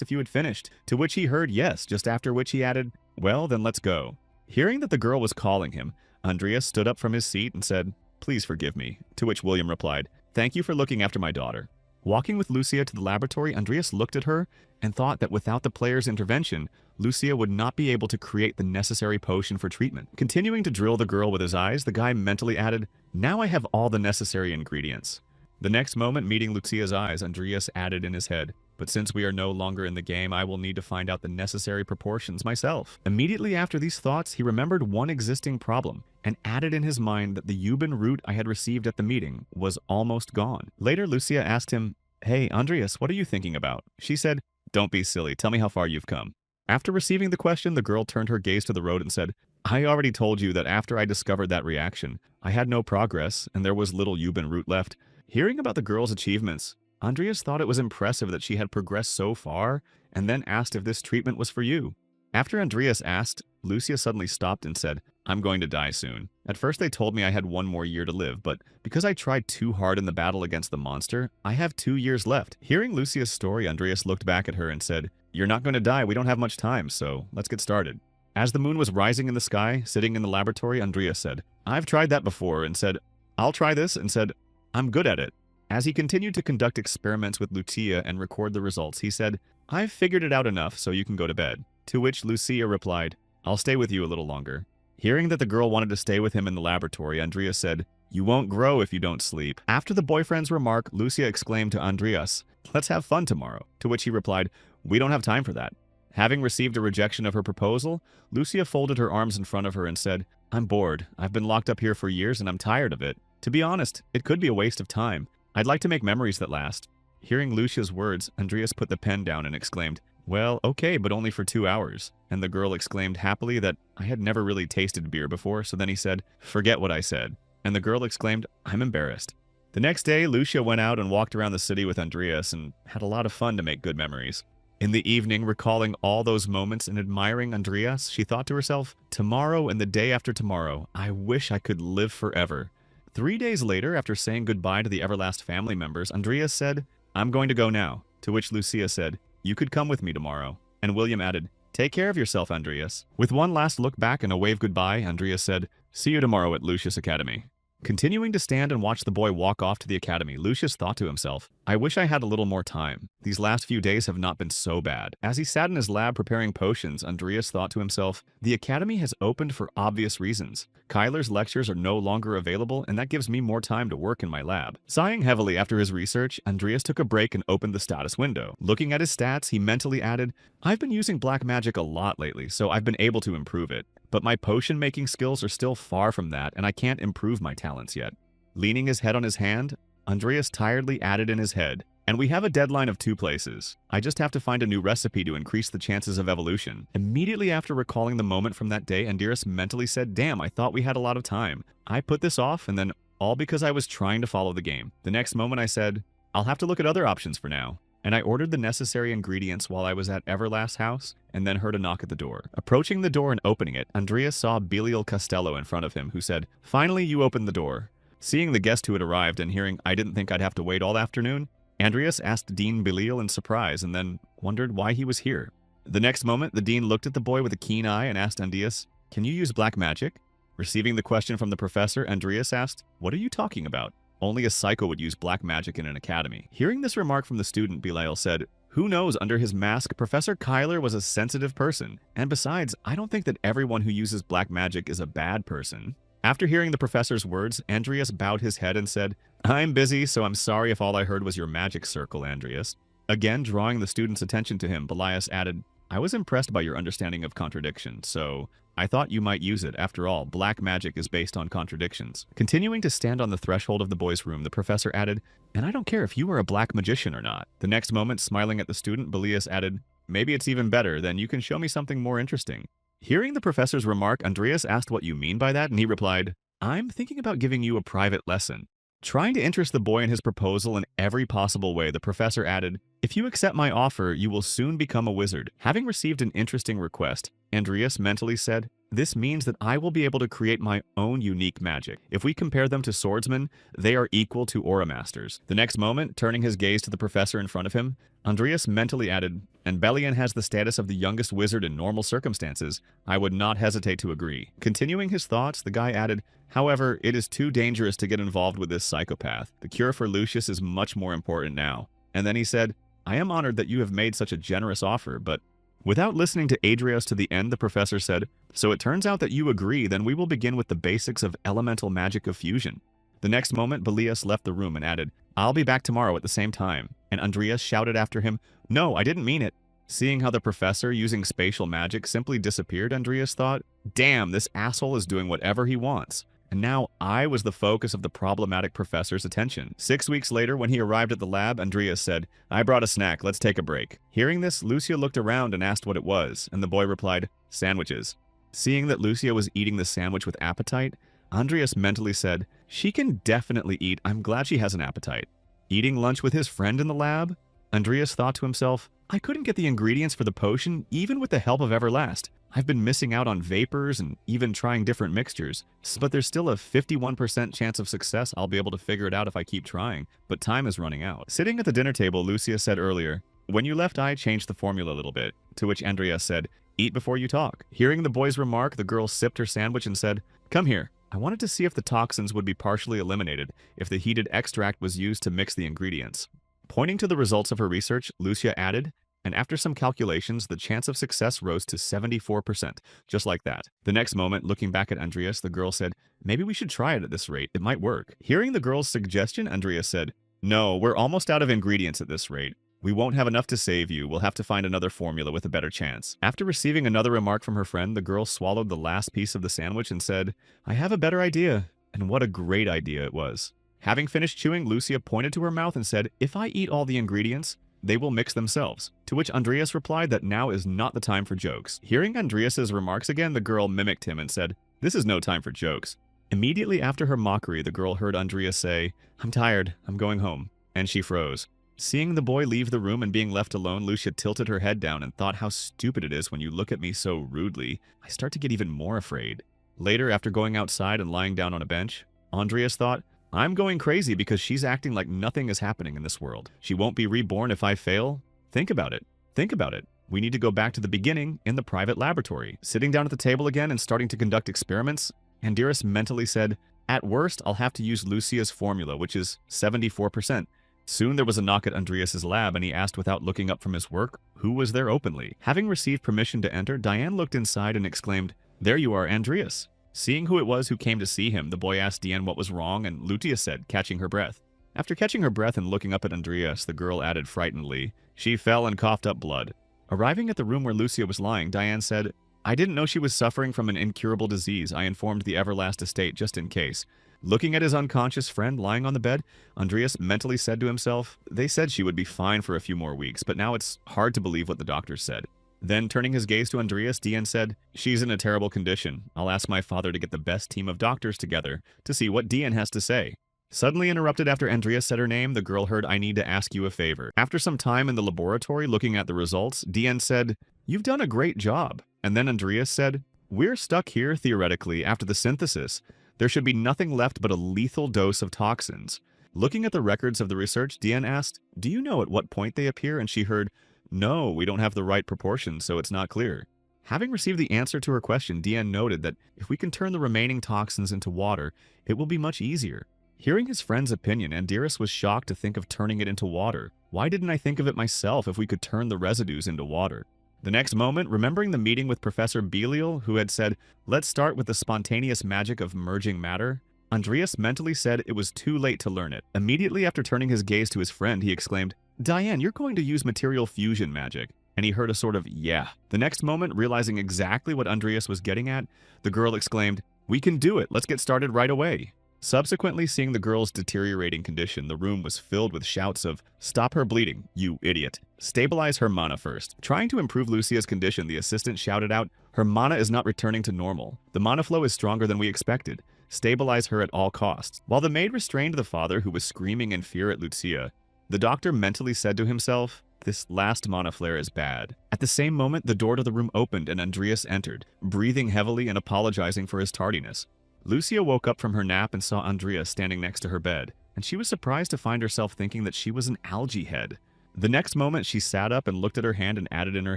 if you had finished, to which he heard yes, just after which he added, well, then let's go. Hearing that the girl was calling him, Andreas stood up from his seat and said, please forgive me, to which William replied, thank you for looking after my daughter. Walking with Lucia to the laboratory, Andreas looked at her and thought that without the player's intervention, Lucia would not be able to create the necessary potion for treatment. Continuing to drill the girl with his eyes, the guy mentally added, now I have all the necessary ingredients. The next moment, meeting Lucia's eyes, Andreas added in his head, but since we are no longer in the game, I will need to find out the necessary proportions myself. Immediately after these thoughts, he remembered one existing problem and added in his mind that the Yuban root I had received at the meeting was almost gone. Later, Lucia asked him, hey, Andreas, what are you thinking about? She said, don't be silly, tell me how far you've come. After receiving the question, the girl turned her gaze to the road and said, I already told you that after I discovered that reaction, I had no progress and there was little Yuban root left. Hearing about the girl's achievements, Andreas thought it was impressive that she had progressed so far and then asked if this treatment was for you. After Andreas asked, Lucia suddenly stopped and said, I'm going to die soon. At first they told me I had 1 more year to live, but because I tried too hard in the battle against the monster, I have 2 years left. Hearing Lucia's story, Andreas looked back at her and said, you're not going to die, we don't have much time, so let's get started. As the moon was rising in the sky, sitting in the laboratory, Andreas said, I've tried that before, and said, I'll try this, and said, I'm good at it. As he continued to conduct experiments with Lucia and record the results, he said, I've figured it out enough so you can go to bed. To which Lucia replied, I'll stay with you a little longer. Hearing that the girl wanted to stay with him in the laboratory, Andreas said, you won't grow if you don't sleep. After the boyfriend's remark, Lucia exclaimed to Andreas, let's have fun tomorrow. To which he replied, we don't have time for that. Having received a rejection of her proposal, Lucia folded her arms in front of her and said, I'm bored. I've been locked up here for years and I'm tired of it. To be honest, it could be a waste of time. I'd like to make memories that last. Hearing Lucia's words, Andreas put the pen down and exclaimed, well, okay, but only for 2 hours. And the girl exclaimed happily that I had never really tasted beer before, so then he said, forget what I said. And the girl exclaimed, I'm embarrassed. The next day, Lucia went out and walked around the city with Andreas and had a lot of fun to make good memories. In the evening, recalling all those moments and admiring Andreas, she thought to herself, tomorrow and the day after tomorrow, I wish I could live forever. 3 days later, after saying goodbye to the Everlast family members, Andreas said, I'm going to go now. To which Lucia said, you could come with me tomorrow. And William added, take care of yourself, Andreas. With one last look back and a wave goodbye, Andreas said, see you tomorrow at Lucius Academy. Continuing to stand and watch the boy walk off to the academy, Lucius thought to himself, I wish I had a little more time. These last few days have not been so bad. As he sat in his lab preparing potions, Andreas thought to himself, the academy has opened for obvious reasons. Kyler's lectures are no longer available, and that gives me more time to work in my lab. Sighing heavily after his research, Andreas took a break and opened the status window. Looking at his stats, he mentally added, I've been using black magic a lot lately, so I've been able to improve it. But my potion-making skills are still far from that, and I can't improve my talents yet. Leaning his head on his hand, Andreas tiredly added in his head, and we have a deadline of 2 places. I just have to find a new recipe to increase the chances of evolution. Immediately after recalling the moment from that day, Andreas mentally said, damn, I thought we had a lot of time. I put this off, and then all because I was trying to follow the game. The next moment I said, I'll have to look at other options for now. And I ordered the necessary ingredients while I was at Everlast's house, and then heard a knock at the door. Approaching the door and opening it, Andreas saw Belial Costello in front of him, who said, finally you opened the door. Seeing the guest who had arrived and hearing I didn't think I'd have to wait all afternoon, Andreas asked Dean Belial in surprise and then wondered why he was here. The next moment, the dean looked at the boy with a keen eye and asked Andreas, can you use black magic? Receiving the question from the professor, Andreas asked, what are you talking about? Only a psycho would use black magic in an academy. Hearing this remark from the student, Belial said, who knows, under his mask, Professor Kyler was a sensitive person. And besides, I don't think that everyone who uses black magic is a bad person. After hearing the professor's words, Andreas bowed his head and said, I'm busy, so I'm sorry if all I heard was your magic circle, Andreas. Again, drawing the student's attention to him, Belial added, I was impressed by your understanding of contradiction, so I thought you might use it. After all, black magic is based on contradictions. Continuing to stand on the threshold of the boy's room, the professor added, and I don't care if you are a black magician or not. The next moment, smiling at the student, Belial added, maybe it's even better, then you can show me something more interesting. Hearing the professor's remark, Andreas asked what you mean by that, and he replied, I'm thinking about giving you a private lesson. Trying to interest the boy in his proposal in every possible way, the professor added, if you accept my offer, you will soon become a wizard. Having received an interesting request, Andreas mentally said, This means that I will be able to create my own unique magic. If we compare them to swordsmen, they are equal to aura masters. The next moment, turning his gaze to the professor in front of him, Andreas mentally added, and Belian has the status of the youngest wizard in normal circumstances. I would not hesitate to agree. Continuing his thoughts, the guy added, however, it is too dangerous to get involved with this psychopath. The cure for Lucius is much more important now. And then he said, I am honored that you have made such a generous offer, but without listening to Adrias to the end, the professor said, so it turns out that you agree, then we will begin with the basics of elemental magic of fusion. The next moment, Belias left the room and added, I'll be back tomorrow at the same time. And Andreas shouted after him, no, I didn't mean it. Seeing how the professor, using spatial magic, simply disappeared, Andreas thought, damn, this asshole is doing whatever he wants. And now I was the focus of the problematic professor's attention. 6 weeks later, when he arrived at the lab, Andreas said, I brought a snack, let's take a break. Hearing this, Lucia looked around and asked what it was, and the boy replied, sandwiches. Seeing that Lucia was eating the sandwich with appetite, Andreas mentally said, she can definitely eat, I'm glad she has an appetite. Eating lunch with his friend in the lab? Andreas thought to himself, I couldn't get the ingredients for the potion even with the help of Everlast. I've been missing out on vapors and even trying different mixtures, but there's still a 51% chance of success. I'll be able to figure it out if I keep trying, but time is running out. Sitting at the dinner table, Lucia said earlier, when you left, I changed the formula a little bit, to which Andreas said, eat before you talk. Hearing the boy's remark, the girl sipped her sandwich and said, come here. I wanted to see if the toxins would be partially eliminated if the heated extract was used to mix the ingredients. Pointing to the results of her research, Lucia added, and after some calculations, the chance of success rose to 74%, just like that. The next moment, looking back at Andreas, the girl said, maybe we should try it at this rate, it might work. Hearing the girl's suggestion, Andreas said, no, we're almost out of ingredients at this rate. We won't have enough to save you, we'll have to find another formula with a better chance. After receiving another remark from her friend, the girl swallowed the last piece of the sandwich and said, I have a better idea. And what a great idea it was. Having finished chewing, Lucia pointed to her mouth and said, if I eat all the ingredients, they will mix themselves. To which Andreas replied that now is not the time for jokes. Hearing Andreas's remarks again, the girl mimicked him and said, this is no time for jokes. Immediately after her mockery, the girl heard Andreas say, I'm tired, I'm going home. And she froze. Seeing the boy leave the room and being left alone, Lucia tilted her head down and thought how stupid it is when you look at me so rudely. I start to get even more afraid. Later, after going outside and lying down on a bench, Andreas thought, I'm going crazy because she's acting like nothing is happening in this world. She won't be reborn if I fail. Think about it. Think about it. We need to go back to the beginning in the private laboratory. Sitting down at the table again and starting to conduct experiments, Andreas mentally said, at worst, I'll have to use Lucia's formula, which is 74%. Soon there was a knock at Andreas's lab and he asked without looking up from his work, who was there openly. Having received permission to enter, Diane looked inside and exclaimed, there you are, Andreas. Seeing who it was who came to see him, the boy asked Diane what was wrong, and Lucia said, catching her breath. After catching her breath and looking up at Andreas, the girl added frightenedly, she fell and coughed up blood. Arriving at the room where Lucia was lying, Diane said, I didn't know she was suffering from an incurable disease. I informed the Everlast estate just in case. Looking at his unconscious friend lying on the bed, Andreas mentally said to himself, they said she would be fine for a few more weeks, but now it's hard to believe what the doctors said. Then, turning his gaze to Andreas, Diane said, she's in a terrible condition. I'll ask my father to get the best team of doctors together to see what Diane has to say. Suddenly interrupted after Andreas said her name, the girl heard, I need to ask you a favor. After some time in the laboratory looking at the results, Diane said, you've done a great job. And then Andreas said, we're stuck here theoretically after the synthesis. There should be nothing left but a lethal dose of toxins. Looking at the records of the research, Diane asked, do you know at what point they appear? And she heard, no, we don't have the right proportions, so it's not clear. Having received the answer to her question, Diane noted that if we can turn the remaining toxins into water, it will be much easier. Hearing his friend's opinion, Andreas was shocked to think of turning it into water. Why didn't I think of it myself if we could turn the residues into water? The next moment, remembering the meeting with Professor Belial, who had said, let's start with the spontaneous magic of merging matter, Andreas mentally said it was too late to learn it. Immediately after turning his gaze to his friend, he exclaimed, Diane, you're going to use material fusion magic. And he heard a sort of, yeah. The next moment, realizing exactly what Andreas was getting at, the girl exclaimed, we can do it, let's get started right away. Subsequently, seeing the girl's deteriorating condition, the room was filled with shouts of, stop her bleeding, you idiot. Stabilize her mana first. Trying to improve Lucia's condition, the assistant shouted out, her mana is not returning to normal. The mana flow is stronger than we expected. Stabilize her at all costs. While the maid restrained the father, who was screaming in fear at Lucia, the doctor mentally said to himself, This last mana flare is bad. At the same moment, the door to the room opened and Andreas entered, breathing heavily and apologizing for his tardiness. Lucia woke up from her nap and saw Andreas standing next to her bed, and she was surprised to find herself thinking that she was an algae head. The next moment, she sat up and looked at her hand and added in her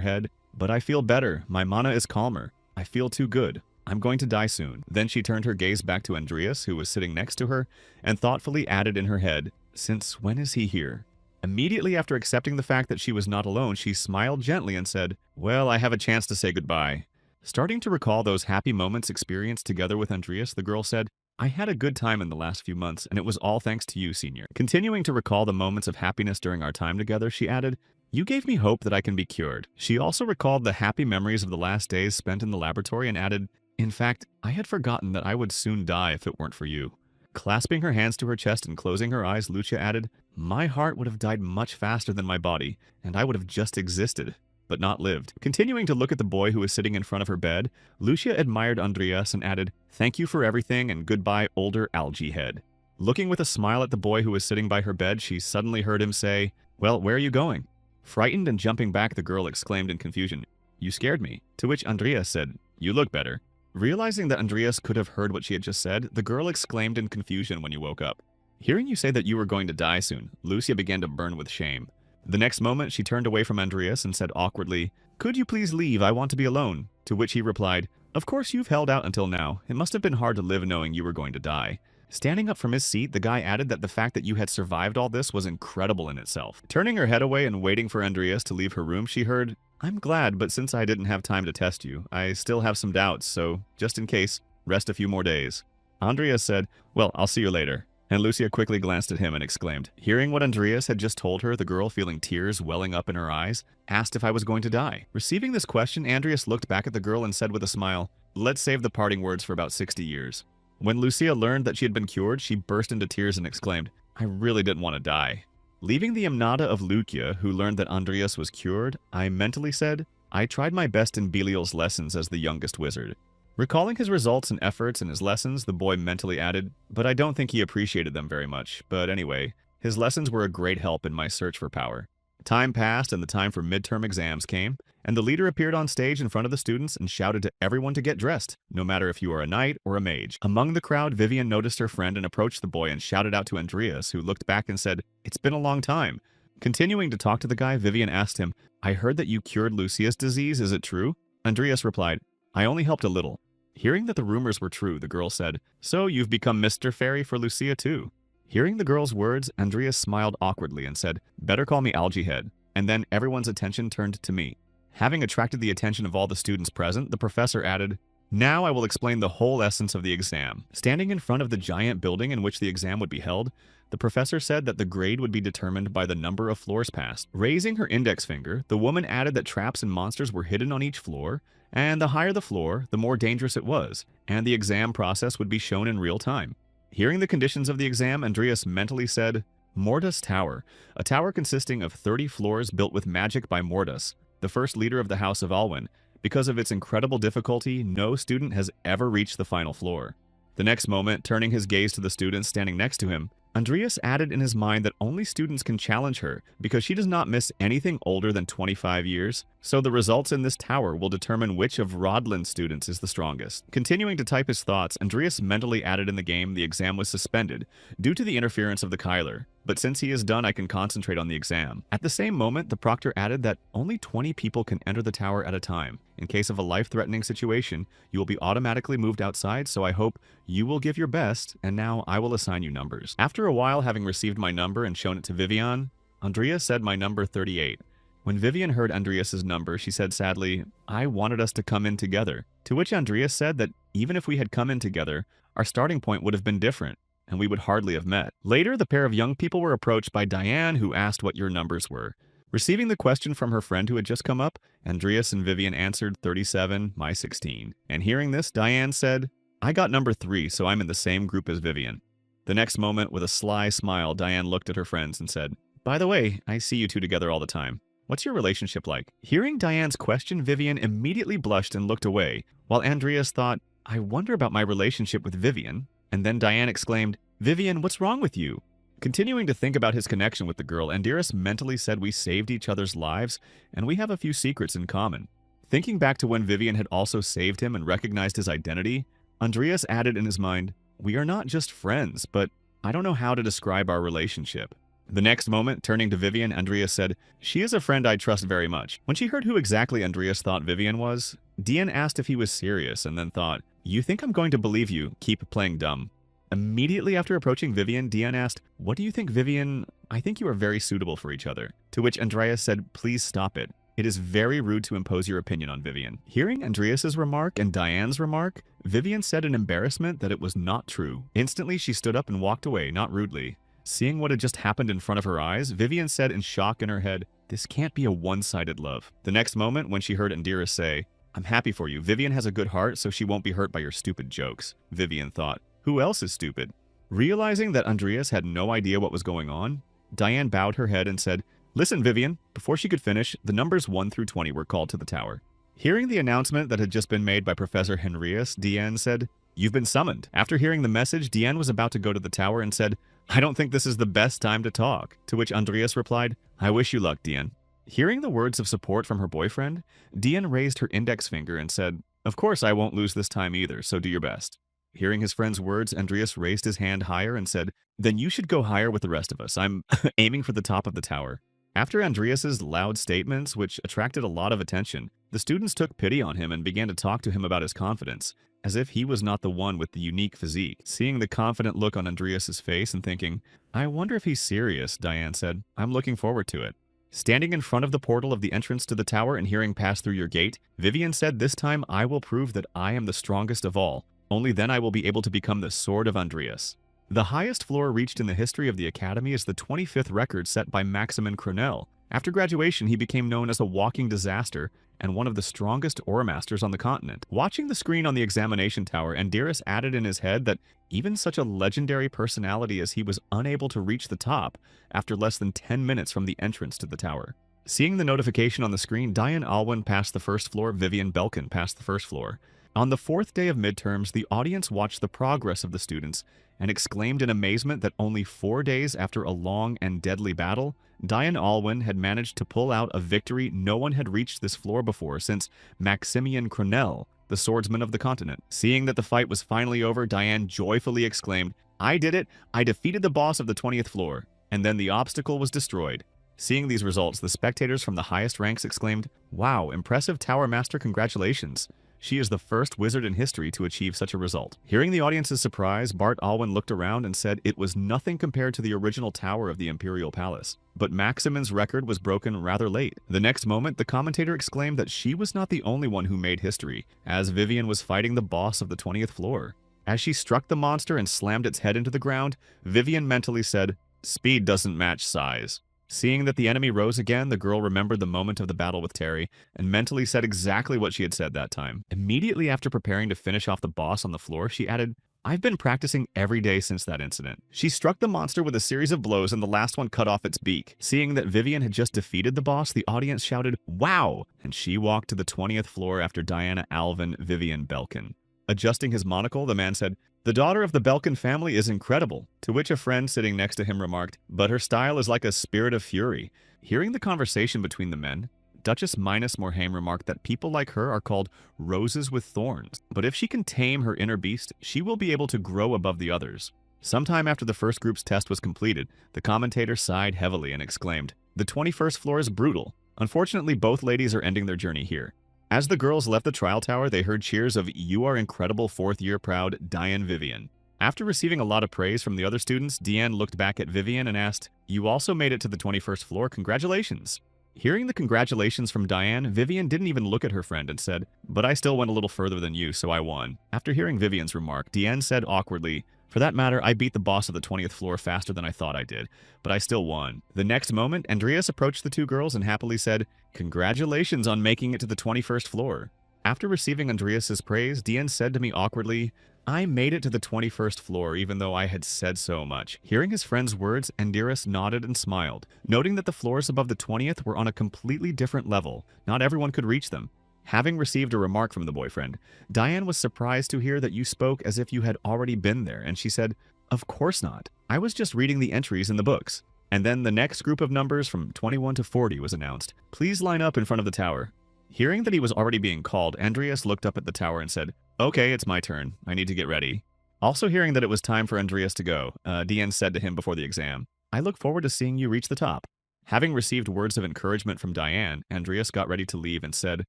head, "But I feel better. My mana is calmer. I feel too good. I'm going to die soon." Then she turned her gaze back to Andreas, who was sitting next to her, and thoughtfully added in her head, "Since when is he here?" Immediately after accepting the fact that she was not alone, she smiled gently and said, "Well, I have a chance to say goodbye." Starting to recall those happy moments experienced together with Andreas, the girl said, "I had a good time in the last few months, and it was all thanks to you, senior." Continuing to recall the moments of happiness during our time together, she added, "You gave me hope that I can be cured." She also recalled the happy memories of the last days spent in the laboratory and added, "In fact, I had forgotten that I would soon die if it weren't for you." Clasping her hands to her chest and closing her eyes, Lucia added, "My heart would have died much faster than my body, and I would have just existed, but not lived." Continuing to look at the boy who was sitting in front of her bed, Lucia admired Andreas and added, "Thank you for everything and goodbye, older algae head." Looking with a smile at the boy who was sitting by her bed, she suddenly heard him say, "Well, where are you going?" Frightened and jumping back, the girl exclaimed in confusion, "You scared me." To which Andreas said, "You look better." Realizing that Andreas could have heard what she had just said, the girl exclaimed in confusion when you woke up, "Hearing you say that you were going to die soon," Lucia began to burn with shame. The next moment, she turned away from Andreas and said awkwardly, "Could you please leave? I want to be alone." To which he replied, "Of course you've held out until now. It must have been hard to live knowing you were going to die." Standing up from his seat, the guy added that the fact that you had survived all this was incredible in itself. Turning her head away and waiting for Andreas to leave her room, she heard, "I'm glad, but since I didn't have time to test you, I still have some doubts, so just in case, rest a few more days." Andreas said, "Well, I'll see you later." And Lucia quickly glanced at him and exclaimed. Hearing what Andreas had just told her, the girl, feeling tears welling up in her eyes, asked if I was going to die. Receiving this question, Andreas looked back at the girl and said with a smile, "Let's save the parting words for about 60 years. When Lucia learned that she had been cured, she burst into tears and exclaimed, "I really didn't want to die." Leaving the amnada of Lucia, who learned that Andreas was cured, I mentally said, "I tried my best in Belial's lessons as the youngest wizard." Recalling his results and efforts in his lessons, the boy mentally added, "But I don't think he appreciated them very much. But anyway, his lessons were a great help in my search for power." Time passed and the time for midterm exams came, and the leader appeared on stage in front of the students and shouted to everyone to get dressed, no matter if you are a knight or a mage. Among the crowd, Vivian noticed her friend and approached the boy and shouted out to Andreas, who looked back and said, "It's been a long time." Continuing to talk to the guy, Vivian asked him, "I heard that you cured Lucia's disease, is it true?" Andreas replied, "I only helped a little." Hearing that the rumors were true, the girl said, "So you've become Mr. Fairy for Lucia too?" Hearing the girl's words, Andreas smiled awkwardly and said, "Better call me Algae Head." And then everyone's attention turned to me. Having attracted the attention of all the students present, the professor added, "Now I will explain the whole essence of the exam." Standing in front of the giant building in which the exam would be held, the professor said that the grade would be determined by the number of floors passed. Raising her index finger, the woman added that traps and monsters were hidden on each floor, and the higher the floor, the more dangerous it was, and the exam process would be shown in real time. Hearing the conditions of the exam, Andreas mentally said, "Mordas Tower, a tower consisting of 30 floors built with magic by Mordas, the first leader of the House of Alwyn. Because of its incredible difficulty, no student has ever reached the final floor." The next moment, turning his gaze to the students standing next to him, Andreas added in his mind that only students can challenge her because she does not miss anything older than 25 years, so the results in this tower will determine which of Rodland's students is the strongest. Continuing to type his thoughts, Andreas mentally added in the game the exam was suspended due to the interference of the Kyler, but since he is done, I can concentrate on the exam. At the same moment, the proctor added that only 20 people can enter the tower at a time. In case of a life-threatening situation, you will be automatically moved outside, so I hope you will give your best, and now I will assign you numbers. After a while, having received my number and shown it to Vivian, Andreas said my number 38. When Vivian heard Andreas's number, she said sadly, "I wanted us to come in together." To which Andreas said that even if we had come in together, our starting point would have been different, and we would hardly have met. Later, the pair of young people were approached by Diane, who asked what your numbers were. Receiving the question from her friend who had just come up, Andreas and Vivian answered 37, my 16. And hearing this, Diane said, "I got number 3, so I'm in the same group as Vivian." The next moment, with a sly smile, Diane looked at her friends and said, "By the way, I see you two together all the time. What's your relationship like?" Hearing Diane's question, Vivian immediately blushed and looked away, while Andreas thought, "I wonder about my relationship with Vivian." And then Diane exclaimed, "Vivian, what's wrong with you?" Continuing to think about his connection with the girl, Andreas mentally said we saved each other's lives, and we have a few secrets in common. Thinking back to when Vivian had also saved him and recognized his identity, Andreas added in his mind, we are not just friends, but I don't know how to describe our relationship. The next moment, turning to Vivian, Andreas said, she is a friend I trust very much. When she heard who exactly Andreas thought Vivian was, Dian asked if he was serious and then thought, you think I'm going to believe you, keep playing dumb. Immediately after approaching Vivian, Dian asked, what do you think, Vivian? I think you are very suitable for each other. To which Andreas said, please stop it. It is very rude to impose your opinion on Vivian. Hearing Andreas's remark and Diane's remark, Vivian said in embarrassment that it was not true. Instantly, she stood up and walked away, not rudely. Seeing what had just happened in front of her eyes, Vivian said in shock in her head, this can't be a one-sided love. The next moment, when she heard Andreas say, I'm happy for you. Vivian has a good heart, so she won't be hurt by your stupid jokes. Vivian thought, who else is stupid? Realizing that Andreas had no idea what was going on, Diane bowed her head and said, listen, Vivian. Before she could finish, the numbers 1 through 20 were called to the tower. Hearing the announcement that had just been made by Professor Henrius, Diane said, you've been summoned. After hearing the message, Diane was about to go to the tower and said, I don't think this is the best time to talk. To which Andreas replied, I wish you luck, Diane. Hearing the words of support from her boyfriend, Diane raised her index finger and said, of course I won't lose this time either, so do your best. Hearing his friend's words, Andreas raised his hand higher and said, then you should go higher with the rest of us. I'm aiming for the top of the tower. After Andreas's loud statements, which attracted a lot of attention, the students took pity on him and began to talk to him about his confidence, as if he was not the one with the unique physique. Seeing the confident look on Andreas's face and thinking, I wonder if he's serious, Diane said, I'm looking forward to it. Standing in front of the portal of the entrance to the tower and hearing pass through your gate, Vivian said, this time I will prove that I am the strongest of all. Only then I will be able to become the Sword of Andreas. The highest floor reached in the history of the Academy is the 25th record set by Maximin Cronell. After graduation, he became known as a walking disaster and one of the strongest aura masters on the continent. Watching the screen on the examination tower, Andreas added in his head that even such a legendary personality as he was unable to reach the top after less than 10 minutes from the entrance to the tower. Seeing the notification on the screen, Diane Alwyn passed the first floor, Vivian Belkin passed the first floor. On the 4th day of midterms, the audience watched the progress of the students and exclaimed in amazement that only 4 days after a long and deadly battle, Diane Alwyn had managed to pull out a victory no one had reached this floor before since Maximian Cronell, the swordsman of the continent. Seeing that the fight was finally over, Diane joyfully exclaimed, I did it! I defeated the boss of the 20th floor! And then the obstacle was destroyed. Seeing these results, the spectators from the highest ranks exclaimed, wow, impressive Tower Master, congratulations! She is the first wizard in history to achieve such a result. Hearing the audience's surprise, Bart Alwyn looked around and said it was nothing compared to the original tower of the Imperial Palace. But Maximin's record was broken rather late. The next moment, the commentator exclaimed that she was not the only one who made history, as Vivian was fighting the boss of the 20th floor. As she struck the monster and slammed its head into the ground, Vivian mentally said, speed doesn't match size. Seeing that the enemy rose again, the girl remembered the moment of the battle with Terry and mentally said exactly what she had said that time. Immediately after preparing to finish off the boss on the floor, she added, I've been practicing every day since that incident. She struck the monster with a series of blows and the last one cut off its beak. Seeing that Vivian had just defeated the boss, the audience shouted, wow! And she walked to the 20th floor after Diana Alvin Vivian Belkin. Adjusting his monocle, the man said, the daughter of the Belkin family is incredible, to which a friend sitting next to him remarked, but her style is like a spirit of fury. Hearing the conversation between the men, Duchess Minas Morhaime remarked that people like her are called roses with thorns, but if she can tame her inner beast, she will be able to grow above the others. Sometime after the first group's test was completed, the commentator sighed heavily and exclaimed, the 21st floor is brutal. Unfortunately, both ladies are ending their journey here. As the girls left the trial tower, they heard cheers of, you are incredible 4th year proud Diane Vivian. After receiving a lot of praise from the other students, Diane looked back at Vivian and asked, you also made it to the 21st floor, congratulations. Hearing the congratulations from Diane, Vivian didn't even look at her friend and said, but I still went a little further than you, so I won. After hearing Vivian's remark, Diane said awkwardly, for that matter, I beat the boss of the 20th floor faster than I thought I did, but I still won. The next moment, Andreas approached the two girls and happily said, congratulations on making it to the 21st floor. After receiving Andreas's praise, Diane said to me awkwardly, I made it to the 21st floor even though I had said so much. Hearing his friend's words, Andreas nodded and smiled, noting that the floors above the 20th were on a completely different level. Not everyone could reach them. Having received a remark from the boyfriend, Diane was surprised to hear that you spoke as if you had already been there, and she said, Of course not. I was just reading the entries in the books. And then the next group of numbers from 21 to 40 was announced. Please line up in front of the tower. Hearing that he was already being called, Andreas looked up at the tower and said, okay, it's my turn. I need to get ready. Also hearing that it was time for Andreas to go, Diane said to him before the exam, I look forward to seeing you reach the top. Having received words of encouragement from Diane, Andreas got ready to leave and said,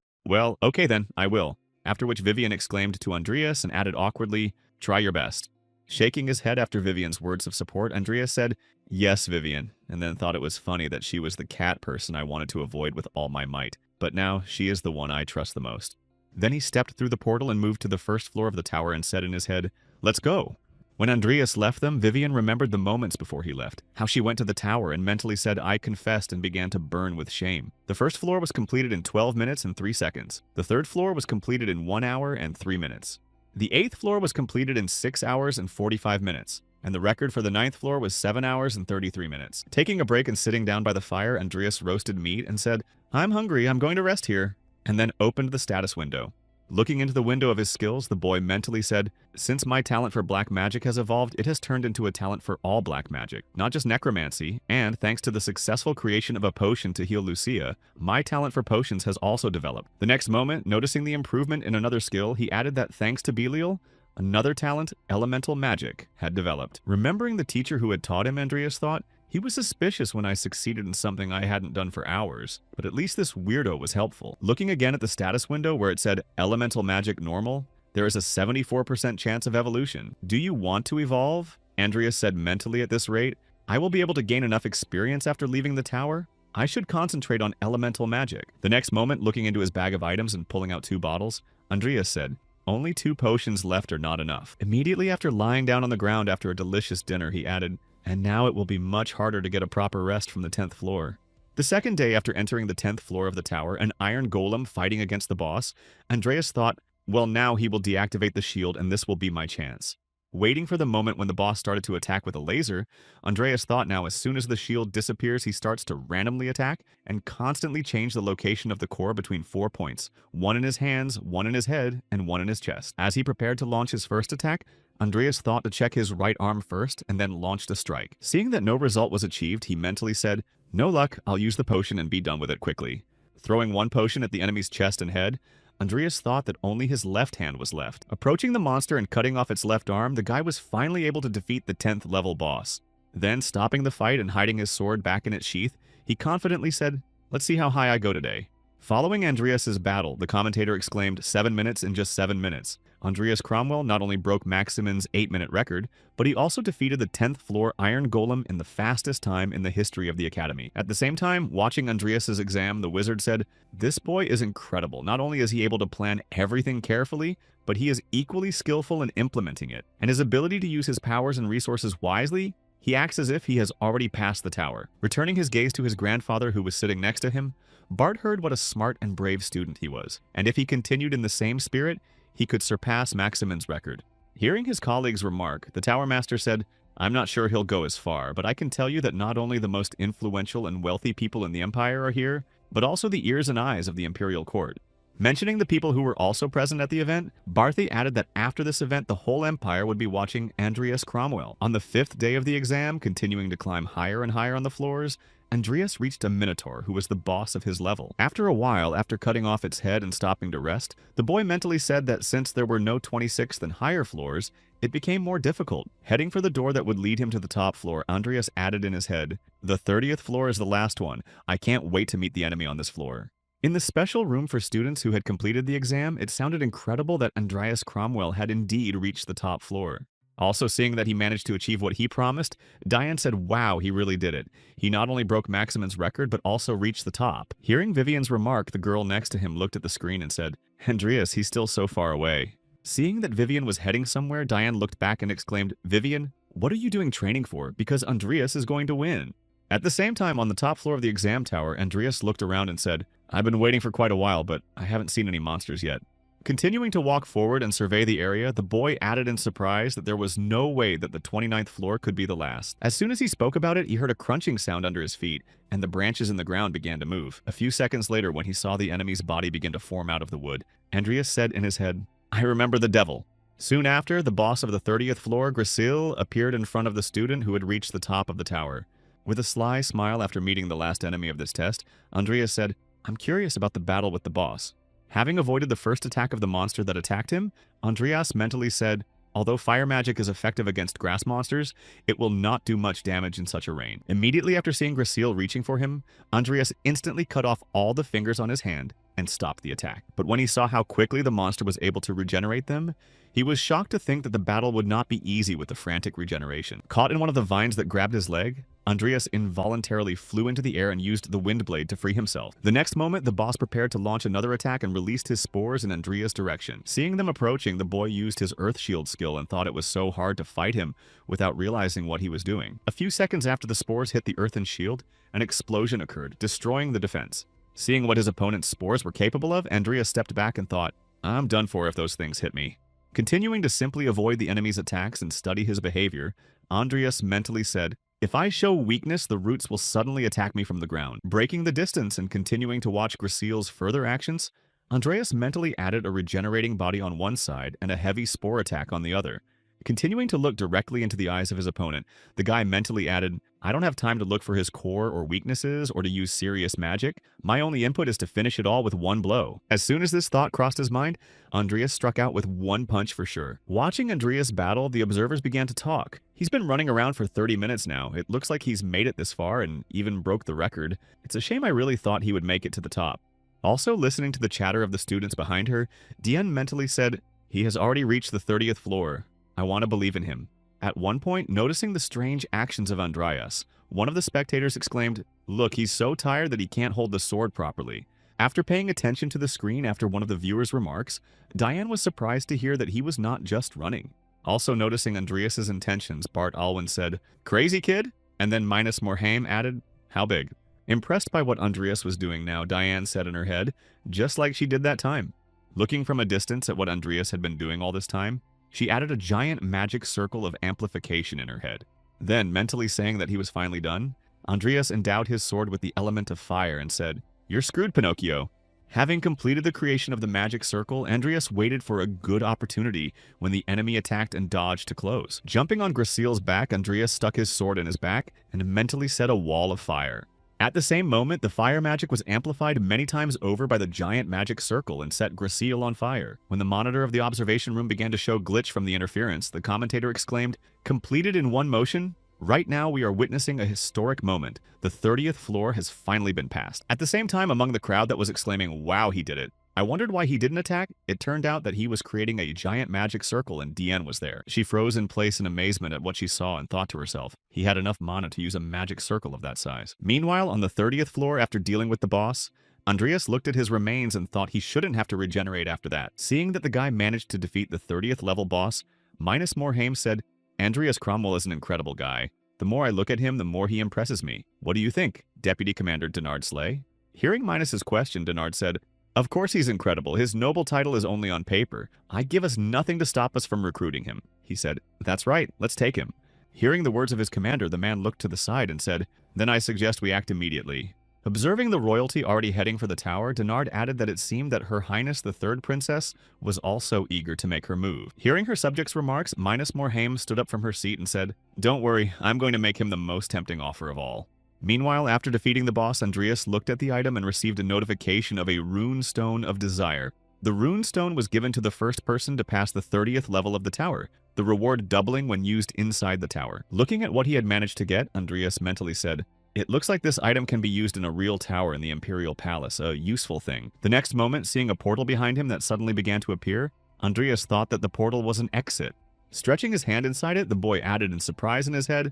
well, okay then, I will. After which Vivian exclaimed to Andreas and added awkwardly, try your best. Shaking his head after Vivian's words of support, Andreas said, yes, Vivian, and then thought it was funny that she was the cat person I wanted to avoid with all my might, but now she is the one I trust the most. Then he stepped through the portal and moved to the first floor of the tower and said in his head, let's go. When Andreas left them, Vivian remembered the moments before he left, how she went to the tower and mentally said, I confessed, and began to burn with shame. The first floor was completed in 12 minutes and 3 seconds. The third floor was completed in 1 hour and 3 minutes. The 8th floor was completed in 6 hours and 45 minutes. And the record for the 9th floor was 7 hours and 33 minutes. Taking a break and sitting down by the fire, Andreas roasted meat and said, I'm hungry, I'm going to rest here, and then opened the status window. Looking into the window of his skills, the boy mentally said, since my talent for black magic has evolved, it has turned into a talent for all black magic, not just necromancy, and thanks to the successful creation of a potion to heal Lucia, my talent for potions has also developed. The next moment, noticing the improvement in another skill, he added that thanks to Belial, another talent, elemental magic, had developed. Remembering the teacher who had taught him, Andreas thought, he was suspicious when I succeeded in something I hadn't done for hours, but at least this weirdo was helpful. Looking again at the status window where it said Elemental Magic Normal, there is a 74% chance of evolution. Do you want to evolve? Andreas said mentally at this rate, I will be able to gain enough experience after leaving the tower. I should concentrate on elemental magic. The next moment, looking into his bag of items and pulling out 2 bottles, Andreas said, only 2 potions left are not enough. Immediately after lying down on the ground after a delicious dinner, he added, and now it will be much harder to get a proper rest from the 10th floor. The second day after entering the 10th floor of the tower, an iron golem fighting against the boss, Andreas thought, well, now he will deactivate the shield and this will be my chance. Waiting for the moment when the boss started to attack with a laser, Andreas thought now as soon as the shield disappears, he starts to randomly attack and constantly change the location of the core between 4 points, 1 in his hands, 1 in his head, and 1 in his chest. As he prepared to launch his first attack, Andreas thought to check his right arm first and then launched a strike. Seeing that no result was achieved, he mentally said, no luck, I'll use the potion and be done with it quickly. Throwing 1 potion at the enemy's chest and head, Andreas thought that only his left hand was left. Approaching the monster and cutting off its left arm, the guy was finally able to defeat the 10th level boss. Then, stopping the fight and hiding his sword back in its sheath, he confidently said, let's see how high I go today. Following Andreas's battle, the commentator exclaimed 7 minutes in just 7 minutes. Andreas Cromwell not only broke Maximin's 8-minute record, but he also defeated the 10th floor Iron Golem in the fastest time in the history of the Academy. At the same time, watching Andreas's exam, the wizard said, this boy is incredible. Not only is he able to plan everything carefully, but he is equally skillful in implementing it. And his ability to use his powers and resources wisely, he acts as if he has already passed the tower. Returning his gaze to his grandfather who was sitting next to him, Bart heard what a smart and brave student he was, and if he continued in the same spirit, he could surpass Maximin's record. Hearing his colleague's remark, the Tower Master said, I'm not sure he'll go as far, but I can tell you that not only the most influential and wealthy people in the Empire are here, but also the ears and eyes of the Imperial Court. Mentioning the people who were also present at the event, Barthy added that after this event, the whole Empire would be watching Andreas Cromwell. On the 5th day of the exam, continuing to climb higher and higher on the floors, Andreas reached a Minotaur who was the boss of his level. After a while, after cutting off its head and stopping to rest, the boy mentally said that since there were no 26th and higher floors, it became more difficult. Heading for the door that would lead him to the top floor, Andreas added in his head, the 30th floor is the last one. I can't wait to meet the enemy on this floor. In the special room for students who had completed the exam, it sounded incredible that Andreas Cromwell had indeed reached the top floor. Also seeing that he managed to achieve what he promised, Diane said, wow, he really did it. He not only broke Maximin's record, but also reached the top. Hearing Vivian's remark, the girl next to him looked at the screen and said, Andreas, he's still so far away. Seeing that Vivian was heading somewhere, Diane looked back and exclaimed, Vivian, what are you doing training for? Because Andreas is going to win. At the same time, on the top floor of the exam tower, Andreas looked around and said, I've been waiting for quite a while, but I haven't seen any monsters yet. Continuing to walk forward and survey the area, the boy added in surprise that there was no way that the 29th floor could be the last. As soon as he spoke about it, he heard a crunching sound under his feet, and the branches in the ground began to move. A few seconds later, when he saw the enemy's body begin to form out of the wood, Andreas said in his head, I remember the devil. Soon after, the boss of the 30th floor, Gracile, appeared in front of the student who had reached the top of the tower. With a sly smile after meeting the last enemy of this test, Andreas said, "I'm curious about the battle with the boss." Having avoided the first attack of the monster that attacked him, Andreas mentally said, "Although fire magic is effective against grass monsters, it will not do much damage in such a rain." Immediately after seeing Gracile reaching for him, Andreas instantly cut off all the fingers on his hand and stopped the attack. But when he saw how quickly the monster was able to regenerate them, he was shocked to think that the battle would not be easy with the frantic regeneration. Caught in one of the vines that grabbed his leg, Andreas involuntarily flew into the air and used the wind blade to free himself. The next moment, the boss prepared to launch another attack and released his spores in Andreas' direction. Seeing them approaching, the boy used his Earth Shield skill and thought it was so hard to fight him without realizing what he was doing. A few seconds after the spores hit the Earthen Shield, an explosion occurred, destroying the defense. Seeing what his opponent's spores were capable of, Andreas stepped back and thought, "I'm done for if those things hit me." Continuing to simply avoid the enemy's attacks and study his behavior, Andreas mentally said, "If I show weakness, the roots will suddenly attack me from the ground." Breaking the distance and continuing to watch Gracile's further actions, Andreas mentally added a regenerating body on one side and a heavy spore attack on the other. Continuing to look directly into the eyes of his opponent, the guy mentally added, "I don't have time to look for his core or weaknesses or to use serious magic. My only input is to finish it all with one blow." As soon as this thought crossed his mind, Andreas struck out with one punch for sure. Watching Andreas battle, the observers began to talk. "He's been running around for 30 minutes now. It looks like he's made it this far and even broke the record. It's a shame I really thought he would make it to the top." Also listening to the chatter of the students behind her, Diane mentally said, "He has already reached the 30th floor. I want to believe in him." At one point, noticing the strange actions of Andreas, one of the spectators exclaimed, "Look, he's so tired that he can't hold the sword properly." After paying attention to the screen after one of the viewers' remarks, Diane was surprised to hear that he was not just running. Also noticing Andreas's intentions, Bart Alwyn said, "Crazy kid?" And then Minus Morhaime added, "How big?" Impressed by what Andreas was doing now, Diane said in her head, just like she did that time. Looking from a distance at what Andreas had been doing all this time, she added a giant magic circle of amplification in her head. Then, mentally saying that he was finally done, Andreas endowed his sword with the element of fire and said, "You're screwed, Pinocchio." Having completed the creation of the magic circle, Andreas waited for a good opportunity when the enemy attacked and dodged to close. Jumping on Gracile's back, Andreas stuck his sword in his back and mentally set a wall of fire. At the same moment, the fire magic was amplified many times over by the giant magic circle and set Gracile on fire. When the monitor of the observation room began to show glitch from the interference, the commentator exclaimed, "Completed in one motion? Right now we are witnessing a historic moment. The 30th floor has finally been passed." At the same time, among the crowd that was exclaiming, "Wow, he did it," I wondered why he didn't attack. It turned out that he was creating a giant magic circle and Diane was there. She froze in place in amazement at what she saw and thought to herself, he had enough mana to use a magic circle of that size. Meanwhile, on the 30th floor, after dealing with the boss, Andreas looked at his remains and thought he shouldn't have to regenerate after that. Seeing that the guy managed to defeat the 30th level boss, Minus Morhaime said, "Andreas Cromwell is an incredible guy. The more I look at him, the more he impresses me. What do you think, Deputy Commander Denard Slay?" Hearing Minus's question, Denard said, "Of course he's incredible. His noble title is only on paper. I'd give us nothing to stop us from recruiting him." He said, "That's right, let's take him." Hearing the words of his commander, the man looked to the side and said, "Then I suggest we act immediately." Observing the royalty already heading for the tower, Denard added that it seemed that Her Highness the Third Princess was also eager to make her move. Hearing her subject's remarks, Minus Morhaime stood up from her seat and said, "Don't worry, I'm going to make him the most tempting offer of all." Meanwhile, after defeating the boss, Andreas looked at the item and received a notification of a Rune Stone of Desire. The Rune Stone was given to the first person to pass the 30th level of the tower, the reward doubling when used inside the tower. Looking at what he had managed to get, Andreas mentally said, "It looks like this item can be used in a real tower in the Imperial Palace, a useful thing." The next moment, seeing a portal behind him that suddenly began to appear, Andreas thought that the portal was an exit. Stretching his hand inside it, the boy added in surprise in his head,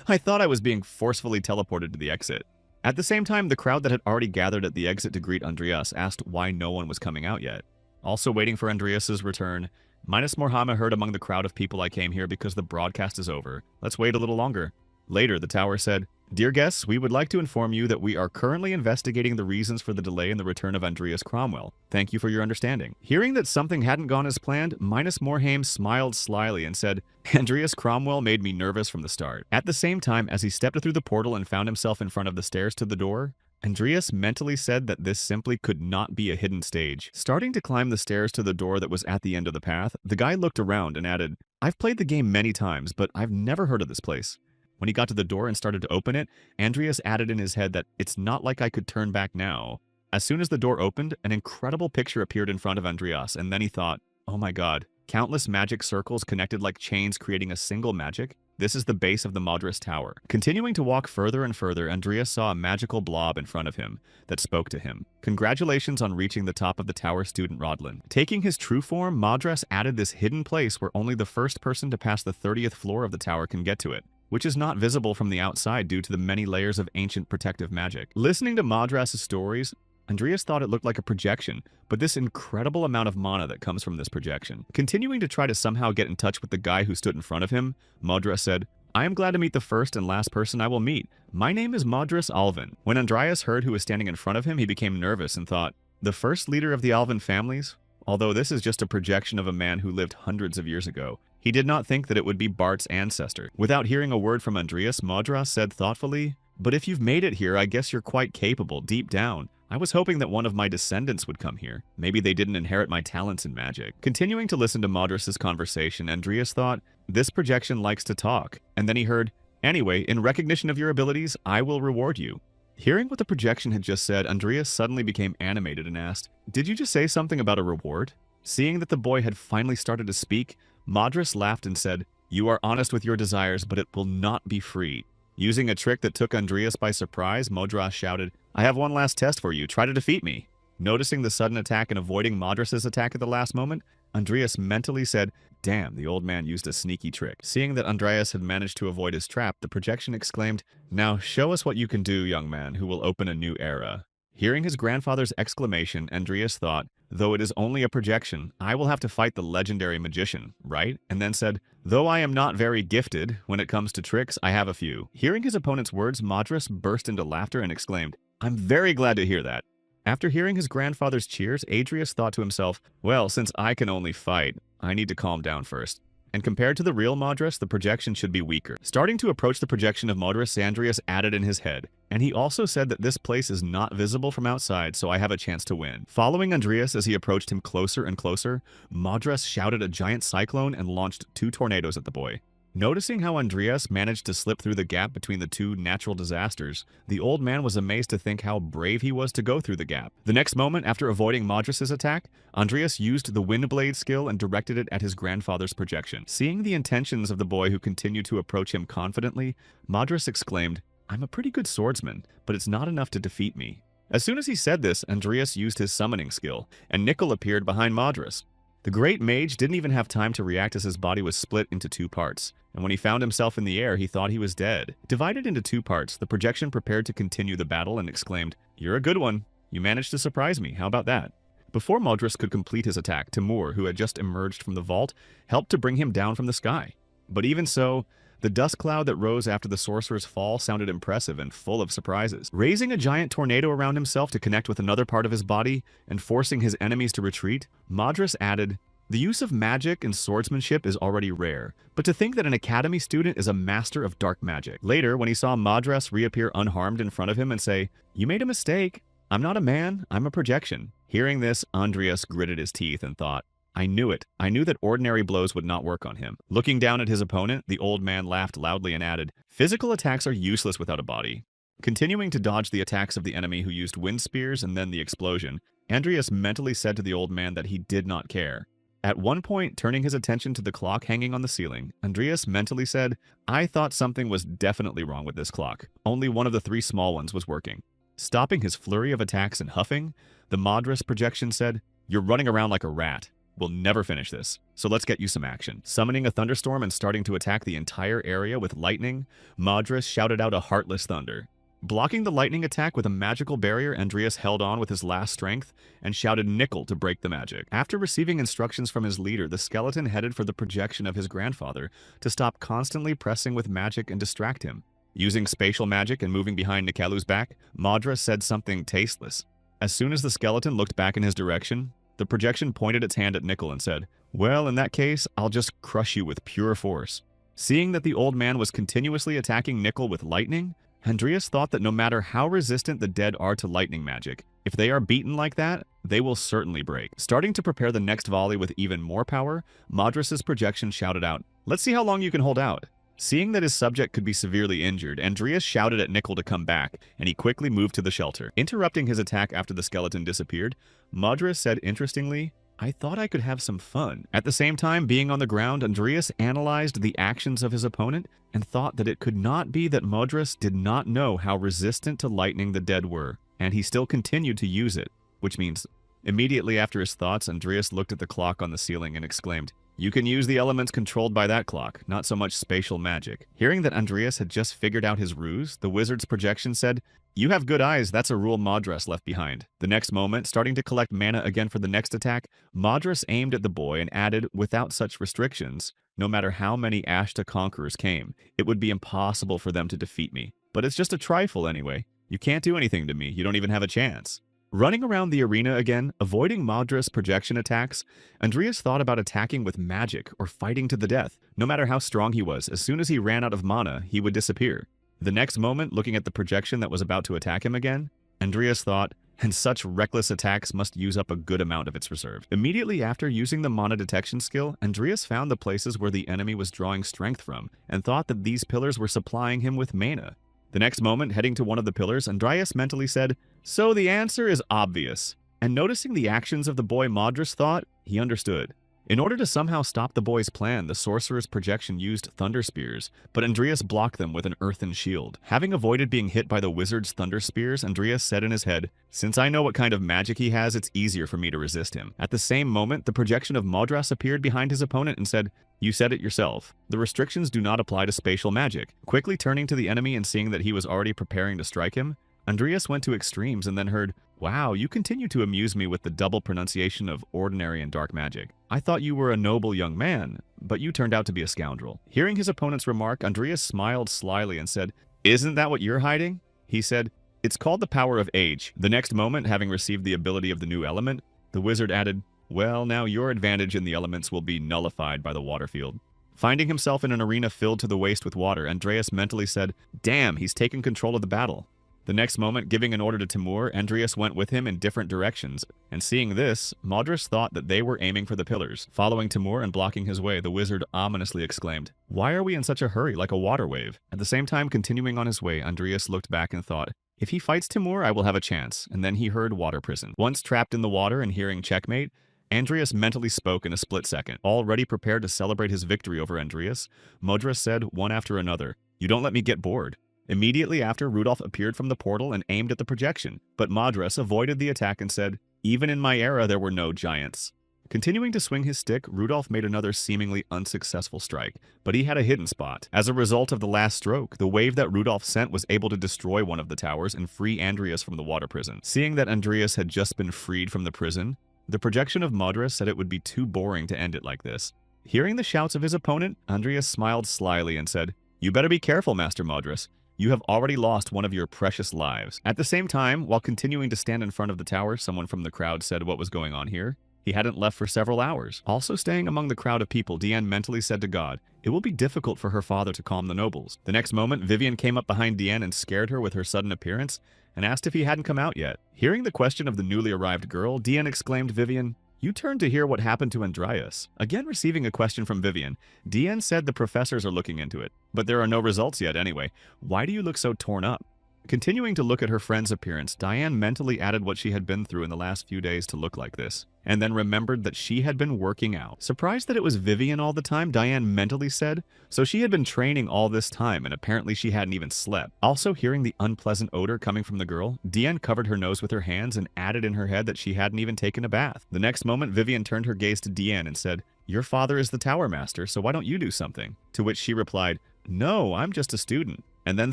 "I thought I was being forcefully teleported to the exit." At the same time, the crowd that had already gathered at the exit to greet Andreas asked why no one was coming out yet. Also waiting for Andreas's return, Minus Morhaime heard among the crowd of people, "I came here because the broadcast is over. Let's wait a little longer." Later, the tower said, "Dear guests, we would like to inform you that we are currently investigating the reasons for the delay in the return of Andreas Cromwell. Thank you for your understanding." Hearing that something hadn't gone as planned, Minus Morhaime smiled slyly and said, "Andreas Cromwell made me nervous from the start." At the same time, as he stepped through the portal and found himself in front of the stairs to the door, Andreas mentally said that this simply could not be a hidden stage. Starting to climb the stairs to the door that was at the end of the path, the guy looked around and added, "I've played the game many times, but I've never heard of this place." When he got to the door and started to open it, Andreas added in his head that it's not like I could turn back now. As soon as the door opened, an incredible picture appeared in front of Andreas, and then he thought, oh my god, countless magic circles connected like chains creating a single magic? This is the base of the Madras Tower. Continuing to walk further and further, Andreas saw a magical blob in front of him that spoke to him. Congratulations on reaching the top of the tower, student Rodlin. Taking his true form, Madras added this hidden place where only the first person to pass the 30th floor of the tower can get to it, which is not visible from the outside due to the many layers of ancient protective magic. Listening to Madras' stories, Andreas thought it looked like a projection, but this incredible amount of mana that comes from this projection. Continuing to try to somehow get in touch with the guy who stood in front of him, Madras said, "I am glad to meet the first and last person I will meet. My name is Madras Alvin." When Andreas heard who was standing in front of him, he became nervous and thought, the first leader of the Alvin families? Although this is just a projection of a man who lived hundreds of years ago, he did not think that it would be Bart's ancestor. Without hearing a word from Andreas, Madras said thoughtfully, "But if you've made it here, I guess you're quite capable, deep down. I was hoping that one of my descendants would come here. Maybe they didn't inherit my talents in magic." Continuing to listen to Madras' conversation, Andreas thought, this projection likes to talk. And then he heard, "Anyway, in recognition of your abilities, I will reward you." Hearing what the projection had just said, Andreas suddenly became animated and asked, "Did you just say something about a reward?" Seeing that the boy had finally started to speak, Madras laughed and said, "You are honest with your desires, but it will not be free." Using a trick that took Andreas by surprise, Madras shouted, "I have one last test for you. Try to defeat me." Noticing the sudden attack and avoiding Madras' attack at the last moment, Andreas mentally said, "Damn, the old man used a sneaky trick." Seeing that Andreas had managed to avoid his trap, the projection exclaimed, "Now show us what you can do, young man, who will open a new era." Hearing his grandfather's exclamation, Andreas thought, though it is only a projection, I will have to fight the legendary magician, right? And then said, though I am not very gifted, when it comes to tricks, I have a few. Hearing his opponent's words, Madras burst into laughter and exclaimed, I'm very glad to hear that. After hearing his grandfather's cheers, Andreas thought to himself, well, since I can only fight, I need to calm down first. And compared to the real Madras, the projection should be weaker. Starting to approach the projection of Madras, Andreas added in his head, and he also said that this place is not visible from outside, so I have a chance to win. Following Andreas as he approached him closer and closer, Madras shouted a giant cyclone and launched 2 tornadoes at the boy. Noticing how Andreas managed to slip through the gap between the 2 natural disasters, the old man was amazed to think how brave he was to go through the gap. The next moment, after avoiding Madras' attack, Andreas used the Windblade skill and directed it at his grandfather's projection. Seeing the intentions of the boy who continued to approach him confidently, Madras exclaimed, I'm a pretty good swordsman, but it's not enough to defeat me. As soon as he said this, Andreas used his summoning skill, and Nickel appeared behind Madras. The great mage didn't even have time to react as his body was split into 2 parts, and when he found himself in the air, he thought he was dead. Divided into 2 parts, the projection prepared to continue the battle and exclaimed, You're a good one. You managed to surprise me. How about that? Before Madras could complete his attack, Timur, who had just emerged from the vault, helped to bring him down from the sky. But even so, the dust cloud that rose after the sorcerer's fall sounded impressive and full of surprises. Raising a giant tornado around himself to connect with another part of his body and forcing his enemies to retreat, Madras added, the use of magic and swordsmanship is already rare, but to think that an academy student is a master of dark magic. Later, when he saw Madras reappear unharmed in front of him and say, You made a mistake. I'm not a man, I'm a projection. Hearing this, Andreas gritted his teeth and thought, I knew it. I knew that ordinary blows would not work on him. Looking down at his opponent, the old man laughed loudly and added, Physical attacks are useless without a body. Continuing to dodge the attacks of the enemy who used wind spears and then the explosion, Andreas mentally said to the old man that he did not care. At one point, turning his attention to the clock hanging on the ceiling, Andreas mentally said, I thought something was definitely wrong with this clock. Only one of the 3 small ones was working. Stopping his flurry of attacks and huffing, the Madras projection said, You're running around like a rat. We'll never finish this, so let's get you some action. Summoning a thunderstorm and starting to attack the entire area with lightning, Madras shouted out a heartless thunder. Blocking the lightning attack with a magical barrier, Andreas held on with his last strength and shouted nickel to break the magic. After receiving instructions from his leader, the skeleton headed for the projection of his grandfather to stop constantly pressing with magic and distract him. Using spatial magic and moving behind Nikalu's back, Madras said something tasteless. As soon as the skeleton looked back in his direction, the projection pointed its hand at Nickel and said, Well, in that case, I'll just crush you with pure force. Seeing that the old man was continuously attacking Nickel with lightning, Andreas thought that no matter how resistant the dead are to lightning magic, if they are beaten like that, they will certainly break. Starting to prepare the next volley with even more power, Madras's projection shouted out, "Let's see how long you can hold out." Seeing that his subject could be severely injured, Andreas shouted at Nickel to come back, and he quickly moved to the shelter. Interrupting his attack after the skeleton disappeared, Madras said interestingly, "I thought I could have some fun." At the same time, being on the ground, Andreas analyzed the actions of his opponent and thought that it could not be that Madras did not know how resistant to lightning the dead were, and he still continued to use it, which means immediately after his thoughts, Andreas looked at the clock on the ceiling and exclaimed, "You can use the elements controlled by that clock, not so much spatial magic." Hearing that Andreas had just figured out his ruse, the wizard's projection said, "You have good eyes, that's a rule Madras left behind." The next moment, starting to collect mana again for the next attack, Madras aimed at the boy and added, "Without such restrictions, no matter how many Ashta conquerors came, it would be impossible for them to defeat me. But it's just a trifle anyway. You can't do anything to me, you don't even have a chance." Running around the arena again, avoiding Madras' projection attacks, Andreas thought about attacking with magic or fighting to the death. No matter how strong he was, as soon as he ran out of mana, he would disappear. The next moment, looking at the projection that was about to attack him again, Andreas thought, "And such reckless attacks must use up a good amount of its reserve." Immediately after using the mana detection skill, Andreas found the places where the enemy was drawing strength from, and thought that these pillars were supplying him with mana. The next moment, heading to one of the pillars, Andreas mentally said, "So the answer is obvious." And noticing the actions of the boy, Madras thought he understood. In order to somehow stop the boy's plan, the sorcerer's projection used thunder spears, but Andreas blocked them with an earthen shield. Having avoided being hit by the wizard's thunder spears, Andreas said in his head, "Since I know what kind of magic he has, it's easier for me to resist him." At the same moment, the projection of Madras appeared behind his opponent and said, "You said it yourself. The restrictions do not apply to spatial magic." Quickly turning to the enemy and seeing that he was already preparing to strike him, Andreas went to extremes and then heard, "Wow, you continue to amuse me with the double pronunciation of ordinary and dark magic. I thought you were a noble young man, but you turned out to be a scoundrel." Hearing his opponent's remark, Andreas smiled slyly and said, "Isn't that what you're hiding?" He said, "It's called the power of age." The next moment, having received the ability of the new element, the wizard added, "Well, now your advantage in the elements will be nullified by the water field." Finding himself in an arena filled to the waist with water, Andreas mentally said, "Damn, he's taken control of the battle." The next moment, giving an order to Timur, Andreas went with him in different directions, and seeing this, Madras thought that they were aiming for the pillars. Following Timur and blocking his way, the wizard ominously exclaimed, "Why are we in such a hurry, like a water wave?" At the same time, continuing on his way, Andreas looked back and thought, "If he fights Timur, I will have a chance," and then he heard water prison. Once trapped in the water and hearing checkmate, Andreas mentally spoke in a split second. Already prepared to celebrate his victory over Andreas, Madras said one after another, "You don't let me get bored." Immediately after, Rudolph appeared from the portal and aimed at the projection, but Madras avoided the attack and said, "Even in my era, there were no giants." Continuing to swing his stick, Rudolph made another seemingly unsuccessful strike, but he had a hidden spot. As a result of the last stroke, the wave that Rudolph sent was able to destroy one of the towers and free Andreas from the water prison. Seeing that Andreas had just been freed from the prison, the projection of Madras said it would be too boring to end it like this. Hearing the shouts of his opponent, Andreas smiled slyly and said, "You better be careful, Master Madras. You have already lost one of your precious lives." At the same time, while continuing to stand in front of the tower, someone from the crowd said what was going on here. He hadn't left for several hours. Also staying among the crowd of people, Diane mentally said to God, "It will be difficult for her father to calm the nobles." The next moment, Vivian came up behind Diane and scared her with her sudden appearance and asked if he hadn't come out yet. Hearing the question of the newly arrived girl, Diane exclaimed, "Vivian, you turned to hear what happened to Andreas." Again receiving a question from Vivian, Diane said the professors are looking into it, but there are no results yet anyway. Why do you look so torn up? Continuing to look at her friend's appearance, Diane mentally added what she had been through in the last few days to look like this, and then remembered that she had been working out. Surprised that it was Vivian all the time, Diane mentally said, so she had been training all this time and apparently she hadn't even slept. Also hearing the unpleasant odor coming from the girl, Diane covered her nose with her hands and added in her head that she hadn't even taken a bath. The next moment, Vivian turned her gaze to Diane and said, "Your father is the tower master, so why don't you do something?" To which she replied, "No, I'm just a student," and then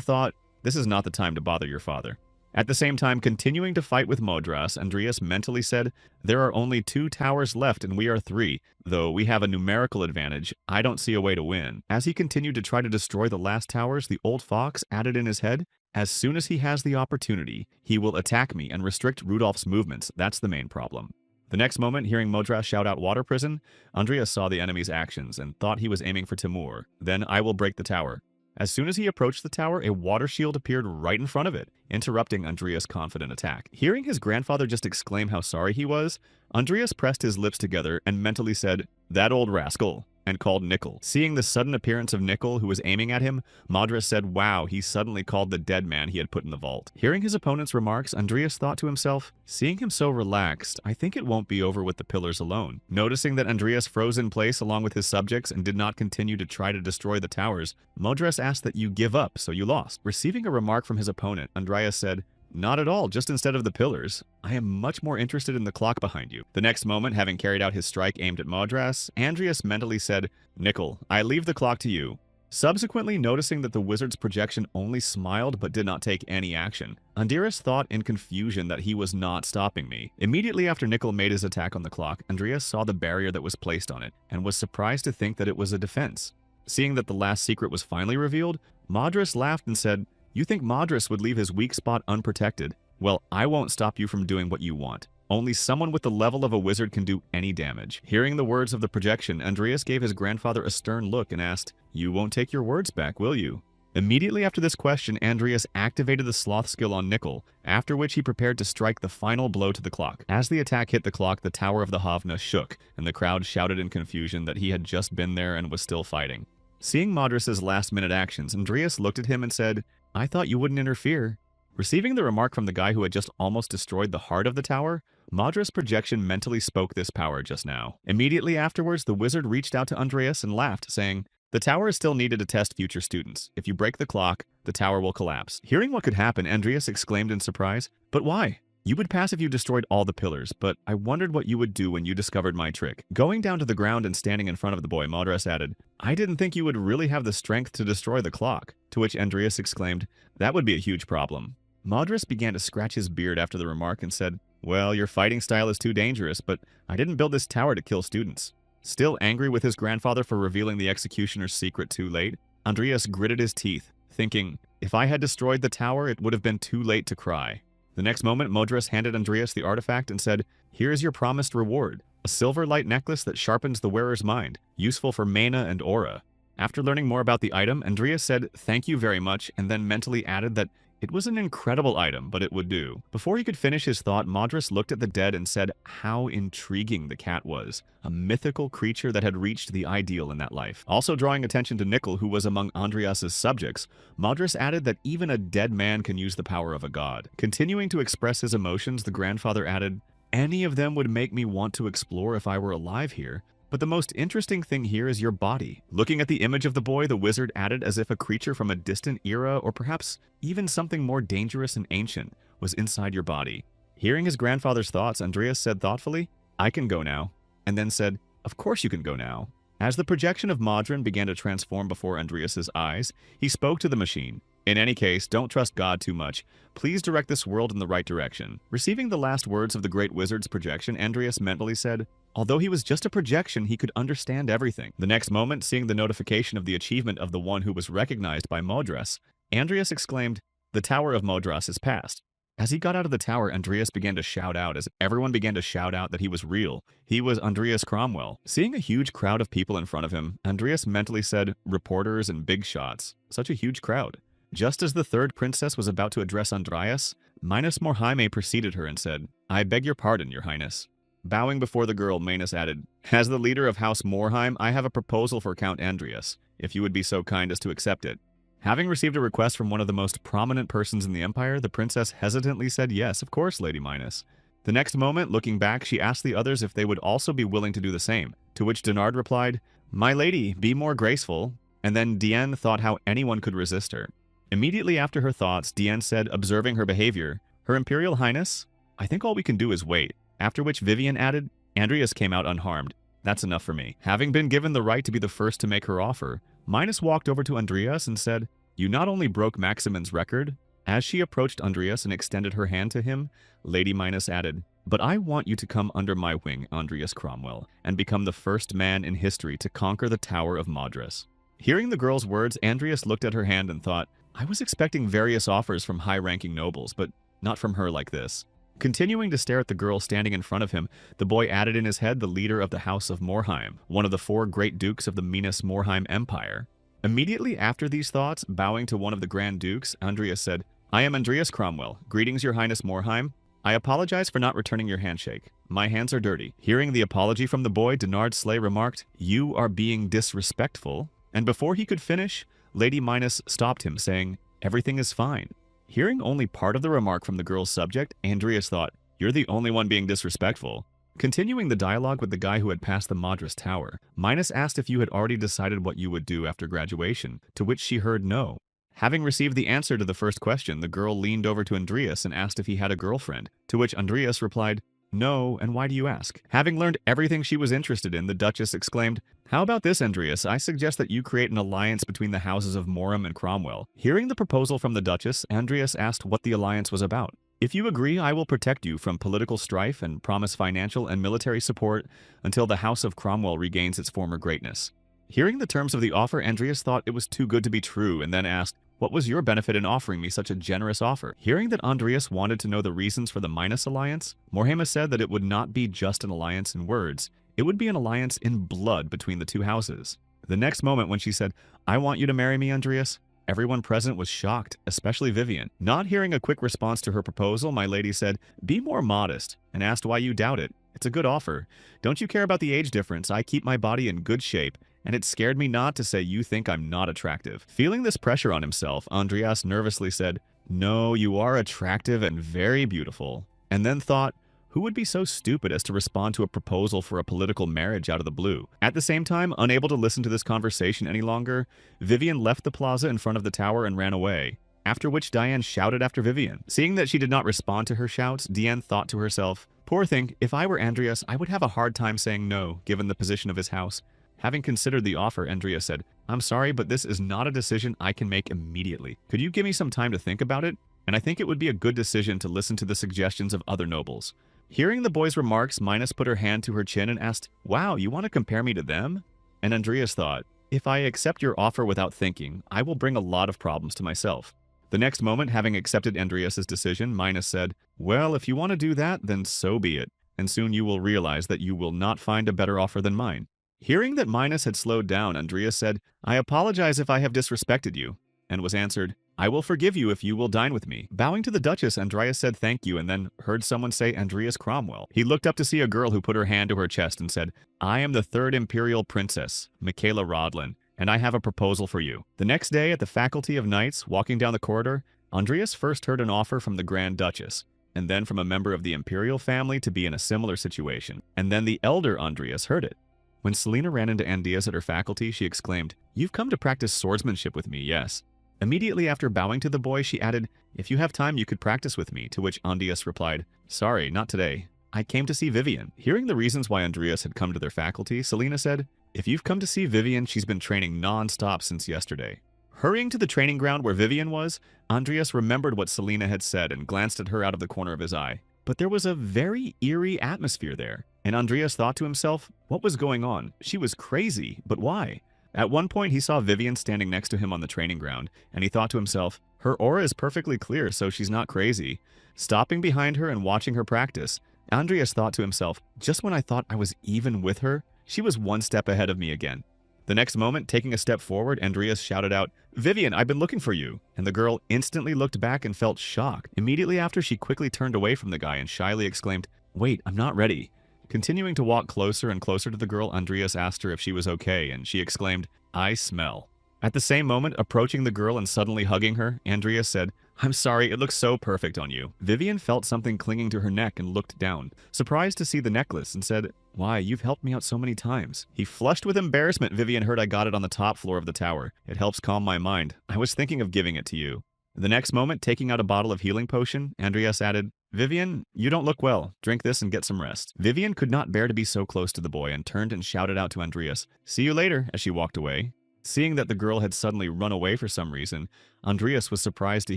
thought, "This is not the time to bother your father." At the same time, continuing to fight with Madras, Andreas mentally said, "There are only 2 towers left and we are 3. Though we have a numerical advantage, I don't see a way to win." As he continued to try to destroy the last towers, the old fox added in his head, "As soon as he has the opportunity, he will attack me and restrict Rudolph's movements. That's the main problem." The next moment, hearing Madras shout out water prison, Andreas saw the enemy's actions and thought he was aiming for Timur. Then, "I will break the tower." As soon as he approached the tower, a water shield appeared right in front of it, interrupting Andreas' confident attack. Hearing his grandfather just exclaim how sorry he was, Andreas pressed his lips together and mentally said, "That old rascal," and called Nickel. Seeing the sudden appearance of Nickel, who was aiming at him, Madras said, "Wow," he suddenly called the dead man he had put in the vault. Hearing his opponent's remarks, Andreas thought to himself, seeing him so relaxed, I think it won't be over with the pillars alone. Noticing that Andreas froze in place along with his subjects and did not continue to try to destroy the towers, Madras asked that you give up, so you lost. Receiving a remark from his opponent, Andreas said, "Not at all, just instead of the pillars. I am much more interested in the clock behind you." The next moment, having carried out his strike aimed at Madras, Andreas mentally said, "Nickel, I leave the clock to you." Subsequently, noticing that the wizard's projection only smiled but did not take any action, Andreas thought in confusion that he was not stopping me. Immediately after Nickel made his attack on the clock, Andreas saw the barrier that was placed on it, and was surprised to think that it was a defense. Seeing that the last secret was finally revealed, Madras laughed and said, "You think Madras would leave his weak spot unprotected? Well, I won't stop you from doing what you want. Only someone with the level of a wizard can do any damage." Hearing the words of the projection, Andreas gave his grandfather a stern look and asked, "You won't take your words back, will you?" Immediately after this question, Andreas activated the sloth skill on Nickel, after which he prepared to strike the final blow to the clock. As the attack hit the clock, the Tower of the Havna shook, and the crowd shouted in confusion that he had just been there and was still fighting. Seeing Madras's last-minute actions, Andreas looked at him and said, "I thought you wouldn't interfere." Receiving the remark from the guy who had just almost destroyed the heart of the tower, Madras' projection mentally spoke this power just now. Immediately afterwards, the wizard reached out to Andreas and laughed, saying, "The tower is still needed to test future students. If you break the clock, the tower will collapse." Hearing what could happen, Andreas exclaimed in surprise, "But why? You would pass if you destroyed all the pillars, but I wondered what you would do when you discovered my trick." Going down to the ground and standing in front of the boy, Madras added, "I didn't think you would really have the strength to destroy the clock." To which Andreas exclaimed, "That would be a huge problem." Madras began to scratch his beard after the remark and said, "Well, your fighting style is too dangerous, but I didn't build this tower to kill students." Still angry with his grandfather for revealing the executioner's secret too late, Andreas gritted his teeth, thinking, if I had destroyed the tower, it would have been too late to cry. The next moment, Madras handed Andreas the artifact and said, "Here is your promised reward, a silver light necklace that sharpens the wearer's mind, useful for mana and aura." After learning more about the item, Andreas said, "Thank you very much," and then mentally added that it was an incredible item, but it would do. Before he could finish his thought, Madras looked at the dead and said how intriguing the cat was, a mythical creature that had reached the ideal in that life. Also drawing attention to Nickel, who was among Andreas's subjects, Madras added that even a dead man can use the power of a god. Continuing to express his emotions, the grandfather added, "Any of them would make me want to explore if I were alive here. But the most interesting thing here is your body." Looking at the image of the boy, the wizard added as if a creature from a distant era, or perhaps even something more dangerous and ancient, was inside your body. Hearing his grandfather's thoughts, Andreas said thoughtfully, "I can go now," and then said, "Of course you can go now." As the projection of Modron began to transform before Andreas's eyes, he spoke to the machine. "In any case, don't trust God too much. Please direct this world in the right direction." Receiving the last words of the great wizard's projection, Andreas mentally said, although he was just a projection, he could understand everything. The next moment, seeing the notification of the achievement of the one who was recognized by Madras, Andreas exclaimed, "The Tower of Madras is past." As he got out of the tower, Andreas began to shout out as everyone began to shout out that he was real. He was Andreas Cromwell. Seeing a huge crowd of people in front of him, Andreas mentally said, "Reporters and big shots. Such a huge crowd." Just as the third princess was about to address Andreas, Minas Morhaime preceded her and said, "I beg your pardon, your highness." Bowing before the girl, Minas added, "As the leader of House Morheim, I have a proposal for Count Andreas, if you would be so kind as to accept it." Having received a request from one of the most prominent persons in the empire, the princess hesitantly said, "Yes, of course, Lady Minas." The next moment, looking back, she asked the others if they would also be willing to do the same, to which Denard replied, "My lady, be more graceful." And then Diane thought how anyone could resist her. Immediately after her thoughts, Diane said, observing her behavior, "Her Imperial Highness, I think all we can do is wait." After which Vivian added, "Andreas came out unharmed. That's enough for me." Having been given the right to be the first to make her offer, Minas walked over to Andreas and said, "You not only broke Maximin's record." As she approached Andreas and extended her hand to him, Lady Minas added, "But I want you to come under my wing, Andreas Cromwell, and become the first man in history to conquer the Tower of Madras." Hearing the girl's words, Andreas looked at her hand and thought, I was expecting various offers from high-ranking nobles, but not from her like this. Continuing to stare at the girl standing in front of him, the boy added in his head the leader of the House of Morheim, one of the 4 great dukes of the Minas Morheim Empire. Immediately after these thoughts, bowing to one of the Grand Dukes, Andreas said, I am Andreas Cromwell. Greetings, Your Highness Morheim. I apologize for not returning your handshake. My hands are dirty. Hearing the apology from the boy, Denard Slay remarked, You are being disrespectful. And before he could finish, Lady Minos stopped him, saying, Everything is fine. Hearing only part of the remark from the girl's subject, Andreas thought, You're the only one being disrespectful. Continuing the dialogue with the guy who had passed the Madras Tower, Minos asked if you had already decided what you would do after graduation, to which she heard no. Having received the answer to the first question, the girl leaned over to Andreas and asked if he had a girlfriend, to which Andreas replied, No, and why do you ask? Having learned everything she was interested in, the Duchess exclaimed, How about this, Andreas? I suggest that you create an alliance between the houses of Moram and Cromwell. Hearing the proposal from the Duchess, Andreas asked what the alliance was about. If you agree, I will protect you from political strife and promise financial and military support until the House of Cromwell regains its former greatness. Hearing the terms of the offer, Andreas thought it was too good to be true and then asked, What was your benefit in offering me such a generous offer? Hearing that Andreas wanted to know the reasons for the Minos alliance, Morhaima said that it would not be just an alliance in words, it would be an alliance in blood between the two houses. The next moment when she said, I want you to marry me, Andreas, everyone present was shocked, especially Vivian. Not hearing a quick response to her proposal, my lady said, Be more modest, and asked why you doubt it. It's a good offer. Don't you care about the age difference? I keep my body in good shape, and it scared me not to say you think I'm not attractive. Feeling this pressure on himself, Andreas nervously said, No, you are attractive and very beautiful, and then thought, who would be so stupid as to respond to a proposal for a political marriage out of the blue? At the same time, unable to listen to this conversation any longer, Vivian left the plaza in front of the tower and ran away, after which Diane shouted after Vivian. Seeing that she did not respond to her shouts, Diane thought to herself, Poor thing, if I were Andreas, I would have a hard time saying no, given the position of his house. Having considered the offer, Andreas said, I'm sorry, but this is not a decision I can make immediately. Could you give me some time to think about it? And I think it would be a good decision to listen to the suggestions of other nobles. Hearing the boy's remarks, Minos put her hand to her chin and asked, Wow, you want to compare me to them? And Andreas thought, If I accept your offer without thinking, I will bring a lot of problems to myself. The next moment, having accepted Andreas's decision, Minos said, Well, if you want to do that, then so be it, and soon you will realize that you will not find a better offer than mine. Hearing that Minos had slowed down, Andreas said, I apologize if I have disrespected you, and was answered, I will forgive you if you will dine with me. Bowing to the Duchess, Andreas said thank you and then heard someone say Andreas Cromwell. He looked up to see a girl who put her hand to her chest and said, I am the third Imperial Princess, Michaela Rodlin, and I have a proposal for you. The next day at the Faculty of Knights, walking down the corridor, Andreas first heard an offer from the Grand Duchess, and then from a member of the Imperial family to be in a similar situation, and then the elder Andreas heard it. When Selena ran into Andreas at her faculty, she exclaimed, You've come to practice swordsmanship with me, yes. Immediately after bowing to the boy, she added, If you have time, you could practice with me, to which Andreas replied, Sorry, not today. I came to see Vivian. Hearing the reasons why Andreas had come to their faculty, Selena said, If you've come to see Vivian, she's been training non-stop since yesterday. Hurrying to the training ground where Vivian was, Andreas remembered what Selena had said and glanced at her out of the corner of his eye. But there was a very eerie atmosphere there, and Andreas thought to himself, what was going on? She was crazy, but why? At one point, he saw Vivian standing next to him on the training ground, and he thought to himself, her aura is perfectly clear, so she's not crazy. Stopping behind her and watching her practice, Andreas thought to himself, just when I thought I was even with her, she was one step ahead of me again. The next moment, taking a step forward, Andreas shouted out, Vivian, I've been looking for you. And the girl instantly looked back and felt shocked. Immediately after, she quickly turned away from the guy and shyly exclaimed, Wait, I'm not ready. Continuing to walk closer and closer to the girl, Andreas asked her if she was okay, and she exclaimed, I smell. At the same moment, approaching the girl and suddenly hugging her, Andreas said, I'm sorry, it looks so perfect on you. Vivian felt something clinging to her neck and looked down, surprised to see the necklace, and said, Why, you've helped me out so many times. He flushed with embarrassment. Vivian heard I got it on the top floor of the tower. It helps calm my mind. I was thinking of giving it to you. The next moment, taking out a bottle of healing potion, Andreas added, Vivian, you don't look well. Drink this and get some rest. Vivian could not bear to be so close to the boy and turned and shouted out to Andreas, See you later, as she walked away. Seeing that the girl had suddenly run away for some reason, Andreas was surprised to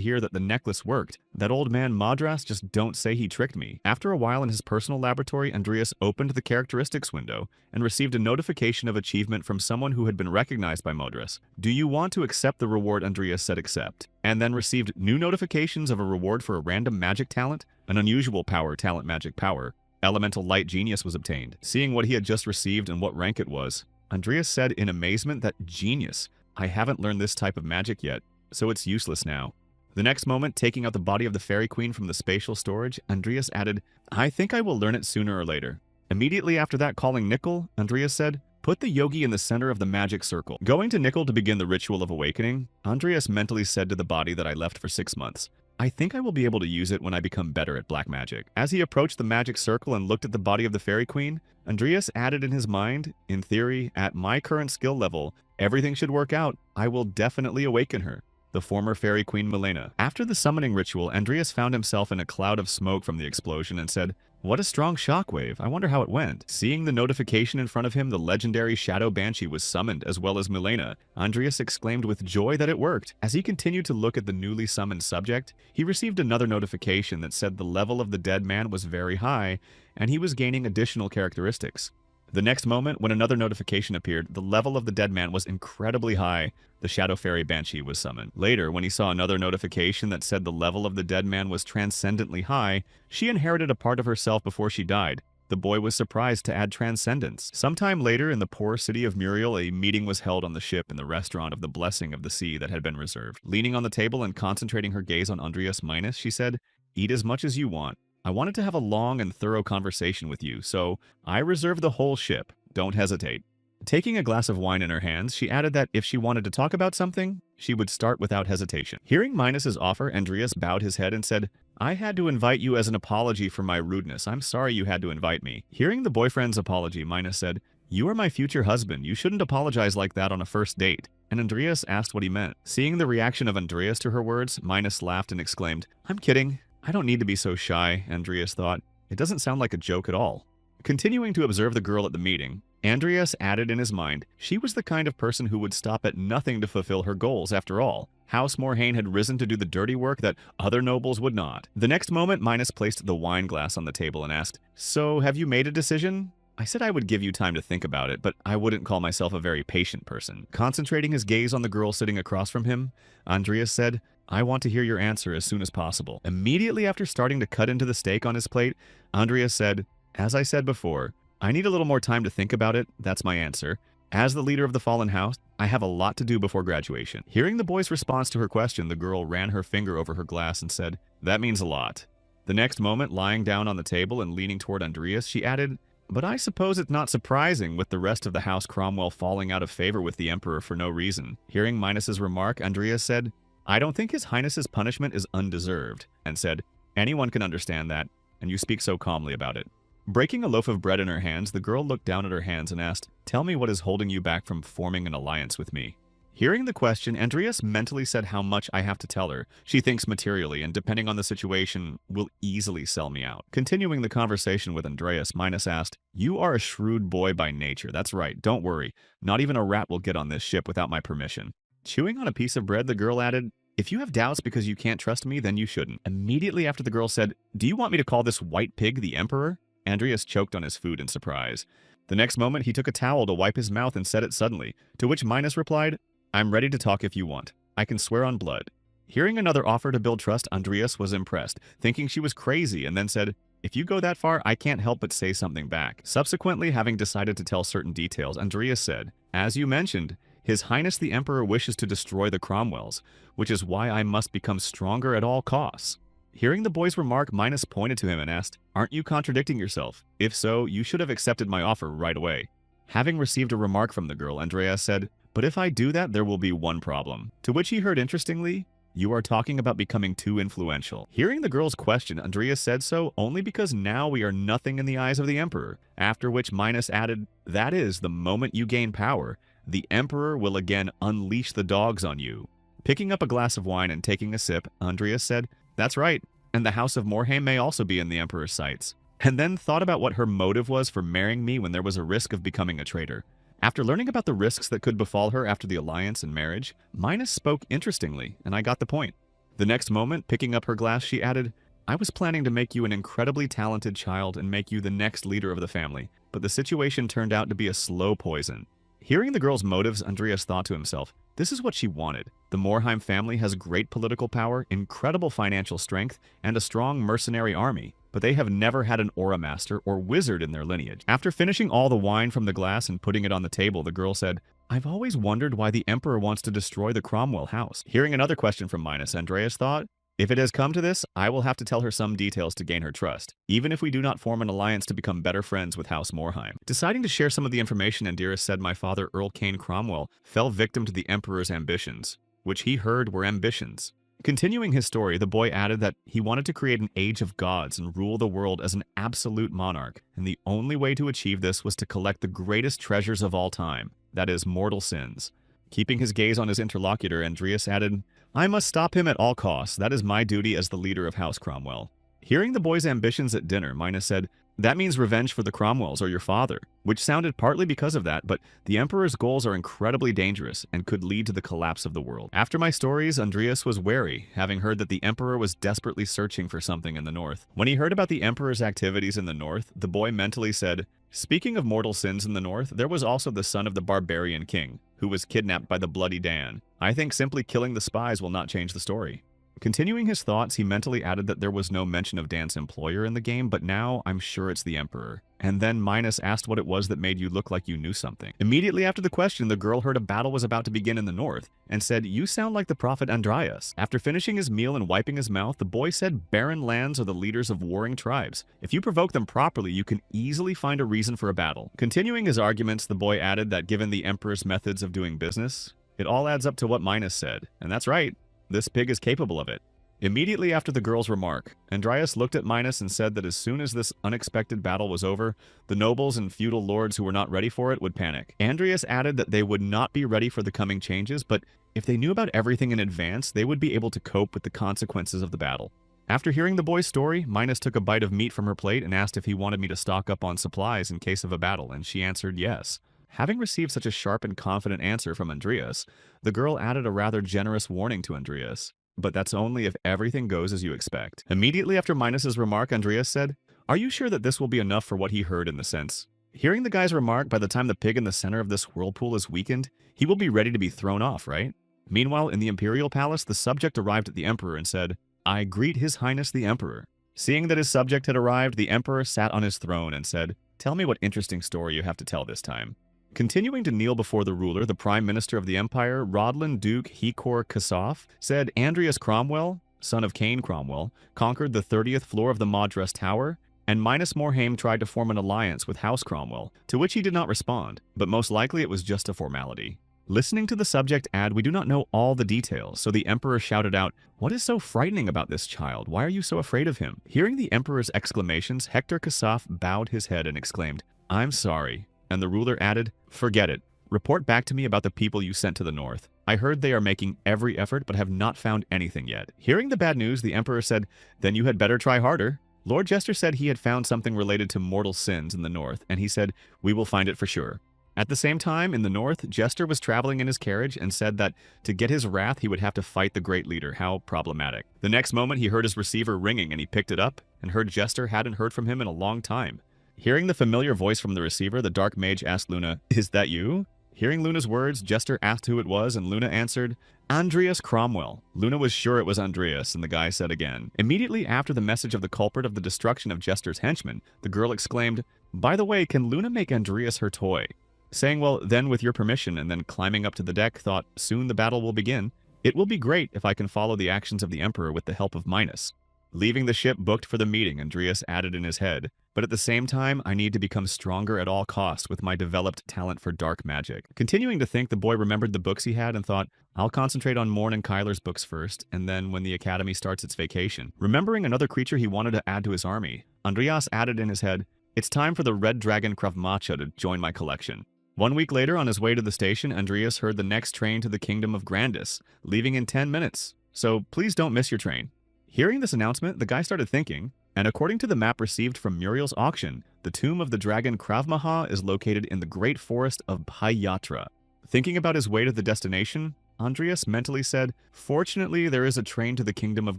hear that the necklace worked. That old man Madras just don't say he tricked me. After a while in his personal laboratory, Andreas opened the characteristics window and received a notification of achievement from someone who had been recognized by Madras. Do you want to accept the reward? Andreas said accept, and then received new notifications of a reward for a random magic talent, an unusual power, talent magic power. Elemental light genius was obtained. Seeing what he had just received and what rank it was, Andreas said in amazement that genius. I haven't learned this type of magic yet, so it's useless now. The next moment, taking out the body of the fairy queen from the spatial storage, Andreas added, I think I will learn it sooner or later. Immediately after that, calling Nickel, Andreas said, put the yogi in the center of the magic circle. Going to Nickel to begin the ritual of awakening, Andreas mentally said to the body that I left for 6 months, I think I will be able to use it when I become better at black magic. As he approached the magic circle and looked at the body of the fairy queen, Andreas added in his mind, in theory, at my current skill level, everything should work out. I will definitely awaken her. The former fairy queen Milena. After the summoning ritual, Andreas found himself in a cloud of smoke from the explosion and said, what a strong shockwave. I wonder how it went. Seeing the notification in front of him, the legendary Shadow Banshee was summoned as well as Milena. Andreas exclaimed with joy that it worked. As he continued to look at the newly summoned subject, he received another notification that said the level of the dead man was very high and he was gaining additional characteristics. The next moment, when another notification appeared, the level of the dead man was incredibly high. The Shadow Fairy Banshee was summoned. Later, when he saw another notification that said the level of the dead man was transcendently high, she inherited a part of herself before she died. The boy was surprised to add transcendence. Sometime later, in the poor city of Muriel, a meeting was held on the ship in the restaurant of the Blessing of the Sea that had been reserved. Leaning on the table and concentrating her gaze on Andreas Minus, she said, eat as much as you want. I wanted to have a long and thorough conversation with you, so I reserve the whole ship. Don't hesitate. Taking a glass of wine in her hands, she added that if she wanted to talk about something, she would start without hesitation. Hearing Minus's offer, Andreas bowed his head and said, I had to invite you as an apology for my rudeness. I'm sorry you had to invite me. Hearing the boyfriend's apology, Minus said, you are my future husband. You shouldn't apologize like that on a first date. And Andreas asked what he meant. Seeing the reaction of Andreas to her words, Minus laughed and exclaimed, I'm kidding. I don't need to be so shy, Andreas thought. It doesn't sound like a joke at all. Continuing to observe the girl at the meeting, Andreas added in his mind, she was the kind of person who would stop at nothing to fulfill her goals after all. House Morhaime had risen to do the dirty work that other nobles would not. The next moment, Minus placed the wine glass on the table and asked, so have you made a decision? I said I would give you time to think about it, but I wouldn't call myself a very patient person. Concentrating his gaze on the girl sitting across from him, Andreas said, I want to hear your answer as soon as possible. Immediately after starting to cut into the steak on his plate, Andreas said, as I said before, I need a little more time to think about it. That's my answer. As the leader of the fallen house, I have a lot to do before graduation. Hearing the boy's response to her question, the girl ran her finger over her glass and said, that means a lot. The next moment, lying down on the table and leaning toward Andreas, she added, but I suppose it's not surprising with the rest of the House Cromwell falling out of favor with the Emperor for no reason. Hearing Minus's remark, Andreas said, I don't think His Highness's punishment is undeserved, and said, anyone can understand that, and you speak so calmly about it. Breaking a loaf of bread in her hands, the girl looked down at her hands and asked, tell me what is holding you back from forming an alliance with me. Hearing the question, Andreas mentally said how much I have to tell her. She thinks materially, and depending on the situation, will easily sell me out. Continuing the conversation with Andreas, Minus asked, you are a shrewd boy by nature. That's right, don't worry. Not even a rat will get on this ship without my permission. Chewing on a piece of bread, the girl added, if you have doubts because you can't trust me, then you shouldn't. Immediately after the girl said, do you want me to call this white pig the Emperor? Andreas choked on his food in surprise. The next moment, he took a towel to wipe his mouth and said it suddenly, to which Minus replied, I'm ready to talk if you want. I can swear on blood. Hearing another offer to build trust, Andreas was impressed, thinking she was crazy, and then said, if you go that far, I can't help but say something back. Subsequently, having decided to tell certain details, Andreas said, as you mentioned, His Highness the Emperor wishes to destroy the Cromwells, which is why I must become stronger at all costs. Hearing the boy's remark, Minus pointed to him and asked, aren't you contradicting yourself? If so, you should have accepted my offer right away. Having received a remark from the girl, Andreas said, but if I do that, there will be one problem. To which he heard interestingly, you are talking about becoming too influential. Hearing the girl's question, Andreas said so only because now we are nothing in the eyes of the Emperor. After which Minus added, that is, the moment you gain power, the Emperor will again unleash the dogs on you. Picking up a glass of wine and taking a sip, Andreas said, that's right, and the House of Morhaime may also be in the Emperor's sights. And then thought about what her motive was for marrying me when there was a risk of becoming a traitor. After learning about the risks that could befall her after the alliance and marriage, Minus spoke interestingly, and I got the point. The next moment, picking up her glass, she added, I was planning to make you an incredibly talented child and make you the next leader of the family, but the situation turned out to be a slow poison. Hearing the girl's motives, Andreas thought to himself, this is what she wanted. The Morhaime family has great political power, incredible financial strength, and a strong mercenary army, but they have never had an aura master or wizard in their lineage. After finishing all the wine from the glass and putting it on the table, the girl said, I've always wondered why the Emperor wants to destroy the Cromwell house. Hearing another question from Minos, Andreas thought, if it has come to this, I will have to tell her some details to gain her trust, even if we do not form an alliance to become better friends with House Morheim. Deciding to share some of the information, Andreas said my father, Earl Cain Cromwell, fell victim to the Emperor's ambitions, which he heard were ambitions. Continuing his story, the boy added that he wanted to create an age of gods and rule the world as an absolute monarch, and the only way to achieve this was to collect the greatest treasures of all time, that is, mortal sins. Keeping his gaze on his interlocutor, Andreas added, I must stop him at all costs. That is my duty as the leader of House Cromwell. Hearing the boy's ambitions at dinner, Minos said, that means revenge for the Cromwells or your father, which sounded partly because of that, but the Emperor's goals are incredibly dangerous and could lead to the collapse of the world. After my stories, Andreas was wary, having heard that the Emperor was desperately searching for something in the north. When he heard about the Emperor's activities in the north, the boy mentally said, speaking of mortal sins in the north, there was also the son of the barbarian king, who was kidnapped by the Bloody Dan. I think simply killing the spies will not change the story. Continuing his thoughts, he mentally added that there was no mention of Dan's employer in the game, but now I'm sure it's the Emperor. And then Minos asked what it was that made you look like you knew something. Immediately after the question, the girl heard a battle was about to begin in the north, and said, you sound like the prophet Andreas. After finishing his meal and wiping his mouth, the boy said barren lands are the leaders of warring tribes. If you provoke them properly, you can easily find a reason for a battle. Continuing his arguments, the boy added that given the Emperor's methods of doing business, it all adds up to what Minos said. And that's right. This pig is capable of it. Immediately after the girl's remark, Andreas looked at Minos and said that as soon as this unexpected battle was over, the nobles and feudal lords who were not ready for it would panic. Andreas added that they would not be ready for the coming changes, but if they knew about everything in advance, they would be able to cope with the consequences of the battle. After hearing the boy's story, Minos took a bite of meat from her plate and asked if he wanted me to stock up on supplies in case of a battle, and she answered yes. Having received such a sharp and confident answer from Andreas, the girl added a rather generous warning to Andreas. But that's only if everything goes as you expect. Immediately after Minos' remark, Andreas said, are you sure that this will be enough for what he heard in the sense? Hearing the guy's remark, by the time the pig in the center of this whirlpool is weakened, he will be ready to be thrown off, right? Meanwhile, in the Imperial Palace, the subject arrived at the Emperor and said, I greet His Highness the Emperor. Seeing that his subject had arrived, the Emperor sat on his throne and said, tell me what interesting story you have to tell this time. Continuing to kneel before the ruler, the Prime Minister of the Empire, Rodlin Duke Hekor Kassoff, said Andreas Cromwell, son of Cain Cromwell, conquered the 30th floor of the Madras Tower, and Minos Morhaime tried to form an alliance with House Cromwell, to which he did not respond, but most likely it was just a formality. Listening to the subject add, we do not know all the details, so the Emperor shouted out, what is so frightening about this child? Why are you so afraid of him? Hearing the Emperor's exclamations, Hector Kassoff bowed his head and exclaimed, I'm sorry. And the ruler added, forget it. Report back to me about the people you sent to the north. I heard they are making every effort but have not found anything yet. Hearing the bad news, the Emperor said, then you had better try harder. Lord Jester said he had found something related to mortal sins in the north, and he said, we will find it for sure. At the same time, in the north, Jester was traveling in his carriage and said that to get his wrath, he would have to fight the great leader. How problematic. The next moment, he heard his receiver ringing and he picked it up and heard Jester hadn't heard from him in a long time. Hearing the familiar voice from the receiver, the dark mage asked Luna, is that you? Hearing Luna's words, Jester asked who it was, and Luna answered, Andreas Cromwell. Luna was sure it was Andreas, and the guy said again. Immediately after the message of the culprit of the destruction of Jester's henchmen, the girl exclaimed, by the way, can Luna make Andreas her toy? Saying, well, then with your permission, and then climbing up to the deck, thought, soon the battle will begin. It will be great if I can follow the actions of the Emperor with the help of Minos. Leaving the ship booked for the meeting, Andreas added in his head, but at the same time, I need to become stronger at all costs with my developed talent for dark magic. Continuing to think, the boy remembered the books he had and thought, I'll concentrate on Morn and Kyler's books first, and then when the academy starts its vacation. Remembering another creature he wanted to add to his army, Andreas added in his head, it's time for the Red Dragon Krav Macha to join my collection. 1 week later, on his way to the station, Andreas heard the next train to the Kingdom of Grandis, leaving in 10 minutes. So please don't miss your train. Hearing this announcement, the guy started thinking, and according to the map received from Muriel's auction, the tomb of the dragon Krav Maha is located in the great forest of Bhayatra. Thinking about his way to the destination, Andreas mentally said, fortunately there is a train to the Kingdom of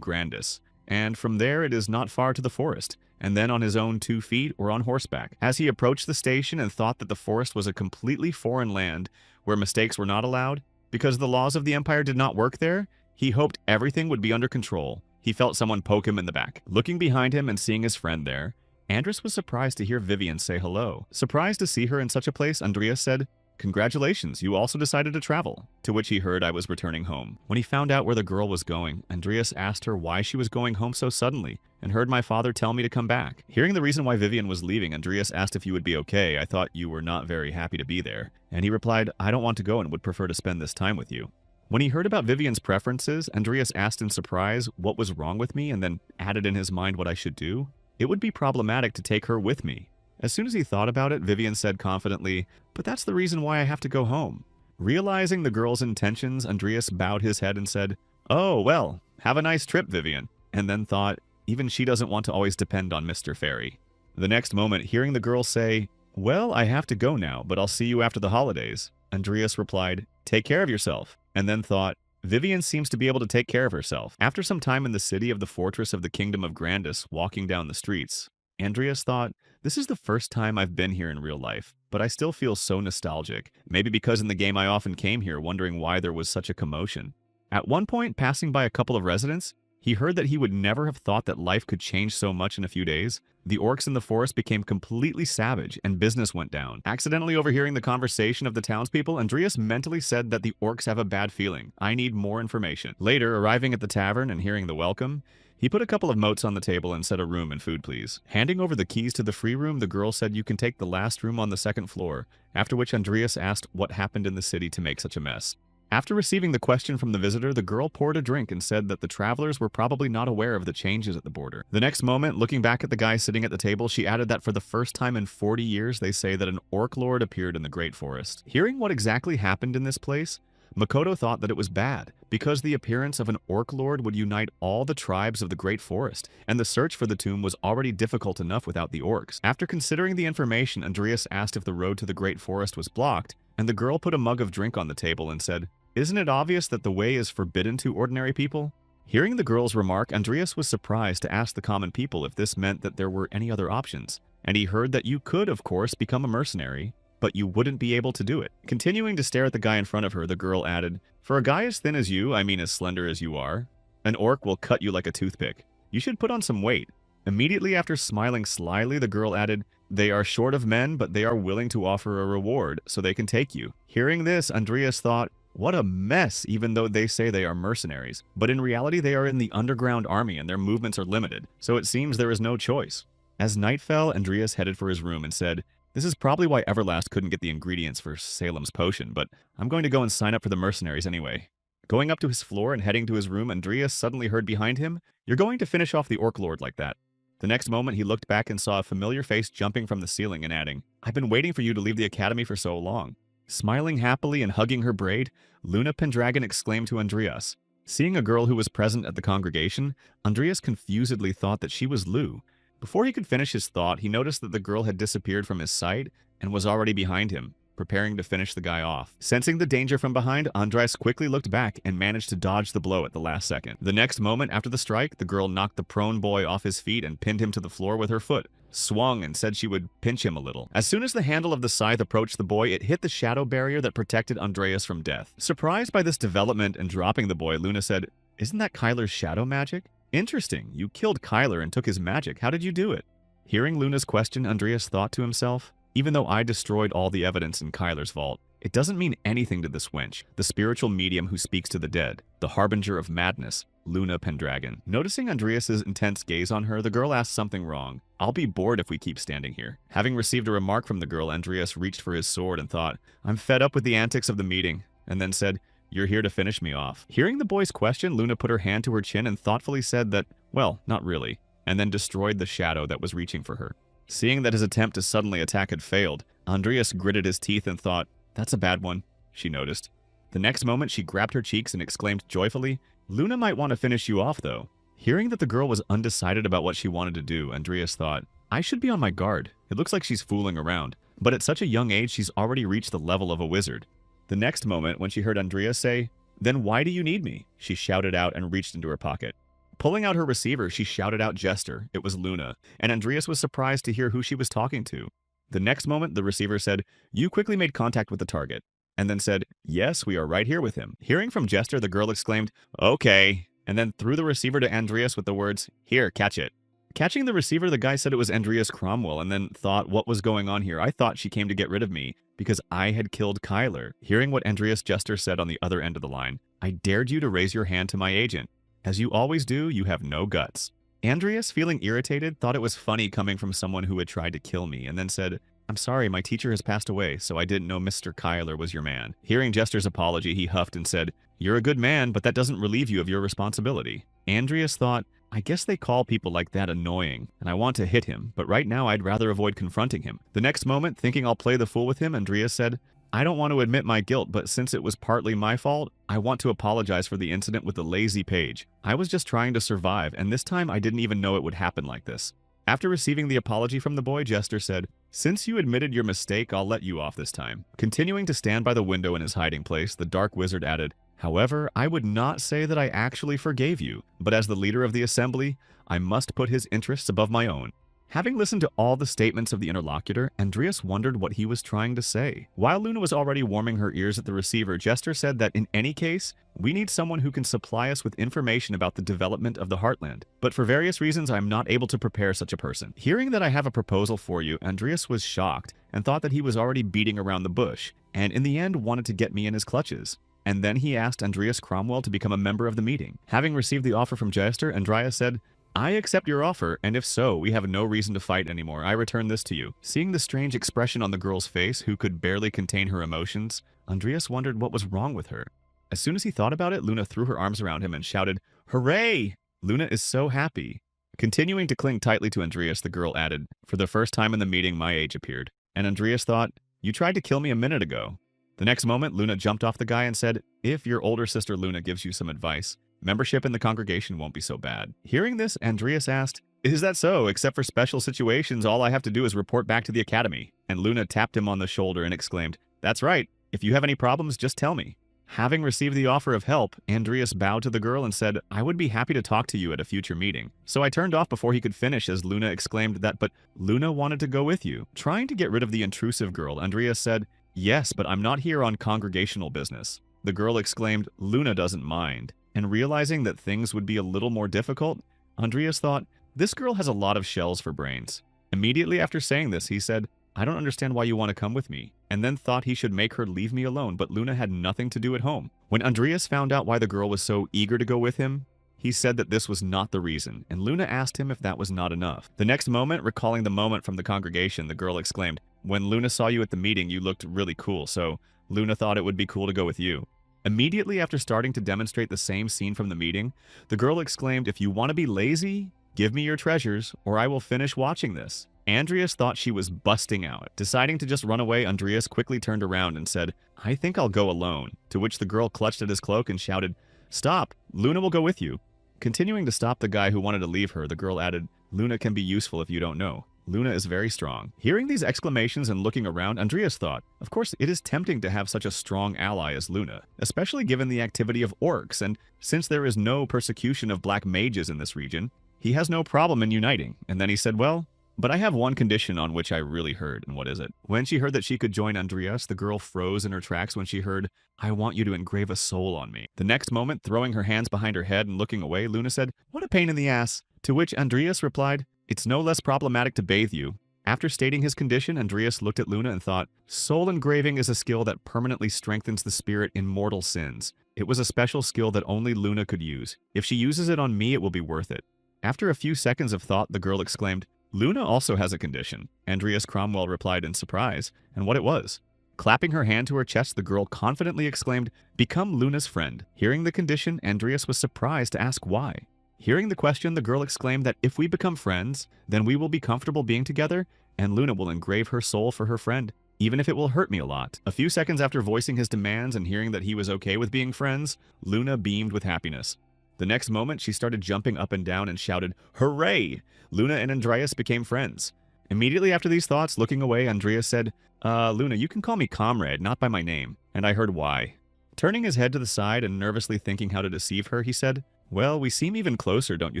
Grandis, and from there it is not far to the forest, and then on his own 2 feet or on horseback. As he approached the station and thought that the forest was a completely foreign land where mistakes were not allowed, because the laws of the Empire did not work there, he hoped everything would be under control. He felt someone poke him in the back. Looking behind him and seeing his friend there, Andreas was surprised to hear Vivian say hello. Surprised to see her in such a place, Andreas said, "Congratulations, you also decided to travel," to which he heard I was returning home. When he found out where the girl was going, Andreas asked her why she was going home so suddenly, and heard my father tell me to come back. Hearing the reason why Vivian was leaving, Andreas asked if you would be okay. I thought you were not very happy to be there. And he replied, "I don't want to go and would prefer to spend this time with you." When he heard about Vivian's preferences, Andreas asked in surprise what was wrong with me and then added in his mind what I should do. It would be problematic to take her with me. As soon as he thought about it, Vivian said confidently, "But that's the reason why I have to go home." Realizing the girl's intentions, Andreas bowed his head and said, "Oh, well, have a nice trip, Vivian," and then thought, even she doesn't want to always depend on Mr. Fairy. The next moment, hearing the girl say, "Well, I have to go now, but I'll see you after the holidays," Andreas replied, "Take care of yourself," and then thought, Vivian seems to be able to take care of herself. After some time in the city of the fortress of the Kingdom of Grandis, walking down the streets, Andreas thought, "This is the first time I've been here in real life, but I still feel so nostalgic. Maybe because in the game I often came here wondering why there was such a commotion." At one point, passing by a couple of residents, he heard that he would never have thought that life could change so much in a few days. The orcs in the forest became completely savage, and business went down. Accidentally overhearing the conversation of the townspeople, Andreas mentally said that the orcs have a bad feeling. I need more information. Later, arriving at the tavern and hearing the welcome, he put a couple of motes on the table and said, "A room and food, please." Handing over the keys to the free room, the girl said, "You can take the last room on the second floor," after which Andreas asked what happened in the city to make such a mess. After receiving the question from the visitor, the girl poured a drink and said that the travelers were probably not aware of the changes at the border. The next moment, looking back at the guy sitting at the table, she added that for the first time in 40 years, they say that an orc lord appeared in the Great Forest. Hearing what exactly happened in this place, Makoto thought that it was bad, because the appearance of an orc lord would unite all the tribes of the Great Forest, and the search for the tomb was already difficult enough without the orcs. After considering the information, Andreas asked if the road to the Great Forest was blocked, and the girl put a mug of drink on the table and said, "Isn't it obvious that the way is forbidden to ordinary people?" Hearing the girl's remark, Andreas was surprised to ask the common people if this meant that there were any other options, and he heard that you could, of course, become a mercenary, but you wouldn't be able to do it. Continuing to stare at the guy in front of her, the girl added, "For a guy as thin as you, I mean as slender as you are, an orc will cut you like a toothpick. You should put on some weight." Immediately after smiling slyly, the girl added, "They are short of men, but they are willing to offer a reward, so they can take you." Hearing this, Andreas thought, what a mess, even though they say they are mercenaries. But in reality, they are in the underground army and their movements are limited, so it seems there is no choice. As night fell, Andreas headed for his room and said, "This is probably why Everlast couldn't get the ingredients for Salem's potion, but I'm going to go and sign up for the mercenaries anyway." Going up to his floor and heading to his room, Andreas suddenly heard behind him, "You're going to finish off the orc lord like that." The next moment, he looked back and saw a familiar face jumping from the ceiling and adding, "I've been waiting for you to leave the academy for so long." Smiling happily and hugging her braid, Luna Pendragon exclaimed to Andreas. Seeing a girl who was present at the congregation, Andreas confusedly thought that she was Lou. Before he could finish his thought, he noticed that the girl had disappeared from his sight and was already behind him, preparing to finish the guy off. Sensing the danger from behind, Andreas quickly looked back and managed to dodge the blow at the last second. The next moment after the strike, the girl knocked the prone boy off his feet and pinned him to the floor with her foot, swung and said she would pinch him a little. As soon as the handle of the scythe approached the boy, it hit the shadow barrier that protected Andreas from death. Surprised by this development and dropping the boy, Luna said, "Isn't that Kyler's shadow magic?" "Interesting. You killed Kyler and took his magic. How did you do it?" Hearing Luna's question, Andreas thought to himself, "Even though I destroyed all the evidence in Kyler's vault, it doesn't mean anything to this wench, the spiritual medium who speaks to the dead, the harbinger of madness, Luna Pendragon." Noticing Andreas's intense gaze on her, the girl asked something wrong. "I'll be bored if we keep standing here." Having received a remark from the girl, Andreas reached for his sword and thought, "I'm fed up with the antics of the meeting," and then said, "You're here to finish me off." Hearing the boy's question, Luna put her hand to her chin and thoughtfully said that, well, not really, and then destroyed the shadow that was reaching for her. Seeing that his attempt to suddenly attack had failed, Andreas gritted his teeth and thought, "That's a bad one," she noticed. The next moment, she grabbed her cheeks and exclaimed joyfully, "Luna might want to finish you off, though." Hearing that the girl was undecided about what she wanted to do, Andreas thought, I should be on my guard. It looks like she's fooling around. But at such a young age, she's already reached the level of a wizard. The next moment, when she heard Andreas say, "Then why do you need me?" she shouted out and reached into her pocket. Pulling out her receiver, she shouted out Jester. It was Luna, and Andreas was surprised to hear who she was talking to. The next moment, the receiver said, "You quickly made contact with the target," and then said, "Yes, we are right here with him." Hearing from Jester, the girl exclaimed, "Okay," and then threw the receiver to Andreas with the words, "Here, catch it." Catching the receiver, the guy said it was Andreas Cromwell and then thought, what was going on here? I thought she came to get rid of me because I had killed Kyler. Hearing what Andreas Jester said on the other end of the line, I dared you to raise your hand to my agent. As you always do, you have no guts. Andreas, feeling irritated, thought it was funny coming from someone who had tried to kill me and then said, I'm sorry, my teacher has passed away, so I didn't know Mr. Kyler was your man. Hearing Jester's apology, he huffed and said, you're a good man, but that doesn't relieve you of your responsibility. Andreas thought, I guess they call people like that annoying, and I want to hit him, but right now I'd rather avoid confronting him. The next moment, thinking I'll play the fool with him, Andreas said, I don't want to admit my guilt, but since it was partly my fault, I want to apologize for the incident with the lazy page. I was just trying to survive, and this time I didn't even know it would happen like this. After receiving the apology from the boy, Jester said, since you admitted your mistake, I'll let you off this time. Continuing to stand by the window in his hiding place, the Dark Wizard added, however, I would not say that I actually forgave you, but as the leader of the assembly, I must put his interests above my own. Having listened to all the statements of the interlocutor, Andreas wondered what he was trying to say. While Luna was already warming her ears at the receiver, Jester said that in any case, we need someone who can supply us with information about the development of the Heartland. But for various reasons, I'm not able to prepare such a person. Hearing that I have a proposal for you, Andreas was shocked and thought that he was already beating around the bush, and in the end wanted to get me in his clutches. And then he asked Andreas Cromwell to become a member of the meeting. Having received the offer from Jester, Andreas said, I accept your offer, and if so, we have no reason to fight anymore. I return this to you. Seeing the strange expression on the girl's face, who could barely contain her emotions, Andreas wondered what was wrong with her. As soon as he thought about it, Luna threw her arms around him and shouted, Hooray! Luna is so happy. Continuing to cling tightly to Andreas, the girl added, for the first time in the meeting, my age appeared. And Andreas thought, you tried to kill me a minute ago. The next moment, Luna jumped off the guy and said, if your older sister Luna gives you some advice, membership in the congregation won't be so bad. Hearing this, Andreas asked, is that so? Except for special situations, all I have to do is report back to the academy. And Luna tapped him on the shoulder and exclaimed, that's right. If you have any problems, just tell me. Having received the offer of help, Andreas bowed to the girl and said, I would be happy to talk to you at a future meeting. So I turned off before he could finish as Luna exclaimed that, but Luna wanted to go with you. Trying to get rid of the intrusive girl, Andreas said, yes, but I'm not here on congregational business. The girl exclaimed, Luna doesn't mind. And realizing that things would be a little more difficult, Andreas thought, this girl has a lot of shells for brains. Immediately after saying this, he said, I don't understand why you want to come with me, and then thought he should make her leave me alone, but Luna had nothing to do at home. When Andreas found out why the girl was so eager to go with him, he said that this was not the reason, and Luna asked him if that was not enough. The next moment, recalling the moment from the congregation, the girl exclaimed, when Luna saw you at the meeting, you looked really cool, so Luna thought it would be cool to go with you. Immediately after starting to demonstrate the same scene from the meeting, the girl exclaimed, if you want to be lazy, give me your treasures, or I will finish watching this. Andreas thought she was busting out. Deciding to just run away, Andreas quickly turned around and said, I think I'll go alone, to which the girl clutched at his cloak and shouted, stop, Luna will go with you. Continuing to stop the guy who wanted to leave her, the girl added, Luna can be useful if you don't know. Luna is very strong. Hearing these exclamations and looking around, Andreas thought, of course, it is tempting to have such a strong ally as Luna, especially given the activity of orcs, and since there is no persecution of black mages in this region, he has no problem in uniting. And then he said, well, but I have one condition on which I really heard, and what is it? When she heard that she could join Andreas, the girl froze in her tracks when she heard, I want you to engrave a soul on me. The next moment, throwing her hands behind her head and looking away, Luna said, what a pain in the ass. To which Andreas replied, it's no less problematic to bathe you. After stating his condition, Andreas looked at Luna and thought, soul engraving is a skill that permanently strengthens the spirit in mortal sins. It was a special skill that only Luna could use. If she uses it on me, it will be worth it. After a few seconds of thought, the girl exclaimed, Luna also has a condition. Andreas Cromwell replied in surprise, and what it was. Clapping her hand to her chest, the girl confidently exclaimed, become Luna's friend. Hearing the condition, Andreas was surprised to ask why. Hearing the question, the girl exclaimed that if we become friends, then we will be comfortable being together, and Luna will engrave her soul for her friend, even if it will hurt me a lot. A few seconds after voicing his demands and hearing that he was okay with being friends, Luna beamed with happiness. The next moment, she started jumping up and down and shouted, hooray! Luna and Andreas became friends. Immediately after these thoughts, looking away, Andreas said, Luna, you can call me comrade, not by my name, and I heard why. Turning his head to the side and nervously thinking how to deceive her, he said, well, we seem even closer, don't you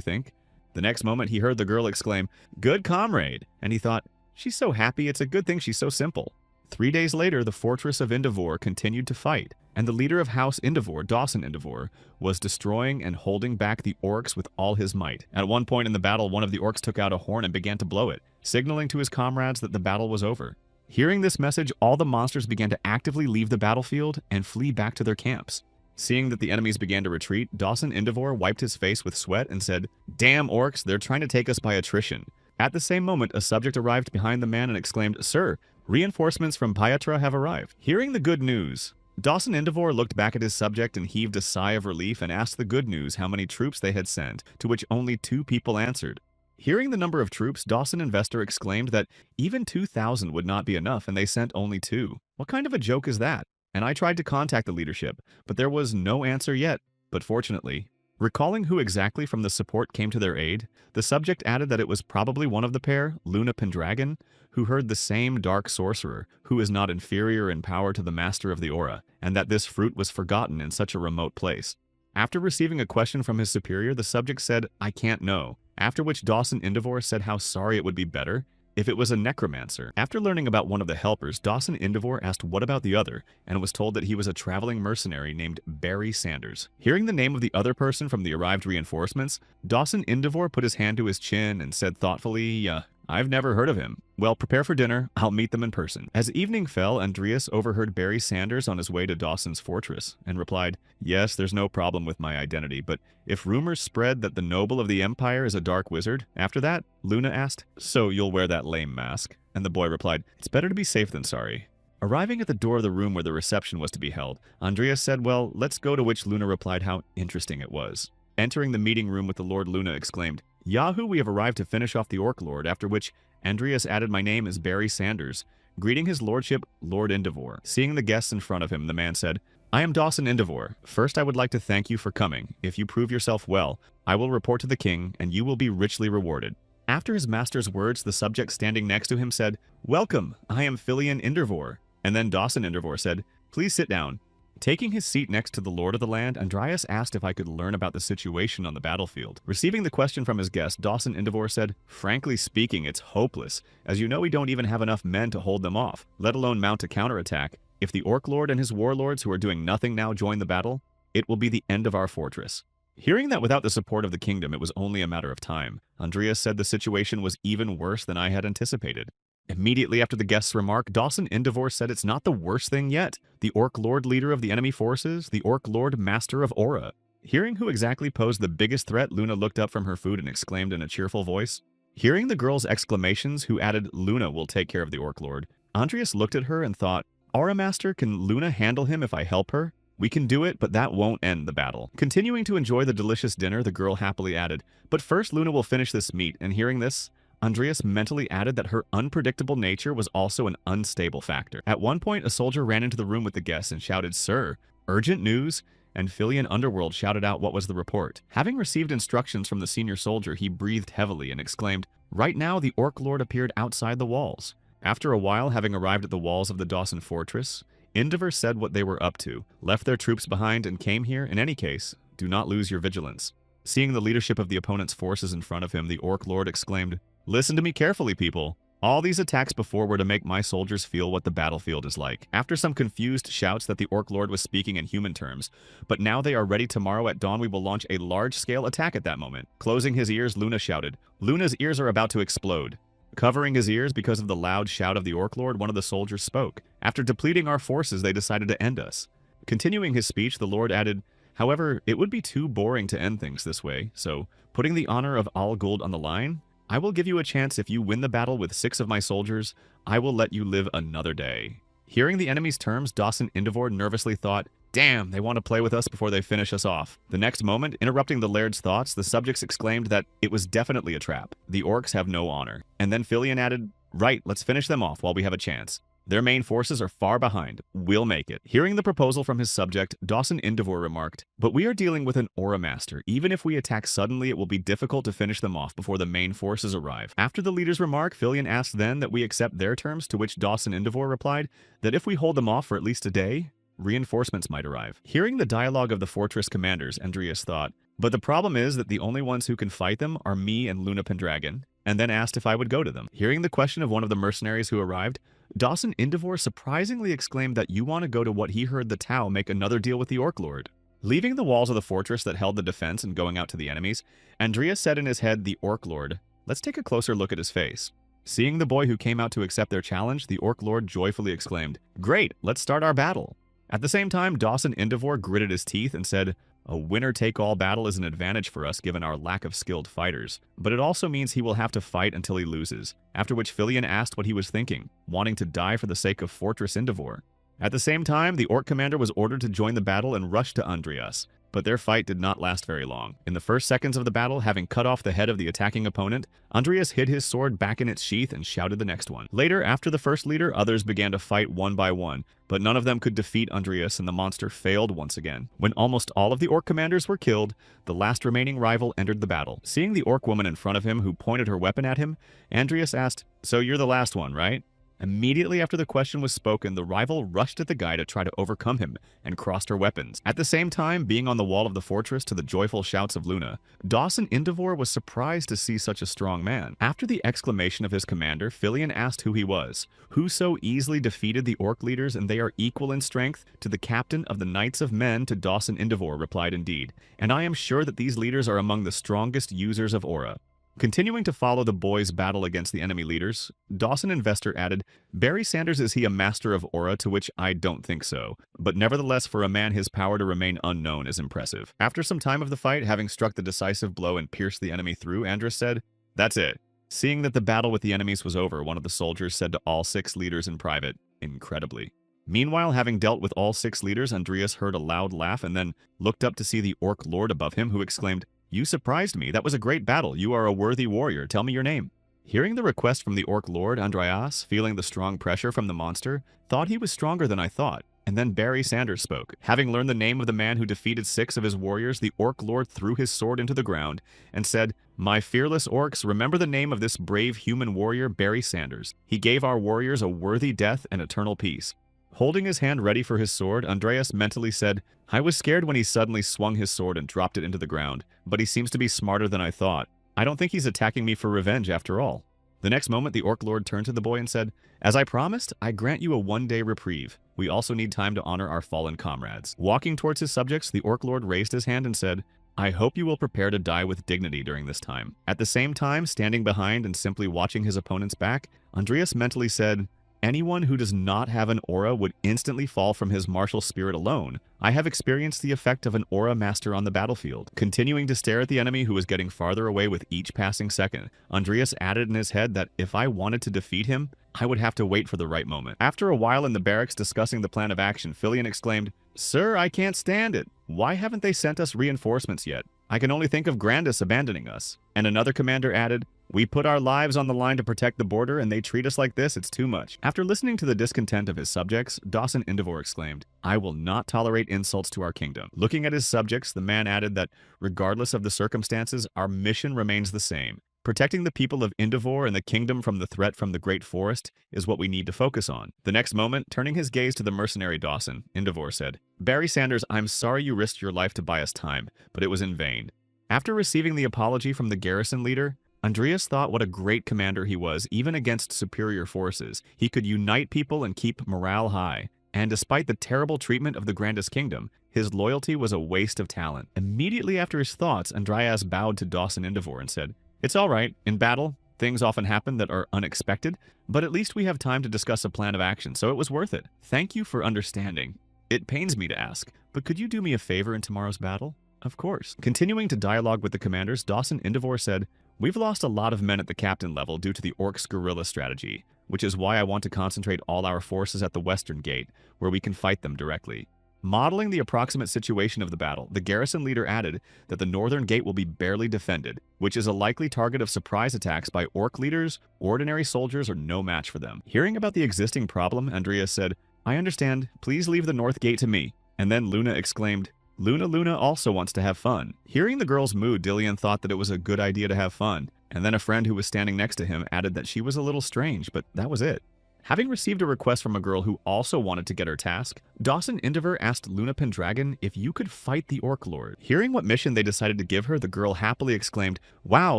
think? The next moment, he heard the girl exclaim, good comrade, and he thought, she's so happy, it's a good thing she's so simple. 3 days later, the fortress of Indivor continued to fight. and the leader of House Indivore, Dawson Indivore, was destroying and holding back the orcs with all his might. At one point in the battle, one of the orcs took out a horn and began to blow it, signaling to his comrades that the battle was over. Hearing this message, all the monsters began to actively leave the battlefield and flee back to their camps. Seeing that the enemies began to retreat, Dawson Indivore wiped his face with sweat and said, "Damn orcs, they're trying to take us by attrition." At the same moment, a subject arrived behind the man and exclaimed, "Sir, reinforcements from Pyatra have arrived." Hearing the good news, Dawson Indivore looked back at his subject and heaved a sigh of relief and asked the good news how many troops they had sent, to which only 2 people answered. Hearing the number of troops, Dawson Investor exclaimed that even 2,000 would not be enough and they sent only 2. What kind of a joke is that? And I tried to contact the leadership, but there was no answer yet. But fortunately, recalling who exactly from the support came to their aid, the subject added that it was probably one of the pair, Luna Pendragon, who heard the same dark sorcerer, who is not inferior in power to the master of the aura, and that this fruit was forgotten in such a remote place. After receiving a question from his superior, the subject said, "I can't know," after which Dawson Indivore said how sorry it would be better if it was a necromancer. After learning about one of the helpers, Dawson Indivore asked what about the other, and was told that he was a traveling mercenary named Barry Sanders. Hearing the name of the other person from the arrived reinforcements, Dawson Indivore put his hand to his chin and said thoughtfully, "I've never heard of him. Well, prepare for dinner. I'll meet them in person." As evening fell, Andreas overheard Barry Sanders on his way to Dawson's fortress and replied, "Yes, there's no problem with my identity, but if rumors spread that the noble of the empire is a dark wizard, after that," Luna asked, "So you'll wear that lame mask?" And the boy replied, "It's better to be safe than sorry." Arriving at the door of the room where the reception was to be held, Andreas said, "Well, let's go," to which Luna replied how interesting it was. Entering the meeting room with the Lord, Luna exclaimed, "Yahoo, we have arrived to finish off the Orc Lord," after which Andreas added, "My name is Barry Sanders," greeting his lordship, Lord Indivore. Seeing the guests in front of him, the man said, "I am Dawson Indivore. First, I would like to thank you for coming. If you prove yourself well, I will report to the king, and you will be richly rewarded." After his master's words, the subject standing next to him said, "Welcome, I am Filian Indivore." And then Dawson Indivore said, "Please sit down." Taking his seat next to the lord of the land, Andreas asked if I could learn about the situation on the battlefield. Receiving the question from his guest, Dawson Indivore said, "Frankly speaking, it's hopeless. As you know, we don't even have enough men to hold them off, let alone mount a counterattack. If the Orc Lord and his warlords who are doing nothing now join the battle, it will be the end of our fortress." Hearing that without the support of the kingdom it was only a matter of time, Andreas said the situation was even worse than I had anticipated. Immediately after the guest's remark, Dawson Indivore said it's not the worst thing yet. The Orc Lord leader of the enemy forces, the Orc Lord master of aura. Hearing who exactly posed the biggest threat, Luna looked up from her food and exclaimed in a cheerful voice. Hearing the girl's exclamations, who added, "Luna will take care of the Orc Lord," Andreas looked at her and thought, "Aura Master, can Luna handle him if I help her? We can do it, but that won't end the battle." Continuing to enjoy the delicious dinner, the girl happily added, "But first Luna will finish this meat," and hearing this, Andreas mentally added that her unpredictable nature was also an unstable factor. At one point, a soldier ran into the room with the guests and shouted, "Sir, urgent news?" And Filian Underworld shouted out what was the report. Having received instructions from the senior soldier, he breathed heavily and exclaimed, "Right now, the Orc Lord appeared outside the walls." After a while, having arrived at the walls of the Dawson Fortress, Indivore said what they were up to, left their troops behind, and came here. In any case, do not lose your vigilance. Seeing the leadership of the opponent's forces in front of him, the Orc Lord exclaimed, "Listen to me carefully, people. All these attacks before were to make my soldiers feel what the battlefield is like." After some confused shouts that the Orc Lord was speaking in human terms, "But now they are ready. Tomorrow at dawn we will launch a large-scale attack at that moment." Closing his ears, Luna shouted, "Luna's ears are about to explode." Covering his ears because of the loud shout of the Orc Lord, one of the soldiers spoke. "After depleting our forces, they decided to end us." Continuing his speech, the Lord added, "However, it would be too boring to end things this way, so, putting the honor of Al Gold on the line, I will give you a chance. If you win the battle with 6 of my soldiers, I will let you live another day." Hearing the enemy's terms, Dawson Indivore nervously thought, "Damn, they want to play with us before they finish us off." The next moment, interrupting the laird's thoughts, the subjects exclaimed that it was definitely a trap. The orcs have no honor. And then Filian added, "Right, let's finish them off while we have a chance. Their main forces are far behind. We'll make it." Hearing the proposal from his subject, Dawson Indivore remarked, "But we are dealing with an Aura Master. Even if we attack suddenly, it will be difficult to finish them off before the main forces arrive." After the leader's remark, Filian asked then that we accept their terms, to which Dawson Indivore replied that if we hold them off for at least a day, reinforcements might arrive. Hearing the dialogue of the fortress commanders, Andreas thought, "But the problem is that the only ones who can fight them are me and Luna Pendragon, and then asked if I would go to them. Hearing the question of one of the mercenaries who arrived, Dawson Indivore surprisingly exclaimed that you want to go to what he heard the Tau make another deal with the Orc Lord. Leaving the walls of the fortress that held the defense and going out to the enemies, Andreas said in his head, the Orc Lord, let's take a closer look at his face. Seeing the boy who came out to accept their challenge, the Orc Lord joyfully exclaimed, great, let's start our battle. At the same time, Dawson Indivore gritted his teeth and said, a winner-take-all battle is an advantage for us given our lack of skilled fighters, but it also means he will have to fight until he loses, after which Filion asked what he was thinking, wanting to die for the sake of Fortress Indivore. At the same time, the Orc commander was ordered to join the battle and rush to Andreas, but their fight did not last very long. In the first seconds of the battle, having cut off the head of the attacking opponent, Andreas hid his sword back in its sheath and shouted the next one. Later, after the first leader, others began to fight one by one, but none of them could defeat Andreas and the monster failed once again. When almost all of the Orc commanders were killed, the last remaining rival entered the battle. Seeing the Orc woman in front of him who pointed her weapon at him, Andreas asked, so you're the last one, right? Immediately after the question was spoken, the rival rushed at the guy to try to overcome him and crossed her weapons. At the same time, being on the wall of the fortress to the joyful shouts of Luna, Dawson Indivore was surprised to see such a strong man. After the exclamation of his commander, Filion asked who he was, who so easily defeated the Orc leaders and they are equal in strength to the captain of the Knights of Men. To Dawson Indivore replied, indeed, and I am sure that these leaders are among the strongest users of aura. Continuing to follow the boys' battle against the enemy leaders, Dawson Investor added, Barry Sanders, is he a master of aura? To which I don't think so, but nevertheless for a man his power to remain unknown is impressive. After some time of the fight, having struck the decisive blow and pierced the enemy through, Andres said, that's it. Seeing that the battle with the enemies was over, one of the soldiers said to all 6 leaders in private, incredibly. Meanwhile, having dealt with all 6 leaders, Andreas heard a loud laugh and then looked up to see the Orc Lord above him, who exclaimed, you surprised me. That was a great battle. You are a worthy warrior. Tell me your name. Hearing the request from the Orc Lord, Andreas, feeling the strong pressure from the monster, thought he was stronger than I thought. And then Barry Sanders spoke. Having learned the name of the man who defeated 6 of his warriors, the Orc Lord threw his sword into the ground and said, my fearless orcs, remember the name of this brave human warrior, Barry Sanders. He gave our warriors a worthy death and eternal peace. Holding his hand ready for his sword, Andreas mentally said, I was scared when he suddenly swung his sword and dropped it into the ground, but he seems to be smarter than I thought. I don't think he's attacking me for revenge after all. The next moment, the Orc Lord turned to the boy and said, as I promised, I grant you a 1-day reprieve. We also need time to honor our fallen comrades. Walking towards his subjects, the Orc Lord raised his hand and said, I hope you will prepare to die with dignity during this time. At the same time, standing behind and simply watching his opponent's back, Andreas mentally said, anyone who does not have an aura would instantly fall from his martial spirit alone. I have experienced the effect of an aura master on the battlefield. Continuing to stare at the enemy who was getting farther away with each passing second, Andreas added in his head that if I wanted to defeat him, I would have to wait for the right moment. After a while in the barracks discussing the plan of action, Filion exclaimed, Sir, I can't stand it. Why haven't they sent us reinforcements yet? I can only think of Grandis abandoning us. And another commander added, we put our lives on the line to protect the border and they treat us like this, it's too much. After listening to the discontent of his subjects, Dawson Indivore exclaimed, I will not tolerate insults to our kingdom. Looking at his subjects, the man added that, regardless of the circumstances, our mission remains the same. Protecting the people of Indivore and the kingdom from the threat from the Great Forest is what we need to focus on. The next moment, turning his gaze to the mercenary Dawson, Indivore said, Barry Sanders, I'm sorry you risked your life to buy us time, but it was in vain. After receiving the apology from the garrison leader, Andreas thought what a great commander he was, even against superior forces. He could unite people and keep morale high. And despite the terrible treatment of the Grandis Kingdom, his loyalty was a waste of talent. Immediately after his thoughts, Andreas bowed to Dawson Indivore and said, it's all right. In battle, things often happen that are unexpected, but at least we have time to discuss a plan of action, so it was worth it. Thank you for understanding. It pains me to ask, but could you do me a favor in tomorrow's battle? Of course. Continuing to dialogue with the commanders, Dawson Indivore said, we've lost a lot of men at the captain level due to the Orcs' guerrilla strategy, which is why I want to concentrate all our forces at the western gate, where we can fight them directly. Modeling the approximate situation of the battle, the garrison leader added that the northern gate will be barely defended, which is a likely target of surprise attacks by Orc leaders. Ordinary soldiers are no match for them. Hearing about the existing problem, Andreas said, I understand. Please leave the north gate to me. And then Luna exclaimed, Luna also wants to have fun. Hearing the girl's mood, Dillian thought that it was a good idea to have fun, and then a friend who was standing next to him added that she was a little strange, but that was it. Having received a request from a girl who also wanted to get her task, Dawson Endeavor asked Luna Pendragon if you could fight the Orc Lord. Hearing what mission they decided to give her, the girl happily exclaimed, "Wow,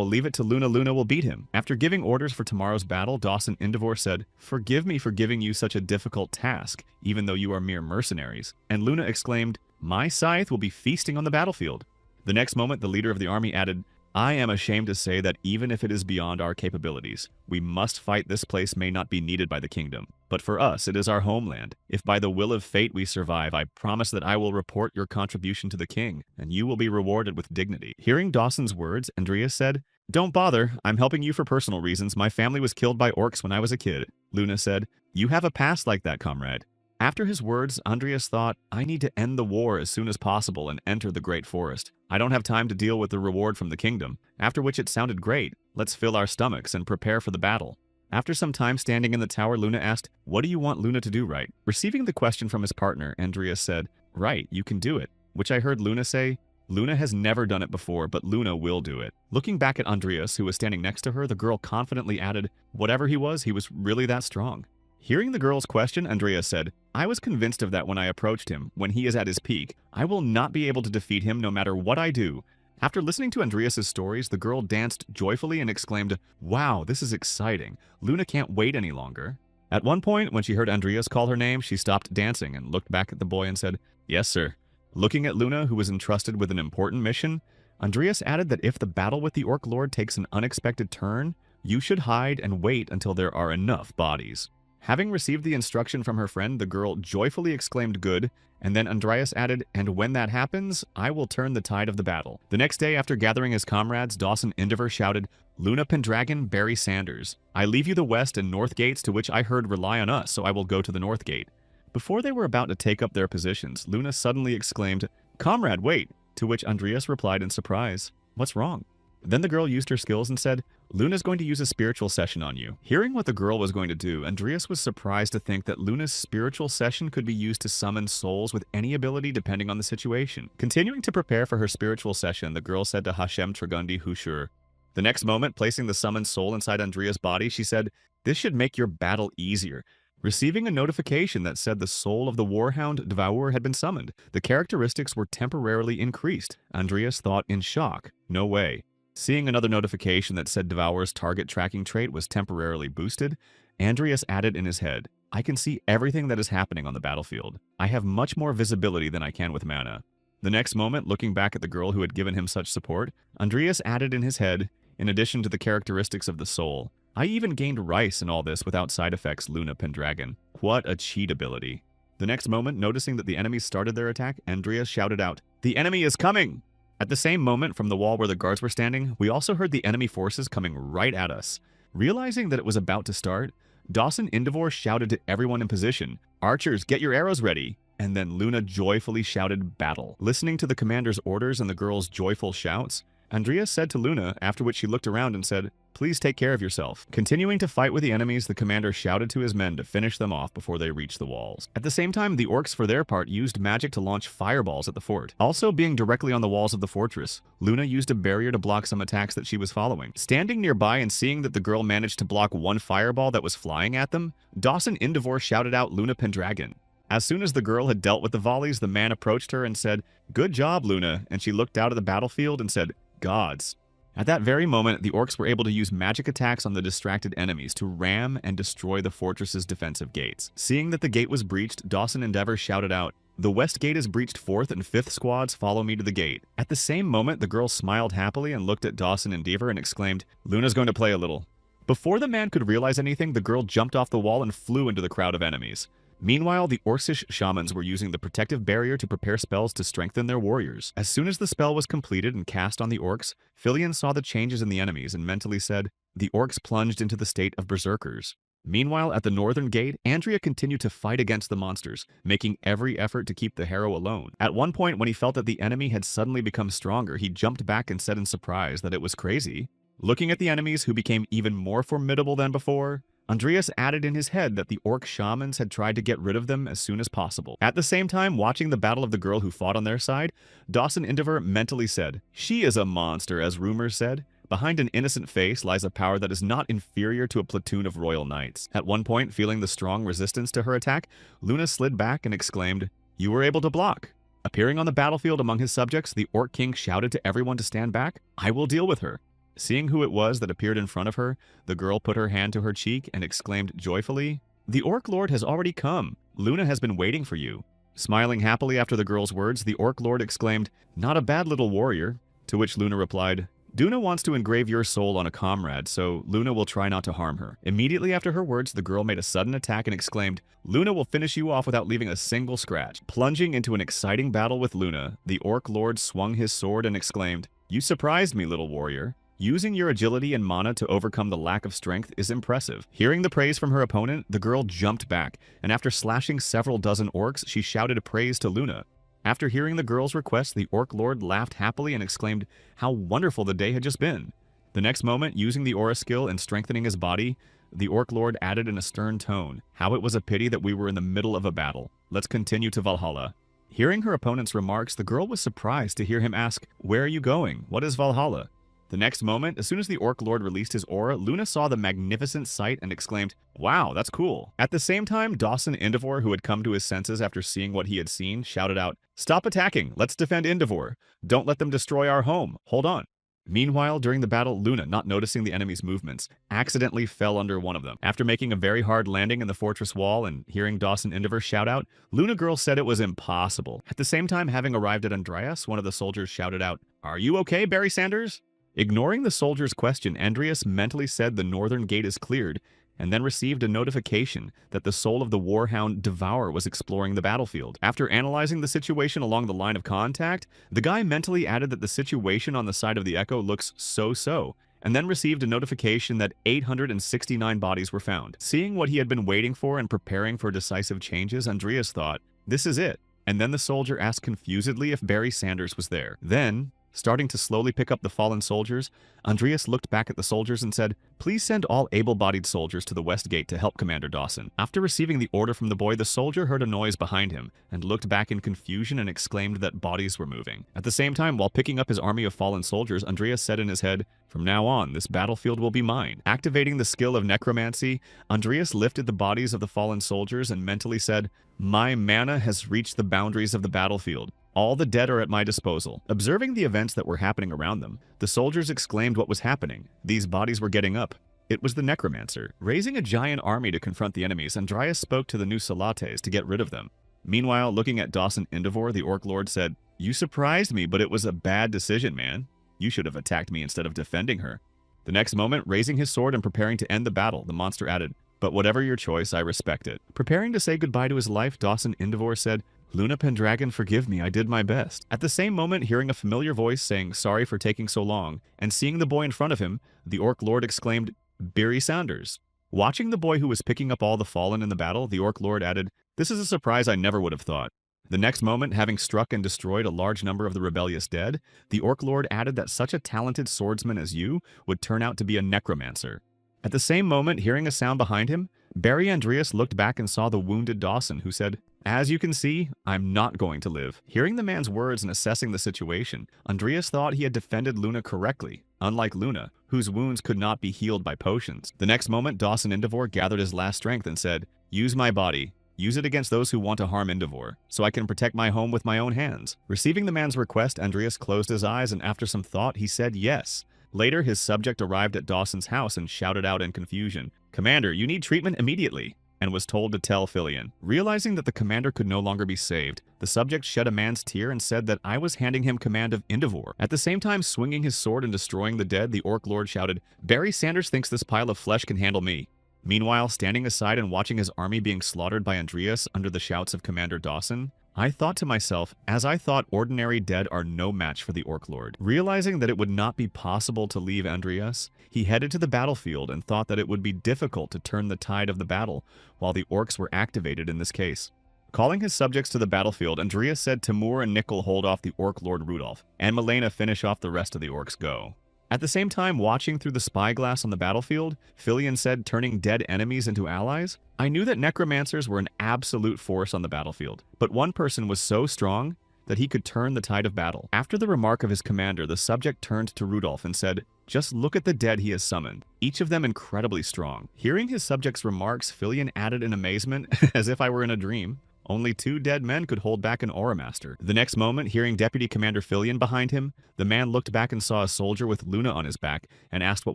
leave it to Luna, Luna will beat him." After giving orders for tomorrow's battle, Dawson Endeavor said, "Forgive me for giving you such a difficult task, even though you are mere mercenaries." And Luna exclaimed, "My scythe will be feasting on the battlefield." The next moment, the leader of the army added, "I am ashamed to say that even if it is beyond our capabilities, we must fight. This place may not be needed by the kingdom, but for us it is our homeland. If by the will of fate we survive, I promise that I will report your contribution to the king, and you will be rewarded with dignity." Hearing Dawson's words, Andreas said, "Don't bother, I'm helping you for personal reasons. My family was killed by orcs when I was a kid." Luna said, "You have a past like that, comrade." After his words, Andreas thought, "I need to end the war as soon as possible and enter the Great Forest. I don't have time to deal with the reward from the kingdom." After which it sounded great. Let's fill our stomachs and prepare for the battle. After some time standing in the tower, Luna asked, "What do you want Luna to do, right?" Receiving the question from his partner, Andreas said, "Right, you can do it." Which I heard Luna say, "Luna has never done it before, but Luna will do it." Looking back at Andreas, who was standing next to her, the girl confidently added, "Whatever he was really that strong." Hearing the girl's question, Andreas said, "I was convinced of that when I approached him. When he is at his peak, I will not be able to defeat him no matter what I do." After listening to Andreas's stories, the girl danced joyfully and exclaimed, "Wow, this is exciting. Luna can't wait any longer." At one point, when she heard Andreas call her name, she stopped dancing and looked back at the boy and said, "Yes, sir." Looking at Luna, who was entrusted with an important mission, Andreas added that if the battle with the Orc Lord takes an unexpected turn, you should hide and wait until there are enough bodies. Having received the instruction from her friend, the girl joyfully exclaimed good, and then Andreas added, "And when that happens, I will turn the tide of the battle." The next day, after gathering his comrades, Dawson Endeavor shouted, "Luna Pendragon, Barry Sanders, I leave you the west and north gates, to which I heard rely on us, so I will go to the north gate." Before they were about to take up their positions, Luna suddenly exclaimed, "Comrade, wait!" To which Andreas replied in surprise, "What's wrong?" Then the girl used her skills and said, "Luna's going to use a spiritual session on you." Hearing what the girl was going to do, Andreas was surprised to think that Luna's spiritual session could be used to summon souls with any ability depending on the situation. Continuing to prepare for her spiritual session, the girl said to Hashem Tragundi Hushur. The next moment, placing the summoned soul inside Andreas' body, she said, "This should make your battle easier." Receiving a notification that said the soul of the warhound Devourer had been summoned, the characteristics were temporarily increased. Andreas thought in shock, "No way." Seeing another notification that said Devourer's target tracking trait was temporarily boosted, Andreas added in his head, "I can see everything that is happening on the battlefield. I have much more visibility than I can with mana." The next moment, looking back at the girl who had given him such support, Andreas added in his head, in addition to the characteristics of the soul, "I even gained rice in all this without side effects, Luna Pendragon. What a cheat ability." The next moment, noticing that the enemies started their attack, Andreas shouted out, "The enemy is coming!" At the same moment, from the wall where the guards were standing, we also heard the enemy forces coming right at us. Realizing that it was about to start, Dawson Endeavor shouted to everyone in position, "Archers, get your arrows ready!" And then Luna joyfully shouted, "Battle!" Listening to the commander's orders and the girl's joyful shouts, Andreas said to Luna, after which she looked around and said, "Please take care of yourself." Continuing to fight with the enemies, the commander shouted to his men to finish them off before they reached the walls. At the same time, the orcs for their part used magic to launch fireballs at the fort. Also being directly on the walls of the fortress, Luna used a barrier to block some attacks that she was following. Standing nearby and seeing that the girl managed to block one fireball that was flying at them, Dawson Endeavor shouted out Luna Pendragon. As soon as the girl had dealt with the volleys, the man approached her and said, "Good job, Luna," and she looked out at the battlefield and said, "Gods." At that very moment, the orcs were able to use magic attacks on the distracted enemies to ram and destroy the fortress's defensive gates. Seeing that the gate was breached, Dawson Endeavor shouted out, "The west gate is breached. 4th and 5th squads, follow me to the gate." At the same moment, the girl smiled happily and looked at Dawson Endeavor and exclaimed, "Luna's going to play a little." Before the man could realize anything, the girl jumped off the wall and flew into the crowd of enemies. Meanwhile, the Orcish shamans were using the protective barrier to prepare spells to strengthen their warriors. As soon as the spell was completed and cast on the orcs, Filion saw the changes in the enemies and mentally said, "The orcs plunged into the state of berserkers." Meanwhile, at the northern gate, Andrea continued to fight against the monsters, making every effort to keep the hero alone. At one point, when he felt that the enemy had suddenly become stronger, he jumped back and said in surprise that it was crazy. Looking at the enemies, who became even more formidable than before, Andreas added in his head that the orc shamans had tried to get rid of them as soon as possible. At the same time, watching the battle of the girl who fought on their side, Dawson Endeavor mentally said, "She is a monster, as rumors said, Behind an innocent face lies a power that is not inferior to a platoon of royal knights. At one point, feeling the strong resistance to her attack, Luna slid back and exclaimed, "You were able to block." Appearing on the battlefield among his subjects, the Orc King shouted to everyone to stand back. "I will deal with her." Seeing who it was that appeared in front of her, the girl put her hand to her cheek and exclaimed joyfully, "The Orc Lord has already come. Luna has been waiting for you." Smiling happily after the girl's words, the Orc Lord exclaimed, "Not a bad little warrior." To which Luna replied, "Duna wants to engrave your soul on a comrade, so Luna will try not to harm her." Immediately after her words, the girl made a sudden attack and exclaimed, "Luna will finish you off without leaving a single scratch." Plunging into an exciting battle with Luna, the Orc Lord swung his sword and exclaimed, "You surprised me, little warrior. Using your agility and mana to overcome the lack of strength is impressive." Hearing the praise from her opponent, the girl jumped back, and after slashing several dozen orcs, she shouted praise to Luna. After hearing the girl's request, the Orc Lord laughed happily and exclaimed how wonderful the day had just been. The next moment, using the aura skill and strengthening his body, the Orc Lord added in a stern tone, "How it was a pity that we were in the middle of a battle. Let's continue to Valhalla." Hearing her opponent's remarks, the girl was surprised to hear him ask, "Where are you going? What is Valhalla?" The next moment, as soon as the Orc Lord released his aura, Luna saw the magnificent sight and exclaimed, "Wow, that's cool." At the same time, Dawson Indivor, who had come to his senses after seeing what he had seen, shouted out, "Stop attacking! Let's defend Indivor! Don't let them destroy our home! Hold on!" Meanwhile, during the battle, Luna, not noticing the enemy's movements, accidentally fell under one of them. After making a very hard landing in the fortress wall and hearing Dawson Indivor shout out, Luna Girl said it was impossible. At the same time, having arrived at Andreas, one of the soldiers shouted out, "Are you okay, Barry Sanders?" Ignoring the soldier's question, Andreas mentally said the northern gate is cleared, and then received a notification that the soul of the warhound Devour was exploring the battlefield. After analyzing the situation along the line of contact, the guy mentally added that the situation on the side of the Echo looks so-so, and then received a notification that 869 bodies were found. Seeing what he had been waiting for and preparing for decisive changes, Andreas thought, "This is it." And then the soldier asked confusedly if Barry Sanders was there. Then, starting to slowly pick up the fallen soldiers, Andreas looked back at the soldiers and said, "Please send all able-bodied soldiers to the west gate to help Commander Dawson." After receiving the order from the boy, the soldier heard a noise behind him and looked back in confusion and exclaimed that bodies were moving. At the same time, while picking up his army of fallen soldiers, Andreas said in his head, "From now on, this battlefield will be mine." Activating the skill of necromancy, Andreas lifted the bodies of the fallen soldiers and mentally said, "My mana has reached the boundaries of the battlefield. All the dead are at my disposal." Observing the events that were happening around them, the soldiers exclaimed what was happening. These bodies were getting up. It was the Necromancer. Raising a giant army to confront the enemies, Andreas spoke to the new Salates to get rid of them. Meanwhile, looking at Dawson Indivor, the Orc Lord said, "You surprised me, but it was a bad decision, man. You should have attacked me instead of defending her." The next moment, raising his sword and preparing to end the battle, the monster added, "But whatever your choice, I respect it." Preparing to say goodbye to his life, Dawson Indivor said, "Luna Pendragon, forgive me, I did my best." At the same moment, hearing a familiar voice saying sorry for taking so long, and seeing the boy in front of him, the Orc Lord exclaimed, "Barry Sanders." Watching the boy who was picking up all the fallen in the battle, the Orc Lord added, "This is a surprise I never would have thought." The next moment, having struck and destroyed a large number of the rebellious dead, the Orc Lord added that such a talented swordsman as you would turn out to be a necromancer. At the same moment, hearing a sound behind him, Barry Andreas looked back and saw the wounded Dawson, who said, "As you can see, I'm not going to live." Hearing the man's words and assessing the situation, Andreas thought he had defended Luna correctly, unlike Luna, whose wounds could not be healed by potions. The next moment, Dawson Indivor gathered his last strength and said, "Use my body. Use it against those who want to harm Indivor, so I can protect my home with my own hands." Receiving the man's request, Andreas closed his eyes, and after some thought, he said yes. Later, his subject arrived at Dawson's house and shouted out in confusion, "Commander, you need treatment immediately," and was told to tell Filion. Realizing that the commander could no longer be saved, the subject shed a man's tear and said that I was handing him command of Indivor. At the same time, swinging his sword and destroying the dead, the Orc Lord shouted, "Barry Sanders thinks this pile of flesh can handle me." Meanwhile, standing aside and watching his army being slaughtered by Andreas under the shouts of Commander Dawson, I thought to myself, as I thought ordinary dead are no match for the Orc Lord. Realizing that it would not be possible to leave Andreas, he headed to the battlefield and thought that it would be difficult to turn the tide of the battle, while the orcs were activated in this case. Calling his subjects to the battlefield, Andreas said Timur and Nickel hold off the Orc Lord Rudolph, and Milena finish off the rest of the orcs go. At the same time, watching through the spyglass on the battlefield, Filion said, turning dead enemies into allies, "I knew that necromancers were an absolute force on the battlefield, but one person was so strong that he could turn the tide of battle." After the remark of his commander, the subject turned to Rudolph and said, Just look at the dead he has summoned, each of them incredibly strong. Hearing his subject's remarks, Filion added in amazement, as if I were in a dream. Only 2 dead men could hold back an Aura Master. The next moment, hearing Deputy Commander Filion behind him, the man looked back and saw a soldier with Luna on his back and asked what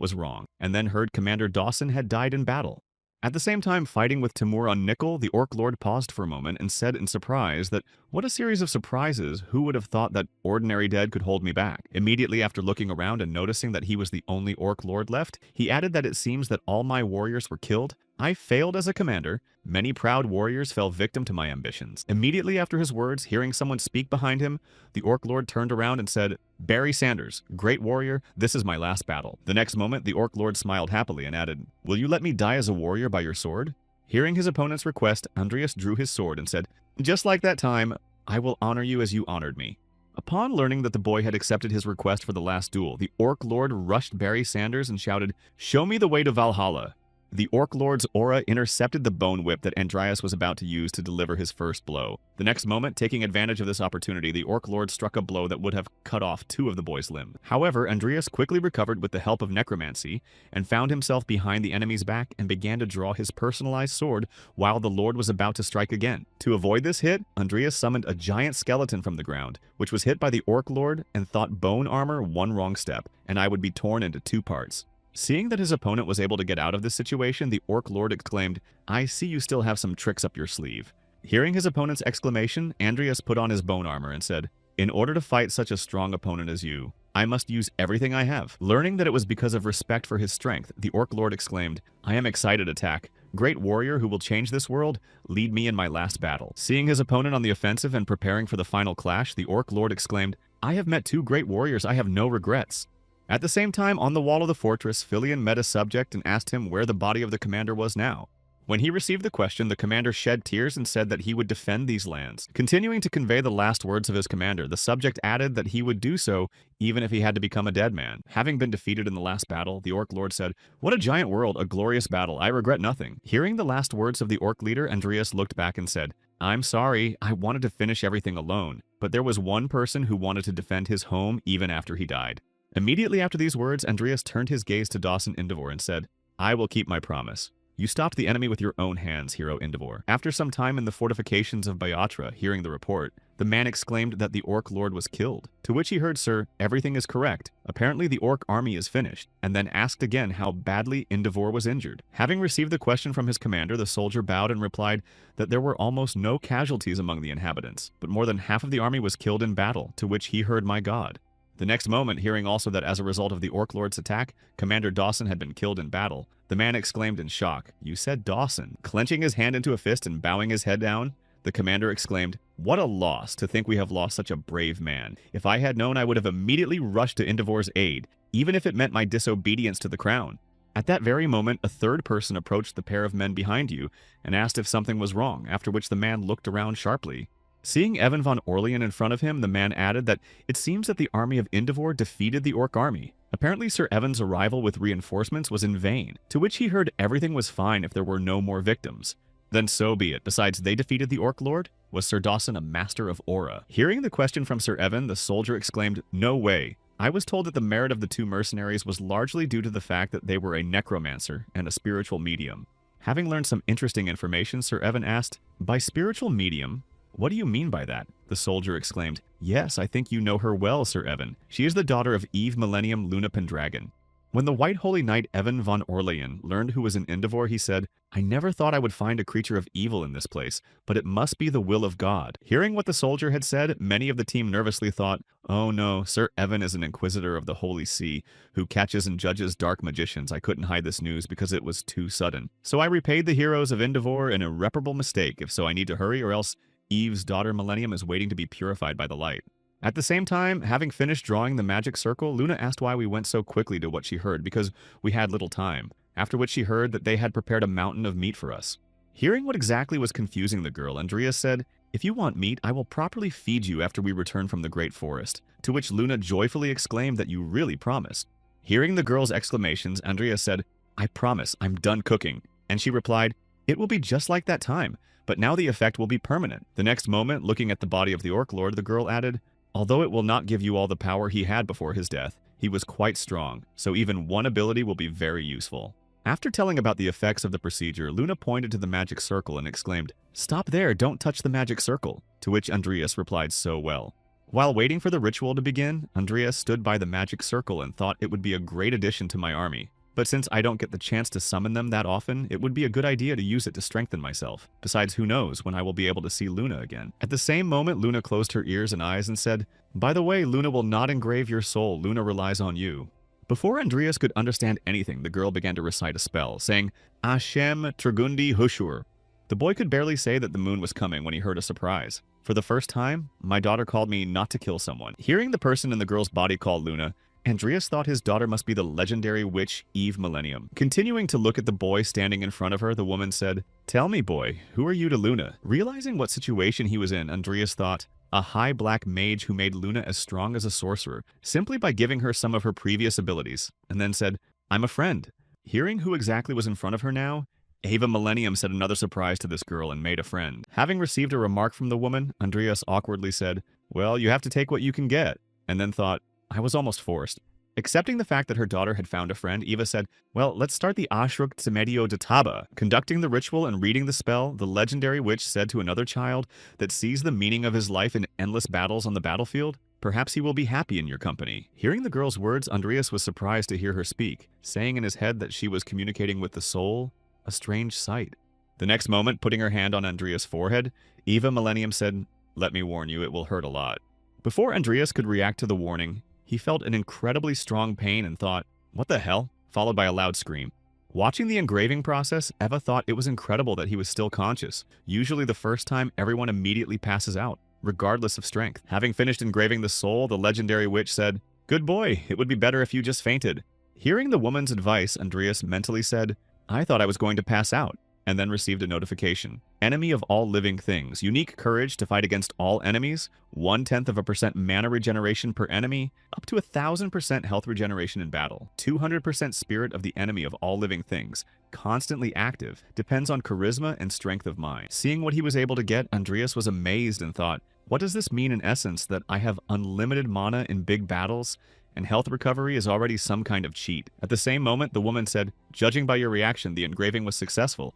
was wrong, and then heard Commander Dawson had died in battle. At the same time fighting with Timur on Nickel, the Orc Lord paused for a moment and said in surprise that, what a series of surprises, who would have thought that ordinary dead could hold me back? Immediately after looking around and noticing that he was the only Orc Lord left, he added that it seems that all my warriors were killed. I failed as a commander. Many proud warriors fell victim to my ambitions. Immediately after his words, hearing someone speak behind him, the Orc Lord turned around and said, Barry Sanders, great warrior, this is my last battle. The next moment, the Orc Lord smiled happily and added, will you let me die as a warrior by your sword? Hearing his opponent's request, Andreas drew his sword and said, just like that time, I will honor you as you honored me. Upon learning that the boy had accepted his request for the last duel, the Orc Lord rushed Barry Sanders and shouted, show me the way to Valhalla. The Orc Lord's aura intercepted the bone whip that Andreas was about to use to deliver his first blow. The next moment, taking advantage of this opportunity, the Orc Lord struck a blow that would have cut off 2 of the boy's limbs. However, Andreas quickly recovered with the help of necromancy and found himself behind the enemy's back and began to draw his personalized sword while the Lord was about to strike again. To avoid this hit, Andreas summoned a giant skeleton from the ground, which was hit by the Orc Lord and thought bone armor one wrong step, and I would be torn into 2 parts. Seeing that his opponent was able to get out of this situation, the Orc Lord exclaimed, I see you still have some tricks up your sleeve. Hearing his opponent's exclamation, Andreas put on his bone armor and said, in order to fight such a strong opponent as you, I must use everything I have. Learning that it was because of respect for his strength, the Orc Lord exclaimed, I am excited attack. Great warrior who will change this world, lead me in my last battle. Seeing his opponent on the offensive and preparing for the final clash, the Orc Lord exclaimed, I have met 2 great warriors, I have no regrets. At the same time, on the wall of the fortress, Filion met a subject and asked him where the body of the commander was now. When he received the question, the commander shed tears and said that he would defend these lands. Continuing to convey the last words of his commander, the subject added that he would do so even if he had to become a dead man. Having been defeated in the last battle, the Orc Lord said, what a giant world, a glorious battle, I regret nothing. Hearing the last words of the Orc leader, Andreas looked back and said, I'm sorry, I wanted to finish everything alone, but there was one person who wanted to defend his home even after he died. Immediately after these words, Andreas turned his gaze to Dawson Indivor and said, I will keep my promise. You stopped the enemy with your own hands, Hero Indivor. After some time in the fortifications of Bayatra, hearing the report, the man exclaimed that the Orc Lord was killed. To which he heard, sir, everything is correct. Apparently the Orc army is finished, and then asked again how badly Indivor was injured. Having received the question from his commander, the soldier bowed and replied that there were almost no casualties among the inhabitants, but more than half of the army was killed in battle, to which he heard my God. The next moment, hearing also that as a result of the Orc Lord's attack, Commander Dawson had been killed in battle, the man exclaimed in shock, you said Dawson? Clenching his hand into a fist and bowing his head down, the commander exclaimed, what a loss to think we have lost such a brave man. If I had known, I would have immediately rushed to Indivor's aid, even if it meant my disobedience to the crown. At that very moment, a 3rd person approached the pair of men behind you and asked if something was wrong, after which the man looked around sharply. Seeing Evan von Orlean in front of him, the man added that it seems that the army of Indivor defeated the Orc army. Apparently Sir Evan's arrival with reinforcements was in vain, to which he heard everything was fine if there were no more victims. Then so be it. Besides, they defeated the Orc Lord? Was Sir Dawson a master of aura? Hearing the question from Sir Evan, the soldier exclaimed, no way. I was told that the merit of the 2 mercenaries was largely due to the fact that they were a necromancer and a spiritual medium. Having learned some interesting information, Sir Evan asked, by spiritual medium, what do you mean by that? The soldier exclaimed, yes, I think you know her well, Sir Evan. She is the daughter of Eve Millennium Luna Pendragon. When the White Holy Knight Evan von Orlean learned who was in Indivor, he said, I never thought I would find a creature of evil in this place, but it must be the will of God. Hearing what the soldier had said, many of the team nervously thought, oh no, Sir Evan is an inquisitor of the Holy See, who catches and judges dark magicians. I couldn't hide this news because it was too sudden. So I repaid the heroes of Indivor an irreparable mistake. If so, I need to hurry, or else Eve's daughter Millennium is waiting to be purified by the light. At the same time, having finished drawing the magic circle, Luna asked why we went so quickly to what she heard, because we had little time, after which she heard that they had prepared a mountain of meat for us. Hearing what exactly was confusing the girl, Andreas said, if you want meat, I will properly feed you after we return from the great forest, to which Luna joyfully exclaimed that you really promised. Hearing the girl's exclamations, Andreas said, I promise, I'm done cooking, and she replied, it will be just like that time, but now the effect will be permanent. The next moment, looking at the body of the Orc Lord, the girl added, although it will not give you all the power he had before his death, he was quite strong, so even one ability will be very useful. After telling about the effects of the procedure, Luna pointed to the magic circle and exclaimed, "Stop there, don't touch the magic circle," to which Andreas replied so well. While waiting for the ritual to begin, Andreas stood by the magic circle and thought it would be a great addition to my army. But since I don't get the chance to summon them that often, it would be a good idea to use it to strengthen myself. Besides, who knows when I will be able to see Luna again. At the same moment, Luna closed her ears and eyes and said, "By the way, Luna will not engrave your soul. Luna relies on you." Before Andreas could understand anything, the girl began to recite a spell, saying, "Ashem Tragundi Hushur." The boy could barely say that the moon was coming when he heard a surprise. For the first time, my daughter called me not to kill someone. Hearing the person in the girl's body called Luna, Andreas thought his daughter must be the legendary witch Eve Millennium. Continuing to look at the boy standing in front of her, the woman said, "Tell me, boy, who are you to Luna?" Realizing what situation he was in, Andreas thought, a high black mage who made Luna as strong as a sorcerer, simply by giving her some of her previous abilities, and then said, "I'm a friend." Hearing who exactly was in front of her now, Ava Millennium said another surprise to this girl and made a friend. Having received a remark from the woman, Andreas awkwardly said, "Well, you have to take what you can get," and then thought, I was almost forced. Accepting the fact that her daughter had found a friend, Eva said, "Well, let's start the Ashruk Tsemedio de Taba." Conducting the ritual and reading the spell, the legendary witch said to another child that sees the meaning of his life in endless battles on the battlefield, "Perhaps he will be happy in your company." Hearing the girl's words, Andreas was surprised to hear her speak, saying in his head that she was communicating with the soul, a strange sight. The next moment, putting her hand on Andreas' forehead, Eva Millennium said, "Let me warn you, it will hurt a lot." Before Andreas could react to the warning, he felt an incredibly strong pain and thought, "What the hell?" followed by a loud scream. Watching the engraving process, Eva thought it was incredible that he was still conscious. Usually the first time, everyone immediately passes out, regardless of strength. Having finished engraving the soul, the legendary witch said, "Good boy, it would be better if you just fainted." Hearing the woman's advice, Andreas mentally said, "I thought I was going to pass out," and then received a notification. Enemy of all living things. Unique courage to fight against all enemies. 0.1% mana regeneration per enemy. Up to 1000% health regeneration in battle. 200% spirit of the enemy of all living things. Constantly active. Depends on charisma and strength of mind. Seeing what he was able to get, Andreas was amazed and thought, what does this mean in essence, that I have unlimited mana in big battles? And health recovery is already some kind of cheat. At the same moment, the woman said, "Judging by your reaction, the engraving was successful."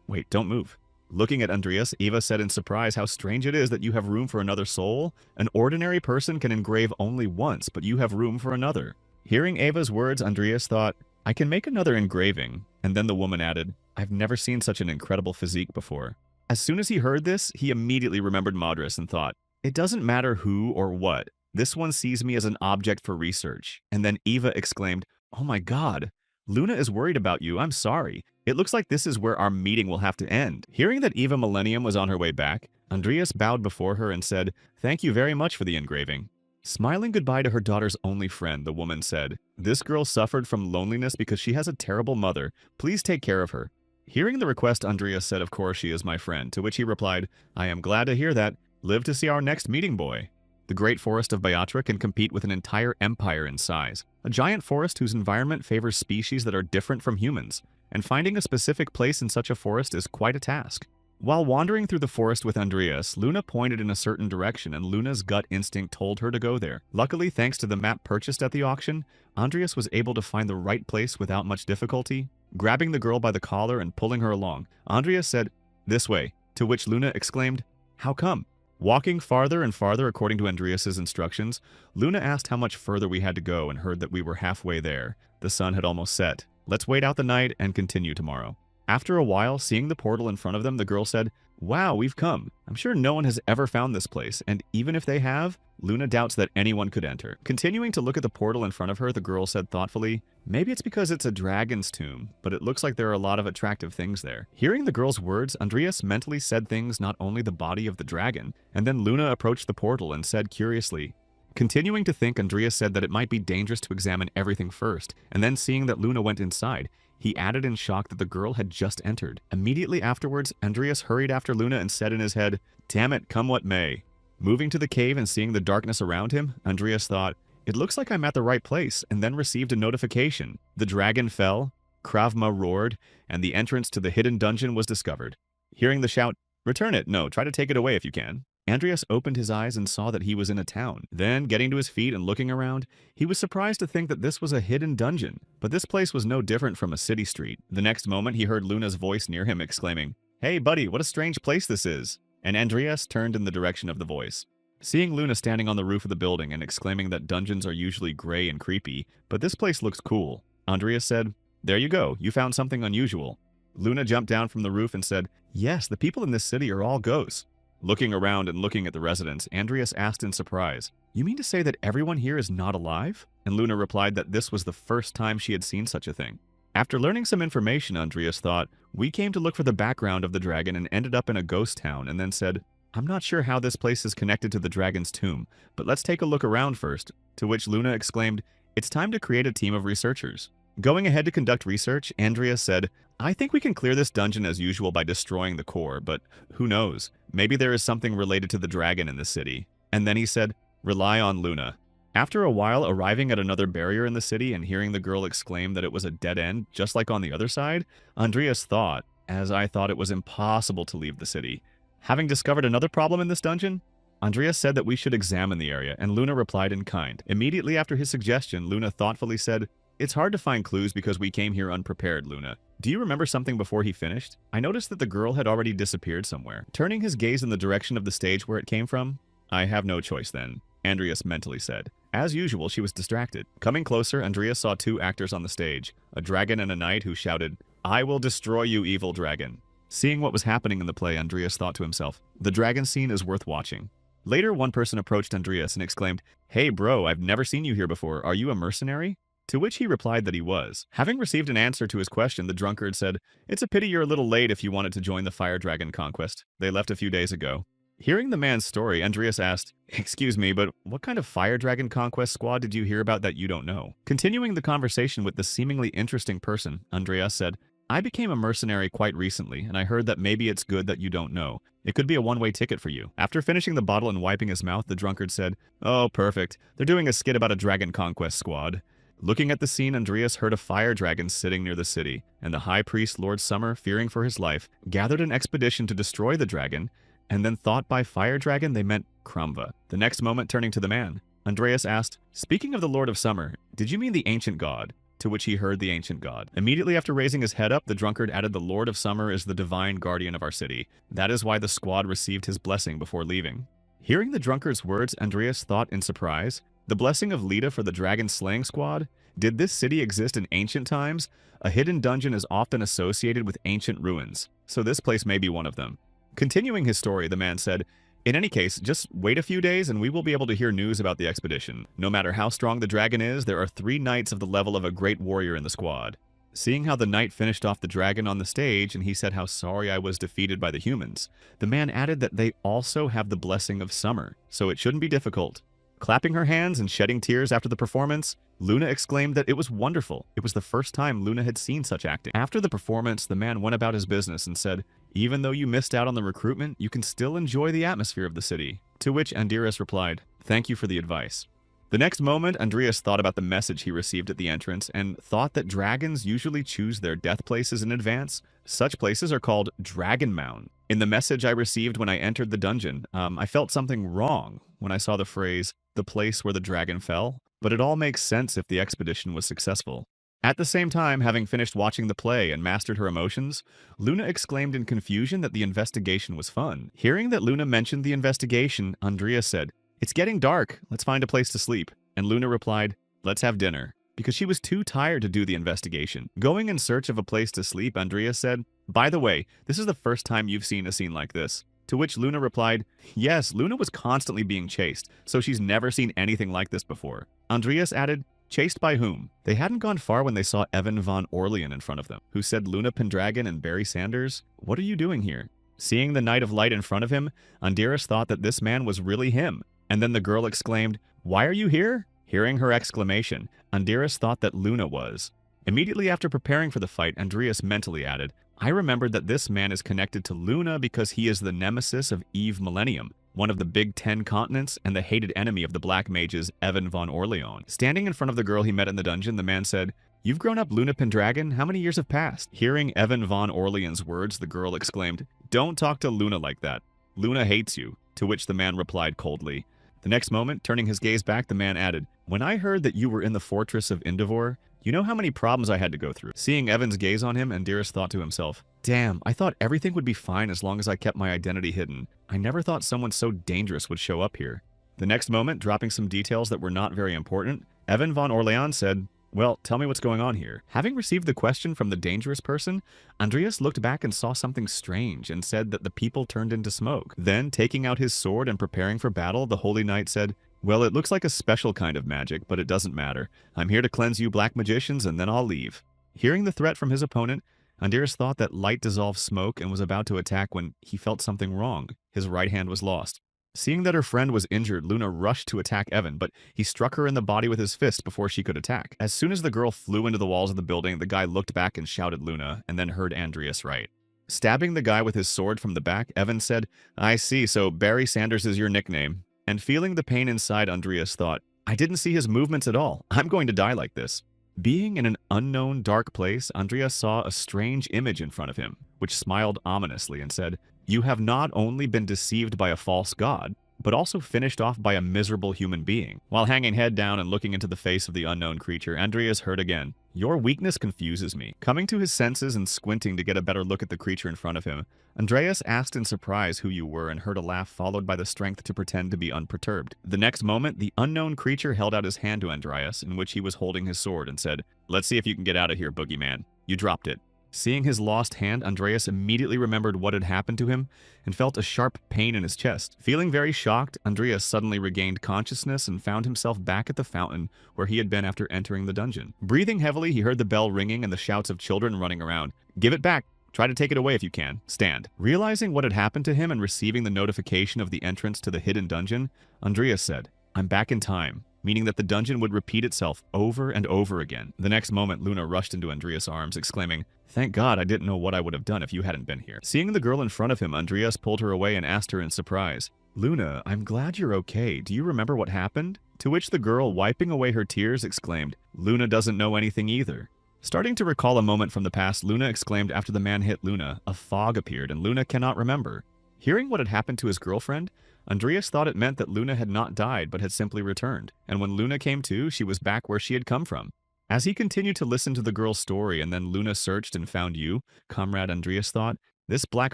Wait, don't move. Looking at Andreas, Eva said in surprise how strange it is that you have room for another soul. An ordinary person can engrave only once, but you have room for another. Hearing Eva's words, Andreas thought, I can make another engraving. And then the woman added, I've never seen such an incredible physique before. As soon as he heard this, he immediately remembered Madras and thought, it doesn't matter who or what. This one sees me as an object for research. And then Eva exclaimed, oh my god, Luna is worried about you, I'm sorry. It looks like this is where our meeting will have to end. Hearing that Eva Millennium was on her way back, Andreas bowed before her and said, thank you very much for the engraving. Smiling goodbye to her daughter's only friend, the woman said, this girl suffered from loneliness because she has a terrible mother. Please take care of her. Hearing the request, Andreas said, of course she is my friend, to which he replied, I am glad to hear that. Live to see our next meeting, boy. The Great Forest of Baiatra can compete with an entire empire in size. A giant forest whose environment favors species that are different from humans, and finding a specific place in such a forest is quite a task. While wandering through the forest with Andreas, Luna pointed in a certain direction and Luna's gut instinct told her to go there. Luckily, thanks to the map purchased at the auction, Andreas was able to find the right place without much difficulty. Grabbing the girl by the collar and pulling her along, Andreas said, this way, to which Luna exclaimed, how come? Walking farther and farther according to Andreas's instructions, Luna asked how much further we had to go and heard that we were halfway there. The sun had almost set. Let's wait out the night and continue tomorrow. After a while, seeing the portal in front of them, the girl said, wow, we've come. I'm sure no one has ever found this place, and even if they have, Luna doubts that anyone could enter. Continuing to look at the portal in front of her, the girl said thoughtfully, maybe it's because it's a dragon's tomb, but it looks like there are a lot of attractive things there. Hearing the girl's words, Andreas mentally said things not only the body of the dragon, and then Luna approached the portal and said curiously, continuing to think, Andreas said that it might be dangerous to examine everything first, and then seeing that Luna went inside, he added in shock that the girl had just entered. Immediately afterwards, Andreas hurried after Luna and said in his head, damn it, come what may. Moving to the cave and seeing the darkness around him, Andreas thought, it looks like I'm at the right place, and then received a notification. The dragon fell, Kravma roared, and the entrance to the hidden dungeon was discovered. Hearing the shout, return it, no, try to take it away if you can. Andreas opened his eyes and saw that he was in a town. Then, getting to his feet and looking around, he was surprised to think that this was a hidden dungeon. But this place was no different from a city street. The next moment, he heard Luna's voice near him exclaiming, "Hey buddy, what a strange place this is." And Andreas turned in the direction of the voice. Seeing Luna standing on the roof of the building and exclaiming that dungeons are usually gray and creepy, but this place looks cool, Andreas said, "There you go, you found something unusual." Luna jumped down from the roof and said, "Yes, the people in this city are all ghosts." Looking around and looking at the residents, Andreas asked in surprise, "You mean to say that everyone here is not alive?" And Luna replied that this was the first time she had seen such a thing. After learning some information, Andreas thought, "We came to look for the background of the dragon and ended up in a ghost town," and then said, "I'm not sure how this place is connected to the dragon's tomb, but let's take a look around first." To which Luna exclaimed, "It's time to create a team of researchers." Going ahead to conduct research, Andreas said, "I think we can clear this dungeon as usual by destroying the core, but who knows? Maybe there is something related to the dragon in the city." And then he said, "Rely on Luna." After a while, arriving at another barrier in the city and hearing the girl exclaim that it was a dead end, just like on the other side, Andreas thought, as I thought, it was impossible to leave the city. Having discovered another problem in this dungeon, Andreas said that we should examine the area, and Luna replied in kind. Immediately after his suggestion, Luna thoughtfully said, "It's hard to find clues because we came here unprepared, Luna. Do you remember something before he finished? I noticed that the girl had already disappeared somewhere." Turning his gaze in the direction of the stage where it came from, "I have no choice then," Andreas mentally said. As usual, she was distracted. Coming closer, Andreas saw two actors on the stage, a dragon and a knight who shouted, "I will destroy you, evil dragon." Seeing what was happening in the play, Andreas thought to himself, the dragon scene is worth watching. Later, one person approached Andreas and exclaimed, "Hey bro, I've never seen you here before. Are you a mercenary?" To which he replied that he was. Having received an answer to his question, the drunkard said, "It's a pity you're a little late if you wanted to join the Fire Dragon Conquest. They left a few days ago." Hearing the man's story, Andreas asked, "Excuse me, but what kind of Fire Dragon Conquest squad did you hear about that you don't know?" Continuing the conversation with the seemingly interesting person, Andreas said, "I became a mercenary quite recently, and I heard that maybe it's good that you don't know. It could be a one-way ticket for you." After finishing the bottle and wiping his mouth, the drunkard said, "Oh, perfect. They're doing a skit about a dragon conquest squad." Looking at the scene, Andreas heard a fire dragon sitting near the city, and the high priest Lord Summer, fearing for his life, gathered an expedition to destroy the dragon, and then thought by fire dragon they meant Krumva. The next moment, turning to the man, Andreas asked, "Speaking of the Lord of Summer, did you mean the ancient god?" To which he heard the ancient god. Immediately after raising his head up, the drunkard added, "The Lord of Summer is the divine guardian of our city. That is why the squad received his blessing before leaving." Hearing the drunkard's words, Andreas thought in surprise, the blessing of Lita for the dragon slaying squad? Did this city exist in ancient times? A hidden dungeon is often associated with ancient ruins, so this place may be one of them. Continuing his story, the man said, "In any case, just wait a few days and we will be able to hear news about the expedition. No matter how strong the dragon is, there are 3 knights of the level of a great warrior in the squad." Seeing how the knight finished off the dragon on the stage and he said how sorry I was defeated by the humans, the man added that they also have the blessing of summer, so it shouldn't be difficult. Clapping her hands and shedding tears after the performance, Luna exclaimed that it was wonderful. It was the first time Luna had seen such acting. After the performance, the man went about his business and said, "Even though you missed out on the recruitment, you can still enjoy the atmosphere of the city." To which Andreas replied, "Thank you for the advice." The next moment, Andreas thought about the message he received at the entrance and thought that dragons usually choose their death places in advance. Such places are called Dragon Mound. In the message I received when I entered the dungeon, I felt something wrong when I saw the phrase, "the place where the dragon fell," but it all makes sense if the expedition was successful. At the same time, having finished watching the play and mastered her emotions, Luna exclaimed in confusion that the investigation was fun. Hearing that Luna mentioned the investigation, Andreas said, "It's getting dark, let's find a place to sleep." And Luna replied, "Let's have dinner," because she was too tired to do the investigation. Going in search of a place to sleep, Andreas said, "By the way, this is the first time you've seen a scene like this." To which Luna replied, "Yes, Luna was constantly being chased, so she's never seen anything like this before." Andreas added, "Chased by whom?" They hadn't gone far when they saw Evan von Orlean in front of them, who said Luna Pendragon and Barry Sanders, "What are you doing here?" Seeing the Knight of Light in front of him, Andreas thought that this man was really him. And then the girl exclaimed, "Why are you here?" Hearing her exclamation, Andreas thought that Luna was. Immediately after preparing for the fight, Andreas mentally added, "I remembered that this man is connected to Luna because he is the nemesis of Eve Millennium, one of the big 10 continents and the hated enemy of the Black Mages, Evan von Orlean." Standing in front of the girl he met in the dungeon, the man said, "You've grown up Luna Pendragon? How many years have passed?" Hearing Evan von Orlean's words, the girl exclaimed, "Don't talk to Luna like that. Luna hates you." to which the man replied coldly. The next moment, turning his gaze back, the man added, "When I heard that you were in the fortress of Indivor, you know how many problems I had to go through." Seeing Evan's gaze on him, Andiris thought to himself, "Damn, I thought everything would be fine as long as I kept my identity hidden. I never thought someone so dangerous would show up here." The next moment, dropping some details that were not very important, Evan von Orleans said, "Well, tell me what's going on here." Having received the question from the dangerous person, Andreas looked back and saw something strange and said that the people turned into smoke. Then, taking out his sword and preparing for battle, the Holy Knight said, "Well, it looks like a special kind of magic, but it doesn't matter. I'm here to cleanse you black magicians and then I'll leave." Hearing the threat from his opponent, Andreas thought that light dissolved smoke and was about to attack when he felt something wrong. His right hand was lost. Seeing that her friend was injured, Luna rushed to attack Evan, but he struck her in the body with his fist before she could attack. As soon as the girl flew into the walls of the building, the guy looked back and shouted Luna, and then heard Andreas right. Stabbing the guy with his sword from the back, Evan said, "I see, so Barry Sanders is your nickname." And feeling the pain inside, Andreas thought, "I didn't see his movements at all. I'm going to die like this." Being in an unknown dark place, Andreas saw a strange image in front of him, which smiled ominously and said, "You have not only been deceived by a false god, but also finished off by a miserable human being." While hanging head down and looking into the face of the unknown creature, Andreas heard again, "Your weakness confuses me." Coming to his senses and squinting to get a better look at the creature in front of him, Andreas asked in surprise who you were and heard a laugh followed by the strength to pretend to be unperturbed. The next moment, the unknown creature held out his hand to Andreas, in which he was holding his sword, and said, "Let's see if you can get out of here, boogeyman." You dropped it. Seeing his lost hand, Andreas immediately remembered what had happened to him and felt a sharp pain in his chest. Feeling very shocked, Andreas suddenly regained consciousness and found himself back at the fountain where he had been after entering the dungeon. Breathing heavily, he heard the bell ringing and the shouts of children running around. "Give it back! Try to take it away if you can. Stand." Realizing what had happened to him and receiving the notification of the entrance to the hidden dungeon, Andreas said, "I'm back in time," meaning that the dungeon would repeat itself over and over again. The next moment, Luna rushed into Andreas' arms, exclaiming, "Thank God I didn't know what I would have done if you hadn't been here." Seeing the girl in front of him, Andreas pulled her away and asked her in surprise, "Luna, I'm glad you're okay. Do you remember what happened?" To which the girl, wiping away her tears, exclaimed, "Luna doesn't know anything either." Starting to recall a moment from the past, Luna exclaimed after the man hit Luna, a fog appeared and Luna cannot remember. Hearing what had happened to his girlfriend, Andreas thought it meant that Luna had not died but had simply returned, and when Luna came to, she was back where she had come from. As he continued to listen to the girl's story and then Luna searched and found you, comrade, Andreas thought, "This black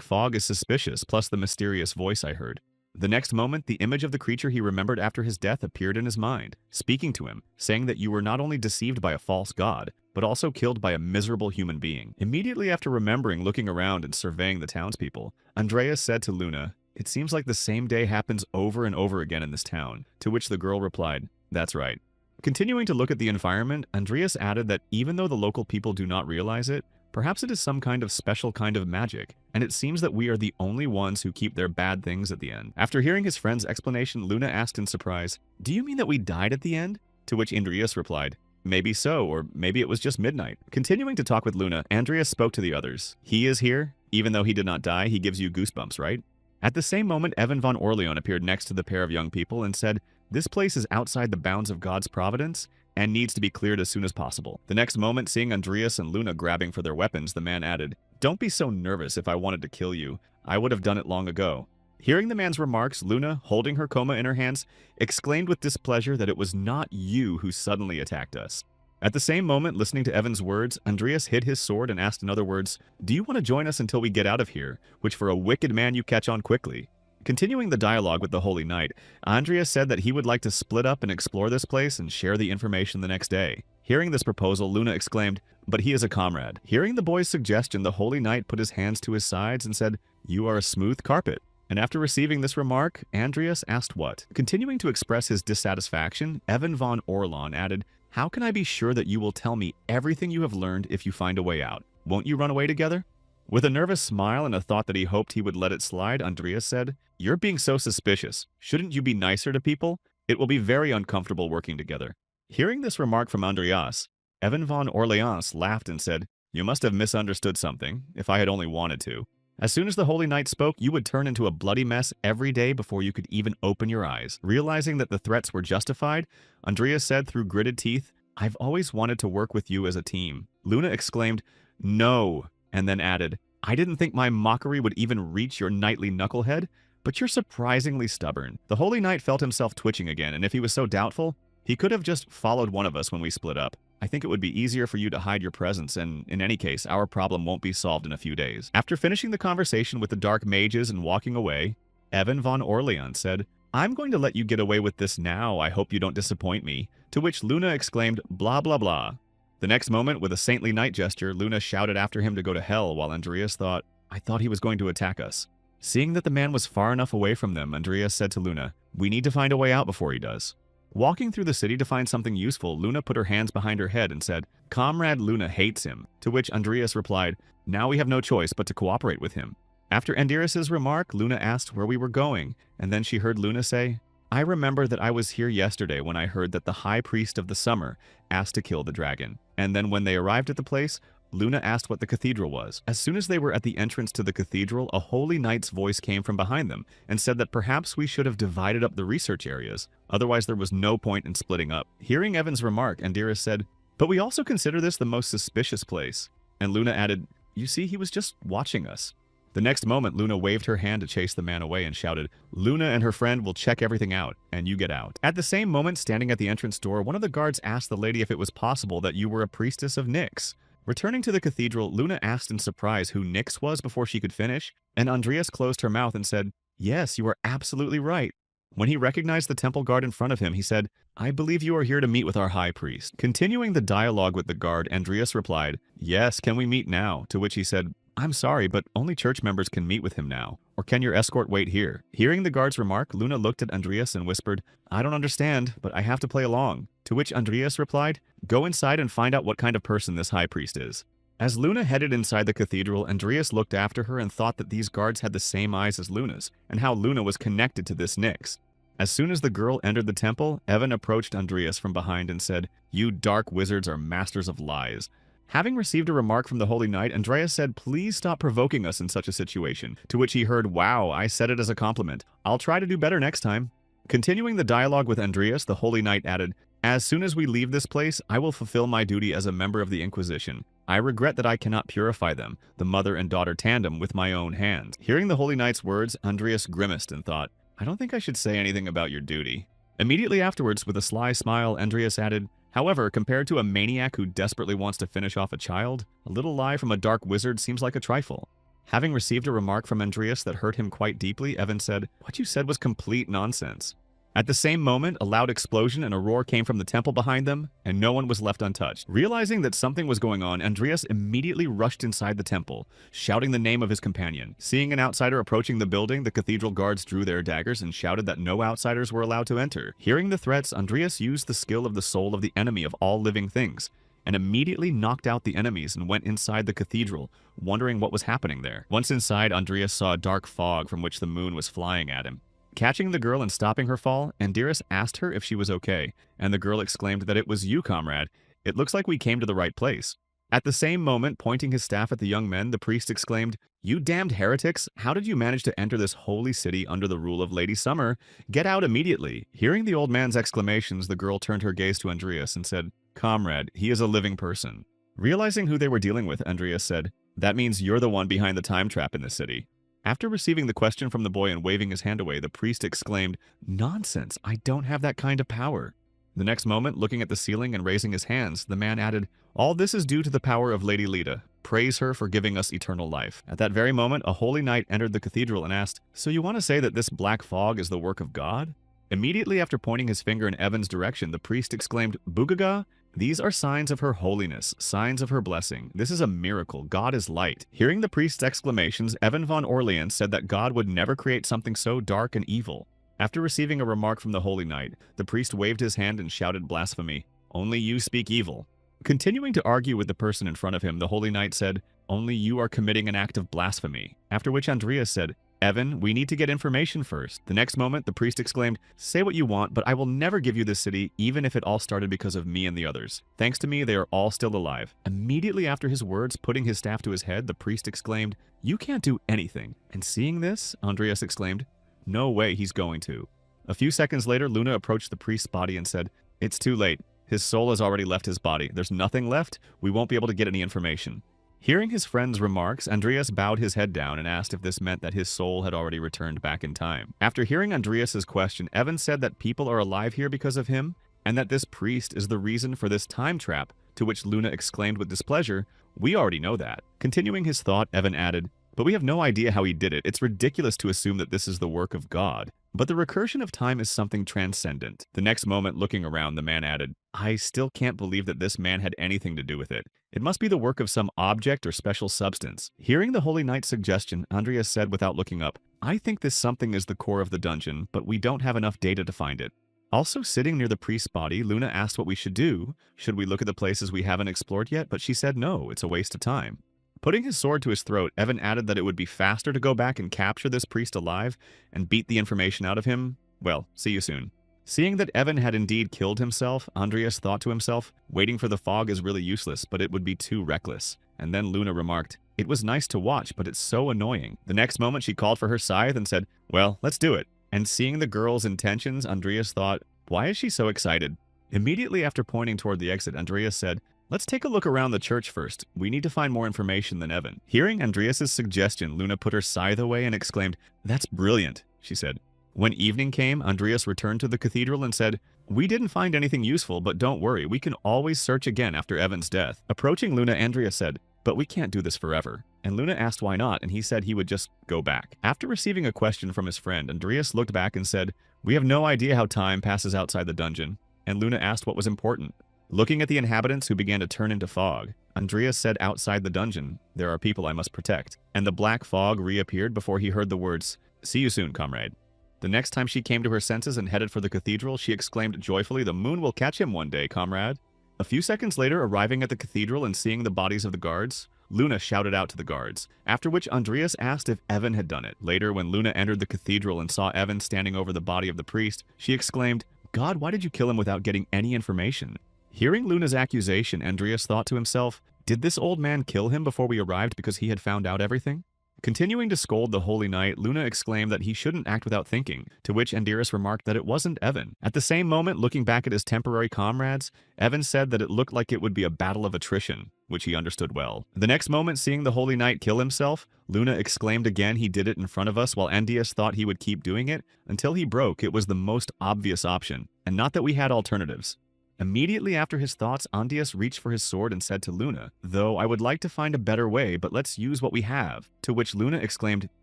fog is suspicious, plus the mysterious voice I heard." The next moment, the image of the creature he remembered after his death appeared in his mind, speaking to him, saying that you were not only deceived by a false god, but also killed by a miserable human being. Immediately after remembering looking around and surveying the townspeople, Andreas said to Luna, "It seems like the same day happens over and over again in this town," to which the girl replied, "That's right." Continuing to look at the environment, Andreas added that even though the local people do not realize it, perhaps it is some kind of special kind of magic, and it seems that we are the only ones who keep their bad things at the end. After hearing his friend's explanation, Luna asked in surprise, "Do you mean that we died at the end?" To which Andreas replied, "Maybe so, or maybe it was just midnight." Continuing to talk with Luna, Andreas spoke to the others. "He is here. Even though he did not die, he gives you goosebumps, right?" At the same moment, Evan von Orleans appeared next to the pair of young people and said, "This place is outside the bounds of God's providence and needs to be cleared as soon as possible." The next moment, seeing Andreas and Luna grabbing for their weapons, the man added, "Don't be so nervous. If I wanted to kill you, I would have done it long ago." Hearing the man's remarks, Luna, holding her coma in her hands, exclaimed with displeasure that it was not you who suddenly attacked us. At the same moment, listening to Evan's words, Andreas hid his sword and asked in other words, "Do you want to join us until we get out of here, which for a wicked man you catch on quickly?" Continuing the dialogue with the Holy Knight, Andreas said that he would like to split up and explore this place and share the information the next day. Hearing this proposal, Luna exclaimed, "But he is a comrade." Hearing the boy's suggestion, the Holy Knight put his hands to his sides and said, "You are a smooth carpet." And after receiving this remark, Andreas asked what. Continuing to express his dissatisfaction, Evan von Orleans added, "How can I be sure that you will tell me everything you have learned if you find a way out? Won't you run away together?" With a nervous smile and a thought that he hoped he would let it slide, Andreas said, "You're being so suspicious. Shouldn't you be nicer to people? It will be very uncomfortable working together." Hearing this remark from Andreas, Evan von Orleans laughed and said, "You must have misunderstood something, if I had only wanted to. As soon as the Holy Knight spoke, you would turn into a bloody mess every day before you could even open your eyes." Realizing that the threats were justified, Andreas said through gritted teeth, "I've always wanted to work with you as a team." Luna exclaimed, "No," and then added, "I didn't think my mockery would even reach your knightly knucklehead. but you're surprisingly stubborn. The Holy Knight felt himself twitching again, and if he was so doubtful, he could have just followed one of us when we split up. I think it would be easier for you to hide your presence, and in any case, our problem won't be solved in a few days. After finishing the conversation with the Dark Mages and walking away, Evan von Orleans said, I'm going to let you get away with this now, I hope you don't disappoint me, to which Luna exclaimed, blah blah blah. The next moment, with a saintly knight gesture, Luna shouted after him to go to hell, while Andreas thought, I thought he was going to attack us. Seeing that the man was far enough away from them, Andreas said to Luna, we need to find a way out before he does. Walking through the city to find something useful, Luna put her hands behind her head and said, Comrade Luna hates him, to which Andreas replied, now we have no choice but to cooperate with him. After Andreas's remark, Luna asked where we were going, and then she heard Luna say, I remember that I was here yesterday when I heard that the High Priest of the Summer asked to kill the dragon. And then when they arrived at the place, Luna asked what the cathedral was. As soon as they were at the entrance to the cathedral, a holy knight's voice came from behind them and said that perhaps we should have divided up the research areas. Otherwise, there was no point in splitting up. Hearing Evan's remark, Andira said, but we also consider this the most suspicious place. And Luna added, you see, he was just watching us. The next moment, Luna waved her hand to chase the man away and shouted, Luna and her friend will check everything out, and you get out. At the same moment, standing at the entrance door, one of the guards asked the lady if it was possible that you were a priestess of Nyx. Returning to the cathedral, Luna asked in surprise who Nyx was before she could finish, and Andreas closed her mouth and said, yes, you are absolutely right. When he recognized the temple guard in front of him, he said, I believe you are here to meet with our high priest. Continuing the dialogue with the guard, Andreas replied, yes, can we meet now? To which he said, I'm sorry, but only church members can meet with him now. Or can your escort wait here? Hearing the guard's remark, Luna looked at Andreas and whispered, I don't understand, but I have to play along. To which Andreas replied, go inside and find out what kind of person this high priest is. As Luna headed inside the cathedral, Andreas looked after her and thought that these guards had the same eyes as Luna's, and how Luna was connected to this Nyx. As soon as the girl entered the temple, Evan approached Andreas from behind and said, you dark wizards are masters of lies. Having received a remark from the Holy Knight, Andreas said, please stop provoking us in such a situation, to which he heard, wow, I said it as a compliment. I'll try to do better next time. Continuing the dialogue with Andreas, the Holy Knight added, as soon as we leave this place, I will fulfill my duty as a member of the Inquisition. I regret that I cannot purify them, the mother and daughter tandem, with my own hands. Hearing the Holy Knight's words, Andreas grimaced and thought, I don't think I should say anything about your duty. Immediately afterwards, with a sly smile, Andreas added, however, compared to a maniac who desperately wants to finish off a child, a little lie from a dark wizard seems like a trifle. Having received a remark from Andreas that hurt him quite deeply, Evan said, what you said was complete nonsense. At the same moment, a loud explosion and a roar came from the temple behind them, and no one was left untouched. Realizing that something was going on, Andreas immediately rushed inside the temple, shouting the name of his companion. Seeing an outsider approaching the building, the cathedral guards drew their daggers and shouted that no outsiders were allowed to enter. Hearing the threats, Andreas used the skill of the soul of the enemy of all living things, and immediately knocked out the enemies and went inside the cathedral, wondering what was happening there. Once inside, Andreas saw a dark fog from which the moon was flying at him. Catching the girl and stopping her fall, Andreas asked her if she was okay, and the girl exclaimed that it was you, comrade. It looks like we came to the right place. At the same moment, pointing his staff at the young men, the priest exclaimed, you damned heretics, how did you manage to enter this holy city under the rule of Lady Summer? Get out immediately. Hearing the old man's exclamations, the girl turned her gaze to Andreas and said, comrade, he is a living person. Realizing who they were dealing with, Andreas said, that means you're the one behind the time trap in this city. After receiving the question from the boy and waving his hand away, the priest exclaimed, nonsense, I don't have that kind of power. The next moment, looking at the ceiling and raising his hands, the man added, all this is due to the power of Lady Leda. Praise her for giving us eternal life. At that very moment, a holy knight entered the cathedral and asked, so you want to say that this black fog is the work of God? Immediately after pointing his finger in Evan's direction, the priest exclaimed, Bugaga? These are signs of her holiness, signs of her blessing. This is a miracle. God is light. Hearing the priest's exclamations, Evan von Orleans said that God would never create something so dark and evil. After receiving a remark from the Holy Knight, the priest waved his hand and shouted blasphemy. Only you speak evil. Continuing to argue with the person in front of him, the Holy Knight said, only you are committing an act of blasphemy. After which Andreas said, Evan, we need to get information first. The next moment, the priest exclaimed, say what you want, but I will never give you this city, even if it all started because of me and the others. Thanks to me, they are all still alive. Immediately after his words, putting his staff to his head, the priest exclaimed, you can't do anything. And seeing this, Andreas exclaimed, no way he's going to. A few seconds later, Luna approached the priest's body and said, it's too late. His soul has already left his body. There's nothing left. We won't be able to get any information. Hearing his friend's remarks, Andreas bowed his head down and asked if this meant that his soul had already returned back in time. After hearing Andreas's question, Evan said that people are alive here because of him, and that this priest is the reason for this time trap, to which Luna exclaimed with displeasure, "We already know that." Continuing his thought, Evan added, "But we have no idea how he did it. It's ridiculous to assume that this is the work of God. But the recursion of time is something transcendent." The next moment, looking around, the man added, "I still can't believe that this man had anything to do with it. It must be the work of some object or special substance." Hearing the Holy Knight's suggestion, Andreas said without looking up, "I think this something is the core of the dungeon, but we don't have enough data to find it." Also sitting near the priest's body, Luna asked what we should do. Should we look at the places we haven't explored yet? But she said no, it's a waste of time. Putting his sword to his throat, Evan added that it would be faster to go back and capture this priest alive and beat the information out of him. Well, see you soon. Seeing that Evan had indeed killed himself, Andreas thought to himself, waiting for the fog is really useless, but it would be too reckless. And then Luna remarked, "It was nice to watch, but it's so annoying." The next moment she called for her scythe and said, "Well, let's do it." And seeing the girl's intentions, Andreas thought, why is she so excited? Immediately after pointing toward the exit, Andreas said, "Let's take a look around the church first. We need to find more information than Evan." Hearing Andreas's suggestion, Luna put her scythe away and exclaimed, "That's brilliant," she said. When evening came, Andreas returned to the cathedral and said, "We didn't find anything useful, but don't worry, we can always search again after Evan's death." Approaching Luna, Andreas said, "But we can't do this forever." And Luna asked why not, and he said he would just go back. After receiving a question from his friend, Andreas looked back and said, "We have no idea how time passes outside the dungeon." And Luna asked what was important. Looking at the inhabitants who began to turn into fog, Andreas said outside the dungeon, "There are people I must protect." And the black fog reappeared before he heard the words, "See you soon, comrade." The next time she came to her senses and headed for the cathedral, she exclaimed joyfully, "The moon will catch him one day, comrade." A few seconds later, arriving at the cathedral and seeing the bodies of the guards, Luna shouted out to the guards, after which Andreas asked if Evan had done it. Later, when Luna entered the cathedral and saw Evan standing over the body of the priest, she exclaimed, "God, why did you kill him without getting any information?" Hearing Luna's accusation, Andreas thought to himself, did this old man kill him before we arrived because he had found out everything? Continuing to scold the Holy Knight, Luna exclaimed that he shouldn't act without thinking, to which Andreas remarked that it wasn't Evan. At the same moment, looking back at his temporary comrades, Evan said that it looked like it would be a battle of attrition, which he understood well. The next moment, seeing the Holy Knight kill himself, Luna exclaimed again he did it in front of us, while Andreas thought he would keep doing it until he broke. It was the most obvious option, and not that we had alternatives. Immediately after his thoughts, Andreas reached for his sword and said to Luna, "Though I would like to find a better way, but let's use what we have." To which Luna exclaimed,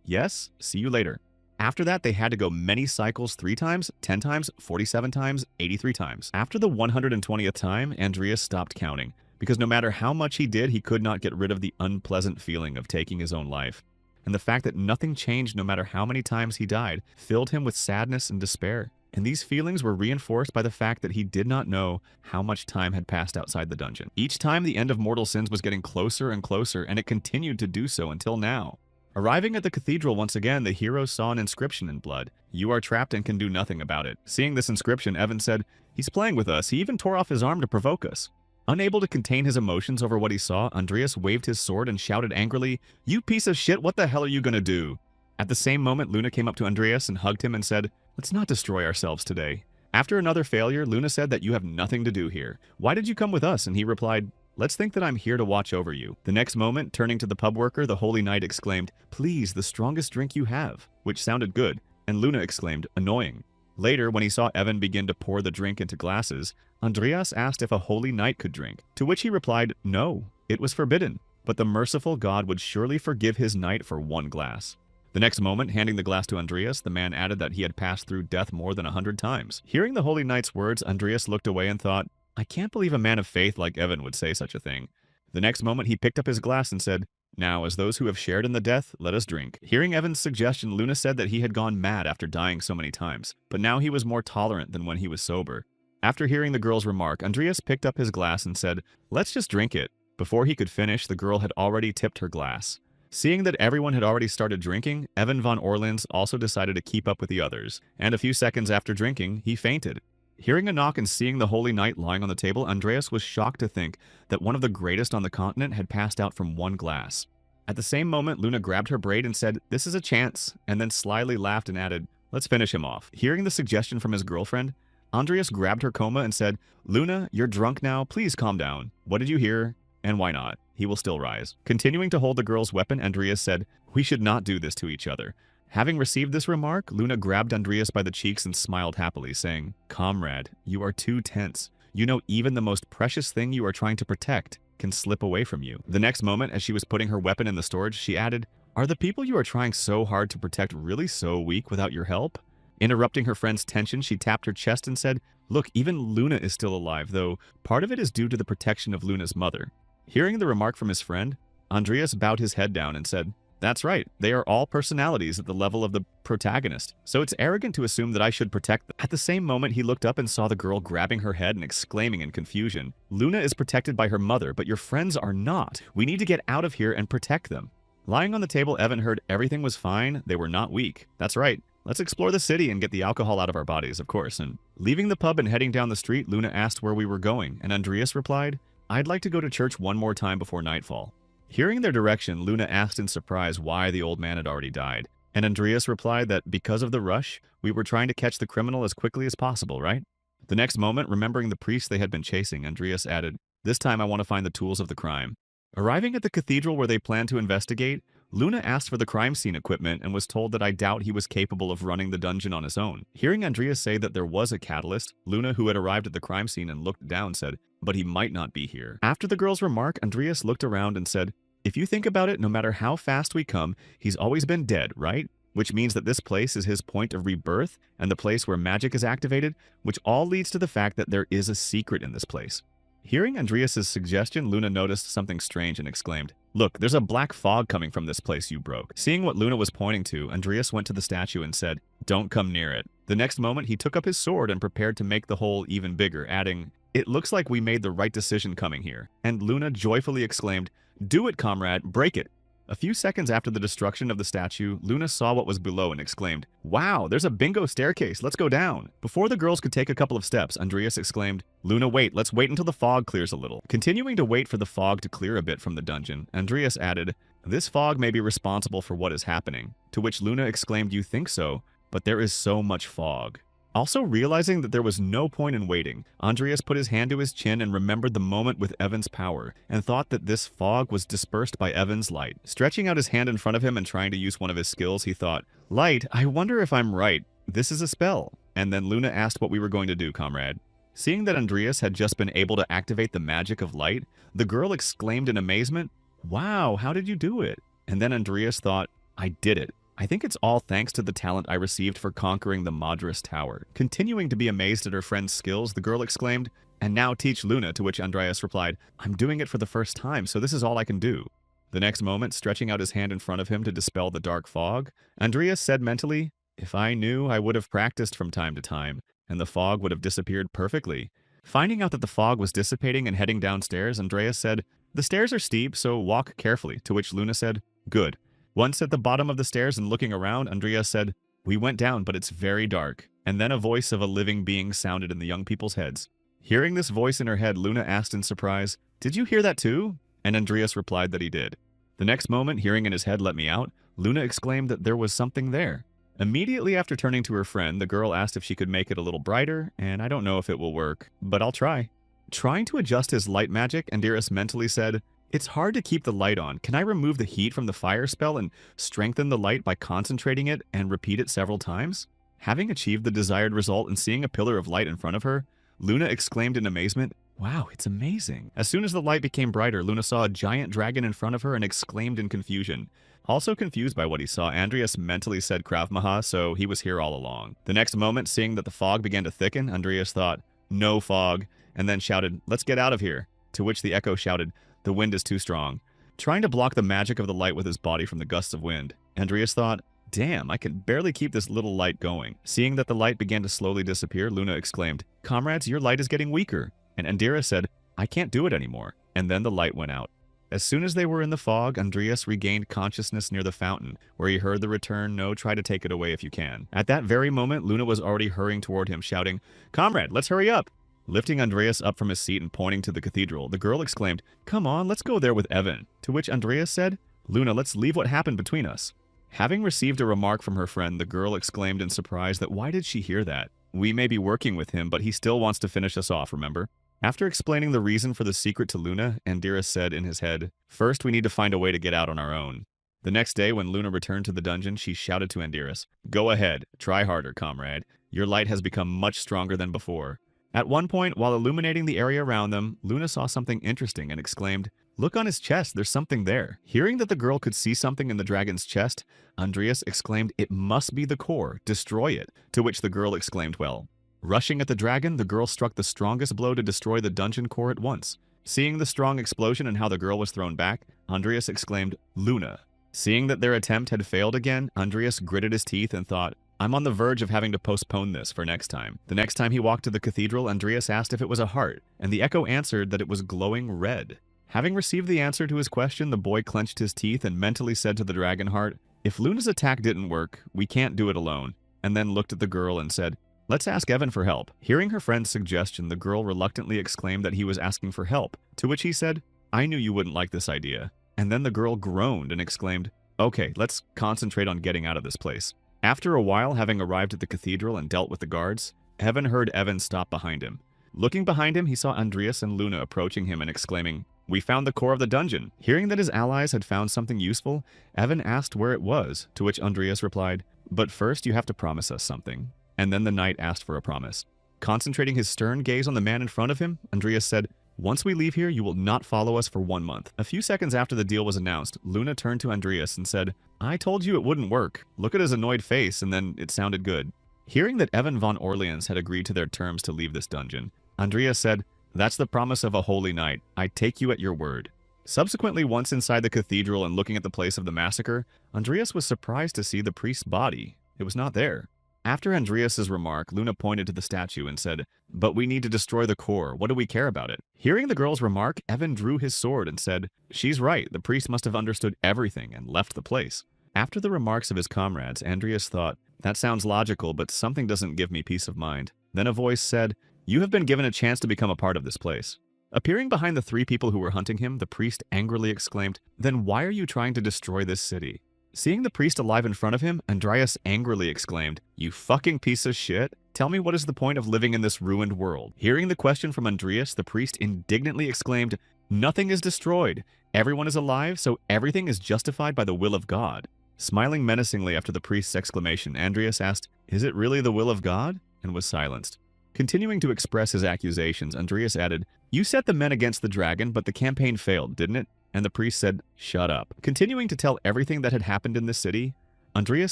"Yes, see you later." After that, they had to go many cycles 3 times, 10 times, 47 times, 83 times. After the 120th time, Andreas stopped counting, because no matter how much he did, he could not get rid of the unpleasant feeling of taking his own life. And the fact that nothing changed no matter how many times he died filled him with sadness and despair. And these feelings were reinforced by the fact that he did not know how much time had passed outside the dungeon. Each time the end of mortal sins was getting closer and closer, and it continued to do so until now. Arriving at the cathedral once again, the hero saw an inscription in blood. "You are trapped and can do nothing about it." Seeing this inscription, Evan said, "He's playing with us. He even tore off his arm to provoke us." Unable to contain his emotions over what he saw, Andreas waved his sword and shouted angrily, "You piece of shit, what the hell are you gonna do?" At the same moment, Luna came up to Andreas and hugged him and said, "Let's not destroy ourselves today." After another failure, Luna said that you have nothing to do here. "Why did you come with us?" And he replied, "Let's think that I'm here to watch over you." The next moment, turning to the pub worker, the Holy Knight exclaimed, "Please, the strongest drink you have," which sounded good, and Luna exclaimed, "Annoying." Later, when he saw Evan begin to pour the drink into glasses, Andreas asked if a Holy Knight could drink, to which he replied, "No, it was forbidden, but the merciful God would surely forgive his knight for 1 glass. The next moment, handing the glass to Andreas, the man added that he had passed through death more than 100 times. Hearing the Holy Knight's words, Andreas looked away and thought, I can't believe a man of faith like Evan would say such a thing. The next moment, he picked up his glass and said, "Now, as those who have shared in the death, let us drink." Hearing Evan's suggestion, Luna said that he had gone mad after dying so many times, but now he was more tolerant than when he was sober. After hearing the girl's remark, Andreas picked up his glass and said, "Let's just drink it." Before he could finish, the girl had already tipped her glass. Seeing that everyone had already started drinking, Evan von Orleans also decided to keep up with the others, and a few seconds after drinking, he fainted. Hearing a knock and seeing the Holy Knight lying on the table, Andreas was shocked to think that one of the greatest on the continent had passed out from 1 glass. At the same moment, Luna grabbed her braid and said, "This is a chance," and then slyly laughed and added, "Let's finish him off." Hearing the suggestion from his girlfriend, Andreas grabbed her coma and said, "Luna, you're drunk now, please calm down." "What did you hear?" And why not? He will still rise. Continuing to hold the girl's weapon, Andreas said, "We should not do this to each other." Having received this remark, Luna grabbed Andreas by the cheeks and smiled happily, saying, "Comrade, you are too tense. You know even the most precious thing you are trying to protect can slip away from you." The next moment, as she was putting her weapon in the storage, she added, "Are the people you are trying so hard to protect really so weak without your help?" Interrupting her friend's tension, she tapped her chest and said, "Look, even Luna is still alive, though part of it is due to the protection of Luna's mother." Hearing the remark from his friend, Andreas bowed his head down and said, "That's right, they are all personalities at the level of the protagonist, so it's arrogant to assume that I should protect them." At the same moment, he looked up and saw the girl grabbing her head and exclaiming in confusion, "Luna is protected by her mother, but your friends are not. We need to get out of here and protect them." Lying on the table, Evan heard everything was fine, they were not weak. That's right. Let's explore the city and get the alcohol out of our bodies, of course. And leaving the pub and heading down the street, Luna asked where we were going, and Andreas replied, "I'd like to go to church one more time before nightfall." Hearing their direction, Luna asked in surprise why the old man had already died, and Andreas replied that because of the rush, we were trying to catch the criminal as quickly as possible, right? The next moment, remembering the priest they had been chasing, Andreas added, "This time I want to find the tools of the crime." Arriving at the cathedral where they planned to investigate, Luna asked for the crime scene equipment and was told that I doubt he was capable of running the dungeon on his own. Hearing Andreas say that there was a catalyst, Luna, who had arrived at the crime scene and looked down, said, "But he might not be here." After the girl's remark, Andreas looked around and said, "If you think about it, no matter how fast we come, he's always been dead, right? Which means that this place is his point of rebirth and the place where magic is activated, which all leads to the fact that there is a secret in this place." Hearing Andreas' suggestion, Luna noticed something strange and exclaimed, "Look, there's a black fog coming from this place you broke." Seeing what Luna was pointing to, Andreas went to the statue and said, "Don't come near it." The next moment, he took up his sword and prepared to make the hole even bigger, adding, "It looks like we made the right decision coming here." And Luna joyfully exclaimed, "Do it, comrade, break it." A few seconds after the destruction of the statue, Luna saw what was below and exclaimed, "Wow, there's a bingo staircase, let's go down." Before the girls could take a couple of steps, Andreas exclaimed, "Luna, wait, let's wait until the fog clears a little." Continuing to wait for the fog to clear a bit from the dungeon, Andreas added, "This fog may be responsible for what is happening." To which Luna exclaimed, "You think so? But there is so much fog." Also realizing that there was no point in waiting, Andreas put his hand to his chin and remembered the moment with Evan's power, and thought that this fog was dispersed by Evan's light. Stretching out his hand in front of him and trying to use one of his skills, he thought, "Light, I wonder if I'm right. This is a spell." And then Luna asked what we were going to do, comrade. Seeing that Andreas had just been able to activate the magic of light, the girl exclaimed in amazement, "Wow, how did you do it?" And then Andreas thought, "I did it. I think it's all thanks to the talent I received for conquering the Madras Tower." Continuing to be amazed at her friend's skills, the girl exclaimed, "And now teach Luna," to which Andreas replied, "I'm doing it for the first time, so this is all I can do." The next moment, stretching out his hand in front of him to dispel the dark fog, Andreas said mentally, "If I knew, I would have practiced from time to time, and the fog would have disappeared perfectly." Finding out that the fog was dissipating and heading downstairs, Andreas said, "The stairs are steep, so walk carefully," to which Luna said, "Good." Once at the bottom of the stairs and looking around, Andreas said, "We went down, but it's very dark." And then a voice of a living being sounded in the young people's heads. Hearing this voice in her head, Luna asked in surprise, "Did you hear that too?" And Andreas replied that he did. The next moment, hearing in his head, "Let me out," Luna exclaimed that there was something there. Immediately after turning to her friend, the girl asked if she could make it a little brighter, and I don't know if it will work, but I'll try. Trying to adjust his light magic, Andreas mentally said, "It's hard to keep the light on. Can I remove the heat from the fire spell and strengthen the light by concentrating it and repeat it several times?" Having achieved the desired result and seeing a pillar of light in front of her, Luna exclaimed in amazement, "Wow, it's amazing." As soon as the light became brighter, Luna saw a giant dragon in front of her and exclaimed in confusion. Also confused by what he saw, Andreas mentally said Krav Maga, so he was here all along. The next moment, seeing that the fog began to thicken, Andreas thought, "No fog," and then shouted, "Let's get out of here." To which the echo shouted, "The wind is too strong." Trying to block the magic of the light with his body from the gusts of wind, Andreas thought, "Damn, I can barely keep this little light going." Seeing that the light began to slowly disappear, Luna exclaimed, "Comrades, your light is getting weaker." And Andreas said, "I can't do it anymore." And then the light went out. As soon as they were in the fog, Andreas regained consciousness near the fountain, where he heard the return, "No, try to take it away if you can." At that very moment, Luna was already hurrying toward him, shouting, "Comrade, let's hurry up!" Lifting Andreas up from his seat and pointing to the cathedral, the girl exclaimed, "Come on, let's go there with Evan." To which Andreas said, "Luna, let's leave what happened between us." Having received a remark from her friend, the girl exclaimed in surprise that why did she hear that? "We may be working with him, but he still wants to finish us off, remember?" After explaining the reason for the secret to Luna, Andira said in his head, "First, we need to find a way to get out on our own." The next day, when Luna returned to the dungeon, she shouted to Andiris, "Go ahead, try harder, comrade. Your light has become much stronger than before." At one point, while illuminating the area around them, Luna saw something interesting and exclaimed, "Look on his chest, there's something there." Hearing that the girl could see something in the dragon's chest, Andreas exclaimed, "It must be the core, destroy it," to which the girl exclaimed, "Well." Rushing at the dragon, the girl struck the strongest blow to destroy the dungeon core at once. Seeing the strong explosion and how the girl was thrown back, Andreas exclaimed, "Luna." Seeing that their attempt had failed again, Andreas gritted his teeth and thought, "I'm on the verge of having to postpone this for next time." The next time he walked to the cathedral, Andreas asked if it was a heart, and the echo answered that it was glowing red. Having received the answer to his question, the boy clenched his teeth and mentally said to the dragon heart, "If Luna's attack didn't work, we can't do it alone," and then looked at the girl and said, "Let's ask Evan for help." Hearing her friend's suggestion, the girl reluctantly exclaimed that he was asking for help, to which he said, "I knew you wouldn't like this idea." And then the girl groaned and exclaimed, "Okay, let's concentrate on getting out of this place." After a while, having arrived at the cathedral and dealt with the guards, Evan heard Evan stop behind him. Looking behind him, he saw Andreas and Luna approaching him and exclaiming, "We found the core of the dungeon." Hearing that his allies had found something useful, Evan asked where it was, to which Andreas replied, "But first you have to promise us something." And then the knight asked for a promise. Concentrating his stern gaze on the man in front of him, Andreas said, "Once we leave here, you will not follow us for 1 month." A few seconds after the deal was announced, Luna turned to Andreas and said, "I told you it wouldn't work. Look at his annoyed face," and then it sounded good. Hearing that Evan von Orleans had agreed to their terms to leave this dungeon, Andreas said, "That's the promise of a holy knight. I take you at your word." Subsequently, once inside the cathedral and looking at the place of the massacre, Andreas was surprised to see the priest's body. It was not there. After Andreas's remark, Luna pointed to the statue and said, "But we need to destroy the core. What do we care about it?" Hearing the girl's remark, Evan drew his sword and said, "She's right. The priest must have understood everything and left the place." After the remarks of his comrades, Andreas thought, "That sounds logical, but something doesn't give me peace of mind." Then a voice said, "You have been given a chance to become a part of this place." Appearing behind the 3 people who were hunting him, the priest angrily exclaimed, "Then why are you trying to destroy this city?" Seeing the priest alive in front of him, Andreas angrily exclaimed, "You fucking piece of shit! Tell me what is the point of living in this ruined world?" Hearing the question from Andreas, the priest indignantly exclaimed, "Nothing is destroyed. Everyone is alive, so everything is justified by the will of God." Smiling menacingly after the priest's exclamation, Andreas asked, "Is it really the will of God?" and was silenced. Continuing to express his accusations, Andreas added, "You set the men against the dragon, but the campaign failed, didn't it?" And the priest said, "Shut up." Continuing to tell everything that had happened in the city, Andreas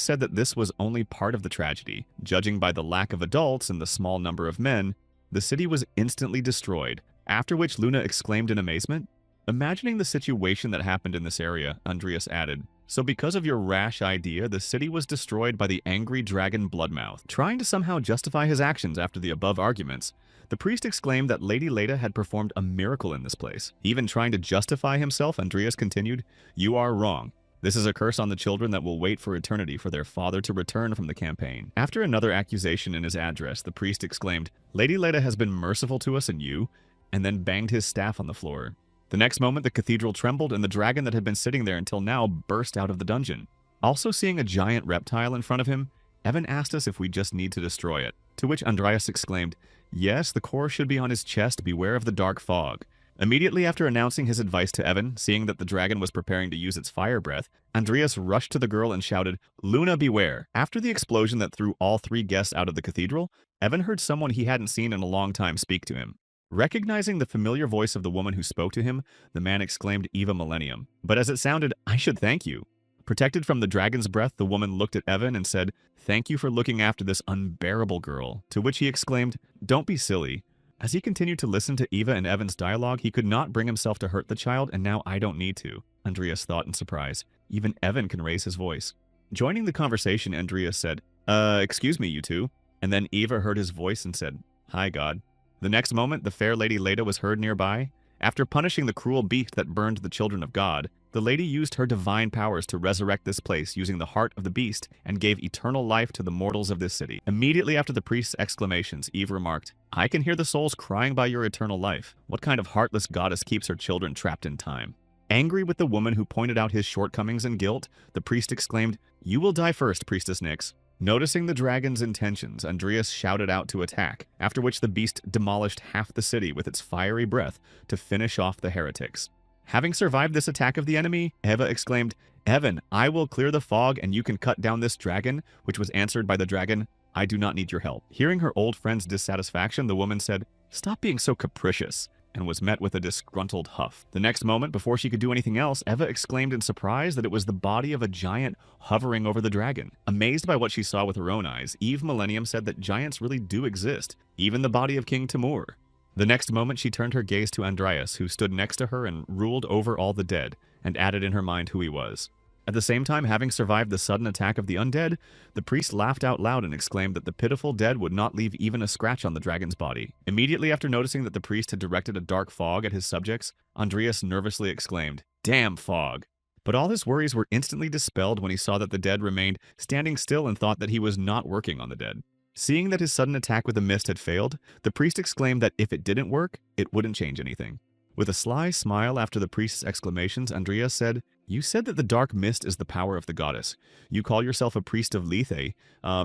said that this was only part of the tragedy. Judging by the lack of adults and the small number of men, the city was instantly destroyed, after which Luna exclaimed in amazement. Imagining the situation that happened in this area, Andreas added, "So because of your rash idea, the city was destroyed by the angry dragon Bloodmouth." Trying to somehow justify his actions after the above arguments, the priest exclaimed that Lady Leda had performed a miracle in this place. Even trying to justify himself, Andreas continued, "You are wrong. This is a curse on the children that will wait for eternity for their father to return from the campaign." After another accusation in his address, the priest exclaimed, "Lady Leda has been merciful to us and you," and then banged his staff on the floor. The next moment, the cathedral trembled and the dragon that had been sitting there until now burst out of the dungeon. Also seeing a giant reptile in front of him, Evan asked us if we just need to destroy it, to which Andreas exclaimed, "Yes, the core should be on his chest, beware of the dark fog." Immediately after announcing his advice to Evan, seeing that the dragon was preparing to use its fire breath, Andreas rushed to the girl and shouted, "Luna, beware." After the explosion that threw all 3 guests out of the cathedral, Evan heard someone he hadn't seen in a long time speak to him. Recognizing the familiar voice of the woman who spoke to him, the man exclaimed Eva Millennium. But as it sounded, "I should thank you." Protected from the dragon's breath, the woman looked at Evan and said, "Thank you for looking after this unbearable girl," to which he exclaimed, "Don't be silly." As he continued to listen to Eva and Evan's dialogue, he could not bring himself to hurt the child, and now I don't need to, Andreas thought in surprise. Even Evan can raise his voice. Joining the conversation, Andreas said, excuse me, you two." And then Eva heard his voice and said, "Hi, God." The next moment, the fair Lady Leda was heard nearby. After punishing the cruel beast that burned the children of God, the lady used her divine powers to resurrect this place using the heart of the beast and gave eternal life to the mortals of this city. Immediately after the priest's exclamations, Eve remarked, "I can hear the souls crying by your eternal life. What kind of heartless goddess keeps her children trapped in time?" Angry with the woman who pointed out his shortcomings and guilt, the priest exclaimed, "You will die first, Priestess Nyx." Noticing the dragon's intentions, Andreas shouted out to attack, after which the beast demolished half the city with its fiery breath to finish off the heretics. Having survived this attack of the enemy, Eva exclaimed, "Evan, I will clear the fog and you can cut down this dragon," which was answered by the dragon, "I do not need your help." Hearing her old friend's dissatisfaction, the woman said, "Stop being so capricious," and was met with a disgruntled huff. The next moment, before she could do anything else, Eva exclaimed in surprise that it was the body of a giant hovering over the dragon. Amazed by what she saw with her own eyes, Eve Millennium said that giants really do exist, even the body of King Timur. The next moment, she turned her gaze to Andreas, who stood next to her and ruled over all the dead, and added in her mind who he was. At the same time, having survived the sudden attack of the undead, the priest laughed out loud and exclaimed that the pitiful dead would not leave even a scratch on the dragon's body. Immediately after noticing that the priest had directed a dark fog at his subjects, Andreas nervously exclaimed, "Damn fog!" But all his worries were instantly dispelled when he saw that the dead remained standing still and thought that he was not working on the dead. Seeing that his sudden attack with the mist had failed, the priest exclaimed that if it didn't work, it wouldn't change anything. With a sly smile after the priest's exclamations, Andreas said, "You said that the dark mist is the power of the goddess. You call yourself a priest of Lethe.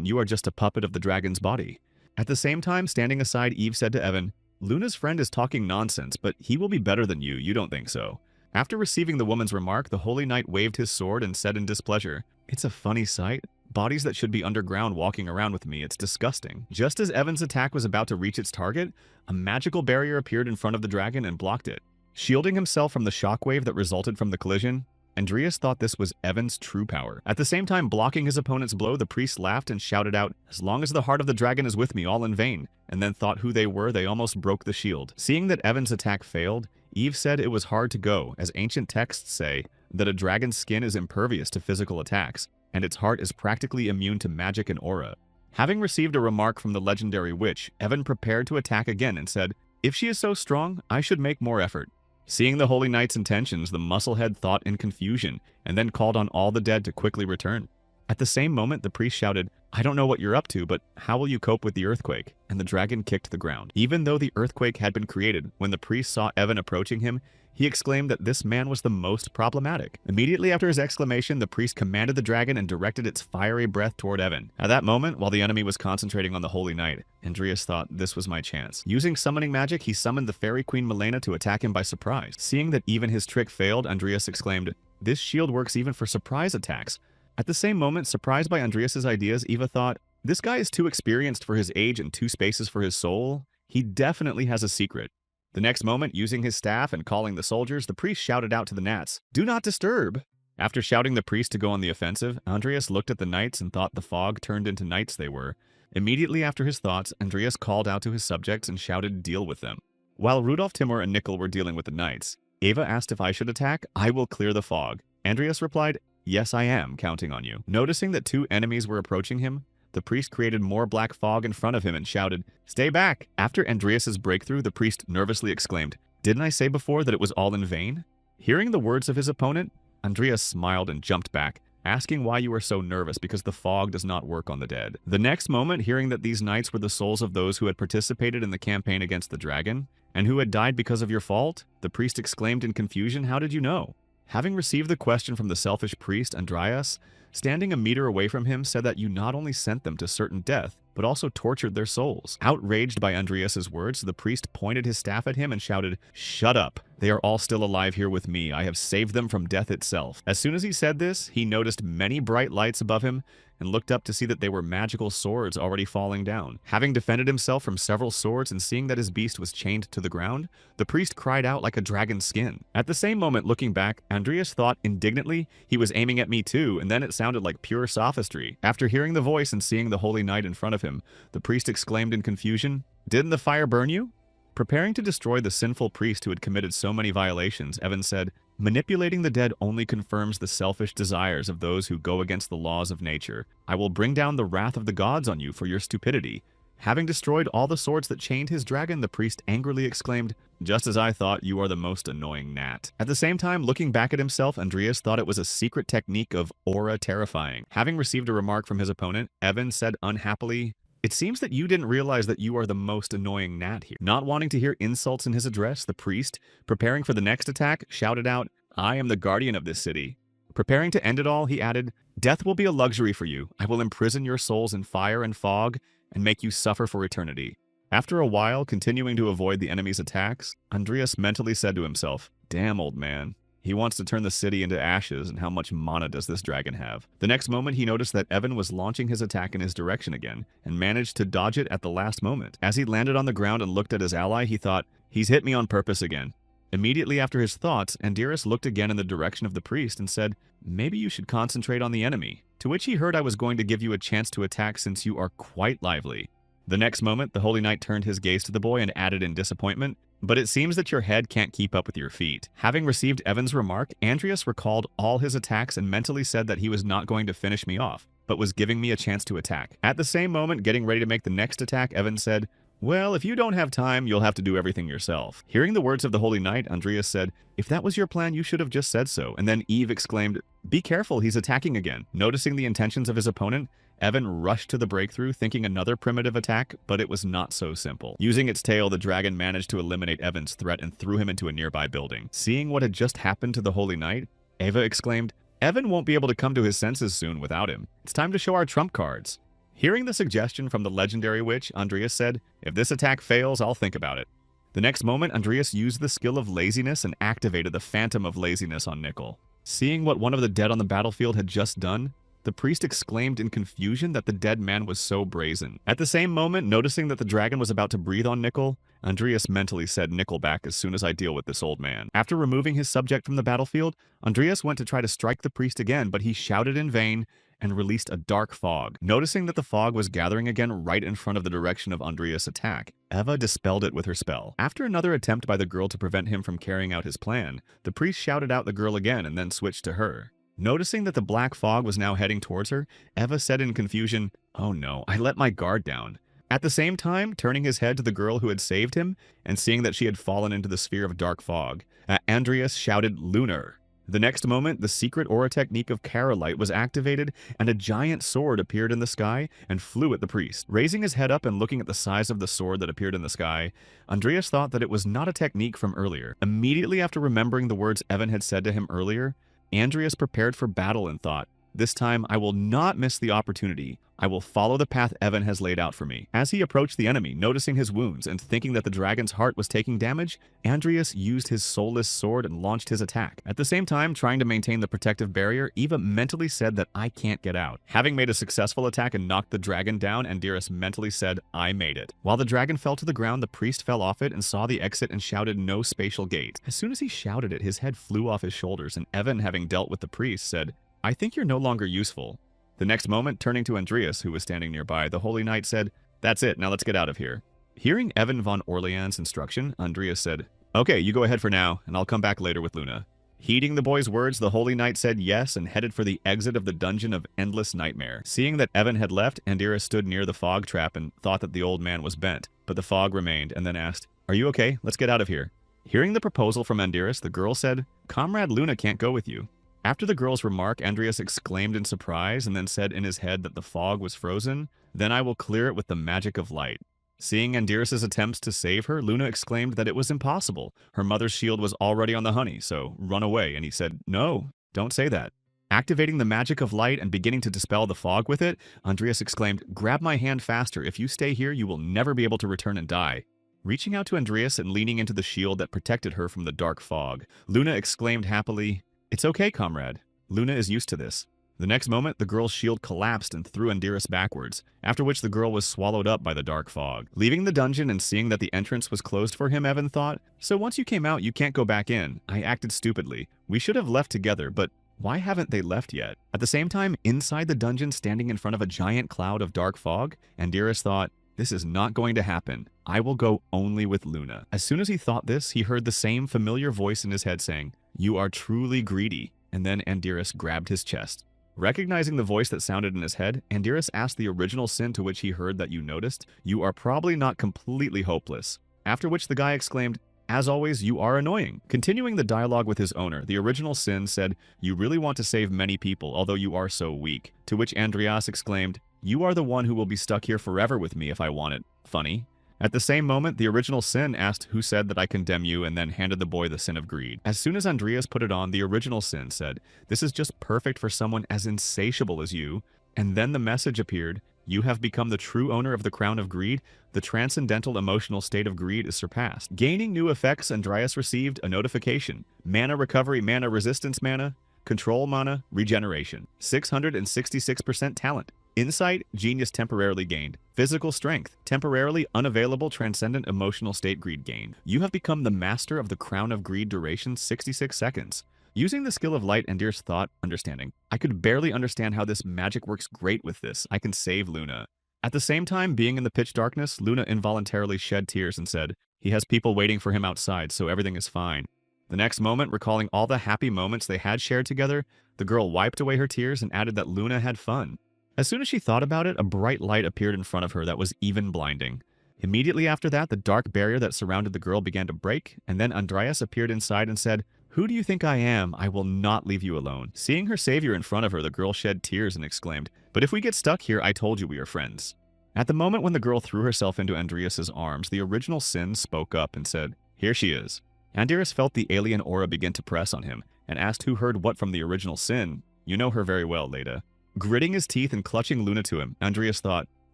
You are just a puppet of the dragon's body." At the same time, standing aside, Eve said to Evan, "Luna's friend is talking nonsense, but he will be better than you. You don't think so?" After receiving the woman's remark, the holy knight waved his sword and said in displeasure, "It's a funny sight. Bodies that should be underground walking around with me, it's disgusting." Just as Evan's attack was about to reach its target, a magical barrier appeared in front of the dragon and blocked it. Shielding himself from the shockwave that resulted from the collision, Andreas thought this was Evan's true power. At the same time, blocking his opponent's blow, the priest laughed and shouted out, "As long as the heart of the dragon is with me, all in vain," and then thought who they were, they almost broke the shield. Seeing that Evan's attack failed, Eve said it was hard to go, as ancient texts say that a dragon's skin is impervious to physical attacks, and its heart is practically immune to magic and aura. Having received a remark from the legendary witch, Evan prepared to attack again and said, "If she is so strong, I should make more effort." Seeing the Holy Knight's intentions, the musclehead thought in confusion, and then called on all the dead to quickly return. At the same moment, the priest shouted, "I don't know what you're up to, but how will you cope with the earthquake?" And the dragon kicked the ground. Even though the earthquake had been created, when the priest saw Evan approaching him, he exclaimed that this man was the most problematic. Immediately after his exclamation, the priest commanded the dragon and directed its fiery breath toward Evan. At that moment, while the enemy was concentrating on the Holy Knight, Andreas thought this was my chance. Using summoning magic, he summoned the fairy queen Milena to attack him by surprise. Seeing that even his trick failed, Andreas exclaimed, "This shield works even for surprise attacks." At the same moment, surprised by Andreas's ideas, Eva thought, "This guy is too experienced for his age and 2 spaces for his soul. He definitely has a secret." The next moment, using his staff and calling the soldiers, the priest shouted out to the gnats, "Do not disturb!" After shouting the priest to go on the offensive, Andreas looked at the knights and thought the fog turned into knights they were. Immediately after his thoughts, Andreas called out to his subjects and shouted, "Deal with them." While Rudolf, Timur, and Nickel were dealing with the knights, Eva asked if I should attack. "I will clear the fog." Andreas replied, "Yes, I am, counting on you." Noticing that 2 enemies were approaching him, the priest created more black fog in front of him and shouted, "Stay back!" After Andreas's breakthrough, the priest nervously exclaimed, "Didn't I say before that it was all in vain?" Hearing the words of his opponent, Andreas smiled and jumped back, asking why you were so nervous because the fog does not work on the dead. The next moment, hearing that these knights were the souls of those who had participated in the campaign against the dragon, and who had died because of your fault, the priest exclaimed in confusion, "How did you know?" Having received the question from the selfish priest, Andreas, standing a meter away from him, said that you not only sent them to certain death, but also tortured their souls. Outraged by Andreas's words, the priest pointed his staff at him and shouted, "Shut up! They are all still alive here with me. I have saved them from death itself." As soon as he said this, he noticed many bright lights above him and looked up to see that they were magical swords already falling down. Having defended himself from several swords and seeing that his beast was chained to the ground, the priest cried out like a dragon's skin. At the same moment, looking back, Andreas thought indignantly he was aiming at me too, and then it sounded like pure sophistry. After hearing the voice and seeing the holy knight in front of him, the priest exclaimed in confusion, "Didn't the fire burn you?" Preparing to destroy the sinful priest who had committed so many violations, Evan said, "Manipulating the dead only confirms the selfish desires of those who go against the laws of nature. I will bring down the wrath of the gods on you for your stupidity." Having destroyed all the swords that chained his dragon, the priest angrily exclaimed, "Just as I thought, you are the most annoying gnat." At the same time, looking back at himself, Andreas thought it was a secret technique of aura terrifying. Having received a remark from his opponent, Evan said unhappily, "It seems that you didn't realize that you are the most annoying gnat here." Not wanting to hear insults in his address, the priest, preparing for the next attack, shouted out, "I am the guardian of this city." Preparing to end it all, he added, "Death will be a luxury for you. I will imprison your souls in fire and fog and make you suffer for eternity." After a while, continuing to avoid the enemy's attacks, Andreas mentally said to himself, "Damn, old man. He wants to turn the city into ashes, and how much mana does this dragon have?" The next moment, he noticed that Evan was launching his attack in his direction again, and managed to dodge it at the last moment. As he landed on the ground and looked at his ally, he thought, "He's hit me on purpose again." Immediately after his thoughts, Andreas looked again in the direction of the priest and said, "Maybe you should concentrate on the enemy." To which he heard, "I was going to give you a chance to attack since you are quite lively." The next moment, the Holy Knight turned his gaze to the boy and added in disappointment, "But it seems that your head can't keep up with your feet." Having received Evan's remark, Andreas recalled all his attacks and mentally said that he was not going to finish me off, but was giving me a chance to attack. At the same moment, getting ready to make the next attack, Evan said, "Well, if you don't have time, you'll have to do everything yourself." Hearing the words of the Holy Knight, Andreas said, "If that was your plan, you should have just said so." And then Eve exclaimed, "Be careful, he's attacking again." Noticing the intentions of his opponent, Evan rushed to the breakthrough, thinking another primitive attack, but it was not so simple. Using its tail, the dragon managed to eliminate Evan's threat and threw him into a nearby building. Seeing what had just happened to the Holy Knight, Eva exclaimed, "Evan won't be able to come to his senses soon without him. It's time to show our trump cards." Hearing the suggestion from the legendary witch, Andreas said, "If this attack fails, I'll think about it." The next moment, Andreas used the skill of laziness and activated the Phantom of Laziness on Nickel. Seeing what one of the dead on the battlefield had just done, the priest exclaimed in confusion that the dead man was so brazen. At the same moment, noticing that the dragon was about to breathe on Nickel, Andreas mentally said, "Nickel back as soon as I deal with this old man." After removing his subject from the battlefield, Andreas went to try to strike the priest again, but he shouted in vain and released a dark fog. Noticing that the fog was gathering again right in front of the direction of Andreas' attack, Eva dispelled it with her spell. After another attempt by the girl to prevent him from carrying out his plan, the priest shouted out the girl again and then switched to her. Noticing that the black fog was now heading towards her, Eva said in confusion, "Oh no, I let my guard down." At the same time, turning his head to the girl who had saved him, and seeing that she had fallen into the sphere of dark fog, Andreas shouted, "Lunar." The next moment, the secret aura technique of Carolite was activated, and a giant sword appeared in the sky and flew at the priest. Raising his head up and looking at the size of the sword that appeared in the sky, Andreas thought that it was not a technique from earlier. Immediately after remembering the words Evan had said to him earlier, Andreas prepared for battle and thought, "This time I will not miss the opportunity. I will follow the path Evan has laid out for me." As he approached the enemy, noticing his wounds and thinking that the dragon's heart was taking damage, Andreas used his soulless sword and launched his attack. At the same time, trying to maintain the protective barrier, Eva mentally said that "I can't get out." Having made a successful attack and knocked the dragon down, Andreas mentally said, "I made it." While the dragon fell to the ground, the priest fell off it and saw the exit and shouted, "No spatial gate." As soon as he shouted it, his head flew off his shoulders, and Evan, having dealt with the priest, said, "I think you're no longer useful." The next moment, turning to Andreas, who was standing nearby, the Holy Knight said, "That's it, now let's get out of here." Hearing Evan von Orleans' instruction, Andreas said, "Okay, you go ahead for now, and I'll come back later with Luna." Heeding the boy's words, the Holy Knight said yes and headed for the exit of the Dungeon of Endless Nightmare. Seeing that Evan had left, Andreas stood near the fog trap and thought that the old man was bent, but the fog remained, and then asked, "Are you okay? Let's get out of here." Hearing the proposal from Andreas, the girl said, "Comrade Luna can't go with you." After the girl's remark, Andreas exclaimed in surprise and then said in his head that the fog was frozen. "Then I will clear it with the magic of light." Seeing Andreas' attempts to save her, Luna exclaimed that it was impossible. Her mother's shield was already on the honey, so run away, and he said, "No, don't say that." Activating the magic of light and beginning to dispel the fog with it, Andreas exclaimed, "Grab my hand faster. If you stay here, you will never be able to return and die." Reaching out to Andreas and leaning into the shield that protected her from the dark fog, Luna exclaimed happily, "It's okay, comrade. Luna is used to this." The next moment, the girl's shield collapsed and threw Andreas backwards, after which the girl was swallowed up by the dark fog. Leaving the dungeon and seeing that the entrance was closed for him, Evan thought, "So once you came out, you can't go back in. I acted stupidly. We should have left together, but why haven't they left yet?" At the same time, inside the dungeon, standing in front of a giant cloud of dark fog, Andreas thought, "This is not going to happen. I will go only with Luna." As soon as he thought this, he heard the same familiar voice in his head saying, "You are truly greedy." And then Andreas grabbed his chest. Recognizing the voice that sounded in his head, Andreas asked the original sin to which he heard that you noticed, "You are probably not completely hopeless." After which the guy exclaimed, "As always, you are annoying." Continuing the dialogue with his owner, the original sin said, "You really want to save many people, although you are so weak." To which Andreas exclaimed, "You are the one who will be stuck here forever with me if I want it. Funny." At the same moment, the original sin asked who said that I condemn you and then handed the boy the sin of greed. As soon as Andreas put it on, the original sin said, "This is just perfect for someone as insatiable as you." And then the message appeared, "You have become the true owner of the crown of greed. The transcendental emotional state of greed is surpassed." Gaining new effects, Andreas received a notification. Mana recovery, mana resistance mana, control mana, regeneration. 666% talent. Insight, genius temporarily gained. Physical strength, temporarily unavailable transcendent emotional state greed gained. You have become the master of the crown of greed, duration 66 seconds. Using the skill of light, Andir's thought, understanding. I could barely understand how this magic works great with this. I can save Luna. At the same time, being in the pitch darkness, Luna involuntarily shed tears and said, "He has people waiting for him outside, so everything is fine." The next moment, recalling all the happy moments they had shared together, the girl wiped away her tears and added that Luna had fun. As soon as she thought about it, a bright light appeared in front of her that was even blinding. Immediately after that, the dark barrier that surrounded the girl began to break, and then Andreas appeared inside and said, "Who do you think I am? I will not leave you alone." Seeing her savior in front of her, the girl shed tears and exclaimed, "But if we get stuck here, I told you we are friends." At the moment when the girl threw herself into Andreas's arms, the original sin spoke up and said, "Here she is." Andreas felt the alien aura begin to press on him, and asked who heard what from the original sin. "You know her very well, Leda." Gritting his teeth and clutching Luna to him, Andreas thought,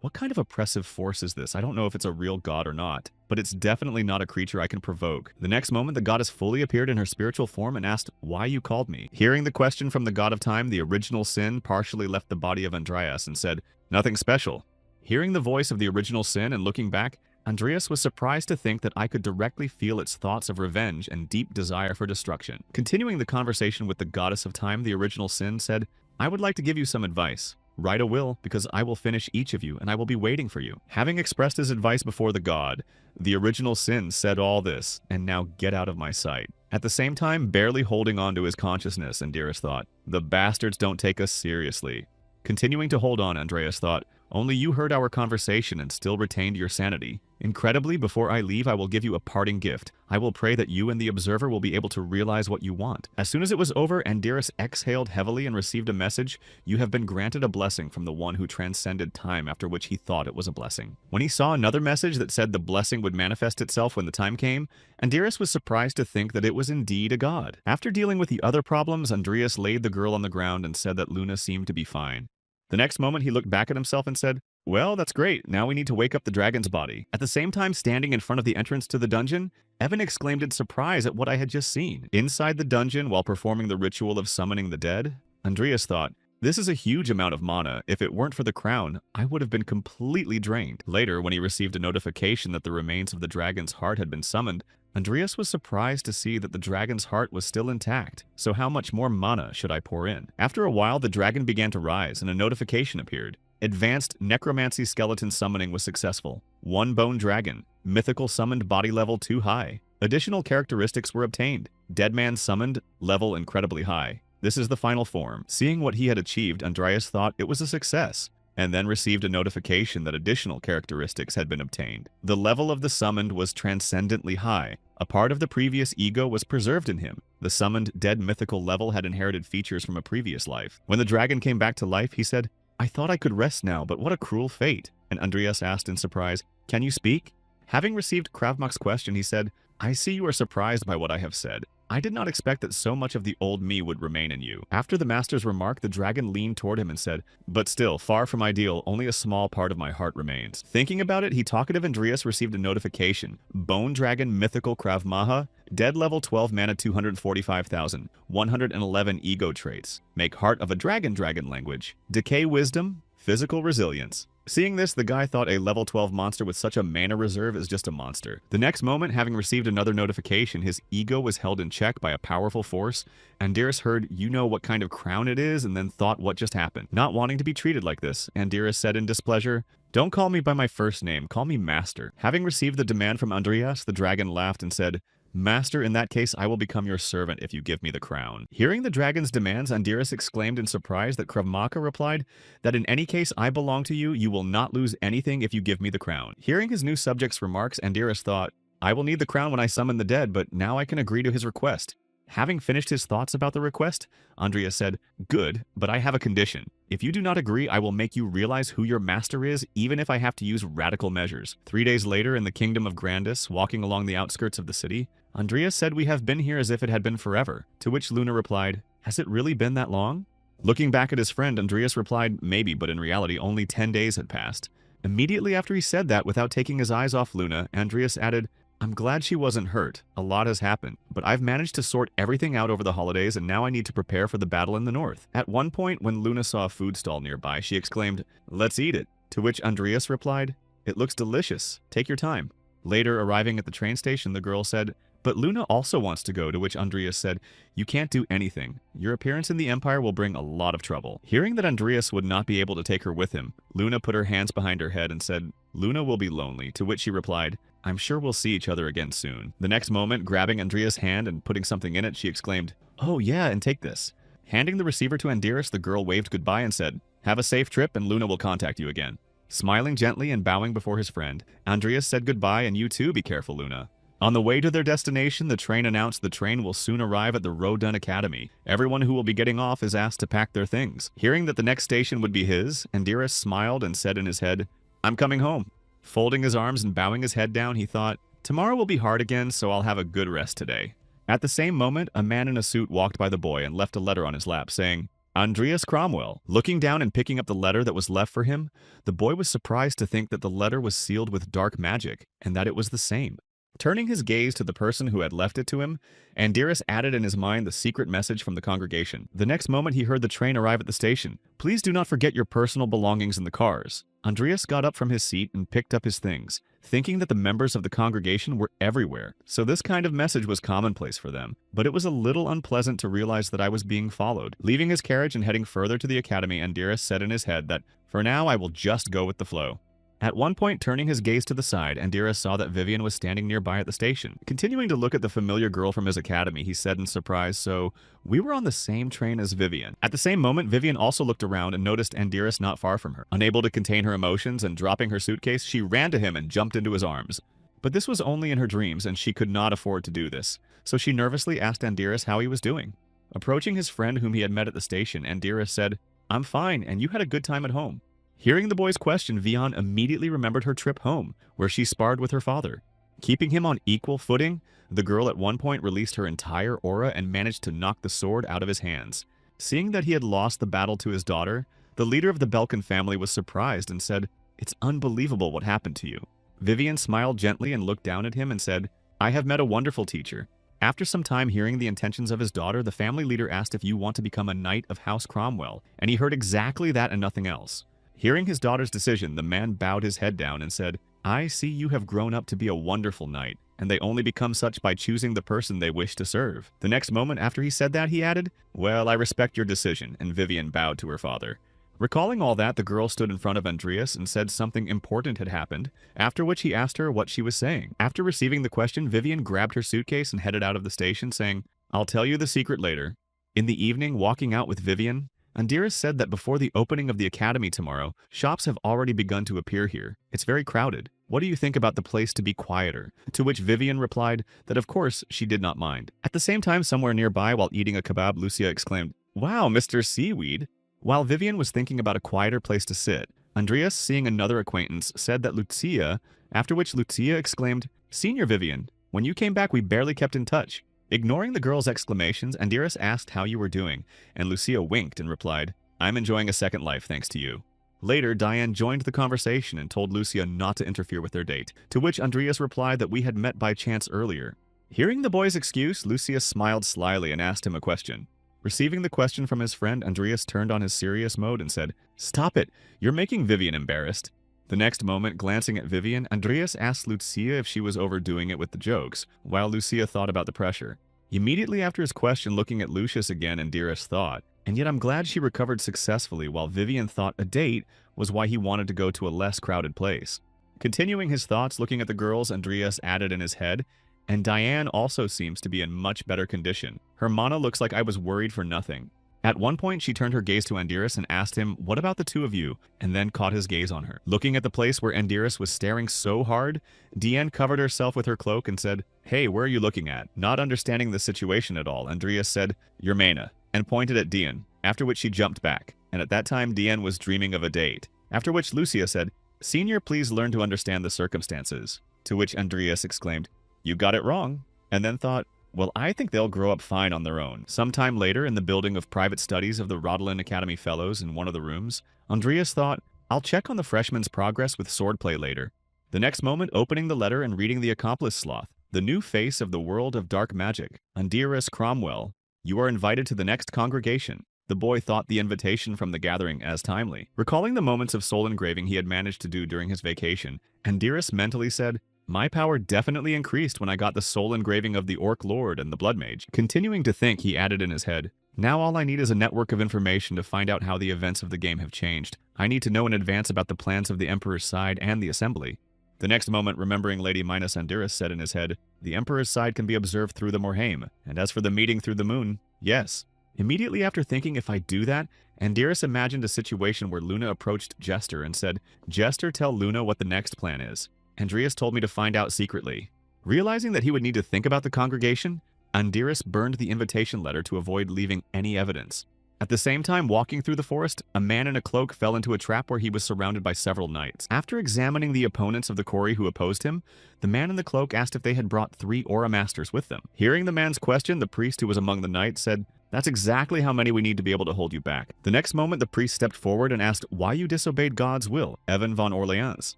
"What kind of oppressive force is this? I don't know if it's a real god or not, but it's definitely not a creature I can provoke." The next moment, the goddess fully appeared in her spiritual form and asked, "Why you called me?" Hearing the question from the god of time, the original sin partially left the body of Andreas and said, "Nothing special." Hearing the voice of the original sin and looking back, Andreas was surprised to think that I could directly feel its thoughts of revenge and deep desire for destruction. Continuing the conversation with the goddess of time, the original sin said, "I would like to give you some advice. Write a will, because I will finish each of you, and I will be waiting for you." Having expressed his advice before the god, the original sin said all this, and now get out of my sight. At the same time, barely holding on to his consciousness, Andreas thought, "The bastards don't take us seriously." Continuing to hold on, Andreas thought, "Only you heard our conversation and still retained your sanity. Incredibly, before I leave, I will give you a parting gift. I will pray that you and the observer will be able to realize what you want." As soon as it was over, Andreas exhaled heavily and received a message, "You have been granted a blessing from the one who transcended time," after which he thought it was a blessing. When he saw another message that said the blessing would manifest itself when the time came, Andreas was surprised to think that it was indeed a god. After dealing with the other problems, Andreas laid the girl on the ground and said that Luna seemed to be fine. The next moment, he looked back at himself and said, "Well, that's great. Now we need to wake up the dragon's body." At the same time, standing in front of the entrance to the dungeon, Evan exclaimed in surprise at what I had just seen. Inside the dungeon, while performing the ritual of summoning the dead, Andreas thought, "This is a huge amount of mana. If it weren't for the crown, I would have been completely drained." Later, when he received a notification that the remains of the dragon's heart had been summoned, Andreas was surprised to see that the dragon's heart was still intact. So how much more mana should I pour in? After a while, the dragon began to rise, and a notification appeared. Advanced Necromancy Skeleton Summoning was successful. 1 Bone Dragon. Mythical Summoned Body Level too high. Additional characteristics were obtained. Dead Man Summoned, level incredibly high. This is the final form. Seeing what he had achieved, Andreas thought it was a success, and then received a notification that additional characteristics had been obtained. The level of the summoned was transcendently high. A part of the previous ego was preserved in him. The summoned dead mythical level had inherited features from a previous life. When the dragon came back to life, he said, "I thought I could rest now, but what a cruel fate." And Andreas asked in surprise, "Can you speak?" Having received Kravmak's question, he said, "I see you are surprised by what I have said. I did not expect that so much of the old me would remain in you." After the master's remark, the dragon leaned toward him and said, "But still, far from ideal, only a small part of my heart remains." Thinking about it, he talkative Andreas received a notification. Bone Dragon Mythical Krav Maga, Dead Level 12 Mana 245,000, 111 Ego Traits, Make Heart of a Dragon language, Decay Wisdom, Physical Resilience. Seeing this, the guy thought a level 12 monster with such a mana reserve is just a monster. The next moment, having received another notification, his ego was held in check by a powerful force. Andreas heard, "You know what kind of crown it is," and then thought what just happened. Not wanting to be treated like this, Andreas said in displeasure, "Don't call me by my first name, call me Master." Having received the demand from Andreas, the dragon laughed and said, "Master, in that case, I will become your servant if you give me the crown." Hearing the dragon's demands, Andreas exclaimed in surprise that Krav Maga replied that in any case I belong to you, you will not lose anything if you give me the crown. Hearing his new subject's remarks, Andreas thought, "I will need the crown when I summon the dead, but now I can agree to his request." Having finished his thoughts about the request, Andreas said, "Good, but I have a condition. If you do not agree, I will make you realize who your master is, even if I have to use radical measures." 3 days later, in the kingdom of Grandis, walking along the outskirts of the city, Andreas said, "We have been here as if it had been forever," to which Luna replied, "Has it really been that long?" Looking back at his friend, Andreas replied, "Maybe, but in reality, only 10 days had passed." Immediately after he said that, without taking his eyes off Luna, Andreas added, "I'm glad she wasn't hurt. A lot has happened, but I've managed to sort everything out over the holidays and now I need to prepare for the battle in the north." At one point, when Luna saw a food stall nearby, she exclaimed, "Let's eat it," to which Andreas replied, "It looks delicious. Take your time." Later, arriving at the train station, the girl said, "But Luna also wants to go," to which Andreas said, "You can't do anything. Your appearance in the Empire will bring a lot of trouble." Hearing that Andreas would not be able to take her with him, Luna put her hands behind her head and said, "Luna will be lonely," to which she replied, "I'm sure we'll see each other again soon." The next moment, grabbing Andreas' hand and putting something in it, she exclaimed, "Oh yeah, and take this." Handing the receiver to Andreas, the girl waved goodbye and said, "Have a safe trip and Luna will contact you again." Smiling gently and bowing before his friend, Andreas said goodbye and, "You too, be careful, Luna." On the way to their destination, the train announced the train will soon arrive at the Rodun Academy. Everyone who will be getting off is asked to pack their things. Hearing that the next station would be his, Andreas smiled and said in his head, "I'm coming home." Folding his arms and bowing his head down, he thought, "Tomorrow will be hard again, so I'll have a good rest today." At the same moment, a man in a suit walked by the boy and left a letter on his lap saying, "Andreas Cromwell." Looking down and picking up the letter that was left for him, the boy was surprised to think that the letter was sealed with dark magic and that it was the same. Turning his gaze to the person who had left it to him, Andreas added in his mind the secret message from the congregation. The next moment he heard the train arrive at the station. "Please do not forget your personal belongings in the cars." Andreas got up from his seat and picked up his things, thinking that the members of the congregation were everywhere, so this kind of message was commonplace for them. But it was a little unpleasant to realize that I was being followed. Leaving his carriage and heading further to the academy, Andreas said in his head that, "For now I will just go with the flow." At one point, turning his gaze to the side, Andreas saw that Vivian was standing nearby at the station. Continuing to look at the familiar girl from his academy, he said in surprise, "So, we were on the same train as Vivian." At the same moment, Vivian also looked around and noticed Andreas not far from her. Unable to contain her emotions and dropping her suitcase, she ran to him and jumped into his arms. But this was only in her dreams, and she could not afford to do this, so she nervously asked Andreas how he was doing. Approaching his friend whom he had met at the station, Andreas said, "I'm fine, and you had a good time at home." Hearing the boy's question, Vian immediately remembered her trip home, where she sparred with her father. Keeping him on equal footing, the girl at one point released her entire aura and managed to knock the sword out of his hands. Seeing that he had lost the battle to his daughter, the leader of the Belkin family was surprised and said, "It's unbelievable what happened to you." Vivian smiled gently and looked down at him and said, "I have met a wonderful teacher." After some time hearing the intentions of his daughter, the family leader asked if you want to become a knight of House Cromwell, and he heard exactly that and nothing else. Hearing his daughter's decision, the man bowed his head down and said, "I see you have grown up to be a wonderful knight, and they only become such by choosing the person they wish to serve." The next moment after he said that, he added, "Well, I respect your decision," and Vivian bowed to her father. Recalling all that, the girl stood in front of Andreas and said something important had happened, after which he asked her what she was saying. After receiving the question, Vivian grabbed her suitcase and headed out of the station, saying, "I'll tell you the secret later." In the evening, walking out with Vivian, Andreas said that before the opening of the academy tomorrow, shops have already begun to appear here. It's very crowded. What do you think about the place to be quieter? To which Vivian replied that of course she did not mind. At the same time, somewhere nearby while eating a kebab, Lucia exclaimed, "Wow, Mr. Seaweed." While Vivian was thinking about a quieter place to sit, Andreas, seeing another acquaintance, said that Lucia, after which Lucia exclaimed, "Senior Vivian, when you came back we barely kept in touch." Ignoring the girl's exclamations, Andreas asked how you were doing, and Lucia winked and replied, "I'm enjoying a second life thanks to you." Later, Diane joined the conversation and told Lucia not to interfere with their date, to which Andreas replied that we had met by chance earlier. Hearing the boy's excuse, Lucia smiled slyly and asked him a question. Receiving the question from his friend, Andreas turned on his serious mode and said, "Stop it, you're making Vivian embarrassed." The next moment, glancing at Vivian, Andreas asked Lucia if she was overdoing it with the jokes, while Lucia thought about the pressure. Immediately after his question, looking at Lucius again, Andreas thought, "And yet I'm glad she recovered successfully," while Vivian thought a date was why he wanted to go to a less crowded place. Continuing his thoughts, looking at the girls, Andreas added in his head, "And Diane also seems to be in much better condition. Her mana looks like I was worried for nothing." At one point, she turned her gaze to Andiris and asked him, "What about the two of you?" and then caught his gaze on her. Looking at the place where Andiris was staring so hard, Diane covered herself with her cloak and said, "Hey, where are you looking at?" Not understanding the situation at all, Andreas said, "Your Mana," and pointed at Diane, after which she jumped back. And at that time, Diane was dreaming of a date. After which Lucia said, "Senior, please learn to understand the circumstances." To which Andreas exclaimed, "You got it wrong," and then thought, "Well, I think they'll grow up fine on their own." Sometime later, in the building of private studies of the Rodelin Academy Fellows in one of the rooms, Andreas thought, "I'll check on the freshman's progress with swordplay later." The next moment, opening the letter and reading the accomplice sloth, the new face of the world of dark magic, Andreas Cromwell, "You are invited to the next congregation." The boy thought the invitation from the gathering as timely. Recalling the moments of soul engraving he had managed to do during his vacation, Andreas mentally said, "My power definitely increased when I got the soul engraving of the Orc Lord and the Blood Mage." Continuing to think, he added in his head, "Now all I need is a network of information to find out how the events of the game have changed. I need to know in advance about the plans of the Emperor's side and the Assembly." The next moment, remembering Lady Minas Andiris said in his head, "The Emperor's side can be observed through the Morhaime, and as for the meeting through the moon, yes." Immediately after thinking, if I do that, Andiris imagined a situation where Luna approached Jester and said, "Jester, tell Luna what the next plan is. Andreas told me to find out secretly." Realizing that he would need to think about the congregation, Andiris burned the invitation letter to avoid leaving any evidence. At the same time, walking through the forest, a man in a cloak fell into a trap where he was surrounded by several knights. After examining the opponents of the quarry who opposed him, the man in the cloak asked if they had brought 3 Aura Masters with them. Hearing the man's question, the priest who was among the knights said, "That's exactly how many we need to be able to hold you back." The next moment, the priest stepped forward and asked why you disobeyed God's will, Evan von Orleans.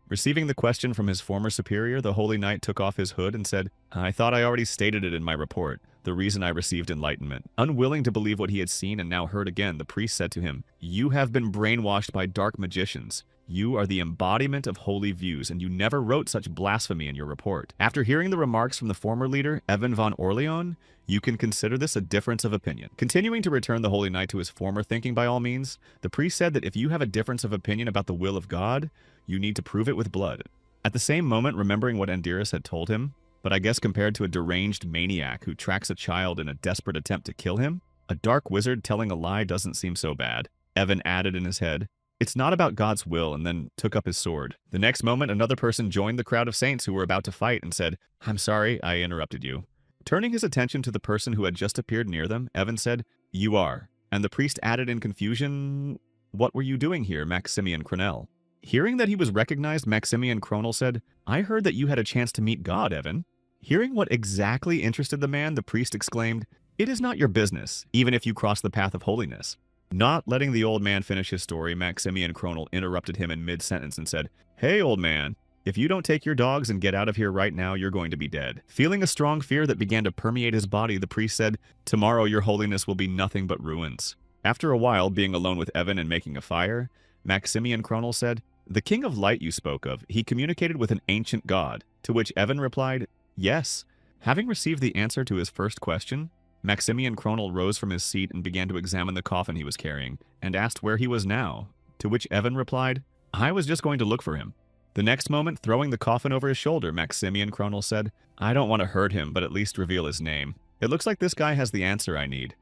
Receiving the question from his former superior, the Holy Knight took off his hood and said, "I thought I already stated it in my report, the reason I received enlightenment." Unwilling to believe what he had seen and now heard again, the priest said to him, "You have been brainwashed by dark magicians. You are the embodiment of holy views, and you never wrote such blasphemy in your report." After hearing the remarks from the former leader, Evan von Orleans, you can consider this a difference of opinion. Continuing to return the Holy Knight to his former thinking by all means, the priest said that if you have a difference of opinion about the will of God, you need to prove it with blood. At the same moment, remembering what Andiris had told him, but I guess compared to a deranged maniac who tracks a child in a desperate attempt to kill him, a dark wizard telling a lie doesn't seem so bad. Evan added in his head, "It's not about God's will," and then took up his sword. The next moment, another person joined the crowd of saints who were about to fight and said, "I'm sorry, I interrupted you." Turning his attention to the person who had just appeared near them, Evan said, "You are." And the priest added in confusion, "What were you doing here, Maximian Cronel?" Hearing that he was recognized, Maximian Cronel said, "I heard that you had a chance to meet God, Evan." Hearing what exactly interested the man, the priest exclaimed, "It is not your business, even if you cross the path of holiness." Not letting the old man finish his story, Maximian Cronel interrupted him in mid-sentence and said, "Hey, old man, if you don't take your dogs and get out of here right now, you're going to be dead." Feeling a strong fear that began to permeate his body, the priest said, "Tomorrow your holiness will be nothing but ruins." After a while, being alone with Evan and making a fire, Maximian Cronel said, "The King of Light you spoke of, he communicated with an ancient god," to which Evan replied, "Yes." Having received the answer to his first question, Maximian Cronel rose from his seat and began to examine the coffin he was carrying, and asked where he was now, to which Evan replied, "I was just going to look for him." The next moment, throwing the coffin over his shoulder, Maximian Cronel said, "I don't want to hurt him, but at least reveal his name. It looks like this guy has the answer I need."